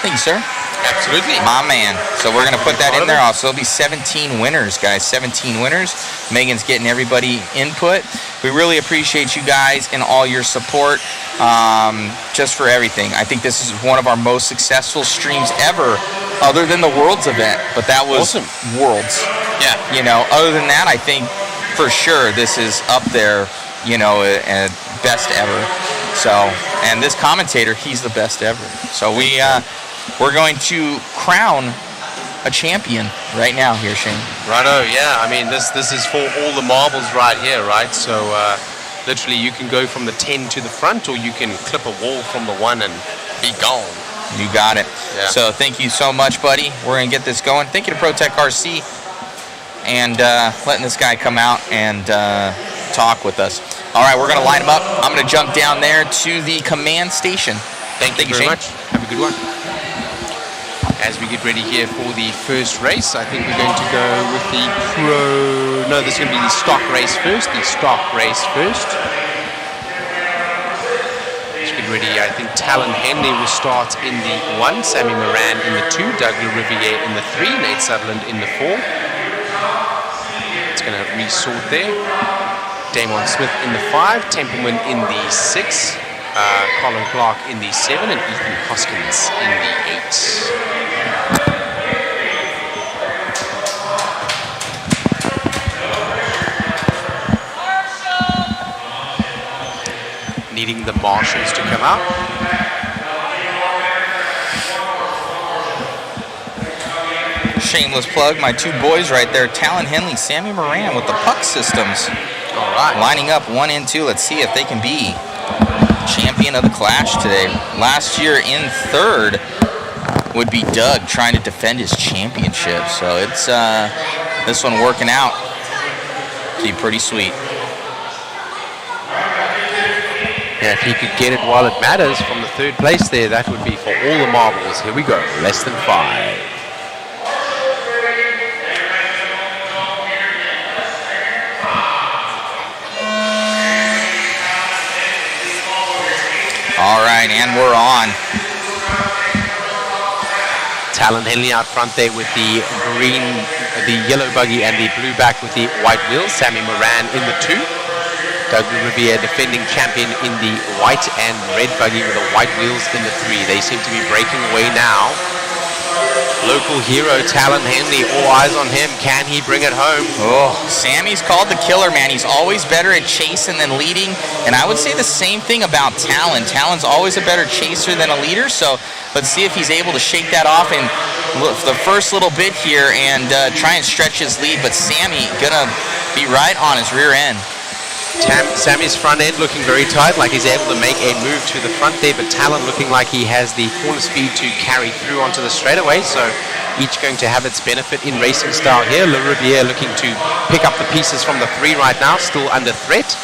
Thank you, sir. Absolutely. My man. So we're going to put that in there also. It'll be 17 winners, guys. 17 winners. Megan's getting everybody input. We really appreciate you guys and all your support just for everything. I think this is one of our most successful streams ever, other than the Worlds event. But that was awesome. Worlds. Yeah. Other than that, I think for sure this is up there, and best ever. So, and this commentator, he's the best ever. So we're going to crown a champion right now here, Shane. Righto, yeah. I mean, this is for all the marbles right here, right? So literally you can go from the 10 to the front, or you can clip a wall from the 1 and be gone. You got it. Yeah. So thank you so much, buddy. We're going to get this going. Thank you to ProTech RC and letting this guy come out and talk with us. All right, we're going to line him up. I'm going to jump down there to the command station. Thank you very much. Have a good one. As we get ready here for the first race, I think we're going to go with the this is going to be the stock race first. Let's get ready. I think Talon Henley will start in the 1, Sammy Moran in the 2, Doug Riviere in the 3, Nate Sutherland in the 4. It's going to resort there. Damon Smith in the 5, Templeman in the 6, Colin Clark in the 7, and Ethan Hoskins in the 8. Needing the marshals to come out. Shameless plug, my two boys right there, Talon Henley, Sammy Moran with the puck systems. All right. Lining up 1 and 2. Let's see if they can be champion of the Clash today. Last year in 3rd would be Doug trying to defend his championship. So it's this one working out. Be pretty sweet. Yeah, if he could get it while it matters from the third place there, that would be for all the marbles. Here we go, less than 5. All right, and we're on. Talon Henley out front there with the green, the yellow buggy and the blue back with the white wheels. Sammy Moran in the 2. Doug Riviere defending champion in the white and red buggy with the white wheels in the 3. They seem to be breaking away now. Local hero Talon Henley, all eyes on him. Can he bring it home? Oh, Sammy's called the killer, man. He's always better at chasing than leading. And I would say the same thing about Talon. Talon's always a better chaser than a leader. So let's see if he's able to shake that off in the first little bit here and try and stretch his lead. But Sammy gonna be right on his rear end. Sammy's front end looking very tight, like he's able to make a move to the front there, but Talon looking like he has the corner speed to carry through onto the straightaway, so each going to have its benefit in racing style here. Le Riviere looking to pick up the pieces from the 3 right now, still under threat.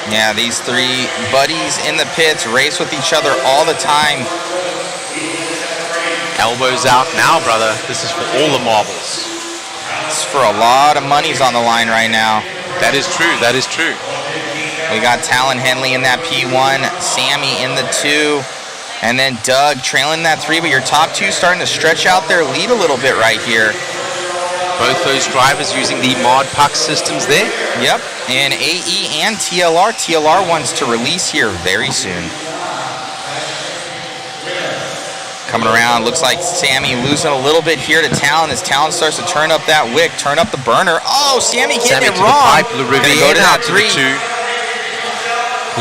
Yeah, these 3 buddies in the pits race with each other all the time. Elbows out now, brother. This is for all the marbles. It's for a lot of monies on the line right now. That is true. That is true. We got Talon Henley in that P1, Sammy in the 2, and then Doug trailing that 3. But your top 2 starting to stretch out their lead a little bit right here. Both those drivers using the mod puck systems there. Yep, and AE and TLR. TLR wants to release here very soon. Coming around, looks like Sammy losing a little bit here to Talon as Talon starts to turn up that wick, turn up the burner. Oh, Sammy hitting it wrong. Le Riviere now to the 2.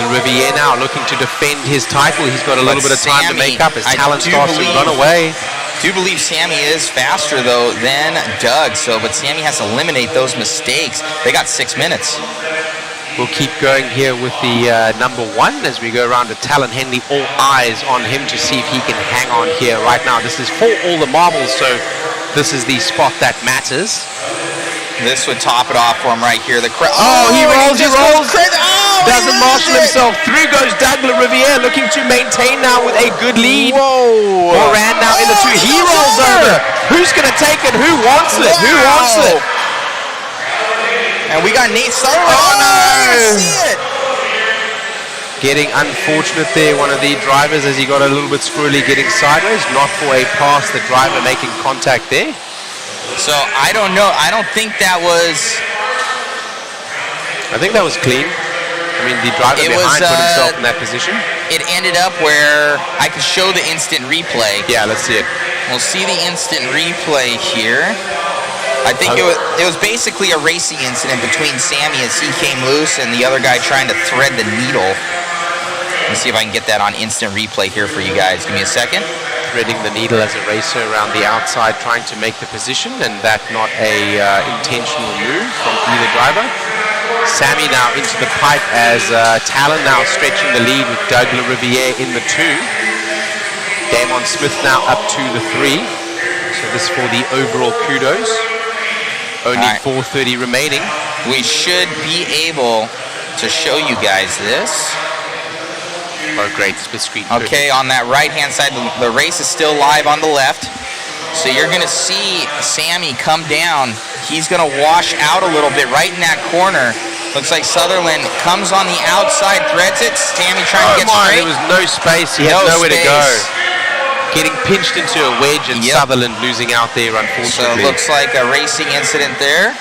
Le Riviere now looking to defend his title. He's got a little bit of time to make up as Talon starts to run away. Do believe Sammy is faster though than Doug, but Sammy has to eliminate those mistakes. They got 6 minutes. We'll keep going here with the number 1 as we go around to Talon Henley. All eyes on him to see if he can hang on here right now. This is for all the marbles, so this is the spot that matters. This would top it off for him right here. The he rolls. Doesn't marshal it. himself. Through goes Doug Le Riviere looking to maintain now with a good lead. Whoa. Moran now in the 2. He rolls over. Who's going to take it? Who wants it? Who wants it? And we got Nate Sutherland. Oh, no! See it. Getting unfortunate there, one of the drivers, as he got a little bit squirrely getting sideways. Not for a pass, the driver making contact there. So, I don't know. I don't think that was... I think that was clean. I mean, the driver behind put himself in that position. It ended up where I could show the instant replay. Yeah, let's see it. We'll see the instant replay here. I think it was basically a racing incident between Sammy as he came loose and the other guy trying to thread the needle. Let me see if I can get that on instant replay here for you guys. Give me a second. Threading the needle as a racer around the outside, trying to make the position, and that not a intentional move from either driver. Sammy now into the pipe as Talon now stretching the lead with Doug Le Riviere in the 2. Damon Smith now up to the 3. So this for the overall kudos. Only 4:30 remaining. We should be able to show you guys this. Oh, great. Split screen. Okay, on that right-hand side, the race is still live on the left. So you're going to see Sammy come down. He's going to wash out a little bit right in that corner. Looks like Sutherland comes on the outside, threads it. Sammy trying to get straight. There was no space. He had nowhere to go. Getting pinched into a wedge and Sutherland losing out there, unfortunately. So it looks like a racing incident there.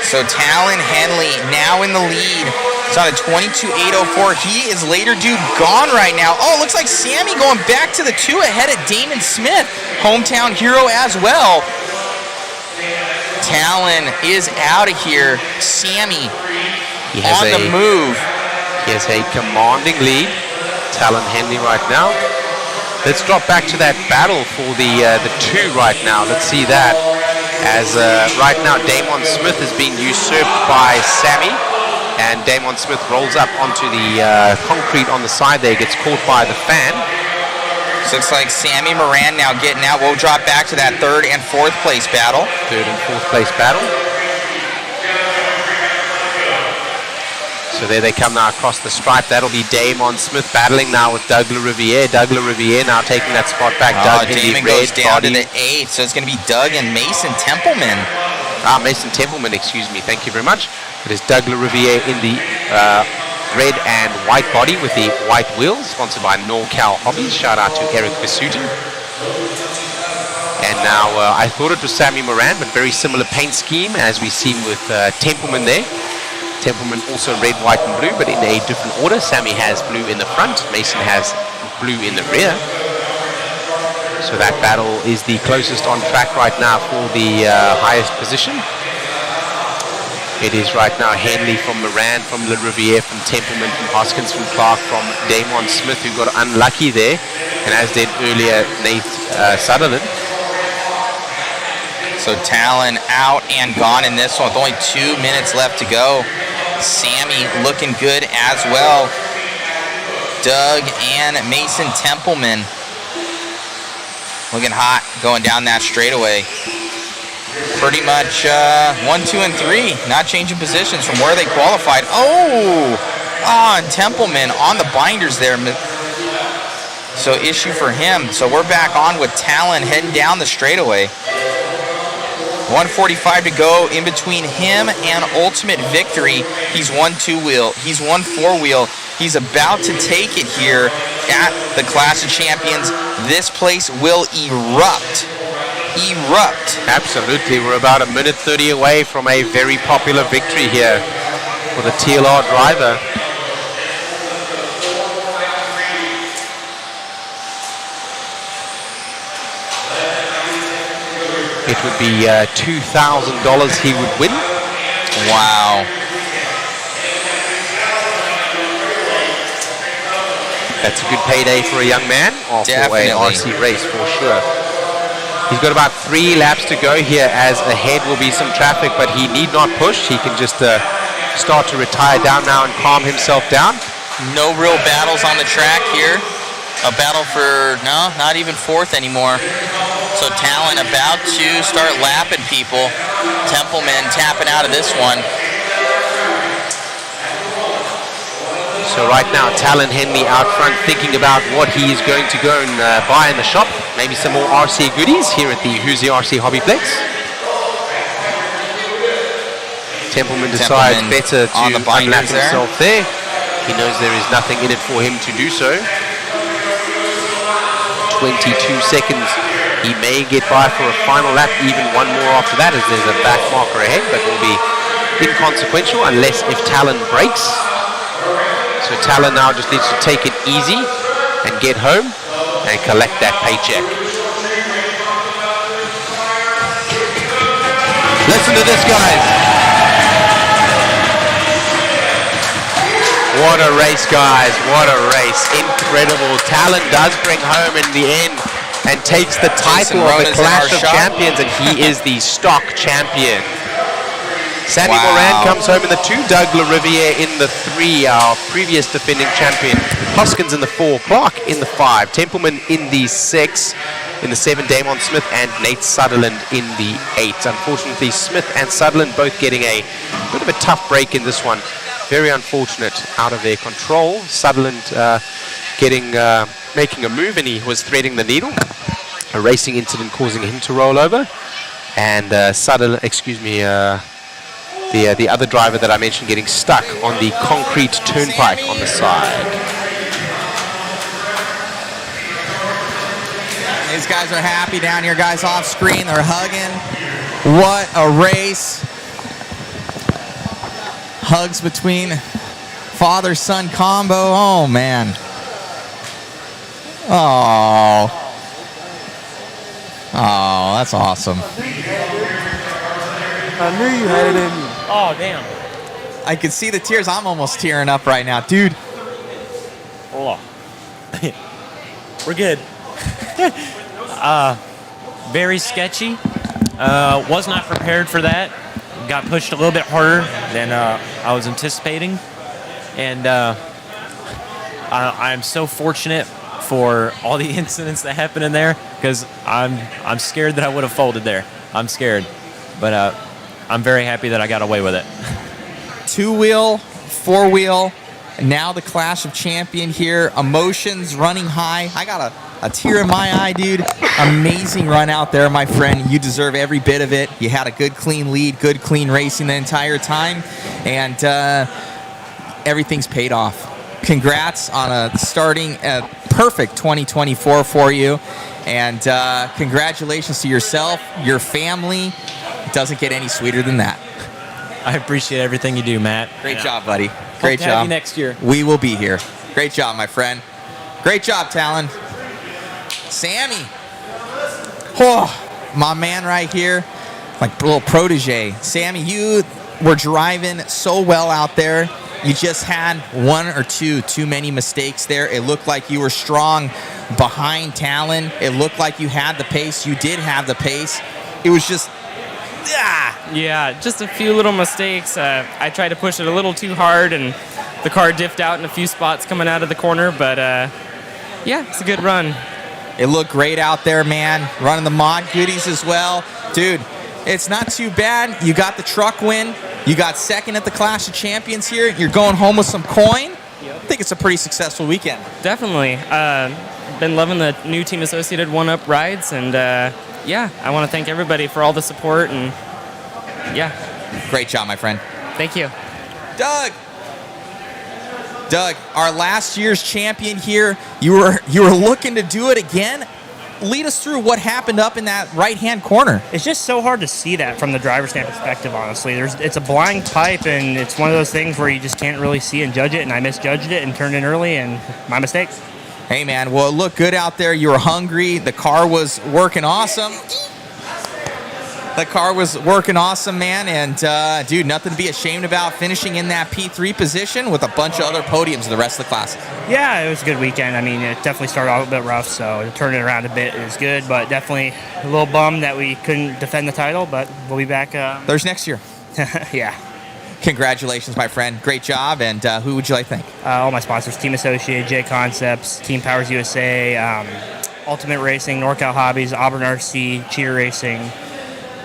So Talon Henley now in the lead. It's on a 22.804. He is later due gone right now. Oh, it looks like Sammy going back to the 2 ahead of Damon Smith. Hometown hero as well. Talon is out of here. Sammy on the move. He has a commanding lead. Talon Henley right now. Let's drop back to that battle for the 2 right now. Let's see that. As right now Damon Smith is being usurped by Sammy, and Damon Smith rolls up onto the concrete on the side there, gets caught by the fan. So looks like Sammy Moran now getting out. We'll drop back to that 3rd and 4th place battle. 3rd and 4th place battle. So there they come now across the stripe. That'll be Damon Smith battling now with Doug LaRiviere. Doug LaRiviere now taking that spot back. Doug Damon goes down to the 8th, so it's going to be Doug and Mason Templeman. Mason Templeman, excuse me. Thank you very much. It is Doug LaRiviere in the red and white body with the white wheels, sponsored by NorCal Hobbies. Shout out to Eric Vasuti. And now I thought it was Sammy Moran, but very similar paint scheme as we see with Templeman there. Templeman also red, white, and blue, but in a different order. Sammy has blue in the front. Mason has blue in the rear. So that battle is the closest on track right now for the highest position. It is right now Henley from Moran, from LaRiviere, from Templeman, from Hoskins, from Clark, from Damon Smith, who got unlucky there, and as did earlier Nate Sutherland. So Talon out and gone in this one with only 2 minutes left to go. Sammy looking good as well. Doug and Mason Templeman looking hot going down that straightaway. Pretty much 1, 2, and 3 not changing positions from where they qualified. And Templeman on the binders there. So issue for him. So we're back on with Talon heading down the straightaway. 1:45 to go in between him and Ultimate Victory. He's won 2-wheel. He's won 4-wheel. He's about to take it here at the Clash of Champions. This place will erupt. Absolutely. We're about 1:30 away from a very popular victory here for the TLR driver. It would be $2,000 he would win. Wow. That's a good payday for a young man, or for a RC race for sure. He's got about 3 laps to go here, as ahead will be some traffic, but he need not push. He can just start to retire down now and calm himself down. No real battles on the track here. A battle for, no, not even 4th anymore. So Talon about to start lapping people. Templeman tapping out of this one. So right now, Talon Henley out front thinking about what he is going to go and buy in the shop. Maybe some more RC goodies here at the Hoosier RC HobbyPlex. Templeman decides better to unlap himself there. He knows there is nothing in it for him to do so. 22 seconds. He may get by for a final lap, even one more after that, as there's a back marker ahead, but will be inconsequential unless if Talon breaks. So Talon now just needs to take it easy and get home and collect that paycheck. Listen to this, guys. What a race, guys. What a race. Incredible. Talon does bring home in the end and takes the title of the Clash of Champions, and he is the stock champion. Sammy Moran comes home in the 2, Doug LaRiviere in the 3, our previous defending champion. Hoskins in the 4, Clark in the 5, Templeman in the 6, in the 7, Damon Smith, and Nate Sutherland in the 8. Unfortunately, Smith and Sutherland both getting a bit of a tough break in this one. Very unfortunate, out of their control. Sutherland making a move, and he was threading the needle. A racing incident causing him to roll over. And the other driver that I mentioned getting stuck on the concrete turnpike on the side. These guys are happy down here, guys off screen. They're hugging. What a race. Hugs between father-son combo. Oh, man. Oh, that's awesome. I knew you had it in you. Oh, damn. I can see the tears. I'm almost tearing up right now, dude. Oh. We're good. Very sketchy. Was not prepared for that. Got pushed a little bit harder than I was anticipating. And I'm so fortunate for all the incidents that happened in there, because I'm scared that I would have folded there. I'm scared. But I'm very happy that I got away with it. 2-wheel, four-wheel, now the Clash of Champion here. Emotions running high. I got a tear in my eye, dude. Amazing run out there, my friend. You deserve every bit of it. You had a good, clean lead, good, clean racing the entire time, and everything's paid off. Congrats on starting a perfect 2024 for you, and congratulations to yourself, your family. It doesn't get any sweeter than that. I appreciate everything you do, Matt. Great job, buddy. Great to job. have you next year. We will be here. Great job, my friend. Great job, Talon. Sammy. Oh, my man right here. Like little protege. Sammy, you were driving so well out there. You just had one or two too many mistakes there. It looked like you were strong behind Talon. It looked like you had the pace. You did have the pace. It was just... Yeah, just a few little mistakes. I tried to push it a little too hard, and the car diffed out in a few spots coming out of the corner, but yeah, it's a good run. It looked great out there, man. Running the mod goodies as well. Dude, it's not too bad. You got the truck win. You got second at the Clash of Champions here. You're going home with some coin. I think it's a pretty successful weekend. Definitely. Been loving the new Team Associated 1-Up rides, and yeah, I want to thank everybody for all the support, and yeah. Great job, my friend. Thank you. Doug, our last year's champion here. You were looking to do it again. Lead us through what happened up in that right-hand corner. It's just so hard to see that from the driver's stand perspective, honestly. It's a blind pipe, and it's one of those things where you just can't really see and judge it, and I misjudged it and turned in early, and my mistake. Hey, man, well, it looked good out there. You were hungry. The car was working awesome. The car was working awesome, man, and, dude, nothing to be ashamed about finishing in that P3 position with a bunch of other podiums the rest of the class. Yeah, it was a good weekend. I mean, it definitely started off a bit rough, so to turn it around a bit is good, but definitely a little bummed that we couldn't defend the title, but we'll be back. There's next year. Yeah. Congratulations, my friend. Great job, and who would you like to thank? All my sponsors, Team Associated, JConcepts, Team Powers USA, Ultimate Racing, NorCal Hobbies, Auburn RC, Cheater Racing.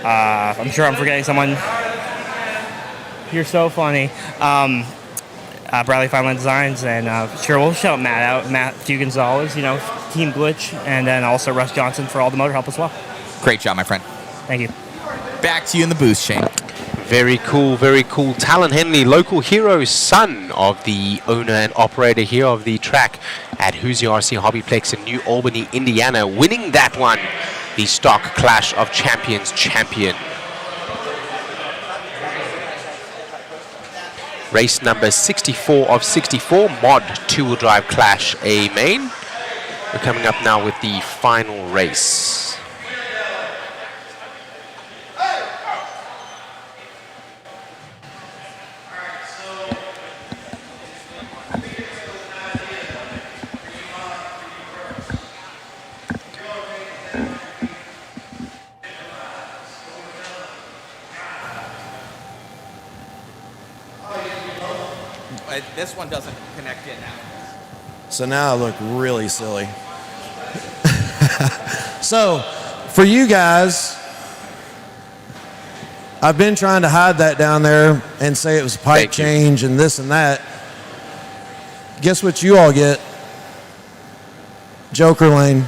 I'm sure I'm forgetting someone. You're so funny. Bradley Fineland Designs, and sure, we'll shout Matt out. Matthew Gonzalez, Team Glitch, and then also Russ Johnson for all the motor help as well. Great job, my friend. Thank you. Back to you in the booth, Shane. Very cool, very cool. Talon Henley, local hero, son of the owner and operator here of the track at Hoosier RC HobbyPlex in New Albany, Indiana, winning that one. The stock Clash of Champions champion. Race number 64 of 64, mod two-wheel drive Clash A main. We're coming up now with the final race. This one doesn't connect in now. So now I look really silly. So, for you guys, I've been trying to hide that down there and say it was a pipe change and this and that. Guess what you all get? Joker lane.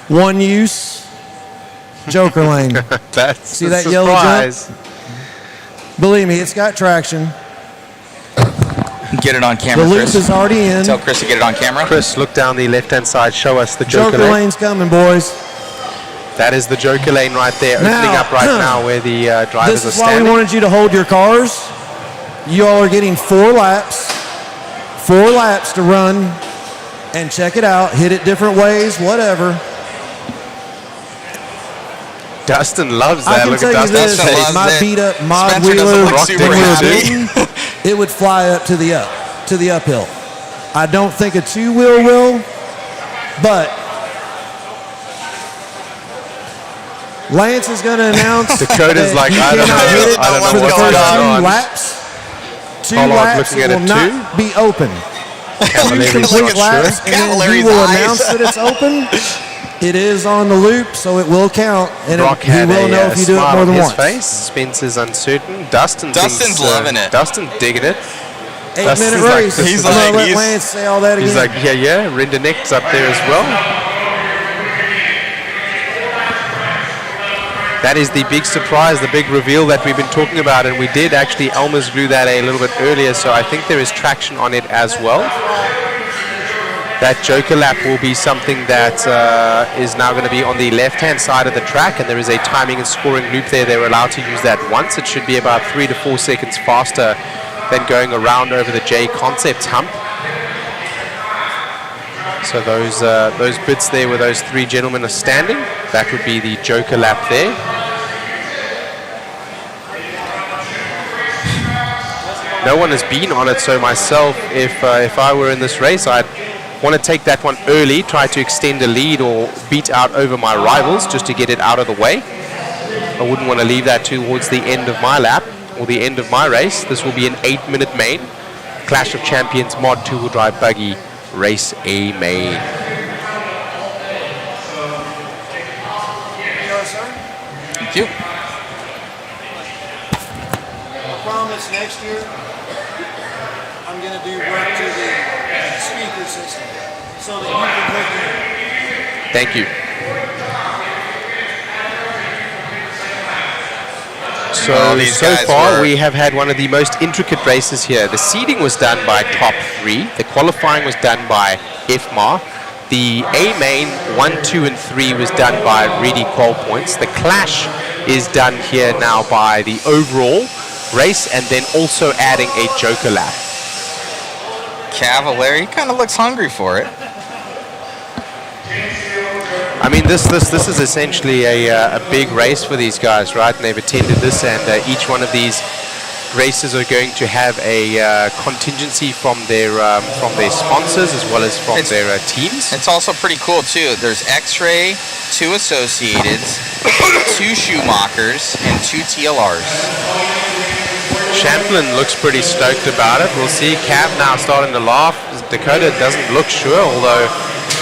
One use, Joker lane. That's See that yellow jump? Believe me, it's got traction. Get it on camera, The loop Chris. is already in. Tell Chris to get it on camera. Chris, look down the left-hand side. Show us the Joker Joker lane. lane's coming, boys. That is the Joker lane right there, Now, opening up right now where the drivers This are is why standing. we wanted you to hold your cars. You all are getting 4 laps. 4 laps to run and check it out. Hit it different ways, whatever. Dustin loves I that. can Look tell at you Dustin's this, face. my beat up mod Spencer doesn't wheeler, look super happy. it would fly up to the uphill. I don't think a 2-wheel will, but Lance is going to announce Dakota's that like, you I don't cannot know. hit it I don't know for the what's first going on. 2 laps. 2 Pollard laps looking at will it not too. be open. Cavalier's 2 not complete sure. laps, and then he will announce that it's open. It is on the loop, so it will count, and Brock he had will know a if you do it smile more on than his once. face. Spencer's uncertain. Dustin's loving it. Dustin digging it. 8-minute race. He's I'm like, gonna let Lance say all that again. He's like, yeah, Rinderneck's up there as well. That is the big surprise, the big reveal that we've been talking about, and we did actually Elmer's glue that a little bit earlier, so I think there is traction on it as well. That Joker lap will be something that is now going to be on the left-hand side of the track, and there is a timing and scoring loop there. They're allowed to use that once. It should be about 3 to 4 seconds faster than going around over the JConcepts hump. So those bits there where those 3 gentlemen are standing, that would be the Joker lap there. No one has been on it, so myself, if I were in this race, I'd want to take that one early, try to extend a lead or beat out over my rivals just to get it out of the way. I wouldn't want to leave that towards the end of my lap or the end of my race. This will be an 8-minute main. Clash of Champions mod 2-wheel drive buggy race A main. Thank you. I promise next year I'm going to do work to the speaker system so that you can hook in. Thank you. So far we have had one of the most intricate races here. The seeding was done by top 3. The qualifying was done by FMAR. The A main 1, 2, and 3 was done by Reedy Qual Points. The clash is done here now by the overall race, and then also adding a Joker lap. Cavalieri kind of looks hungry for it. I mean, this is essentially a big race for these guys, right? And they've attended this, and each one of these races are going to have a contingency from their sponsors as well as from their teams. It's also pretty cool too. There's X-Ray, 2 Associateds, 2 Schumachers, and 2 TLRs. Champlin looks pretty stoked about it. We'll see. Cav now starting to laugh. Dakota doesn't look sure, although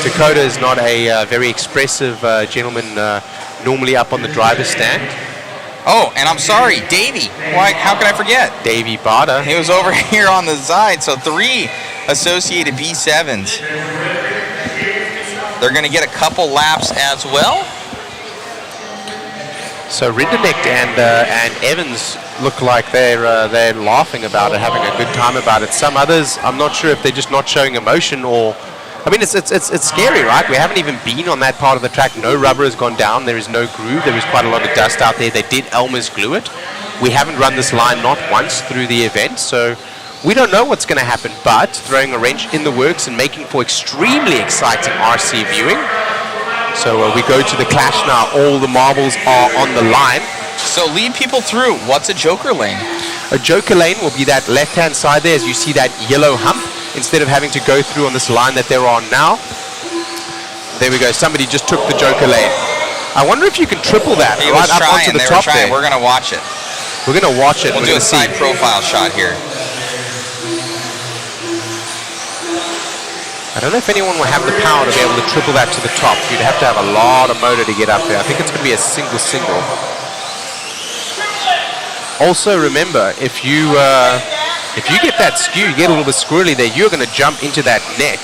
Dakota is not a very expressive gentleman normally up on the driver's stand. Oh, and I'm sorry, Davey. Why? How could I forget? Davey Bada. He was over here on the side. So 3 Associated B7s. They're going to get a couple laps as well. So Rinderneck and Evans look like they're laughing about it, having a good time about it. Some others, I'm not sure if they're just not showing emotion or. I mean, it's scary, right? We haven't even been on that part of the track. No rubber has gone down. There is no groove. There is quite a lot of dust out there. They did Elmer's glue it. We haven't run this line not once through the event, so we don't know what's going to happen. But throwing a wrench in the works and making for extremely exciting RC viewing. So we go to the clash now. All the marbles are on the line. So lead people through. What's a Joker lane? A Joker lane will be that left-hand side there as you see that yellow hump. Instead of having to go through on this line that they're on now. There we go. Somebody just took the Joker lane. I wonder if you can triple that right up onto the top there. We're going to watch it. We're going to watch it. We'll do a side profile shot here. I don't know if anyone will have the power to be able to triple that to the top. You'd have to have a lot of motor to get up there. I think it's going to be a single. Also, remember, if you get that skew, you get a little bit squirrely there, you're going to jump into that net.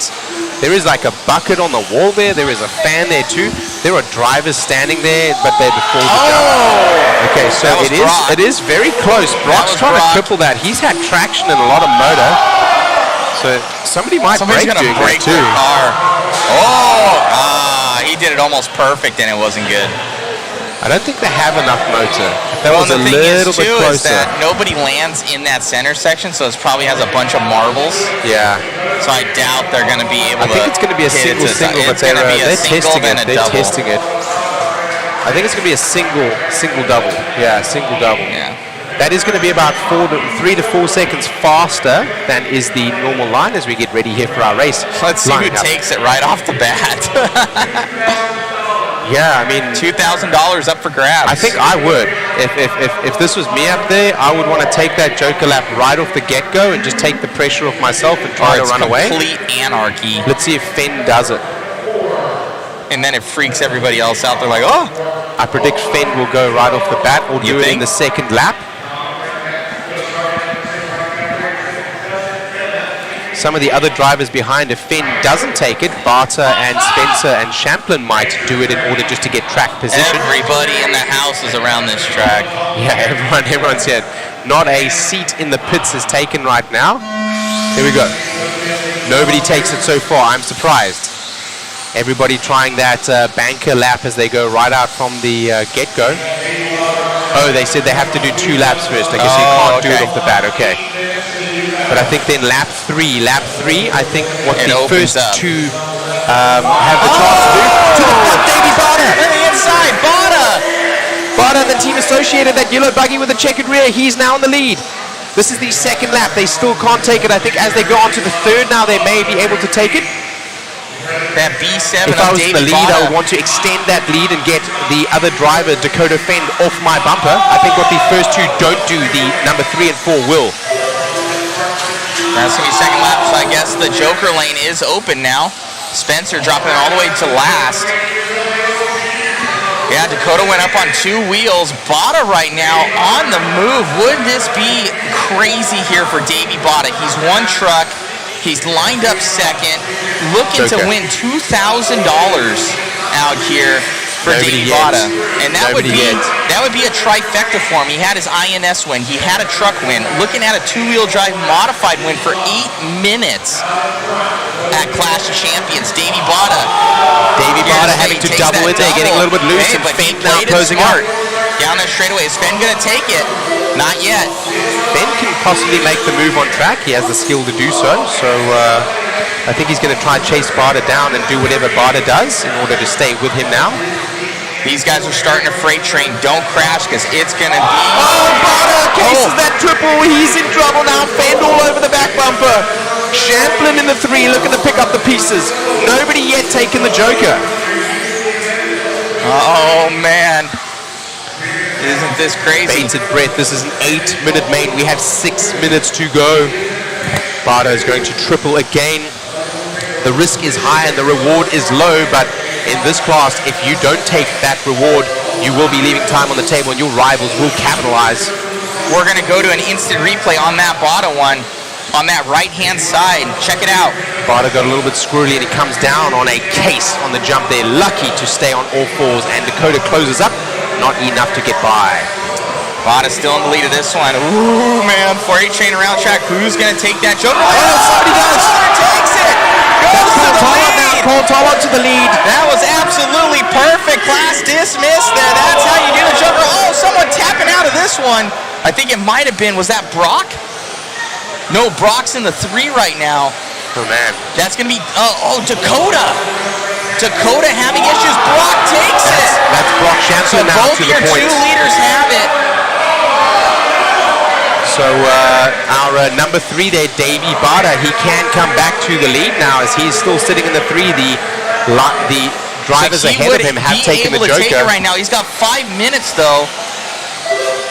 There is like a bucket on the wall there. There is a fan there too. There are drivers standing there, but they're before the jump. Okay, so it is very close. Brock's trying to triple that. He's had traction and a lot of motor. So somebody's gonna break too. Their car. Oh, he did it almost perfect and it wasn't good. I don't think they have enough motor. That was a little bit closer. Is that nobody lands in that center section, so it probably has a bunch of marbles. Yeah. So I doubt they're going to be able to. I think it's going to be a single, but they're testing it. They're testing it. I think it's going to be a single double. Yeah, single double. Yeah. That is going to be about 3 to 4 seconds faster than is the normal line as we get ready here for our race. Let's see who takes it right off the bat. Yeah, I mean, $2,000 up for grabs. I think I would. If this was me up there, I would want to take that Joker lap right off the get-go and just take the pressure off myself and try to run away. Complete anarchy. Let's see if Fenn does it. And then it freaks everybody else out. They're like, oh. I predict Fenn will go right off the bat or do it in the second lap. some of the other drivers behind, if Finn doesn't take it, Barter and Spencer and Champlin might do it in order just to get track position. Everybody in the house is around this track. Yeah, everyone's here. Not a seat in the pits is taken right now. Here we go. Nobody takes it so far. I'm surprised. Everybody trying that banker lap as they go right out from the get-go. Oh, they said they have to do 2 laps first. I guess you can't do it off the bat. Okay. But I think then lap 3, I think what the first up. 2 have the chance to do. To the front, Davey Barter. On the inside, Barter. Barter, the team associated, that yellow buggy with the checkered rear. He's now in the lead. This is the second lap. They still can't take it. I think as they go on to the third now, they may be able to take it. That B7 If I of was in Davey the lead, I Barter. would want to extend that lead and get the other driver, Dakota Fend, off my bumper. I think what the first 2 don't do, the number 3 and 4 will. That's going to be second lap, so I guess the Joker lane is open now. Spencer dropping all the way to last. Yeah, Dakota went up on 2 wheels. Bada right now on the move. Would this be crazy here for Davey Bada? He's one truck. He's lined up second, looking to win $2,000 out here for Davey Bada. And that would be a trifecta for him. He had his INS win. He had a truck win. Looking at a 2-wheel drive modified win for 8 minutes at Clash of Champions. Davey Bada. Davey Bada having to double it. They're getting a little bit loose, and Fend now closing out. Down there straightaway. Is Fend going to take it? Not yet. Fend can possibly make the move on track. He has the skill to do so. So I think he's going to try and chase Barter down and do whatever Barter does in order to stay with him now. These guys are starting a freight train. Don't crash because it's going to be... Oh, Barter cases that triple. He's in trouble now. Fend all over the back bumper. Champlin in the 3 looking to pick up the pieces. Nobody yet taken the Joker. Oh, man. Isn't this crazy? Bated breath. This is an 8-minute main. We have 6 minutes to go. Bardo is going to triple again. The risk is high and the reward is low, but in this class, if you don't take that reward, you will be leaving time on the table and your rivals will capitalize. We're going to go to an instant replay on that Bardo one. On that right-hand side. Check it out. Bardo got a little bit squirrely and he comes down on a case on the jump. They're lucky to stay on all 4s, and Dakota closes up. Not enough to get by. Bardo's still in the lead of this one. Ooh, man. 4-8 chain around track. Who's going to take that Joker? Oh, somebody does. Someone takes it. Goes to the lead. Paul Tollard to the lead. That was absolutely perfect. Class dismissed there. That's how you do the Joker. Oh, someone tapping out of this one. I think it might have been, was that Brock? No, Brock's in the 3 right now. Oh, man. That's going to be, Dakota. Dakota having issues. Brock takes it. That's Brock Champlin now both to the your point. 2 leaders have it. So our number 3 there, Davey Barter, he can come back to the lead now as he's still sitting in the 3. The drivers ahead of him have taken the Joker. Take it right now. He's got 5 minutes though.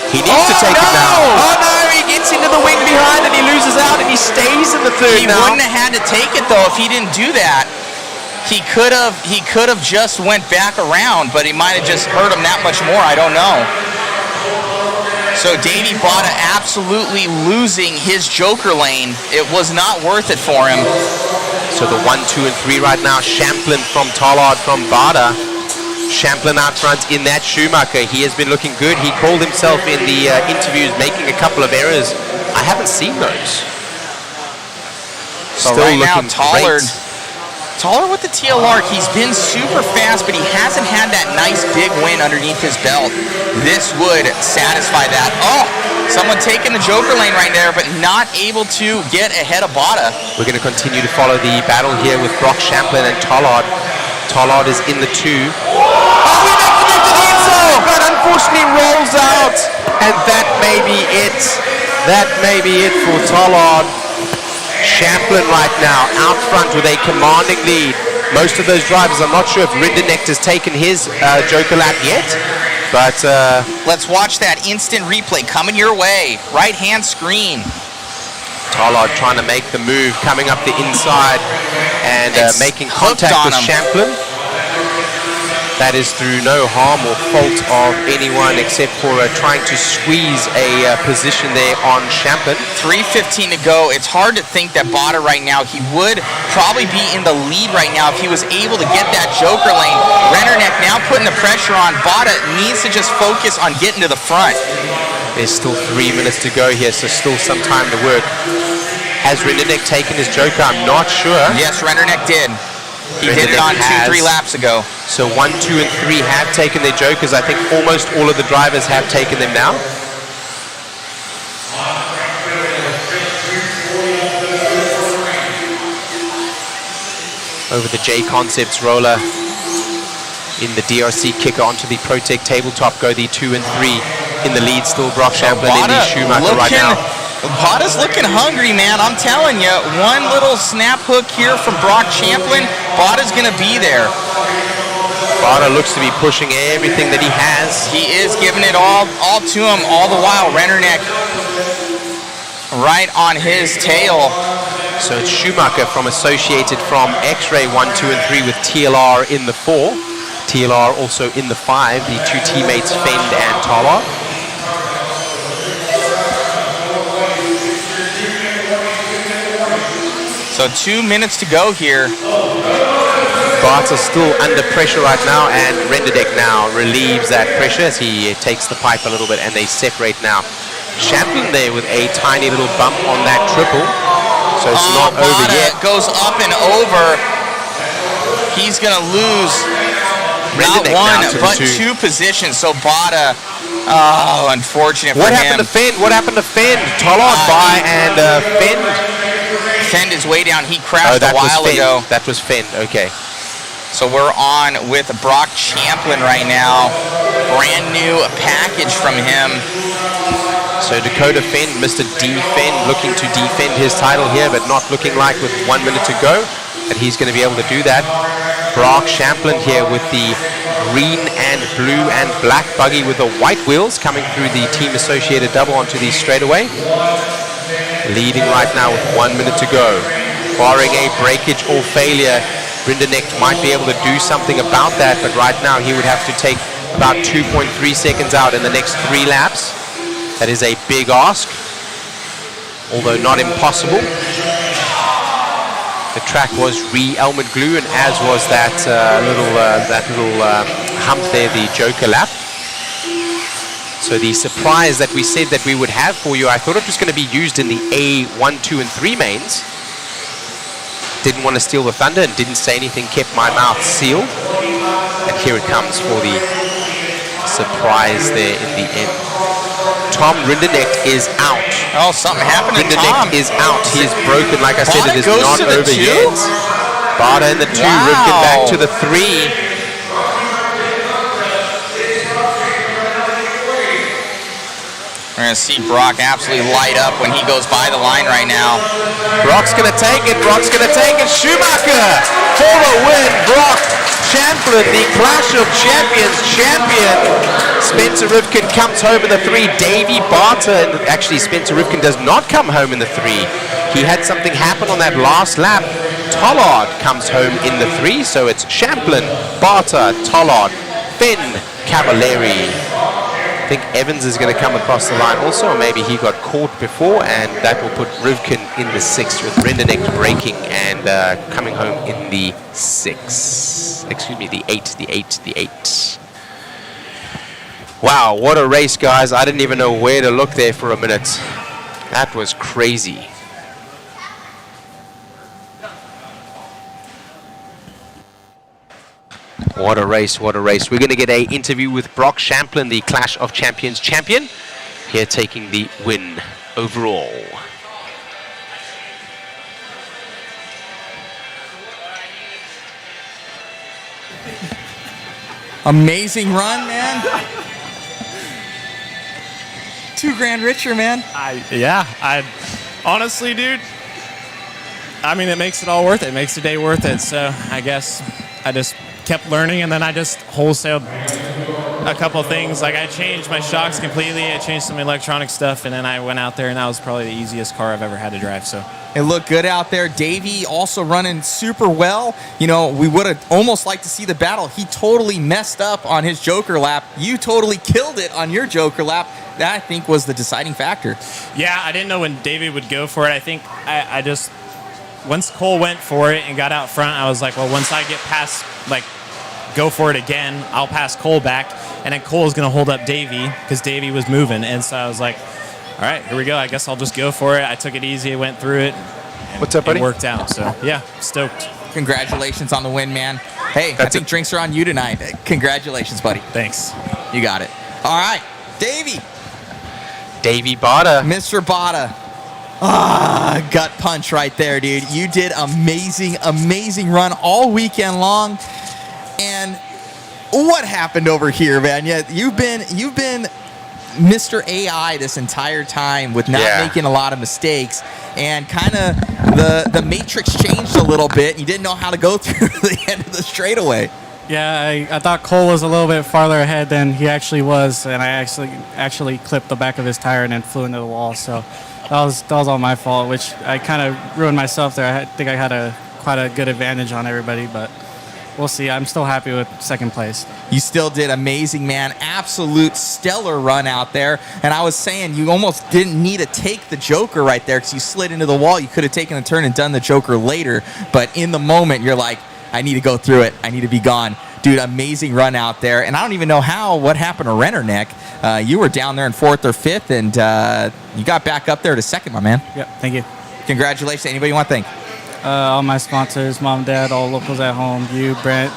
He needs to take it now. Oh no, he gets into the wing behind and he loses out and he stays in the 3rd He now. wouldn't have had to take it though if he didn't do that. He could have just went back around, but he might have just hurt him that much more. I don't know. So Davey Bada absolutely losing his Joker lane. It was not worth it for him. So the 1, 2, and 3 right now. Champlin from Tollard from Bada. Champlin out front in that Schumacher. He has been looking good. He called himself in the interviews making a couple of errors. I haven't seen those. So Still right now, looking Tollard great. with the TLR. He's been super fast, but he hasn't had that nice big win underneath his belt. This would satisfy that. Oh, someone taking the Joker lane right there, but not able to get ahead of Bada. We're going to continue to follow the battle here with Brock Champlin and Tollard. Tollard is in the 2. Oh, he makes it to the inside, but unfortunately rolls out. And that may be it. That may be it for Tollard. Champlin right now out front with a commanding lead. Most of those drivers, I'm not sure if Rinderknecht has taken his Joker lap yet, but let's watch that instant replay coming your way. Right-hand screen. Tollard trying to make the move, coming up the inside and making contact with Champlin. That is through no harm or fault of anyone except for trying to squeeze a position there on Champlin. 3:15 to go. It's hard to think that Bada right now, he would probably be in the lead right now if he was able to get that joker lane. Rennerneck now putting the pressure on. Bada needs to just focus on getting to the front. There's still 3 minutes to go here, so still some time to work. Has Rennerneck taken his joker? I'm not sure. Yes, Rennerneck did. He did it on 2-3 laps ago. So 1, 2, and 3 have taken their jokers. I think almost all of the drivers have taken them now. Over the JConcepts roller. In the DRC kicker onto the ProTech tabletop go the 2 and 3. In the lead still Brock Champlin in the Schumacher right now. Bada's looking hungry, man. I'm telling you, one little snap hook here from Brock Champlin, Bada's going to be there. Bada looks to be pushing everything that he has. He is giving it all to him all the while. Rennerneck right on his tail. So it's Schumacher from Associated from X-Ray 1, 2, and 3 with TLR in the 4. TLR also in the 5, the two teammates Fend and Tala. So 2 minutes to go here. Bart's still under pressure right now, and Rennerneck now relieves that pressure as he takes the pipe a little bit, and they separate now. Champlin there with a tiny little bump on that triple, so it's not over yet. Goes up and over. He's going to lose not one, but two positions. So Bada, unfortunate for him. What happened to Fend? What happened to Fend? Tollard by and Fend. Fend his way down. He crashed a while ago. That was Fend, okay. So we're on with Brock Champlin right now. Brand new package from him. So Dakota Fend, Mr. D-Fend, looking to defend his title here, but not looking like with 1 minute to go that he's going to be able to do that. Brock Champlin here with the green and blue and black buggy with the white wheels coming through the team associated double onto the straightaway. Leading right now with 1 minute to go. Barring a breakage or failure, Rennerneck might be able to do something about that, but right now he would have to take about 2.3 seconds out in the next 3 laps. That is a big ask, although not impossible. The track was re-Elmwood glue, and as was that little hump there, the Joker lap. So the surprise that we said that we would have for you, I thought it was going to be used in the A1, 2, and 3 mains. Didn't want to steal the thunder and didn't say anything, kept my mouth sealed. And here it comes for the surprise there in the end. Tom Rennerneck is out. Oh, something happened to Tom. Rennerneck is out. He is broken. Like I said, it is not over yet. Bada in the 2, Rivkin back to the 3. We're going to see Brock absolutely light up when he goes by the line right now. Brock's going to take it. Brock's going to take it. Schumacher for the win. Brock Champlin, the Clash of Champions champion. Spencer Rivkin comes home in the 3. Davey Barton. Actually, Spencer Rivkin does not come home in the 3. He had something happen on that last lap. Tollard comes home in the 3. So it's Champlin, Barter, Tollard, Finn, Cavalieri. I think Evans is going to come across the line also, or maybe he got caught before, and that will put Rivkin in the 6th with Rennerneck braking and coming home in the 6. Excuse me, the 8. Wow, what a race, guys. I didn't even know where to look there for a minute. That was crazy. What a race, what a race. We're going to get an interview with Brock Champlin, the Clash of Champions champion, here taking the win overall. Amazing run, man. $2,000 richer, man. Honestly, dude, I mean, it makes it all worth it. It makes the day worth it. So I guess I just kept learning, and then I just wholesale a couple things. Like I changed my shocks completely. I changed some electronic stuff, and then I went out there, and that was probably the easiest car I've ever had to drive. So It looked good out there. Davey also running super well. You know, we would have almost liked to see the battle. He totally messed up on his Joker lap. You totally killed it on your Joker lap. That, I think, was the deciding factor. yeah, I didn't know when David would go for it. I think I just once Cole went for it and got out front, I was like, well, once I get past go for it again, I'll pass Cole back, and then Cole's gonna hold up Davey because Davey was moving, and so I was like, all right, here we go. I guess I'll just go for it. I took it easy, went through it. What's up, buddy? It worked out. So yeah, stoked. Congratulations on the win, man. Hey, I think drinks are on you tonight. Congratulations, buddy. Thanks. You got it. All right, Davey. Davey Bada. Mr. Bada. Gut punch right there, dude. You did amazing run all weekend long. And what happened over here, man? Yeah, you've been Mr. AI this entire time with not making a lot of mistakes, and kind of the matrix changed a little bit. You didn't know how to go through the end of the straightaway. Yeah, I thought Cole was a little bit farther ahead than he actually was, and I actually clipped the back of his tire and then flew into the wall. So that was all my fault, which I kind of ruined myself there. I think I had quite a good advantage on everybody, but we'll see. I'm still happy with second place. You still did amazing, man. Absolute stellar run out there. And I was saying you almost didn't need to take the Joker right there because you slid into the wall. You could have taken the turn and done the Joker later. But in the moment, you're like, I need to go through it. I need to be gone. Dude, amazing run out there. And I don't even know what happened to Rennerneck. You were down there in 4th or 5th, and you got back up there to 2nd, my man. Yep, thank you. Congratulations. Anybody you want to thank? All my sponsors, mom, dad, all locals at home, you, Brent,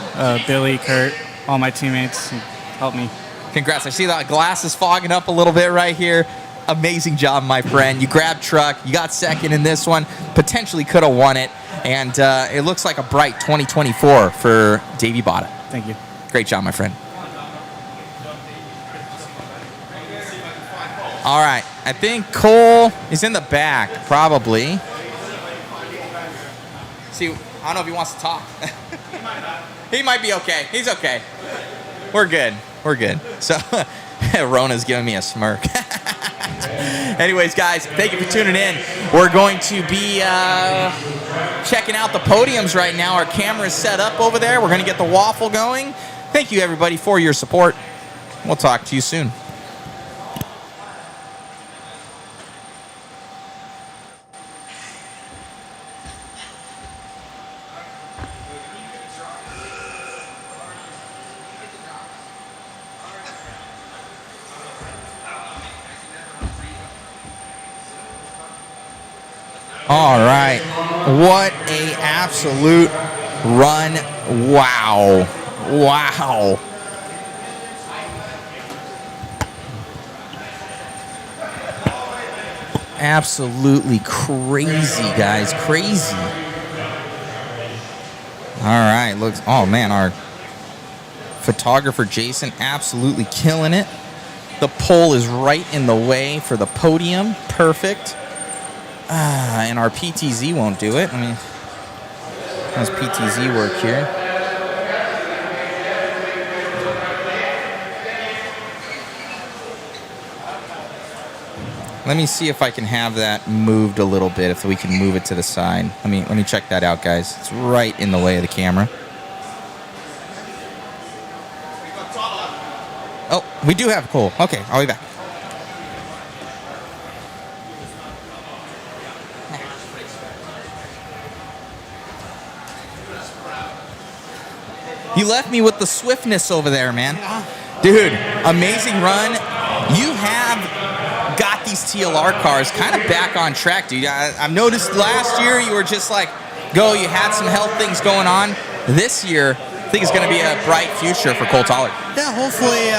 Billy, Kurt, all my teammates helped me. Congrats. I see that glass is fogging up a little bit right here. Amazing job, my friend. You grabbed truck. You got 2nd in this one. Potentially could have won it. And it looks like a bright 2024 for Davey Bada. Thank you. Great job, my friend. All right. I think Cole is in the back, probably. See, I don't know if he wants to talk. He might be okay. He's okay. We're good. So, Rona's giving me a smirk. Anyways, guys, thank you for tuning in. We're going to be checking out the podiums right now. Our camera's set up over there. We're going to get the waffle going. Thank you, everybody, for your support. We'll talk to you soon. All right. What a absolute run. Wow. Absolutely crazy, guys. Crazy. All right. Oh, man. Our photographer, Jason, absolutely killing it. The pole is right in the way for the podium. Perfect. And our PTZ won't do it. How's PTZ work here? Let me see if I can have that moved a little bit, if we can move it to the side. Let me check that out, guys. It's right in the way of the camera. Oh, we do have Cole. Okay, I'll be back. You left me with the swiftness over there, man. Dude, amazing run. You have got these TLR cars kind of back on track, dude. I've noticed last year you were just like, you had some health things going on. This year, I think it's going to be a bright future for Cole Tollard. Yeah, hopefully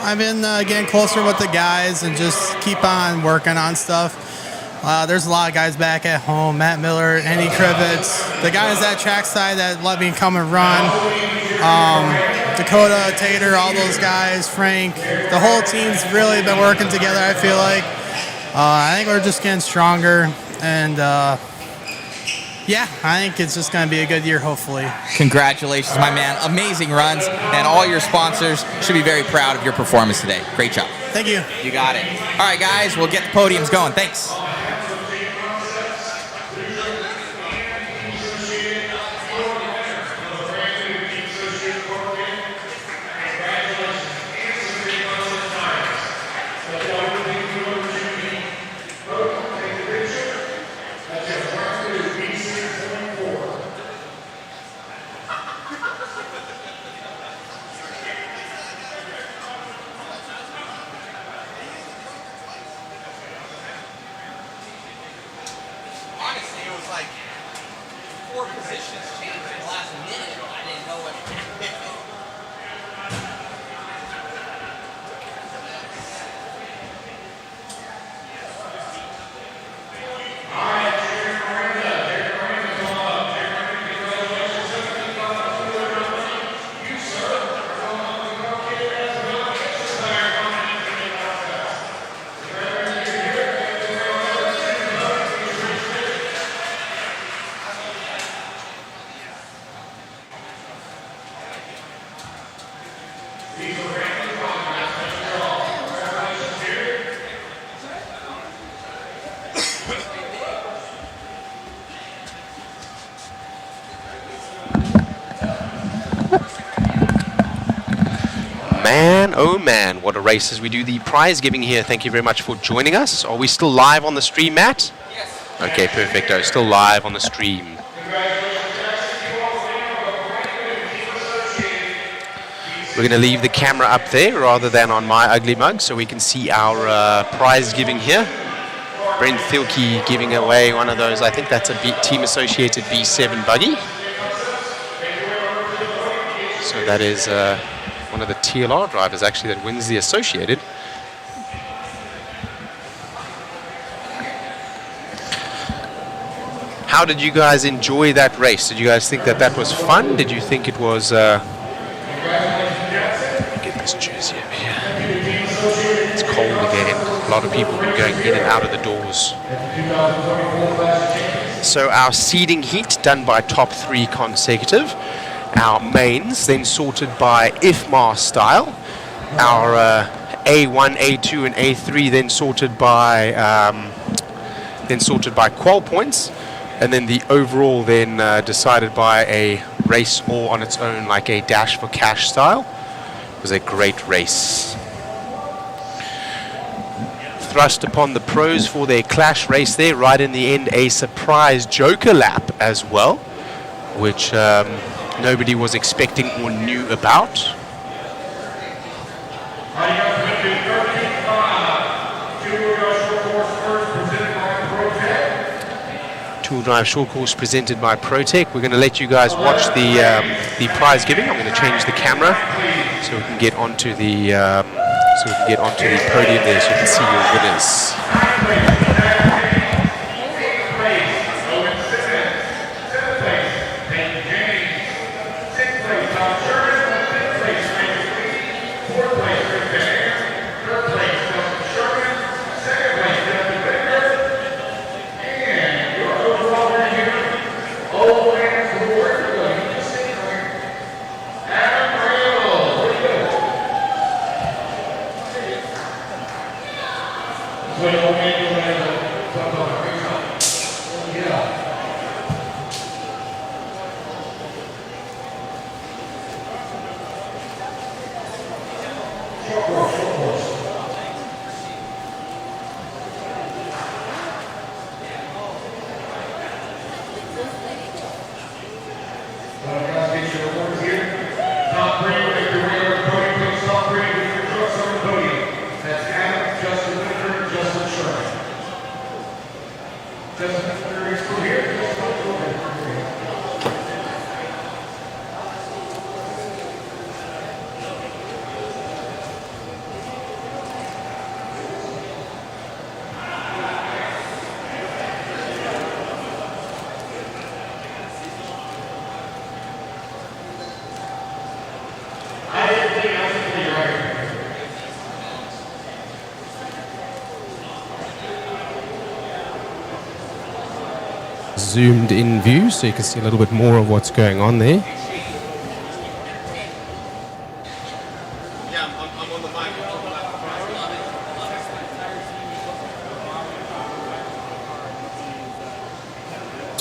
I've been getting closer with the guys and just keep on working on stuff. There's a lot of guys back at home, Matt Miller, Andy Krivitz, the guys at trackside that let me come and run, Dakota, Tater, all those guys, Frank. The whole team's really been working together, I feel like. I think we're just getting stronger, and Yeah, I think it's just going to be a good year, hopefully. Congratulations, my man. Amazing runs, and all your sponsors should be very proud of your performance today. Great job. Thank you. You got it. All right, guys, we'll get the podiums going. Thanks. Honestly, it was like 4 positions changed in the last minute. I didn't know what Man, oh man, what a race as we do the prize giving here. Thank you very much for joining us. Are we still live on the stream, Matt? Yes. Okay, perfecto. Still live on the stream. We're going to leave the camera up there rather than on my ugly mug so we can see our prize giving here. Brent Thielke giving away one of those, I think that's a team associated B7 buggy. So that is one of the TLR drivers actually that wins the associated. How did you guys enjoy that race? Did you guys think that that was fun? Did you think it was... get this jersey over here. It's cold again. A lot of people have been going in and out of the doors. So our seeding heat done by top 3 consecutive. Our mains then sorted by IFMAR style. Our A1, A2, and A3 then sorted by qual points, and then the overall then decided by a race all on its own, like a dash for cash style. It was a great race. Thrust upon the pros for their clash race there. Right in the end, a surprise joker lap as well, which nobody was expecting or knew about. Tool Drive Short Course presented by ProTech. We're going to let you guys watch the prize giving. I'm going to change the camera so we can get onto the podium there so you can see your winners. zoomed in view so you can see a little bit more of what's going on there.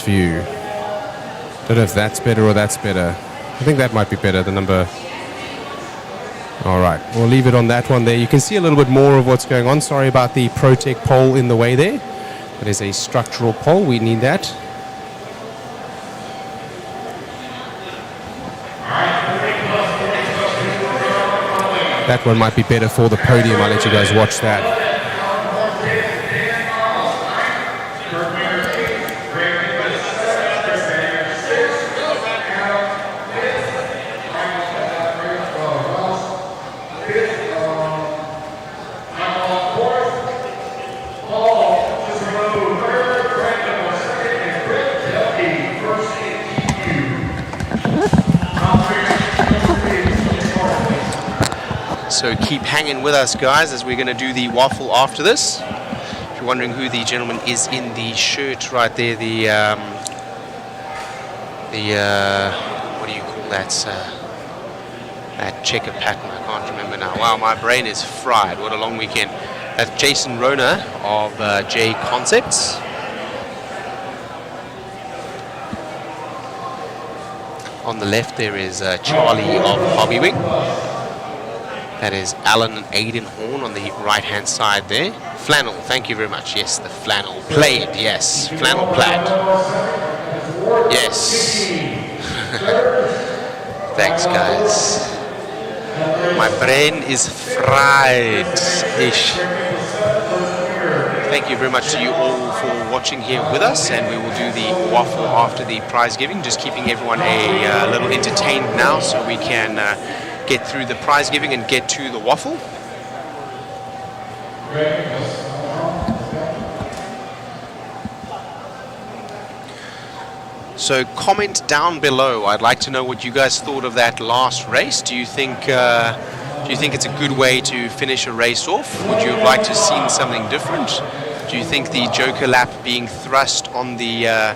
View. Don't know if that's better or that's better. I think that might be better, the number. All right, we'll leave it on that one there. You can see a little bit more of what's going on. Sorry about the Protec pole in the way there. That is a structural pole. We need that. That one might be better for the podium. I'll let you guys watch that. So keep hanging with us, guys, as we're going to do the waffle after this. If you're wondering who the gentleman is in the shirt right there, what do you call that? That checker pattern, I can't remember now. Wow, my brain is fried. What a long weekend. That's Jason Rona of JConcepts. On the left there is Charlie of HobbyPlex. That is Alan and Aidan Horn on the right-hand side there. Flannel, thank you very much. Yes, the flannel plaid. Yes, flannel plaid. Yes. Thanks, guys. My brain is fried-ish. Thank you very much to you all for watching here with us, and we will do the waffle after the prize giving, just keeping everyone a little entertained now so we can get through the prize giving and get to the waffle. So comment down below. I'd like to know what you guys thought of that last race. Do you think it's a good way to finish a race off? Would you have liked to have seen something different? Do you think the Joker lap being thrust on the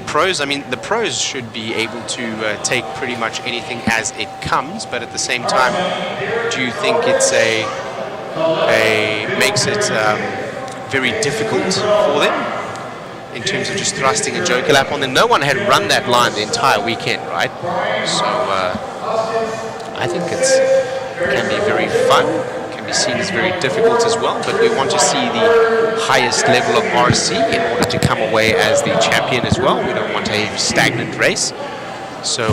pros? I mean, the pros should be able to take pretty much anything as it comes, but at the same time, do you think it's makes it very difficult for them in terms of just thrusting a Joker lap on them? No one had run that line the entire weekend, right? So I think it can be very fun. Can be seen as very difficult as well, but we want to see the highest level of RC in order to come away as the champion as well. We don't want a stagnant race. So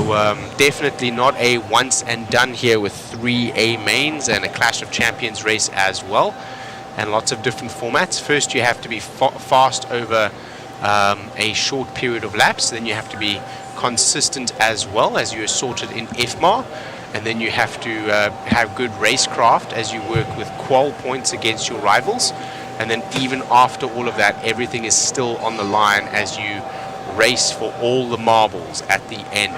definitely not a once and done here with 3 A mains and a Clash of Champions race as well, and lots of different formats. First you have to be fast over a short period of laps, then you have to be consistent as well as you are sorted in FMAR, and then you have to have good racecraft as you work with qual points against your rivals, and then even after all of that, everything is still on the line as you race for all the marbles at the end.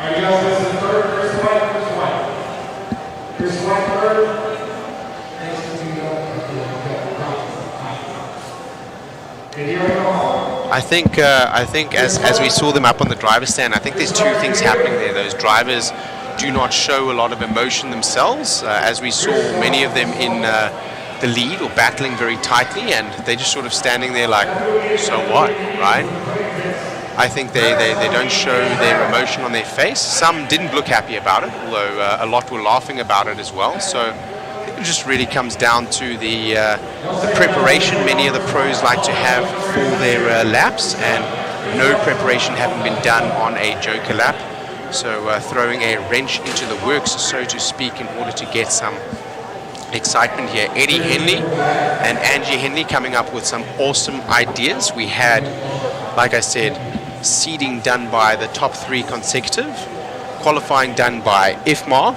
I think as we saw them up on the driver's stand, I think there's 2 things happening there. Those drivers do not show a lot of emotion themselves, as we saw many of them in the lead or battling very tightly, and they're just sort of standing there like, so what, right? I think they don't show their emotion on their face. Some didn't look happy about it, although a lot were laughing about it as well. So I think it just really comes down to the preparation many of the pros like to have for their laps, and no preparation having been done on a Joker lap. So throwing a wrench into the works, so to speak, in order to get some excitement here. Eddie Henley and Angie Henley coming up with some awesome ideas. We had, like I said, seeding done by the top 3 consecutive, qualifying done by IFMAR,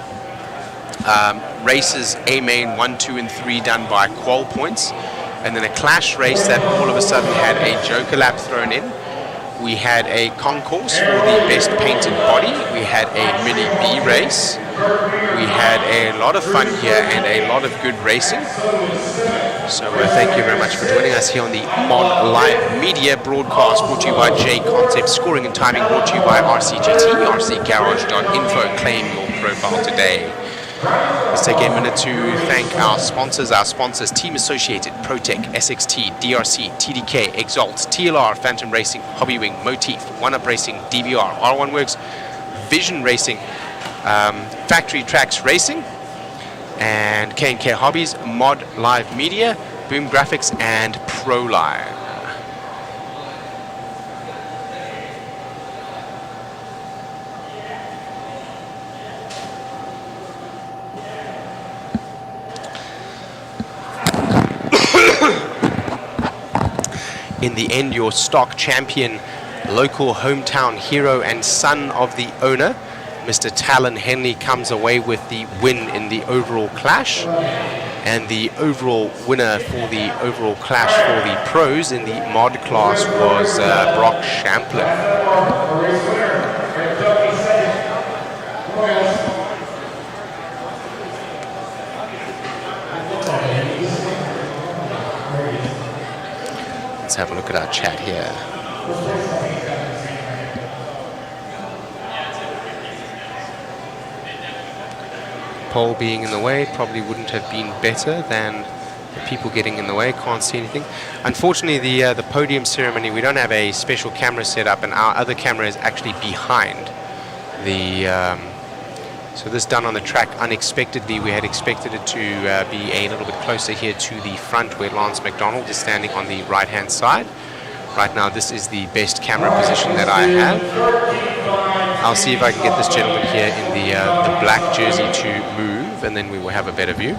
races A main 1, 2, and 3 done by qual points, and then a clash race that all of a sudden had a Joker lap thrown in. we had a concourse for the best painted body. We had a mini B race. We had a lot of fun here and a lot of good racing. So thank you very much for joining us here on the Mod Live Media broadcast, brought to you by JConcepts. Scoring and timing brought to you by RCGT, rcgarage.info. Claim your profile today. Let's take a minute to thank our sponsors. Team Associated, Protec, SXT, DRC, TDK, Exalt, TLR, Phantom Racing, Hobbywing, Motif, One Up Racing, DVR, R1 Works, Vision Racing, Factory Tracks Racing, and K&K Hobbies, Mod Live Media, Boom Graphics, and ProLine. In the end, your stock champion, local hometown hero and son of the owner, Mr. Talon Henley, comes away with the win in the overall clash. And the overall winner for the overall clash for the pros in the mod class was Brock Champlin. Let's have a look at our chat here. Pole being in the way probably wouldn't have been better than the people getting in the way. Can't see anything. Unfortunately, the podium ceremony, we don't have a special camera set up, and our other camera is actually behind the. So this done on the track unexpectedly. We had expected it to be a little bit closer here to the front, where Lance McDonald is standing on the right-hand side. Right now, this is the best camera position that I have. I'll see if I can get this gentleman here in the black jersey to move, and then we will have a better view.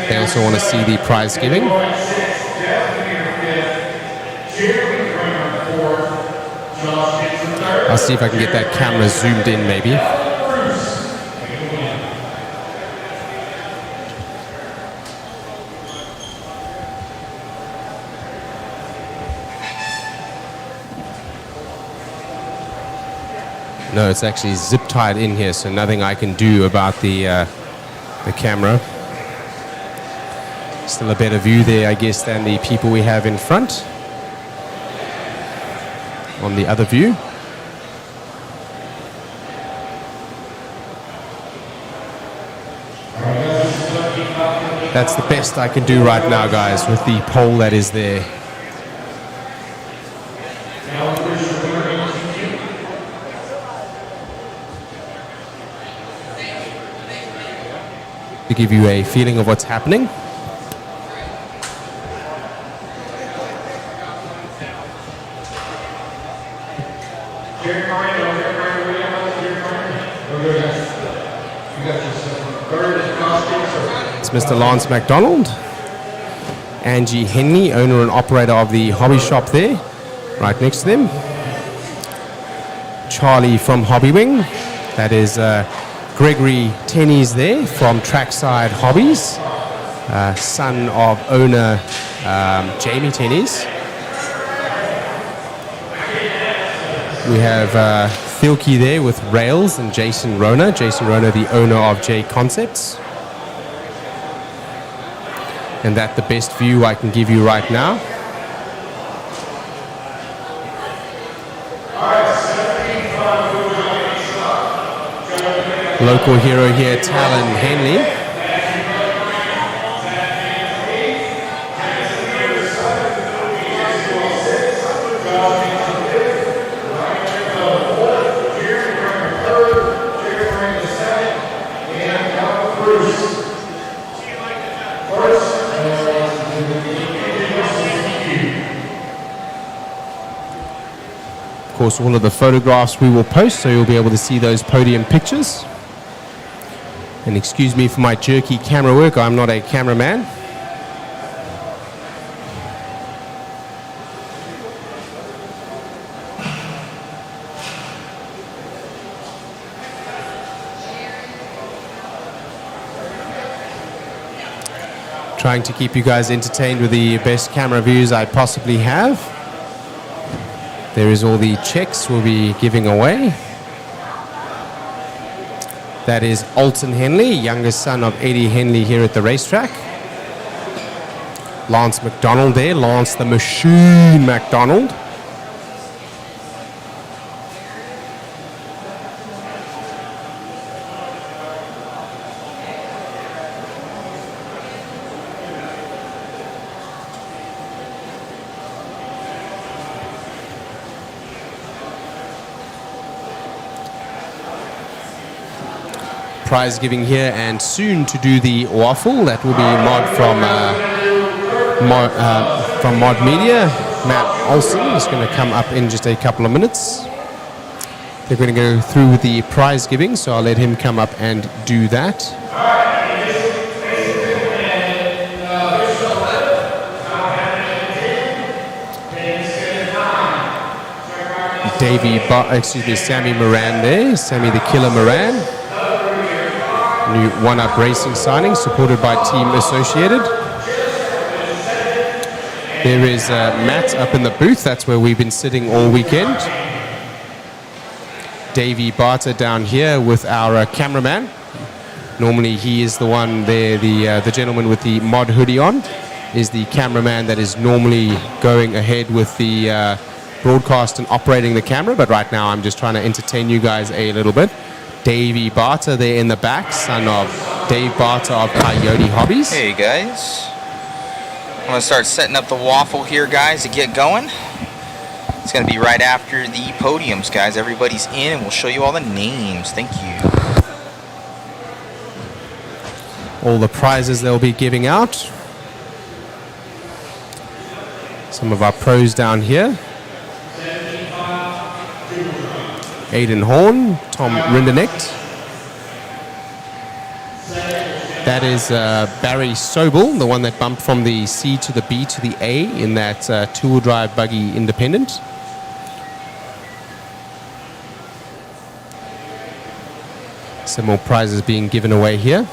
They also want to see the prize giving. I'll see if I can get that camera zoomed in maybe. No, it's actually zip tied in here, so nothing I can do about the camera. Still a better view there, I guess, than the people we have in front on the other view. That's the best I can do right now, guys, with the pole that is there. To give you a feeling of what's happening. It's Mr. Lance McDonald, Angie Henley, owner and operator of the hobby shop there, right next to them. Charlie from Hobbywing, that is Gregory Tennies there from Trackside Hobbies, son of owner Jamie Tennies. We have Thilke there with Rails and Jason Rona. Jason Rona, the owner of JConcepts. And that's the best view I can give you right now. Local hero here, Talon Henley. Of course, all of the photographs we will post, so you'll be able to see those podium pictures. And excuse me for my jerky camera work, I'm not a cameraman. Trying to keep you guys entertained with the best camera views I possibly have. There is all the checks we'll be giving away. That is Alton Henley, youngest son of Eddie Henley here at the racetrack. Lance McDonald there, Lance the Machine McDonald. Prize giving here, and soon to do the waffle. That will be Mod from Mod Media. Matt Olson is going to come up in just a couple of minutes. They're going to go through with the prize giving, so I'll let him come up and do that. Sammy Moran there, Sammy the Killer Moran. New one-up racing signing supported by Team Associated. There is Matt up in the booth. That's where we've been sitting all weekend. Davey Barter down here with our cameraman. Normally he is the one there, the gentleman with the mod hoodie on is the cameraman that is normally going ahead with the broadcast and operating the camera, but right now I'm just trying to entertain you guys a little bit. Davey Barter there in the back, son of Dave Barter of Coyote Hobbies. Hey guys, I'm gonna start setting up the waffle here, guys, to get going. It's gonna be right after the podiums, guys. Everybody's in and we'll show you all the names. Thank you. All the prizes they'll be giving out. Some of our pros down here. Aidan Horn, Tom Rindernecht. That is Barry Sobel, the one that bumped from the C to the B to the A in that two-wheel drive buggy independent. Some more prizes being given away here.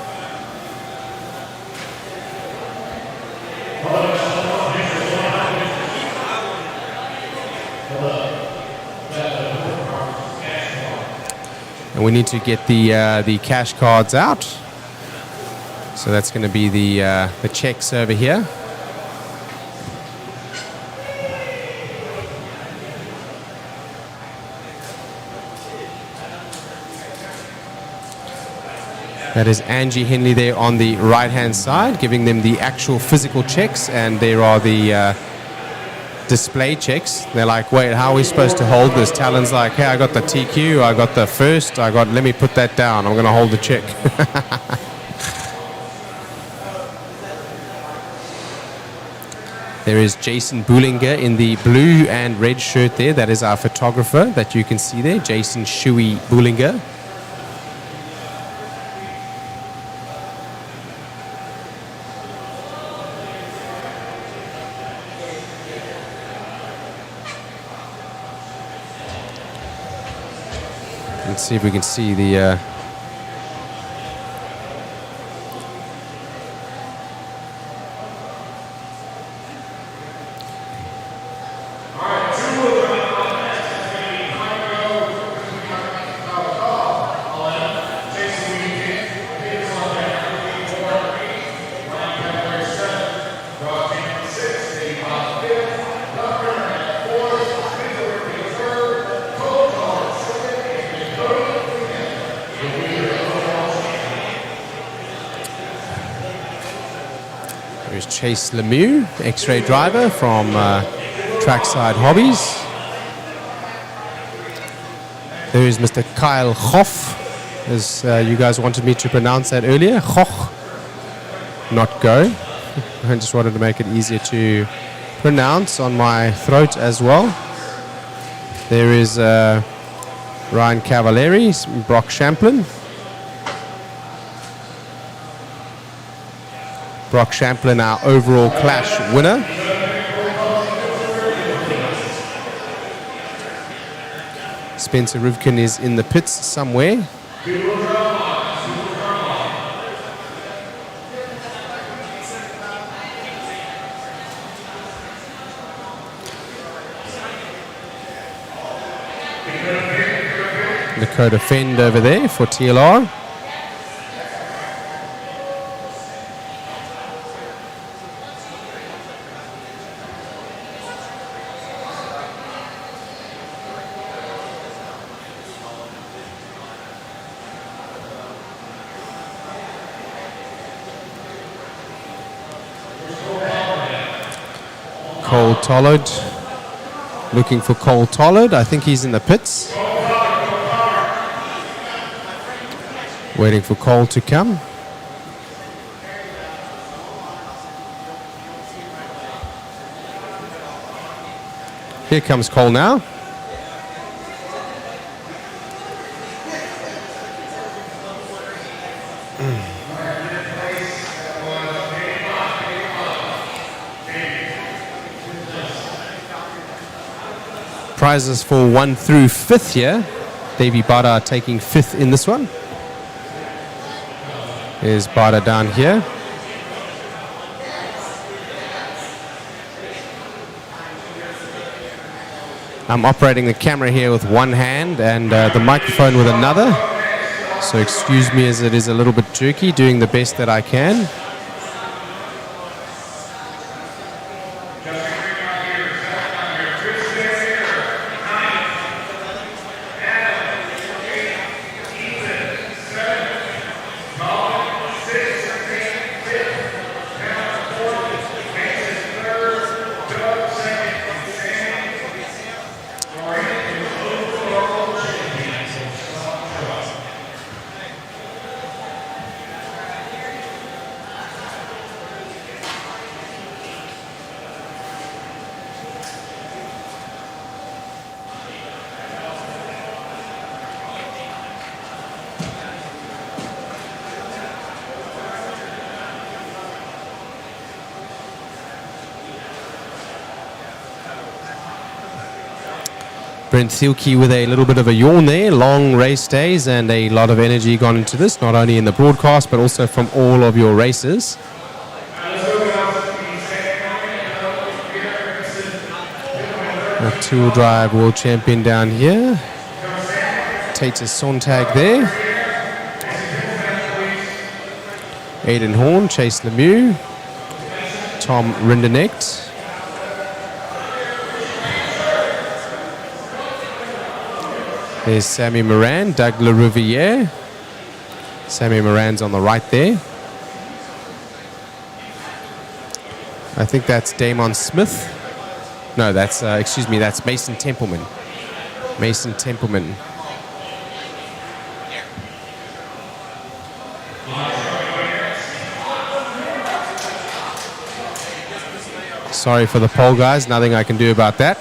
And we need to get the cash cards out. So that's going to be the checks over here. That is Angie Henley there on the right-hand side, giving them the actual physical checks, and there are the display checks. They're like, wait, how are we supposed to hold this? Talon's like, hey, I got the TQ, I got the first, let me put that down. I'm going to hold the check. There is Jason Bullinger in the blue and red shirt there. That is our photographer that you can see there, Jason Shuey Bullinger. Let's see if we can see the Chase Lemieux, X-Ray driver from Trackside Hobbies. There is Mr. Kyle Hoff, as you guys wanted me to pronounce that earlier. Hoch, not go. I just wanted to make it easier to pronounce on my throat as well. There is Ryan Cavalieri, Brock Champlin. Brock Champlin, our overall Clash winner. Spencer Rivkin is in the pits somewhere. Dakota Fend over there for TLR. Cole Tollard. Looking for Cole Tollard. I think he's in the pits. Waiting for Cole to come. Here comes Cole now. Prizes for 1 through 5th here. Davey Bada taking 5th in this one. There's Bada down here. I'm operating the camera here with one hand and the microphone with another. So excuse me as it is a little bit jerky, doing the best that I can. Brent Thielke with a little bit of a yawn there. Long race days and a lot of energy gone into this, not only in the broadcast but also from all of your races. A two-wheel drive world champion down here. Tatus Sontag there. Aidan Horn, Chase Lemieux, Tom Rinderknecht. There's Sammy Moran, Doug LaRiviere. Sammy Moran's on the right there. I think that's Damon Smith. No, that's, excuse me, that's Mason Templeman. Mason Templeman. Sorry for the poll, guys. Nothing I can do about that.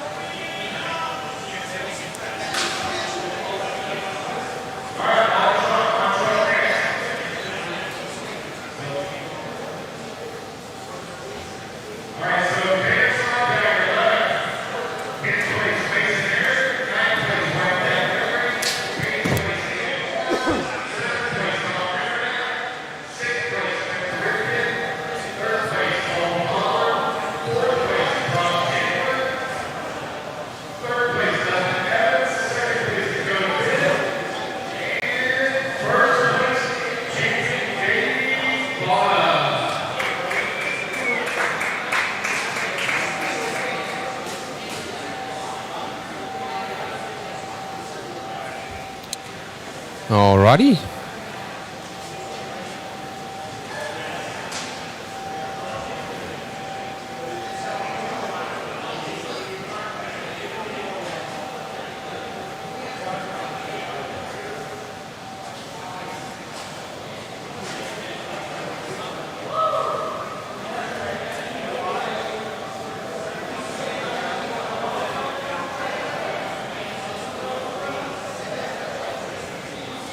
Alrighty.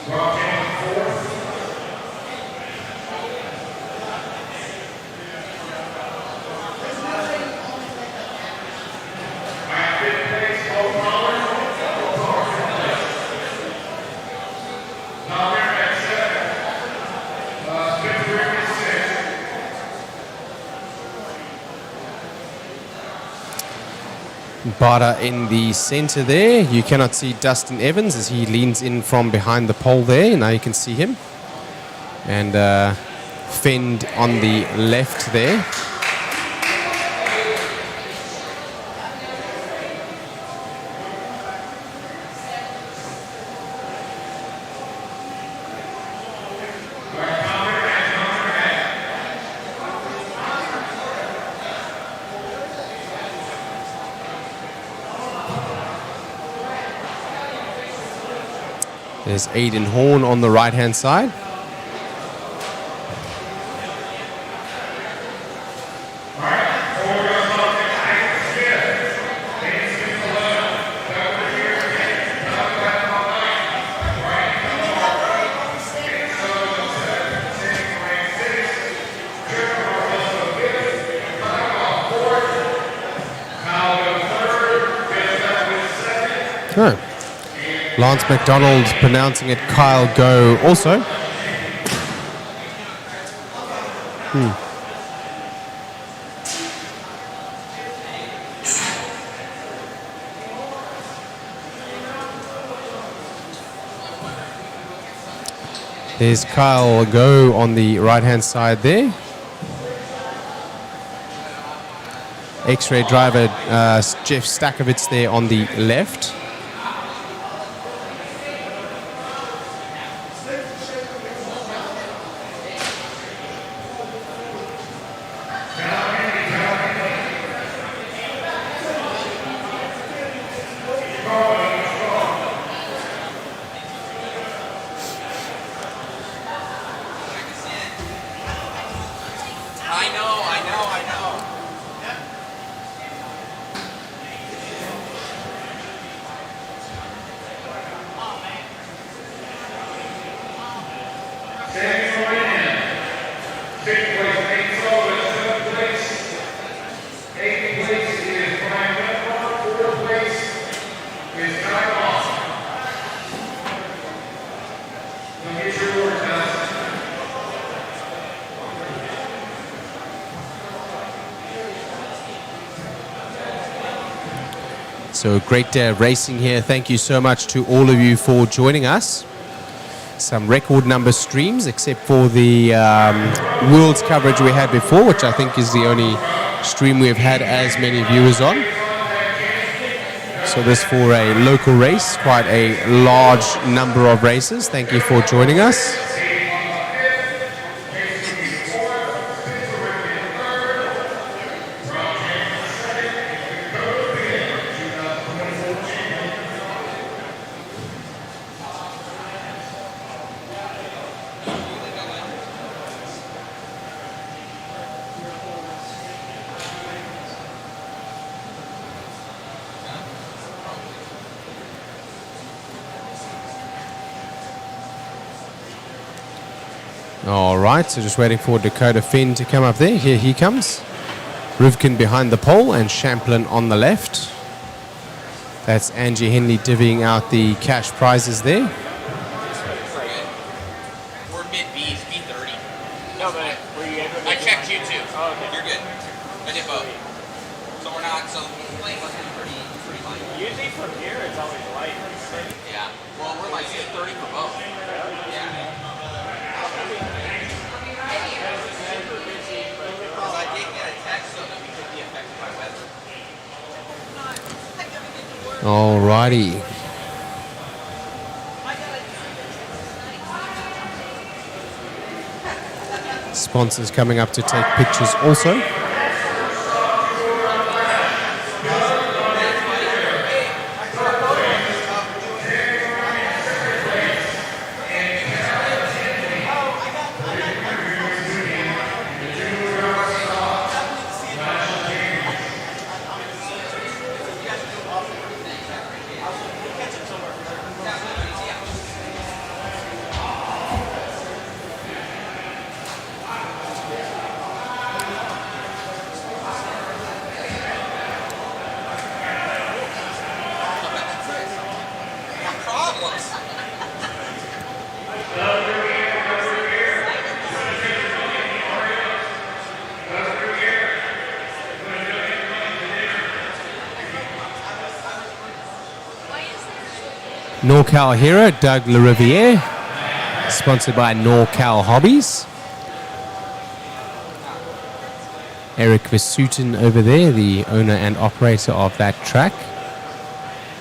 Rock Bada in the center there. You cannot see Dustin Evans as he leans in from behind the pole there. Now you can see him. And Fend on the left there. There's Aiden Horn on the right-hand side. Oh. Lance McDonald pronouncing it Kyle Go also. There's Kyle Go on the right-hand side there. X-ray driver Jeff Stakovitz there on the left. I know. Standing on in. 6th place, Nate Sullivan. 7th place, 8th place is Brian Whitmore. 4th place is Ty Long. Now get your awards, guys. So great day of racing here. Thank you so much to all of you for joining us. Some record number streams, except for the Worlds coverage we had before, which I think is the only stream we've had as many viewers on. So this for a local race, quite a large number of races. Thank you for joining us. All right, so just waiting for Dakota Finn to come up there. Here he comes. Rivkin behind the pole and Champlin on the left. That's Angie Henley divvying out the cash prizes there. We're mid B's, B30. No, but were you able to I checked you too. Oh, okay. You're good. I did both. So we're not, so the plane must be pretty light. Usually from here it's always light. Yeah. Well, we're like 30 for both. Yeah. Because I did get a text so that we could be affected by weather. All righty. Sponsors coming up to take pictures also. NorCal hero Doug LaRiviere, sponsored by NorCal Hobbies. Eric Vesuten over there, the owner and operator of that track.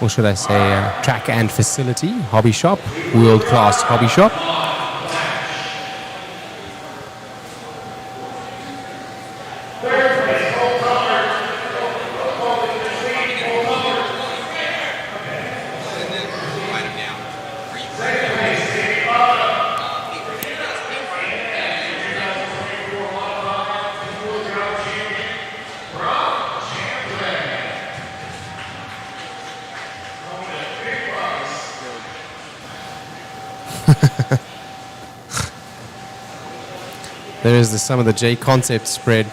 Or should I say track and facility, hobby shop, world-class hobby shop. There is some of the JConcepts spread.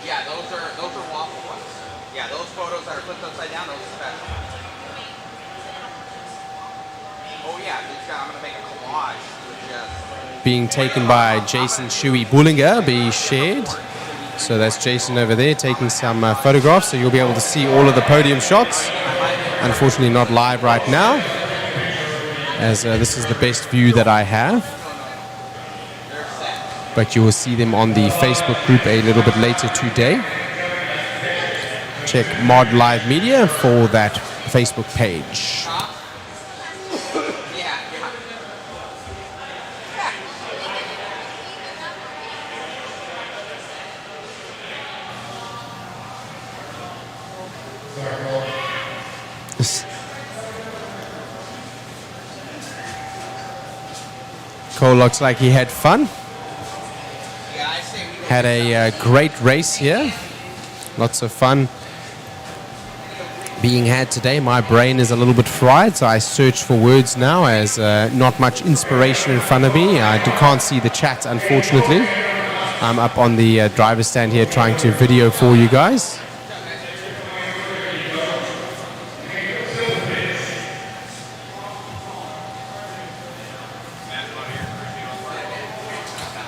Yeah, those are waffle ones. Yeah, those photos that are flipped upside down, those are special. Oh yeah, I'm gonna make a collage with just Being taken by Jason Shuey Bullinger, be shared. So that's Jason over there taking some photographs, so you'll be able to see all of the podium shots. Unfortunately not live right now, as this is the best view that I have. But you will see them on the Facebook group a little bit later today. Check Mod Live Media for that Facebook page. Cole looks like he had fun. Had a great race here. Lots of fun being had today. My brain is a little bit fried, so I search for words now as not much inspiration in front of me. I can't see the chat, unfortunately. I'm up on the driver's stand here trying to video for you guys.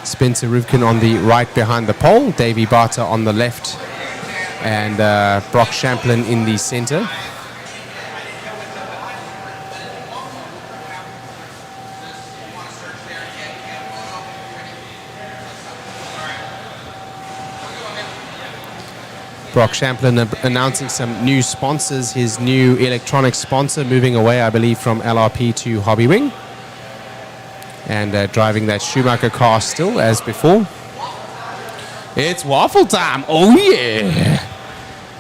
Spencer Rivkin on the right behind the pole, Davey Barter on the left, and Brock Champlin in the center. Brock Champlin announcing some new sponsors, his new electronic sponsor moving away, I believe, from LRP to Hobbywing. And driving that Schumacher car still as before. It's waffle time. Oh yeah.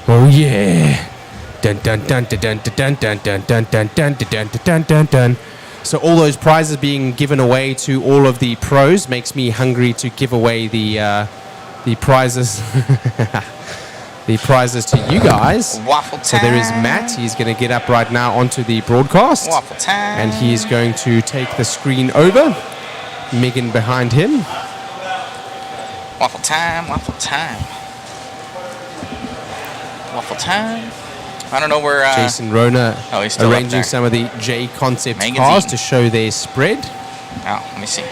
Oh yeah. Dun dun dun dun dun dun dun dun dun dun dun dun dun dun dun. So all those prizes being given away to all of the pros makes me hungry to give away the prizes. The prizes to you guys. Waffle time. So there is Matt. He's going to get up right now onto the broadcast. Waffle time. And he's going to take the screen over. Megan behind him. Waffle time, waffle time. Waffle time. I don't know where... Jason Rona he's still arranging some of the JConcepts cars to show their spread. Oh, let me see.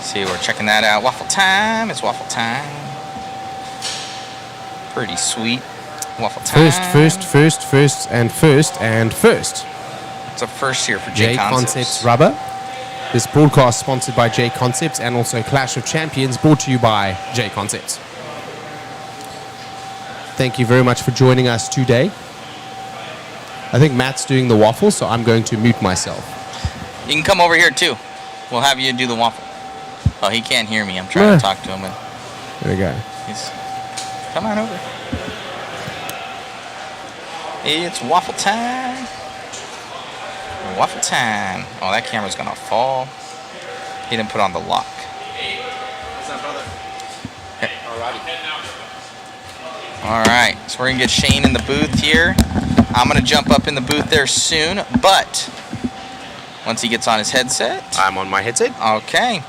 See, we're checking that out. Waffle time. It's waffle time. Pretty sweet. Waffle time. First, and first. It's a first here for JConcepts rubber. This broadcast sponsored by JConcepts and also Clash of Champions brought to you by JConcepts. Thank you very much for joining us today. I think Matt's doing the waffle, so I'm going to mute myself. You can come over here too. We'll have you do the waffle. Oh, he can't hear me. I'm trying to talk to him. There we go. Come on over. It's waffle time. Waffle time. Oh, that camera's gonna fall. He didn't put on the lock. Hey, what's up, brother? All right, so we're gonna get Shane in the booth here. I'm gonna jump up in the booth there soon, but once he gets on his headset. I'm on my headset. Okay.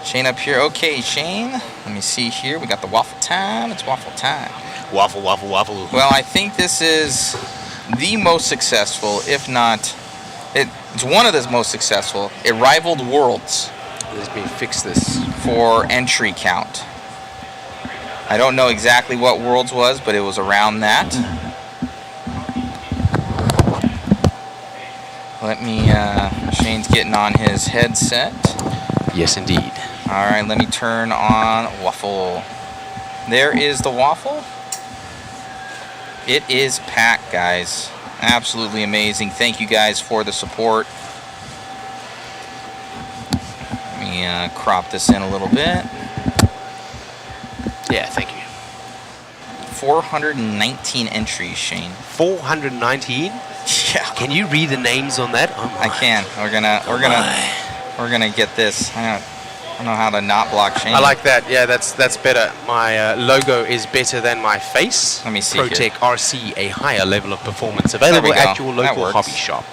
Shane up here. Okay, Shane. Let me see here. We got the waffle time. It's waffle time. Waffle, waffle, waffle. Well, I think this is the most successful, if not, it's one of the most successful. It rivaled Worlds. Let me fix this. For entry count. I don't know exactly what Worlds was, but it was around that. Let me, Shane's getting on his headset. Yes, indeed. All right, let me turn on waffle. There is the waffle. It is packed, guys. Absolutely amazing. Thank you guys for the support. Let me crop this in a little bit. Yeah, thank you. 419 entries, Shane. 419? Yeah. Can you read the names on that? Oh I can. We're gonna get this. I don't know how to not block Shane. I like that. Yeah, that's better. My logo is better than my face. Let me see ProTech here. RC, a higher level of performance, available at your local hobby shop.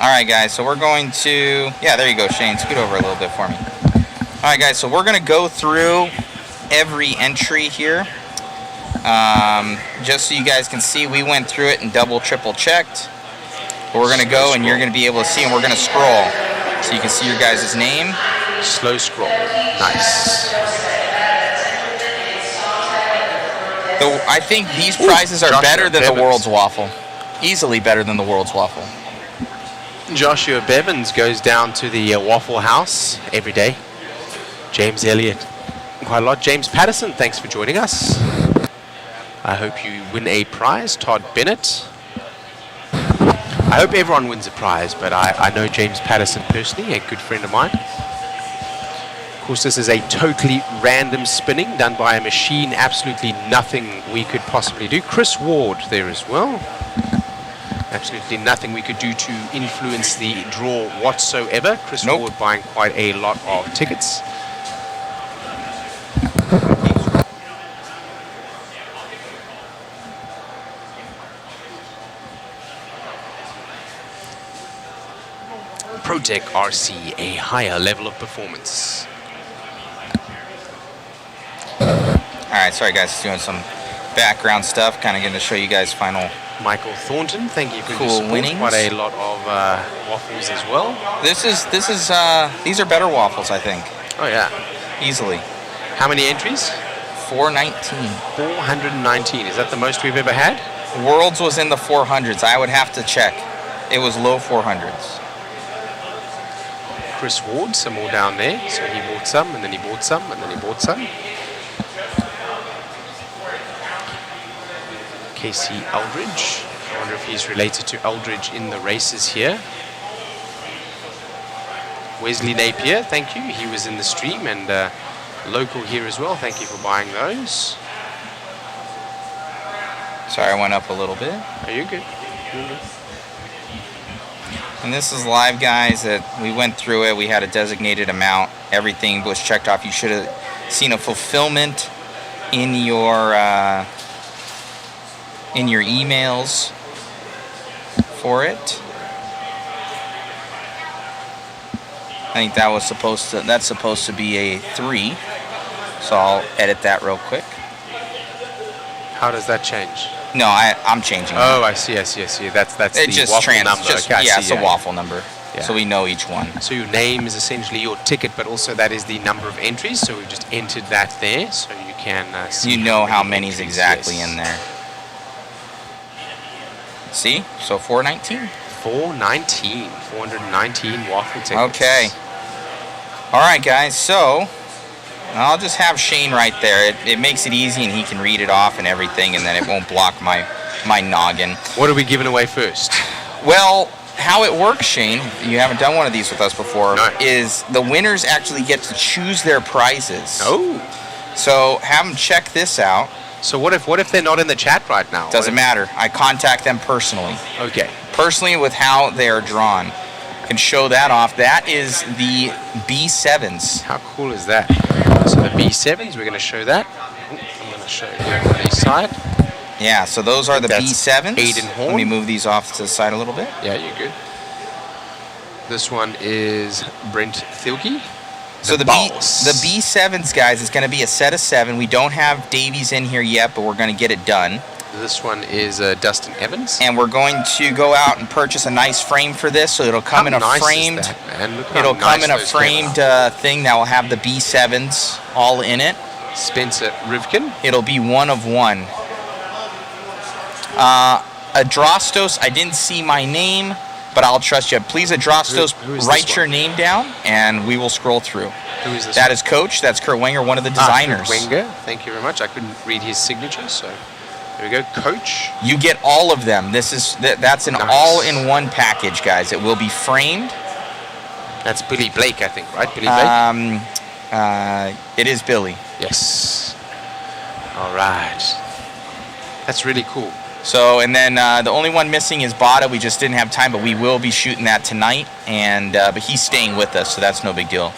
All right, guys. So we're going to. Yeah, there you go, Shane. Scoot over a little bit for me. All right, guys. So we're gonna go through every entry here. Just so you guys can see, we went through it and double, triple checked. But we're gonna go and you're gonna be able to see, and we're gonna scroll so you can see your guys' name. Slow scroll. Nice. So I think these prizes are better than the World's Waffle. Easily better than the World's Waffle. Joshua Bevins goes down to the Waffle House every day. James Elliott, quite a lot. James Patterson, thanks for joining us. I hope you win a prize. Todd Bennett. I hope everyone wins a prize, but I know James Patterson personally, a good friend of mine. Of course, this is a totally random spinning done by a machine. Absolutely nothing we could possibly do. Chris Ward there as well. Absolutely nothing we could do to influence the draw whatsoever. Chris Ward buying quite a lot of tickets. ProTech RC, a higher level of performance. Alright, sorry guys, just doing some background stuff, kind of going to show you guys final. Michael Thornton, thank you for cool your support. winnings. Quite a lot of waffles as well. These are better waffles, I think. Oh yeah. Easily. How many entries? 419. 419, is that the most we've ever had? Worlds was in the 400s, I would have to check. It was low 400s. Chris Ward, some more down there. So he bought some, and then he bought some, and then he bought some. Casey Eldridge. I wonder if he's related to Eldridge in the races here. Wesley Napier, thank you. He was in the stream and local here as well. Thank you for buying those. Sorry, I went up a little bit. Are you good? You're good. And this is live, guys, that we went through it. We had a designated amount. Everything was checked off. You should have seen a fulfillment in your emails for it. I think that was that's supposed to be a 3. So I'll edit that real quick. How does that change? No, I'm changing it. Oh, I see. That's It the just waffle number. Okay, yeah, it's a waffle number. Yeah. So we know each one. So your name is essentially your ticket, but also that is the number of entries. So we've just entered that there, so you can see. You know how many's exactly in there. See? So 419. 419 waffle tickets. Okay. All right, guys. So I'll just have Shane right there. It makes it easy, and he can read it off and everything, and then it won't block my noggin. What are we giving away first? Well, how it works, Shane, you haven't done one of these with us before, is the winners actually get to choose their prizes. Oh. So have them check this out. So what if they're not in the chat right now? Doesn't matter. I contact them personally. Okay. Personally with how they are drawn. Can show that off. That is the B7s. How cool is that? So the B7s, we're going to show that. I'm going to show you on the side. Yeah, so those are the B7s. Aiden Horn. Let me move these off to the side a little bit. Yeah, you're good. This one is Brent Thielke. So the B7s, guys, is going to be a set of 7. We don't have Davies in here yet, but we're going to get it done. This one is Dustin Evans. And we're going to go out and purchase a nice frame for this, so it'll come in a framed. It'll come in a framed thing that will have the B7s all in it. Spencer Rivkin. It'll be 1 of 1. Adrastos, I didn't see my name, but I'll trust you. Please, Adrastos, write your name down, and we will scroll through. Who is this? That is Coach. That's Kurt Wenger, one of the designers. Kurt Wenger. Thank you very much. I couldn't read his signature, so there we go. Coach. You get all of them. That's an all-in-one package, guys. It will be framed. That's Billy Blake, I think, right? Billy Blake? It is Billy. Yes. All right. That's really cool. So, and then the only one missing is Bada. We just didn't have time, but we will be shooting that tonight. And but he's staying with us, so that's no big deal.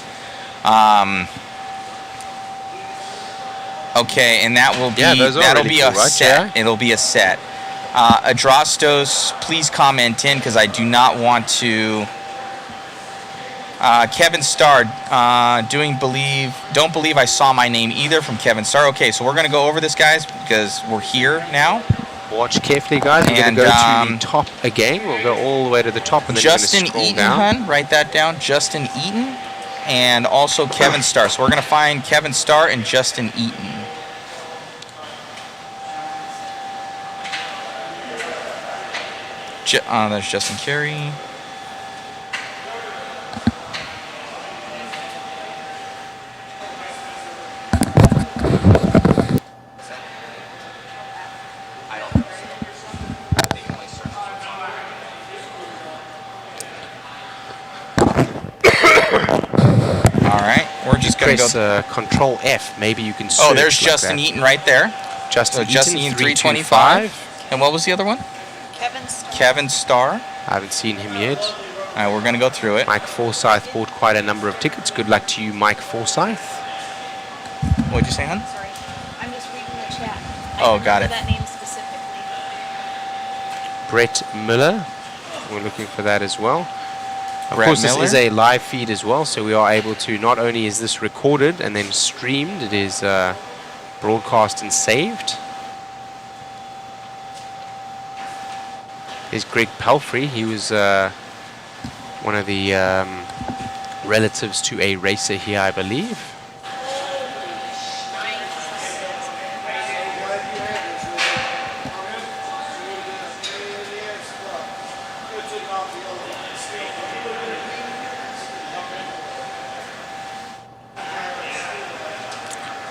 Okay, and that will be that'll be a set. It'll be a set. Adrastos, please comment in because I do not want to. Kevin Starr, don't believe I saw my name either from Kevin Starr. Okay, so we're gonna go over this, guys, because we're here now. Watch carefully, guys. We're going to go to the top again. We'll go all the way to the top, and then Justin you're going to Eaton, scroll down. hun, write that down. Justin Eaton, and also Kevin Starr. So we're going to find Kevin Starr and Justin Eaton. There's Justin Carey. Press Control F. Maybe you can search. Oh, there's Justin Eaton right there. Justin Eaton 325. And what was the other one? Kevin Starr. I haven't seen him yet. All right, we're going to go through it. Mike Forsyth bought quite a number of tickets. Good luck to you, Mike Forsyth. What'd you say, hon? Sorry, I'm just reading the chat. Got it. That name specifically. Brett Miller. We're looking for that as well. Of course, this is a live feed as well, so we are able to, not only is this recorded and then streamed, it is broadcast and saved. There's Greg Palfrey. He was one of the relatives to a racer here, I believe.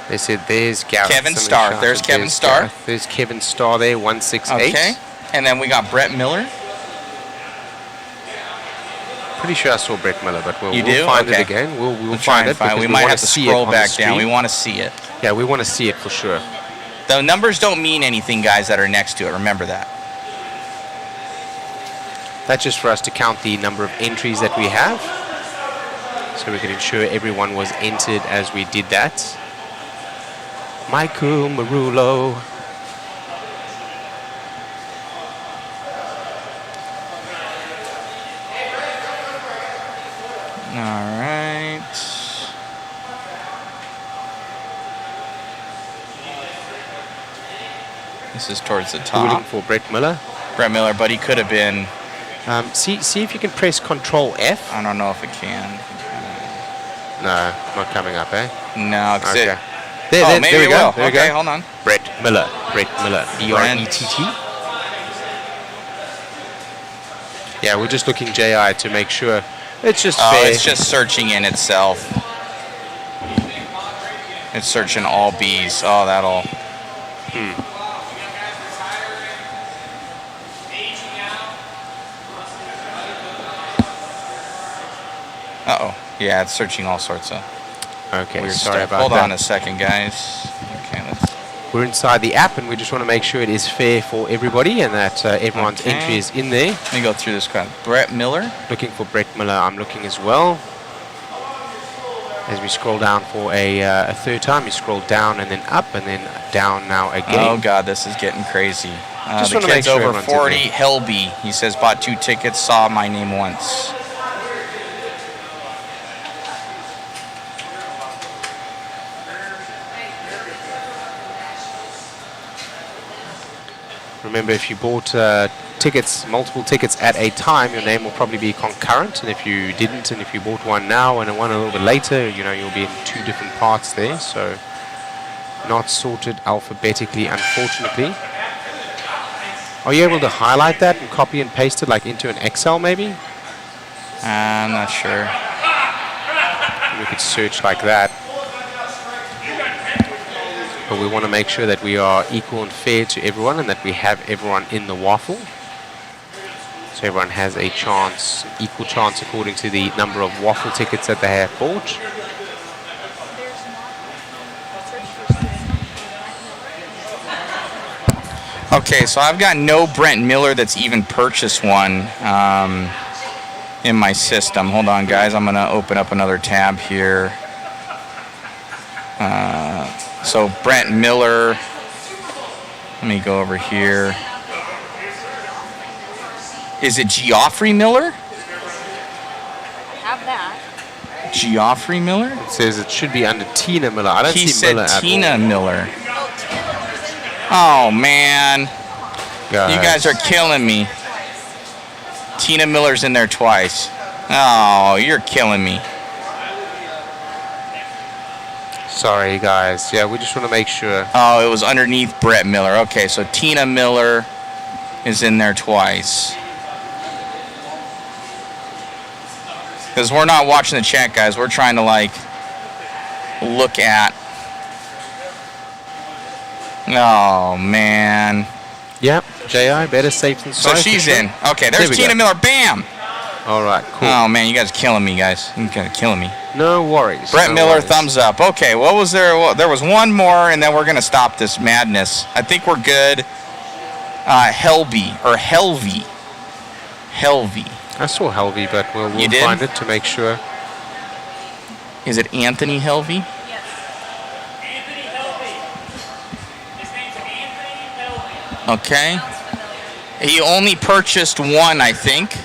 They said there's Gareth. Kevin Starr. There's Kevin Starr. Gareth. There's Kevin Starr there, 168. Okay. And then we got Brett Miller. Pretty sure I saw Brett Miller, but we'll do? find Okay. it again. We'll find it. We might have to scroll back down. We want to see it. Yeah, we want to see it for sure. The numbers don't mean anything, guys, that are next to it. Remember that. That's just for us to count the number of entries that we have, so we can ensure everyone was entered as we did that. Michael Marullo. All right. This is towards the top. Looking for Brett Miller. Brett Miller, but he could have been. See if you can press Control F. I don't know if it can. No, not coming up, eh? No, because okay. Maybe there we it go. will. There we Okay, go. hold on. Brett Miller. B-R-E-T-T. Yeah, we're just looking JI to make sure it's just fair. It's just searching in itself. It's searching all Bs. Oh, that'll. Uh-oh. Yeah, it's searching all sorts of Okay, weird sorry stuff. about Hold that. on a second, guys. Okay, let's. We're inside the app, and we just want to make sure it is fair for everybody and that everyone's Okay. entry is in there. Let me go through this crowd. Brett Miller. Looking for Brett Miller. I'm looking as well. As we scroll down for a third time, you scroll down and then up and then down now again. Oh God, this is getting crazy. Just The wanna make kid's sure over everyone's in 40. there. Helby. He says bought 2 tickets. Saw my name once. Remember, if you bought tickets, multiple tickets at a time, your name will probably be concurrent. And if you didn't, and if you bought one now and one a little bit later, you know, you'll be in two different parts there. So not sorted alphabetically, unfortunately. Are you able to highlight that and copy and paste it like into an Excel maybe? I'm not sure. We could search like that. But we want to make sure that we are equal and fair to everyone and that we have everyone in the waffle. So everyone has a chance, equal chance according to the number of waffle tickets that they have bought. Okay, so I've got no Brent Miller that's even purchased one in my system. Hold on, guys. I'm going to open up another tab here. So Brent Miller. Let me go over here. Is it Geoffrey Miller? Have that. Geoffrey Miller? It says it should be under Tina Miller. I don't He see said Miller at Tina all. Miller. Oh, man. Guys. You guys are killing me. Tina Miller's in there twice. Oh, you're killing me. Sorry, guys. Yeah, we just want to make sure. Oh, it was underneath Brett Miller. Okay, so Tina Miller is in there twice. Because we're not watching the chat, guys. We're trying to, like, look at. Oh, man. Yep, J.I., better safe than So sorry. she's for sure. in. Okay, there's There we Tina go. Miller. Bam! All right, cool. Oh, man, you guys are killing me, guys. You guys are killing me. No worries. Brett no Miller, worries. thumbs up. Okay, what was there? Well, there was one more, and then we're going to stop this madness. I think we're good. Helvey. I saw Helvey, but we'll You did? find it to make sure. Is it Anthony Helvey? Okay. He only purchased one, I think.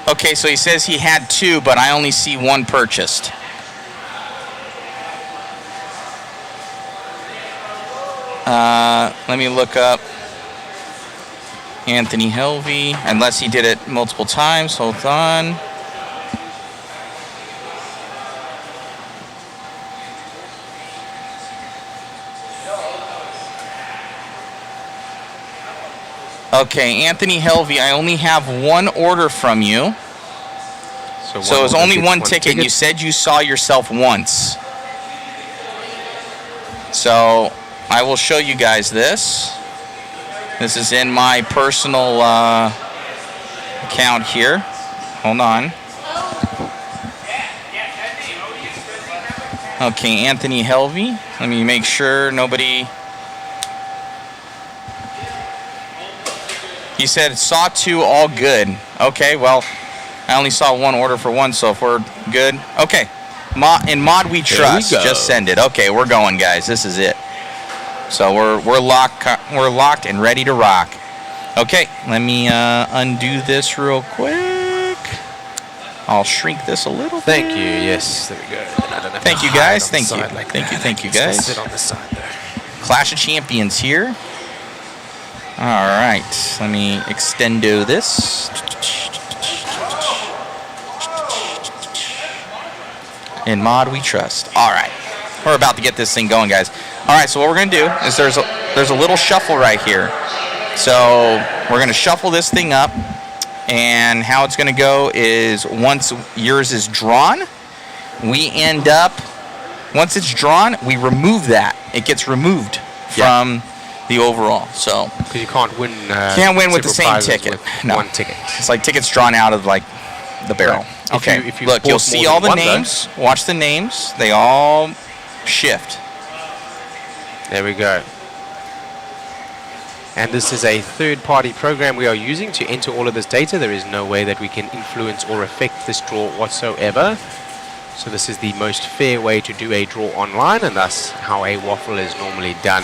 Okay, so he says he had two, but I only see one purchased. Let me look up Anthony Helvey, unless he did it multiple times. Hold on. Okay, Anthony Helvey, I only have one order from you. So it was only one ticket, and you said you saw yourself once. So I will show you guys this. This is in my personal account here. Hold on. Okay, Anthony Helvey. Let me make sure nobody... He said, saw two, all good. Okay, well, I only saw one order for one, so if we're good. Okay, in Mod We Trust, just send it. Okay, we're going, guys. This is it. So we're locked and ready to rock. Okay, let me undo this real quick. I'll shrink this a little bit. Thank you. Yes, there we go. Thank you, guys. Thank you. Like Thank you, It's gonna guys. sit on the side there. Clash of Champions here. All right, let me extendo this. In Mod We Trust. All right, we're about to get this thing going, guys. All right, so what we're gonna do is there's a little shuffle right here. So we're gonna shuffle this thing up, and how it's gonna go is once yours is drawn, we end up. Once it's drawn, we remove that. It gets removed from the overall. So because you can't win. Can't win with the several same prizes ticket. with No. one ticket. It's like tickets drawn out of like the barrel. Right. If Okay. you- if you Look, bought you'll more see than all the one, though. names. Watch the names. They all shift. There we go. And this is a third-party program we are using to enter all of this data. There is no way that we can influence or affect this draw whatsoever. So this is the most fair way to do a draw online, and thus how a waffle is normally done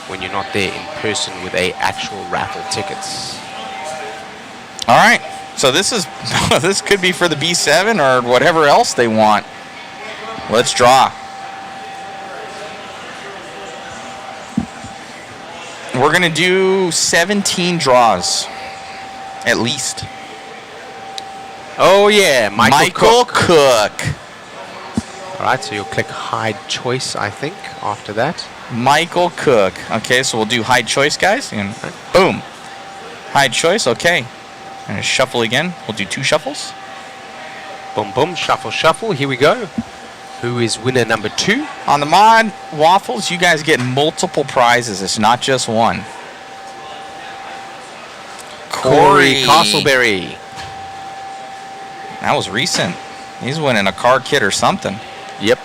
when you're not there in person with a actual raffle tickets. All right. So this is this could be for the B7 or whatever else they want. Let's draw. We're going to do 17 draws, at least. Oh, yeah. Michael Cook. All right, so you'll click hide choice, I think, after that. Michael Cook. Okay, so we'll do hide choice, guys. And boom. Hide choice, okay. And shuffle again. We'll do 2 shuffles. Boom, boom, shuffle, shuffle. Here we go. Who is winner number 2? On the mod waffles, you guys get multiple prizes. It's not just one. Corey Castleberry. That was recent. He's winning a car kit or something. Yep.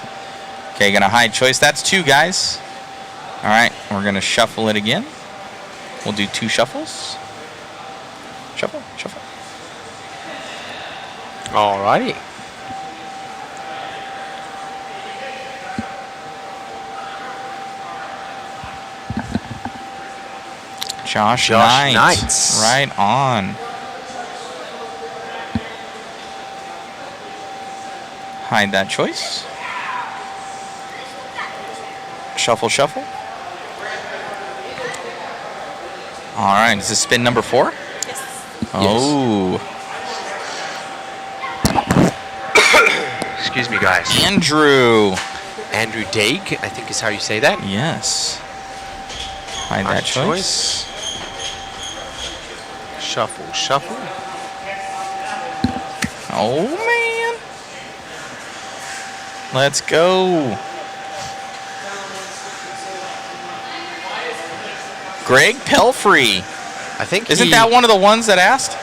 Okay, gonna hide choice. That's 2, guys. All right, we're gonna shuffle it again. We'll do 2 shuffles. Shuffle, shuffle. All righty. Josh Knights. Right on. Hide that choice. Shuffle, shuffle. All right, is this spin number 4? Yes. Oh. Excuse me, guys. Andrew Dake, I think is how you say that. Yes. Hide that choice. Shuffle, shuffle. Oh, man. Let's go. Greg Pelfrey. I think Isn't that one of the ones that asked?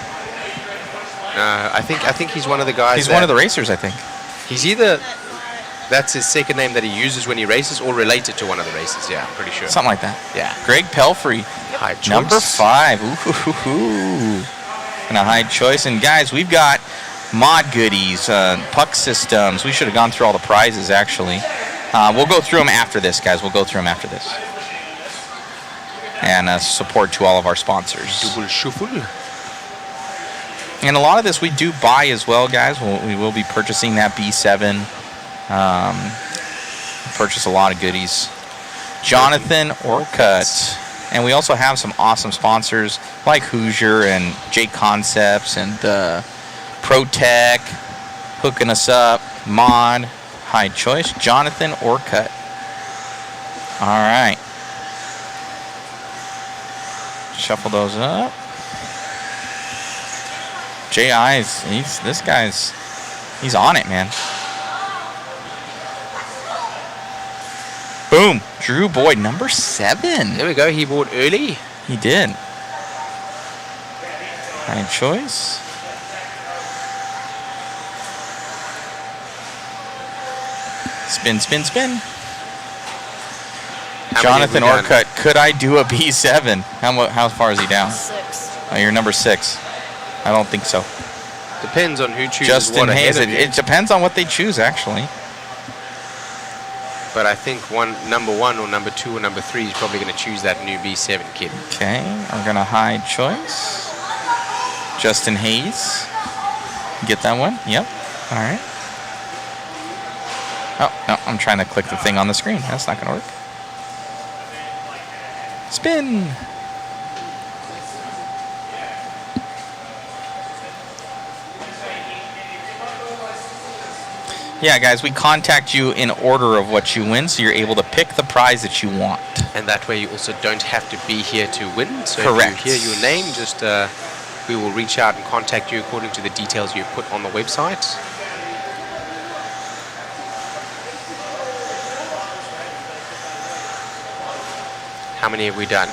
I think he's one of the guys. He's one of the racers, I think. He's either that's his second name that he uses when he races, or related to one of the races. Yeah, I'm pretty sure. Something like that. Yeah. Greg Pelfrey. Hide choice. Number 5. Ooh. And a hide choice. And guys, we've got mod goodies, puck systems. We should have gone through all the prizes, actually. We'll go through them after this, guys. We'll go through them after this. And support to all of our sponsors. Double shuffle. And a lot of this we do buy as well, guys. We will be purchasing that B7. Purchase a lot of goodies. Jonathan Orcutt. And we also have some awesome sponsors like Hoosier and JConcepts and ProTech hooking us up. Mod, hide choice. Jonathan Orcutt. All right. Shuffle those up. J.I.'s, he's on it, man. Boom. Drew Boyd, number 7. There we go. He bought early. He did. Hide choice. Spin, spin, spin. Jonathan Orcutt, could I do a B7? How far is he down? 6. Oh, you're number 6. I don't think so. Depends on who chooses Justin what ahead Hayes. of you. It depends on what they choose, actually. But I think number 1 or number 2 or number 3 is probably going to choose that new B7 kit. Okay, I'm going to hide choice. Justin Hayes. Get that one? Yep. All right. Oh, no, I'm trying to click the thing on the screen. That's not going to work. Spin. Yeah, guys, we contact you in order of what you win, so you're able to pick the prize that you want. And that way you also don't have to be here to win. So Correct. if you hear your name, just we will reach out and contact you according to the details you put on the website. How many have we done?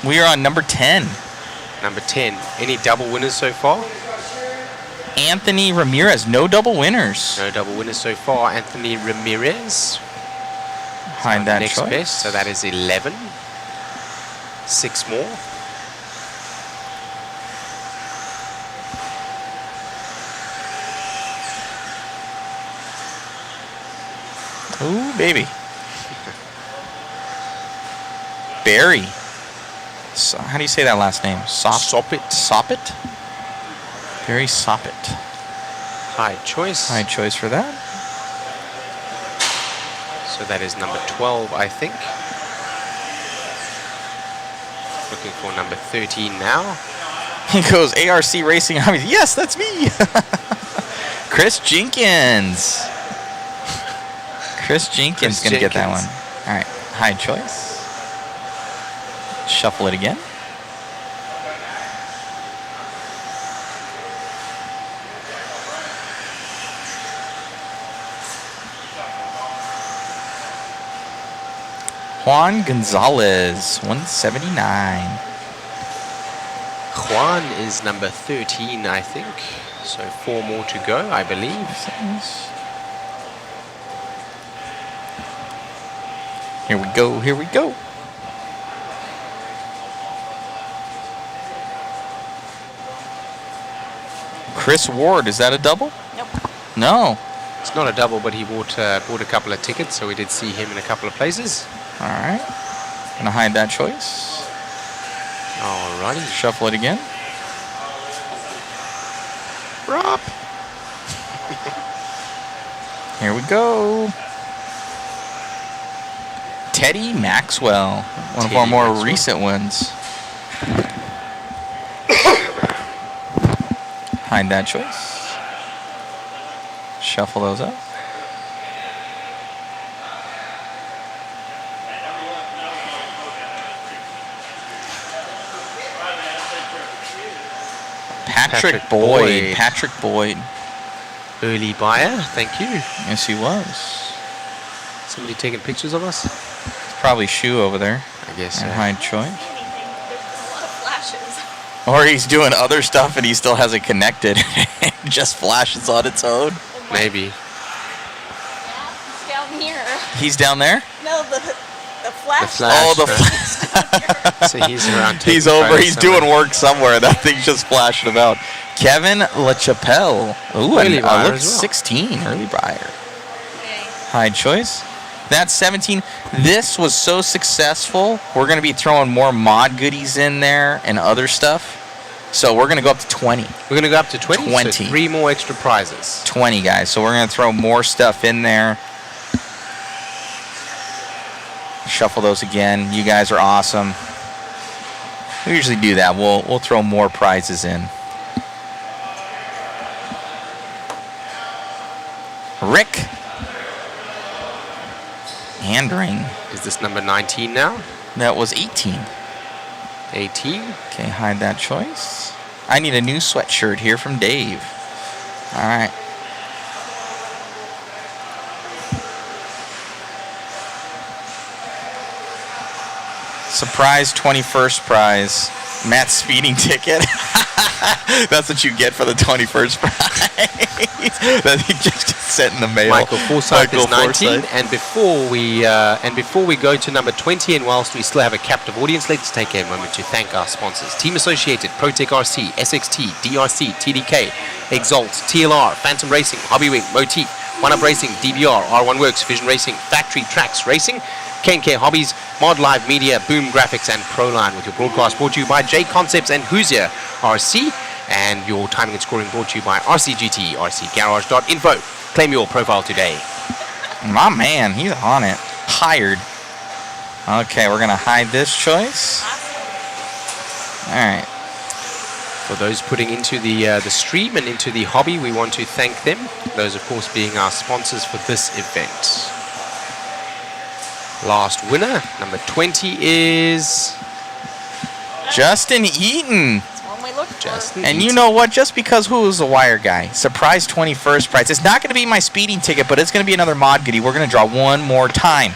We are on number 10. Number 10. Any double winners so far? Anthony Ramirez, no double winners. No double winners so far. Anthony Ramirez. Hide that next choice. best, so that is 11. 6 more. Ooh, baby. Barry. So, how do you say that last name? Soppit. Soppit? Barry Soppit. High choice. High choice for that. So that is number 12, I think. looking for number 13 now. He goes, ARC Racing Hobbies. Yes, that's me. Chris Jenkins. Chris Jenkins going to get that one. All right. High choice. Shuffle it again. Juan Gonzalez, 179. Juan is number 13, I think. So 4 more to go, I believe. Here we go, here we go. Chris Ward, is that a double? Nope. No. It's not a double, but he bought a couple of tickets, so we did see him in a couple of places. All right. Gonna hide that choice. Alrighty. Shuffle it again. Rob. Here we go. Teddy Maxwell, one of our more recent ones. Hide that choice. Shuffle those up. Patrick Boyd. Patrick Boyd. Early buyer, thank you. Yes, he was. Somebody taking pictures of us? It's probably Shu over there. I guess and so. hide choice. There's a lot of flashes. Or he's doing other stuff and he still has it connected. It just flashes on its own. Maybe. It's down here. He's down there? No, the flash. Oh, the So he's around. He's over. He's doing work somewhere. That thing's just flashing about. Kevin LaChapelle. Ooh, Early and buyer look, as well. 16. Early buyer. Hide choice. That's 17. This was so successful. We're going to be throwing more mod goodies in there and other stuff. So we're going to go up to 20. We're going to go up to 20. 20. So 3 more extra prizes. 20, guys. So we're going to throw more stuff in there. Shuffle those again. You guys are awesome. We usually do that. We'll throw more prizes in. Rick. Hand ring. Is this number 19 now? That was 18. 18. Okay, hide that choice. I need a new sweatshirt here from Dave. All right. Surprise 21st prize. Matt's speeding ticket. That's what you get for the 21st prize. That he just gets sent in the mail. Michael Forsyth is 19, Forsyth. and before we go to number 20, and whilst we still have a captive audience, let's take a moment to thank our sponsors: Team Associated, ProTech RC, SXT, DRC, TDK, Exalt, TLR, Phantom Racing, Hobbywing, Motif, One Up Racing, DBR, R1 Works, Vision Racing, Factory Tracks Racing, K&K Hobbies, Mod Live Media, Boom Graphics, and Proline, with your broadcast brought to you by JConcepts and Hoosier RC, and your timing and scoring brought to you by RCGT, RCGarage.info. Claim your profile today. My man, he's on it. Hired. Okay, we're going to hide this choice. All right. For those putting into the stream and into the hobby, we want to thank them. Those, of course, being our sponsors for this event. Last winner, number 20, is Justin Eaton. Justin And Eaton. you know what? Just because who was the wire guy? Surprise 21st prize. It's not going to be my speeding ticket, but it's going to be another mod goodie. We're going to draw one more time.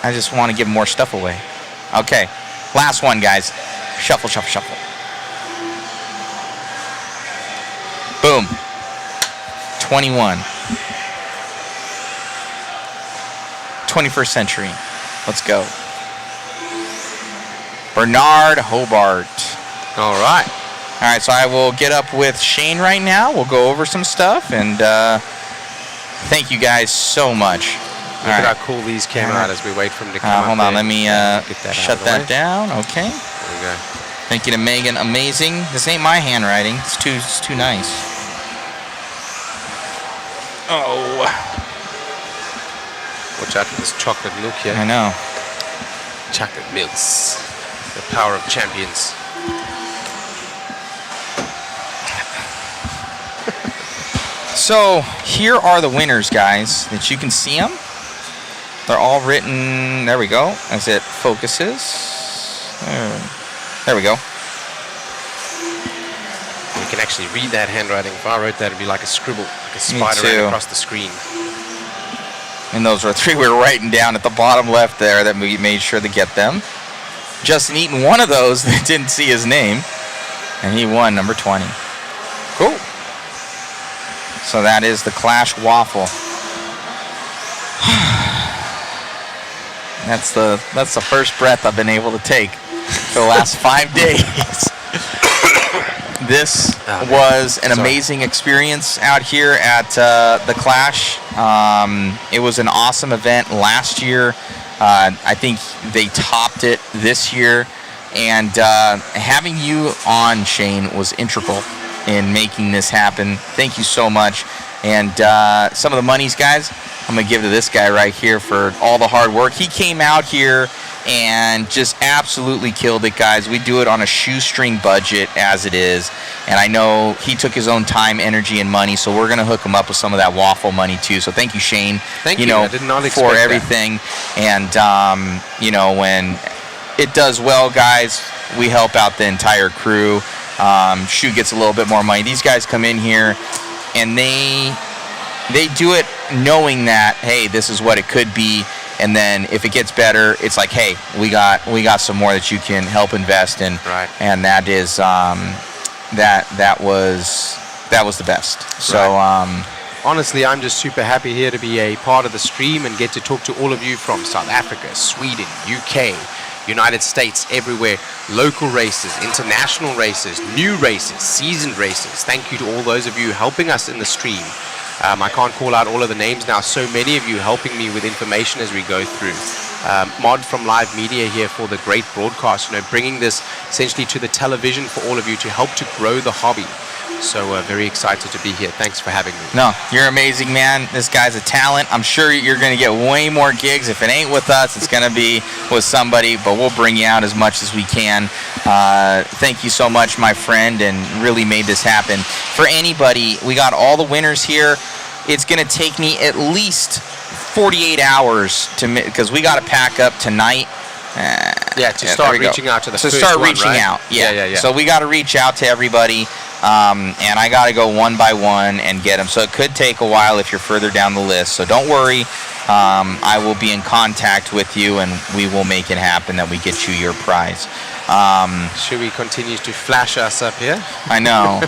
I just want to give more stuff away. Okay. Last one, guys. Shuffle, shuffle, shuffle. Boom. 21. 21st century. Let's go. Bernard Hobart. All right. All right, so I will get up with Shane right now. We'll go over some stuff, and thank you guys so much. Look at how cool these came out as we wait for them to come up. Hold on, there. let me shut that down. Okay. There we go. Thank you to Megan. Amazing. This ain't my handwriting. It's too nice. Oh. Watch out for this chocolate milk here. I know. Chocolate milks. The power of champions. So here are the winners, guys, that you can see them. They're all written. There we go. As it focuses. There we go. You can actually read that handwriting. If I wrote that, it'd be like a scribble, like a spider ran across the screen. And those are 3 we were writing down at the bottom left there that we made sure to get them. Justin Eaton, one of those that didn't see his name, and he won number 20. Cool. So that is the Clash Waffle. That's the first breath I've been able to take for the last 5 days. This was an amazing experience out here at the Clash. It was an awesome event last year. I think they topped it this year. And having you on, Shane, was integral in making this happen. Thank you so much. And some of the monies, guys, I'm going to give to this guy right here for all the hard work. He came out here and just absolutely killed it, guys. We do it on a shoestring budget as it is. And I know he took his own time, energy, and money, so we're going to hook him up with some of that waffle money, too. So thank you, Shane. Thank you. I did not expect for everything. And, when it does well, guys, we help out the entire crew. Shoe gets a little bit more money. These guys come in here, and they do it knowing that, hey, this is what it could be. And then if it gets better, it's like, hey, we got some more that you can help invest in. Right. And that is that was the best. So honestly, I'm just super happy here to be a part of the stream and get to talk to all of you from South Africa, Sweden, UK, United States, everywhere. Local races, international races, new races, seasoned races. Thank you to all those of you helping us in the stream. I can't call out all of the names now. So many of you helping me with information as we go through. Mod from Live Media here for the great broadcast, bringing this essentially to the television for all of you to help to grow the hobby. So very excited to be here. Thanks for having me. No, you're amazing, man. This guy's a talent. I'm sure you're going to get way more gigs. If it ain't with us, it's going to be with somebody, but we'll bring you out as much as we can. Thank you so much, my friend, and really made this happen. For anybody, we got all the winners here. It's going to take me at least 48 hours because we got to pack up tonight. To start reaching out to the first start one, reaching right? out. Yeah. So we got to reach out to everybody, and I got to go one by one and get them. So it could take a while if you're further down the list. So don't worry. I will be in contact with you, and we will make it happen that we get you your prize. Should we continue to flash us up here? I know.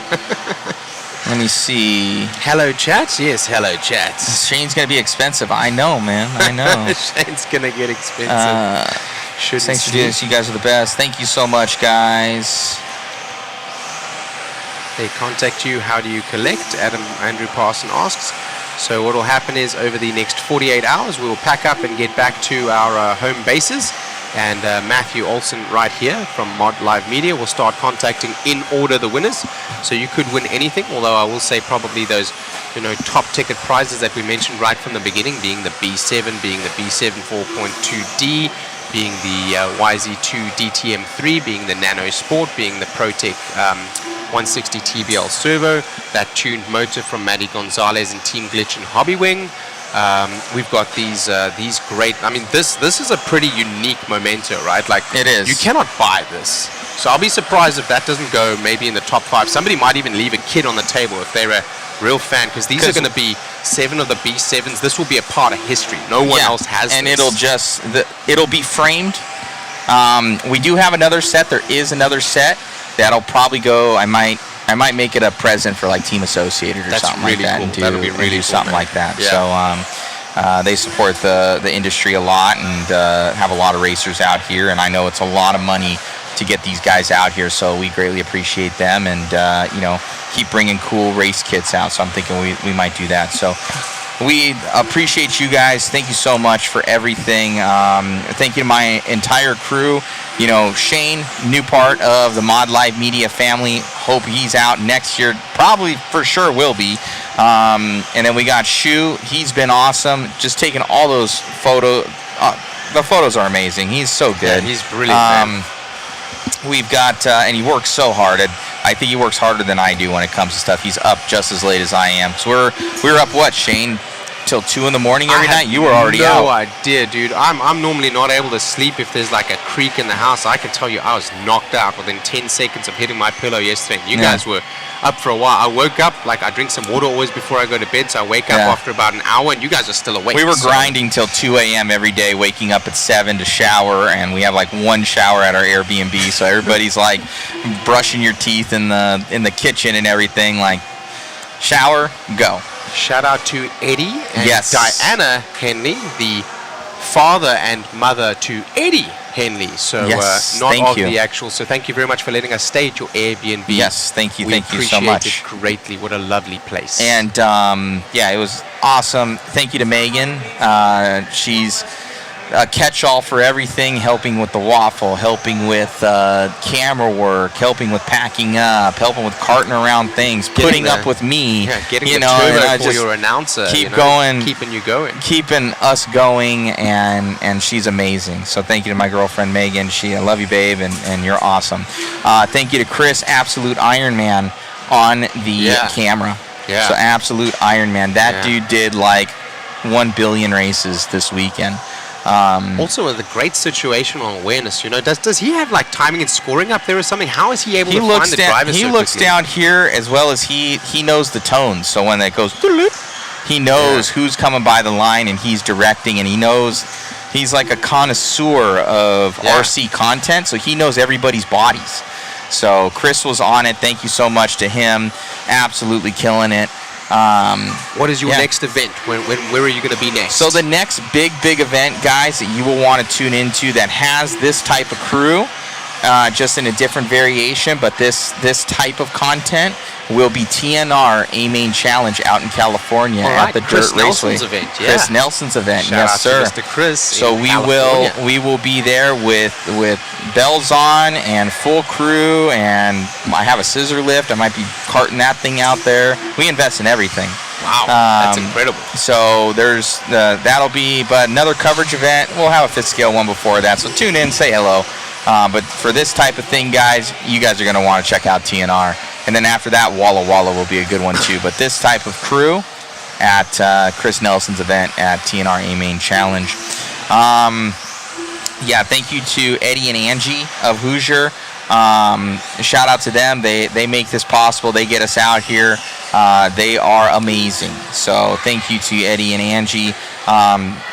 Let me see. Hello, chat? Yes, hello, chat. Shane's going to be expensive. I know, man. I know. Shane's going to get expensive. Thanks for doing this. You guys are the best. Thank you so much, guys. They contact you. How do you collect? Andrew Parson asks. So what will happen is over the next 48 hours, we will pack up and get back to our home bases. And Matthew Olson right here from Mod Live Media will start contacting in order the winners. So you could win anything, although I will say probably those top ticket prizes that we mentioned right from the beginning, being the B7, being the B7 4.2D, being the YZ2 DTM3, being the Nano Sport, being the ProTech 160 TBL Servo, that tuned motor from Maddie Gonzalez and Team Glitch and Hobbywing. We've got these great. I mean, this is a pretty unique memento, right? Like it is. You cannot buy this. So I'll be surprised if that doesn't go maybe in the top 5. Somebody might even leave a kid on the table if they're a real fan, because these are going to be 7 of the B7s. This will be a part of history. No one else has. And this. it'll be framed. We do have another set. There is another set that'll probably go. I might make it a present for like Team Associated or something really like that. cool. And That'll be really cool, something man. like that. Yeah. So they support the industry a lot and have a lot of racers out here. And I know it's a lot of money to get these guys out here. So we greatly appreciate them and keep bringing cool race kits out. So I'm thinking we might do that. So we appreciate you guys. Thank you so much for everything. Thank you to my entire crew. Shane, new part of the Mod Live Media family. Hope he's out next year. Probably for sure will be. And then we got Shu. He's been awesome. Just taking all those photos. The photos are amazing. He's so good. Yeah, he's brilliant, man. we've got, and he works so hard. I think he works harder than I do when it comes to stuff. He's up just as late as I am. So we were up, what, Shane? Till 2 in the morning every night? You were already out. No idea, dude. I'm normally not able to sleep if there's like a creak in the house. I can tell you I was knocked out within 10 seconds of hitting my pillow yesterday. You guys were up for a while. I woke up, like I drink some water always before I go to bed, so I wake up after about an hour, and you guys are still awake. We were grinding till 2 a.m. every day, waking up at 7 to shower, and we have like one shower at our Airbnb, so everybody's like brushing your teeth in the kitchen and everything. Like, shower, go. Shout out to Eddie and yes. Diana Henley, the father and mother to Eddie Henley. So not of the actual. So thank you very much for letting us stay at your Airbnb. Yes, thank you so much. We appreciate it greatly. What a lovely place. And it was awesome. Thank you to Megan. She's a catch-all for everything, helping with the waffle, helping with camera work, helping with packing up, helping with carting around things, putting up with me. Yeah, getting the turbo for your announcer. Going, keeping you going. Keeping us going, and she's amazing. So thank you to my girlfriend, Megan. I love you, babe, and you're awesome. Thank you to Chris, Absolute Iron Man, on the camera. Yeah. So Absolute Iron Man. That dude did like 1 billion races this weekend. Also, with a great situational awareness, does he have like timing and scoring up there or something? How is he able to find the drivers? He looks down here as well as he knows the tones. So when it goes, he knows who's coming by the line, and he's directing, and he's like a connoisseur of RC content, so he knows everybody's bodies. So Chris was on it. Thank you so much to him. Absolutely killing it. What is your next event? Where are you going to be next? So the next big event, guys, that you will want to tune into that has this type of crew, just in a different variation, but this type of content will be TNR A-Main Challenge out in California at the Chris Dirt Raceway. Nelson's event, Chris Nelson's event, Shout yes, sir. out to Mr. Chris. So we will be there with bells on and full crew, and I have a scissor lift. I might be carting that thing out there. We invest in everything. Wow, that's incredible. So there's that'll be, but another coverage event. We'll have a fifth scale one before that. So tune in, say hello. But for this type of thing, guys, you guys are going to want to check out TNR. And then after that, Walla Walla will be a good one too. But this type of crew at Chris Nelson's event at TNR A-Main Challenge. Thank you to Eddie and Angie of Hoosier. Shout out to them. They make this possible. They get us out here. They are amazing. So thank you to Eddie and Angie.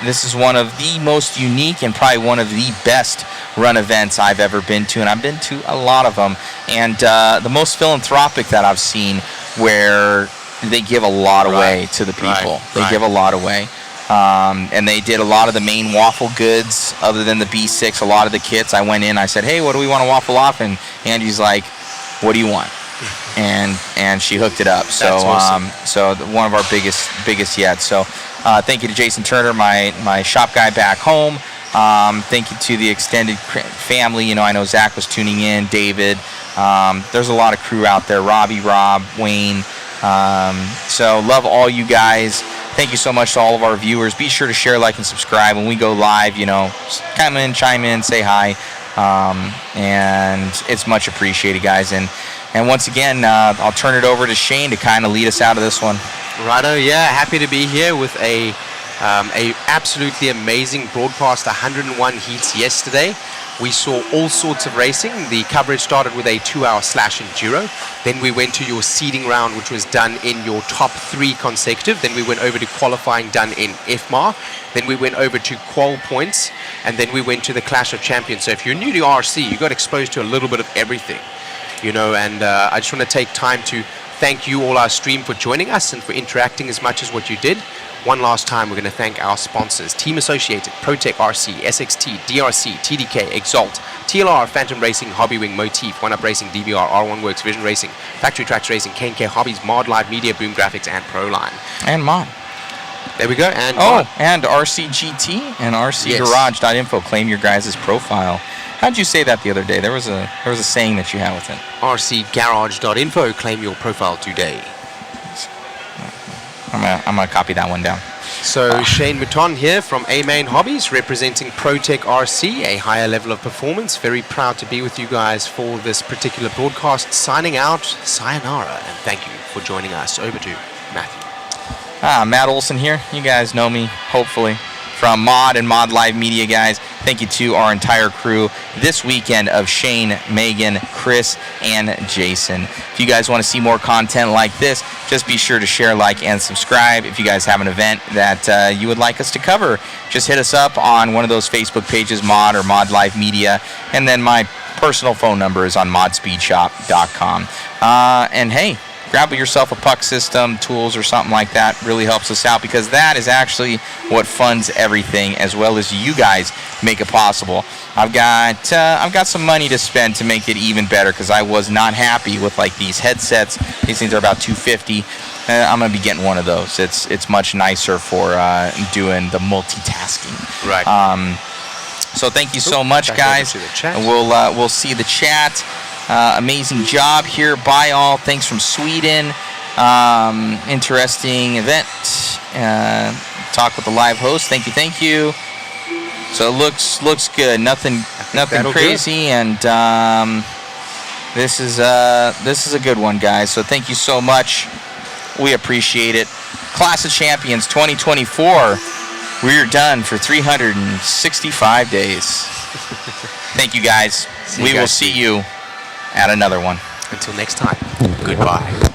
This is one of the most unique and probably one of the best run events I've ever been to, and I've been to a lot of them, and the most philanthropic that I've seen, where they give a lot away to the people. They give a lot away. And they did a lot of the main waffle goods other than the B6, a lot of the kits. I went in, I said, hey, what do we want to waffle off? And Angie's like, what do you want? And she hooked it up. So awesome. So one of our biggest yet. So thank you to Jason Turner, my shop guy back home. Thank you to the extended family. I know Zach was tuning in, David. There's a lot of crew out there, Robbie, Rob, Wayne. So love all you guys. Thank you so much to all of our viewers. Be sure to share, like, and subscribe when we go live. Come in, chime in, say hi. And it's much appreciated, guys. And once again, I'll turn it over to Shane to kind of lead us out of this one. Righto, happy to be here with a absolutely amazing broadcast. 101 heats yesterday. We saw all sorts of racing. The coverage started with a 2-hour slash enduro. Then we went to your seeding round, which was done in your top 3 consecutive. Then we went over to qualifying done in FMAR. Then we went over to qual points. And then we went to the Clash of Champions. So if you're new to RC, you got exposed to a little bit of everything. And I just want to take time to thank you all, our stream, for joining us and for interacting as much as what you did. One last time, we're going to thank our sponsors: Team Associated, Protec RC, SXT, DRC, TDK, Exalt, TLR, Phantom Racing, Hobbywing, Motif, One Up Racing, DVR, R1 Works, Vision Racing, Factory Tracks Racing, K&K Hobbies, Mod Live Media, Boom Graphics, and Proline. And Mod. There we go. And and RCGT and RCGarage.info. Claim your guys' profile. How'd you say that the other day? There was a saying that you had with it. RCGarage.info. Claim your profile today. I'm gonna copy that one down. So Shane Mouton here from A-Main Hobbies, representing ProTech RC, a higher level of performance. Very proud to be with you guys for this particular broadcast. Signing out, sayonara, and thank you for joining us. Over to Matthew. Matt Olson here. You guys know me, hopefully, from Mod and Mod Live Media, guys. Thank you to our entire crew this weekend of Shane, Megan, Chris, and Jason. If you guys want to see more content like this, just be sure to share, like, and subscribe. If you guys have an event that you would like us to cover, just hit us up on one of those Facebook pages, Mod or Mod Live Media, and then my personal phone number is on modspeedshop.com. And hey, grab yourself a puck system, tools, or something like that. Really helps us out, because that is actually what funds everything, as well as you guys make it possible. I've got some money to spend to make it even better, because I was not happy with like these headsets. These things are about $250. I'm gonna be getting one of those. It's much nicer for doing the multitasking. Right. So thank you so much, guys. We'll see the chat. Amazing job here by all. Thanks from Sweden. Interesting event. Talk with the live host. Thank you. So it looks good. Nothing crazy, and this is a good one, guys. So thank you so much. We appreciate it. Class of Champions 2024. We're done for 365 days. Thank you, guys. We will see you at another one. Until next time, goodbye.